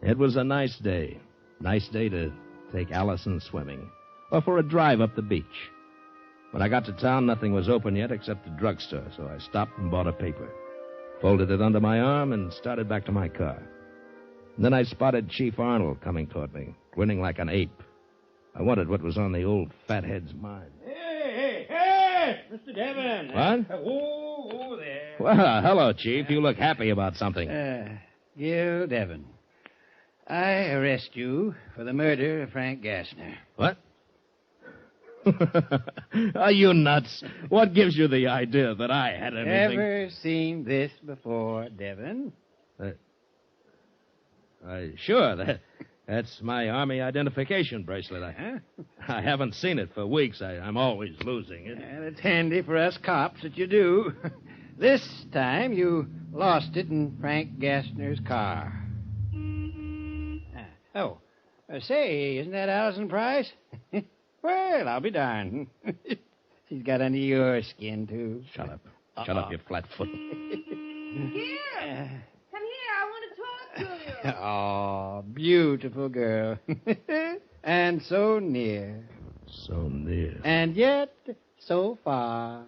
It was a nice day. Nice day to take Allison swimming. Or for a drive up the beach. When I got to town, nothing was open yet except the drugstore, so I stopped and bought a paper. Folded it under my arm and started back to my car. And then I spotted Chief Arnold coming toward me, grinning like an ape. I wondered what was on the old fathead's mind. Hey, Mr. Devon. What? Oh, there. Well, hello, Chief. You look happy about something. Gil Devon. I arrest you for the murder of Frank Gassner. What? Are you nuts? What gives you the idea that I had anything? Ever seen this before, Devon? Sure. That's my Army identification bracelet. I haven't seen it for weeks. I'm always losing it. Well, it's handy for us cops that you do. This time you lost it in Frank Gassner's car. Say, isn't that Allison Price? Well, I'll be darned. She's got under your skin, too. Shut up. Shut up, you flat-foot. Here! Come here, I want to talk to you. Oh, beautiful girl. And so near. So near. And yet so far.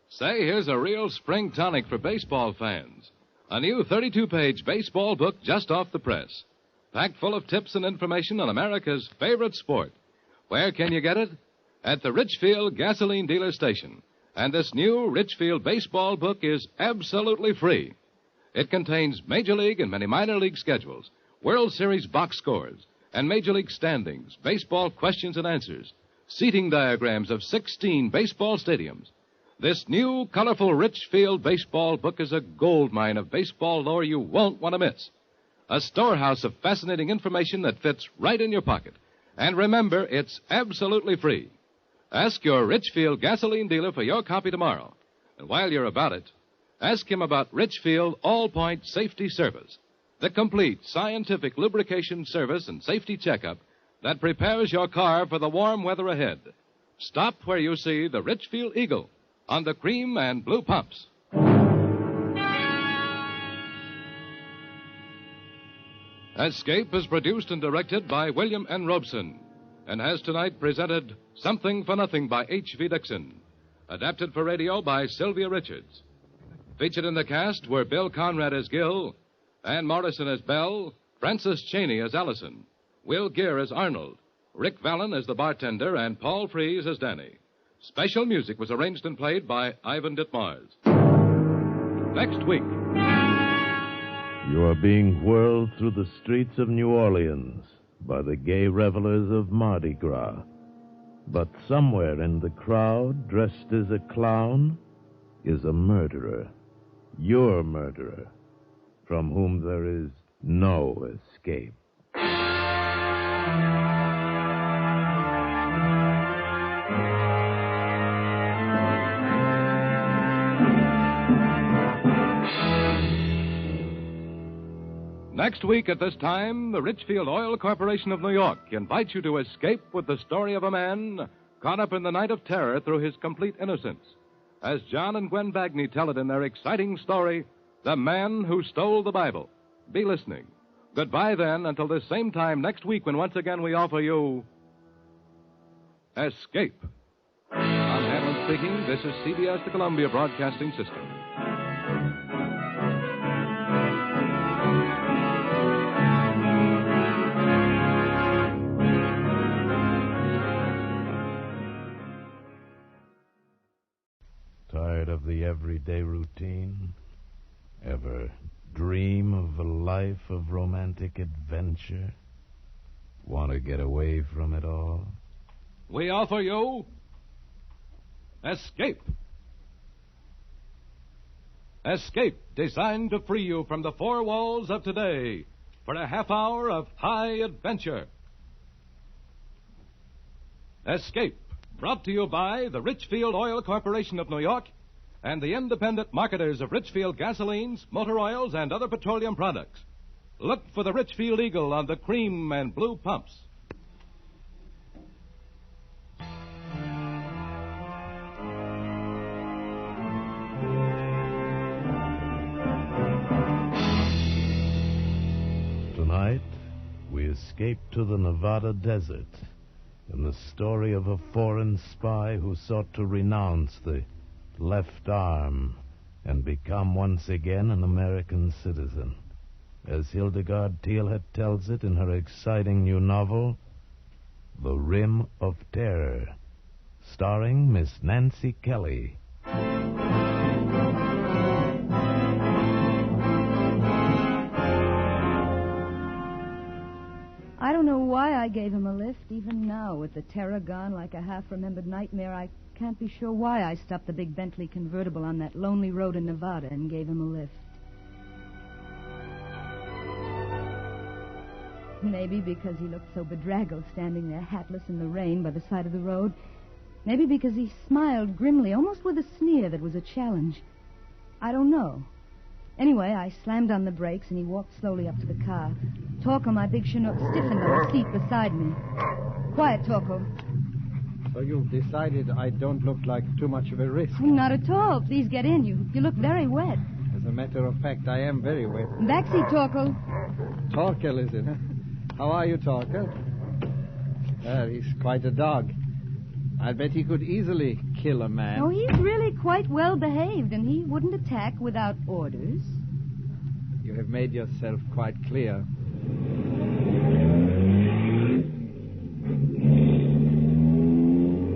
Say, here's a real spring tonic for baseball fans. A new 32-page baseball book just off the press. Packed full of tips and information on America's favorite sport. Where can you get it? At the Richfield Gasoline Dealer Station. And this new Richfield baseball book is absolutely free. It contains Major League and many minor league schedules, World Series box scores, and Major League standings, baseball questions and answers, seating diagrams of 16 baseball stadiums. This new, colorful Richfield baseball book is a gold mine of baseball lore you won't want to miss. A storehouse of fascinating information that fits right in your pocket. And remember, it's absolutely free. Ask your Richfield gasoline dealer for your copy tomorrow. And while you're about it, ask him about Richfield All-Point Safety Service, the complete scientific lubrication service and safety checkup that prepares your car for the warm weather ahead. Stop where you see the Richfield Eagle on the cream and blue pumps. Escape is produced and directed by William N. Robeson and has tonight presented Something for Nothing by H.V. Dixon, adapted for radio by Sylvia Richards. Featured in the cast were Bill Conrad as Gil, Ann Morrison as Belle, Frances Cheney as Allison, Will Gear as Arnold, Rick Vallon as the bartender, and Paul Frees as Danny. Special music was arranged and played by Ivan Ditmars. Next week. You are being whirled through the streets of New Orleans by the gay revelers of Mardi Gras. But somewhere in the crowd, dressed as a clown, is a murderer. Your murderer, from whom there is no escape. Next week at this time, the Richfield Oil Corporation of New York invites you to escape with the story of a man caught up in the night of terror through his complete innocence. As John and Gwen Bagney tell it in their exciting story, The Man Who Stole the Bible. Be listening. Goodbye then until this same time next week when once again we offer you Escape. I'm Hanlon speaking. This is CBS, the Columbia Broadcasting System. Tired of the everyday routine? Ever dream of a life of romantic adventure? Want to get away from it all? We offer you Escape. Escape, designed to free you from the four walls of today for a half hour of high adventure. Escape, Brought to you by the Richfield Oil Corporation of New York and the independent marketers of Richfield gasolines, motor oils, and other petroleum products. Look for the Richfield Eagle on the cream and blue pumps. Tonight, we escape to the Nevada desert in the story of a foreign spy who sought to renounce the left arm and become once again an American citizen. As Hildegard Thielhet tells it in her exciting new novel, The Rim of Terror, starring Miss Nancy Kelly. I don't know why I gave him a lift. Even now, with the terror gone like a half-remembered nightmare, I can't be sure why I stopped the big Bentley convertible on that lonely road in Nevada and gave him a lift. Maybe because he looked so bedraggled standing there hatless in the rain by the side of the road. Maybe because he smiled grimly, almost with a sneer that was a challenge. I don't know. Anyway, I slammed on the brakes and he walked slowly up to the car. Torkel, my big Chinook, stiffened on the seat beside me. Quiet, Torkel. So you've decided I don't look like too much of a risk? Not at all. Please get in. You look very wet. As a matter of fact, I am very wet. Backseat, Torkel. Torkel, is it, huh? How are you, Torkel? He's quite a dog. I bet he could easily kill a man. Oh, he's really quite well behaved, and he wouldn't attack without orders. You have made yourself quite clear.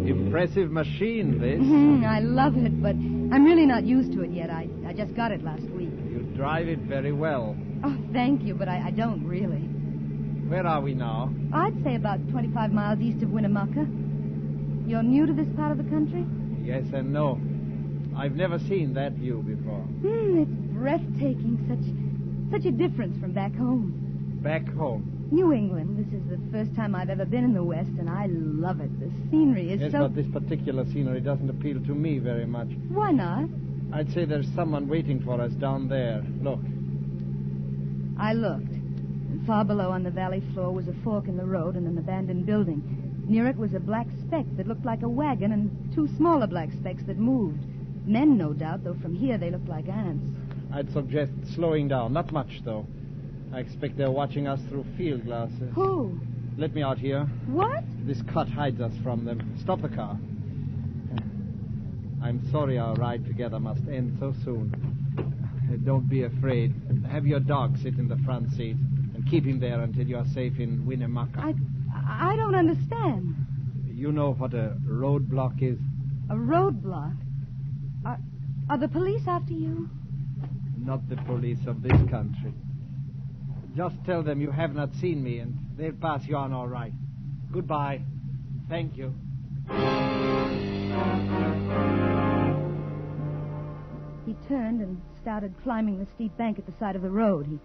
Impressive machine, this. I love it, but I'm really not used to it yet. I just got it last week. You drive it very well. Oh, thank you, but I don't really. Where are we now? I'd say about 25 miles east of Winnemucca. You're new to this part of the country? Yes and no. I've never seen that view before. It's breathtaking. Such a difference from back home. Back home? New England. This is the first time I've ever been in the West, and I love it. The scenery is yes, but this particular scenery doesn't appeal to me very much. Why not? I'd say there's someone waiting for us down there. Look. I looked. And far below on the valley floor was a fork in the road and an abandoned building. Near it was a black speck that looked like a wagon and two smaller black specks that moved. Men, no doubt, though from here they looked like ants. I'd suggest slowing down. Not much, though. I expect they're watching us through field glasses. Who? Let me out here. What? This cut hides us from them. Stop the car. I'm sorry our ride together must end so soon. Don't be afraid. Have your dog sit in the front seat and keep him there until you're safe in Winnemucca. I don't understand. You know what a roadblock is? A roadblock? Are the police after you? Not the police of this country. Just tell them you have not seen me, and they'll pass you on all right. Goodbye. Thank you. He turned and started climbing the steep bank at the side of the road. He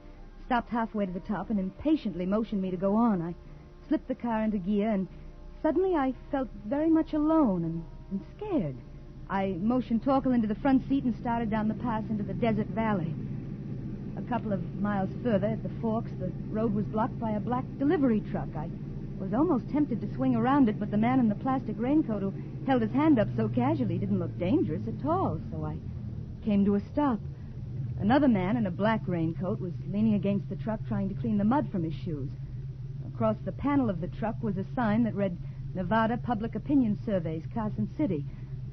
stopped halfway to the top and impatiently motioned me to go on. I slipped the car into gear, and suddenly I felt very much alone and scared. I motioned Torkel into the front seat and started down the pass into the desert valley. A couple of miles further, at the forks, the road was blocked by a black delivery truck. I was almost tempted to swing around it, but the man in the plastic raincoat who held his hand up so casually didn't look dangerous at all, so I came to a stop. Another man in a black raincoat was leaning against the truck trying to clean the mud from his shoes. Across the panel of the truck was a sign that read, Nevada Public Opinion Surveys, Carson City.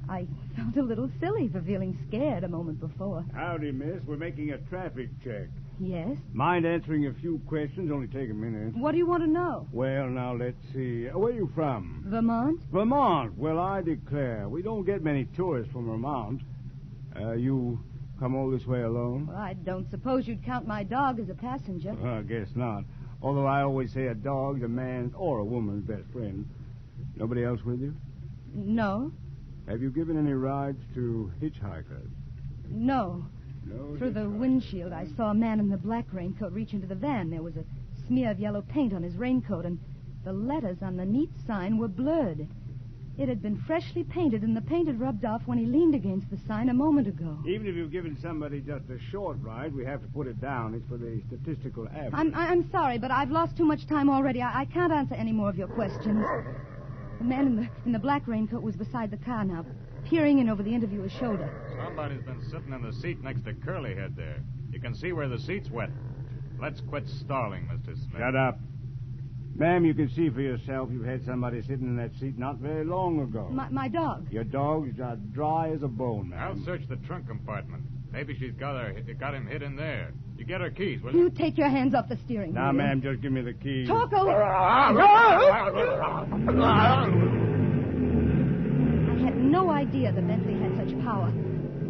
I felt a little silly for feeling scared a moment before. Howdy, miss. We're making a traffic check. Yes? Mind answering a few questions? Only take a minute. What do you want to know? Well, now, let's see. Where are you from? Vermont? Vermont? Well, I declare. We don't get many tourists from Vermont. You come all this way alone? Well, I don't suppose you'd count my dog as a passenger. I guess not. Although I always say a dog's a man's or a woman's best friend. Nobody else with you? No. Have you given any rides to hitchhikers? No. No? Through the windshield, I saw a man in the black raincoat reach into the van. There was a smear of yellow paint on his raincoat, and the letters on the neat sign were blurred. It had been freshly painted, and the paint had rubbed off when he leaned against the sign a moment ago. Even if you've given somebody just a short ride, we have to put it down. It's for the statistical average. I'm sorry, but I've lost too much time already. I can't answer any more of your questions. The man in the black raincoat was beside the car now, peering in over the interviewer's shoulder. Somebody's been sitting in the seat next to Curlyhead there. You can see where the seat's wet. Let's quit stalling, Mr. Smith. Shut up. Ma'am, you can see for yourself you've had somebody sitting in that seat not very long ago. My dog. Your dog's dry as a bone, ma'am. I'll search the trunk compartment. Maybe she's got him hid in there. You get her keys, will You take your hands off the steering wheel. Now, ma'am, just give me the keys. Torko! I had no idea the Bentley had such power.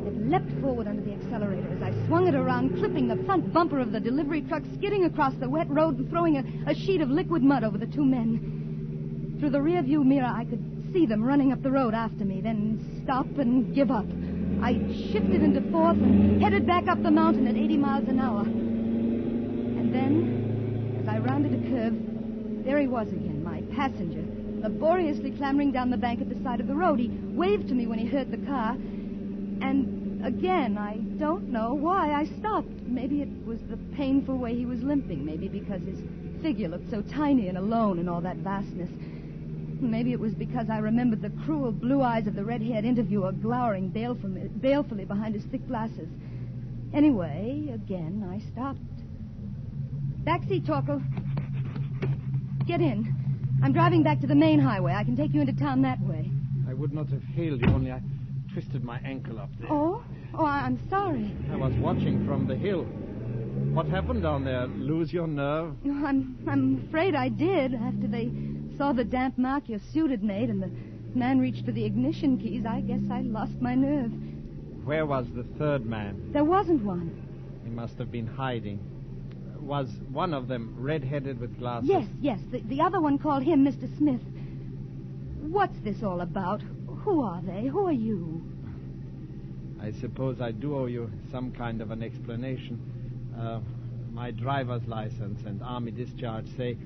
It leapt forward under the accelerator as I swung it around, clipping the front bumper of the delivery truck, skidding across the wet road and throwing a sheet of liquid mud over the two men. Through the rearview mirror, I could see them running up the road after me, then stop and give up. I shifted into fourth and headed back up the mountain at 80 miles an hour. And then, as I rounded a curve, there he was again, my passenger, laboriously clambering down the bank at the side of the road. He waved to me when he heard the car, and again, I don't know why I stopped. Maybe it was the painful way he was limping. Maybe because his figure looked so tiny and alone in all that vastness. Maybe it was because I remembered the cruel blue eyes of the red-haired interviewer glowering balefully behind his thick glasses. Anyway, again, I stopped. Backseat, Torkel. Get in. I'm driving back to the main highway. I can take you into town that way. I would not have hailed you, only I twisted my ankle up there. Oh, I'm sorry. I was watching from the hill. What happened down there? Lose your nerve? I'm afraid I did. After they saw the damp mark your suit had made and the man reached for the ignition keys, I guess I lost my nerve. Where was the third man? There wasn't one. He must have been hiding. Was one of them red-headed with glasses? Yes. The other one called him Mr. Smith. What's this all about? Who are they? Who are you? I suppose I do owe you some kind of an explanation. My driver's license and army discharge say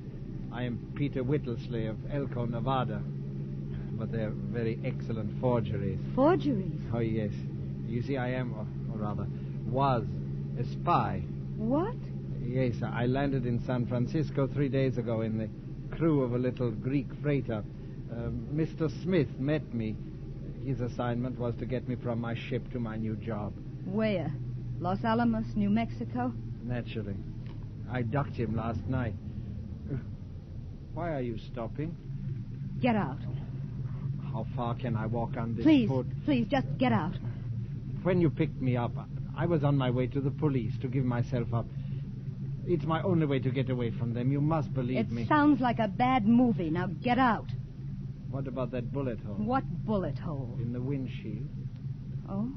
I am Peter Whittlesey of Elko, Nevada. But they're very excellent forgeries. Forgeries? Oh, yes. You see, I am, or rather, was a spy. What? Yes, I landed in San Francisco 3 days ago in the crew of a little Greek freighter. Mr. Smith met me. His assignment was to get me from my ship to my new job. Where? Los Alamos, New Mexico? Naturally. I ducked him last night. Why are you stopping? Get out. How far can I walk on this foot? Please, just get out. When you picked me up, I was on my way to the police to give myself up. It's my only way to get away from them. You must believe me. It sounds like a bad movie. Now get out. What about that bullet hole? What bullet hole? In the windshield. Oh?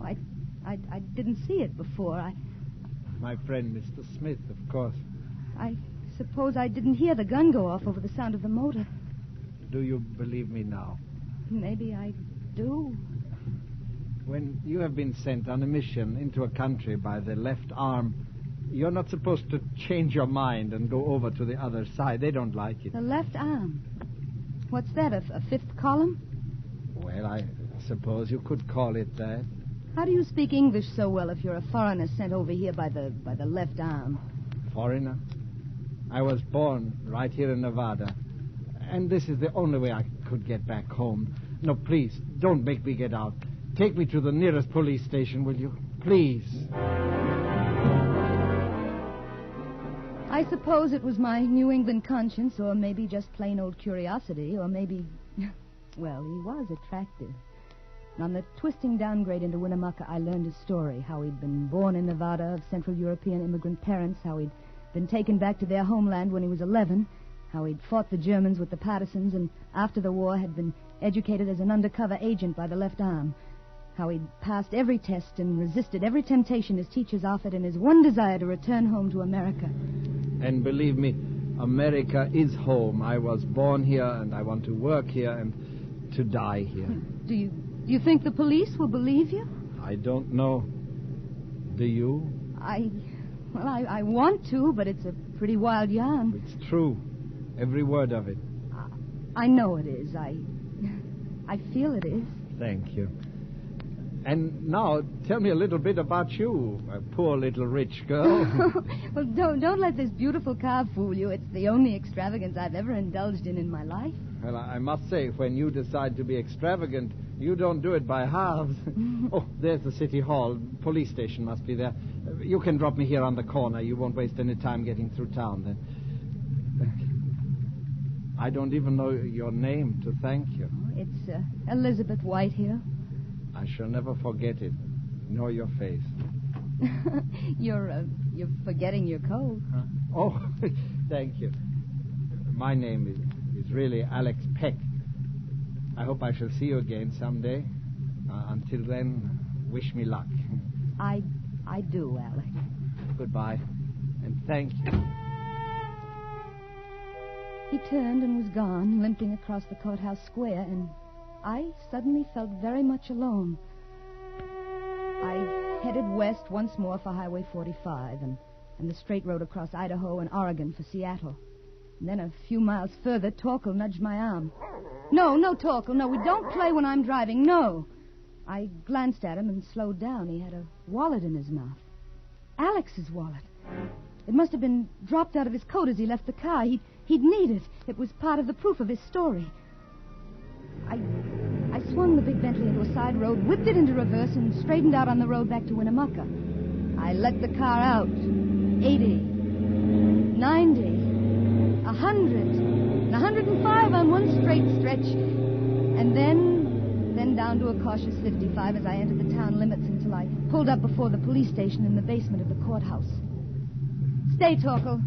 I didn't see it before. My friend, Mr. Smith, of course. I suppose I didn't hear the gun go off over the sound of the motor. Do you believe me now? Maybe I do. When you have been sent on a mission into a country by the left arm, you're not supposed to change your mind and go over to the other side. They don't like it. The left arm? What's that, a fifth column? Well, I suppose you could call it that. How do you speak English so well if you're a foreigner sent over here by the left arm? Foreigner? I was born right here in Nevada. And this is the only way I could get back home. No, please, don't make me get out. Take me to the nearest police station, will you? Please. I suppose it was my New England conscience, or maybe just plain old curiosity, or maybe... Well, he was attractive. And on the twisting downgrade into Winnemucca, I learned his story, how he'd been born in Nevada of Central European immigrant parents, how he'd been taken back to their homeland when he was 11, how he'd fought the Germans with the partisans, and after the war had been educated as an undercover agent by the left arm, how he'd passed every test and resisted every temptation his teachers offered in his one desire to return home to America. And believe me, America is home. I was born here, and I want to work here and to die here. Do you think the police will believe you? I don't know. Do you? I want to, but it's a pretty wild yarn. It's true. Every word of it. I know it is. I I feel it is. Thank you. And now, tell me a little bit about you, a poor little rich girl. Well, don't let this beautiful car fool you. It's the only extravagance I've ever indulged in my life. Well, I must say, when you decide to be extravagant, you don't do it by halves. Oh, there's the city hall. Police station must be there. You can drop me here on the corner. You won't waste any time getting through town then. Thank you. I don't even know your name to thank you. It's Elizabeth Whitehill. I shall never forget it, nor your face. You're forgetting your coat. Huh? Oh, thank you. My name is really Alex Peck. I hope I shall see you again someday. Until then, wish me luck. I do, Alex. Goodbye, and thank you. He turned and was gone, limping across the courthouse square, and I suddenly felt very much alone. I headed west once more for Highway 45 and the straight road across Idaho and Oregon for Seattle. And then a few miles further, Torkel nudged my arm. No, Torkel, no, we don't play when I'm driving, no. I glanced at him and slowed down. He had a wallet in his mouth. Alex's wallet. It must have been dropped out of his coat as he left the car. He'd need it. It was part of the proof of his story. I swung the big Bentley into a side road, whipped it into reverse, and straightened out on the road back to Winnemucca. I let the car out. 80, 90, 100, and 105 on one straight stretch, and then down to a cautious 55 as I entered the town limits until I pulled up before the police station in the basement of the courthouse. Stay, Torkel.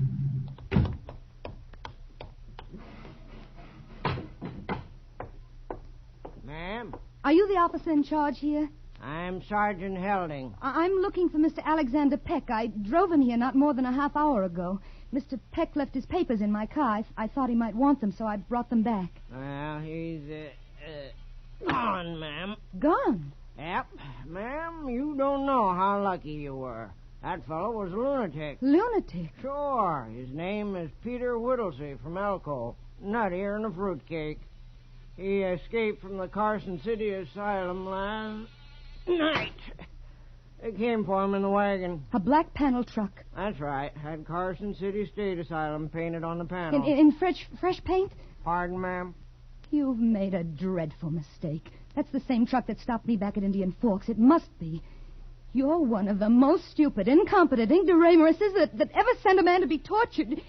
Ma'am? Are you the officer in charge here? I'm Sergeant Helding. I'm looking for Mr. Alexander Peck. I drove him here not more than a half hour ago. Mr. Peck left his papers in my car. I thought he might want them, so I brought them back. Well, he's, gone, ma'am. Gone? Yep. Ma'am, you don't know how lucky you were. That fellow was a lunatic. Lunatic? Sure. His name is Peter Whittlesey from Elko. Nuttier than a fruitcake. He escaped from the Carson City Asylum last night. They came for him in the wagon. A black panel truck. That's right. Had Carson City State Asylum painted on the panel. In fresh paint? Pardon, ma'am? You've made a dreadful mistake. That's the same truck that stopped me back at Indian Forks. It must be. You're one of the most stupid, incompetent ignoramuses that ever sent a man to be tortured.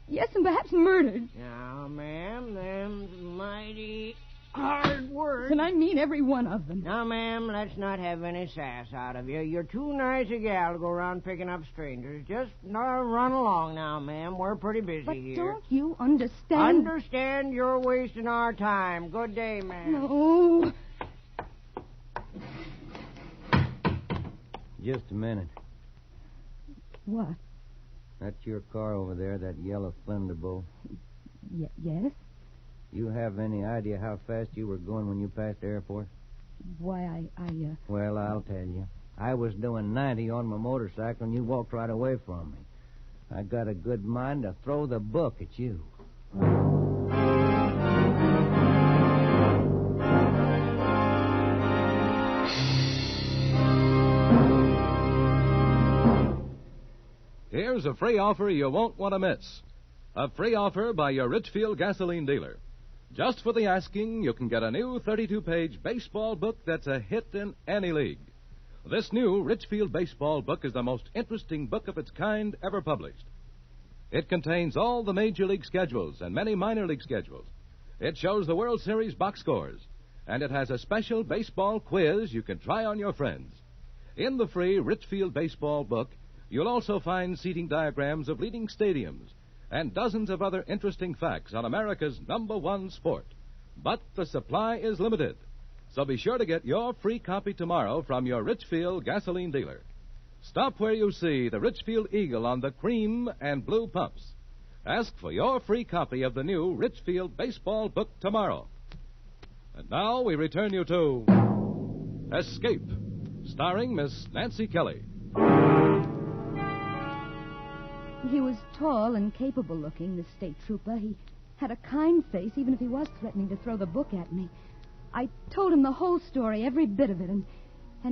Yes, and perhaps murdered. Now, ma'am, them's mighty hard words. And I mean every one of them. Now, ma'am, let's not have any sass out of you. You're too nice a gal to go around picking up strangers. Just run along now, ma'am. We're pretty busy but here. Don't you understand? Understand you're wasting our time. Good day, ma'am. No. Just a minute. What? That's your car over there, that yellow Thunderbolt. Yes? You have any idea how fast you were going when you passed the airport? Why, Well, I'll tell you. I was doing 90 on my motorcycle, and you walked right away from me. I got a good mind to throw the book at you. Here's a free offer you won't want to miss. A free offer by your Richfield gasoline dealer. Just for the asking, you can get a new 32-page baseball book that's a hit in any league. This new Richfield baseball book is the most interesting book of its kind ever published. It contains all the major league schedules and many minor league schedules. It shows the World Series box scores, and it has a special baseball quiz you can try on your friends. In the free Richfield baseball book, you'll also find seating diagrams of leading stadiums and dozens of other interesting facts on America's #1 sport. But the supply is limited, so be sure to get your free copy tomorrow from your Richfield gasoline dealer. Stop where you see the Richfield Eagle on the cream and blue pumps. Ask for your free copy of the new Richfield baseball book tomorrow. And now we return you to Escape, starring Miss Nancy Kelly. He was tall and capable looking, this state trooper. had a kind face, even if he was threatening to throw the book at me. I told him the whole story, every bit of it, and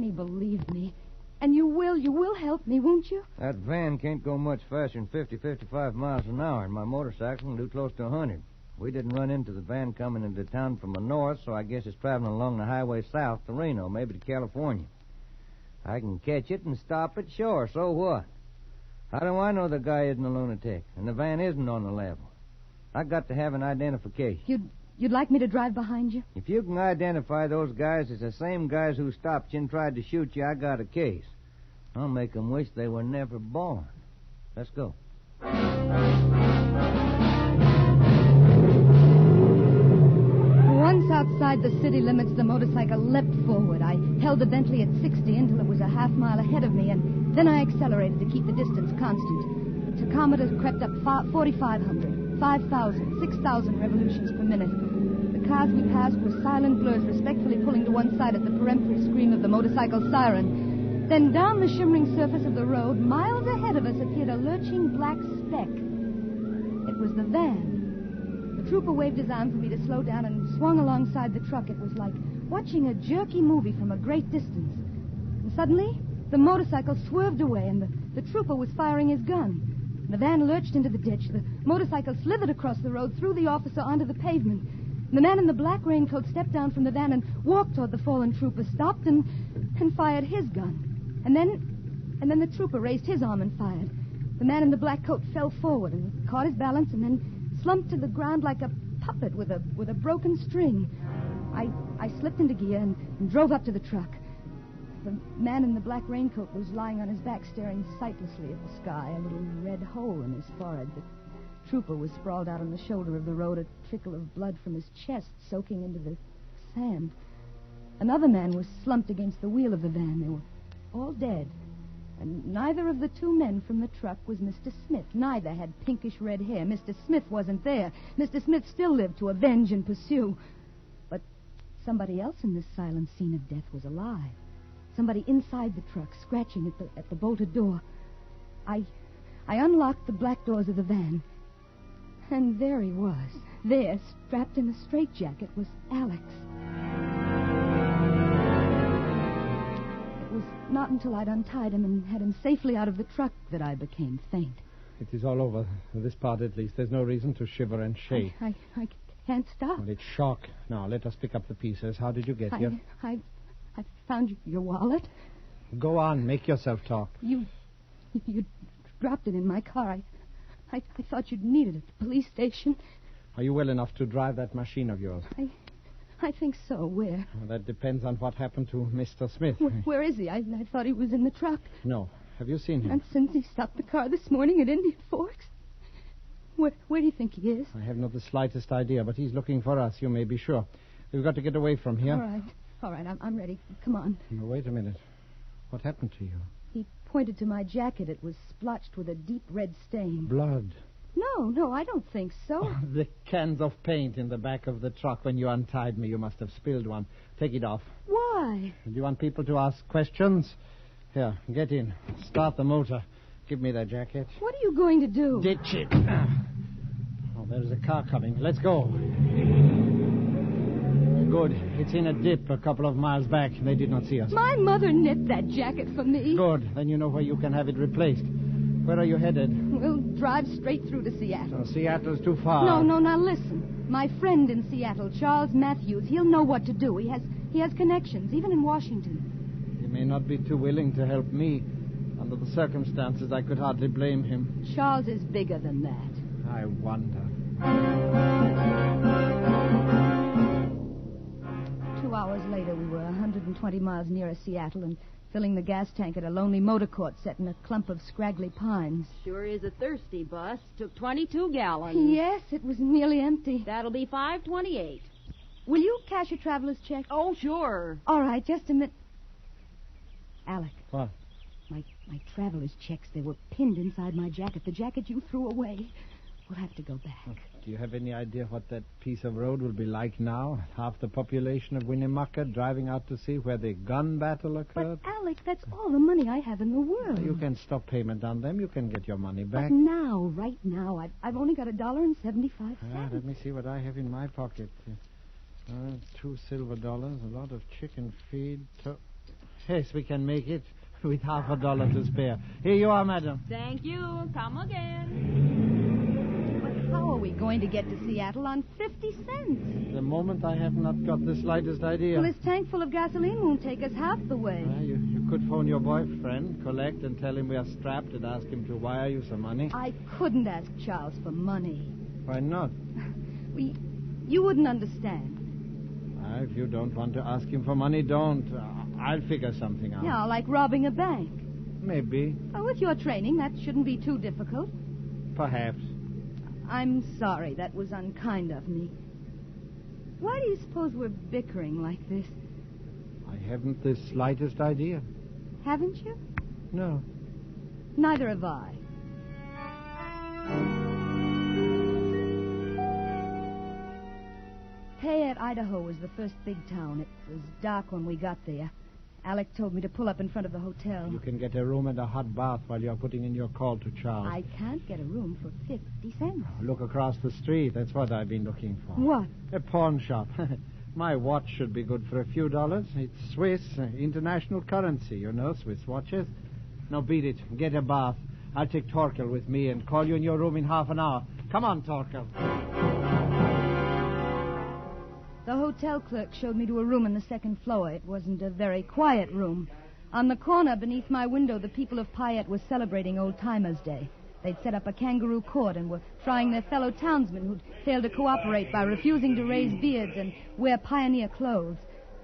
he believed me. And you will help me, won't you? That van can't go much faster than 50, 55 miles an hour, and my motorcycle can do close to 100. We didn't run into the van coming into town from the north, so I guess it's traveling along the highway south to Reno, maybe to California. I can catch it and stop it, sure, so what? How do I know the guy isn't a lunatic and the van isn't on the level? I got to have an identification. You'd like me to drive behind you? If you can identify those guys as the same guys who stopped you and tried to shoot you, I got a case. I'll make them wish they were never born. Let's go. Once outside the city limits, the motorcycle leapt forward. I held the Bentley at 60 until it was a half mile ahead of me, and then I accelerated to keep the distance constant. The tachometer crept up 4,500, 5,000, 6,000 revolutions per minute. The cars we passed were silent blurs, respectfully pulling to one side at the peremptory scream of the motorcycle siren. Then down the shimmering surface of the road, miles ahead of us, appeared a lurching black speck. It was the van. The trooper waved his arm for me to slow down and swung alongside the truck. It was like watching a jerky movie from a great distance. And suddenly, the motorcycle swerved away, and the trooper was firing his gun. The van lurched into the ditch. The motorcycle slithered across the road, through the officer onto the pavement. The man in the black raincoat stepped down from the van and walked toward the fallen trooper, stopped and fired his gun. And then the trooper raised his arm and fired. The man in the black coat fell forward and caught his balance and then slumped to the ground like a puppet with a broken string. I slipped into gear and drove up to the truck. The man in the black raincoat was lying on his back, staring sightlessly at the sky, a little red hole in his forehead. The trooper was sprawled out on the shoulder of the road, a trickle of blood from his chest soaking into the sand. Another man was slumped against the wheel of the van. They were all dead. And neither of the two men from the truck was Mr. Smith. Neither had pinkish red hair. Mr. Smith wasn't there. Mr. Smith still lived to avenge and pursue. But somebody else in this silent scene of death was alive. Somebody inside the truck, scratching at the bolted door. I unlocked the black doors of the van. And there he was. There, strapped in a straitjacket, was Alex. It was not until I'd untied him and had him safely out of the truck that I became faint. It is all over. This part, at least. There's no reason to shiver and shake. I can't stop. Well, it's shock. Now, let us pick up the pieces. How did you get here? I found your wallet. Go on. Make yourself talk. You dropped it in my car. I thought you'd need it at the police station. Are you well enough to drive that machine of yours? I think so. Where? Well, that depends on what happened to Mr. Smith. Where is he? I thought he was in the truck. No. Have you seen him? And since he stopped the car this morning at Indian Forks? Where do you think he is? I have not the slightest idea, but he's looking for us, you may be sure. We've got to get away from here. All right, I'm ready. Come on. No, wait a minute. What happened to you? He pointed to my jacket. It was splotched with a deep red stain. Blood. No, I don't think so. Oh, the cans of paint in the back of the truck. When you untied me, you must have spilled one. Take it off. Why? Do you want people to ask questions? Here, get in. Start the motor. Give me that jacket. What are you going to do? Ditch it. Oh, there's a car coming. Let's go. Good. It's in a dip a couple of miles back. They did not see us. My mother knit that jacket for me. Good. Then you know where you can have it replaced. Where are you headed? We'll drive straight through to Seattle. So Seattle's too far. No, now listen. My friend in Seattle, Charles Matthews, he'll know what to do. He has connections, even in Washington. He may not be too willing to help me. Under the circumstances, I could hardly blame him. Charles is bigger than that. I wonder. 2 hours later, we were 120 miles nearer Seattle and filling the gas tank at a lonely motor court set in a clump of scraggly pines. Sure is a thirsty bus. Took 22 gallons. Yes, it was nearly empty. That'll be $5.28. Will you cash a traveler's check? Oh, sure. All right, just a minute. Alec. What? My traveler's checks, they were pinned inside my jacket. The jacket you threw away. We'll have to go back. Do you have any idea what that piece of road will be like now? Half the population of Winnemucca driving out to see where the gun battle occurred? But, Alec, that's all the money I have in the world. You can stop payment on them. You can get your money back. But now, right now, I've only got $1.75. Let me see what I have in my pocket. $2 silver, a lot of chicken feed. Yes, we can make it with $50 to spare. Here you are, madam. Thank you. Come again. But how are we going to get to Seattle on 50 cents? The moment I have not got the slightest idea. Well, this tank full of gasoline won't take us half the way. You could phone your boyfriend, collect, and tell him we are strapped and ask him to wire you some money. I couldn't ask Charles for money. Why not? You wouldn't understand. If you don't want to ask him for money, don't. I'll figure something out. Yeah, like robbing a bank. Maybe. Oh, with your training, that shouldn't be too difficult. Perhaps. I'm sorry. That was unkind of me. Why do you suppose we're bickering like this? I haven't the slightest idea. Haven't you? No. Neither have I. Payette, Idaho was the first big town. It was dark when we got there. Alec told me to pull up in front of the hotel. You can get a room and a hot bath while you're putting in your call to Charles. I can't get a room for 50 cents. Look across the street. That's what I've been looking for. What? A pawn shop. My watch should be good for a few dollars. It's Swiss, international currency, you know, Swiss watches. Now beat it. Get a bath. I'll take Torkel with me and call you in your room in half an hour. Come on, Torkel. The hotel clerk showed me to a room on the second floor. It wasn't a very quiet room. On the corner beneath my window, the people of Payette were celebrating Old Timers' Day. They'd set up a kangaroo court and were trying their fellow townsmen who'd failed to cooperate by refusing to raise beards and wear pioneer clothes.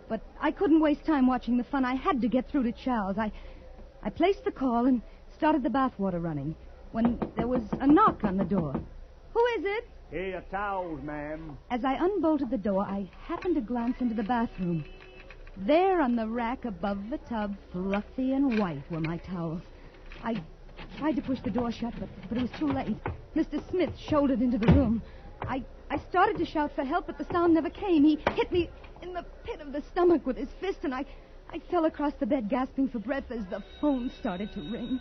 But I couldn't waste time watching the fun. I had to get through to Charles. I placed the call and started the bathwater running when there was a knock on the door. Who is it? Here, your towels, ma'am. As I unbolted the door, I happened to glance into the bathroom. There on the rack above the tub, fluffy and white, were my towels. I tried to push the door shut, but it was too late. Mr. Smith shouldered into the room. I started to shout for help, but the sound never came. He hit me in the pit of the stomach with his fist, and I fell across the bed, gasping for breath as the phone started to ring.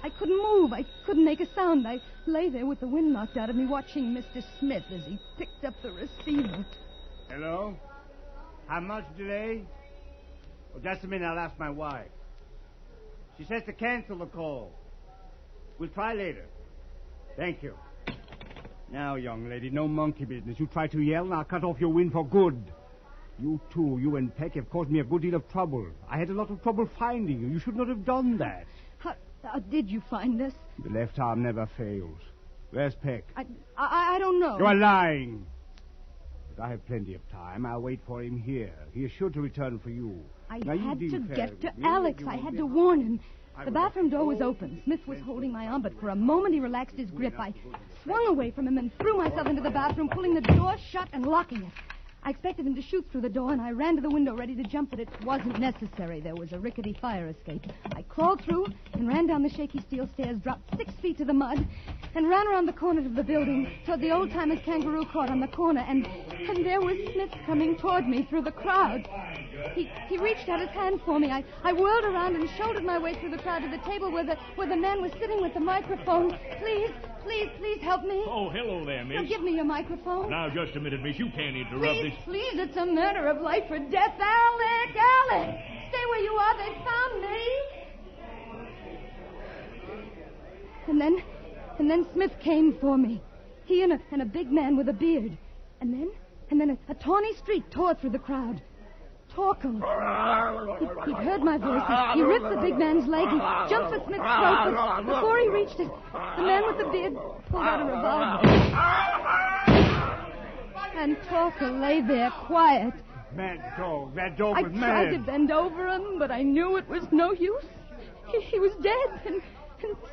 I couldn't move. I couldn't make a sound. I lay there with the wind knocked out of me, watching Mr. Smith as he picked up the receiver. Hello? How much delay? Oh, just a minute. I'll ask my wife. She says to cancel the call. We'll try later. Thank you. Now, young lady, no monkey business. You try to yell, and I'll cut off your wind for good. You two, you and Peck, have caused me a good deal of trouble. I had a lot of trouble finding you. You should not have done that. How did you find us? The left arm never fails. Where's Peck? I don't know. You are lying. But I have plenty of time. I'll wait for him here. He is sure to return for you. I had to get to Alex. I had to warn him. The bathroom door was open. Smith was holding my arm, but for a moment he relaxed his grip. I swung away from him and threw myself into the bathroom, pulling the door shut and locking it. I expected him to shoot through the door, and I ran to the window ready to jump, but it wasn't necessary. There was a rickety fire escape. I crawled through and ran down the shaky steel stairs, dropped 6 feet to the mud, and ran around the corner of the building toward the old-timers kangaroo court on the corner, and there was Smith coming toward me through the crowd. He reached out his hand for me. I whirled around and shouldered my way through the crowd to the table where the man was sitting with the microphone. Please help me. Oh, hello there, miss. Now, give me your microphone. Now, just a minute, miss. You can't interrupt this. Please, it's a matter of life or death. Alec! Stay where you are. They found me. And then Smith came for me. He and a big man with a beard. And then a tawny streak tore through the crowd. Torkel. He'd heard my voice. He ripped the big man's leg. He jumped for Smith's throat. But before he reached it, the man with the beard pulled out a revolver. And Torkel lay there quiet. Mad dog. That dog was mad. I tried to bend over him, but I knew it was no use. He was dead, and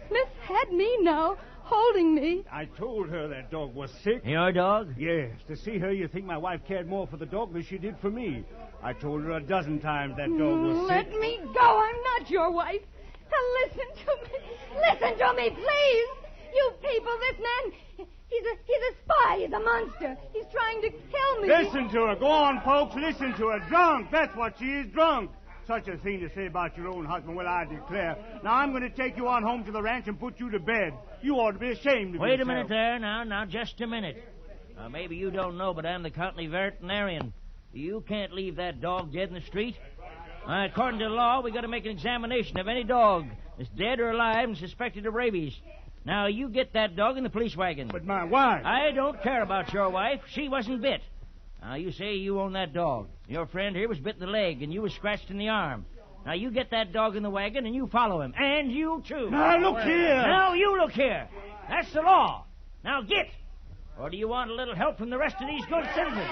Smith had me now, holding me. I told her that dog was sick. Your dog? Yes. To see her, you think my wife cared more for the dog than she did for me. I told her a dozen times that dog was sick. Let me go. I'm not your wife. Now listen to me. Listen to me, please. You people, this man, He's a spy. He's a monster. He's trying to kill me. Listen to her. Go on, folks. Listen to her. Drunk. That's what she is, drunk. Such a thing to say about your own husband. Well, I declare. Now, I'm going to take you on home to the ranch and put you to bed. You ought to be ashamed of yourself. Wait a minute there. Now, just a minute. Maybe you don't know, but I'm the county veterinarian. You can't leave that dog dead in the street. According to the law, we got to make an examination of any dog that's dead or alive and suspected of rabies. Now, you get that dog in the police wagon. But my wife... I don't care about your wife. She wasn't bit. Now, you say you own that dog. Your friend here was bit in the leg, and you was scratched in the arm. Now, you get that dog in the wagon, and you follow him. And you, too. Now, look here. Now, you look here. That's the law. Now, get. Or do you want a little help from the rest of these good citizens?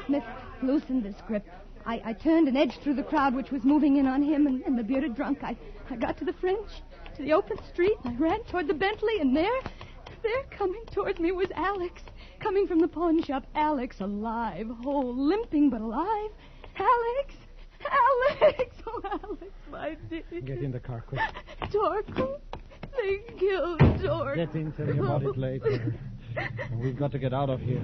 Smith loosened his grip. I turned and edged through the crowd which was moving in on him and the bearded drunk. I got to the French, to the open street, and I ran toward the Bentley, and there coming towards me was Alex, coming from the pawn shop. Alex, alive, whole, limping but alive. Alex! Oh, Alex, my dear. Get in the car, quick. Torkel, they killed Torkel. Get in, tell me about it later. We've got to get out of here.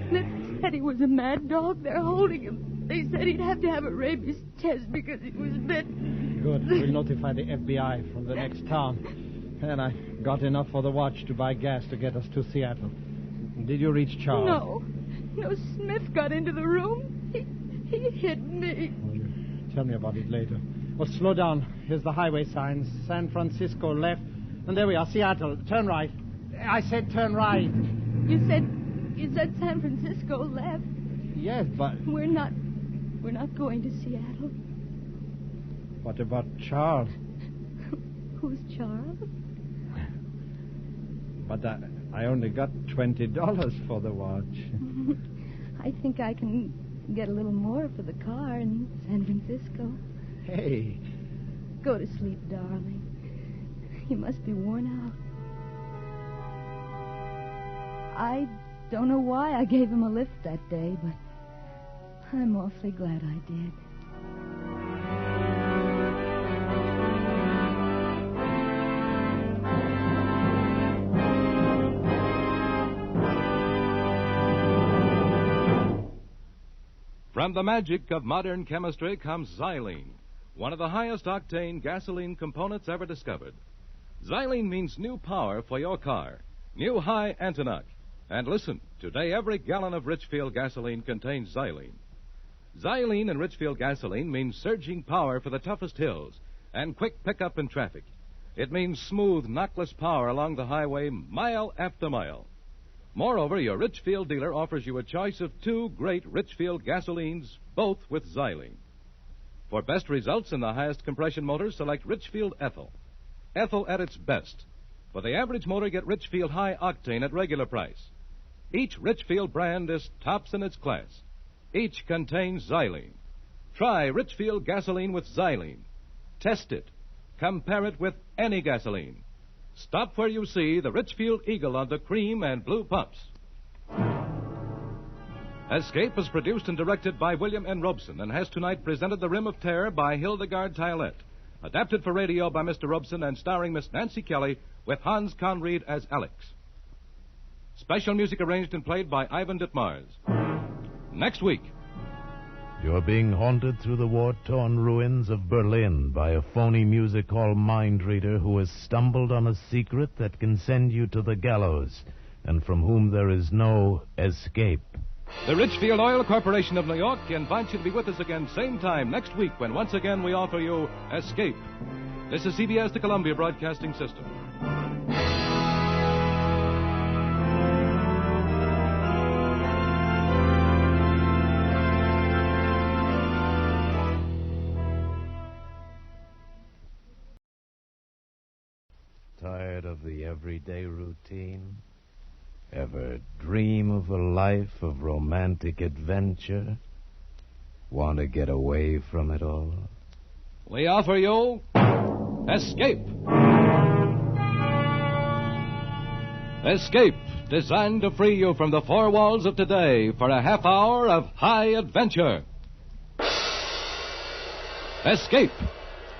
Smith said he was a mad dog. They're holding him. They said he'd have to have a rabies test because he was bitten. Good. We'll notify the FBI from the next town. And I got enough for the watch to buy gas to get us to Seattle. Did you reach Charles? No, Smith got into the room. He hit me. Tell me about it later. Well, slow down. Here's the highway signs. San Francisco left. And there we are, Seattle. Turn right. I said turn right. You said San Francisco left. Yes, but... We're not going to Seattle. What about Charles? Who's Charles? But I only got $20 for the watch. I think I can get a little more for the car in San Francisco. Hey. Go to sleep, darling. You must be worn out. I don't know why I gave him a lift that day, but I'm awfully glad I did. From the magic of modern chemistry comes xylene, one of the highest octane gasoline components ever discovered. Xylene means new power for your car, new high Antonoc. And listen, today every gallon of Richfield gasoline contains xylene. Xylene in Richfield gasoline means surging power for the toughest hills and quick pickup in traffic. It means smooth, knockless power along the highway mile after mile. Moreover, your Richfield dealer offers you a choice of two great Richfield gasolines, both with xylene. For best results in the highest compression motors, select Richfield Ethyl. Ethyl at its best. For the average motor, get Richfield High Octane at regular price. Each Richfield brand is tops in its class. Each contains xylene. Try Richfield gasoline with xylene. Test it. Compare it with any gasoline. Stop where you see the Richfield Eagle on the cream and blue pumps. Escape is produced and directed by William N. Robeson and has tonight presented The Rim of Terror by Hildegard Tillett. Adapted for radio by Mr. Robeson and starring Miss Nancy Kelly with Hans Conried as Alex. Special music arranged and played by Ivan Ditmars. Next week. You're being haunted through the war-torn ruins of Berlin by a phony music hall mind reader who has stumbled on a secret that can send you to the gallows and from whom there is no escape. The Richfield Oil Corporation of New York invites you to be with us again same time next week when once again we offer you Escape. This is CBS, the Columbia Broadcasting System. Tired of the everyday routine? Ever dream of a life of romantic adventure? Want to get away from it all? We offer you Escape. Escape, designed to free you from the four walls of today for a half hour of high adventure. Escape,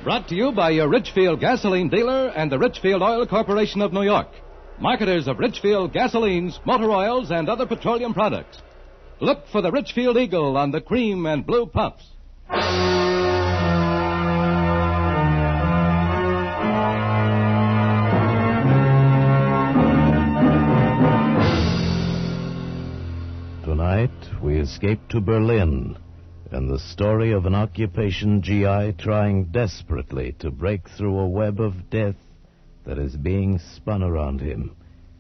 Brought to you by your Richfield gasoline dealer and the Richfield Oil Corporation of New York, marketers of Richfield gasolines, motor oils, and other petroleum products. Look for the Richfield Eagle on the cream and blue pumps. Tonight, we escape to Berlin and the story of an occupation GI trying desperately to break through a web of death that is being spun around him,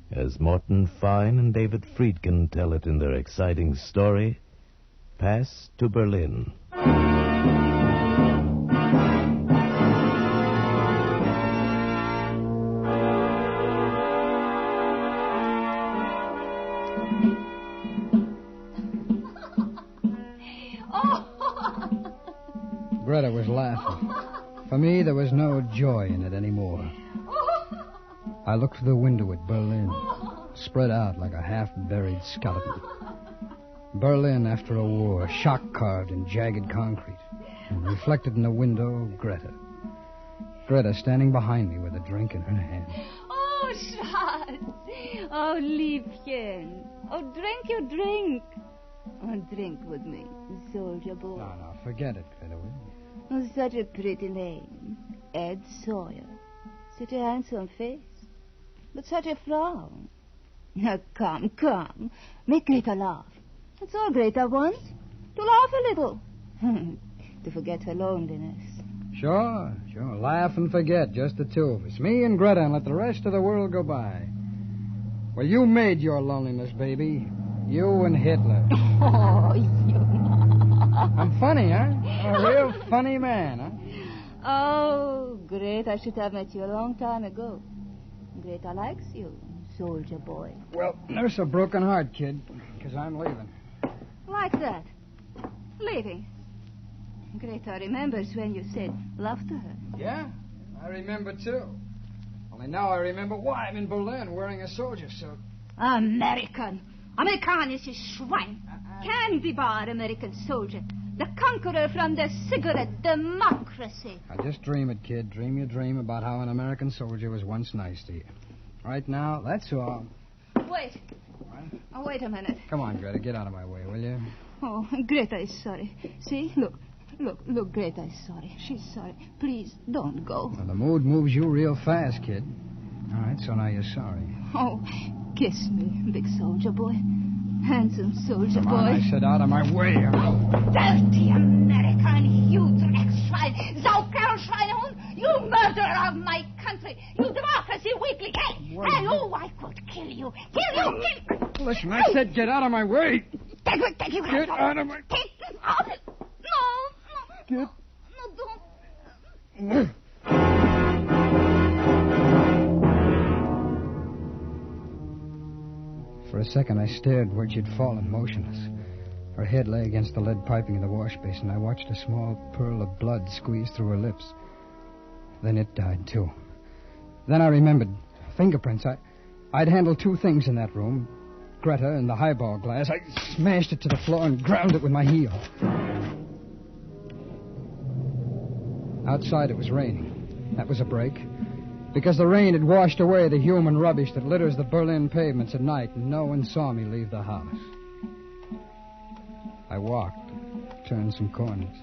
as Morton Fine and David Friedkin tell it in their exciting story, Pass to Berlin. Greta was laughing. For me, there was no joy in it anymore. I looked through the window at Berlin, spread out like a half-buried skeleton. Berlin after a war, shock-carved in jagged concrete. And reflected in the window, Greta. Greta standing behind me with a drink in her hand. Oh, Schatz. Oh, Liebchen. Oh, drink your drink. Oh, drink with me, soldier boy. No, forget it, Greta, will you? Oh, such a pretty name. Ed Sawyer. Such a handsome face. But such a frown. Now, come. Make Greta laugh. That's all Greta wants. To laugh a little. To forget her loneliness. Sure. Laugh and forget, just the two of us. Me and Greta, and let the rest of the world go by. Well, you made your loneliness, baby. You and Hitler. Oh, you... I'm funny, huh? A real funny man, huh? Oh, great. I should have met you a long time ago. Greta likes you, soldier boy. Well, nurse a broken heart, kid, because I'm leaving. Like that. Leaving. Greta remembers when you said love to her. Yeah, I remember, too. Only now I remember why I'm in Berlin wearing a soldier suit. American, ist Schwein. Candy bar American soldier. The conqueror from the cigarette democracy. Now, just dream it, kid. Dream your dream about how an American soldier was once nice to you. Right now, that's all. Wait. Oh, wait a minute. Come on, Greta, get out of my way, will you? Oh, Greta is sorry. See? Look, Greta is sorry. She's sorry. Please, don't go. Well, the mood moves you real fast, kid. All right, so now you're sorry. Oh, kiss me, big soldier boy. Handsome soldier boy. Come on, I said out of my way. Dirty American, you Dreckschwein, Saukerlschweinehund, you murderer of my country, you democracy weakling. Hey, oh, I could kill you. Kill you. Listen, I said get out of my way. Take you. Get out of my... Take this out. No. Get... No, don't. For a second, I stared where she'd fallen, motionless. Her head lay against the lead piping of the wash basin. I watched a small pearl of blood squeeze through her lips. Then it died, too. Then I remembered. Fingerprints. I'd handled two things in that room. Greta and the highball glass. I smashed it to the floor and ground it with my heel. Outside, it was raining. That was a break. Because the rain had washed away the human rubbish that litters the Berlin pavements at night, and no one saw me leave the house. I walked, turned some corners,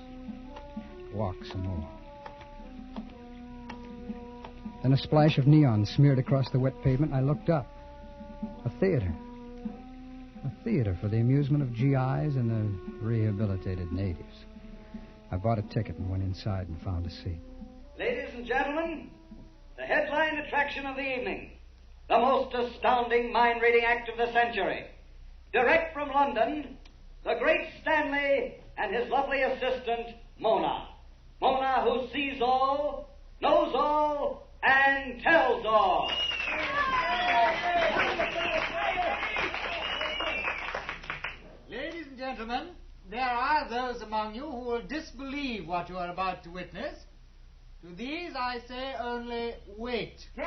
walked some more. Then a splash of neon smeared across the wet pavement, and I looked up. A theater. A theater for the amusement of GIs and the rehabilitated natives. I bought a ticket and went inside and found a seat. Ladies and gentlemen, the headline attraction of the evening, the most astounding mind-reading act of the century. Direct from London, the great Stanley and his lovely assistant, Mona. Mona, who sees all, knows all, and tells all. Ladies and gentlemen, there are those among you who will disbelieve what you are about to witness. To these I say only wait. You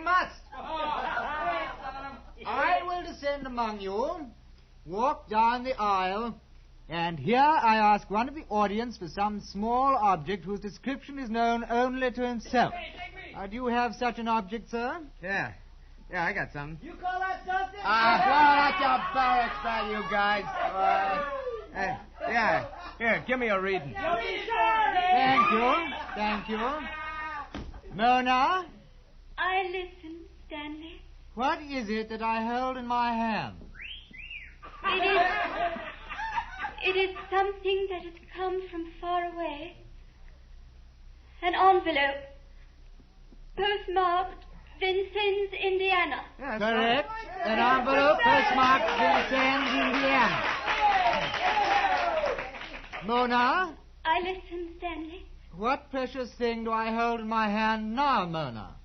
must. I will descend among you, walk down the aisle, And here I ask one of the audience for some small object whose description is known only to himself. Do you have such an object, sir? Yeah, I got something. You call that something? That's your barracks bag, you guys. Yeah, here, give me a reading. Thank you. Mona? I listen, Stanley. What is it that I hold in my hand? It is something that has come from far away. An envelope, postmarked Vincennes, Indiana. Yes, correct. An envelope postmarked Vincennes, Indiana. Mona? I listen, Stanley. What precious thing do I hold in my hand now, Mona?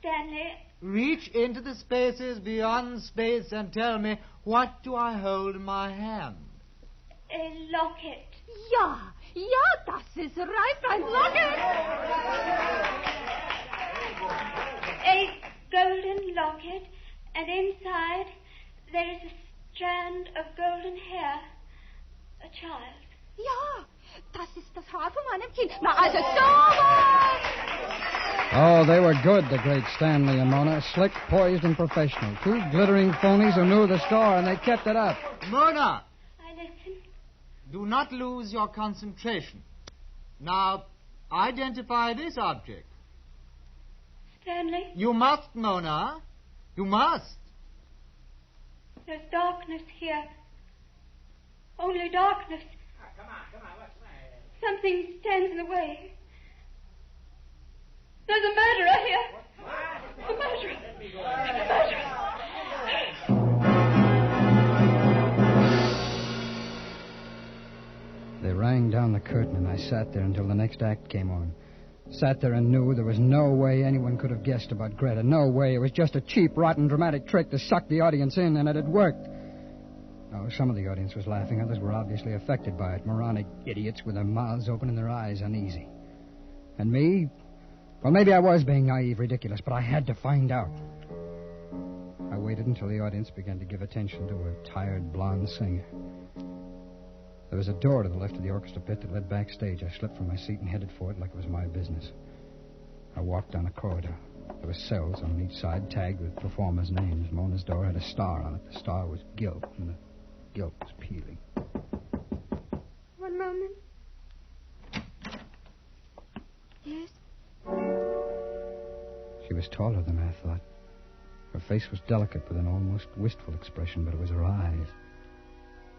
Stanley, reach into the spaces beyond space and tell me, what do I hold in my hand? a locket. Ja, das ist right, ein Locket. A golden locket, and inside there is a strand of golden hair. A child. Ja, das ist das Haar von meinem Kind. Na, also sowas! Oh, they were good, the great Stanley and Mona. Slick, poised, and professional. Two glittering phonies who knew the score, and they kept it up. Mona! I listen. Do not lose your concentration. Now, identify this object. Stanley? You must, Mona. You must. There's darkness here. Only darkness. Come on, what's that? Something stands in the way. There's a murderer here. A murderer. They rang down the curtain, and I sat there until the next act came on. Sat there and knew there was no way anyone could have guessed about Greta. No way. It was just a cheap, rotten, dramatic trick to suck the audience in, and it had worked. Oh, some of the audience was laughing. Others were obviously affected by it. Moronic idiots with their mouths open and their eyes uneasy. And me? Well, maybe I was being naive, ridiculous, but I had to find out. I waited until the audience began to give attention to a tired blonde singer. There was a door to the left of the orchestra pit that led backstage. I slipped from my seat and headed for it like it was my business. I walked down a corridor. There were cells on each side tagged with performers' names. Mona's door had a star on it. The star was gilt, and the gilt was peeling. One moment. Yes? She was taller than I thought. Her face was delicate with an almost wistful expression, but it was her eyes.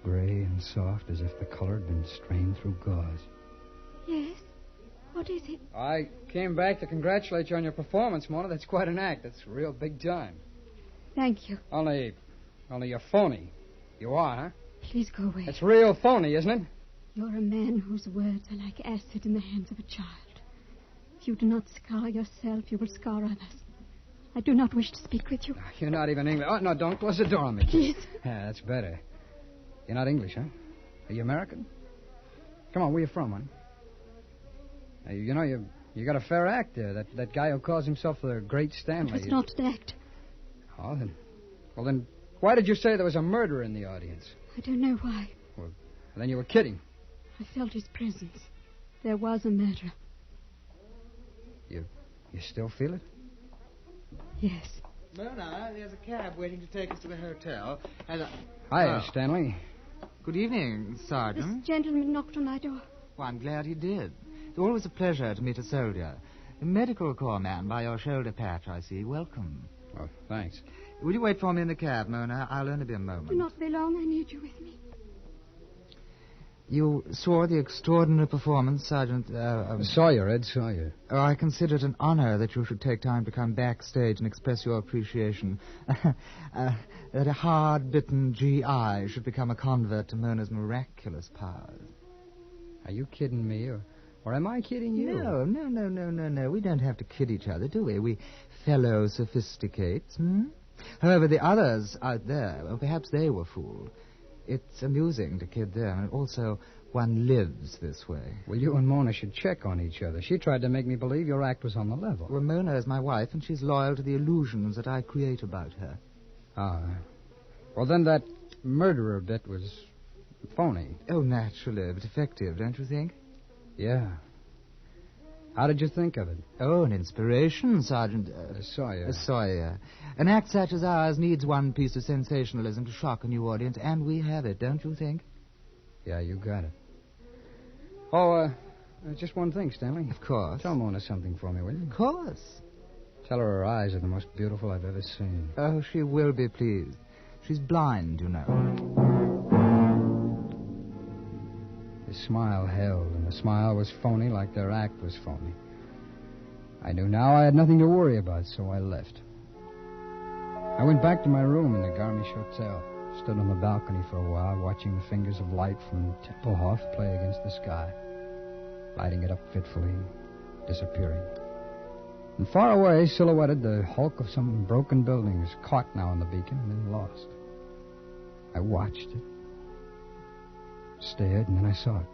Gray and soft, as if the color had been strained through gauze. Yes? What is it? I came back to congratulate you on your performance, Mona. That's quite an act. That's real big time. Thank you. Only you're phony. You are, huh? Please go away. It's real phony, isn't it? You're a man whose words are like acid in the hands of a child. If you do not scar yourself, you will scar others. I do not wish to speak with you. You're not even English. Oh, no, don't close the door on me. Please. Yeah, that's better. You're not English, huh? Are you American? Come on, where you from, hon? You know, you got a fair act there. That guy who calls himself the Great Stanley. It's not an act. Oh, then, why did you say there was a murderer in the audience? I don't know why. Well, then you were kidding. I felt his presence. There was a murderer. You still feel it? Yes. Mona, there's a cab waiting to take us to the hotel. Hi, Stanley. Good evening, Sergeant. This gentleman knocked on my door. Well, I'm glad he did. It's always a pleasure to meet a soldier. A medical corps man by your shoulder patch, I see. Welcome. Oh, thanks. Will you wait for me in the cab, Mona? I'll only be a moment. Do not be long. I need you with me. You saw the extraordinary performance, Sergeant? Saw you, Ed, saw you. Oh, I consider it an honor that you should take time to come backstage and express your appreciation. That a hard-bitten GI should become a convert to Mona's miraculous powers. Are you kidding me, or am I kidding you? No. We don't have to kid each other, do we? We fellow sophisticates, However, the others out there, well, perhaps they were fooled. It's amusing to kid them, and also one lives this way. Well, you and Mona should check on each other. She tried to make me believe your act was on the level. Well, Mona is my wife, and she's loyal to the illusions that I create about her. Ah. Well, then that murderer bit was Phony. Oh, naturally, but effective, don't you think? Yeah. How did you think of it? Oh, an inspiration, Sergeant. Sawyer. Sawyer. An act such as ours needs one piece of sensationalism to shock a new audience, and we have it, don't you think? Yeah, you got it. Oh, just one thing, Stanley. Of course. Tell Mona something for me, will you? Of course. Tell her her eyes are the most beautiful I've ever seen. Oh, she will be pleased. She's blind, you know. His smile held, and the smile was phony like their act was phony. I knew now I had nothing to worry about, so I left. I went back to my room in the Garmisch Hotel. Stood on the balcony for a while, watching the fingers of light from Tempelhof play against the sky, lighting it up fitfully, disappearing. And far away, silhouetted the hulk of some broken buildings, caught now on the beacon and then lost. I watched it, stared, and then I saw it.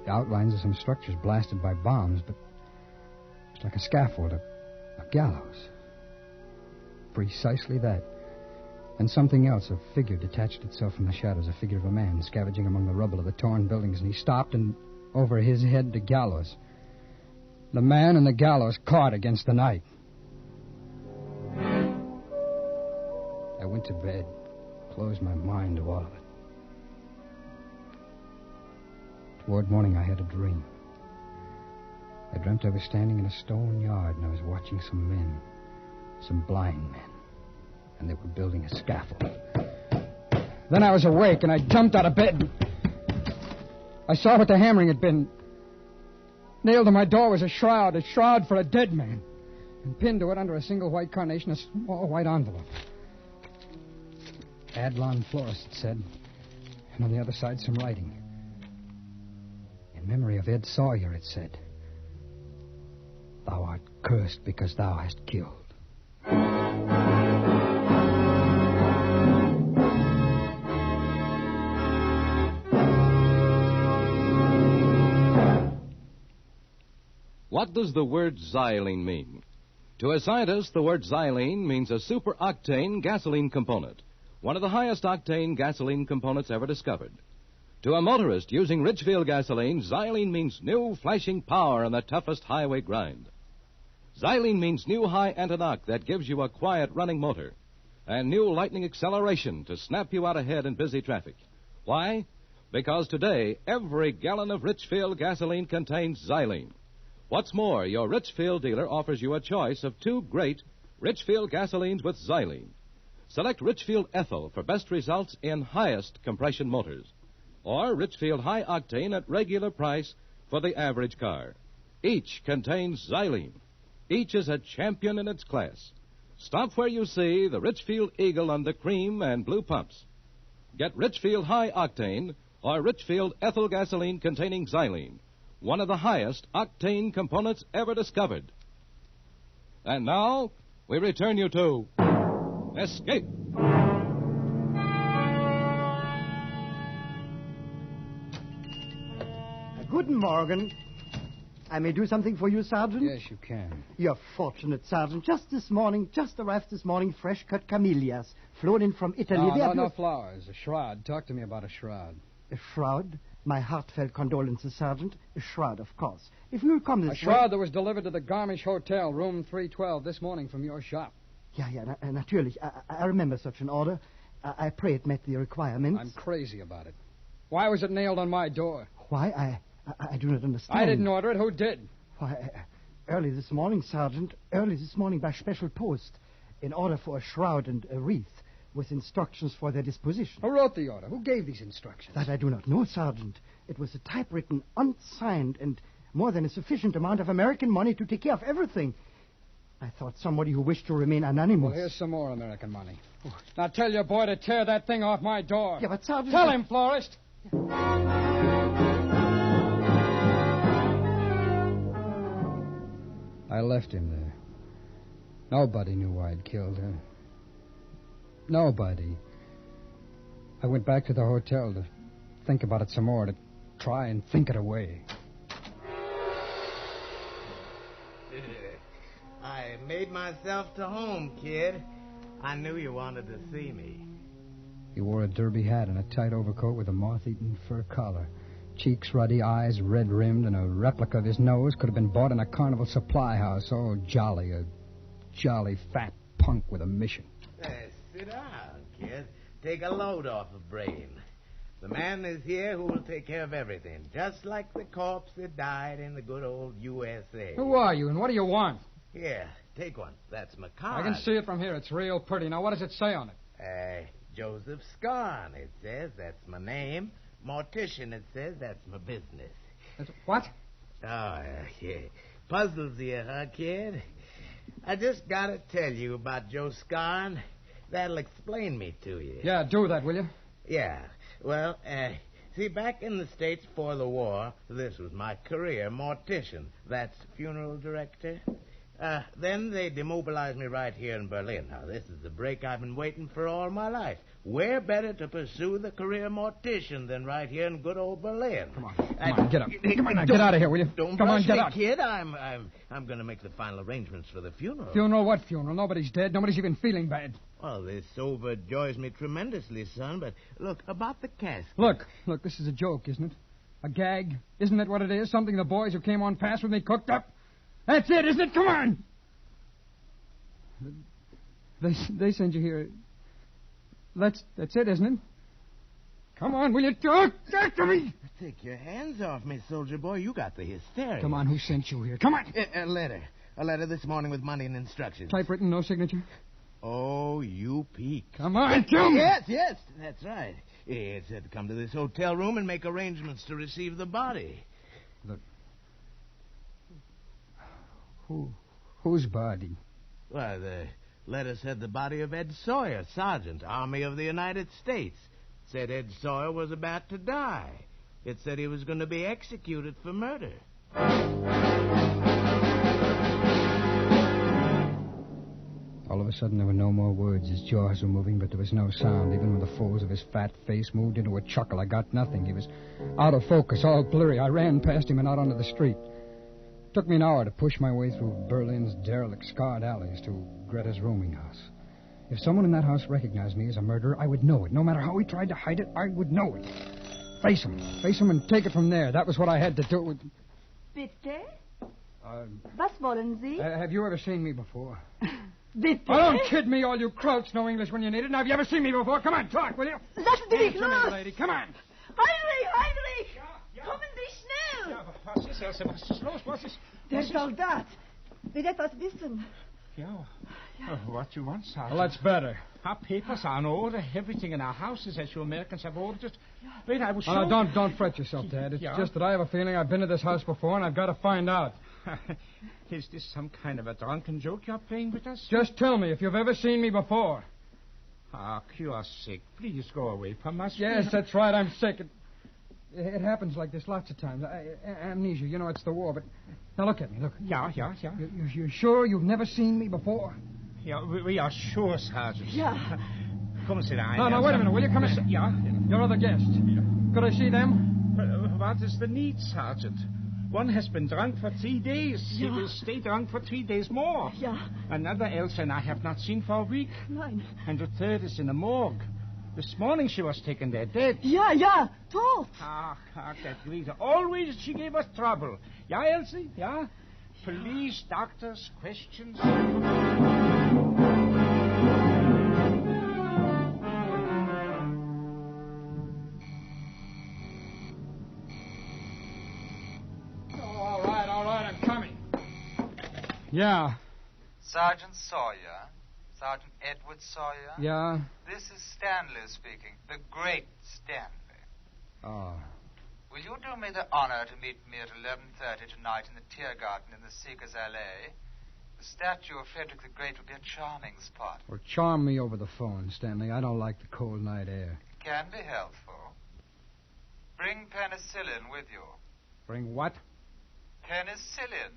The outlines of some structures blasted by bombs, but it's like a scaffold, a gallows. Precisely that. And something else, a figure detached itself from the shadows, a figure of a man scavenging among the rubble of the torn buildings, and he stopped, and over his head the gallows. The man and the gallows caught against the night. I went to bed, closed my mind to all of it. Toward morning, I had a dream. I dreamt I was standing in a stone yard, and I was watching some men, some blind men, and they were building a scaffold. Then I was awake, and I jumped out of bed. I saw what the hammering had been. Nailed to my door was a shroud for a dead man. And pinned to it under a single white carnation, a small white envelope. Adlon Florist, it said. And on the other side, some writing. In memory of Ed Sawyer, it said. Thou art cursed because thou hast killed. What does the word xylene mean? To a scientist, the word xylene means a superoctane gasoline component, one of the highest octane gasoline components ever discovered. To a motorist using Ridgefield gasoline, xylene means new flashing power on the toughest highway grind. Xylene means new high anti-knock that gives you a quiet running motor, and new lightning acceleration to snap you out ahead in busy traffic. Why? Because today, every gallon of Richfield gasoline contains xylene. What's more, your Richfield dealer offers you a choice of two great Richfield gasolines with xylene. Select Richfield Ethyl for best results in highest compression motors, or Richfield High Octane at regular price for the average car. Each contains xylene. Each is a champion in its class. Stop where you see the Richfield Eagle on the cream and blue pumps. Get Richfield High Octane or Richfield Ethyl gasoline containing xylene, one of the highest octane components ever discovered. And now, we return you to Escape. Guten Morgen. I may do something for you, Sergeant? Yes, you can. You're fortunate, Sergeant. Just arrived this morning, fresh-cut camellias, flown in from Italy. No flowers. A shroud. Talk to me about a shroud. A shroud? My heartfelt condolences, Sergeant. A shroud, of course. If you will come this way... A shroud that was delivered to the Garmisch Hotel, room 312, this morning from your shop. Yeah, natürlich. I remember such an order. I pray it met the requirements. I'm crazy about it. Why was it nailed on my door? Why? I do not understand. I didn't order it. Who did? Why, early this morning, Sergeant. Early this morning by special post. In order for a shroud and a wreath with instructions for their disposition. Who wrote the order? Who gave these instructions? That I do not know, Sergeant. It was a typewritten, unsigned, and more than a sufficient amount of American money to take care of everything. I thought somebody who wished to remain anonymous. Well, here's some more American money. Now tell your boy to tear that thing off my door. Yeah, but Sergeant... Tell him, Florist. I left him there. Nobody knew I'd killed her. Nobody. I went back to the hotel to think about it some more, to try and think it away. I made myself to home, kid. I knew you wanted to see me. He wore a derby hat and a tight overcoat with a moth-eaten fur collar. Cheeks ruddy, eyes red-rimmed, and a replica of his nose could have been bought in a carnival supply house. Oh, jolly, a jolly fat punk with a mission. Hey, sit down, kid. Take a load off the brain. The man is here who will take care of everything, just like the corpse that died in the good old USA. Who are you, and what do you want? Here, take one. That's my card. I can see it from here. It's real pretty. Now, what does it say on it? Joseph Scarn, it says. That's my name. Mortician, it says. That's my business. What? Oh, yeah. Puzzles you, huh, kid? I just gotta tell you about Joe Scarn. That'll explain me to you. Yeah, do that, will you? Yeah. Well, see, back in the States before the war, this was my career, mortician. That's funeral director. Then they demobilized me right here in Berlin. Now, this is the break I've been waiting for all my life. Where better to pursue the career mortician than right here in good old Berlin? Come on, get up. Come on, now, get out of here, will you? Don't Come on, rush get me, out. kid. I'm going to make the final arrangements for the funeral. Funeral? What funeral? Nobody's dead. Nobody's even feeling bad. Well, this overjoys me tremendously, son, but look, about the casket. Look, this is a joke, isn't it? A gag? Isn't that what it is? Something the boys who came on past with me cooked up? That's it, isn't it? Come on! They sent you here. That's it, isn't it? Come on, will you talk to me? Take your hands off me, soldier boy. You got the hysteria. Come on, who sent you here? Come on! A letter. A letter this morning with money and instructions. Typewritten, no signature? Oh, you peak. Come on, Jim! Yes, that's right. It said to come to this hotel room and make arrangements to receive the body. Whose body? Well, the letter said the body of Ed Sawyer, Sergeant, Army of the United States. Said Ed Sawyer was about to die. It said he was going to be executed for murder. All of a sudden, there were no more words. His jaws were moving, but there was no sound. Even when the folds of his fat face moved into a chuckle, I got nothing. He was out of focus, all blurry. I ran past him and out onto the street. It took me an hour to push my way through Berlin's derelict, scarred alleys to Greta's rooming house. If someone in that house recognized me as a murderer, I would know it. No matter how he tried to hide it, I would know it. Face him and take it from there. That was what I had to do. Bitte? Was wollen Sie? Have you ever seen me before? Bitte? Oh, don't kid me, all you krauts know English when you need it. Now, have you ever seen me before? Come on, talk, will you? Lassen Sie mich Answer me, los! lady. Come on. Heinrich! Kommen Sie schnell! Ja, was ist, Ilsa? Was ist los? Was ist... Der Soldat will etwas wissen. Yeah. What you want, Sergeant? Well, that's better. Our papers are in order. Everything in our houses, as you Americans have ordered. Wait, I will show... No, don't fret yourself, Dad. It's just that I have a feeling I've been to this house before, and I've got to find out. Is this some kind of a drunken joke you're playing with us? Just tell me if you've ever seen me before. Ah, you're sick. Please go away from us. Yes, that's right. I'm sick. It happens like this lots of times. Amnesia, you know, it's the war, but... Now, look at me, look. Yeah. You're sure you've never seen me before? Yeah, we are sure, Sergeant. Yeah. Come sit down. No, wait a minute, will you? Come and sit. Yeah. Your other guests. Could I see them? What is the need, Sergeant? One has been drunk for 3 days. Yeah. He will stay drunk for 3 days more. Yeah. Another Ilsa and I have not seen for a week. Nein. And the third is in the morgue. This morning she was taken there dead. Ja, tot. Ah, that Greta. Always she gave us trouble. Yeah, Elsie? Yeah? Police, doctors, questions. All right, I'm coming. Yeah. Sergeant Sawyer? Sergeant Edward Sawyer? Yeah? This is Stanley speaking. The great Stanley. Oh. Will you do me the honor to meet me at 11:30 tonight in the Tiergarten in the Seekers Alley? The statue of Frederick the Great will be a charming spot. Well, charm me over the phone, Stanley. I don't like the cold night air. It can be healthful. Bring penicillin with you. Bring what? Penicillin.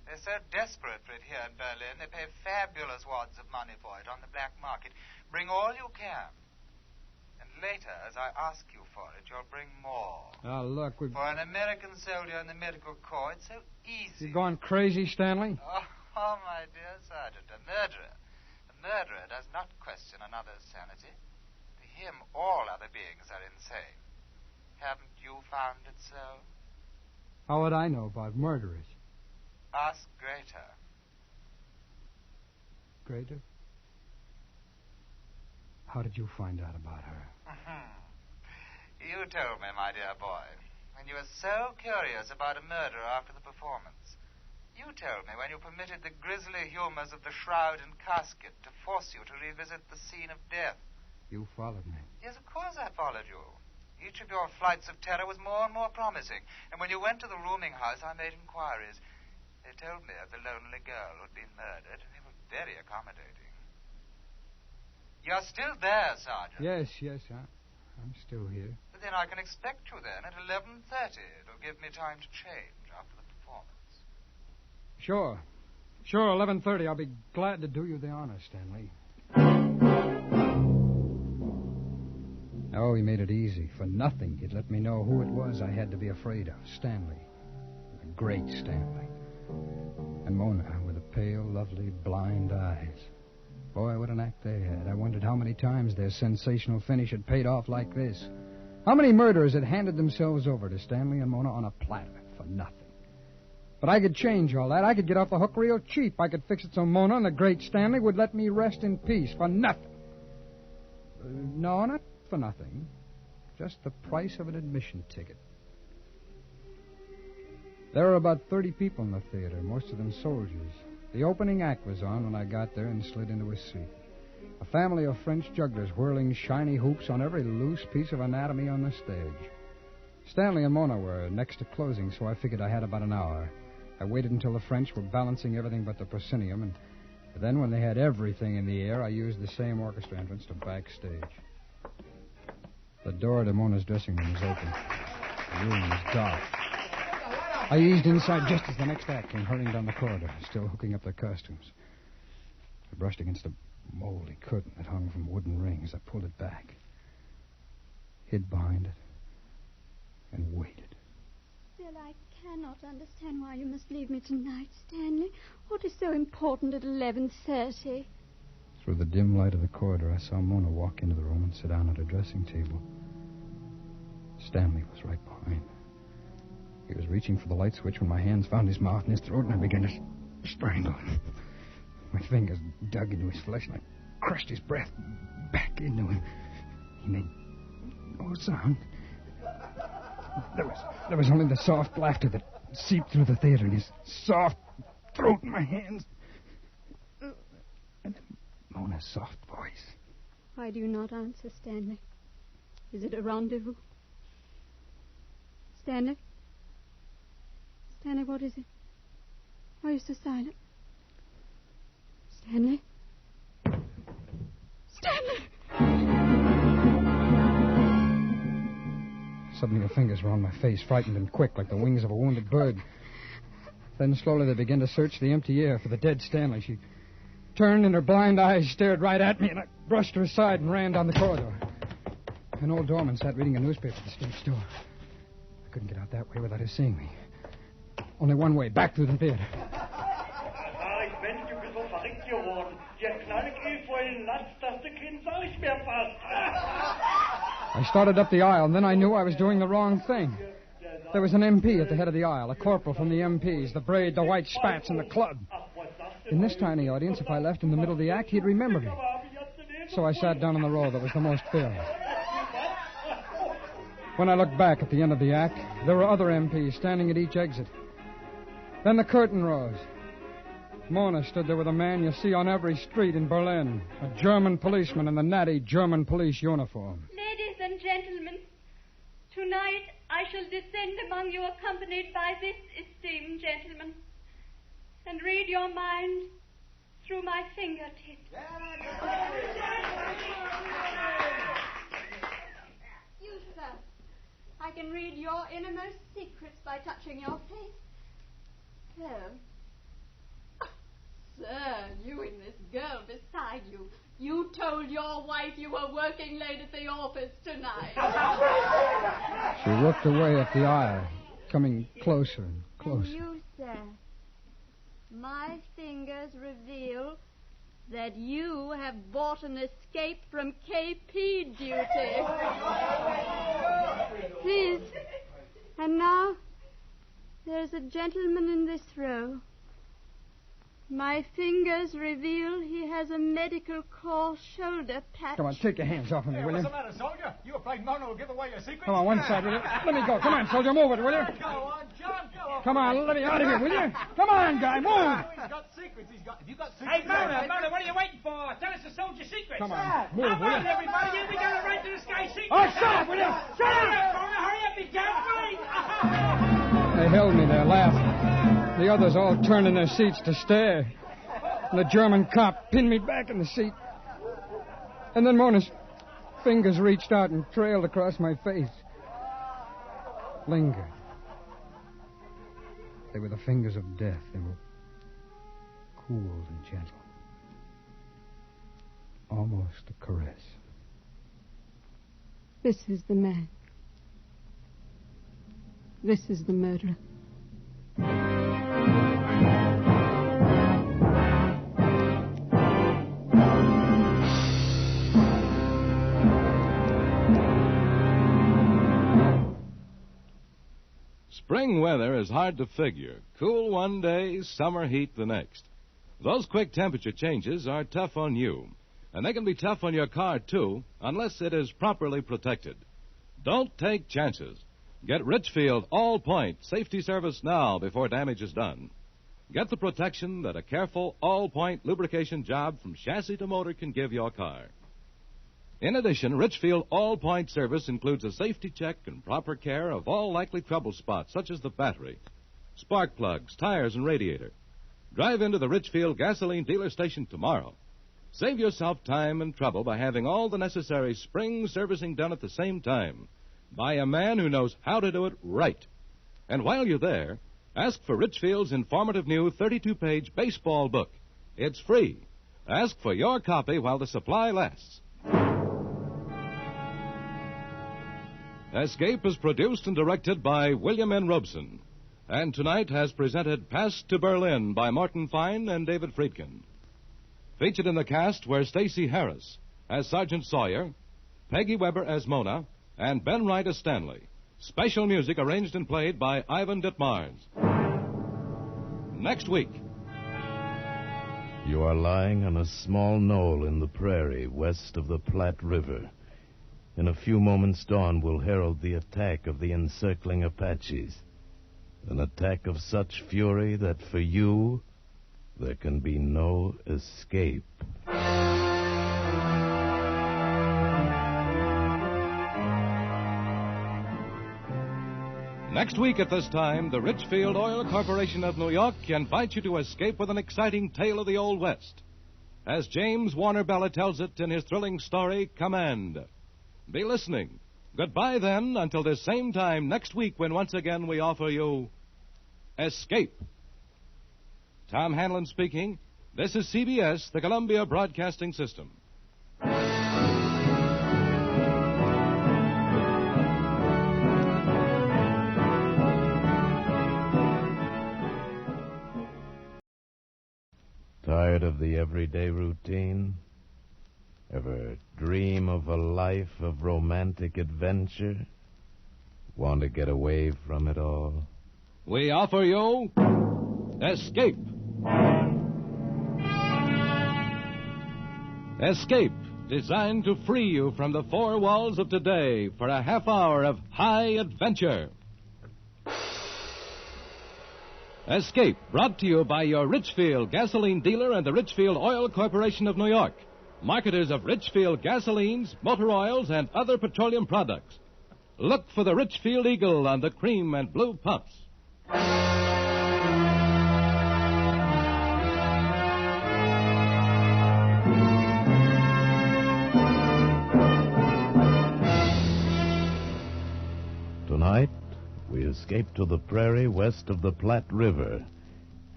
They're so desperate for it here in Berlin, they pay fabulous wads of money for it on the black market. Bring all you can. And later, as I ask you for it, you'll bring more. Oh, look, For an American soldier in the medical corps, it's so easy. You gone crazy, Stanley? Oh, my dear Sergeant, a murderer. A murderer does not question another's sanity. The him, all other beings are insane. Haven't you found it so? How would I know about murderers? Ask Greater. Greater? How did you find out about her? You told me, my dear boy, when you were so curious about a murder after the performance. You told me when you permitted the grisly humors of the shroud and casket to force you to revisit the scene of death. You followed me. Yes, of course I followed you. Each of your flights of terror was more and more promising. And when you went to the rooming house, I made inquiries. They told me of the lonely girl who'd been murdered. They were very accommodating. You're still there, Sergeant. Yes, I'm still here. But then I can expect you then at 11:30. It'll give me time to change after the performance. Sure, 11:30. I'll be glad to do you the honor, Stanley. Oh, he made it easy. For nothing, he'd let me know who it was I had to be afraid of. Stanley. The great Stanley. And Mona, with the pale, lovely, blind eyes. Boy, what an act they had. I wondered how many times their sensational finish had paid off like this. How many murderers had handed themselves over to Stanley and Mona on a platter for nothing. But I could change all that. I could get off the hook real cheap. I could fix it so Mona and the great Stanley would let me rest in peace for nothing. No, not for nothing. Just the price of an admission ticket. There were about 30 people in the theater, most of them soldiers. The opening act was on when I got there and slid into a seat. A family of French jugglers whirling shiny hoops on every loose piece of anatomy on the stage. Stanley and Mona were next to closing, so I figured I had about an hour. I waited until the French were balancing everything but the proscenium, and then when they had everything in the air, I used the same orchestra entrance to backstage. The door to Mona's dressing room was open. The room was dark. I eased inside just as the next act came hurrying down the corridor, still hooking up their costumes. I brushed against a moldy curtain that hung from wooden rings. I pulled it back, hid behind it, and waited. Still, I cannot understand why you must leave me tonight, Stanley. What is so important at 11:30? Through the dim light of the corridor, I saw Mona walk into the room and sit down at her dressing table. Stanley was right behind. He was reaching for the light switch when my hands found his mouth and his throat, and I began to strangle him. My fingers dug into his flesh, and I crushed his breath back into him. He made no sound. There was only the soft laughter that seeped through the theater, and his soft throat in my hands. And then Mona's soft voice. Why do you not answer, Stanley? Is it a rendezvous? Stanley? Stanley, what is it? Why are you so silent? Stanley? Stanley! Suddenly her fingers were on my face, frightened and quick, like the wings of a wounded bird. Then slowly they began to search the empty air for the dead Stanley. She turned and her blind eyes stared right at me, and I brushed her aside and ran down the corridor. An old doorman sat reading a newspaper at the stage door. I couldn't get out that way without her seeing me. Only one way, back through the theater. Ich bin ein bisschen verrückt geworden. Ihr Knallgriff wollen lasst, dass der Kind auch nicht mehr passt. I started up the aisle, and then I knew I was doing the wrong thing. There was an MP at the head of the aisle, a corporal from the MPs, the braid, the white spats, and the club. In this tiny audience, if I left in the middle of the act, he'd remember me. So I sat down on the row that was the most filled. When I looked back at the end of the act, there were other MPs standing at each exit. Then the curtain rose. Mona stood there with a man you see on every street in Berlin, a German policeman in the natty German police uniform. Ladies and gentlemen, tonight I shall descend among you accompanied by this esteemed gentleman and read your mind through my fingertips. You, sir. I can read your innermost secrets by touching your face. Oh. Sir, you and this girl beside you. You told your wife you were working late at the office tonight. She worked her way up the aisle, coming closer and closer. And you, sir, my fingers reveal that you have bought an escape from KP duty. Please. And now, there's a gentleman in this row. My fingers reveal he has a medical corps shoulder patch. Come on, take your hands off of me, will What's you? the matter, soldier? You afraid Mono will give away your secrets? Come on, one side, will you? Let me go. Come on, soldier, move it, will you? Go on, John, go on. Come on, let me out of here, will you? Come on, guy, move! He's got secrets. Have you got secrets? Hey, Mona, what are you waiting for? Tell us the soldier secrets. Come on, move, Come will on, you? everybody. Here we go, right to the sky secrets. Oh, shut up, will you? Shut Hurry up! up, Mona, hurry up. He can't wait. They held me there, laughing. The others all turned in their seats to stare. And the German cop pinned me back in the seat. And then Mona's fingers reached out and trailed across my face. Lingered. They were the fingers of death. They were cool and gentle. Almost a caress. This is the man. This is the murderer. Spring weather is hard to figure. Cool one day, summer heat the next. Those quick temperature changes are tough on you. And they can be tough on your car, too, unless it is properly protected. Don't take chances. Get Richfield All-Point Safety Service now before damage is done. Get the protection that a careful All-Point lubrication job from chassis to motor can give your car. In addition, Richfield All-Point Service includes a safety check and proper care of all likely trouble spots, such as the battery, spark plugs, tires, and radiator. Drive into the Richfield gasoline dealer station tomorrow. Save yourself time and trouble by having all the necessary spring servicing done at the same time by a man who knows how to do it right. And while you're there, ask for Richfield's informative new 32-page baseball book. It's free. Ask for your copy while the supply lasts. Escape is produced and directed by William N. Robeson, and tonight has presented Pass to Berlin by Morton Fine and David Friedkin. Featured in the cast were Stacey Harris as Sergeant Sawyer, Peggy Weber as Mona, and Ben Wright as Stanley. Special music arranged and played by Ivan Ditmars. Next week. You are lying on a small knoll in the prairie west of the Platte River. In a few moments, dawn will herald the attack of the encircling Apaches. An attack of such fury that for you, there can be no escape. Next week at this time, the Richfield Oil Corporation of New York invites you to escape with an exciting tale of the Old West. As James Warner Bella tells it in his thrilling story, Command. Be listening. Goodbye, then, until this same time next week when once again we offer you Escape. Tom Hanlon speaking. This is CBS, the Columbia Broadcasting System. Tired of the everyday routine? Ever dream of a life of romantic adventure? Want to get away from it all? We offer you Escape. Escape, designed to free you from the four walls of today for a half hour of high adventure. Escape, brought to you by your Richfield gasoline dealer and the Richfield Oil Corporation of New York, marketers of Richfield gasolines, motor oils, and other petroleum products. Look for the Richfield Eagle on the cream and blue pumps. Tonight, we escape to the prairie west of the Platte River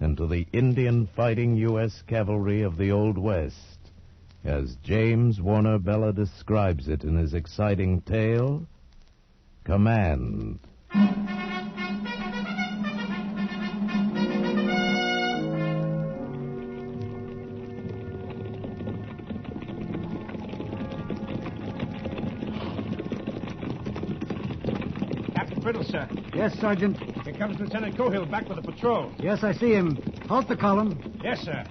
and to the Indian fighting U.S. cavalry of the Old West, as James Warner Bella describes it in his exciting tale, Command. Brittles, sir. Yes, Sergeant. Here comes Lieutenant Cohill back with a patrol. Yes, I see him. Halt the column. Yes, sir.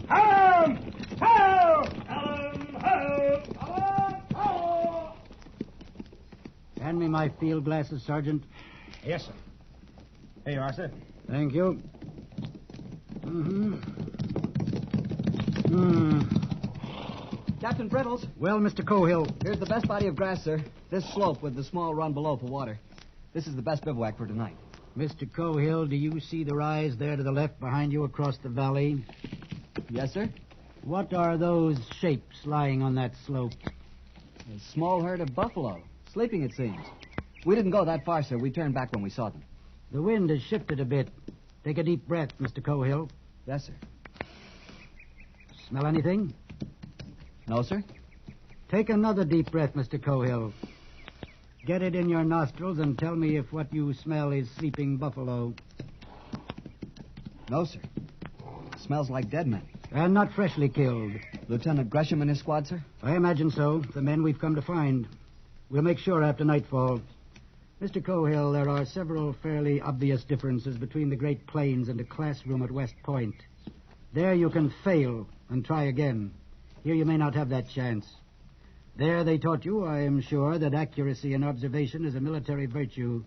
Helm! Helm! Helm! Helm! Helm! Hand me my field glasses, Sergeant. Yes, sir. Here you are, sir. Thank you. Captain Brittles. Well, Mr. Cohill. Here's the best body of grass, sir. This slope with the small run below for water. This is the best bivouac for tonight. Mr. Cohill, do you see the rise there to the left behind you across the valley? Yes, sir. What are those shapes lying on that slope? A small herd of buffalo. Sleeping, it seems. We didn't go that far, sir. We turned back when we saw them. The wind has shifted a bit. Take a deep breath, Mr. Cohill. Yes, sir. Smell anything? No, sir. Take another deep breath, Mr. Cohill. Get it in your nostrils and tell me if what you smell is sleeping buffalo. No, sir. Smells like dead men. And not freshly killed. Lieutenant Gresham and his squad, sir? I imagine so. The men we've come to find. We'll make sure after nightfall. Mr. Cohill, there are several fairly obvious differences between the Great Plains and a classroom at West Point. There you can fail and try again. Here you may not have that chance. There they taught you, I am sure, that accuracy in observation is a military virtue.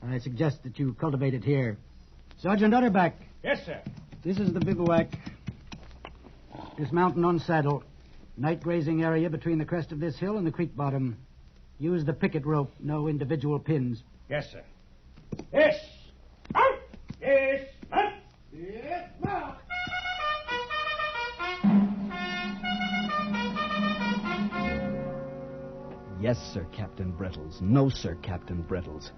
I suggest that you cultivate it here. Sergeant Utterback. Yes, sir. This is the bivouac. Dismount and unsaddle. Night grazing area between the crest of this hill and the creek bottom. Use the picket rope, no individual pins. Yes, sir. Yes! Out! Yes! Out! Yes, now! Yes, sir, Captain Brittles. No, sir, Captain Brittles.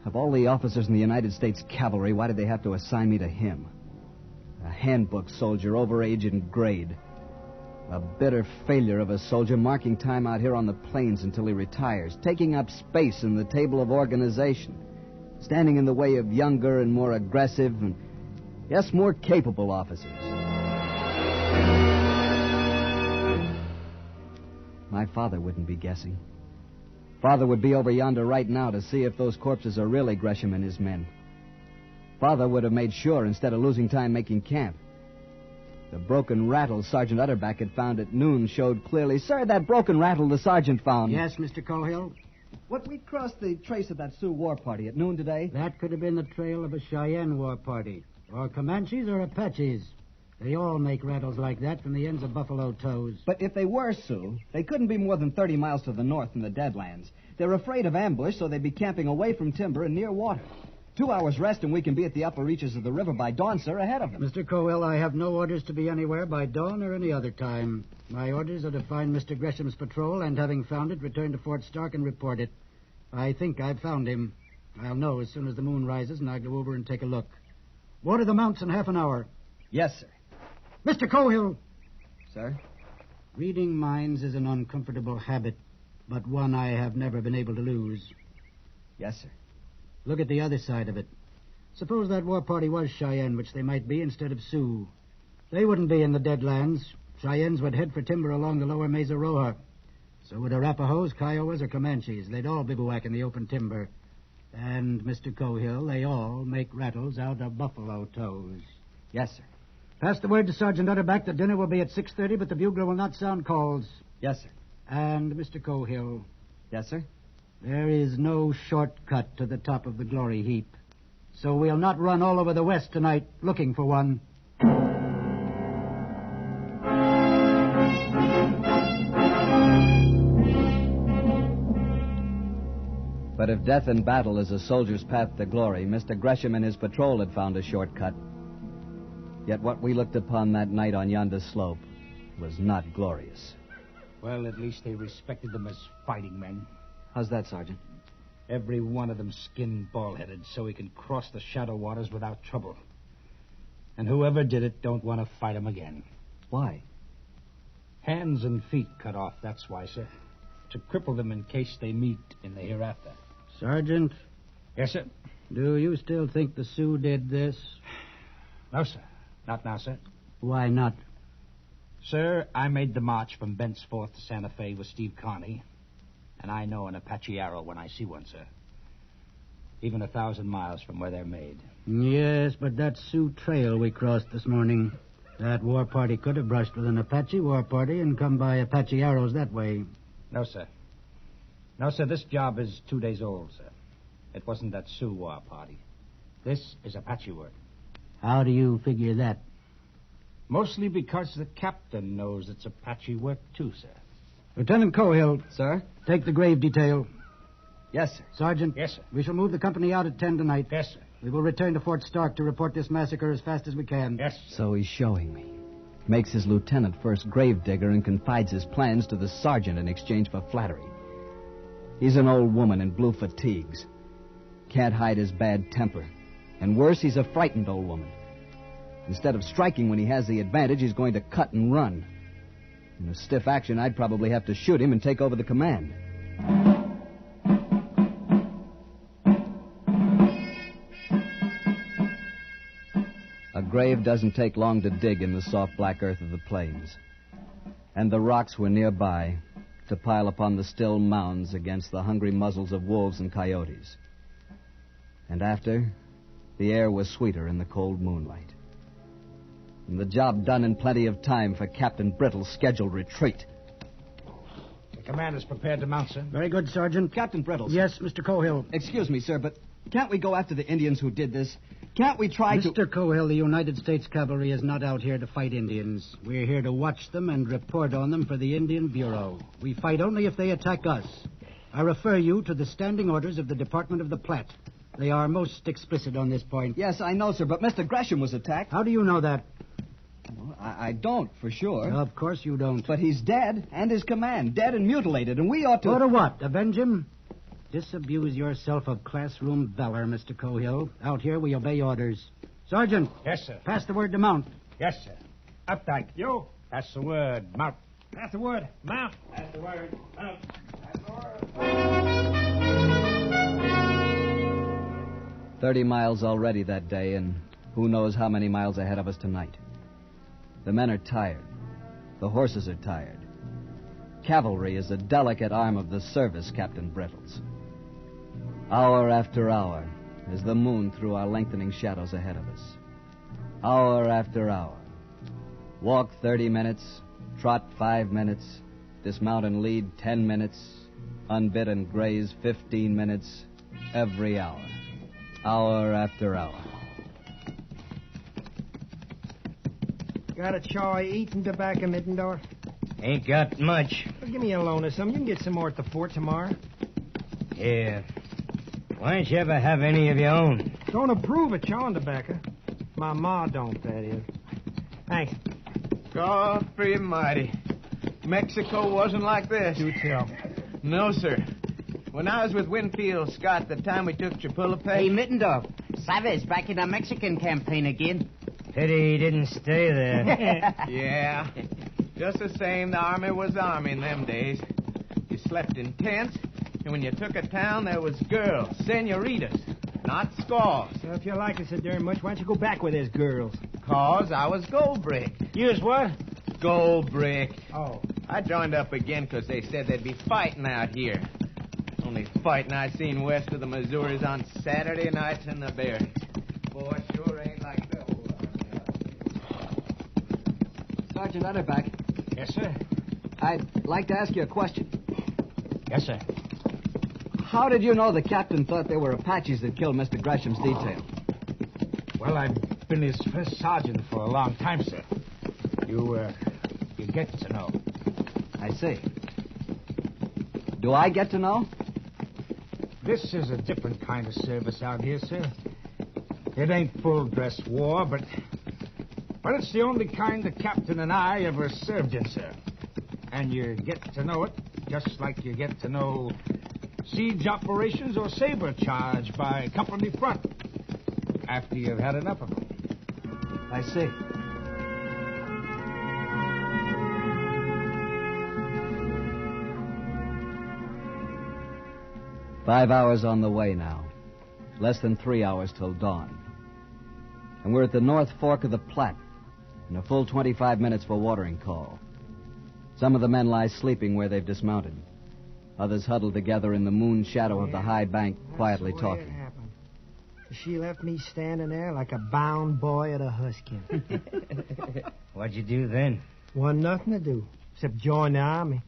Of all the officers in the United States Cavalry, why did they have to assign me to him? A handbook soldier, over age and grade. A bitter failure of a soldier marking time out here on the plains until he retires, taking up space in the table of organization, standing in the way of younger and more aggressive and, yes, more capable officers. My father wouldn't be guessing. Father would be over yonder right now to see if those corpses are really Gresham and his men. Father would have made sure instead of losing time making camp. The broken rattle Sergeant Utterback had found at noon showed clearly. Sir, that broken rattle the sergeant found. Yes, Mr. Cohill? We crossed the trace of that Sioux war party at noon today. That could have been the trail of a Cheyenne war party. Or Comanches or Apaches. They all make rattles like that from the ends of buffalo toes. But if they were Sioux, they couldn't be more than 30 miles to the north in the Deadlands. They're afraid of ambush, so they'd be camping away from timber and near water. 2 hours rest and we can be at the upper reaches of the river by dawn, sir, ahead of them. Mr. Cohill, I have no orders to be anywhere by dawn or any other time. My orders are to find Mr. Gresham's patrol and, having found it, return to Fort Stark and report it. I think I've found him. I'll know as soon as the moon rises and I go over and take a look. Water the mounts in half an hour. Yes, sir. Mr. Cohill! Sir? Reading minds is an uncomfortable habit, but one I have never been able to lose. Yes, sir. Look at the other side of it. Suppose that war party was Cheyenne, which they might be instead of Sioux. They wouldn't be in the Deadlands. Cheyennes would head for timber along the lower Mesa Roja. So would Arapahoes, Kiowas, or Comanches. They'd all bivouac in the open timber. And, Mr. Cohill, they all make rattles out of buffalo toes. Yes, sir. Pass the word to Sergeant Utterback that dinner will be at 6:30, but the bugler will not sound calls. Yes, sir. And, Mr. Cohill. Yes, sir. There is no shortcut to the top of the glory heap. So we'll not run all over the West tonight looking for one. But if death in battle is a soldier's path to glory, Mr. Gresham and his patrol had found a shortcut. Yet what we looked upon that night on yonder slope was not glorious. Well, at least they respected them as fighting men. How's that, Sergeant? Every one of them skinned bald-headed so he can cross the shadow waters without trouble. And whoever did it don't want to fight him again. Why? Hands and feet cut off, that's why, sir. To cripple them in case they meet in the hereafter. Sergeant? Yes, sir? Do you still think the Sioux did this? No, sir. Not now, sir. Why not? Sir, I made the march from Bent's Fort to Santa Fe with Steve Carney. And I know an Apache arrow when I see one, sir. even 1,000 miles from where they're made. Yes, but that Sioux Trail we crossed this morning, that war party could have brushed with an Apache war party and come by Apache arrows that way. No, sir. No, sir, this job is 2 days old, sir. It wasn't that Sioux war party. This is Apache work. How do you figure that? Mostly because the captain knows it's Apache work, too, sir. Lieutenant Cohill. Sir? Take the grave detail. Yes, sir. Sergeant. Yes, sir. We shall move the company out at 10 tonight. Yes, sir. We will return to Fort Stark to report this massacre as fast as we can. Yes, sir. So he's showing me. Makes his lieutenant first gravedigger and confides his plans to the sergeant in exchange for flattery. He's an old woman in blue fatigues. Can't hide his bad temper. And worse, he's a frightened old woman. Instead of striking when he has the advantage, he's going to cut and run. In a stiff action, I'd probably have to shoot him and take over the command. A grave doesn't take long to dig in the soft black earth of the plains. And the rocks were nearby to pile upon the still mounds against the hungry muzzles of wolves and coyotes. And after, the air was sweeter in the cold moonlight. And the job done in plenty of time for Captain Brittle's scheduled retreat. The command is prepared to mount, sir. Very good, Sergeant. Captain Brittles. Yes, Mr. Cohill. Excuse me, sir, but can't we go after the Indians who did this? Can't we try to... Mr. Cohill, the United States Cavalry is not out here to fight Indians. We're here to watch them and report on them for the Indian Bureau. We fight only if they attack us. I refer you to the standing orders of the Department of the Platte. They are most explicit on this point. Yes, I know, sir, but Mr. Gresham was attacked. How do you know that? Well, I don't, for sure. Of course you don't. But he's dead, and his command, dead and mutilated, and we ought to... Go to what? Avenge him? Disabuse yourself of classroom valor, Mr. Cohill. Out here, we obey orders. Sergeant. Yes, sir. Pass the word to mount. Yes, sir. Updike. You. Pass the word. Mount. Pass the word. Mount. Pass the word. Mount. Pass the word. 30 miles already that day, and who knows how many miles ahead of us tonight. The men are tired. The horses are tired. Cavalry is a delicate arm of the service, Captain Brittles. Hour after hour, as the moon threw our lengthening shadows ahead of us. Hour after hour. Walk 30 minutes, trot 5 minutes, dismount and lead 10 minutes, unbit and graze 15 minutes, every hour. Hour after hour. Got a chaw eating tobacco, Mittendorf? Ain't got much. Well, give me a loan of some. You can get some more at the fort tomorrow. Yeah. Why don't you ever have any of your own? Don't approve of chawing tobacco. My ma don't, that is. Thanks. God free mighty. Mexico wasn't like this. Do tell. No, sir. When I was with Winfield Scott, the time we took Chapultepec... Hey, Mittendorf. Chavez back in the Mexican campaign again. Pity he didn't stay there. Yeah. Just the same, the army was the army in them days. You slept in tents, and when you took a town, there was girls, senoritas, not squaws. So if you like us so darn much, why don't you go back with those girls? 'Cause I was gold brick. You was what? Gold brick. Oh. I joined up again 'cause they said there'd be fighting out here. Only fighting I seen west of the Missouris on Saturday nights in the barracks. Boy, sure ain't like the old Sergeant Utterback. Yes, sir. I'd like to ask you a question. Yes, sir. How did you know the captain thought they were Apaches that killed Mr. Gresham's detail? Well, I've been his first sergeant for a long time, sir. You get to know. I see. Do I get to know? This is a different kind of service out here, sir. It ain't full-dress war, but it's the only kind the captain and I ever served in, sir. And you get to know it just like you get to know siege operations or saber charge by company front after you've had enough of them. I see. Five hours on the way now. Less than 3 hours till dawn. And we're at the North Fork of the Platte, and a full 25 minutes for watering call. Some of the men lie sleeping where they've dismounted. Others huddled together in the moon shadow of the high bank, quietly talking. She left me standing there like a bound boy at a husking. What'd you do then? Wasn't nothing to do except join the army.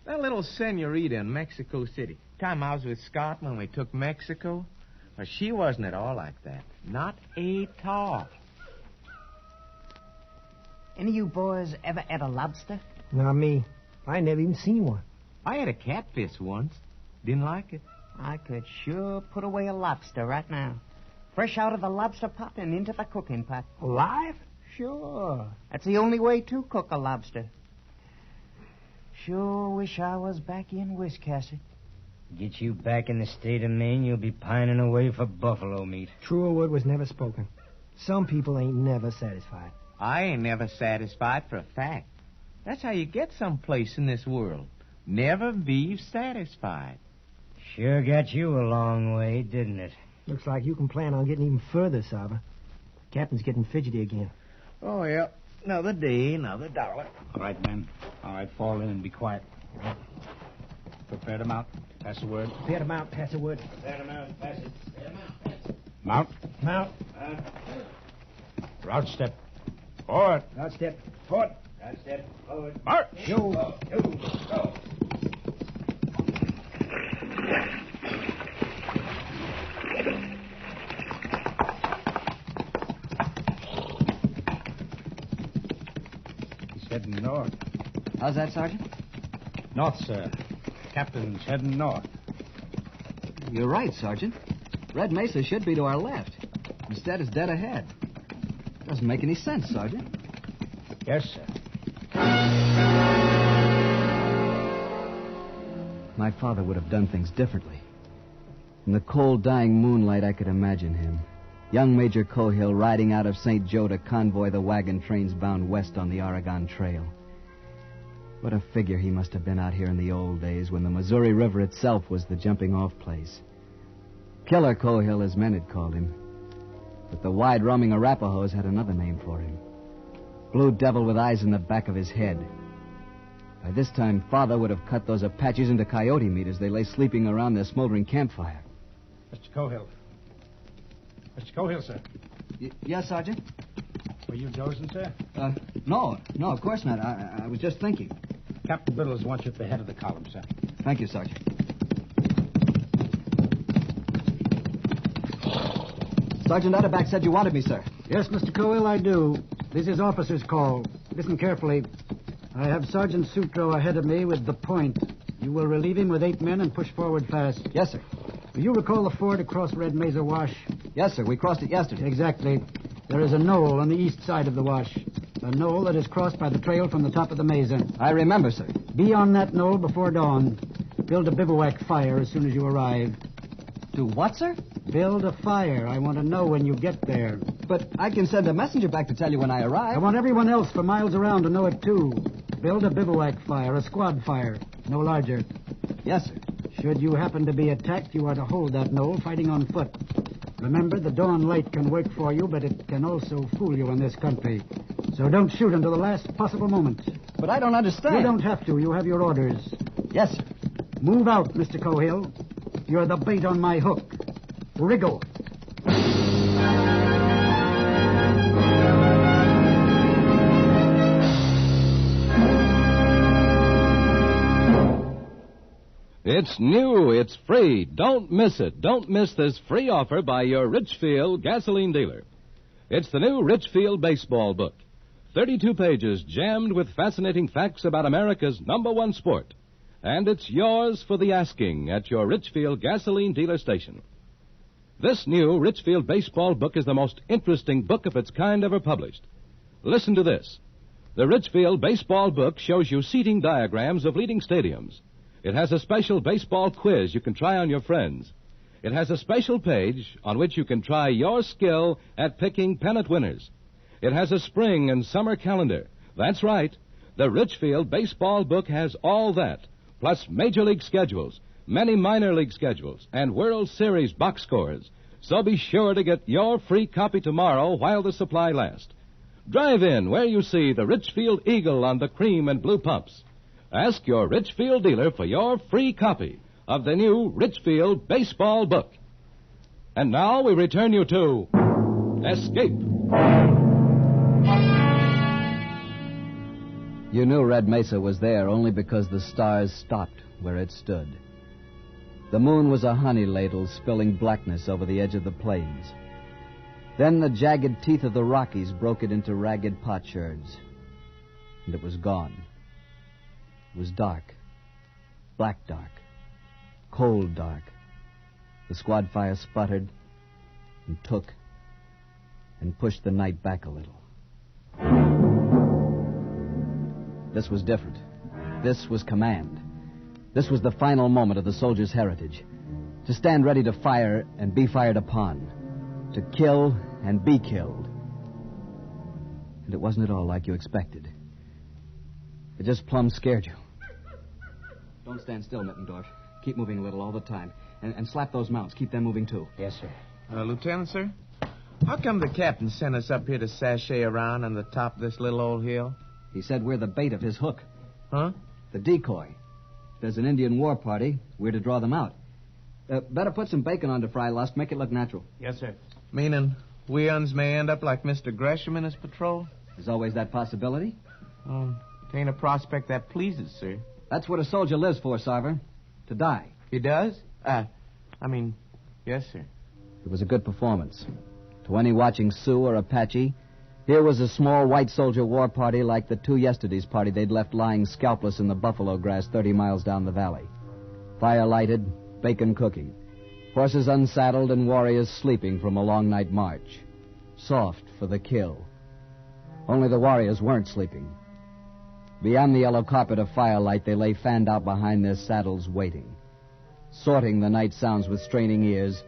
That little senorita in Mexico City. Time I was with Scott when we took Mexico. Well, she wasn't at all like that. Not at all. Any of you boys ever ate a lobster? Not me. I never even seen one. I had a catfish once. Didn't like it. I could sure put away a lobster right now. Fresh out of the lobster pot and into the cooking pot. Alive? Sure. That's the only way to cook a lobster. Sure wish I was back in Wiscasset. Get you back in the state of Maine, you'll be pining away for buffalo meat. Truer word was never spoken. Some people ain't never satisfied. I ain't never satisfied for a fact. That's how you get someplace in this world. Never be satisfied. Sure got you a long way, didn't it? Looks like you can plan on getting even further, Saba. Captain's getting fidgety again. Oh, yeah. Another day, another dollar. All right, men. All right, fall in and be quiet. Prepare to mount. Pass the word. Prepare to mount. Pass the word. Prepare to mount. Pass it. Prepare to mount. Pass it. Mount. Mount. Route step. Forward. Route step. Forward. Route step. Forward. March. Go. Go. He's heading north. How's that, Sergeant? North, sir. Captain's heading north. You're right, Sergeant. Red Mesa should be to our left. Instead, it's dead ahead. Doesn't make any sense, Sergeant. Yes, sir. My father would have done things differently. In the cold, dying moonlight, I could imagine him. Young Major Cohill riding out of St. Joe to convoy the wagon trains bound west on the Oregon Trail. What a figure he must have been out here in the old days when the Missouri River itself was the jumping-off place. Killer Cohill, as men had called him. But the wide-roaming Arapahoes had another name for him. Blue Devil with eyes in the back of his head. By this time, Father would have cut those Apaches into coyote meat as they lay sleeping around their smoldering campfire. Mr. Cohill. Mr. Cohill, sir. Yes, Sergeant? Were you dozing, sir? No, of course not. I was just thinking. Captain Biddles wants you at the head of the column, sir. Thank you, Sergeant. Sergeant Utterback said you wanted me, sir. Yes, Mr. Cohill, I do. This is officer's call. Listen carefully. I have Sergeant Sutro ahead of me with the point. You will relieve him with 8 men and push forward fast. Yes, sir. Do you recall the ford across Red Mesa Wash? Yes, sir. We crossed it yesterday. Exactly. There is a knoll on the east side of the wash. A knoll that is crossed by the trail from the top of the mesa. I remember, sir. Be on that knoll before dawn. Build a bivouac fire as soon as you arrive. Do what, sir? Build a fire. I want to know when you get there. But I can send a messenger back to tell you when I arrive. I want everyone else for miles around to know it, too. Build a bivouac fire, a squad fire. No larger. Yes, sir. Should you happen to be attacked, you are to hold that knoll, fighting on foot. Remember, the dawn light can work for you, but it can also fool you in this country. So don't shoot until the last possible moment. But I don't understand. You don't have to. You have your orders. Yes, sir. Move out, Mr. Cohill. You're the bait on my hook. Wriggle. It's new. It's free. Don't miss it. Don't miss this free offer by your Richfield gasoline dealer. It's the new Richfield baseball book. 32 pages jammed with fascinating facts about America's #1 sport. And it's yours for the asking at your Richfield gasoline dealer station. This new Richfield baseball book is the most interesting book of its kind ever published. Listen to this. The Richfield baseball book shows you seating diagrams of leading stadiums. It has a special baseball quiz you can try on your friends. It has a special page on which you can try your skill at picking pennant winners. It has a spring and summer calendar. That's right. The Richfield baseball book has all that, plus major league schedules, many minor league schedules, and World Series box scores. So be sure to get your free copy tomorrow while the supply lasts. Drive in where you see the Richfield Eagle on the cream and blue pumps. Ask your Richfield dealer for your free copy of the new Richfield baseball book. And now we return you to Escape. You knew Red Mesa was there only because the stars stopped where it stood. The moon was a honey ladle spilling blackness over the edge of the plains. Then the jagged teeth of the Rockies broke it into ragged potsherds. And it was gone. It was dark. Black dark. Cold dark. The squad fire sputtered and took and pushed the night back a little. This was different. This was command. This was the final moment of the soldier's heritage. To stand ready to fire and be fired upon. To kill and be killed. And it wasn't at all like you expected. It just plumb scared you. Don't stand still, Mittendorf. Keep moving a little all the time. And slap those mounts. Keep them moving, too. Yes, sir. Lieutenant, sir? How come the captain sent us up here to sashay around on the top of this little old hill? He said we're the bait of his hook. Huh? The decoy. If there's an Indian war party, we're to draw them out. Better put some bacon on to fry, Lust. Make it look natural. Yes, sir. Meaning we uns may end up like Mr. Gresham in his patrol? There's always that possibility. It ain't a prospect that pleases, sir. That's what a soldier lives for, Sarver. To die. He does? Yes, sir. It was a good performance. To any watching Sioux or Apache, here was a small white soldier war party like the two yesterday's party they'd left lying scalpless in the buffalo grass 30 miles down the valley. Fire lighted, bacon cooking. Horses unsaddled and warriors sleeping from a long night march. Soft for the kill. Only the warriors weren't sleeping. Beyond the yellow carpet of firelight, they lay fanned out behind their saddles waiting. Sorting the night sounds with straining ears,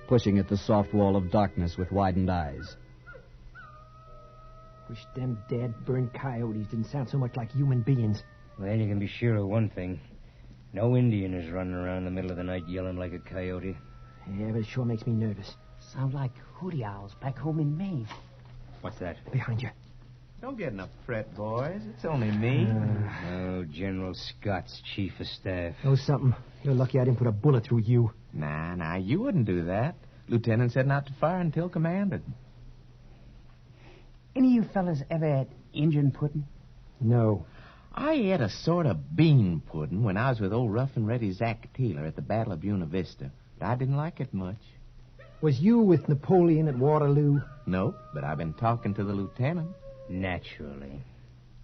pushing at the soft wall of darkness with widened eyes. Wish them dead, burned coyotes didn't sound so much like human beings. Well, you can be sure of one thing. No Indian is running around in the middle of the night yelling like a coyote. Yeah, but it sure makes me nervous. Sound like hooty owls back home in Maine. What's that? Behind you. Don't get in a fret, boys. It's only me. Oh, General Scott's chief of staff. Know something? You're lucky I didn't put a bullet through you. Nah, you wouldn't do that. Lieutenant said not to fire until commanded. Any of you fellas ever had Injun pudding? No. I ate a sort of bean pudding when I was with old Rough and Ready Zach Taylor at the Battle of Buena Vista. But I didn't like it much. Was you with Napoleon at Waterloo? Nope, but I've been talking to the lieutenant. Naturally.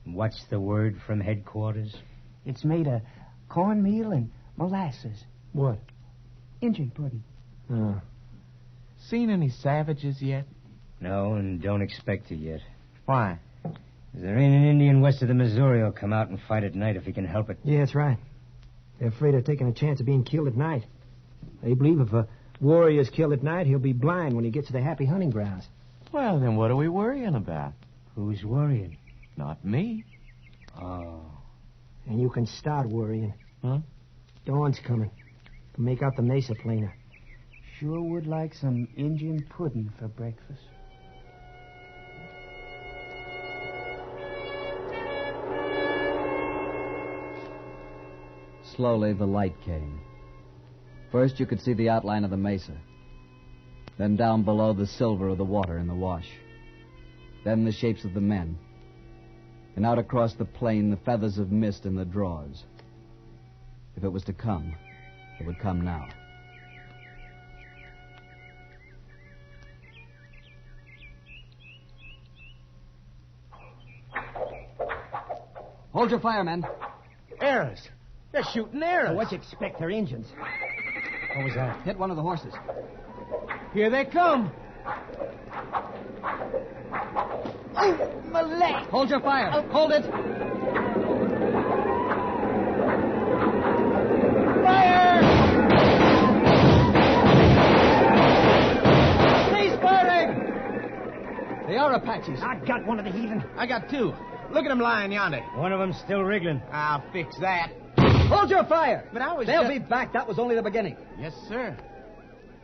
What's the word from headquarters? It's made of cornmeal and molasses. What? Injun pudding. Oh. Seen any savages yet? No, and don't expect to yet. Why? There ain't an Indian west of the Missouri who'll come out and fight at night if he can help it. Yeah, that's right. They're afraid of taking a chance of being killed at night. They believe if a warrior's killed at night, he'll be blind when he gets to the happy hunting grounds. Well, then what are we worrying about? Who's worrying? Not me. Oh. And you can start worrying. Huh? Dawn's coming. To make out the mesa plainer. Sure would like some Injun pudding for breakfast. Slowly, the light came. First, you could see the outline of the mesa. Then down below, the silver of the water in the wash. Then the shapes of the men. And out across the plain, the feathers of mist in the draws. If it was to come, it would come now. Hold your fire, men. Arrows. They're shooting arrows. Well, what you expect? They're Injuns. What was that? Hit one of the horses. Here they come. Oh, my leg. Hold your fire. Hold it. Fire! Cease firing! They are Apaches. I got one of the heathen. I got two. Look at them lying yonder. One of them's still wriggling. I'll fix that. Hold your fire. But I was They'll just... be back. That was only the beginning. Yes, sir.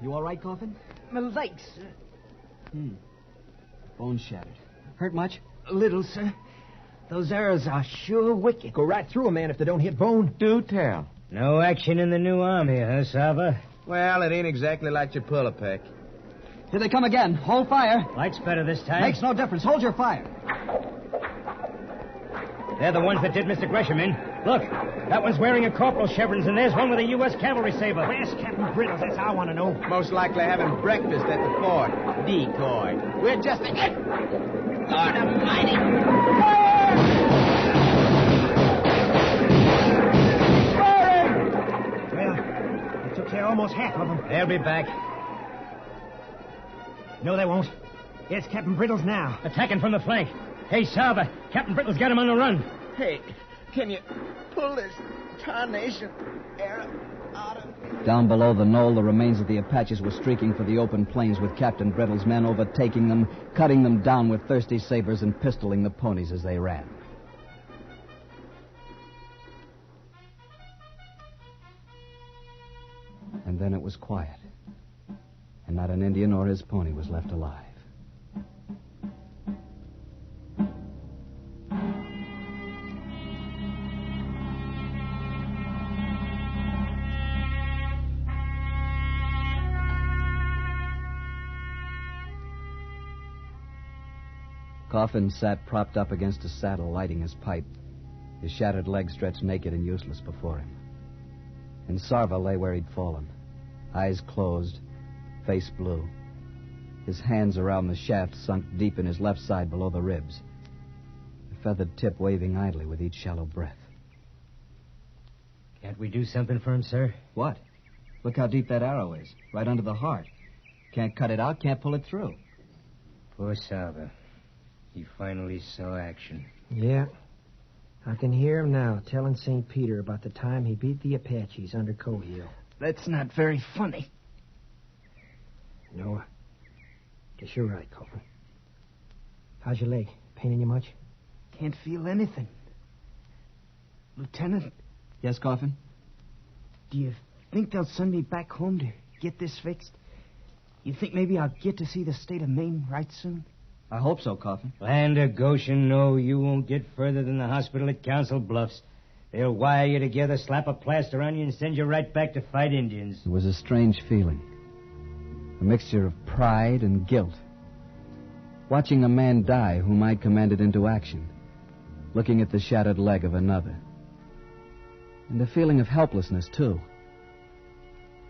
You all right, Coffin? My legs, sir. Bone shattered. Hurt much? A little, sir. Those arrows are sure wicked. Go right through a man if they don't hit bone. Do tell. No action in the new army, huh, Sava? Well, it ain't exactly like you pull a peck. Here they come again. Hold fire. Light's better this time. Makes no difference. Hold your fire. They're the ones that did Mr. Gresham in. Look, that one's wearing a corporal's chevrons, and there's one with a U.S. cavalry saber. Where's Captain Brittles? That's I want to know. Most likely having breakfast at the fort. Decoy. We're just a... Lord Almighty! Well, they took care of almost half of them. They'll be back. No, they won't. It's Captain Brittles now. Attacking from the flank. Hey, Salva, Captain Brittles got him on the run. Hey, can you pull this tarnation arrow out of me? Down below the knoll, the remains of the Apaches were streaking for the open plains with Captain Brittle's men overtaking them, cutting them down with thirsty sabers and pistoling the ponies as they ran. And then it was quiet, and not an Indian or his pony was left alive. Coffin sat propped up against a saddle, lighting his pipe, his shattered legs stretched naked and useless before him. And Sarva lay where he'd fallen, eyes closed, face blue, his hands around the shaft sunk deep in his left side below the ribs, the feathered tip waving idly with each shallow breath. Can't we do something for him, sir? What? Look how deep that arrow is, right under the heart. Can't cut it out, can't pull it through. Poor Salva. He finally saw action. Yeah. I can hear him now telling St. Peter about the time he beat the Apaches under Cohill. That's not very funny. No. Guess you're right, Coffin. How's your leg? Paining you much? Can't feel anything. Lieutenant? Yes, Coffin? Do you think they'll send me back home to get this fixed? You think maybe I'll get to see the state of Maine right soon? I hope so, Coffin. Land of Goshen, no, you won't get further than the hospital at Council Bluffs. They'll wire you together, slap a plaster on you, and send you right back to fight Indians. It was a strange feeling. A mixture of pride and guilt. Watching a man die whom I'd commanded into action. Looking at the shattered leg of another. And a feeling of helplessness, too.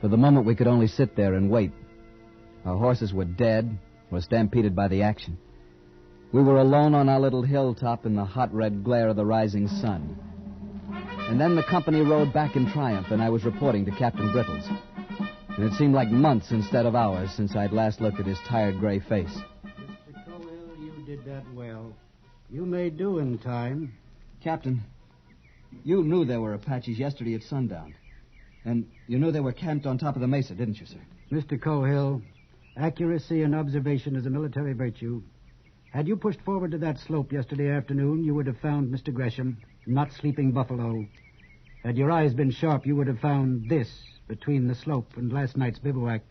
For the moment, we could only sit there and wait. Our horses were dead, or stampeded by the action. We were alone on our little hilltop in the hot red glare of the rising sun. And then the company rode back in triumph, and I was reporting to Captain Brittles. And it seemed like months instead of hours since I'd last looked at his tired gray face. Mr. Cohill, you did that well. You may do in time. Captain, you knew there were Apaches yesterday at sundown. And you knew they were camped on top of the mesa, didn't you, sir? Mr. Cohill, accuracy and observation is a military virtue. Had you pushed forward to that slope yesterday afternoon, you would have found Mr. Gresham, not Sleeping Buffalo. Had your eyes been sharp, you would have found this between the slope and last night's bivouac.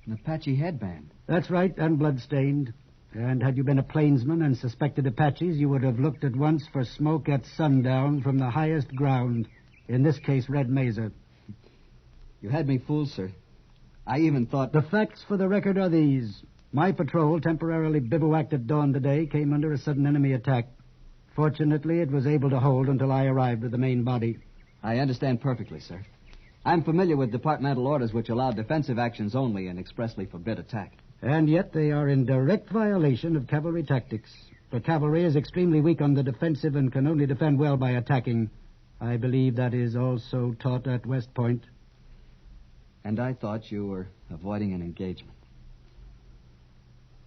An Apache headband. That's right, and blood-stained. And had you been a plainsman and suspected Apaches, you would have looked at once for smoke at sundown from the highest ground, in this case, Red Mesa. You had me fooled, sir. I even thought... The facts for the record are these. My patrol, temporarily bivouacked at dawn today, came under a sudden enemy attack. Fortunately, it was able to hold until I arrived with the main body. I understand perfectly, sir. I'm familiar with departmental orders which allow defensive actions only and expressly forbid attack. And yet they are in direct violation of cavalry tactics. The cavalry is extremely weak on the defensive and can only defend well by attacking. I believe that is also taught at West Point. And I thought you were avoiding an engagement.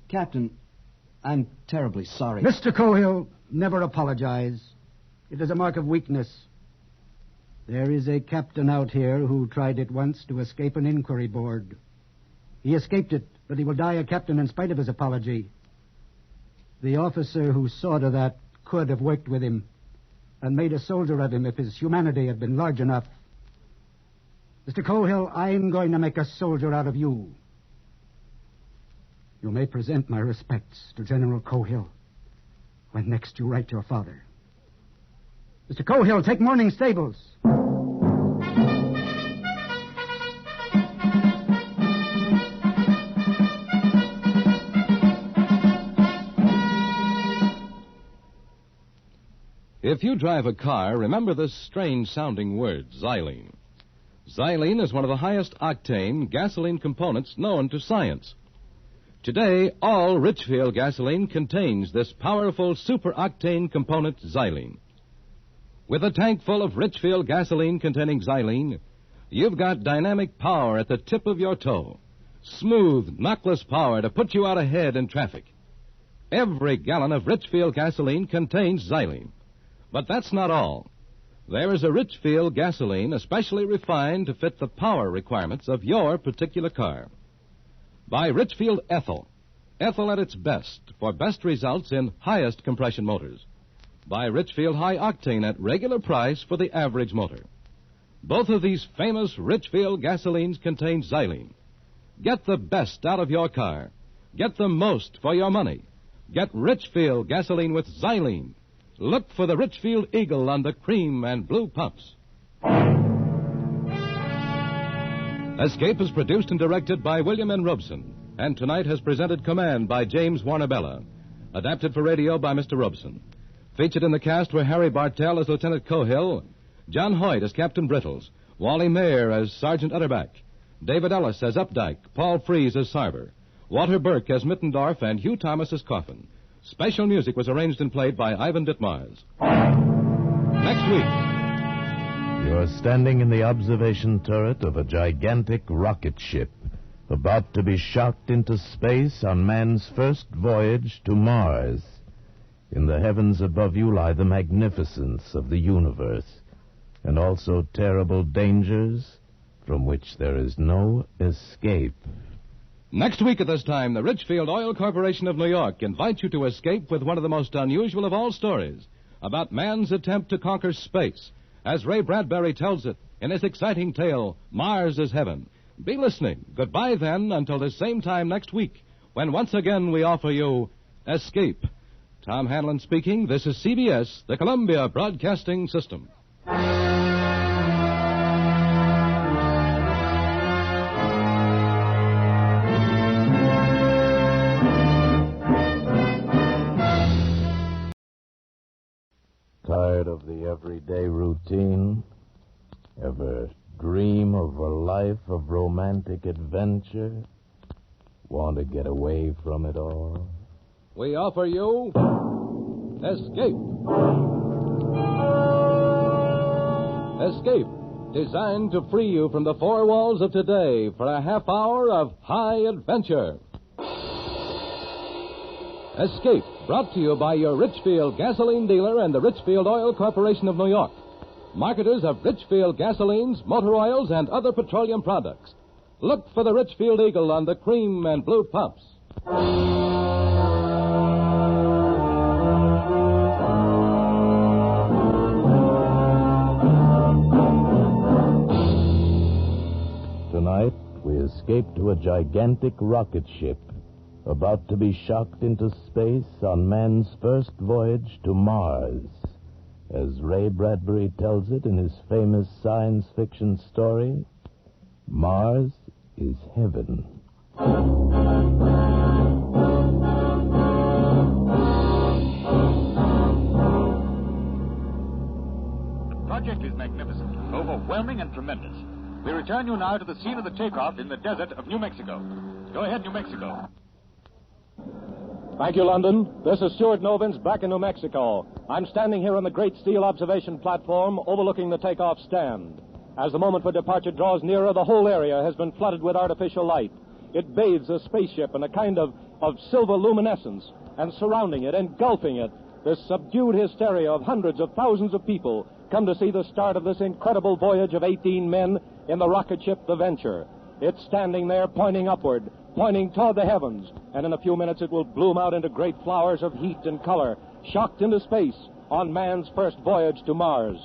Captain, I'm terribly sorry. Mr. Cohill, never apologize. It is a mark of weakness. There is a captain out here who tried it once to escape an inquiry board. He escaped it, but he will die a captain in spite of his apology. The officer who saw to that could have worked with him and made a soldier of him if his humanity had been large enough. Mr. Cohill, I'm going to make a soldier out of you. You may present my respects to General Cohill when next you write your father. Mr. Cohill, take morning stables. If you drive a car, remember this strange-sounding word, xylene. Xylene is one of the highest octane gasoline components known to science. Today, all Richfield gasoline contains this powerful super-octane component, xylene. With a tank full of Richfield gasoline containing xylene, you've got dynamic power at the tip of your toe. Smooth, knockless power to put you out ahead in traffic. Every gallon of Richfield gasoline contains xylene. But that's not all. There is a Richfield gasoline especially refined to fit the power requirements of your particular car. By Richfield Ethyl. Ethyl at its best for best results in highest compression motors. By Richfield High Octane at regular price for the average motor. Both of these famous Richfield gasolines contain xylene. Get the best out of your car. Get the most for your money. Get Richfield gasoline with xylene. Look for the Richfield Eagle on the cream and blue pumps. Escape is produced and directed by William N. Robson, and tonight has presented Command by James Warner-Bella. Adapted for radio by Mr. Robson. Featured in the cast were Harry Bartell as Lieutenant Cohill, John Hoyt as Captain Brittles, Wally Mayer as Sergeant Utterback, David Ellis as Updike, Paul Frees as Sarver, Walter Burke as Mittendorf, and Hugh Thomas as Coffin. Special music was arranged and played by Ivan Ditmars. Next week. You're standing in the observation turret of a gigantic rocket ship about to be shot into space on man's first voyage to Mars. In the heavens above you lie the magnificence of the universe, and also terrible dangers from which there is no escape. Next week at this time, the Richfield Oil Corporation of New York invites you to escape with one of the most unusual of all stories about man's attempt to conquer space, as Ray Bradbury tells it in his exciting tale, Mars is Heaven. Be listening. Goodbye, then, until the same time next week, when once again we offer you Escape. Tom Hanlon speaking. This is CBS, the Columbia Broadcasting System. Tired of the everyday routine? Ever dream of a life of romantic adventure? Want to get away from it all? We offer you Escape. Escape, designed to free you from the four walls of today for a half hour of high adventure. Escape, brought to you by your Richfield gasoline dealer and the Richfield Oil Corporation of New York, marketers of Richfield gasolines, motor oils, and other petroleum products. Look for the Richfield Eagle on the cream and blue pumps. Tonight, we escape to a gigantic rocket ship about to be shocked into space on man's first voyage to Mars. As Ray Bradbury tells it in his famous science fiction story, Mars is heaven. The project is magnificent, overwhelming, and tremendous. We return you now to the scene of the takeoff in the desert of New Mexico. Go ahead, New Mexico. Thank you, London. This is Stuart Novins back in New Mexico. I'm standing here on the great steel observation platform overlooking the takeoff stand. As the moment for departure draws nearer, the whole area has been flooded with artificial light. It bathes the spaceship in a kind of silver luminescence, and surrounding it, engulfing it, this subdued hysteria of hundreds of thousands of people come to see the start of this incredible voyage of 18 men in the rocket ship, the Venture. It's standing there pointing upward, pointing toward the heavens, and in a few minutes it will bloom out into great flowers of heat and color, shocked into space on man's first voyage to Mars.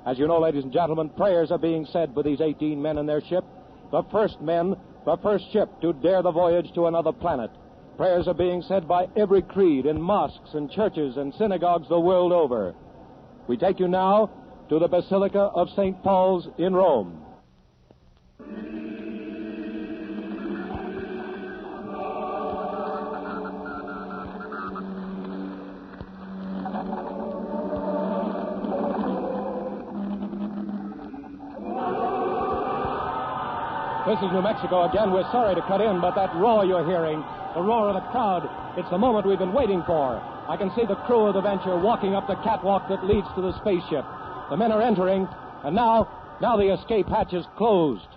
As you know, ladies and gentlemen, prayers are being said for these 18 men and their ship, the first men, the first ship to dare the voyage to another planet. Prayers are being said by every creed in mosques and churches and synagogues the world over. We take you now to the Basilica of St. Paul's in Rome. This is New Mexico again. We're sorry to cut in, but that roar you're hearing, the roar of the crowd, it's the moment we've been waiting for. I can see the crew of the Venture walking up the catwalk that leads to the spaceship. The men are entering, and now the escape hatch is closed.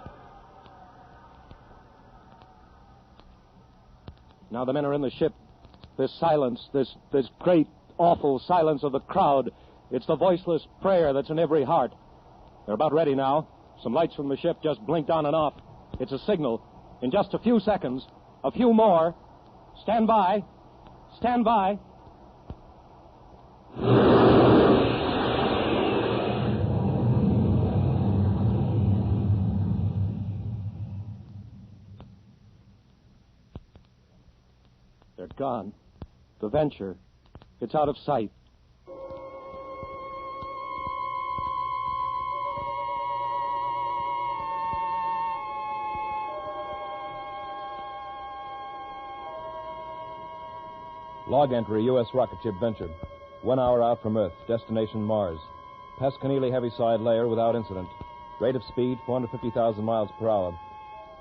Now the men are in the ship. This silence, this great, awful silence of the crowd, it's the voiceless prayer that's in every heart. They're about ready now. Some lights from the ship just blinked on and off. It's a signal. In just a few seconds, a few more. Stand by. Stand by. They're gone. The Venture. It's out of sight. Log entry, U.S. rocket ship Venture. 1 hour out from Earth. Destination Mars. Past Keneally Heaviside layer without incident. Rate of speed, 450,000 miles per hour.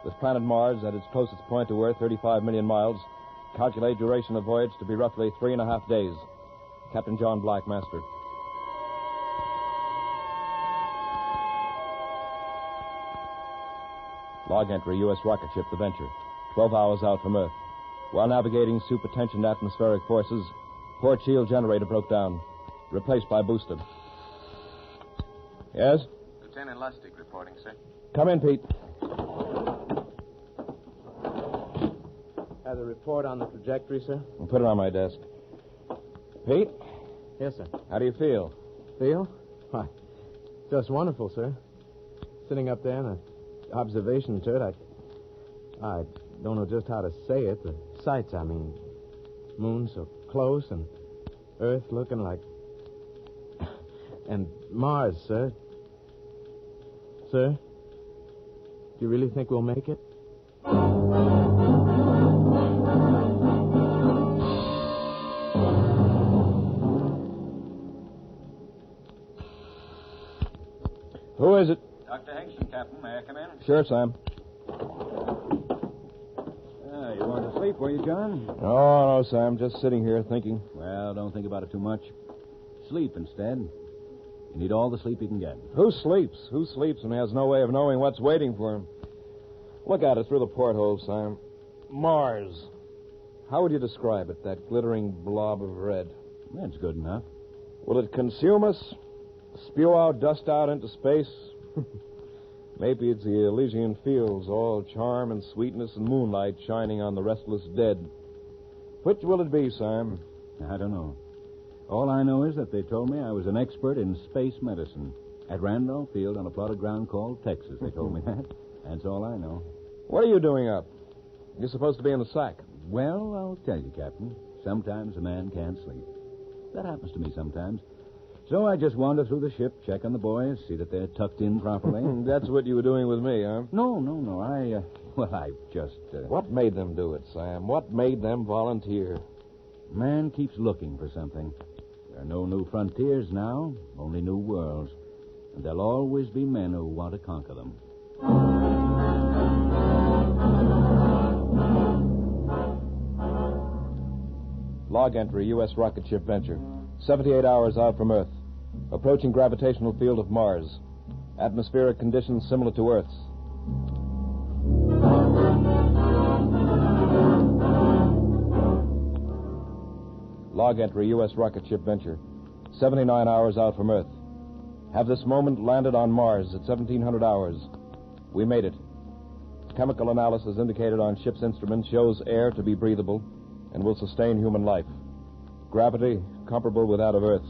With planet Mars at its closest point to Earth, 35 million miles. Calculate duration of voyage to be roughly 3.5 days. Captain John Black, Master. Log entry, U.S. rocket ship, the Venture. 12 hours out from Earth. While navigating supertension atmospheric forces, port shield generator broke down. Replaced by booster. Yes? Lieutenant Lustig reporting, sir. Come in, Pete. Has a report on the trajectory, sir? I'll put it on my desk. Pete? Yes, sir. How do you feel? Feel? Why, just wonderful, sir. Sitting up there in the observation turret, I don't know just how to say it. The sights, I mean. Moon so close and Earth looking like... And Mars, sir. Sir? Do you really think we'll make it? Who is it? Dr. Hingston, Captain. May I come in? Sure, Sam. You want to sleep, were you, John? Oh, no, Sam. Just sitting here thinking. Well, don't think about it too much. Sleep instead. You need all the sleep you can get. Who sleeps? Who sleeps and has no way of knowing what's waiting for him? Look at it through the porthole, Sam. Mars. How would you describe it, that glittering blob of red? That's good enough. Will it consume us? Spew out dust out into space? Maybe it's the Elysian fields, all charm and sweetness and moonlight shining on the restless dead. Which will it be, Sam? I don't know. All I know is that they told me I was an expert in space medicine. At Randolph Field on a plot of ground called Texas, they told me that. That's all I know. What are you doing up? You're supposed to be in the sack. Well, I'll tell you, Captain. Sometimes a man can't sleep. That happens to me sometimes. So I just wander through the ship, check on the boys, see that they're tucked in properly. That's what you were doing with me, huh? No. I just... What made them do it, Sam? What made them volunteer? Man keeps looking for something. There are no new frontiers now, only new worlds. And there'll always be men who want to conquer them. Log entry, U.S. rocket ship Venture. 78 hours out from Earth. Approaching gravitational field of Mars. Atmospheric conditions similar to Earth's. Log entry, U.S. rocket ship Venture. 79 hours out from Earth. Have this moment landed on Mars at 1700 hours. We made it. Chemical analysis indicated on ship's instruments shows air to be breathable and will sustain human life. Gravity comparable with that of Earth's.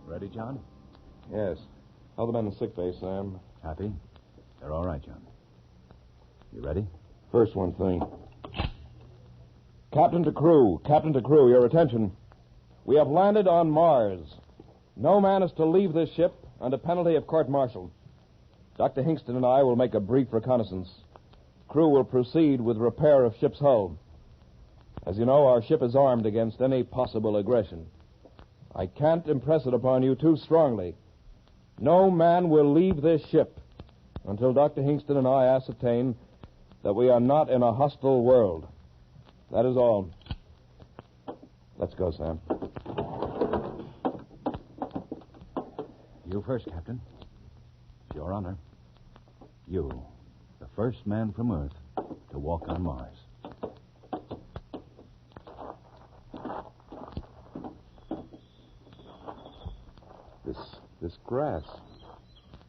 Ready, John? Yes. How the men in sick bay, Sam? Happy? They're all right, John. You ready? First one thing. Captain to crew, your attention. We have landed on Mars. No man is to leave this ship under penalty of court-martial. Dr. Hingston and I will make a brief reconnaissance. Crew will proceed with repair of ship's hull. As you know, our ship is armed against any possible aggression. I can't impress it upon you too strongly. No man will leave this ship until Dr. Hingston and I ascertain that we are not in a hostile world. That is all. Let's go, Sam. You first, Captain. It's your honor. You, the first man from Earth to walk on Mars. This grass.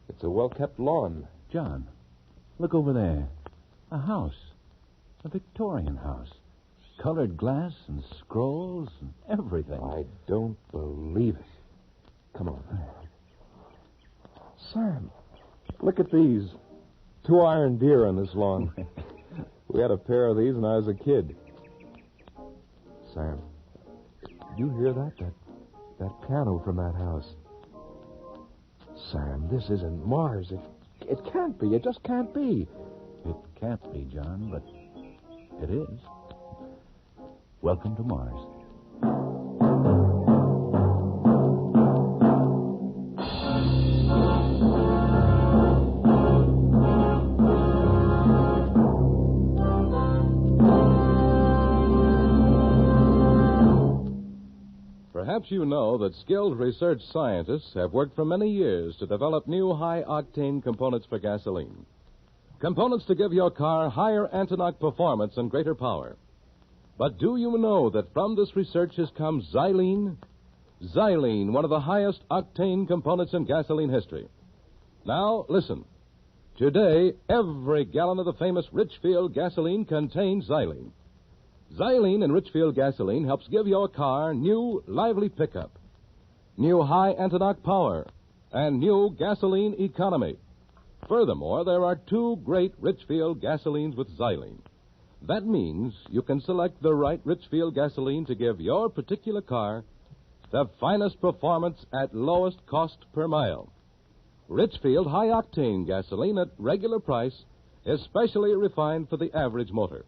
It's a well-kept lawn. John, look over there. A house. A Victorian house. Colored glass and scrolls and everything. I don't believe it. Come on. Sam, look at these. 2 iron deer on this lawn. We had a pair of these when I was a kid. Sam, you hear that? That piano from that house. Sam, this isn't Mars. It can't be. It just can't be. It can't be, John, but it is. Welcome to Mars. Perhaps you know that skilled research scientists have worked for many years to develop new high-octane components for gasoline. Components to give your car higher anti-knock performance and greater power. But do you know that from this research has come xylene? Xylene, one of the highest octane components in gasoline history. Now, listen. Today, every gallon of the famous Richfield gasoline contains xylene. Xylene in Richfield gasoline helps give your car new, lively pickup, new high anti-knock power, and new gasoline economy. Furthermore, there are 2 great Richfield gasolines with xylene. That means you can select the right Richfield gasoline to give your particular car the finest performance at lowest cost per mile. Richfield high-octane gasoline at regular price is specially refined for the average motor.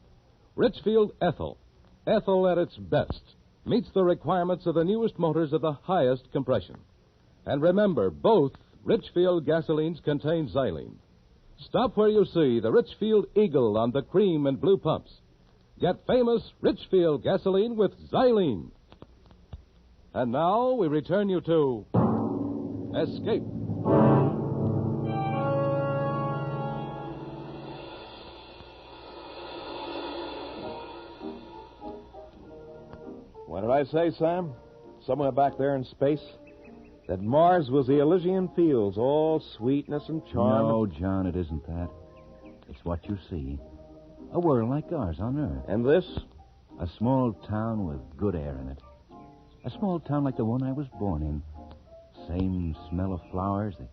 Richfield Ethyl. Ethyl at its best meets the requirements of the newest motors of the highest compression. And remember, both Richfield gasolines contain xylene. Stop where you see the Richfield Eagle on the cream and blue pumps. Get famous Richfield gasoline with xylene. And now we return you to Escape. What did I say, Sam? Somewhere back there in space? That Mars was the Elysian fields, all sweetness and charm. No, John, it isn't that. It's what you see. A world like ours on Earth. And this? A small town with good air in it. A small town like the one I was born in. Same smell of flowers, the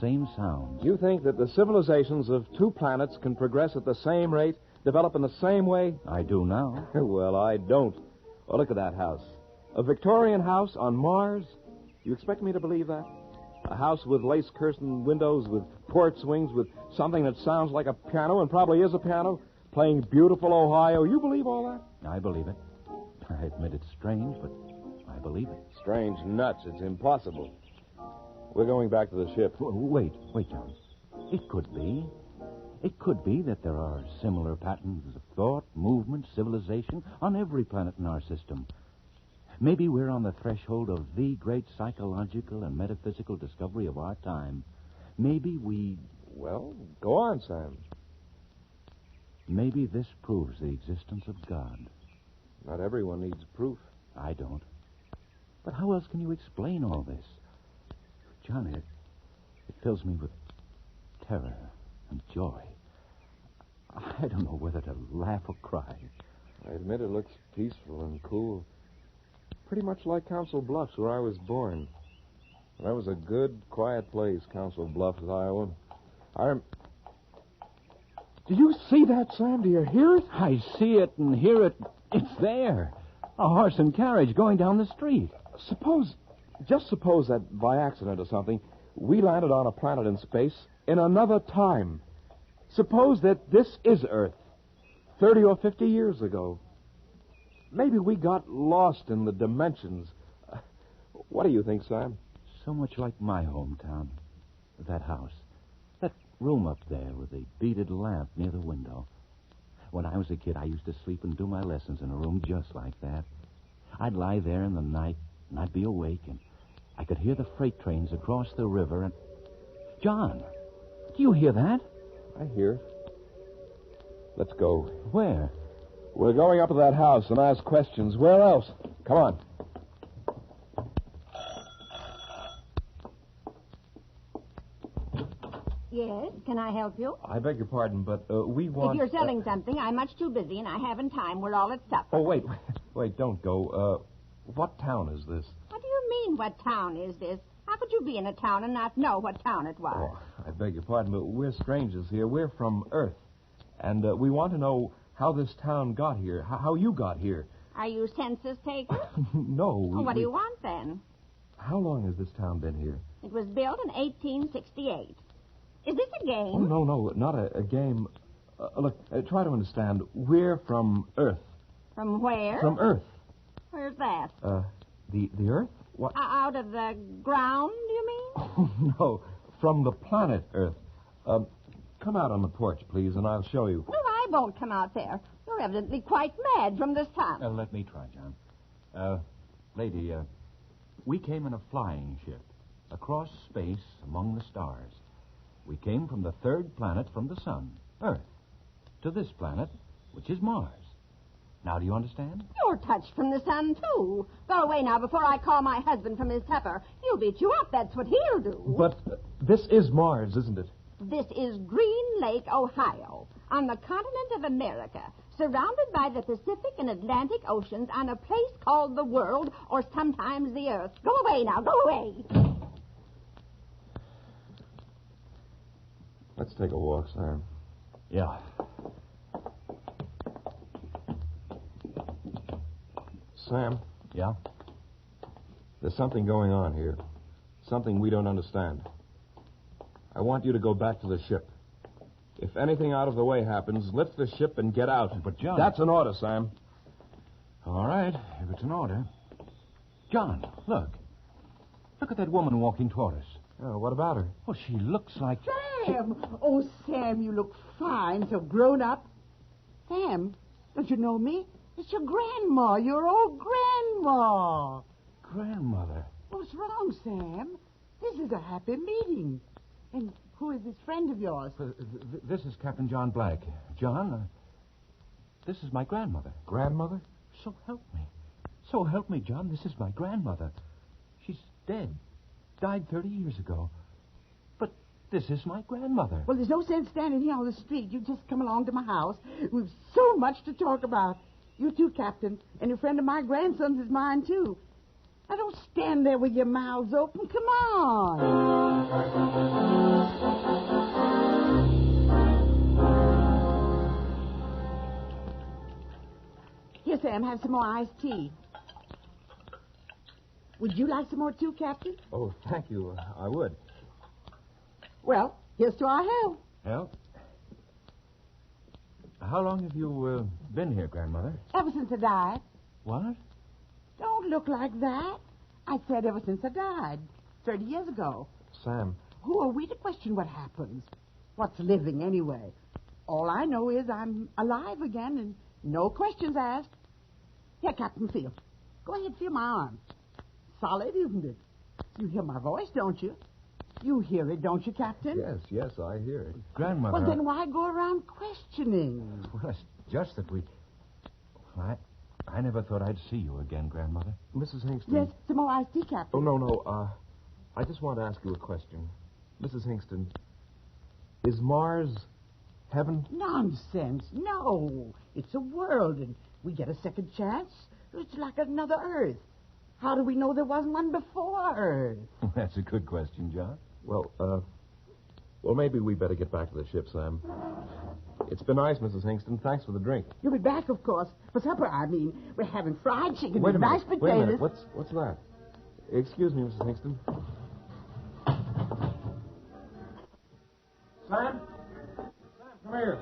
same sound. You think that the civilizations of 2 planets can progress at the same rate, develop in the same way? I do now. Well, I don't. Oh, look at that house. A Victorian house on Mars? You expect me to believe that? A house with lace-curtained windows, with porch swings, with something that sounds like a piano and probably is a piano, playing beautiful Ohio. You believe all that? I believe it. I admit it's strange, but I believe it. Strange nuts. It's impossible. We're going back to the ship. Wait, John. It could be. It could be that there are similar patterns of thought, movement, civilization on every planet in our system. Maybe we're on the threshold of the great psychological and metaphysical discovery of our time. Maybe we... Well, go on, Sam. Maybe this proves the existence of God. Not everyone needs proof. I don't. But how else can you explain all this? John, it fills me with terror and joy. I don't know whether to laugh or cry. I admit it looks peaceful and cool. Pretty much like Council Bluffs, where I was born. That was a good, quiet place, Council Bluffs, Iowa. Do you see that, Sam? Do you hear it? I see it and hear it. It's there. A horse and carriage going down the street. Just suppose that by accident or something, we landed on a planet in space in another time. Suppose that this is Earth, 30 or 50 years ago. Maybe we got lost in the dimensions. What do you think, Sam? So much like my hometown. That house. That room up there with a beaded lamp near the window. When I was a kid, I used to sleep and do my lessons in a room just like that. I'd lie there in the night, and I'd be awake, and I could hear the freight trains across the river, and... John, do you hear that? I hear it. Let's go. Where? We're going up to that house and ask questions. Where else? Come on. Yes, can I help you? I beg your pardon, but we want... If you're selling something, I'm much too busy and I haven't time. We're all at supper. Oh, wait, don't go. What town is this? What do you mean, what town is this? How could you be in a town and not know what town it was? Oh, I beg your pardon, but we're strangers here. We're from Earth. And we want to know how this town got here, how you got here. Are you census taker? No. What do you want, then? How long has this town been here? It was built in 1868. Is this a game? Oh, no, not a game. Look, try to understand. We're from Earth. From where? From Earth. Where's that? The Earth? What? Out of the ground, you mean? Oh, no, from the planet Earth. Come out on the porch, please, and I'll show you. No, I won't come out there. You're evidently quite mad from this town. Let me try, John. Lady, we came in a flying ship across space among the stars. We came from the third planet from the sun, Earth, to this planet, which is Mars. Now, do you understand? You're touched from the sun, too. Go away now before I call my husband from his supper. He'll beat you up. That's what he'll do. But this is Mars, isn't it? This is Green Lake, Ohio, on the continent of America, surrounded by the Pacific and Atlantic Oceans on a place called the world, or sometimes the Earth. Go away now. Go away. Let's take a walk, Sam. Yeah. Sam? Yeah? There's something going on here. Something we don't understand. I want you to go back to the ship. If anything out of the way happens, lift the ship and get out. But, John... That's an order, Sam. All right, if it's an order. John, look. Look at that woman walking toward us. Oh, what about her? Well, she looks like... Sam! Oh, Sam, you look fine, so grown up. Sam, don't you know me? It's your grandma, your old grandma. Grandmother? What's wrong, Sam? This is a happy meeting. And who is this friend of yours? This is Captain John Black. John, this is my grandmother. Grandmother? So help me. So help me, John. This is my grandmother. She's dead. Died 30 years ago. But this is my grandmother. Well, there's no sense standing here on the street. You just come along to my house. We've so much to talk about. You too, Captain. And a friend of my grandson's is mine, too. Now, don't stand there with your mouths open. Come on. Here, Sam, have some more iced tea. Would you like some more, too, Captain? Oh, thank you. I would. Well, here's to our health. Well, how long have you been here, Grandmother? Ever since I died. What? Don't look like that. I said ever since I died, 30 years ago. Sam. Who are we to question what happens? What's living, anyway? All I know is I'm alive again and no questions asked. Here, Captain, feel. Go ahead, feel my arm. Solid, isn't it? You hear my voice, don't you? You hear it, don't you, Captain? Yes, I hear it. Grandmother... Well, then why go around questioning? Well, it's just that we... I never thought I'd see you again, Grandmother. Mrs. Hingston. Yes, some more iced tea, Captain. Oh, no. I just want to ask you a question. Mrs. Hingston, is Mars heaven? Nonsense. No. It's a world, and we get a second chance. It's like another Earth. How do we know there wasn't one before Earth? That's a good question, John. Well, maybe we better get back to the ship, Sam. It's been nice, Mrs. Hingston. Thanks for the drink. You'll be back, of course. For supper, I mean. We're having fried chicken Wait a and minute. mashed potatoes. Wait a minute. What's that? Excuse me, Mrs. Hingston. Sam? Come here.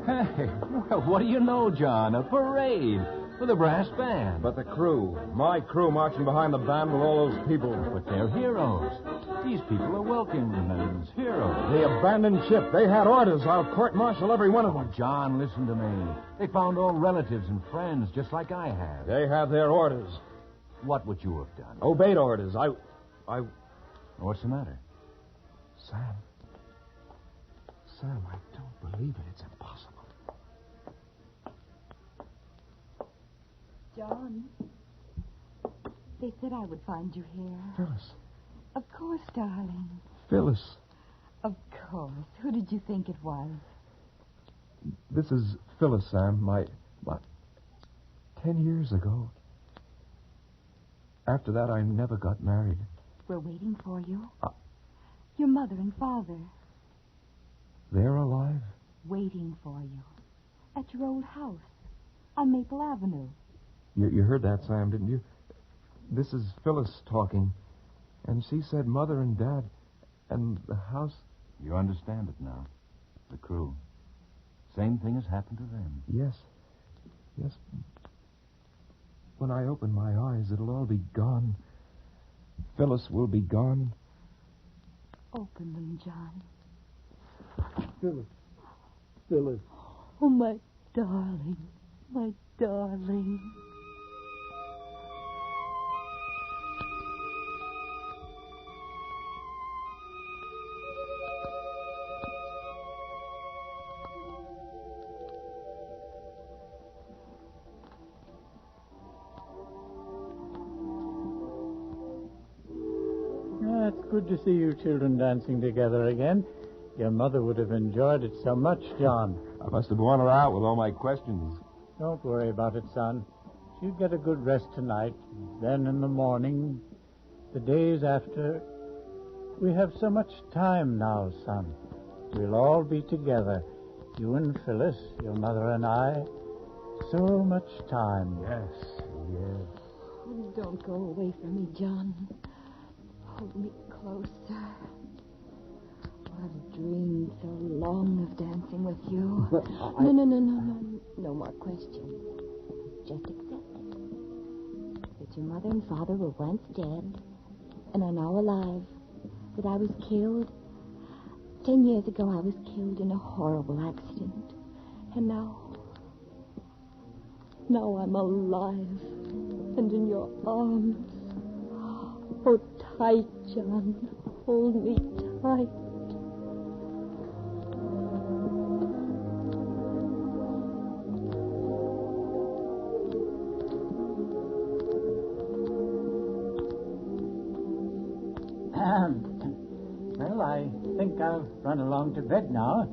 Hey, well, what do you know, John? A parade. With a brass band. But the crew. My crew marching behind the band with all those people. But they're heroes. These people are Wilkinson's heroes. The abandoned ship. They had orders. I'll court-martial every one of them. John, listen to me. They found old relatives and friends, just like I have. They had their orders. What would you have done? Obeyed orders. I... What's the matter? Sam, I don't believe it. It's impossible. John, they said I would find you here. Phyllis. Of course, darling. Phyllis. Of course. Who did you think it was? This is Phyllis, Sam. My 10 years ago. After that, I never got married. We're waiting for you. Your mother and father. They're alive? Waiting for you. At your old house. On Maple Avenue. You heard that, Sam, didn't you? This is Phyllis talking. And she said Mother and Dad and the house... You understand it now. The crew. Same thing has happened to them. Yes. Yes. When I open my eyes, it'll all be gone. Phyllis will be gone. Open them, John. Phyllis. Oh, my darling. My darling. It's good to see you children dancing together again. Your mother would have enjoyed it so much, John. I must have worn her out with all my questions. Don't worry about it, son. She'll get a good rest tonight. Then in the morning, the days after... We have so much time now, son. We'll all be together. You and Phyllis, your mother and I. So much time. Yes. Oh, don't go away from me, John. Hold me closer. I've dreamed so long of dancing with you. No. No more questions. Just accept it. That your mother and father were once dead and are now alive. That I was killed. 10 years ago, I was killed in a horrible accident. And now I'm alive and in your arms. Oh, tight, John. Hold me tight. Well, I think I'll run along to bed now.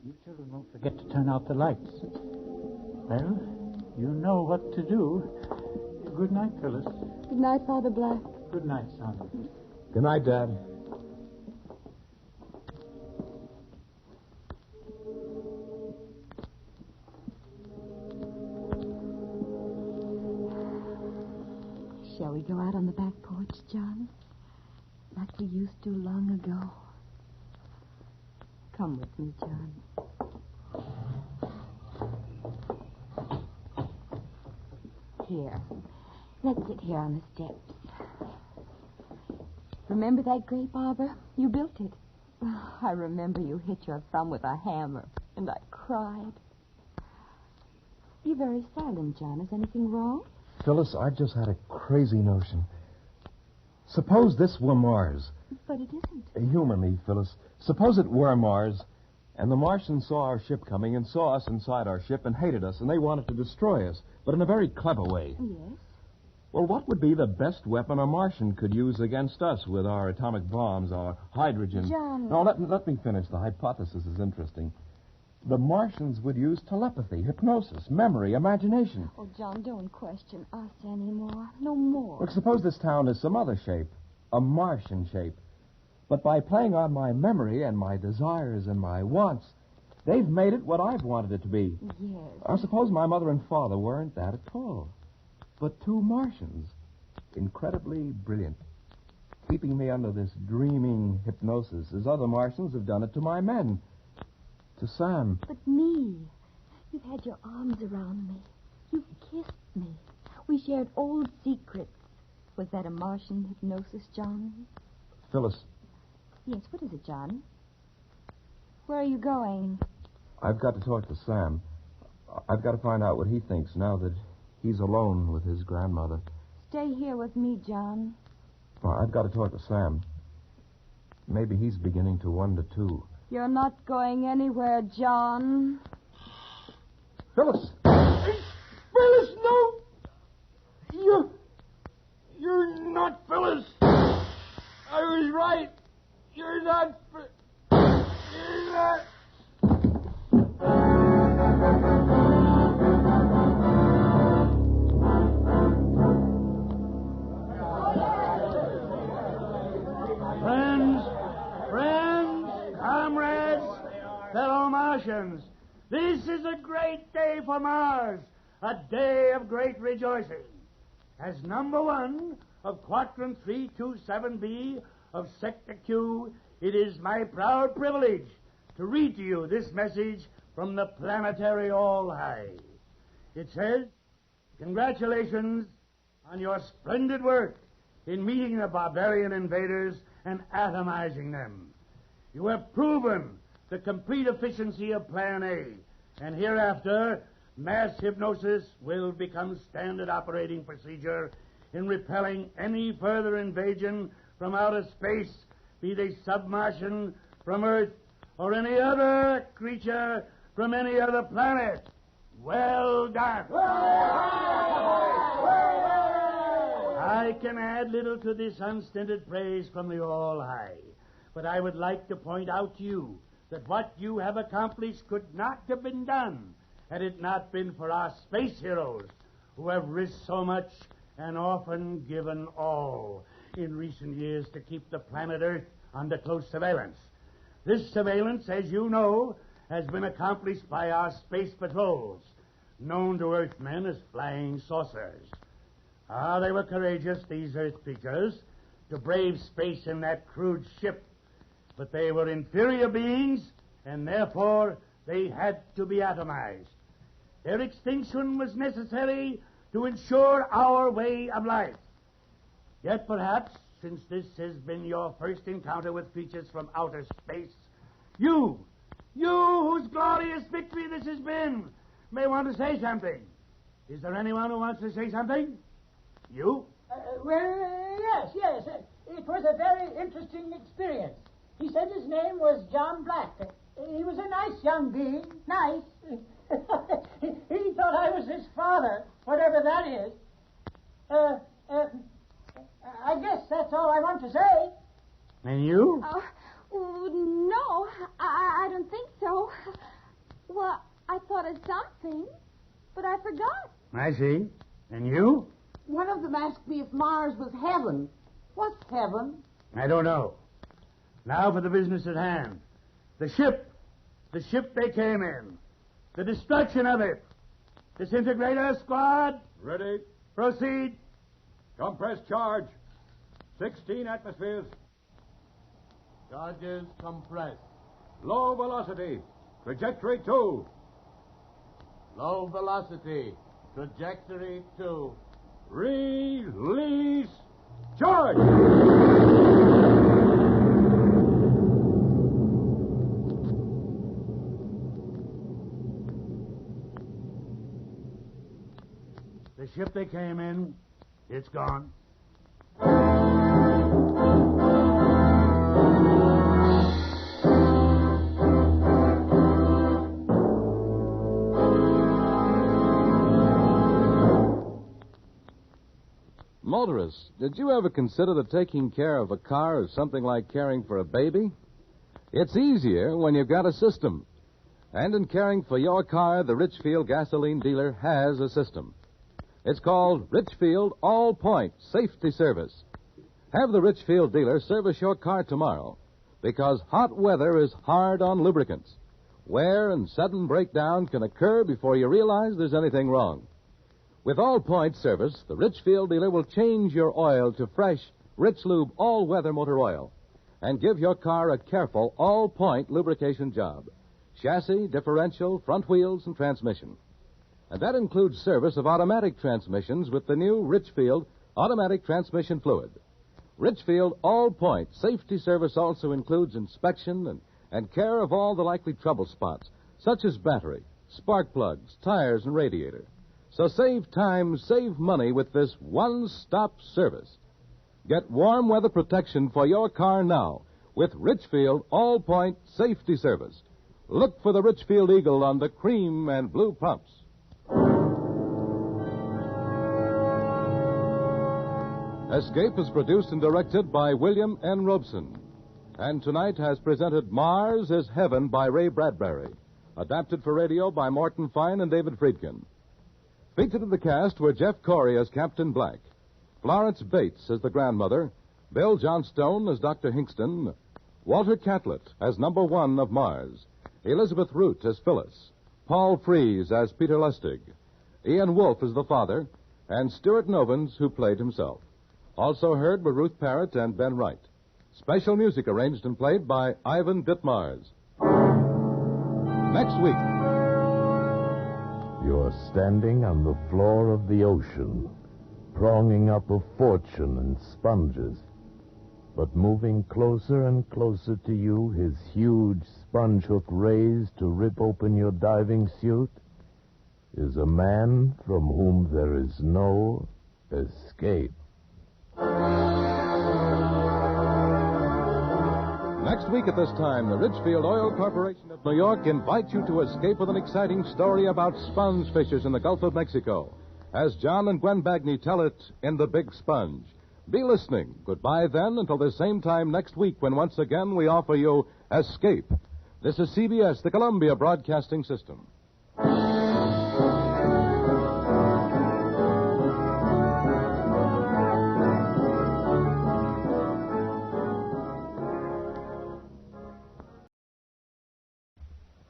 You children won't forget to turn out the lights. Well, you know what to do. Good night, Phyllis. Good night, Father Black. Good night, son. Good night, Dad. Shall we go out on the back porch, John? Like we used to long ago. Come with me, John. Here. Let's sit here on the steps. Remember that grape arbor? You built it. Oh, I remember you hit your thumb with a hammer, and I cried. You're very silent, John. Is anything wrong? Phyllis, I've just had a crazy notion. Suppose this were Mars. But it isn't. Humanly, Phyllis. Suppose it were Mars, and the Martians saw our ship coming and saw us inside our ship and hated us, and they wanted to destroy us, but in a very clever way. Yes. Well, what would be the best weapon a Martian could use against us with our atomic bombs, our hydrogen? John. No, let me finish. The hypothesis is interesting. The Martians would use telepathy, hypnosis, memory, imagination. Oh, John, don't question us anymore. No more. Look, suppose this town is some other shape, a Martian shape. But by playing on my memory and my desires and my wants, they've made it what I've wanted it to be. Yes. Or suppose my mother and father weren't that at all, but two Martians, incredibly brilliant, keeping me under this dreaming hypnosis as other Martians have done it to my men. To Sam. But me. You've had your arms around me. You kissed me. We shared old secrets. Was that a Martian hypnosis, John? Phyllis, Yes, what is it, John? Where are you going? I've got to talk to Sam. I've got to find out what he thinks now that he's alone with his grandmother. Stay here with me, John. Well, I've got to talk to Sam. Maybe he's beginning to wonder, too. You're not going anywhere, John. Phyllis! Phyllis, no! You're not Phyllis! I was right. You're not... You're not... Friends, comrades, fellow Martians, this is a great day for Mars, a day of great rejoicing. As number 1 of Quadrant 327B of Sector Q, it is my proud privilege to read to you this message from the planetary All-High. It says, congratulations on your splendid work in meeting the barbarian invaders and atomizing them. You have proven the complete efficiency of Plan A, and hereafter, mass hypnosis will become standard operating procedure in repelling any further invasion from outer space, be they submartian, from Earth, or any other creature from any other planet. Well done. I can add little to this unstinted praise from the All-High, but I would like to point out to you that what you have accomplished could not have been done had it not been for our space heroes who have risked so much and often given all in recent years to keep the planet Earth under close surveillance. This surveillance, as you know, has been accomplished by our space patrols, known to Earthmen as flying saucers. They were courageous, these Earth creatures, to brave space in that crude ship, but they were inferior beings, and therefore they had to be atomized. Their extinction was necessary to ensure our way of life. Yet perhaps, since this has been your first encounter with creatures from outer space, you whose glorious victory this has been, may want to say something. Is there anyone who wants to say something? You? Yes. It was a very interesting experience. He said his name was John Black. He was a nice young being. Nice. He thought I was his father, whatever that is. I guess that's all I want to say. And you? No, I don't think so. Well, I thought of something, but I forgot. I see. And you? One of them asked me if Mars was heaven. What's heaven? I don't know. Now for the business at hand. The ship they came in. The destruction of it. Disintegrator squad. Ready. Proceed. Compress charge. 16 atmospheres. Charges compressed. Low velocity. Trajectory 2. Low velocity. Trajectory 2. Release. Charge! The ship they came in, it's gone. Motorists, did you ever consider that taking care of a car is something like caring for a baby? It's easier when you've got a system. And in caring for your car, the Richfield gasoline dealer has a system. It's called Richfield All-Point Safety Service. Have the Richfield dealer service your car tomorrow, because hot weather is hard on lubricants. Wear and sudden breakdown can occur before you realize there's anything wrong. With All-Point service, the Richfield dealer will change your oil to fresh, Rich Lube all-weather motor oil and give your car a careful All-Point lubrication job. Chassis, differential, front wheels, and transmission. And that includes service of automatic transmissions with the new Richfield automatic transmission fluid. Richfield All-Point Safety Service also includes inspection and care of all the likely trouble spots, such as battery, spark plugs, tires, and radiator. So save time, save money with this one-stop service. Get warm weather protection for your car now with Richfield All-Point Safety Service. Look for the Richfield Eagle on the cream and blue pumps. Escape is produced and directed by William N. Robeson. And tonight has presented Mars is Heaven by Ray Bradbury. Adapted for radio by Morton Fine and David Friedkin. Featured in the cast were Jeff Corey as Captain Black, Florence Bates as the grandmother, Bill Johnstone as Dr. Hingston, Walter Catlett as number 1 of Mars, Elizabeth Root as Phyllis, Paul Frees as Peter Lustig, Ian Wolfe as the father, and Stuart Novins, who played himself. Also heard were Ruth Parrott and Ben Wright. Special music arranged and played by Ivan Ditmars. Next week. You're standing on the floor of the ocean, pronging up a fortune in sponges. But moving closer and closer to you, his huge sponge hook raised to rip open your diving suit, is a man from whom there is no escape. Next week at this time, the Richfield Oil Corporation of New York invites you to escape with an exciting story about sponge fishers in the Gulf of Mexico, as John and Gwen Bagney tell it in The Big Sponge. Be listening. Goodbye then until the same time next week when once again we offer you Escape. This is CBS, the Columbia Broadcasting System.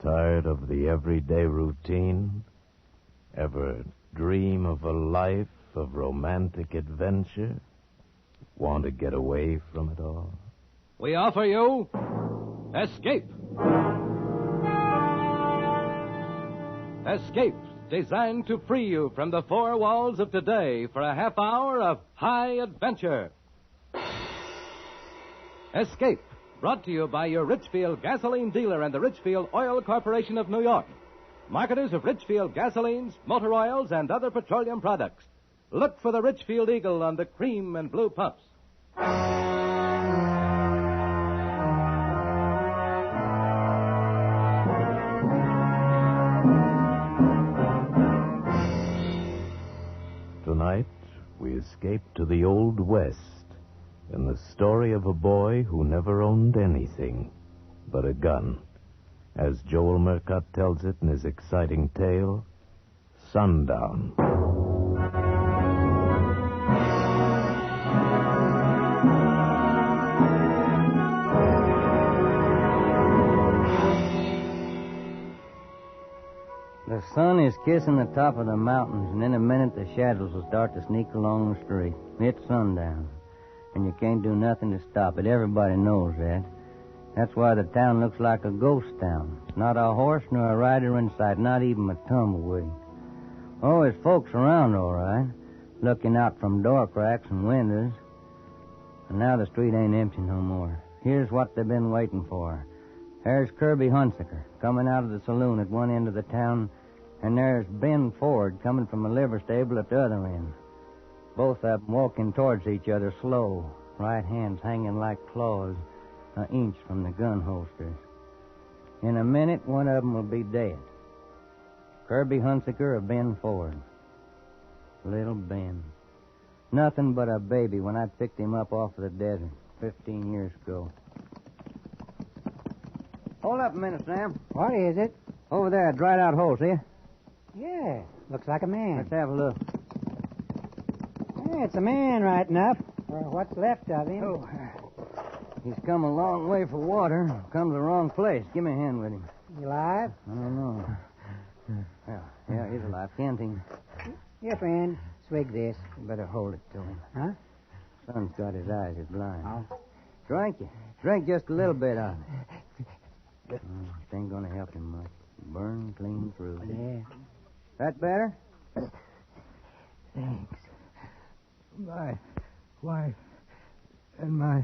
Tired of the everyday routine? Ever dream of a life of romantic adventure? Want to get away from it all? We offer you Escape. Escape, designed to free you from the four walls of today for a half hour of high adventure. Escape, brought to you by your Richfield gasoline dealer and the Richfield Oil Corporation of New York. Marketers of Richfield gasolines, motor oils, and other petroleum products. Look for the Richfield Eagle on the cream and blue pumps. Tonight, we escape to the Old West in the story of a boy who never owned anything but a gun. As Joel Murcott tells it in his exciting tale, Sundown. The sun is kissing the top of the mountains, and in a minute the shadows will start to sneak along the street. It's sundown, and you can't do nothing to stop it. Everybody knows that. That's why the town looks like a ghost town. Not a horse nor a rider in sight, not even a tumbleweed. Oh, there's folks around, all right, looking out from door cracks and windows. And now the street ain't empty no more. Here's what they've been waiting for. There's Kirby Hunsaker coming out of the saloon at one end of the town, and there's Ben Ford coming from the liver stable at the other end. Both of them walking towards each other slow, right hands hanging like claws, an inch from the gun holsters. In a minute, one of them will be dead. Kirby Hunsaker or Ben Ford. Little Ben. Nothing but a baby when I picked him up off of the desert 15 years ago. Hold up a minute, Sam. What is it? Over there, a dried out hole, see ya? Yeah, looks like a man. Let's have a look. Yeah, it's a man right enough, or what's left of him. Oh. He's come a long way for water. Come to the wrong place. Give me a hand with him. You alive? I don't know. Yeah, he's alive. Can't he? Here, friend. Swig this. You better hold it to him. Huh? Son's got his eyes. He's blind. Oh. Drink you. Drink just a little bit of it. It ain't going to help him much. Burn clean through. Yeah. That better? Thanks. My wife and my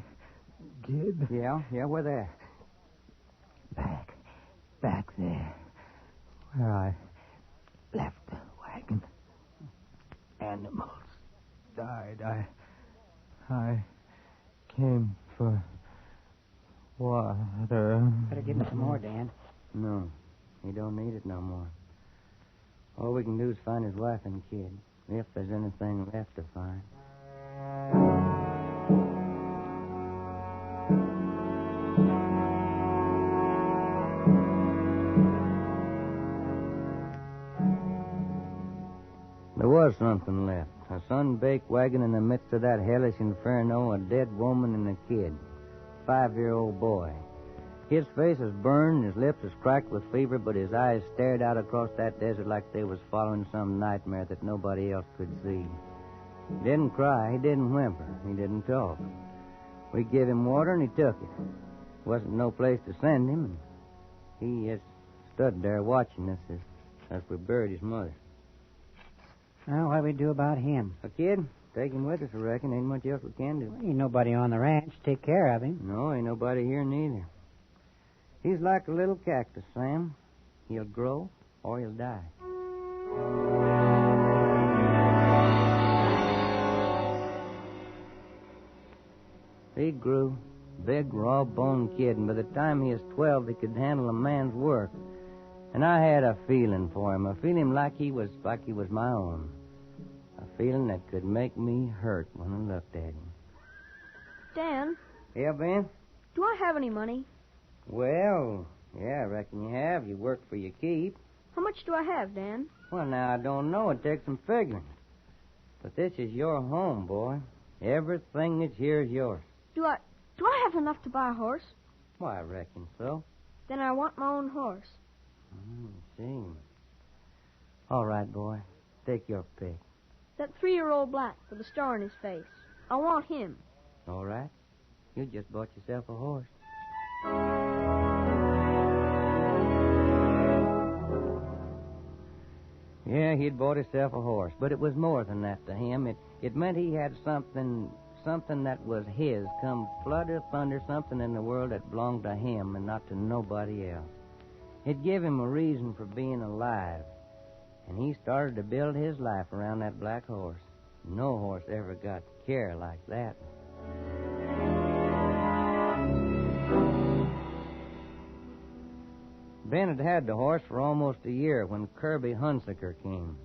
kid. Yeah, where they? Back there. Where I left the wagon. Animals died. I came for water. Better give him some more, Dan. No, he don't need it no more. All we can do is find his wife and kid, if there's anything left to find. There was something left. A sun-baked wagon in the midst of that hellish inferno, a dead woman and a kid. 5-year-old boy. His face was burned, his lips was cracked with fever, but his eyes stared out across that desert like they was following some nightmare that nobody else could see. He didn't cry, he didn't whimper, he didn't talk. We gave him water and he took it. Wasn't no place to send him, and he just stood there watching us as we buried his mother. Now, what do we do about him? A kid? Take him with us, I reckon. Ain't much else we can do. Well, ain't nobody on the ranch to take care of him. No, ain't nobody here neither. He's like a little cactus, Sam. He'll grow or he'll die. He grew. Big, raw-boned kid, and by the time he was 12, he could handle a man's work. And I had a feeling for him, a feeling like he was my own. A feeling that could make me hurt when I looked at him. Dan? Yeah, Ben? Do I have any money? Well, yeah, I reckon you have. You work for your keep. How much do I have, Dan? Well, now, I don't know. It takes some figuring. But this is your home, boy. Everything that's here is yours. Do I have enough to buy a horse? Why, I reckon so. Then I want my own horse. See. All right, boy. Take your pick. That 3-year-old black with a star on his face. I want him. All right. You just bought yourself a horse. Yeah, he'd bought himself a horse, but it was more than that to him. It meant he had something that was his, come flood or thunder, something in the world that belonged to him and not to nobody else. It gave him a reason for being alive, and he started to build his life around that black horse. No horse ever got care like that. Ben had had the horse for almost a year when Kirby Hunsaker came.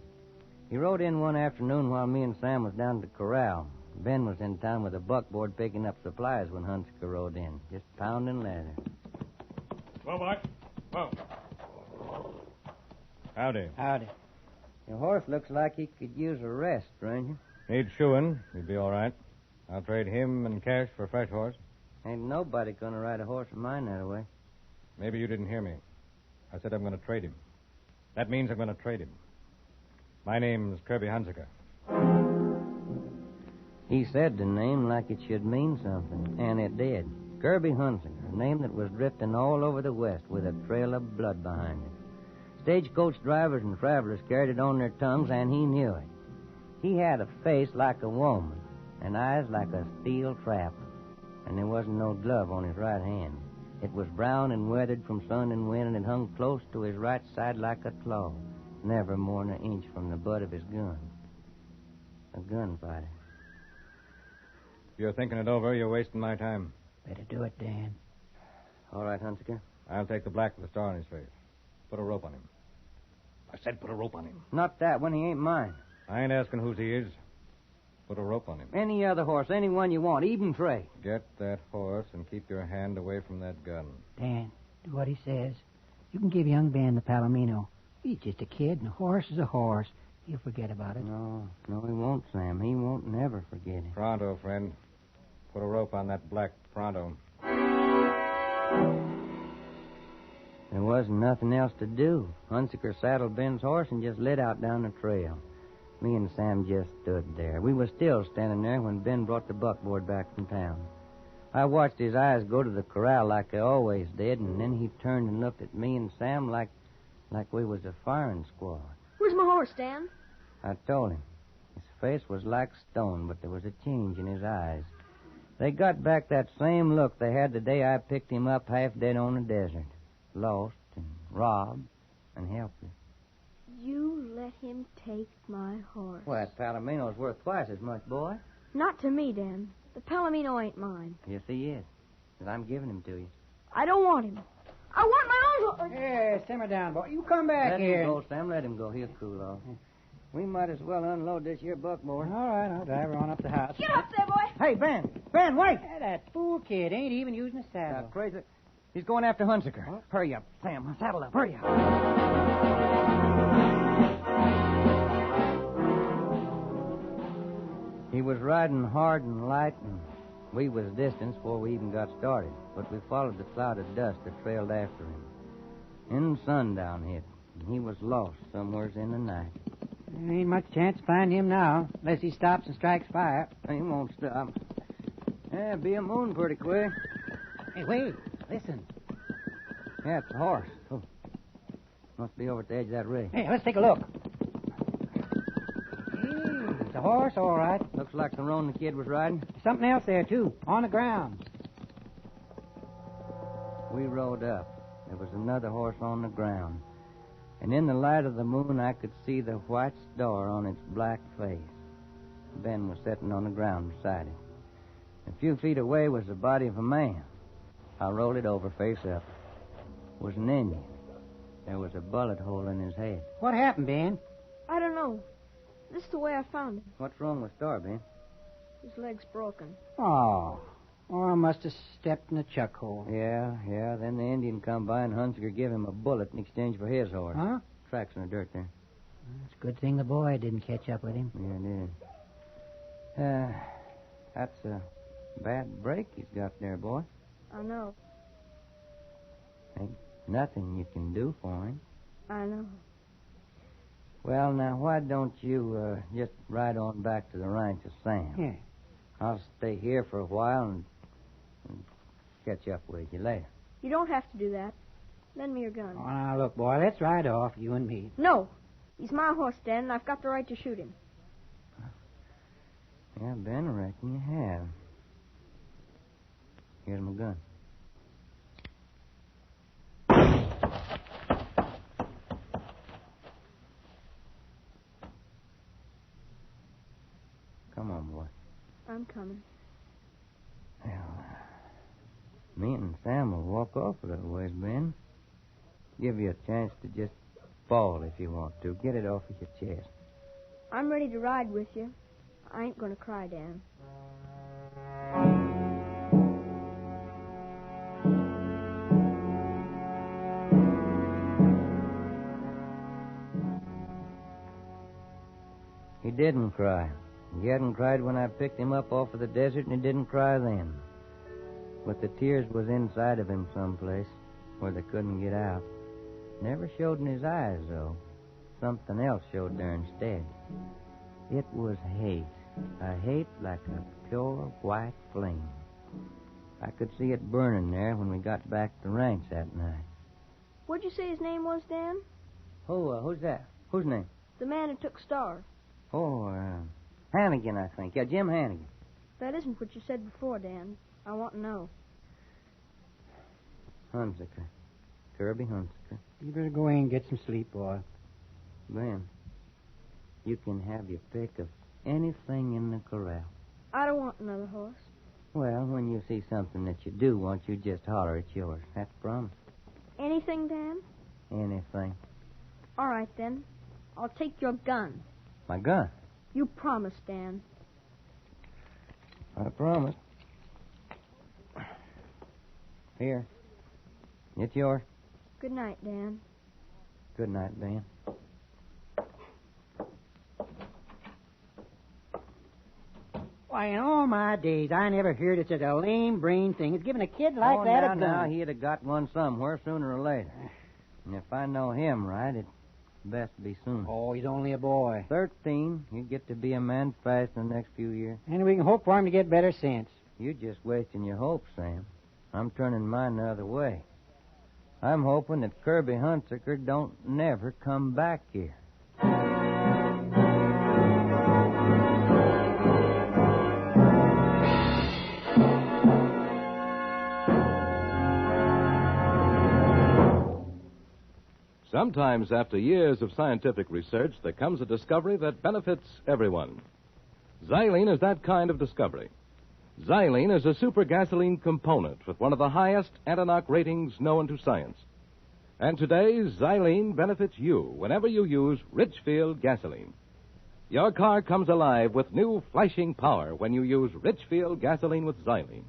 He rode in one afternoon while me and Sam was down at the corral. Ben was in town with a buckboard picking up supplies when Hunsaker rode in, just pounding leather. Well, Mike. Well. Howdy. Howdy. Your horse looks like he could use a rest, stranger. Needs shoeing. He'd be all right. I'll trade him and cash for a fresh horse. Ain't nobody gonna ride a horse of mine that way. Maybe you didn't hear me. I said I'm going to trade him. That means I'm going to trade him. My name's Kirby Hunsaker. He said the name like it should mean something, and it did. Kirby Hunsaker, a name that was drifting all over the West with a trail of blood behind it. Stagecoach drivers and travelers carried it on their tongues, and he knew it. He had a face like a woman, and eyes like a steel trap, and there wasn't no glove on his right hand. It was brown and weathered from sun and wind, and it hung close to his right side like a claw, never more than an inch from the butt of his gun. A gunfighter. If you're thinking it over, you're wasting my time. Better do it, Dan. All right, Hunsaker. I'll take the black with the star on his face. Put a rope on him. I said put a rope on him. Not that one. He ain't mine. I ain't asking whose he is. Put a rope on him. Any other horse, any one you want, even Trey. Get that horse and keep your hand away from that gun. Dan, do what he says. You can give young Ben the Palomino. He's just a kid, and a horse is a horse. He'll forget about it. No, he won't, Sam. He won't never forget it. Pronto, friend. Put a rope on that black pronto. There wasn't nothing else to do. Hunsaker saddled Ben's horse and just lit out down the trail. Me and Sam just stood there. We were still standing there when Ben brought the buckboard back from town. I watched his eyes go to the corral like they always did, and then he turned and looked at me and Sam like we was a firing squad. Where's my horse, Dan? I told him. His face was like stone, but there was a change in his eyes. They got back that same look they had the day I picked him up half dead on the desert. Lost and robbed and helpless. You let him take my horse. Well, that Palomino's worth twice as much, boy. Not to me, Dan. The Palomino ain't mine. Yes, he is. Because I'm giving him to you. I don't want him. I want my own horse. Yeah, simmer down, boy. You come back here. Let him go, Sam. Let him go. He'll cool off. We might as well unload this here buckboard. All right, I'll drive her on up the house. Get up there, boy. Hey, Ben. Ben, wait. That fool kid ain't even using a saddle. Crazy. He's going after Hunziker. Huh? Hurry up, Sam. Saddle up. Hurry up. He was riding hard and light, and we was distance before we even got started. But we followed the cloud of dust that trailed after him. Then sundown hit, and he was lost somewheres in the night. There ain't much chance to find him now, unless he stops and strikes fire. He won't stop. Yeah, be a moon pretty quick. Hey, wait. Listen. Yeah, it's a horse. Oh. Must be over at the edge of that ridge. Hey, let's take a look. It's a horse, all right. Looks like the roan the kid was riding. Something else there, too, on the ground. We rode up. There was another horse on the ground. And in the light of the moon, I could see the white star on its black face. Ben was sitting on the ground beside it. A few feet away was the body of a man. I rolled it over face up. It was an Indian. There was a bullet hole in his head. What happened, Ben? I don't know. This is the way I found him. What's wrong with Star, Ben? His leg's broken. Oh. Or I must have stepped in a chuck hole. Yeah. Then the Indian come by and Hunziker gave him a bullet in exchange for his horse. Huh? Tracks in the dirt there. It's a good thing the boy didn't catch up with him. Yeah, it is. That's a bad break he's got there, boy. I know. Ain't nothing you can do for him. I know. Well, now, why don't you just ride on back to the ranch of Sam? Yeah. I'll stay here for a while and catch up with you later. You don't have to do that. Lend me your gun. Oh, now, look, boy, let's ride off, you and me. No. He's my horse, Dan, and I've got the right to shoot him. Yeah, Ben, I reckon you have. Here's my gun. Come on, boy. I'm coming. Well, me and Sam will walk off a little ways, Ben. Give you a chance to just fall if you want to. Get it off of your chest. I'm ready to ride with you. I ain't going to cry, Dan. He didn't cry. He hadn't cried when I picked him up off of the desert, and he didn't cry then. But the tears was inside of him someplace where they couldn't get out. Never showed in his eyes, though. Something else showed there instead. It was hate. A hate like a pure white flame. I could see it burning there when we got back to the ranch that night. What'd you say his name was, Dan? Who's that? Whose name? The man who took Star. Hannigan, I think. Yeah, Jim Hannigan. That isn't what you said before, Dan. I want to know. Hunziker. Kirby Hunziker. You better go in and get some sleep, boy. Ben, you can have your pick of anything in the corral. I don't want another horse. Well, when you see something that you do want, you just holler it's yours. That's a promise. Anything, Dan? Anything. All right, then. I'll take your gun. My gun? You promised, Dan. I promise. Here. It's yours. Good night, Dan. Good night, Ben. Why, in all my days, I never heard of such a lame brain thing as giving a kid like that a gun. Now, he'd have got one somewhere sooner or later. And if I know him right, it's best to be soon. Oh, he's only a boy. 13. He'd get to be a man fast in the next few years. And we can hope for him to get better sense. You're just wasting your hopes, Sam. I'm turning mine the other way. I'm hoping that Kirby Hunziker don't never come back here. Sometimes, after years of scientific research, there comes a discovery that benefits everyone. Xylene is that kind of discovery. Xylene is a super gasoline component with one of the highest anti-knock ratings known to science. And today, Xylene benefits you whenever you use Richfield gasoline. Your car comes alive with new flashing power when you use Richfield gasoline with Xylene.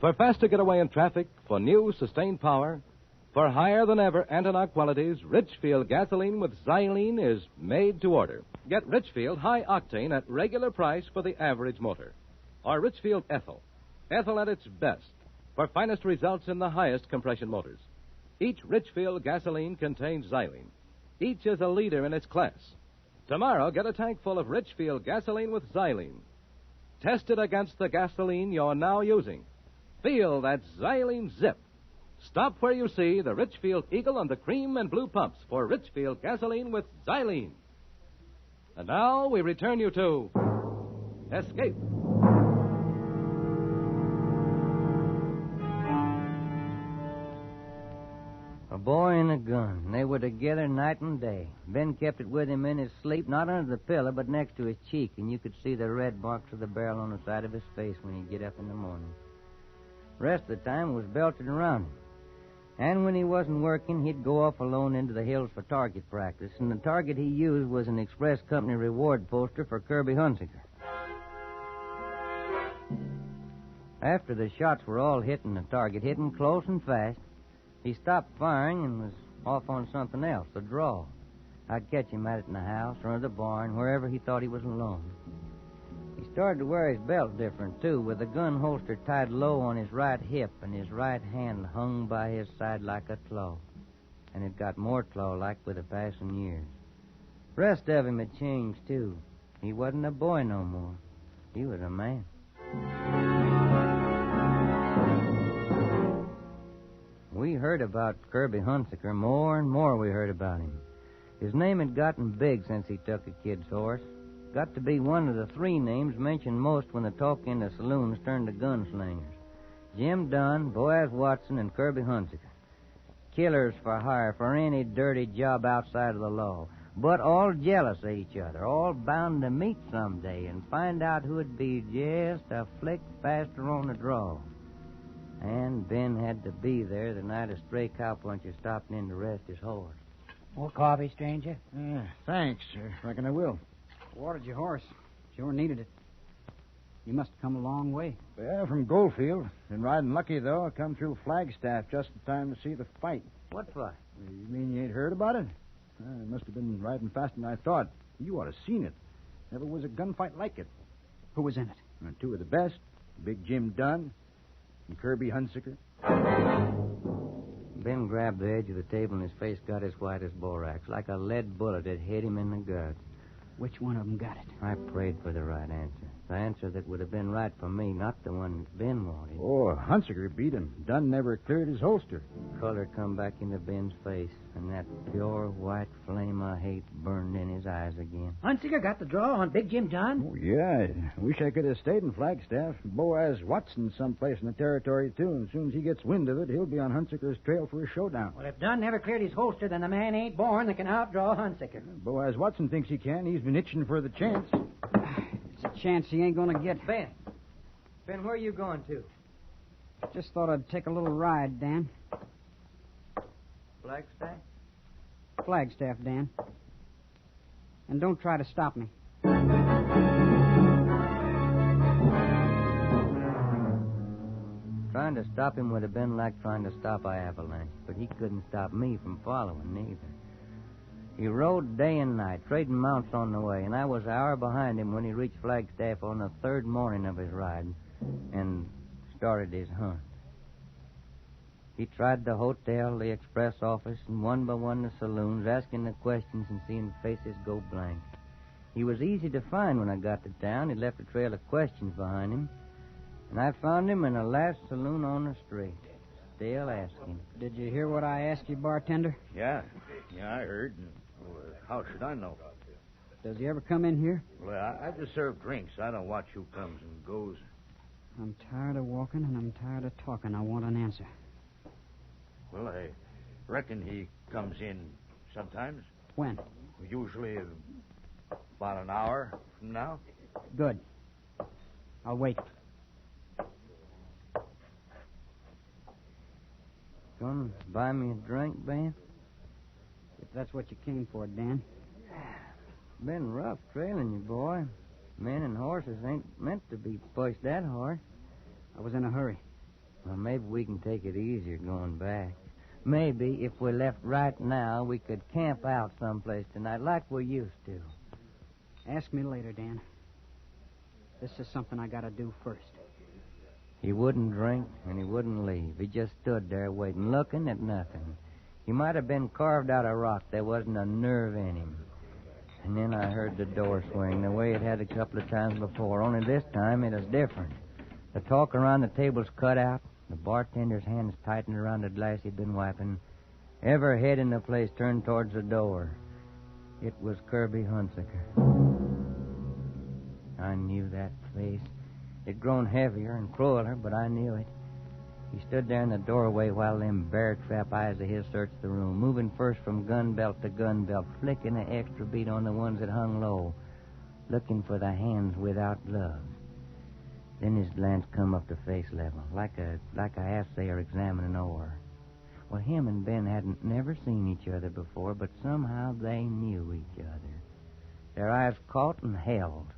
For faster getaway in traffic, for new sustained power, for higher-than-ever anti-knock qualities, Richfield gasoline with Xylene is made to order. Get Richfield high octane at regular price for the average motor. Or Richfield ethyl. Ethyl at its best for finest results in the highest compression motors. Each Richfield gasoline contains Xylene. Each is a leader in its class. Tomorrow, get a tank full of Richfield gasoline with Xylene. Test it against the gasoline you're now using. Feel that Xylene zip. Stop where you see the Richfield Eagle on the cream and blue pumps for Richfield gasoline with Xylene. And now we return you to Escape. A boy and a gun. They were together night and day. Ben kept it with him in his sleep, not under the pillow, but next to his cheek, and you could see the red marks of the barrel on the side of his face when he'd get up in the morning. The rest of the time was belted around him. And when he wasn't working, he'd go off alone into the hills for target practice, and the target he used was an Express Company reward poster for Kirby Hunsaker. After the shots were all hitting the target, hitting close and fast, he stopped firing and was off on something else, a draw. I'd catch him at it in the house or in the barn, wherever he thought he was alone. He started to wear his belt different, too, with the gun holster tied low on his right hip and his right hand hung by his side like a claw. And it got more claw-like with the passing years. The rest of him had changed, too. He wasn't a boy no more. He was a man. We heard about Kirby Hunsaker. More and more we heard about him. His name had gotten big since he took a kid's horse. Got to be one of the three names mentioned most when the talk in the saloons turned to gunslingers. Jim Dunn, Boaz Watson, and Kirby Hunsaker. Killers for hire for any dirty job outside of the law. But all jealous of each other, all bound to meet someday and find out who'd be just a flick faster on the draw. And Ben had to be there the night a stray cowpuncher stopped in to rest his horse. More coffee, stranger? Thanks. Reckon I will. Watered your horse. Sure needed it. You must have come a long way. Yeah, from Goldfield. Been riding lucky, though. I come through Flagstaff just in time to see the fight. What fight? You mean you ain't heard about it? I must have been riding faster than I thought. You ought to have seen it. Never was a gunfight like it. Who was in it? Two of the best. Big Jim Dunn and Kirby Hunsaker. Ben grabbed the edge of the table and his face got as white as borax, like a lead bullet had hit him in the gut. Which one of them got it? I prayed for the right answer. The answer that would have been right for me, not the one that Ben wanted. Oh, Hunsaker beat him. Dunn never cleared his holster. Color come back into Ben's face, and that pure white flame of hate burned in his eyes again. Hunsaker got the draw on Big Jim Dunn? Oh, yeah. I wish I could have stayed in Flagstaff. Boaz Watson's someplace in the territory, too, and as soon as he gets wind of it, he'll be on Hunsaker's trail for a showdown. Well, if Dunn never cleared his holster, then the man ain't born that can outdraw Hunsaker. Boaz Watson thinks he can. He's been itching for the chance. It's a chance he ain't going to get. Ben, where are you going to? Just thought I'd take a little ride, Dan. Flagstaff? Flagstaff, Dan. And don't try to stop me. Trying to stop him would have been like trying to stop an avalanche, but he couldn't stop me from following neither. He rode day and night, trading mounts on the way, and I was an hour behind him when he reached Flagstaff on the third morning of his ride and started his hunt. He tried the hotel, the express office, and one by one the saloons, asking the questions and seeing faces go blank. He was easy to find when I got to town. He left a trail of questions behind him, and I found him in the last saloon on the street, still asking. Did you hear what I asked you, bartender? Yeah, I heard. How should I know? Does he ever come in here? Well, I just serve drinks. I don't watch who comes and goes. I'm tired of walking and I'm tired of talking. I want an answer. Well, Reckon he comes in sometimes. When? Usually about an hour from now. Good. I'll wait. Gonna buy me a drink, Ben? If that's what you came for, Dan. Been rough trailing you, boy. Men and horses ain't meant to be pushed that hard. I was in a hurry. Well, maybe we can take it easier going back. Maybe if we left right now, we could camp out someplace tonight like we used to. Ask me later, Dan. This is something I gotta do first. He wouldn't drink, and he wouldn't leave. He just stood there waiting, looking at nothing. He might have been carved out of rock. There wasn't a nerve in him. And then I heard the door swing the way it had a couple of times before, only this time it was different. The talk around the table's cut out. The bartender's hands tightened around the glass he'd been wiping. Every head in the place turned towards the door. It was Kirby Hunsaker. I knew that face. It'd grown heavier and crueler, but I knew it. He stood there in the doorway while them bear-trap eyes of his searched the room, moving first from gun belt to gun belt, flicking an extra beat on the ones that hung low, looking for the hands without gloves. Then his glance come up to face level, like a assayer examining ore. Well, him and Ben hadn't never seen each other before, but somehow they knew each other. Their eyes caught and held,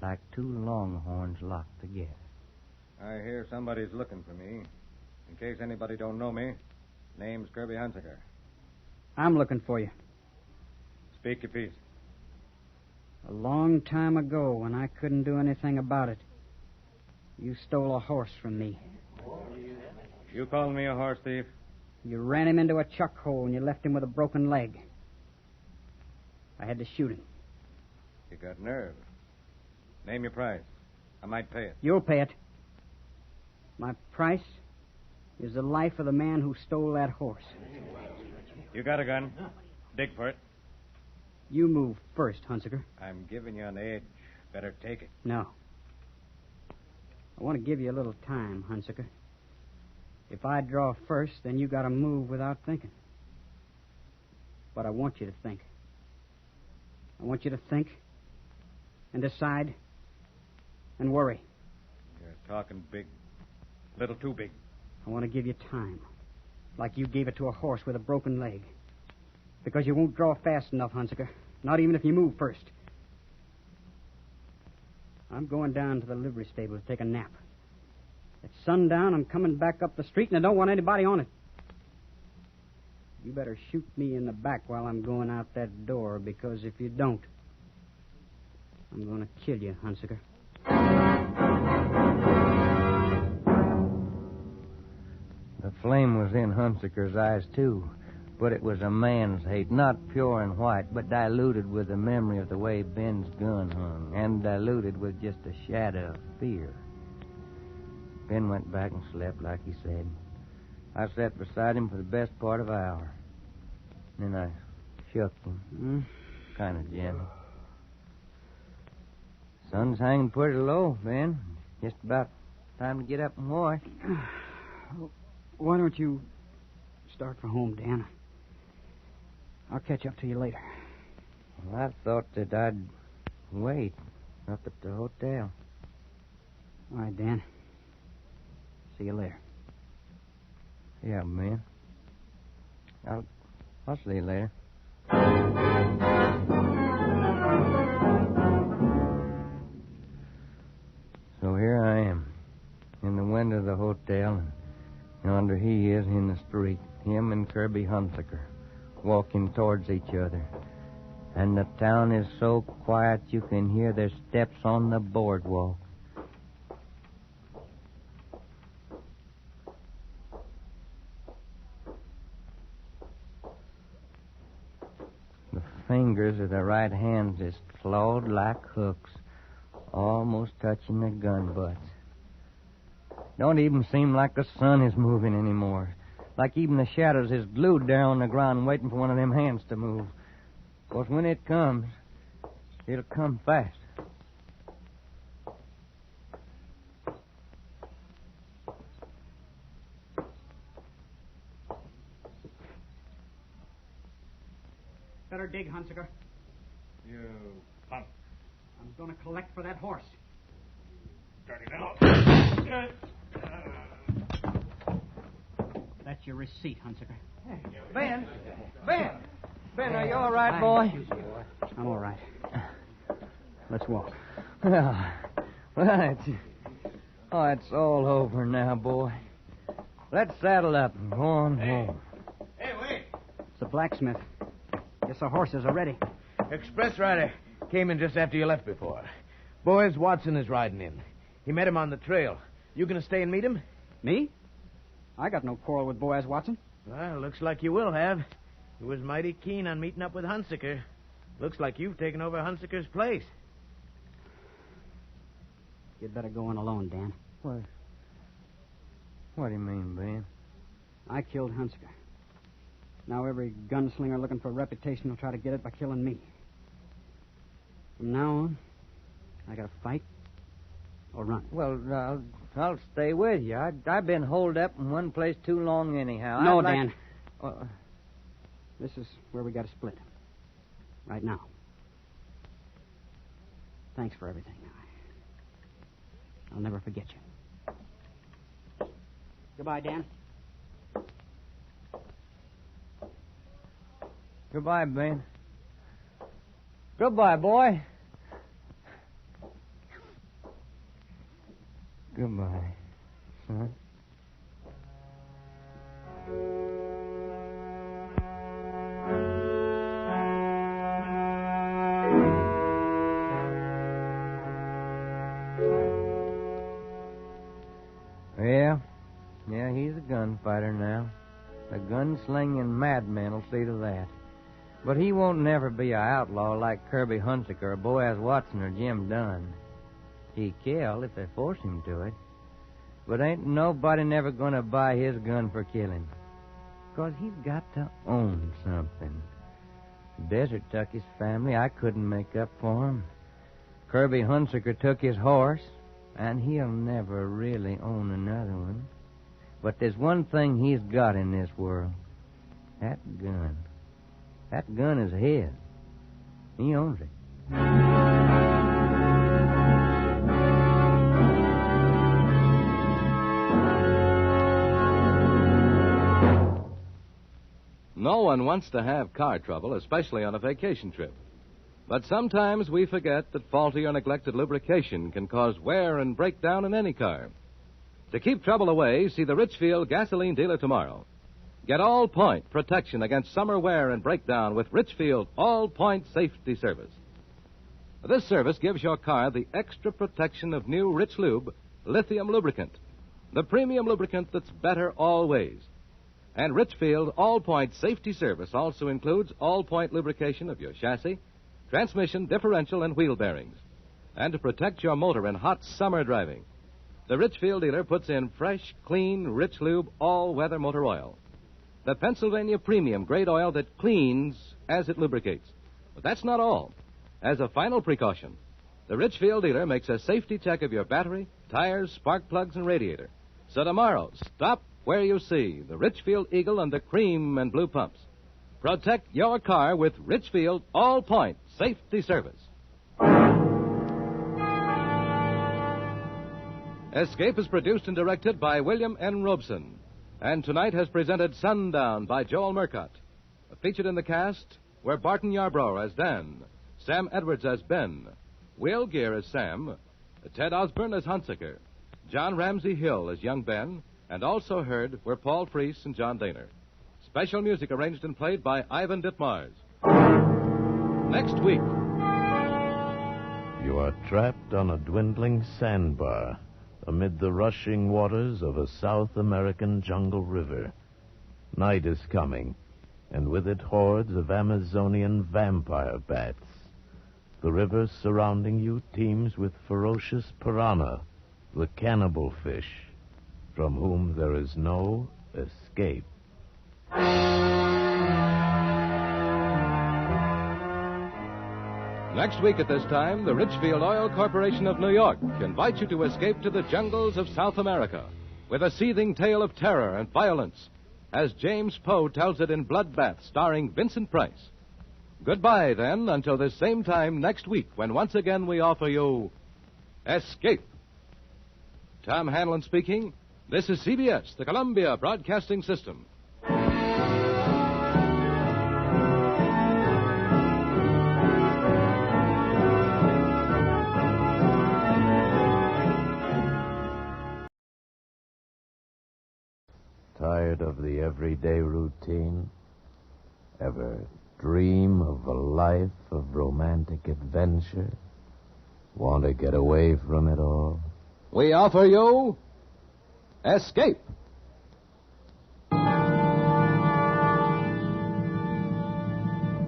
like two longhorns locked together. I hear somebody's looking for me. In case anybody don't know me, name's Kirby Hunsaker. I'm looking for you. Speak your piece. A long time ago, when I couldn't do anything about it, you stole a horse from me. You calling me a horse thief? You ran him into a chuck hole and you left him with a broken leg. I had to shoot him. You got nerve. Name your price. I might pay it. You'll pay it. My price is the life of the man who stole that horse. You got a gun. Dig for it. You move first, Hunsaker. I'm giving you an edge. Better take it. No. I want to give you a little time, Hunsaker. If I draw first, then you got to move without thinking. But I want you to think. I want you to think and decide and worry. You're talking big. A little too big. I want to give you time, like you gave it to a horse with a broken leg. Because you won't draw fast enough, Hunsaker. Not even if you move first. I'm going down to the livery stable to take a nap. At sundown, I'm coming back up the street, and I don't want anybody on it. You better shoot me in the back while I'm going out that door, because if you don't, I'm going to kill you, Hunsaker. The flame was in Hunsaker's eyes, too. But it was a man's hate, not pure and white, but diluted with the memory of the way Ben's gun hung, and diluted with just a shadow of fear. Ben went back and slept like he said. I sat beside him for the best part of an hour. Then I shook him, kind of gentle. Sun's hanging pretty low, Ben. Just about time to get up and wash. Why don't you start for home, Dan? I'll catch up to you later. Well, I thought that I'd wait up at the hotel. All right, Dan. See you later. Yeah, man. I'll see you later. So here I am, in the window of the hotel, and yonder he is in the street, him and Kirby Hunsaker, walking towards each other. And the town is so quiet you can hear their steps on the boardwalk. The fingers of the right hands is clawed like hooks, almost touching the gun butts. Don't even seem like the sun is moving anymore. Like even the shadows is glued there on the ground waiting for one of them hands to move. Of course, when it comes, it'll come fast. better dig, Hunsaker. You punk. I'm going to collect for that horse. Dirty little. That's your receipt, Hunsaker. Ben! Ben, are you all right, boy? I'm all right. Let's walk. Well, it's all over now, boy. Let's saddle up and go on home. Hey, wait. It's the blacksmith. Guess the horses are ready. Express rider came in just after you left before. Boys, Watson is riding in. He met him on the trail. You gonna stay and meet him? Me? I got no quarrel with Boaz Watson. Well, looks like you will have. He was mighty keen on meeting up with Hunsaker. Looks like you've taken over Hunsaker's place. You'd better go on alone, Dan. What do you mean, Ben? I killed Hunsaker. Now every gunslinger looking for a reputation will try to get it by killing me. From now on, I gotta fight or run. Well, I'll stay with you. I've been holed up in one place too long anyhow. No, Dan. This is where we gotta split. Right now. Thanks for everything. I'll never forget you. Goodbye, Dan. Goodbye, Ben. Goodbye, boy. Goodbye, son. Yeah, he's a gunfighter now. A gunslinging madman will see to that. But he won't never be an outlaw like Kirby Hunsaker or Boaz Watson or Jim Dunn. He kill if they force him to it. But ain't nobody never gonna buy his gun for killing. 'Cause he's got to own something. Desert took his family. I couldn't make up for him. Kirby Hunsaker took his horse, and he'll never really own another one. But there's one thing he's got in this world. That gun. That gun is his. He owns it. No one wants to have car trouble, especially on a vacation trip. But sometimes we forget that faulty or neglected lubrication can cause wear and breakdown in any car. To keep trouble away, see the Richfield gasoline dealer tomorrow. Get all-point protection against summer wear and breakdown with Richfield all-point safety service. This service gives your car the extra protection of new Rich Lube lithium lubricant, the premium lubricant that's better always. And Richfield all-point safety service also includes all-point lubrication of your chassis, transmission, differential, and wheel bearings. And to protect your motor in hot summer driving, the Richfield dealer puts in fresh, clean, Rich Lube all-weather motor oil. The Pennsylvania premium grade oil that cleans as it lubricates. But that's not all. As a final precaution, the Richfield dealer makes a safety check of your battery, tires, spark plugs, and radiator. So tomorrow, stop where you see the Richfield Eagle and the cream and blue pumps. Protect your car with Richfield all-point safety service. Escape is produced and directed by William N. Robeson, and tonight has presented Sundown by Joel Murcott. Featured in the cast were Barton Yarbrough as Dan, Sam Edwards as Ben, Will Gear as Sam, Ted Osborne as Hunsaker, John Ramsey Hill as young Ben, and also heard were Paul Freese and John Daner. Special music arranged and played by Ivan Ditmars. Next week. You are trapped on a dwindling sandbar amid the rushing waters of a South American jungle river. Night is coming, and with it hordes of Amazonian vampire bats. The river surrounding you teems with ferocious piranha, the cannibal fish, from whom there is no escape. Next week at this time, the Richfield Oil Corporation of New York invites you to escape to the jungles of South America with a seething tale of terror and violence, as James Poe tells it in Bloodbath, starring Vincent Price. Goodbye, then, until this same time next week, when once again we offer you Escape. Tom Hanlon speaking. This is CBS, the Columbia Broadcasting System. Tired of the everyday routine? Ever dream of a life of romantic adventure? Want to get away from it all? We offer you Escape.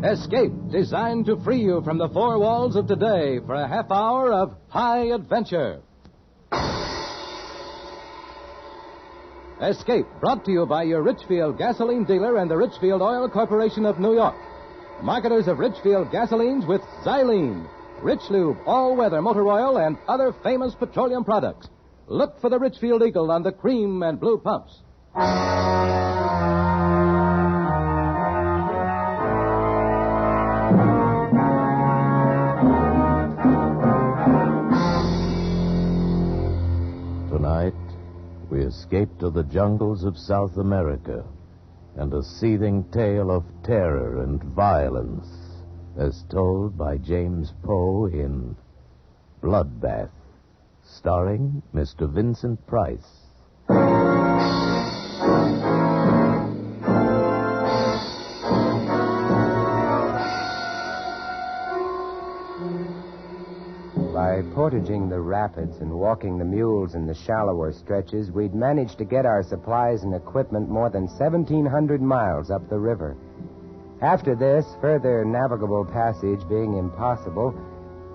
Escape, designed to free you from the four walls of today for a half hour of high adventure. Escape, brought to you by your Richfield gasoline dealer and the Richfield Oil Corporation of New York. Marketers of Richfield gasolines with xylene, Rich Lube, all-weather motor oil, and other famous petroleum products. Look for the Richfield Eagle on the cream and blue pumps. Tonight, we escape to the jungles of South America and a seething tale of terror and violence as told by James Poe in Bloodbath, starring Mr. Vincent Price. By portaging the rapids and walking the mules in the shallower stretches, we'd managed to get our supplies and equipment more than 1,700 miles up the river. After this, further navigable passage being impossible,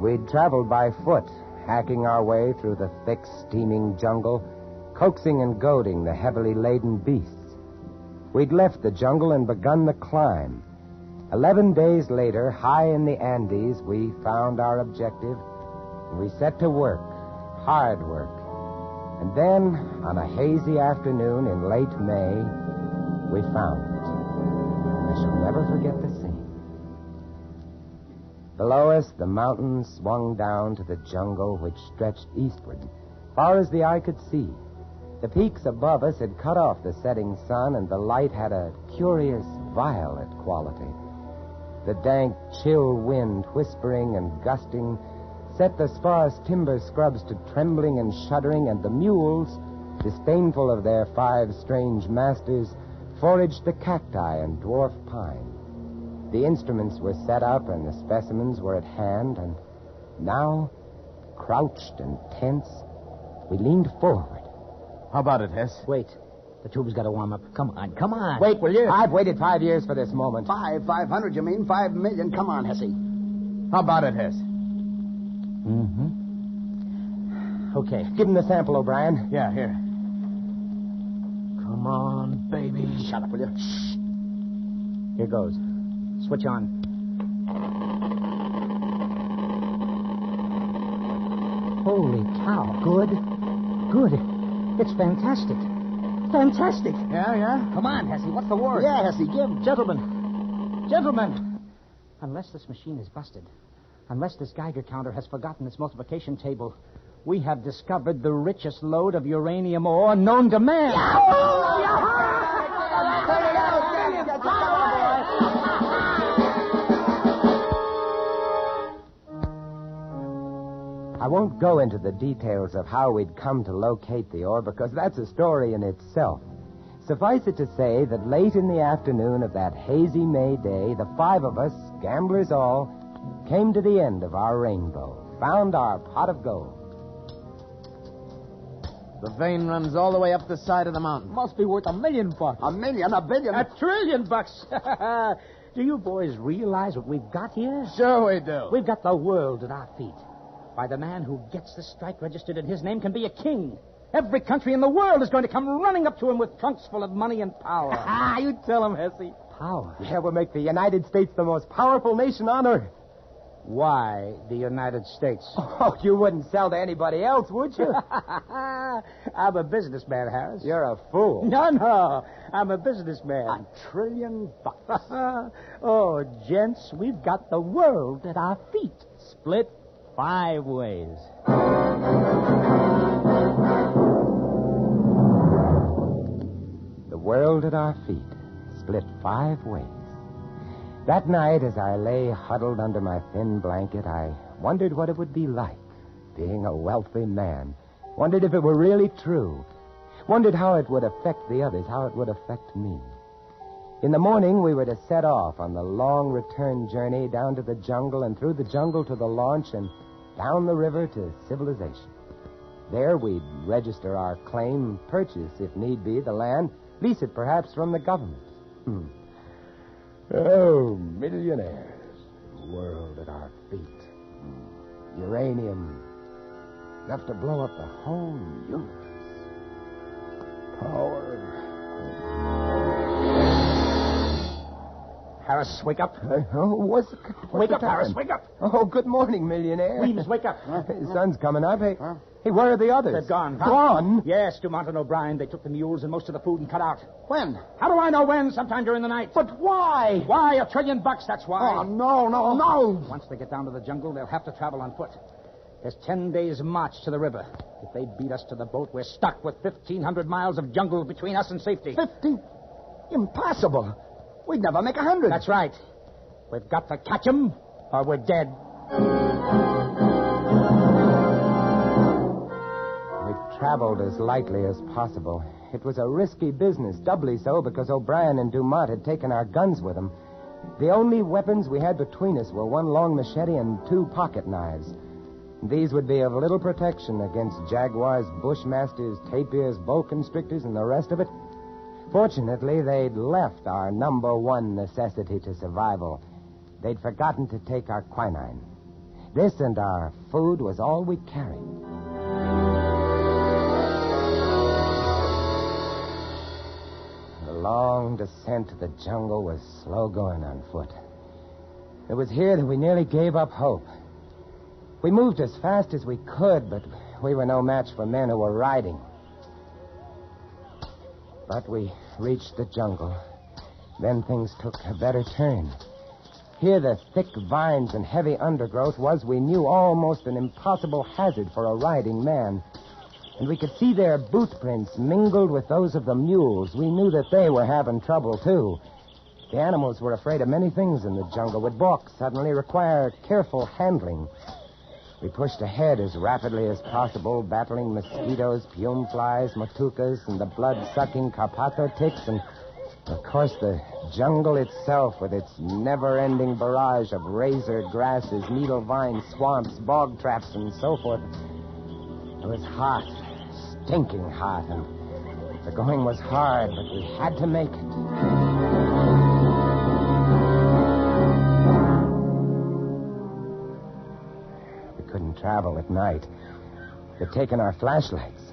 we'd traveled by foot, hacking our way through the thick, steaming jungle, coaxing and goading the heavily laden beasts. We'd left the jungle and begun the climb. 11 days later, high in the Andes, we found our objective. We set to work, hard work. And then, on a hazy afternoon in late May, we found it. I shall never forget the scene. Below us, the mountains swung down to the jungle which stretched eastward, far as the eye could see. The peaks above us had cut off the setting sun, and the light had a curious violet quality. The dank, chill wind, whispering and gusting, set the sparse timber scrubs to trembling and shuddering, and the mules, disdainful of their 5 strange masters, foraged the cacti and dwarf pine. The instruments were set up and the specimens were at hand, and now, crouched and tense, we leaned forward. How about it, Hess? Wait. The tube's got to warm up. Come on. Wait, will you? I've waited 5 years for this moment. 500, you mean? 5 million. Come on, Hessie. How about it, Hess? Okay, give him the sample, O'Brien. Yeah, here. Come on, baby. Shut up, will you? Shh. Here goes. Switch on. Holy cow. Good. It's fantastic. Fantastic. Yeah? Come on, Hessie. What's the word? Yeah, Hessie, give. Gentlemen. Unless this machine is busted, unless this Geiger counter has forgotten its multiplication table, we have discovered the richest lode of uranium ore known to man. I won't go into the details of how we'd come to locate the ore, because that's a story in itself. Suffice it to say that late in the afternoon of that hazy May day, the 5 of us, gamblers all, came to the end of our rainbow, found our pot of gold. The vein runs all the way up the side of the mountain. Must be worth $1 million. $1 million, $1 billion. $1 trillion. Do you boys realize what we've got here? Sure we do. We've got the world at our feet. Why, the man who gets the strike registered in his name can be a king. Every country in the world is going to come running up to him with trunks full of money and power. You tell him, Hessie. Power? Yeah, we'll make the United States the most powerful nation on earth. Why the United States? Oh, you wouldn't sell to anybody else, would you? I'm a businessman, Harris. You're a fool. No. I'm a businessman. $1 trillion. Oh, gents, we've got the world at our feet. Split 5 ways. The world at our feet, split 5 ways. That night, as I lay huddled under my thin blanket, I wondered what it would be like, being a wealthy man. Wondered if it were really true. Wondered how it would affect the others, how it would affect me. In the morning, we were to set off on the long return journey down to the jungle and through the jungle to the launch and down the river to civilization. There, we'd register our claim, purchase, if need be, the land, lease it perhaps from the government. Oh, millionaires. World at our feet. Uranium. Enough to blow up the whole universe. Power. Harris, wake up. Wake up, Harris, wake up. Oh, good morning, millionaire. Weems, wake up. The sun's coming up. Hey, where are the others? They've gone. Gone? Yes, Dumont and O'Brien. They took the mules and most of the food and cut out. When? How do I know when? Sometime during the night. But why? Why? $1 trillion, that's why. Oh, no. Once they get down to the jungle, they'll have to travel on foot. There's 10 days' march to the river. If they beat us to the boat, we're stuck with 1,500 miles of jungle between us and safety. 50? Impossible. We'd never make 100. That's right. We've got to catch them, or we're dead. We traveled as lightly as possible. It was a risky business, doubly so because O'Brien and Dumont had taken our guns with them. The only weapons we had between us were 1 long machete and 2 pocket knives. These would be of little protection against jaguars, bushmasters, tapirs, boa constrictors, and the rest of it. Fortunately, they'd left our number 1 necessity to survival. They'd forgotten to take our quinine. This and our food was all we carried. The long descent to the jungle was slow going on foot. It was here that we nearly gave up hope. We moved as fast as we could, but we were no match for men who were riding. But we reached the jungle. Then things took a better turn. Here, the thick vines and heavy undergrowth was, we knew, almost an impossible hazard for a riding man. And we could see their boot prints mingled with those of the mules. We knew that they were having trouble, too. The animals were afraid of many things in the jungle, would balk suddenly, require careful handling. We pushed ahead as rapidly as possible, battling mosquitoes, pume flies, matukas, and the blood-sucking carpato ticks, and, of course, the jungle itself with its never-ending barrage of razor grasses, needle vines, swamps, bog traps, and so forth. It was hot, stinking hot, and the going was hard, but we had to make it. Couldn't travel at night. They'd taken our flashlights.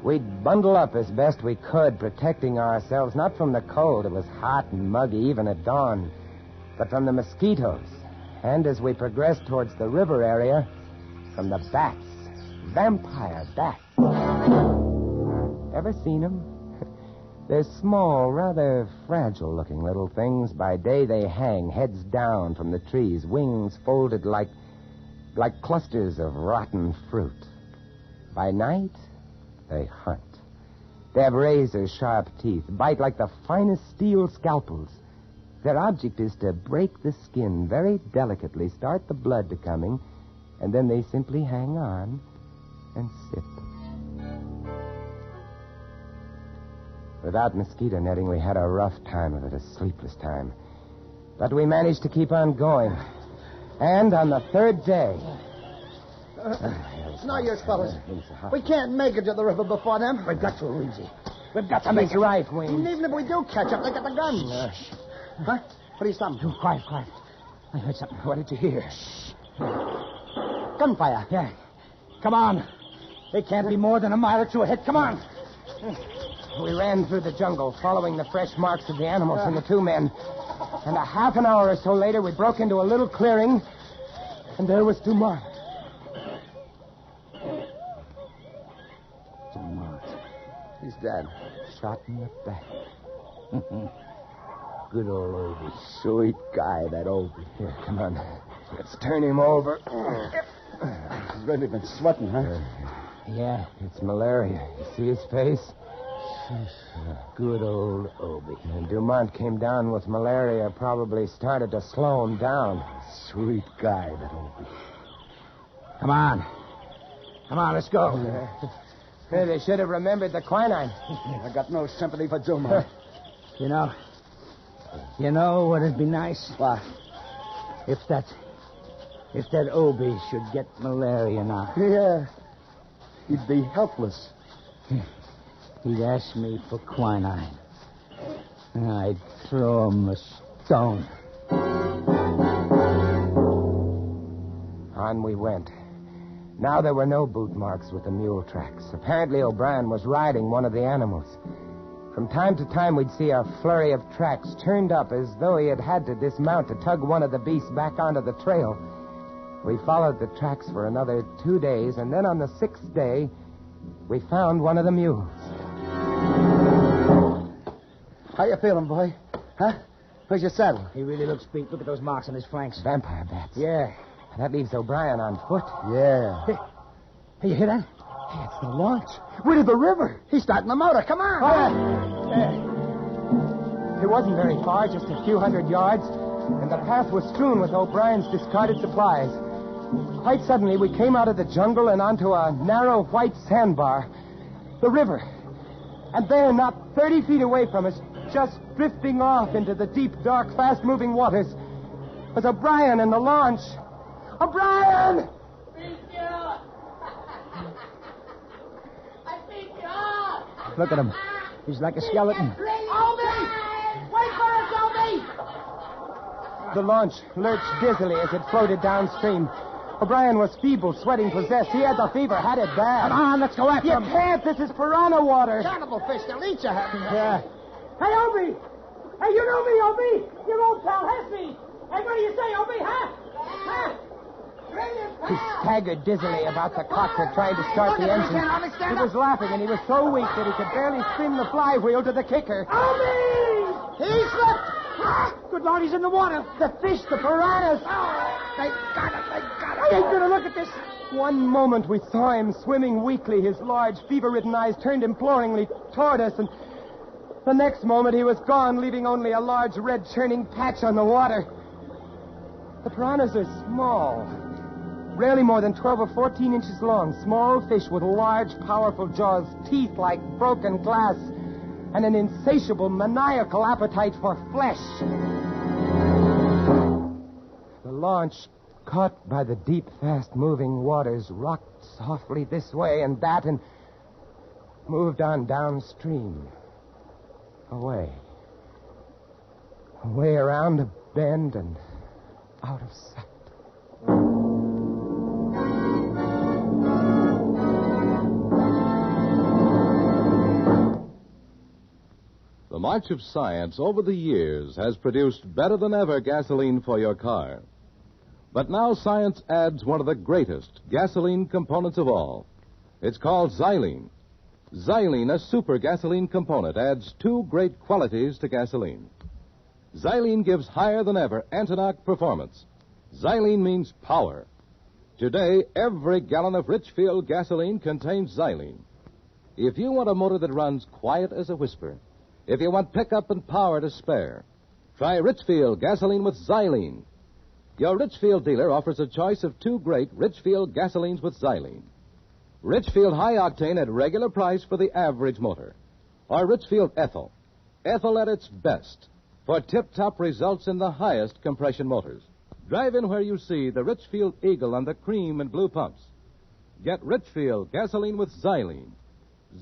We'd bundle up as best we could, protecting ourselves not from the cold. It was hot and muggy even at dawn, but from the mosquitoes. And as we progressed towards the river area, from the bats. Vampire bats. Ever seen them? They're small, rather fragile-looking little things. By day they hang, heads down from the trees, wings folded like clusters of rotten fruit. By night, they hunt. They have razor-sharp teeth, bite like the finest steel scalpels. Their object is to break the skin very delicately, start the blood to coming, and then they simply hang on and sip. Without mosquito netting, we had a rough time of it, a sleepless time. But we managed to keep on going. And on the 3rd day... It's no use, fellas. We can't make it to the river before them. We've got to, Weemsy. We've got to make it. Right, Weems. And even if we do catch up, they got the guns. Huh? What are you stopping? Quiet. I heard something. What did you hear? Gunfire. Yeah. Come on. They can't be more than a mile or 2 ahead. Come on. We ran through the jungle, following the fresh marks of the animals and the 2 men. And a half an hour or so later, we broke into a little clearing And there was Dumont. Dumont. He's dead. Shot in the back. Good old Obi. Sweet guy, that Obi. Here, come on. Let's turn him over. He's really been sweating, huh? Yeah. It's malaria. You see his face? Good old Obi. And Dumont came down with malaria, probably started to slow him down. Sweet guy, that Obi. Come on. Come on, let's go. Hey, they should have remembered the quinine. I got no sympathy for Dumont. You know what would be nice? What? If that Obi should get malaria now. Yeah. He'd be helpless. He'd ask me for quinine. And I'd throw him a stone. On we went. Now there were no boot marks with the mule tracks. Apparently O'Brien was riding one of the animals. From time to time we'd see a flurry of tracks turned up as though he had to dismount to tug one of the beasts back onto the trail. We followed the tracks for another 2 days, and then on the 6th day, we found one of the mules. How you feeling, boy? Huh? Where's your saddle? He really looks beat. Look at those marks on his flanks. Vampire bats. Yeah. That leaves O'Brien on foot. Yeah. Hey, you hear that? Hey, it's the launch. We're to the river. He's starting the motor. Come on. It wasn't very far, just a few hundred yards, and the path was strewn with O'Brien's discarded supplies. Quite suddenly, we came out of the jungle and onto a narrow white sandbar. The river. And there, not 30 feet away from us, just drifting off into the deep, dark, fast-moving waters, was O'Brien and the launch. O'Brien! Look at him. He's like a skeleton. Obi! Wait for us, Obi! The launch lurched dizzily as it floated downstream. O'Brien was feeble, sweating, possessed. He had the fever, had it bad. Come on, let's go after him. You can't. This is piranha water. Cannibal fish. They'll eat you. Yeah. Hey, Obi! Hey, you know me, Obi! Your old pal Hesse! Hey, what do you say, Obi, huh? Huh? He staggered dizzily about the cockpit, trying to start the engine. He was laughing, and he was so weak that he could barely spin the flywheel to the kicker. Obi! He slipped! Good Lord, he's in the water. The fish, the piranhas. They got it. I ain't gonna look at this. One moment we saw him swimming weakly, his large, fever-ridden eyes turned imploringly toward us, and the next moment he was gone, leaving only a large red churning patch on the water. The piranhas are small, rarely more than 12 or 14 inches long, small fish with large, powerful jaws, teeth like broken glass, and an insatiable, maniacal appetite for flesh. The launch, caught by the deep, fast-moving waters, rocked softly this way and that and moved on downstream. Away. Away around a bend and out of sight. The march of science over the years has produced better than ever gasoline for your car. But now science adds one of the greatest gasoline components of all. It's called xylene. Xylene, a super gasoline component, adds two great qualities to gasoline. Xylene gives higher than ever anti-knock performance. Xylene means power. Today, every gallon of Richfield gasoline contains xylene. If you want a motor that runs quiet as a whisper, if you want pickup and power to spare, try Richfield gasoline with xylene. Your Richfield dealer offers a choice of two great Richfield gasolines with xylene. Richfield High Octane at regular price for the average motor. Or Richfield Ethyl. Ethyl at its best for tip-top results in the highest compression motors. Drive in where you see the Richfield Eagle on the cream and blue pumps. Get Richfield gasoline with xylene.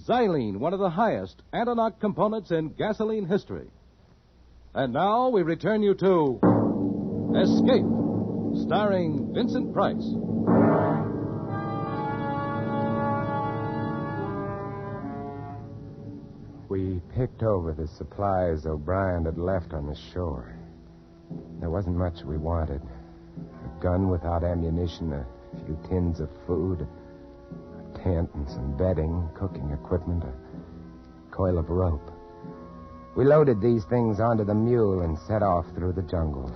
Xylene, one of the highest anti-knock components in gasoline history. And now we return you to Escape, starring Vincent Price. We picked over the supplies O'Brien had left on the shore. There wasn't much we wanted. A gun without ammunition, a few tins of food, a tent and some bedding, cooking equipment, a coil of rope. We loaded these things onto the mule and set off through the jungle,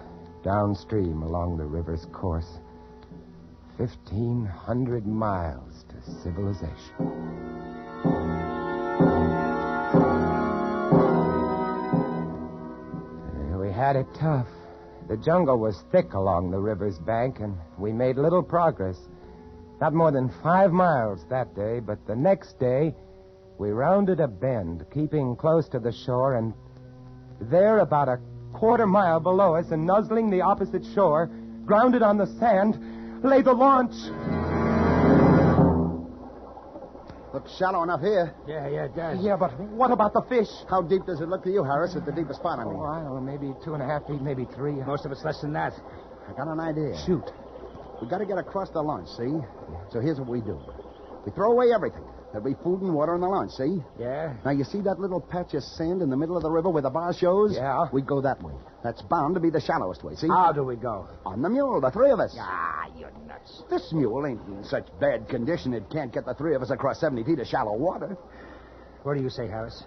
downstream along the river's course. 1,500 miles to civilization. We had it tough. The jungle was thick along the river's bank, and we made little progress. Not more than 5 miles that day, but the next day, we rounded a bend, keeping close to the shore, and there, about a quarter mile below us and nuzzling the opposite shore, grounded on the sand, lay the launch. Looks shallow enough here. Yeah, it does. Yeah, but what about the fish? How deep does it look to you, Harris, at the deepest spot, I mean? Oh, I don't know, maybe 2.5 feet, maybe 3. Most of it's less than that. I got an idea. Shoot. We got to get across the launch, see? So here's what we do. We throw away everything. There'll be food and water in the launch, see? Yeah? Now, you see that little patch of sand in the middle of the river where the bar shows? Yeah. We go that way. That's bound to be the shallowest way, see? How do we go? On the mule, the 3 of us. Ah, you're nuts. This mule ain't in such bad condition it can't get the 3 of us across 70 feet of shallow water. What do you say, Harris?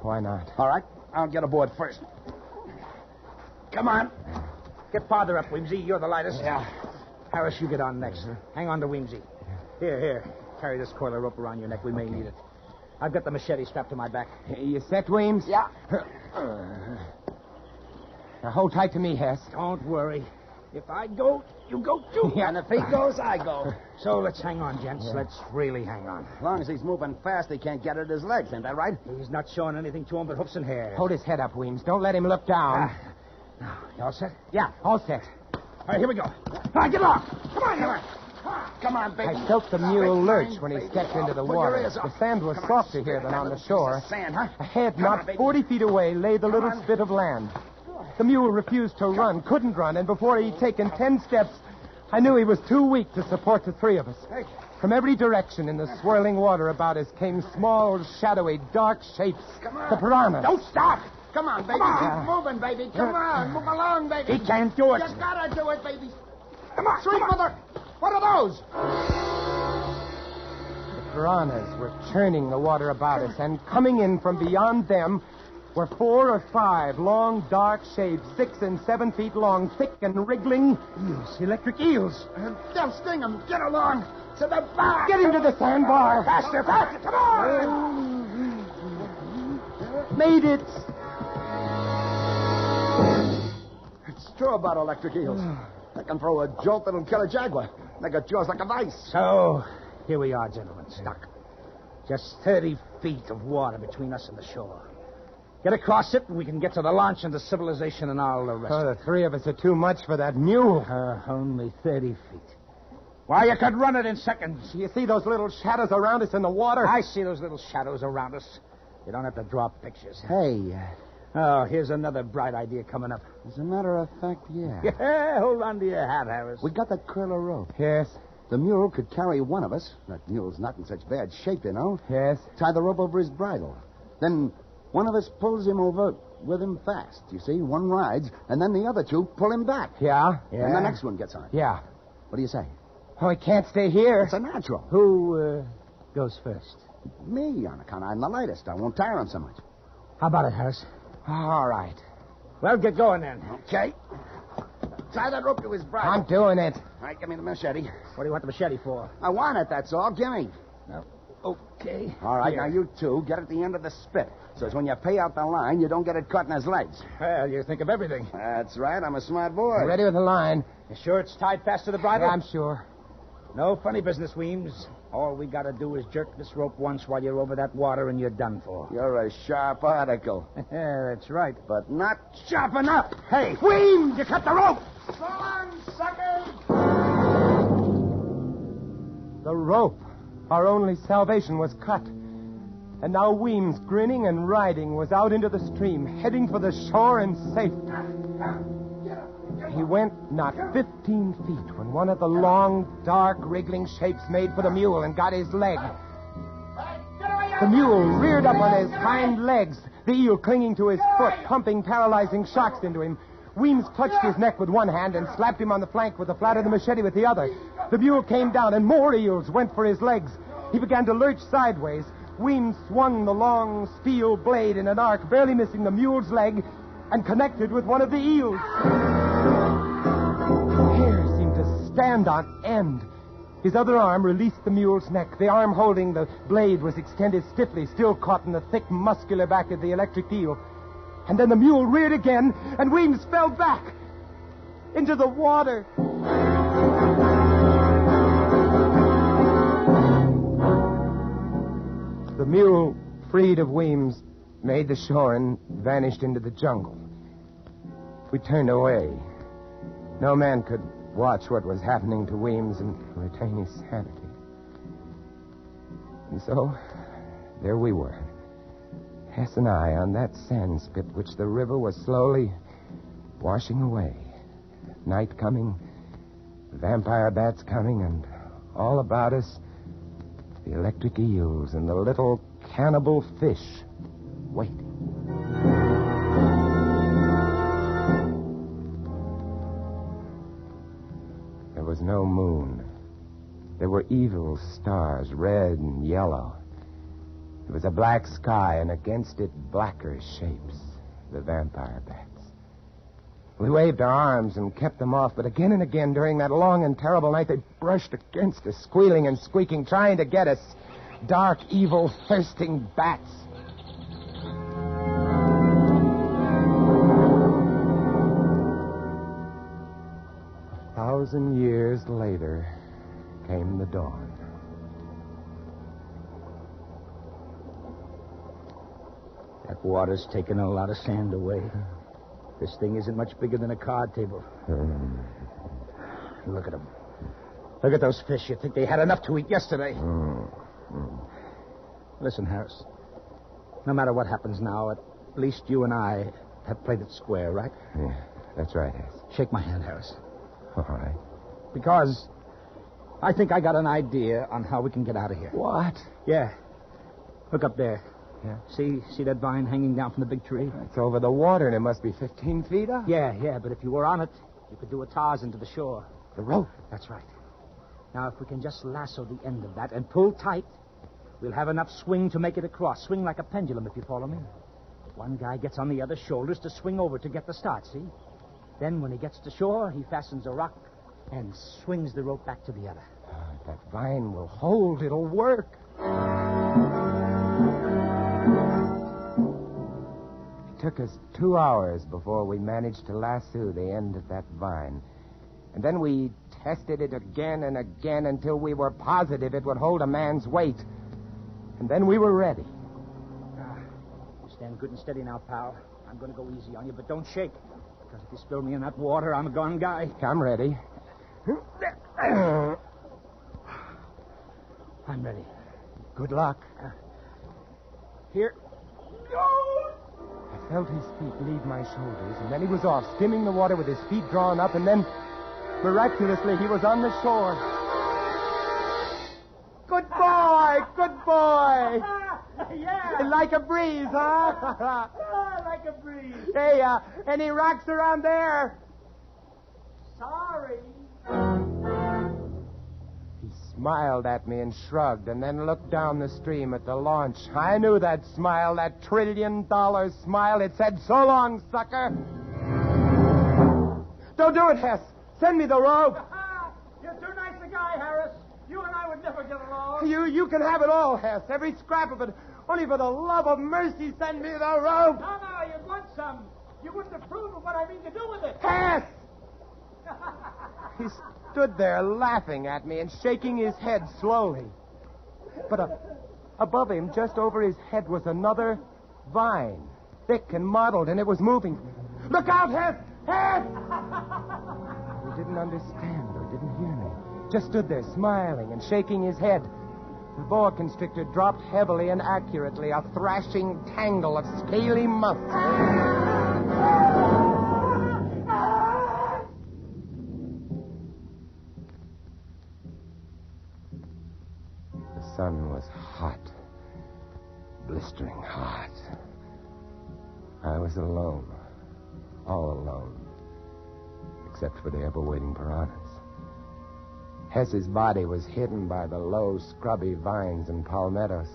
Why not? All right, I'll get aboard first. Come on. Get farther up, Weemsy. You're the lightest. Yeah. Harris, you get on next. Hang on to Weemsy. Here. Carry this coil of rope around your neck. We may need it. I've got the machete strapped to my back. You set, Weems? Yeah. Now hold tight to me, Hess. Don't worry. If I go, you go too. And if he goes, I go. So let's hang on, gents. Yeah. Let's really hang on. As long as he's moving fast, he can't get at his legs. Ain't that right? He's not showing anything to him but hoofs and hair. Hold his head up, Weems. Don't let him look down. Now, you all set? Yeah, all set. All right, here we go. All right, get off. Come on. Come on, baby. I felt the mule lurch when he baby. stepped into the Put water. your ears up. The sand was softer here than on the shore. Sand, huh? Ahead, not 40 feet away, lay the little spit of land. The mule refused to run, couldn't run, and before he'd taken 10 steps, I knew he was too weak to support the 3 of us. From every direction in the swirling water about us came small, shadowy, dark shapes. The piranhas. Don't stop. Come on, baby. Keep moving, baby. Come on. Move along, baby. He can't do it. You gotta do it, baby. Come on. Sweet mother. What are those? The piranhas were churning the water about us, and coming in from beyond them were 4 or 5 long, dark shapes, 6 and 7 feet long, thick and wriggling eels, electric eels. They'll sting him. Get along to the bar. Get him to the sandbar. Faster. Come on. Made it. It's true about electric eels. They can throw a jolt that'll kill a jaguar. They got jaws like a vice. So, here we are, gentlemen, stuck. Just 30 feet of water between us and the shore. Get across it, and we can get to the launch and to civilization and all the rest. Oh, the 3 of us are too much for that mule. Only 30 feet. Why, you could run it in seconds. You see those little shadows around us in the water? I see those little shadows around us. You don't have to draw pictures. Hey, Oh, here's another bright idea coming up. as a matter of fact, yeah. Yeah, hold on to your hat, Harris. We got that curl of rope. Yes. The mule could carry one of us. That mule's not in such bad shape, you know. Yes. Tie the rope over his bridle. Then one of us pulls him over with him fast. You see, one rides, and then the other 2 pull him back. Yeah? And the next one gets on. Yeah. What do you say? Oh, he can't stay here. It's a natural. Who goes first? Me, on account I'm the lightest. I won't tire him so much. How about it, Harris? All right. Well, get going then. Okay. Tie that rope to his bridle. I'm doing it. All right, give me the machete. What do you want the machete for? I want it, that's all. Give me. No. Okay. All right, Here. now you 2 get at the end of the spit. So as when you pay out the line, you don't get it caught in his legs. Well, you think of everything. That's right. I'm a smart boy. Ready with the line. You sure it's tied fast to the bridle? Yeah, I'm sure. No funny business, Weems. All we got to do is jerk this rope once while you're over that water and you're done for. You're a sharp article. That's right. But not sharp enough. Hey, Weems! you cut the rope! So long, suckers! The rope. Our only salvation was cut. And now Weems, grinning and riding, was out into the stream, heading for the shore and safe. He went not 15 feet when one of the long, dark, wriggling shapes made for the mule and got his leg. The mule reared up on his hind legs, the eel clinging to his foot, pumping paralyzing shocks into him. Weems clutched his neck with one hand and slapped him on the flank with the flat of the machete with the other. The mule came down, and more eels went for his legs. He began to lurch sideways. Weems swung the long steel blade in an arc, barely missing the mule's leg, and connected with one of the eels. Hair seemed to stand on end. His other arm released the mule's neck. The arm holding the blade was extended stiffly, still caught in the thick, muscular back of the electric eel. And then the mule reared again, and Weems fell back into the water. The mule, freed of Weems, made the shore and vanished into the jungle. We turned away. No man could watch what was happening to Weems and retain his sanity. And so, there we were, Hess and I, on that sand spit which the river was slowly washing away. Night coming, the vampire bats coming, and all about us, the electric eels and the little cannibal fish waiting. There was no moon. There were evil stars, red and yellow. There was a black sky, and against it, blacker shapes, the vampire bats. We waved our arms and kept them off, but again and again during that long and terrible night, they brushed against us, squealing and squeaking, trying to get us. Dark, evil, thirsting bats. A 1,000 years later came the dawn. That water's taken a lot of sand away. This thing isn't much bigger than a card table. Look at them. Look at those fish. You'd think they had enough to eat yesterday. Listen, Harris. No matter what happens now, at least you and I have played it square, right? Yeah, that's right, Hess. Shake my hand, Harris. All right. Because I think I got an idea on how we can get out of here. What? Yeah. Look up there. Yeah. See that vine hanging down from the big tree? It's over the water, and it must be 15 feet up. Yeah, but if you were on it, you could do a Tarzan to the shore. The rope? That's right. Now, if we can just lasso the end of that and pull tight, we'll have enough swing to make it across. Swing like a pendulum, if you follow me. One guy gets on the other's shoulders to swing over to get the start, see? Then, when he gets to shore, he fastens a rock and swings the rope back to the other. That vine will hold. It'll work. It took us 2 hours before we managed to lasso the end of that vine. And then we tested it again and again until we were positive it would hold a man's weight. And then we were ready. Stand good and steady now, pal. I'm going to go easy on you, but don't shake. Because if you spill me in that water, I'm a gone guy. I'm ready. I'm ready. Good luck. Here. I felt his feet leave my shoulders, and then he was off, skimming the water with his feet drawn up, and then, miraculously, he was on the shore. Good boy! Good boy! Yeah. Like a breeze, huh? Like a breeze. Hey, any rocks around there? Sorry. He smiled at me and shrugged, and then looked down the stream at the launch. I knew that smile, that $1 trillion smile. It said, "So long, sucker." Don't do it, Hess. Send me the rope. You're too nice a guy, Harris. You and I would never get along. You can have it all, Hess. Every scrap of it. Only for the love of mercy, send me the rope. No, you'd want some. You wouldn't approve of what I mean to do with it. Hess! He stood there laughing at me and shaking his head slowly. But above him, just over his head, was another vine, thick and mottled, and it was moving. Look out, Hess! Hess! He didn't understand or didn't hear me. Just stood there smiling and shaking his head. The boa constrictor dropped heavily and accurately, a thrashing tangle of scaly muscles. The sun was hot, blistering hot. I was alone, all alone. except for the ever-waiting piranhas. Hess's body was hidden by the low, scrubby vines and palmettos.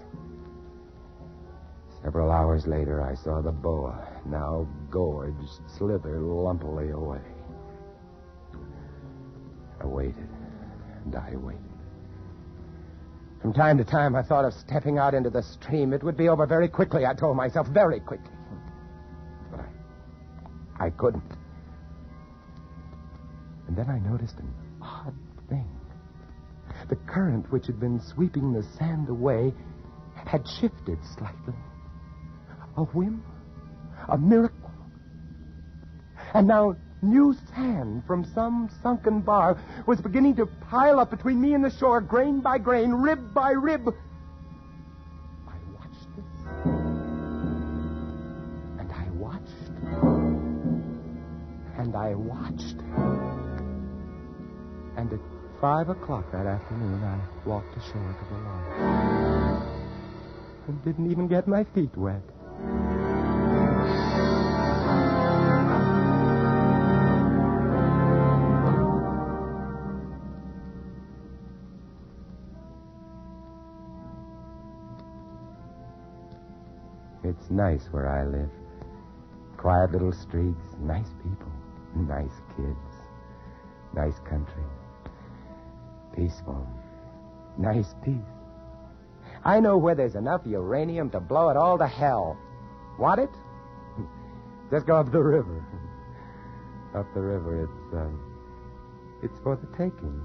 Several hours later, I saw the boa, now gorged, slither lumpily away. I waited, and I waited. From time to time, I thought of stepping out into the stream. It would be over very quickly, I told myself, very quickly. But I couldn't. And then I noticed an odd thing. The current which had been sweeping the sand away had shifted slightly. A whim, a miracle. And now new sand from some sunken bar was beginning to pile up between me and the shore, grain by grain, rib by rib. I watched this. And I watched. And I watched. And at 5 o'clock that afternoon, I walked ashore to the lawn. And didn't even get my feet wet. It's nice where I live. Quiet little streets, nice people, nice kids, nice country. Peaceful. Nice peace. I know where there's enough uranium to blow it all to hell. Want it? Just go up the river. Up the river, it's for the taking.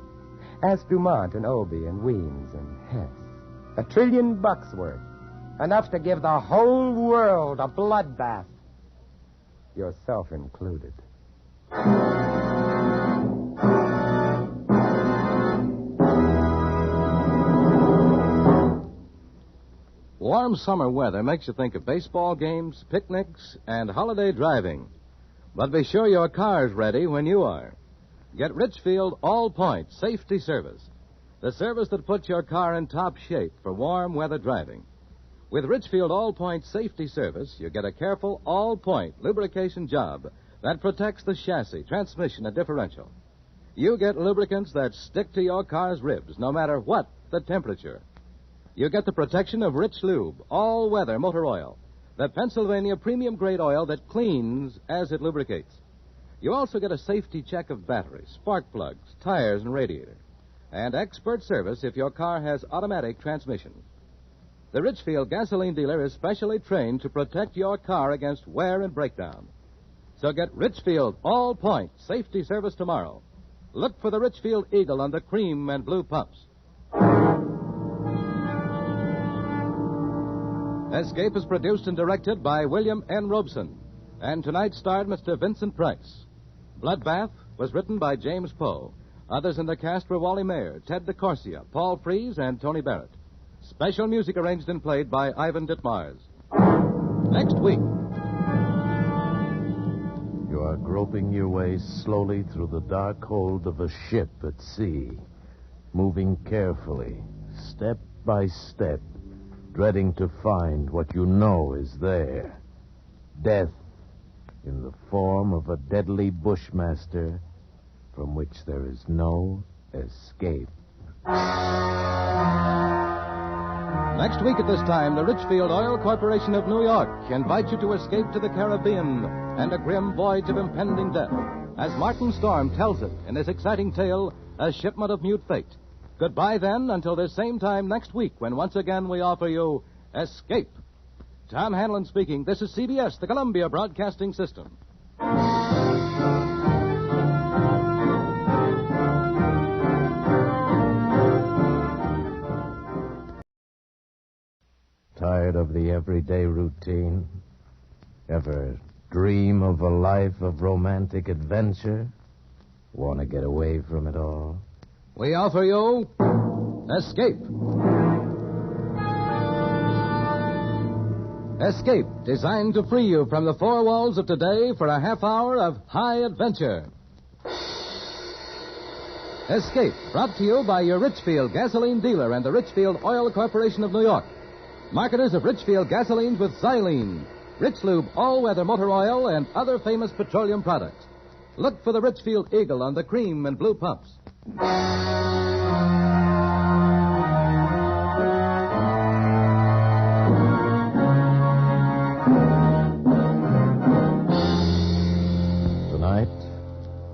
Ask Dumont and Obie and Weems and Hess. $1 trillion worth. Enough to give the whole world a bloodbath. Yourself included. Warm summer weather makes you think of baseball games, picnics, and holiday driving. But be sure your car's ready when you are. Get Richfield All-Point Safety Service, the service that puts your car in top shape for warm weather driving. With Richfield All-Point Safety Service, you get a careful all-point lubrication job that protects the chassis, transmission, and differential. You get lubricants that stick to your car's ribs no matter what the temperature. You get the protection of Rich Lube, all-weather motor oil, the Pennsylvania premium-grade oil that cleans as it lubricates. You also get a safety check of batteries, spark plugs, tires, and radiator, and expert service if your car has automatic transmission. The Richfield gasoline dealer is specially trained to protect your car against wear and breakdown. So get Richfield All-Point Safety Service tomorrow. Look for the Richfield Eagle on the cream and blue pumps. Escape is produced and directed by William N. Robeson, and tonight starred Mr. Vincent Price. Bloodbath was written by James Poe. Others in the cast were Wally Mayer, Ted DeCorsia, Paul Frees, and Tony Barrett. Special music arranged and played by Ivan Ditmars. Next week. You are groping your way slowly through the dark hold of a ship at sea, moving carefully, step by step, dreading to find what you know is there. Death in the form of a deadly bushmaster from which there is no escape. Next week at this time, the Richfield Oil Corporation of New York invites you to escape to the Caribbean and a grim voyage of impending death, as Martin Storm tells it in his exciting tale, A Shipment of Mute Fate. Goodbye, then, until this same time next week, when once again we offer you Escape. Tom Hanlon speaking. This is CBS, the Columbia Broadcasting System. Tired of the everyday routine? Ever dream of a life of romantic adventure? Want to get away from it all? We offer you Escape. Escape, designed to free you from the four walls of today for a half hour of high adventure. Escape, brought to you by your Richfield gasoline dealer and the Richfield Oil Corporation of New York. Marketers of Richfield gasolines with xylene, Rich Lube all-weather motor oil, and other famous petroleum products. Look for the Richfield Eagle on the cream and blue pumps. Tonight,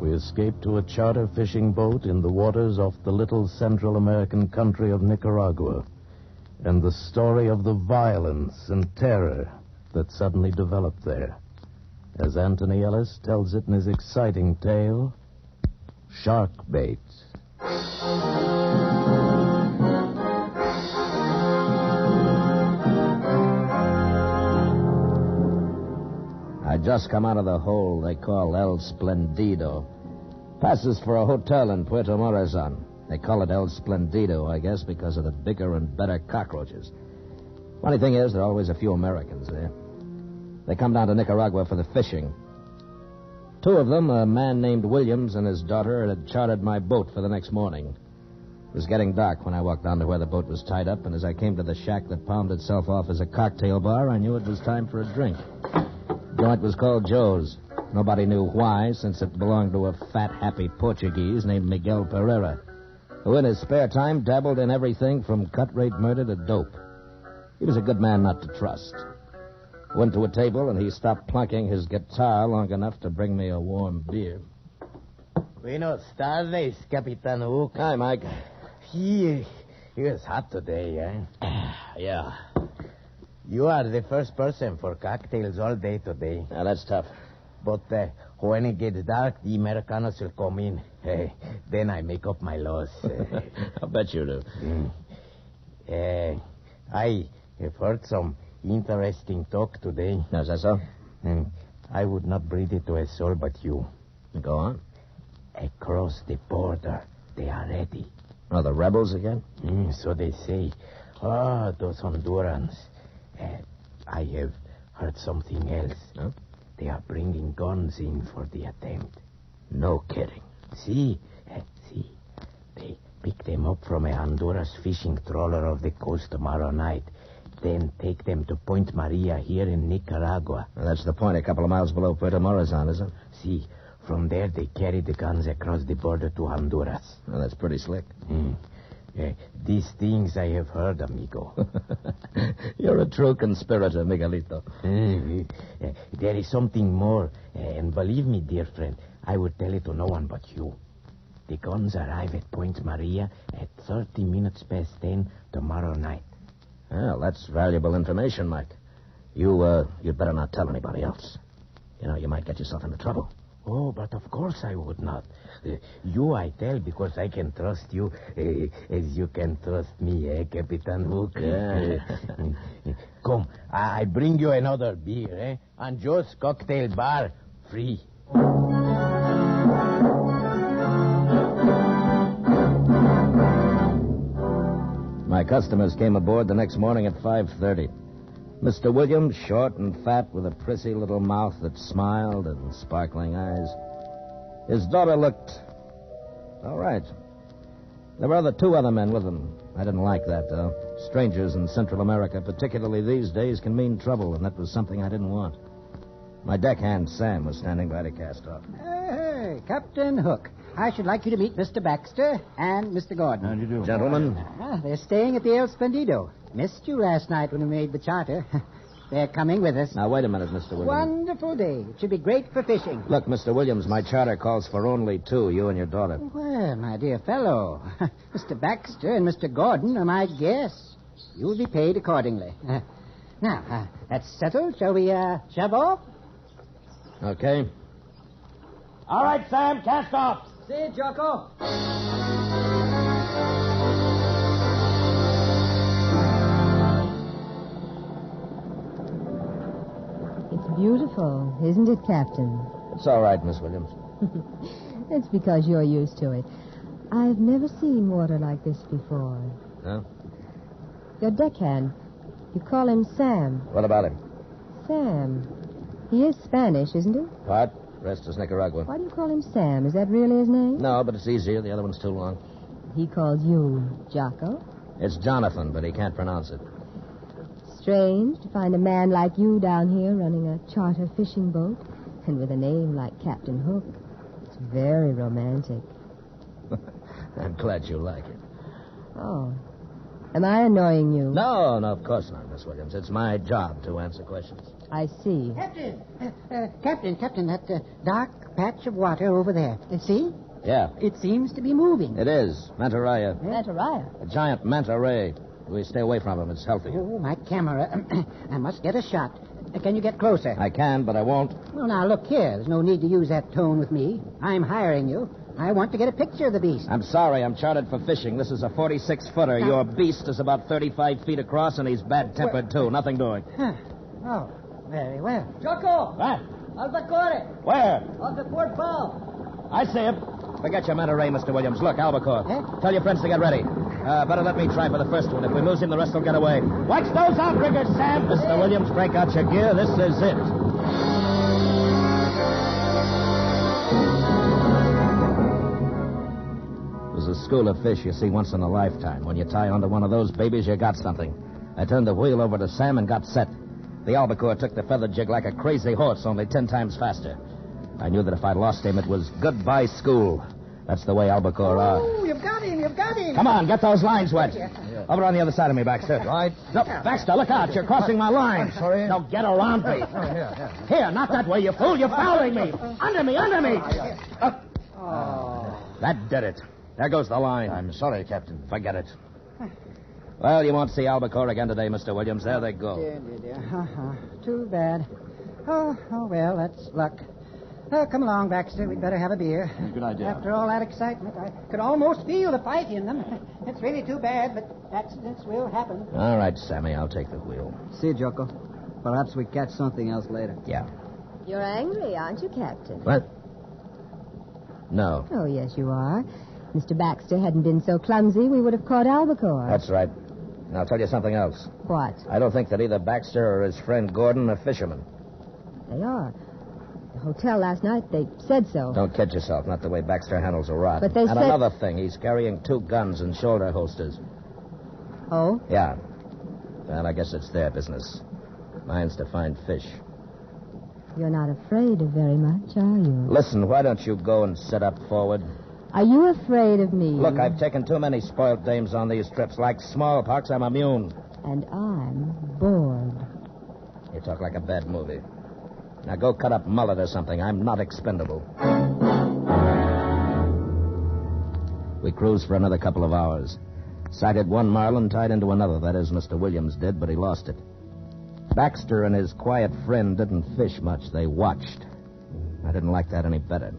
we escape to a charter fishing boat in the waters off the little Central American country of Nicaragua, and the story of the violence and terror that suddenly developed there, as Anthony Ellis tells it in his exciting tale, Shark Bait. I just come out of the hole they call El Splendido. Passes for a hotel in Puerto Morazan. They call it El Splendido, I guess, because of the bigger and better cockroaches. Funny thing is, there are always a few Americans there. They come down to Nicaragua for the fishing. Two of them, a man named Williams and his daughter, had chartered my boat for the next morning. It was getting dark when I walked down to where the boat was tied up, and as I came to the shack that palmed itself off as a cocktail bar, I knew it was time for a drink. The joint was called Joe's. Nobody knew why, since it belonged to a fat, happy Portuguese named Miguel Pereira, who in his spare time dabbled in everything from cut-rate murder to dope. He was a good man not to trust. Went to a table, and he stopped plunking his guitar long enough to bring me a warm beer. Buenos tardes, Capitan Hook. Hi, Mike. Here's hot today, eh? Yeah. You are the first person for cocktails all day today. Now, that's tough. But when it gets dark, the Americanos will come in. Then I make up my loss. I'll bet you do. I have heard some interesting talk today. Is that so? And I would not breathe it to a soul but you. Go on. Across the border, they are ready. Oh, the rebels again? So they say. Oh, those Hondurans. I have heard something else. Huh? They are bringing guns in for the attempt. No kidding. See. They pick them up from a Honduras fishing trawler off the coast tomorrow night. Then take them to Point Maria here in Nicaragua. Well, that's the point, a couple of miles below Puerto Morazan, is it? See, from there they carry the guns across the border to Honduras. Well, that's pretty slick. These things I have heard, amigo. You're a true conspirator, Miguelito. There is something more, and believe me, dear friend, I would tell it to no one but you. The guns arrive at Point Maria at 30 minutes past 10 tomorrow night. Well, that's valuable information, Mike. You'd better not tell anybody else. You know, you might get yourself into trouble. Oh, but of course I would not. You I tell because I can trust you as you can trust me, Capitan Hook? Yeah. Come, I bring you another beer, On Joe's Cocktail Bar, free. My customers came aboard the next morning at 5:30. Mr. Williams, short and fat, with a prissy little mouth that smiled and sparkling eyes. His daughter looked all right. There were two other men with them. I didn't like that, though. Strangers in Central America, particularly these days, can mean trouble, and that was something I didn't want. My deckhand, Sam, was standing by to cast off. Hey, Captain Hook. I should like you to meet Mr. Baxter and Mr. Gordon. How do you do? Gentlemen. They're staying at the El Splendido. Missed you last night when we made the charter. They're coming with us. Now, wait a minute, Mr. Williams. Wonderful day. It should be great for fishing. Look, Mr. Williams, my charter calls for only two, you and your daughter. Well, my dear fellow, Mr. Baxter and Mr. Gordon are my guests. You'll be paid accordingly. Now, that's settled. Shall we shove off? Okay. All right, Sam, cast off. See you, Jocko. It's beautiful, isn't it, Captain? It's all right, Miss Williams. It's because you're used to it. I've never seen water like this before. Huh? Your deckhand, you call him Sam. What about him? Sam. He is Spanish, isn't he? Part. Rest is Nicaragua. Why do you call him Sam? Is that really his name? No, but it's easier. The other one's too long. He calls you Jocko? It's Jonathan, but he can't pronounce it. Strange to find a man like you down here running a charter fishing boat, and with a name like Captain Hook. It's very romantic. I'm glad you like it. Oh. Am I annoying you? No, of course not, Miss Williams. It's my job to answer questions. I see. Captain, that dark patch of water over there. See? Yeah. It seems to be moving. It is. Manta ray. Manta ray? A giant manta ray. We stay away from him. It's healthy. Oh, my camera. I must get a shot. Can you get closer? I can, but I won't. Well, now, look here. There's no need to use that tone with me. I'm hiring you. I want to get a picture of the beast. I'm sorry. I'm chartered for fishing. This is a 46-footer. Your beast is about 35 feet across, and he's bad-tempered, too. Nothing doing. Huh. Oh, very well. Choco! What? Albacore! Where? On the port bow. I see him. Forget your manta ray, Mr. Williams. Look, albacore. Tell your friends to get ready. Better let me try for the first one. If we lose him, the rest will get away. Watch those outriggers, Sam. Mr. Williams, break out your gear. This is it. There's a school of fish you see once in a lifetime. When you tie onto one of those babies, you got something. I turned the wheel over to Sam and got set. The albacore took the feather jig like a crazy horse, only 10 times faster. I knew that if I lost him, it was goodbye school. That's the way albacore are. Oh, you've got him. Come on, get those lines wet. Over on the other side of me, Baxter. Right. No, Baxter, look out. You're crossing my line. I'm sorry. Now get around me. Here, not that way, you fool. You're fouling me. Under me. That did it. There goes the line. I'm sorry, Captain. Forget it. Well, you won't see albacore again today, Mr. Williams. There they go. Dear. Too bad. Oh, well, that's luck. Come along, Baxter. We'd better have a beer. Good idea. After all that excitement, I could almost feel the fight in them. It's really too bad, but accidents will happen. All right, Sammy, I'll take the wheel. See you, Joko. Perhaps we catch something else later. Yeah. You're angry, aren't you, Captain? What? No. Oh, yes, you are. Mr. Baxter hadn't been so clumsy, we would have caught albacore. That's right. And I'll tell you something else. What? I don't think that either Baxter or his friend Gordon are fishermen. They are. The hotel last night, they said so. Don't kid yourself. Not the way Baxter handles a rod. But they and said... another thing, he's carrying 2 guns and shoulder holsters. Oh? Yeah. Well, I guess it's their business. Mine's to find fish. You're not afraid of very much, are you? Listen, why don't you go and sit up forward? Are you afraid of me? Look, I've taken too many spoiled dames on these trips. Like smallpox, I'm immune. And I'm bored. You talk like a bad movie. Now go cut up mullet or something. I'm not expendable. We cruised for another couple of hours. Sighted one marlin, tied into another. That is, Mr. Williams did, but he lost it. Baxter and his quiet friend didn't fish much. They watched. I didn't like that any better.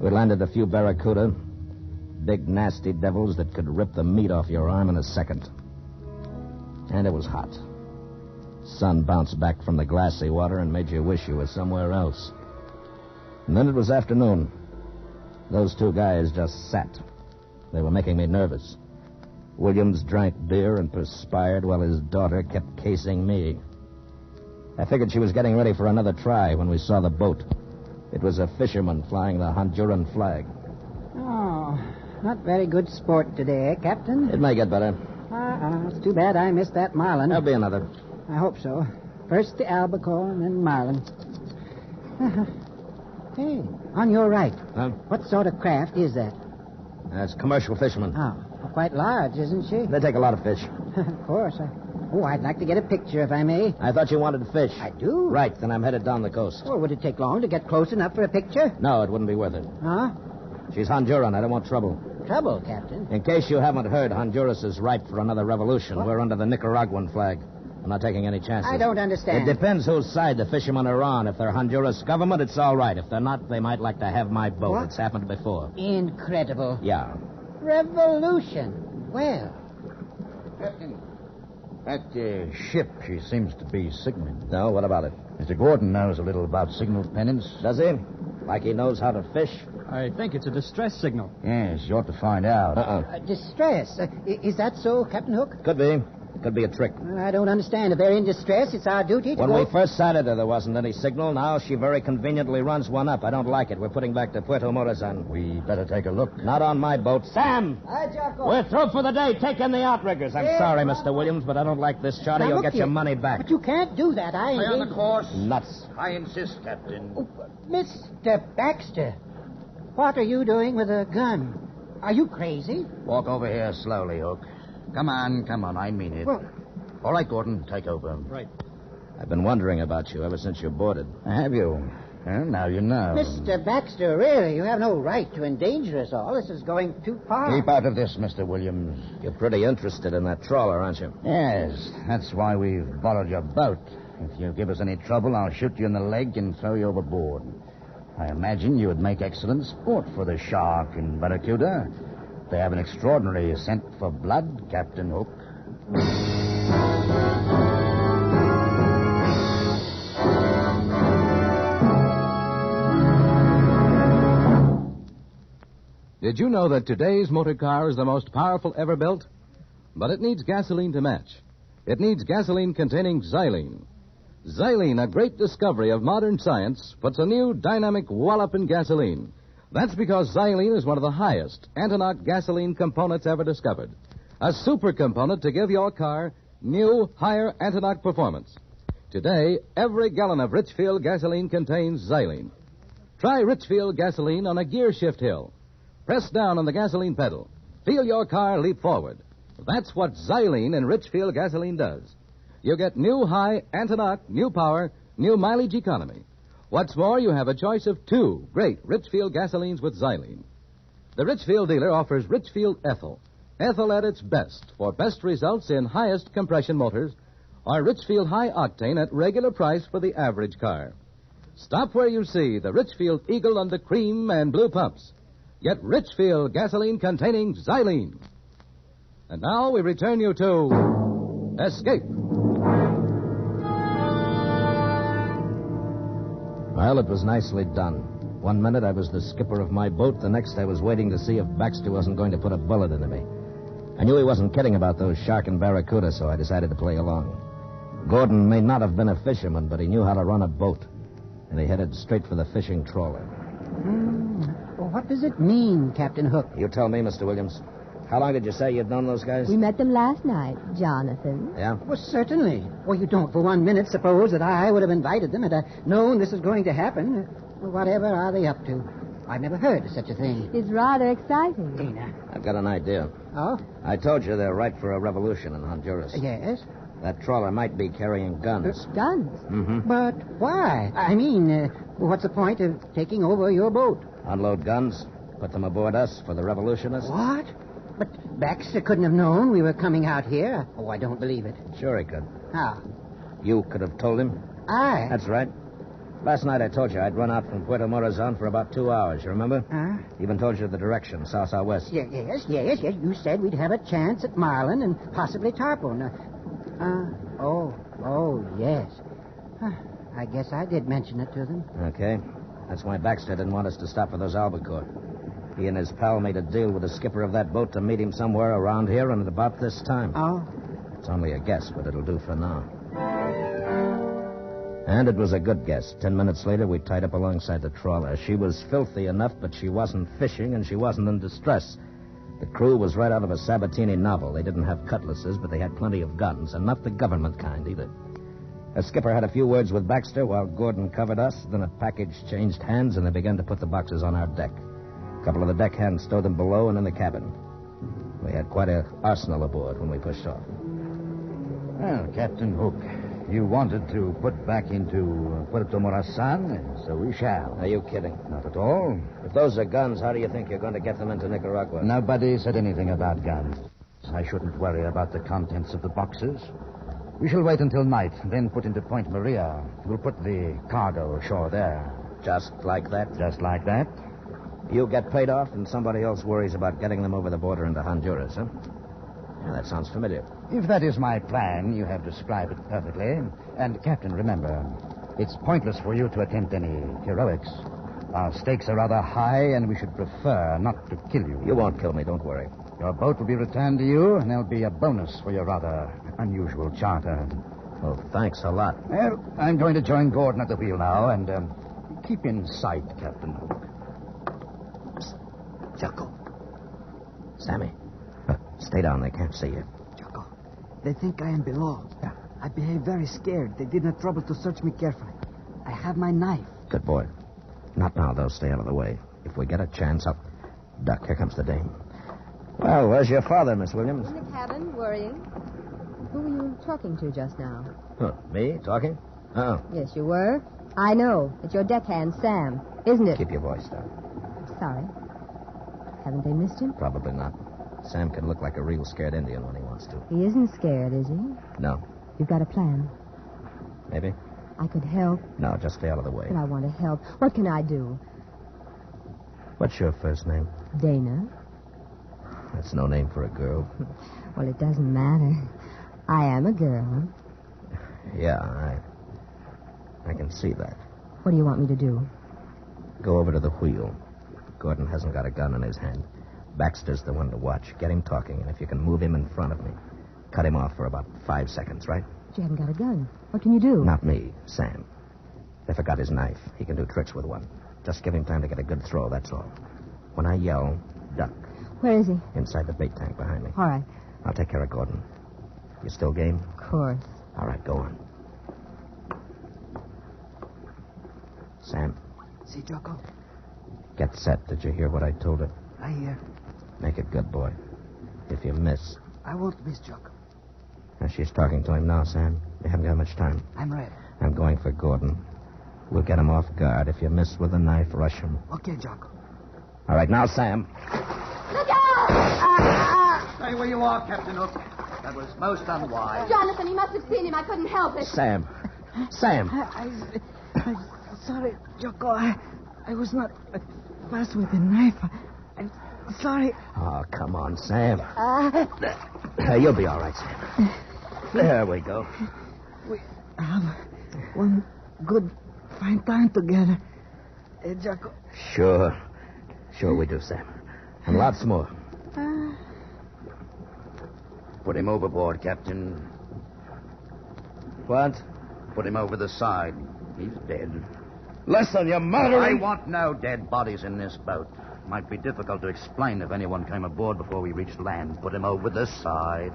We landed a few barracuda. Big, nasty devils that could rip the meat off your arm in a second. And it was hot. Sun bounced back from the glassy water and made you wish you were somewhere else. And then it was afternoon. Those 2 guys just sat. They were making me nervous. Williams drank beer and perspired while his daughter kept casing me. I figured she was getting ready for another try when we saw the boat. It was a fisherman flying the Honduran flag. Oh, not very good sport today, Captain. It may get better. It's too bad I missed that marlin. There'll be another. I hope so. First the albacore and then marlin. Hey, on your right. Huh? What sort of craft is that? That's commercial fishermen. Oh, quite large, isn't she? They take a lot of fish. Of course. I'd like to get a picture, if I may. I thought you wanted fish. I do. Right, then I'm headed down the coast. Well, would it take long to get close enough for a picture? No, it wouldn't be worth it. Huh? She's Honduran. I don't want trouble. Trouble, Captain? In case you haven't heard, Honduras is ripe for another revolution. What? We're under the Nicaraguan flag. I'm not taking any chances. I don't understand. It depends whose side the fishermen are on. If they're Honduras government, it's all right. If they're not, they might like to have my boat. What? It's happened before. Incredible. Yeah. Revolution. Well. Captain, that ship, she seems to be signaling. No, what about it? Mr. Gordon knows a little about signal pennants. Does he? Like he knows how to fish? I think it's a distress signal. Yes, you ought to find out. Distress. Is that so, Captain Hook? Could be. Could be a trick. I don't understand. If they're in distress, it's our duty to When go... we first sighted her, there wasn't any signal. Now she very conveniently runs one up. I don't like it. We're putting back to Puerto Morazan. We better take a look. Not on my boat. Sam! Hi, Jocko. We're through for the day. Take in the outriggers. I'm sorry, Mr. Williams, but I don't like this charter. You'll get your money back. But you can't do that. Stay on the course. Nuts. I insist, Captain. Oh, Mr. Baxter. What are you doing with a gun? Are you crazy? Walk over here slowly, Hook. Come on. I mean it. Well... All right, Gordon, take over. Right. I've been wondering about you ever since you boarded. Have you? Well, now you know. Mr. Baxter, really, you have no right to endanger us all. This is going too far. Keep out of this, Mr. Williams. You're pretty interested in that trawler, aren't you? Yes, that's why we've borrowed your boat. If you give us any trouble, I'll shoot you in the leg and throw you overboard. I imagine you would make excellent sport for the shark and barracuda. They have an extraordinary scent for blood, Captain Hook. Did you know that today's motor car is the most powerful ever built? But it needs gasoline to match. It needs gasoline containing xylene. Xylene, a great discovery of modern science, puts a new dynamic wallop in gasoline. That's because xylene is one of the highest anti-knock gasoline components ever discovered. A super component to give your car new, higher anti-knock performance. Today, every gallon of Richfield gasoline contains xylene. Try Richfield gasoline on a gear shift hill. Press down on the gasoline pedal. Feel your car leap forward. That's what xylene in Richfield gasoline does. You get new high anti-knock, new power, new mileage economy. What's more, you have a choice of 2 great Richfield gasolines with xylene. The Richfield dealer offers Richfield Ethyl. Ethyl at its best for best results in highest compression motors, or Richfield High Octane at regular price for the average car. Stop where you see the Richfield Eagle on the cream and blue pumps. Get Richfield gasoline containing xylene. And now we return you to Escape. Well, it was nicely done. One minute I was the skipper of my boat, the next I was waiting to see if Baxter wasn't going to put a bullet into me. I knew he wasn't kidding about those shark and barracuda, so I decided to play along. Gordon may not have been a fisherman, but he knew how to run a boat, and he headed straight for the fishing trawler. What does it mean, Captain Hook? You tell me, Mr. Williams. How long did you say you'd known those guys? We met them last night, Jonathan. Yeah? Well, certainly. Well, you don't for 1 minute suppose that I would have invited them had I known this was going to happen. Well, whatever are they up to? I've never heard of such a thing. It's rather exciting. Dana. I've got an idea. Oh? I told you they're ripe for a revolution in Honduras. Yes? That trawler might be carrying guns. Guns? Mm-hmm. But why? I mean, what's the point of taking over your boat? Unload guns, put them aboard us for the revolutionists. What? But Baxter couldn't have known we were coming out here. Oh, I don't believe it. Sure he could. How? You could have told him. I? That's right. Last night I told you I'd run out from Puerto Morazan for about 2 hours, you remember? Even told you the direction, south-southwest. Yes. You said we'd have a chance at Marlin and possibly Tarpon. Yes. I guess I did mention it to them. Okay. That's why Baxter didn't want us to stop for those albacore. He and his pal made a deal with the skipper of that boat to meet him somewhere around here and at about this time. Oh? It's only a guess, but it'll do for now. And it was a good guess. 10 minutes later, we tied up alongside the trawler. She was filthy enough, but she wasn't fishing, and she wasn't in distress. The crew was right out of a Sabatini novel. They didn't have cutlasses, but they had plenty of guns, and not the government kind either. The skipper had a few words with Baxter while Gordon covered us. Then a package changed hands, and they began to put the boxes on our deck. A couple of the deck hands stowed them below and in the cabin. We had quite an arsenal aboard when we pushed off. Well, Captain Hook, you wanted to put back into Puerto Morazan, so we shall. Are you kidding? Not at all. If those are guns, how do you think you're going to get them into Nicaragua? Nobody said anything about guns. I shouldn't worry about the contents of the boxes. We shall wait until night, then put into Point Maria. We'll put the cargo ashore there. Just like that? Just like that. You get paid off, and somebody else worries about getting them over the border into Honduras, huh? Yeah, that sounds familiar. If that is my plan, you have described it perfectly. And, Captain, remember, it's pointless for you to attempt any heroics. Our stakes are rather high, and we should prefer not to kill you. You won't kill me, don't worry. Your boat will be returned to you, and there'll be a bonus for your rather unusual charter. Oh, thanks a lot. Well, I'm going to join Gordon at the wheel now, and keep in sight, Captain Hook. Jocko. Sammy. Stay down. They can't see you. Jocko, they think I am below. Yeah. I behave very scared. They did not trouble to search me carefully. I have my knife. Good boy. Not now, though. Stay out of the way. If we get a chance, I'll... Duck, here comes the dame. Well, where's your father, Miss Williams? In the cabin, worrying. Who were you talking to just now? Huh, me? Talking? Oh. Yes, you were. I know. It's your deckhand, Sam. Isn't it? Keep your voice down. I'm sorry. Haven't they missed him? Probably not. Sam can look like a real scared Indian when he wants to. He isn't scared, is he? No. You've got a plan. Maybe? I could help. No, just stay out of the way. But I want to help. What can I do? What's your first name? Dana. That's no name for a girl. Well, it doesn't matter. I am a girl. Yeah, I can see that. What do you want me to do? Go over to the wheel. Gordon hasn't got a gun in his hand. Baxter's the one to watch. Get him talking, and if you can move him in front of me, cut him off for about 5 seconds, right? But you haven't got a gun. What can you do? Not me, Sam. If I got his knife, he can do tricks with one. Just give him time to get a good throw, that's all. When I yell, duck. Where is he? Inside the bait tank behind me. All right. I'll take care of Gordon. You still game? Of course. All right, go on. Sam. See, Jocko? Get set. Did you hear what I told her? I hear. Make it good, boy. If you miss... I won't miss, Jocko. Now, she's talking to him now, Sam. We haven't got much time. I'm ready. I'm going for Gordon. We'll get him off guard. If you miss with a knife, rush him. Okay, Jocko. All right, now, Sam. Look out! Stay where you are, Captain Hook. That was most unwise. Jonathan, he must have seen him. I couldn't help it. Sam. Sam. I'm sorry, Jocko. I was not fast with the knife. I'm sorry. Oh, come on, Sam. You'll be all right, Sam. There we go. We have one good, fine time together. Jocko. Sure. Sure we do, Sam. And lots more. Put him overboard, Captain. What? Put him over the side. He's dead. Listen, you murdering... I want no dead bodies in this boat. Might be difficult to explain if anyone came aboard before we reached land. Put him over the side.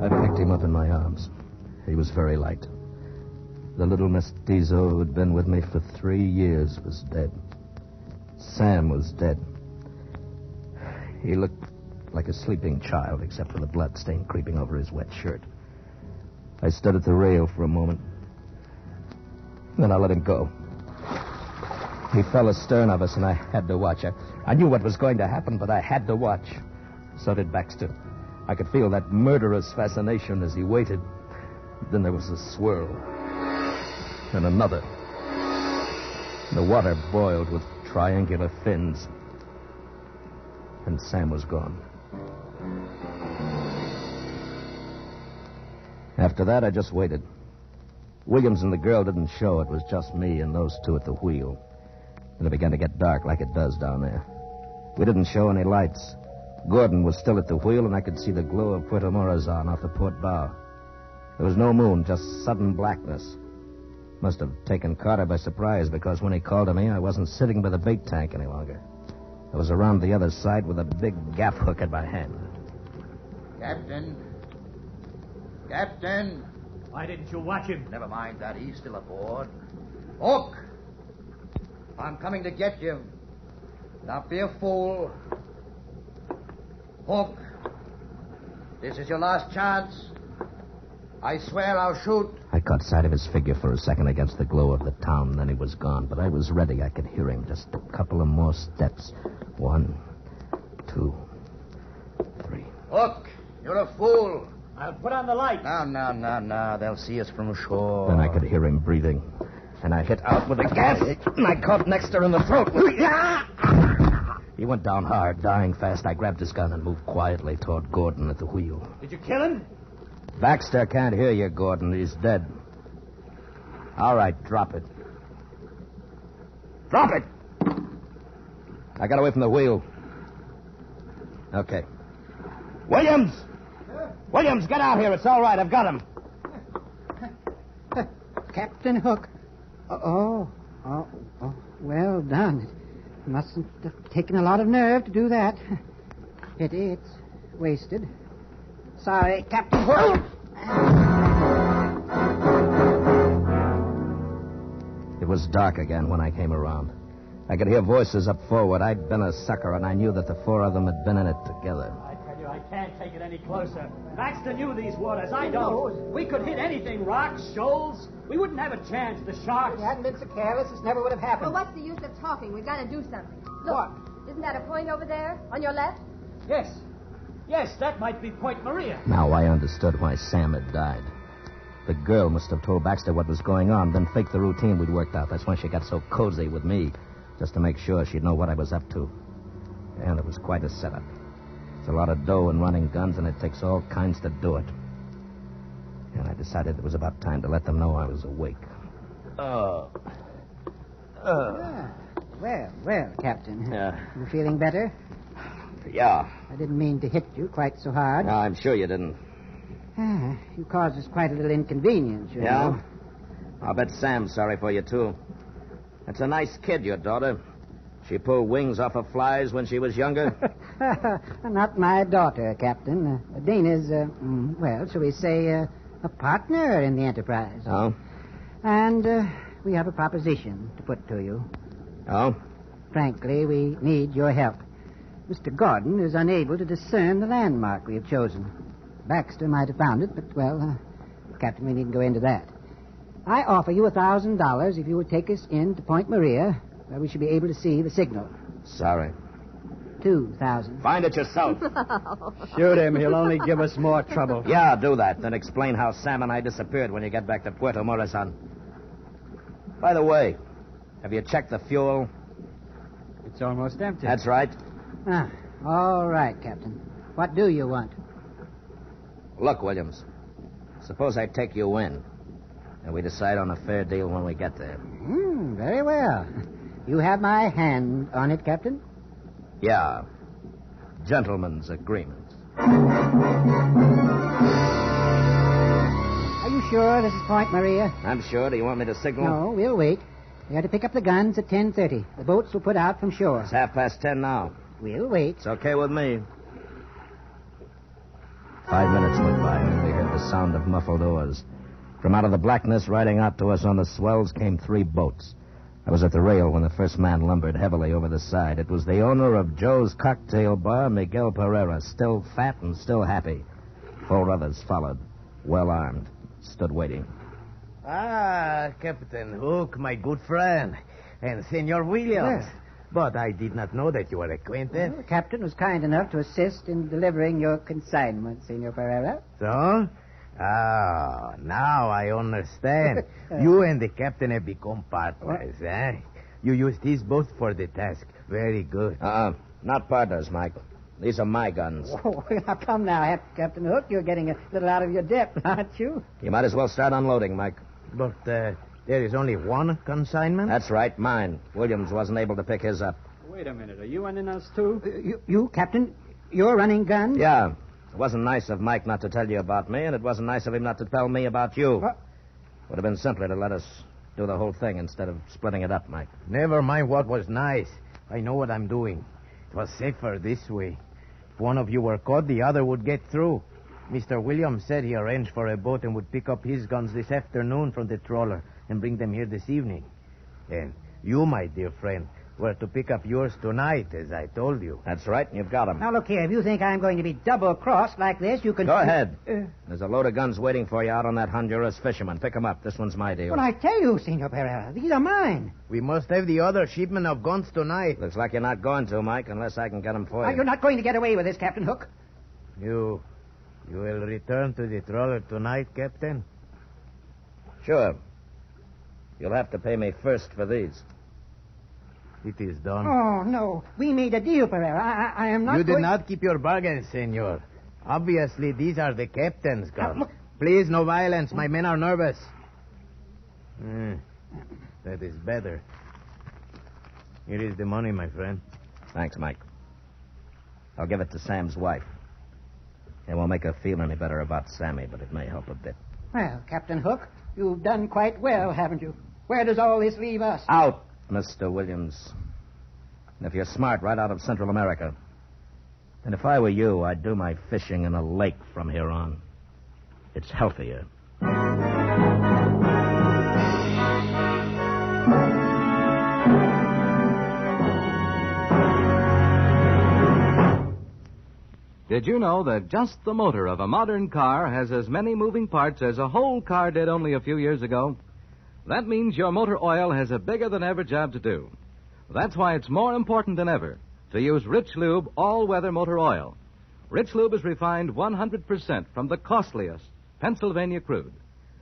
I picked him up in my arms. He was very light. The little mestizo who had been with me for 3 years was dead. Sam was dead. He looked like a sleeping child, except for the blood stain creeping over his wet shirt. I stood at the rail for a moment. Then I let him go. He fell astern of us, and I had to watch. I knew what was going to happen, but I had to watch. So did Baxter. I could feel that murderous fascination as he waited. Then there was a swirl. And another. The water boiled with triangular fins. And Sam was gone. After that, I just waited. Williams and the girl didn't show. It was just me and those two at the wheel. And it began to get dark like it does down there. We didn't show any lights. Gordon was still at the wheel, and I could see the glow of Puerto Morazan off the port bow. There was no moon, just sudden blackness. Must have taken Carter by surprise, because when he called to me, I wasn't sitting by the bait tank any longer. I was around the other side with a big gaff hook in my hand. Captain. Captain. Why didn't you watch him? Never mind that. He's still aboard. Hook! I'm coming to get you. Don't be a fool. Hook. This is your last chance. I swear I'll shoot. I caught sight of his figure for a second against the glow of the town, and then he was gone. But I was ready. I could hear him. Just a couple of more steps. 1, 2, 3. Hook, you're a fool. I'll put on the light. No. They'll see us from shore. Then I could hear him breathing. And I hit out with a gaff, and I caught next her in the throat. He went down hard, dying fast. I grabbed his gun and moved quietly toward Gordon at the wheel. Did you kill him? Baxter can't hear you, Gordon. He's dead. All right, drop it. Drop it! I got away from the wheel. Okay. Williams! Williams, get out here. It's all right. I've got him. Captain Hook. Oh, well done. It mustn't have taken a lot of nerve to do that. It's wasted. Sorry, Captain Hook. It was dark again when I came around. I could hear voices up forward. I'd been a sucker, and I knew that the four of them had been in it together. I tell you, I can't take it any closer. Baxter knew these waters. I don't. We could hit anything. Rocks, shoals. We wouldn't have a chance. The sharks. If you hadn't been so careless, this never would have happened. Well, what's the use of talking? We've got to do something. Look, isn't that a point over there on your left? Yes. Yes, that might be Point Maria. Now I understood why Sam had died. The girl must have told Baxter what was going on, then faked the routine we'd worked out. That's why she got so cozy with me, just to make sure she'd know what I was up to. And it was quite a setup. It's a lot of dough and running guns, and it takes all kinds to do it. And I decided it was about time to let them know I was awake. Well, Captain. Yeah. You feeling better? Yeah. I didn't mean to hit you quite so hard. No, I'm sure you didn't. You caused us quite a little inconvenience, you know. I'll bet Sam's sorry for you, too. That's a nice kid, your daughter. She pulled wings off of flies when she was younger. Not my daughter, Captain. Dana's, shall we say, a partner in the enterprise. Oh? And we have a proposition to put to you. Oh? Frankly, we need your help. Mr. Gordon is unable to discern the landmark we have chosen. Baxter might have found it, but, Captain, we needn't go into that. I offer you $1,000 if you would take us in to Point Maria, where we should be able to see the signal. Sorry. 2,000. Find it yourself. Shoot him. He'll only give us more trouble. Yeah, do that. Then explain how Sam and I disappeared when you get back to Puerto Morazan. By the way, have you checked the fuel? It's almost empty. That's right. All right, Captain. What do you want? Look, Williams, suppose I take you in, and we decide on a fair deal when we get there. Very well. You have my hand on it, Captain? Yeah. Gentlemen's agreement. Are you sure this is Point Maria? I'm sure. Do you want me to signal? No, we'll wait. We are to pick up the guns at 10:30. The boats will put out from shore. It's 10:30 now. We'll wait. It's okay with me. 5 minutes went by, and we heard the sound of muffled oars. From out of the blackness, riding out to us on the swells, came 3 boats. I was at the rail when the first man lumbered heavily over the side. It was the owner of Joe's Cocktail Bar, Miguel Pereira, still fat and still happy. 4 others followed, well armed, stood waiting. Captain Hook, my good friend, and Senor Williams. Yes. But I did not know that you were acquainted. The captain was kind enough to assist in delivering your consignment, Senor Pereira. So? Now I understand. You and the captain have become partners, eh? You used his boat for the task. Very good. Not partners, Mike. These are my guns. Oh, now come now, Captain Hook. You're getting a little out of your depth, aren't you? You might as well start unloading, Mike. But there is only one consignment? That's right, mine. Williams wasn't able to pick his up. Wait a minute. Are you in us, too? You, Captain? You're running guns? Yeah. It wasn't nice of Mike not to tell you about me, and it wasn't nice of him not to tell me about you. What? Would have been simpler to let us do the whole thing instead of splitting it up, Mike. Never mind what was nice. I know what I'm doing. It was safer this way. If one of you were caught, the other would get through. Mr. Williams said he arranged for a boat and would pick up his guns this afternoon from the trawler and bring them here this evening. And you, my dear friend, were to pick up yours tonight, as I told you. That's right, and you've got them. Now, look here. If you think I'm going to be double-crossed like this, you can... Go ahead. There's a load of guns waiting for you out on that Honduras fisherman. Pick them up. This one's my deal. Well, I tell you, Senor Pereira, these are mine. We must have the other shipment of guns tonight. Looks like you're not going to, Mike, unless I can get them for you. You're not going to get away with this, Captain Hook. You will return to the trawler tonight, Captain? Sure. You'll have to pay me first for these. It is done. Oh, no. We made a deal, Pereira. I am not You did not keep your bargain, senor. Obviously, these are the captain's guns. Please, no violence. My men are nervous. That is better. Here is the money, my friend. Thanks, Mike. I'll give it to Sam's wife. It won't make her feel any better about Sammy, but it may help a bit. Well, Captain Hook, you've done quite well, haven't you? Where does all this leave us? Out, Mr. Williams. And if you're smart, right out of Central America. And if I were you, I'd do my fishing in a lake from here on. It's healthier. Did you know that just the motor of a modern car has as many moving parts as a whole car did only a few years ago? That means your motor oil has a bigger than ever job to do. That's why it's more important than ever to use Rich Lube all-weather motor oil. Rich Lube is refined 100% from the costliest Pennsylvania crude.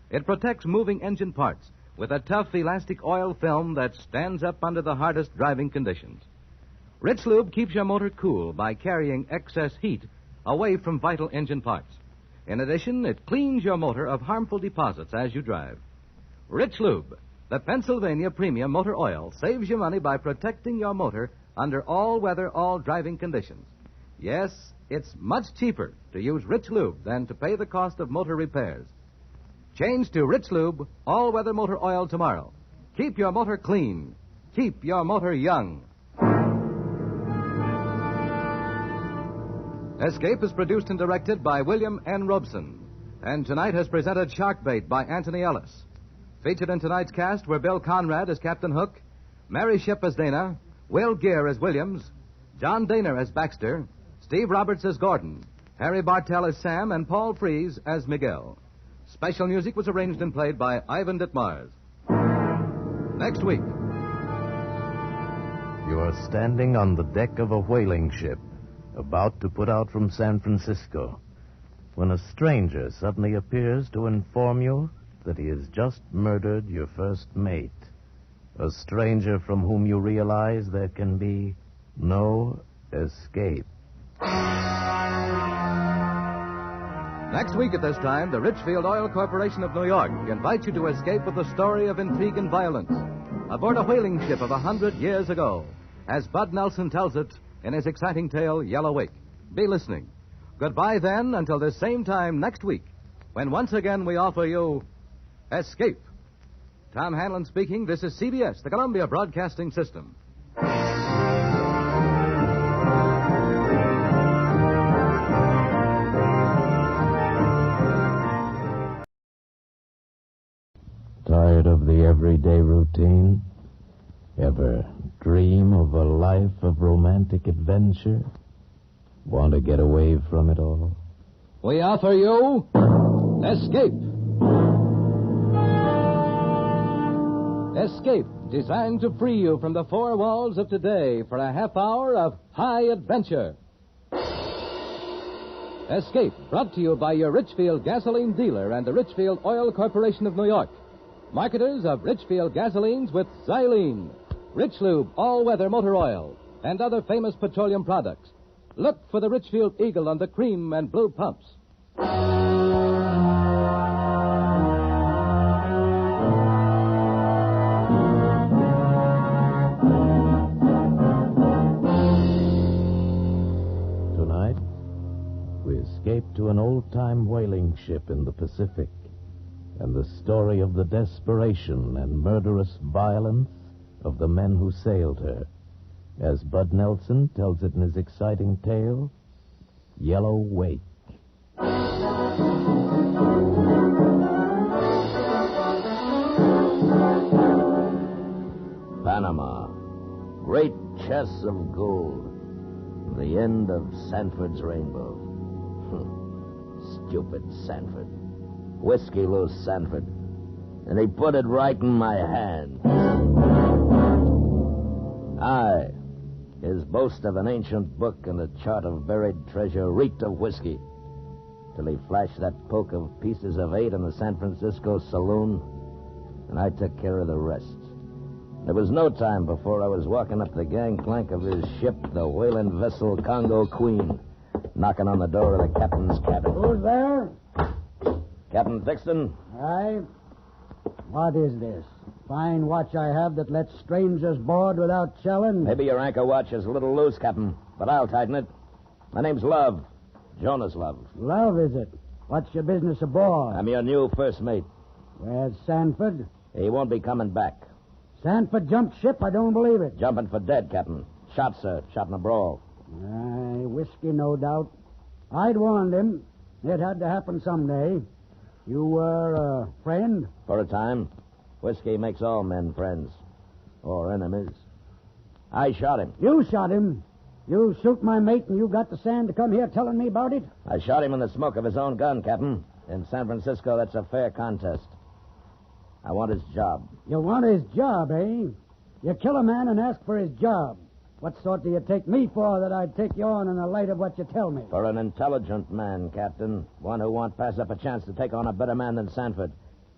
It protects moving engine parts with a tough elastic oil film that stands up under the hardest driving conditions. Rich Lube keeps your motor cool by carrying excess heat away from vital engine parts. In addition, it cleans your motor of harmful deposits as you drive. Rich Lube, the Pennsylvania premium motor oil, saves you money by protecting your motor under all-weather, all-driving conditions. Yes, it's much cheaper to use Rich Lube than to pay the cost of motor repairs. Change to Rich Lube all-weather motor oil tomorrow. Keep your motor clean. Keep your motor young. Escape is produced and directed by William N. Robeson, and tonight has presented Sharkbait by Anthony Ellis. Featured in tonight's cast were Bill Conrad as Captain Hook, Mary Shipp as Dana, Will Gear as Williams, John Daner as Baxter, Steve Roberts as Gordon, Harry Bartell as Sam, and Paul Frees as Miguel. Special music was arranged and played by Ivan Ditmars. Next week. You are standing on the deck of a whaling ship, about to put out from San Francisco, when a stranger suddenly appears to inform you that he has just murdered your first mate. A stranger from whom you realize there can be no escape. Next week at this time, the Richfield Oil Corporation of New York invites you to escape with a story of intrigue and violence aboard a whaling ship of 100 years ago, as Bud Nelson tells it in his exciting tale, Yellow Wake. Be listening. Goodbye then until this same time next week, when once again we offer you Escape. Tom Hanlon speaking. This is CBS, the Columbia Broadcasting System. Tired of the everyday routine? Ever dream of a life of romantic adventure? Want to get away from it all? We offer you Escape. Escape, designed to free you from the four walls of today for a half hour of high adventure. Escape, brought to you by your Richfield gasoline dealer and the Richfield Oil Corporation of New York. Marketers of Richfield gasolines with Xylene, Rich Lube all-weather motor oil, and other famous petroleum products. Look for the Richfield Eagle on the cream and blue pumps. Tonight, we escape to an old-time whaling ship in the Pacific, and the story of the desperation and murderous violence of the men who sailed her, as Bud Nelson tells it in his exciting tale, Yellow Wake. Panama. Great chests of gold. The end of Sanford's rainbow. Stupid Sanford. Whiskey loose Sanford. And he put it right in my hand. Aye. His boast of an ancient book and a chart of buried treasure reeked of whiskey. Till he flashed that poke of pieces of 8 in the San Francisco saloon, and I took care of the rest. There was no time before I was walking up the gangplank of his ship, the whaling vessel Congo Queen, knocking on the door of the captain's cabin. Who's there? Captain Thixton? Aye. What is this? Fine watch I have that lets strangers board without challenge? Maybe your anchor watch is a little loose, Captain, but I'll tighten it. My name's Love. Jonas Love. Love, is it? What's your business aboard? I'm your new first mate. Where's Sanford? He won't be coming back. Sanford jumped ship? I don't believe it. Jumping for dead, Captain. Shot, sir. Shot in a brawl. Aye, whiskey, no doubt. I'd warned him. It had to happen someday. You were a friend? For a time. Whiskey makes all men friends. Or enemies. I shot him. You shot him? You shoot my mate and you got the sand to come here telling me about it? I shot him in the smoke of his own gun, Captain. In San Francisco, that's a fair contest. I want his job. You want his job, eh? You kill a man and ask for his job. What sort do you take me for that I'd take you on in the light of what you tell me? For an intelligent man, Captain. One who won't pass up a chance to take on a better man than Sanford.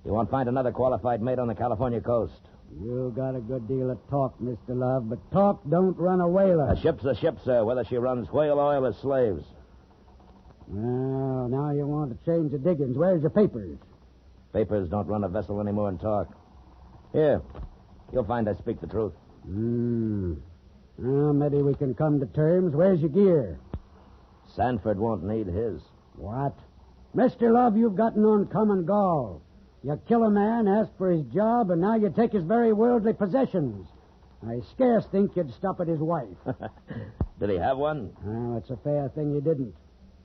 You won't find another qualified mate on the California coast. You got a good deal of talk, Mr. Love, but talk don't run a whaler. A ship's a ship, sir, whether she runs whale oil or slaves. Well, now you want to change the diggings. Where's your papers? Papers don't run a vessel any more than talk. Here, you'll find I speak the truth. Well, maybe we can come to terms. Where's your gear? Sanford won't need his. What? Mr. Love, you've got an uncommon gall. You kill a man, ask for his job, and now you take his very worldly possessions. I scarce think you'd stop at his wife. Did he have one? Well, it's a fair thing you didn't.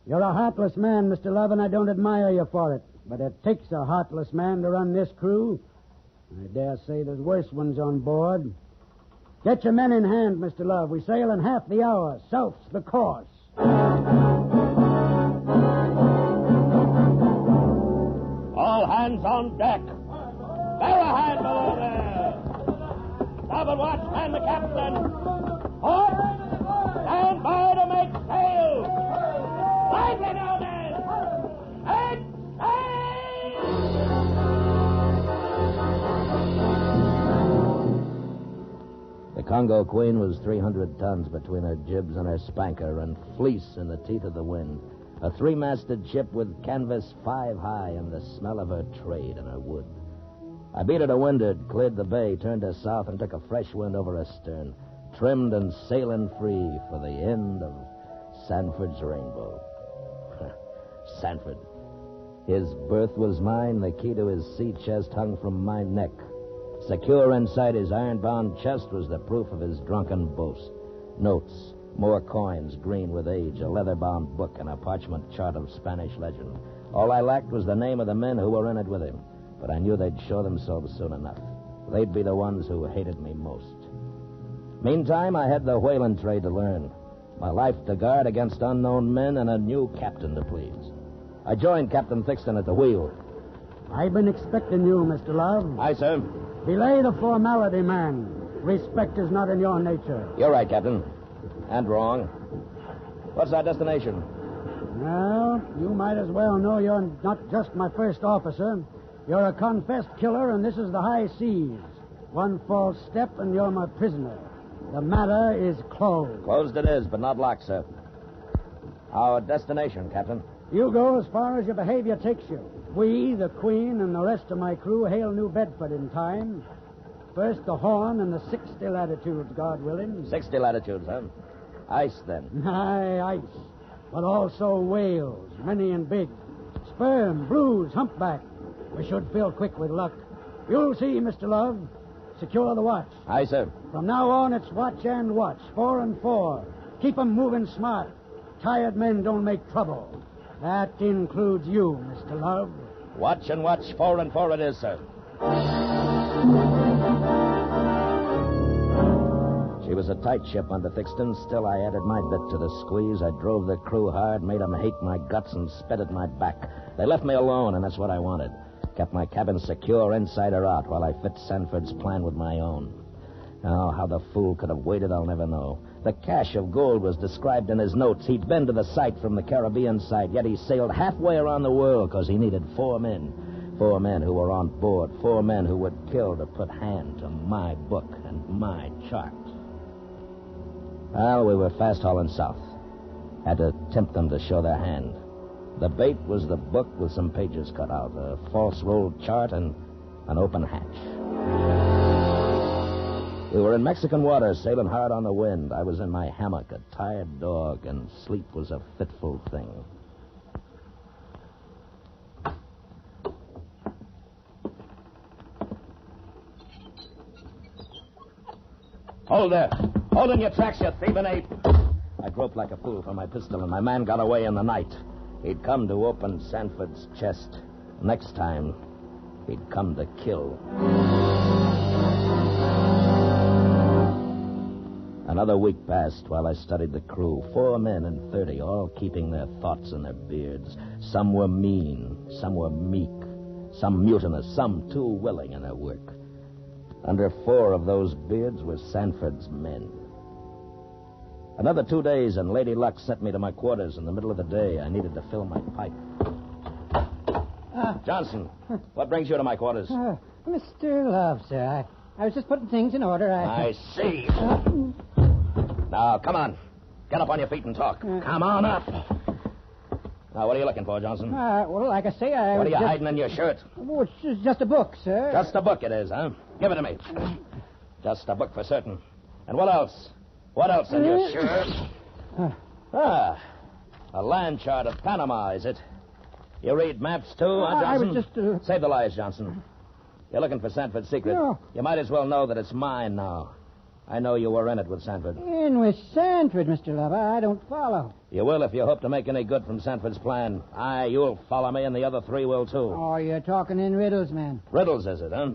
You're a heartless man, Mr. Love, and I don't admire you for it. But it takes a heartless man to run this crew. I dare say there's worse ones on board. Get your men in hand, Mr. Love. We sail in half the hour. South's the course. All hands on deck. Bear a hand below there. Starboard watch, man the captain. Port! Stand by to make sail. Lively now, men. Make sail! The Congo Queen was 300 tons between her jibs and her spanker and fleece in the teeth of the wind. A three-masted ship with canvas 5 high and the smell of her trade and her wood. I beat her to windward, cleared the bay, turned her south, and took a fresh wind over her stern, trimmed and sailing free for the end of Sanford's rainbow. Sanford. His berth was mine, the key to his sea chest hung from my neck. Secure inside his iron-bound chest was the proof of his drunken boast. Notes, more coins green with age, a leather-bound book, and a parchment chart of Spanish legend. All I lacked was the name of the men who were in it with him, but I knew they'd show themselves soon enough. They'd be the ones who hated me most. Meantime, I had the whaling trade to learn, my life to guard against unknown men, and a new captain to please. I joined Captain Thixton at the wheel. I've been expecting you, Mr. Love. Aye, sir. Belay the formality, man. Respect is not in your nature. You're right, Captain. And wrong. What's our destination? Well, you might as well know you're not just my first officer. You're a confessed killer, and this is the high seas. One false step, and you're my prisoner. The matter is closed. Closed it is, but not locked, sir. Our destination, Captain. You go as far as your behavior takes you. We, the Queen, and the rest of my crew hail New Bedford in time. First the Horn and the 60 latitudes, God willing. 60 latitudes, huh? Ice, then. Aye, ice. But also whales, many and big. Sperm, blues, humpback. We should fill quick with luck. You'll see, Mr. Love. Secure the watch. Aye, sir. From now on, it's watch and watch. 4 and 4. Keep 'em moving smart. Tired men don't make trouble. That includes you, Mr. Love. Watch and watch. 4 and 4 it is, sir. She was a tight ship under Thixton. Still, I added my bit to the squeeze. I drove the crew hard, made 'em hate my guts, and spit at my back. They left me alone, and that's what I wanted. Kept my cabin secure inside or out while I fit Sanford's plan with my own. Oh, how the fool could have waited, I'll never know. The cache of gold was described in his notes. He'd been to the site from the Caribbean side, yet he sailed halfway around the world because he needed 4 men. 4 men who were on board. 4 men who would kill to put hand to my book and my chart. Well, we were fast hauling south. Had to tempt them to show their hand. The bait was the book with some pages cut out, a false rolled chart, and an open hatch. We were in Mexican waters, sailing hard on the wind. I was in my hammock, a tired dog, and sleep was a fitful thing. Hold there. Hold in your tracks, you thieving ape. I groped like a fool for my pistol, and my man got away in the night. He'd come to open Sanford's chest. Next time, he'd come to kill. And Another week passed while I studied the crew. 4 men and 30, all keeping their thoughts in their beards. Some were mean, some were meek, some mutinous, some too willing in their work. Under 4 of those beards were Sanford's men. Another 2 days, and Lady Luck sent me to my quarters in the middle of the day. I needed to fill my pipe. Johnson, what brings you to my quarters? Mr. Love, sir, I was just putting things in order. I see. Now, come on. Get up on your feet and talk. Come on up. Now, what are you looking for, Johnson? Well, like I say, What are you hiding in your shirt? Oh, it's just a book, sir. Just a book it is, huh? Give it to me. Just a book for certain. And what else? What else in your shirt? A land chart of Panama, is it? You read maps, too, huh, Johnson? I was just... Save the lies, Johnson. You're looking for Sanford's secret. No. You might as well know that it's mine now. I know you were in it with Sanford. In with Sanford, Mr. Love. I don't follow. You will if you hope to make any good from Sanford's plan. Aye, you'll follow me, and the other 3 will, too. Oh, you're talking in riddles, man. Riddles, is it, huh?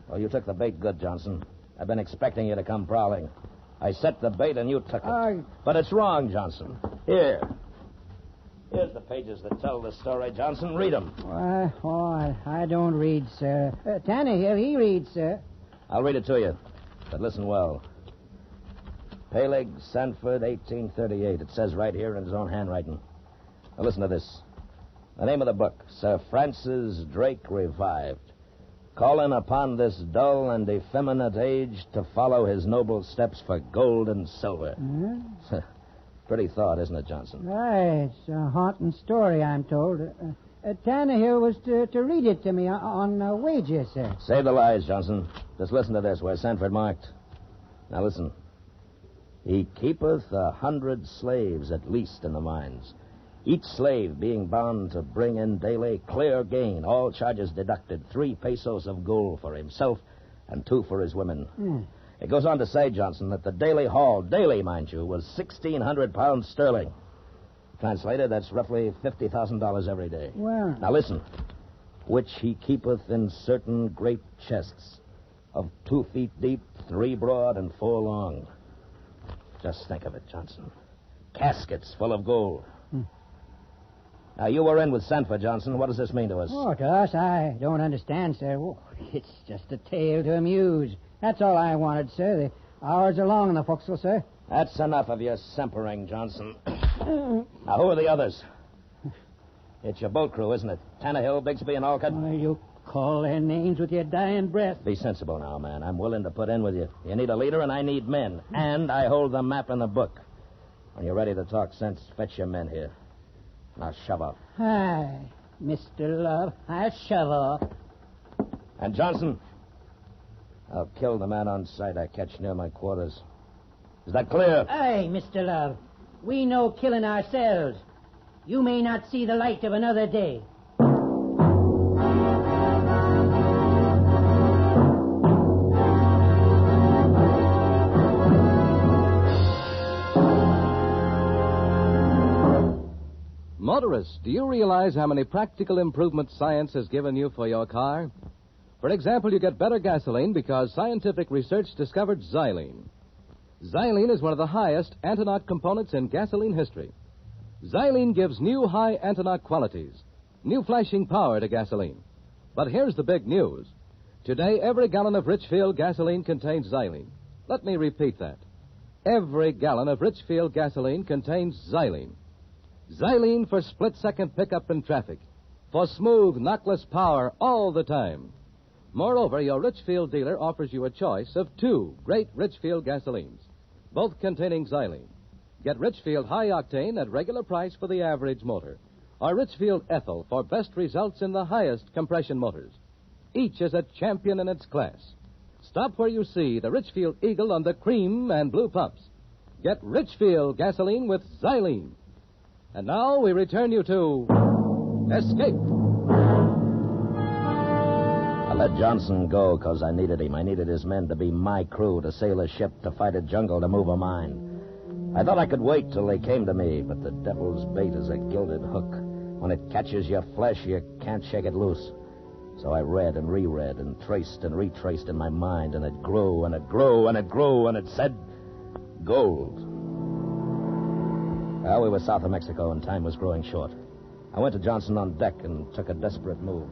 Well, you took the bait good, Johnson. I've been expecting you to come prowling. I set the bait, and you took it. But it's wrong, Johnson. Here. Here's the pages that tell the story, Johnson. Read them. I don't read, sir. Tanner here, he reads, sir. I'll read it to you. But listen well. Peleg, Sanford, 1838. It says right here in his own handwriting. Now listen to this. The name of the book, Sir Francis Drake Revived. Calling upon this dull and effeminate age to follow his noble steps for gold and silver. Mm-hmm. Pretty thought, isn't it, Johnson? Right. It's a haunting story, I'm told. Tanner here was to read it to me on wages, sir. Save the lies, Johnson. Just listen to this, where Sanford marked. Now listen. He keepeth 100 slaves at least in the mines, each slave being bound to bring in daily clear gain, all charges deducted, 3 pesos of gold for himself and 2 for his women. It goes on to say, Johnson, that the daily haul, daily, mind you, was 1,600 pounds sterling. Translated, that's roughly $50,000 every day. Well... Now listen. Which he keepeth in certain great chests of 2 feet deep, 3 broad, and 4 long. Just think of it, Johnson. Caskets full of gold. Now, you were in with Sanford, Johnson. What does this mean to us? Oh, to us, I don't understand, sir. Oh, it's just a tale to amuse. That's all I wanted, sir. The hours are long in the forecastle, sir. That's enough of your simpering, Johnson. Now, who are the others? It's your boat crew, isn't it? Tannehill, Bixby, and Alcott? Oh, you call their names with your dying breath. Be sensible now, man. I'm willing to put in with you. You need a leader, and I need men. And I hold the map in the book. When you're ready to talk sense, fetch your men here. Now, shove off. Hi, Mr. Love. I'll shove off. And Johnson, I'll kill the man on sight I catch near my quarters. Is that clear? Aye, Mr. Love. We know killing ourselves. You may not see the light of another day. Motorists, do you realize how many practical improvements science has given you for your car? For example, you get better gasoline because scientific research discovered xylene. Xylene is one of the highest anti-knock components in gasoline history. Xylene gives new high anti-knock qualities, new flashing power to gasoline. But here's the big news. Today, every gallon of Richfield gasoline contains xylene. Let me repeat that. Every gallon of Richfield gasoline contains xylene. Xylene for split-second pickup in traffic, for smooth, knockless power all the time. Moreover, your Richfield dealer offers you a choice of 2 great Richfield gasolines, both containing xylene. Get Richfield High Octane at regular price for the average motor, or Richfield Ethyl for best results in the highest compression motors. Each is a champion in its class. Stop where you see the Richfield Eagle on the cream and blue pumps. Get Richfield gasoline with xylene. And now we return you to Escape. I let Johnson go because I needed him. I needed his men to be my crew, to sail a ship, to fight a jungle, to move a mine. I thought I could wait till they came to me, but the devil's bait is a gilded hook. When it catches your flesh, you can't shake it loose. So I read and reread and traced and retraced in my mind, and it grew and it grew and it grew, and it said, Gold. Well, we were south of Mexico, and time was growing short. I went to Johnson on deck and took a desperate move.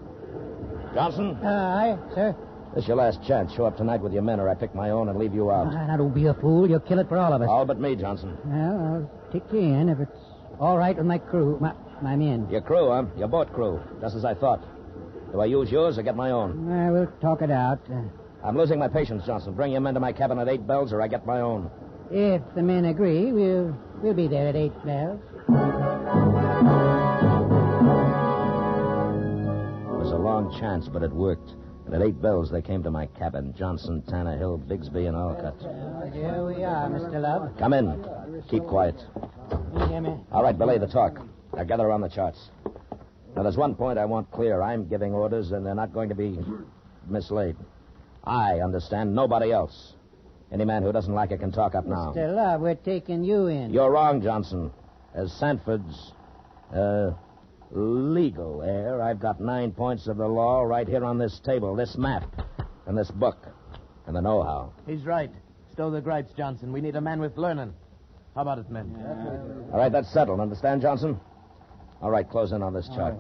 Johnson? Aye, sir. This is your last chance. Show up tonight with your men, or I pick my own and leave you out. Now, don't be a fool. You'll kill it for all of us. All but me, Johnson. Well, I'll take you in if it's all right with my crew, my men. Your crew, huh? Your boat crew. Just as I thought. Do I use yours or get my own? We'll talk it out. I'm losing my patience, Johnson. Bring your men to my cabin at 8 bells, or I get my own. If the men agree, we'll be there at 8 bells. It was a long chance, but it worked. And at 8 bells, they came to my cabin. Johnson, Tannehill, Bigsby, and Alcott. Here we are, Mr. Love. Come in. Keep quiet. You hear me? All right, belay the talk. Now gather around the charts. Now, there's one point I want clear. I'm giving orders, and they're not going to be mislaid. I understand. Nobody else. Any man who doesn't like it can talk up now. Mr. Love, we're taking you in. You're wrong, Johnson. As Sanford's, legal heir, I've got 9 points of the law right here on this table, this map, and this book, and the know-how. He's right. Stow the gripes, Johnson. We need a man with learning. How about it, men? All right, that's settled. Understand, Johnson? All right, close in on this chart.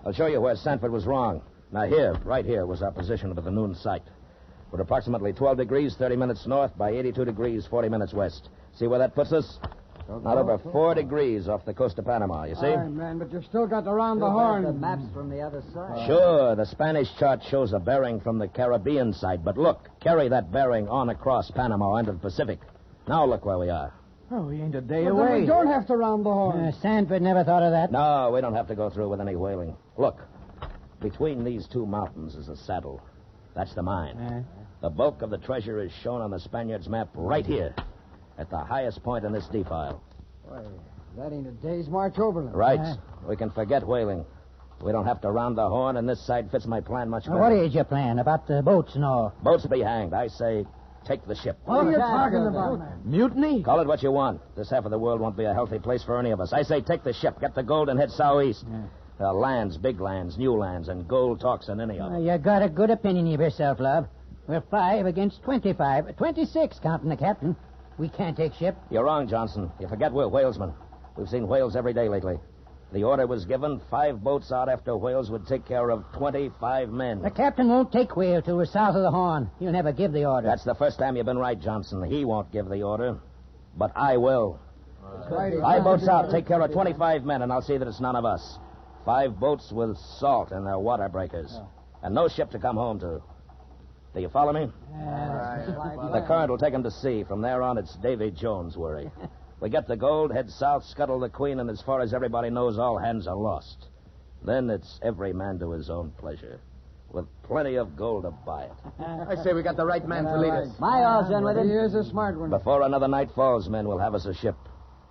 I'll show you where Sanford was wrong. Now, here, right here, was our position at the noon sight. We're approximately 12 degrees, 30 minutes north by 82 degrees, 40 minutes west. See where that puts us? Not over 4 degrees off the coast of Panama, you see? Aye, man, but you've still got to round the horn. The map's from the other side. Sure, the Spanish chart shows a bearing from the Caribbean side, but look, carry that bearing on across Panama into the Pacific. Now look where we are. Oh, we ain't a day But away. we don't have to round the horn. Sanford never thought of that. No, we don't have to go through with any whaling. Look, between these two mountains is a saddle. That's the mine. The bulk of the treasure is shown on the Spaniards' map right here, at the highest point in this defile. Why, that ain't a day's march overland. Right. We can forget whaling. We don't have to round the horn, and this side fits my plan much better. What is your plan about the boats and all? Boats be hanged. I say, take the ship. What are you talking about, man? Mutiny? Call it what you want. This half of the world won't be a healthy place for any of us. I say, take the ship, get the gold, and head southeast. Lands, big lands, new lands, and gold talks in any of them. You got a good opinion of yourself, Love. We're 5 against 25. 26, counting the captain. We can't take ship. You're wrong, Johnson. You forget we're whalesmen. We've seen whales every day lately. The order was given, 5 boats out after whales would take care of 25 men. The captain won't take whale till we're south of the Horn. He'll never give the order. That's the first time you've been right, Johnson. He won't give the order, but I will. Right. 5 boats out, take care of 25 men, and I'll see that it's none of us. 5 boats with salt in their water breakers. And no ship to come home to. Do you follow me? The current will take him to sea. From there on, it's Davy Jones' worry. We get the gold, head south, scuttle the Queen, and as far as everybody knows, all hands are lost. Then it's every man to his own pleasure, with plenty of gold to buy it. I say we got the right man to lead us. My all's in with it. He is a smart one. Before another night falls, men will have us a ship.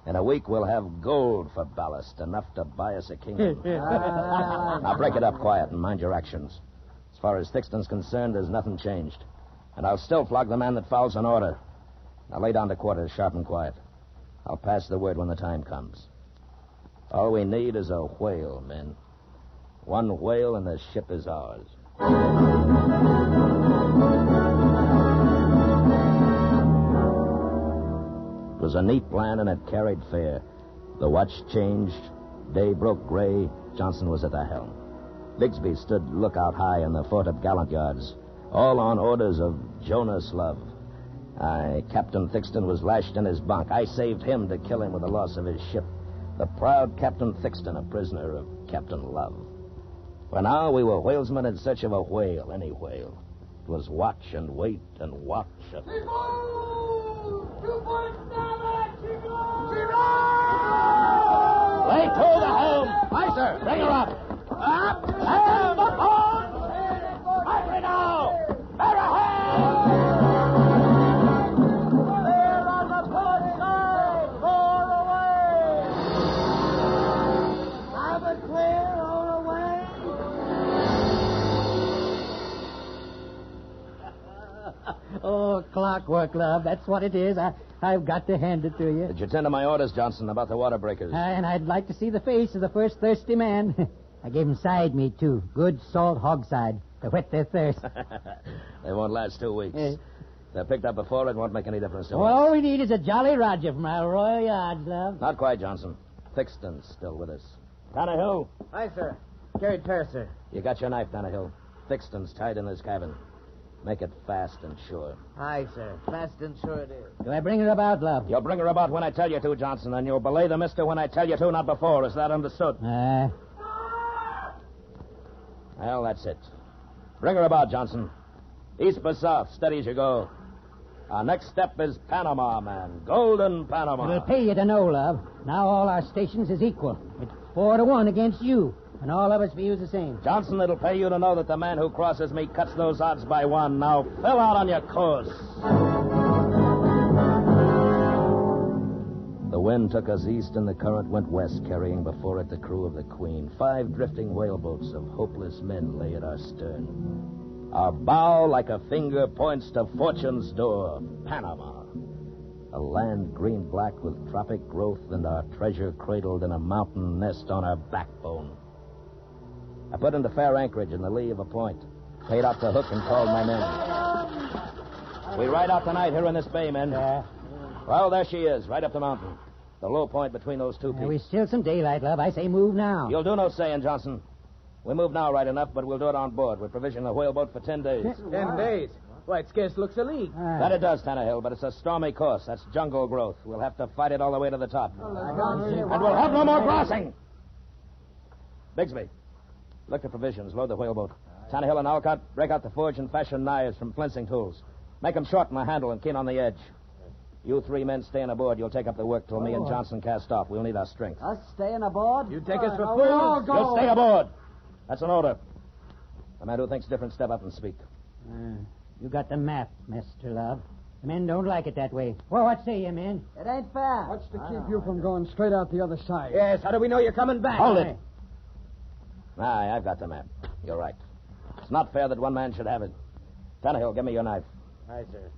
In a week, we'll have gold for ballast, enough to buy us a kingdom. Now, break it up quiet and mind your actions. As far as Thixton's concerned, there's nothing changed. And I'll still flog the man that fouls an order. Now, lay down to quarters, sharp and quiet. I'll pass the word when the time comes. All we need is a whale, men. One whale and the ship is ours. It was a neat plan, and it carried fair. The watch changed. Day broke gray. Johnson was at the helm. Bigsby stood lookout high in the fort of gallant yards, all on orders of Jonas Love. Captain Thixton was lashed in his bunk. I saved him to kill him with the loss of his ship. The proud Captain Thixton, a prisoner of Captain Love. For now, we were whalesmen in search of a whale, any whale. It was watch and wait and watch. Lay to the helm! Aye, sir. Bring her up. Up! Helm! Up on! Quickly now! Bear ahead! Clear on the port side! Roar away! Have it clear, roar away! Oh, clockwork, Love. That's what it is. I've got to hand it to you. Did you attend to my orders, Johnson, about the water breakers? And I'd like to see the face of the first thirsty man. I gave him side meat, too. Good salt hog side to whet their thirst. They won't last 2 weeks. They're picked up before, it won't make any difference to us. All we need is a Jolly Roger from our Royal Yards, love. Not quite, Johnson. Thixton's still with us. Tannehill. Aye, sir. Carried fair, sir. You got your knife, Tannehill. Thixton's tied in his cabin. Make it fast and sure. Aye, sir. Fast and sure it is. Do I bring her about, love? You'll bring her about when I tell you to, Johnson, and you'll belay the mister when I tell you to, not before. Is that understood? Well, that's it. Bring her about, Johnson. East by south, steady as you go. Our next step is Panama, man. Golden Panama. It'll pay you to know, love. Now all our stations is equal. It's 4-1 against you, and all of us views the same. Johnson, it'll pay you to know that the man who crosses me cuts those odds by 1. Now, fill out on your course. The wind took us east and the current went west, carrying before it the crew of the Queen. 5 drifting whaleboats of hopeless men lay at our stern. Our bow, like a finger, points to fortune's door, Panama. A land green-black with tropic growth and our treasure cradled in a mountain nest on our backbone. I put into fair anchorage in the lee of a point, paid out the hook and called my men. We ride out tonight here in this bay, men. Well, there she is, right up the mountain. The low point between those two peaks. We're still some daylight, love. I say move now. You'll do no saying, Johnson. We move now right enough, but we'll do it on board. We're provisioning the whaleboat for 10 days. 10 days? Why, it scarce looks a league. That it does, Tannehill, but it's a stormy course. That's jungle growth. We'll have to fight it all the way to the top. And we'll have no more crossing. Bigsby, look at provisions. Load the whaleboat. Tannehill and Alcott, break out the forge and fashion knives from flensing tools. Make them short in the handle and keen on the edge. You 3 men staying aboard. You'll take up the work till me and Johnson cast off. We'll need our strength. Us staying aboard? You take us for fools. You'll stay aboard. That's an order. The man who thinks different, step up and speak. You got the map, Mr. Love. The men don't like it that way. Well, what say you, men? It ain't fair. What's to keep you from going straight out the other side? Yes, how do we know you're coming back? Hold it. Aye, I've got the map. You're right. It's not fair that one man should have it. Tannehill, give me your knife. Aye, sir.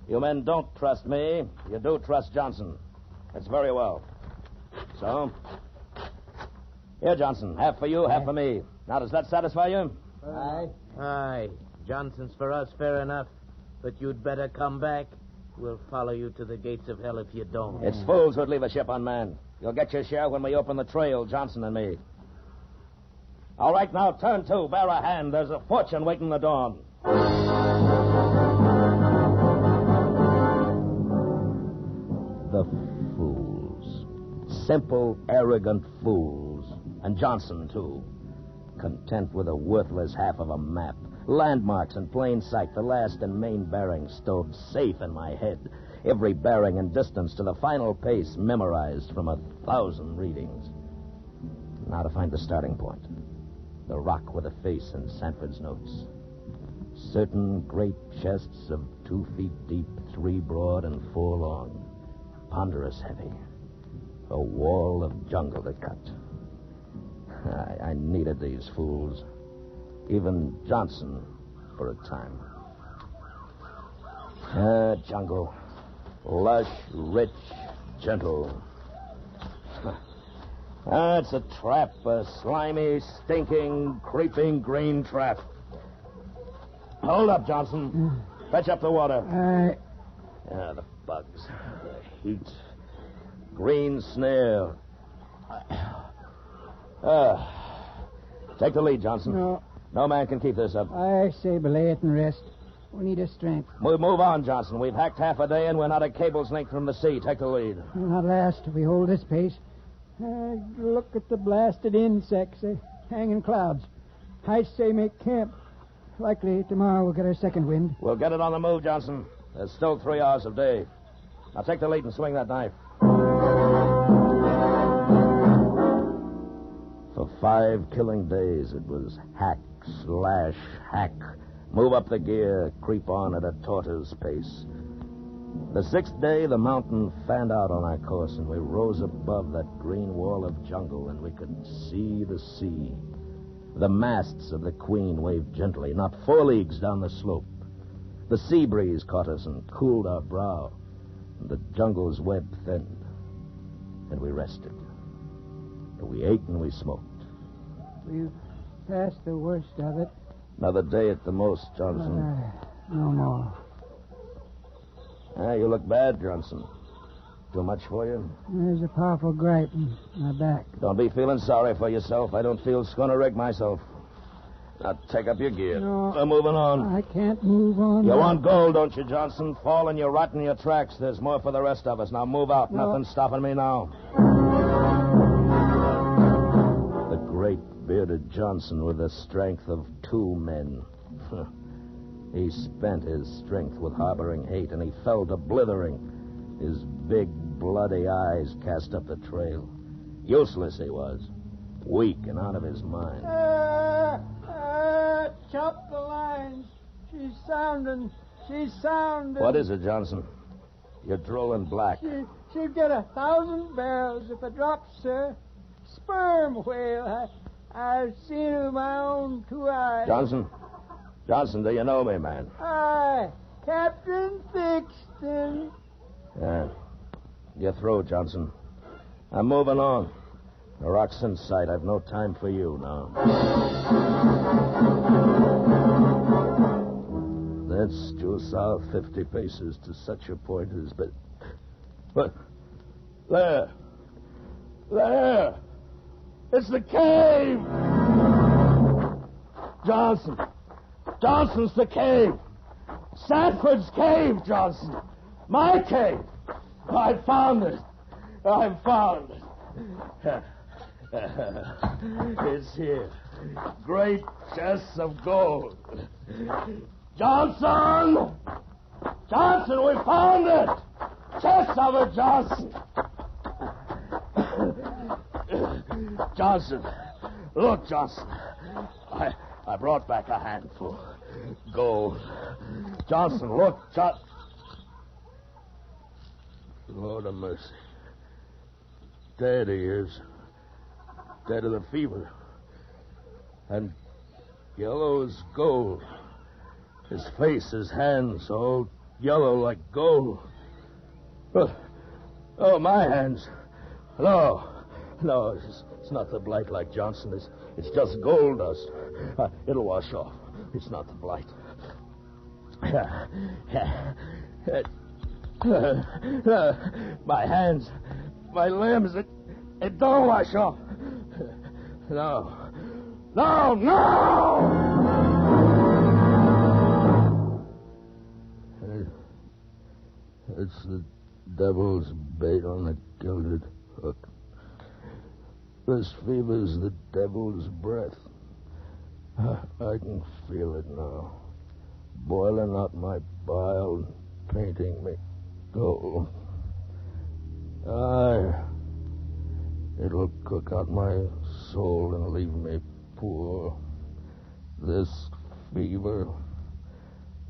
You men don't trust me. You do trust Johnson. That's very well. So, here, Johnson. Half for you, half for me. Now, does that satisfy you? Aye. Aye. Johnson's for us, fair enough. But you'd better come back. We'll follow you to the gates of hell if you don't. It's fools who'd leave a ship unmanned. You'll get your share when we open the trail, Johnson and me. All right, now, turn to. Bear a hand. There's a fortune waiting the dawn. The fools. Simple, arrogant fools. And Johnson, too. Content with a worthless half of a map. Landmarks in plain sight, the last and main bearings stowed safe in my head. Every bearing and distance to the final pace memorized from 1,000 readings. Now to find the starting point. The rock with a face in Sanford's notes. Certain great chests of 2 feet deep, 3 broad, and 4 long. Ponderous heavy. A wall of jungle to cut. I needed these fools. Even Johnson, for a time. Jungle. Lush, rich, gentle. It's a trap. A slimy, stinking, creeping green trap. Hold up, Johnson. Fetch up the water. The bugs. The heat. Green snare. Take the lead, Johnson. No man can keep this up. I say belay it and rest. We need a strength. We move on, Johnson. We've hacked half a day and we're not a cable's length from the sea. Take the lead. We'll not last if we hold this pace. Look at the blasted insects. They hang in clouds. I say make camp. Likely tomorrow we'll get our second wind. We'll get it on the move, Johnson. There's still 3 hours of day. Now take the lead and swing that knife. For 5 killing days, it was hack, slash, hack. Move up the gear, creep on at a tortoise pace. The 6th day, the mountain fanned out on our course, and we rose above that green wall of jungle, and we could see the sea. The masts of the Queen waved gently, not 4 leagues down the slope. The sea breeze caught us and cooled our brow, and the jungle's web thinned, and we rested. We ate and we smoked. We've passed the worst of it. Another day at the most, Johnson. No more. You look bad, Johnson. Too much for you? There's a powerful gripe in my back. Don't be feeling sorry for yourself. I don't feel schooner rig myself. Now take up your gear. No. We're moving on. I can't move on. You want gold, don't you, Johnson? Fall and you rot in your tracks. There's more for the rest of us. Now move out. No. Nothing's stopping me now. The great bearded Johnson with the strength of 2 men. He spent his strength with harboring hate, and he fell to blithering. His big, bloody eyes cast up the trail. Useless he was. Weak and out of his mind. Chop the lines. She's sounding. She's sounding. What is it, Johnson? You're drooling black. She'll get 1,000 barrels if it drops, sir. Sperm whale. I've seen it with my own 2 eyes. Johnson, do you know me, man? Aye, Captain Thixton. Yeah. You're through, Johnson. I'm moving on. The rock's in sight. I've no time for you now. That's due south 50 paces to such a point as... But... There! It's the cave! Johnson's the cave! Sanford's cave, Johnson! My cave! I found it! It's here. Great chests of gold. Johnson, we found it! Chests of it, Johnson! Look, Johnson. I brought back a handful. Gold. Johnson, look, Lord of mercy. Dead he is. Dead of the fever. And yellow as gold. His face, his hands, all yellow like gold. Oh, my hands. No, it's not the blight like Johnson. It's just gold dust. It'll wash off. It's not the blight. My hands, my limbs, it don't wash off. No. It's the devil's bait on a gilded hook. This fever's the devil's breath. I can feel it now. Boiling out my bile, painting me gold. It'll cook out my soul and leave me poor. This fever,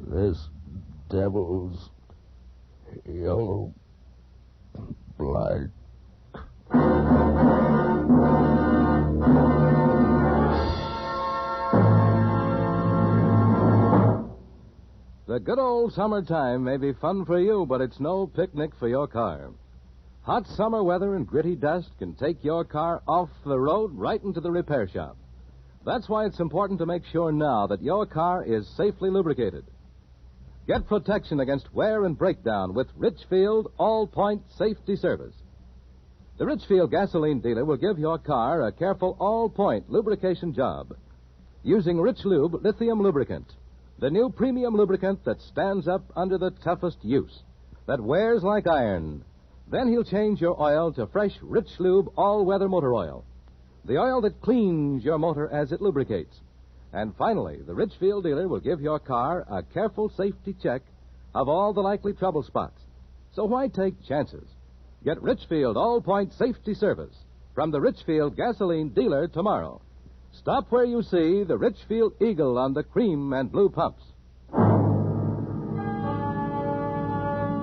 this devil's yellow blight. The good old summertime may be fun for you, but it's no picnic for your car. Hot summer weather and gritty dust can take your car off the road right into the repair shop. That's why it's important to make sure now that your car is safely lubricated. Get protection against wear and breakdown with Richfield All-Point Safety Service. The Richfield gasoline dealer will give your car a careful all-point lubrication job using Rich Lube lithium lubricant, the new premium lubricant that stands up under the toughest use, that wears like iron. Then he'll change your oil to fresh Rich Lube all-weather motor oil, the oil that cleans your motor as it lubricates. And finally, the Richfield dealer will give your car a careful safety check of all the likely trouble spots. So why take chances? Get Richfield All-Point Safety Service from the Richfield gasoline dealer tomorrow. Stop where you see the Richfield Eagle on the cream and blue pumps.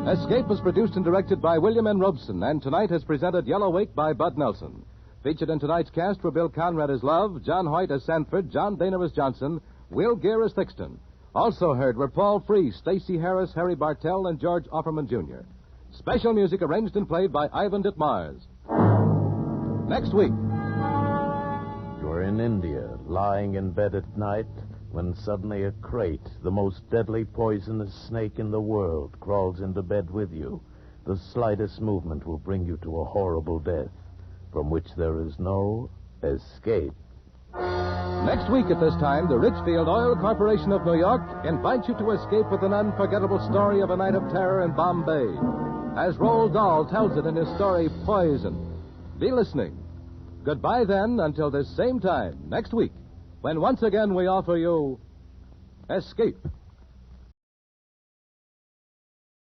Escape was produced and directed by William N. Robeson, and tonight has presented Yellow Wake by Bud Nelson. Featured in tonight's cast were Bill Conrad as Love, John Hoyt as Sanford, John Daner as Johnson, Will Gear as Thixton. Also heard were Paul Frees, Stacey Harris, Harry Bartell, and George Offerman Jr. Special music arranged and played by Ivan Ditmars. Next week. You're in India, lying in bed at night, when suddenly a crate, the most deadly poisonous snake in the world, crawls into bed with you, the slightest movement will bring you to a horrible death from which there is no escape. Next week at this time, the Richfield Oil Corporation of New York invites you to escape with an unforgettable story of a night of terror in Bombay, as Roald Dahl tells it in his story, Poison. Be listening. Goodbye, then, until this same time next week, when once again we offer you Escape.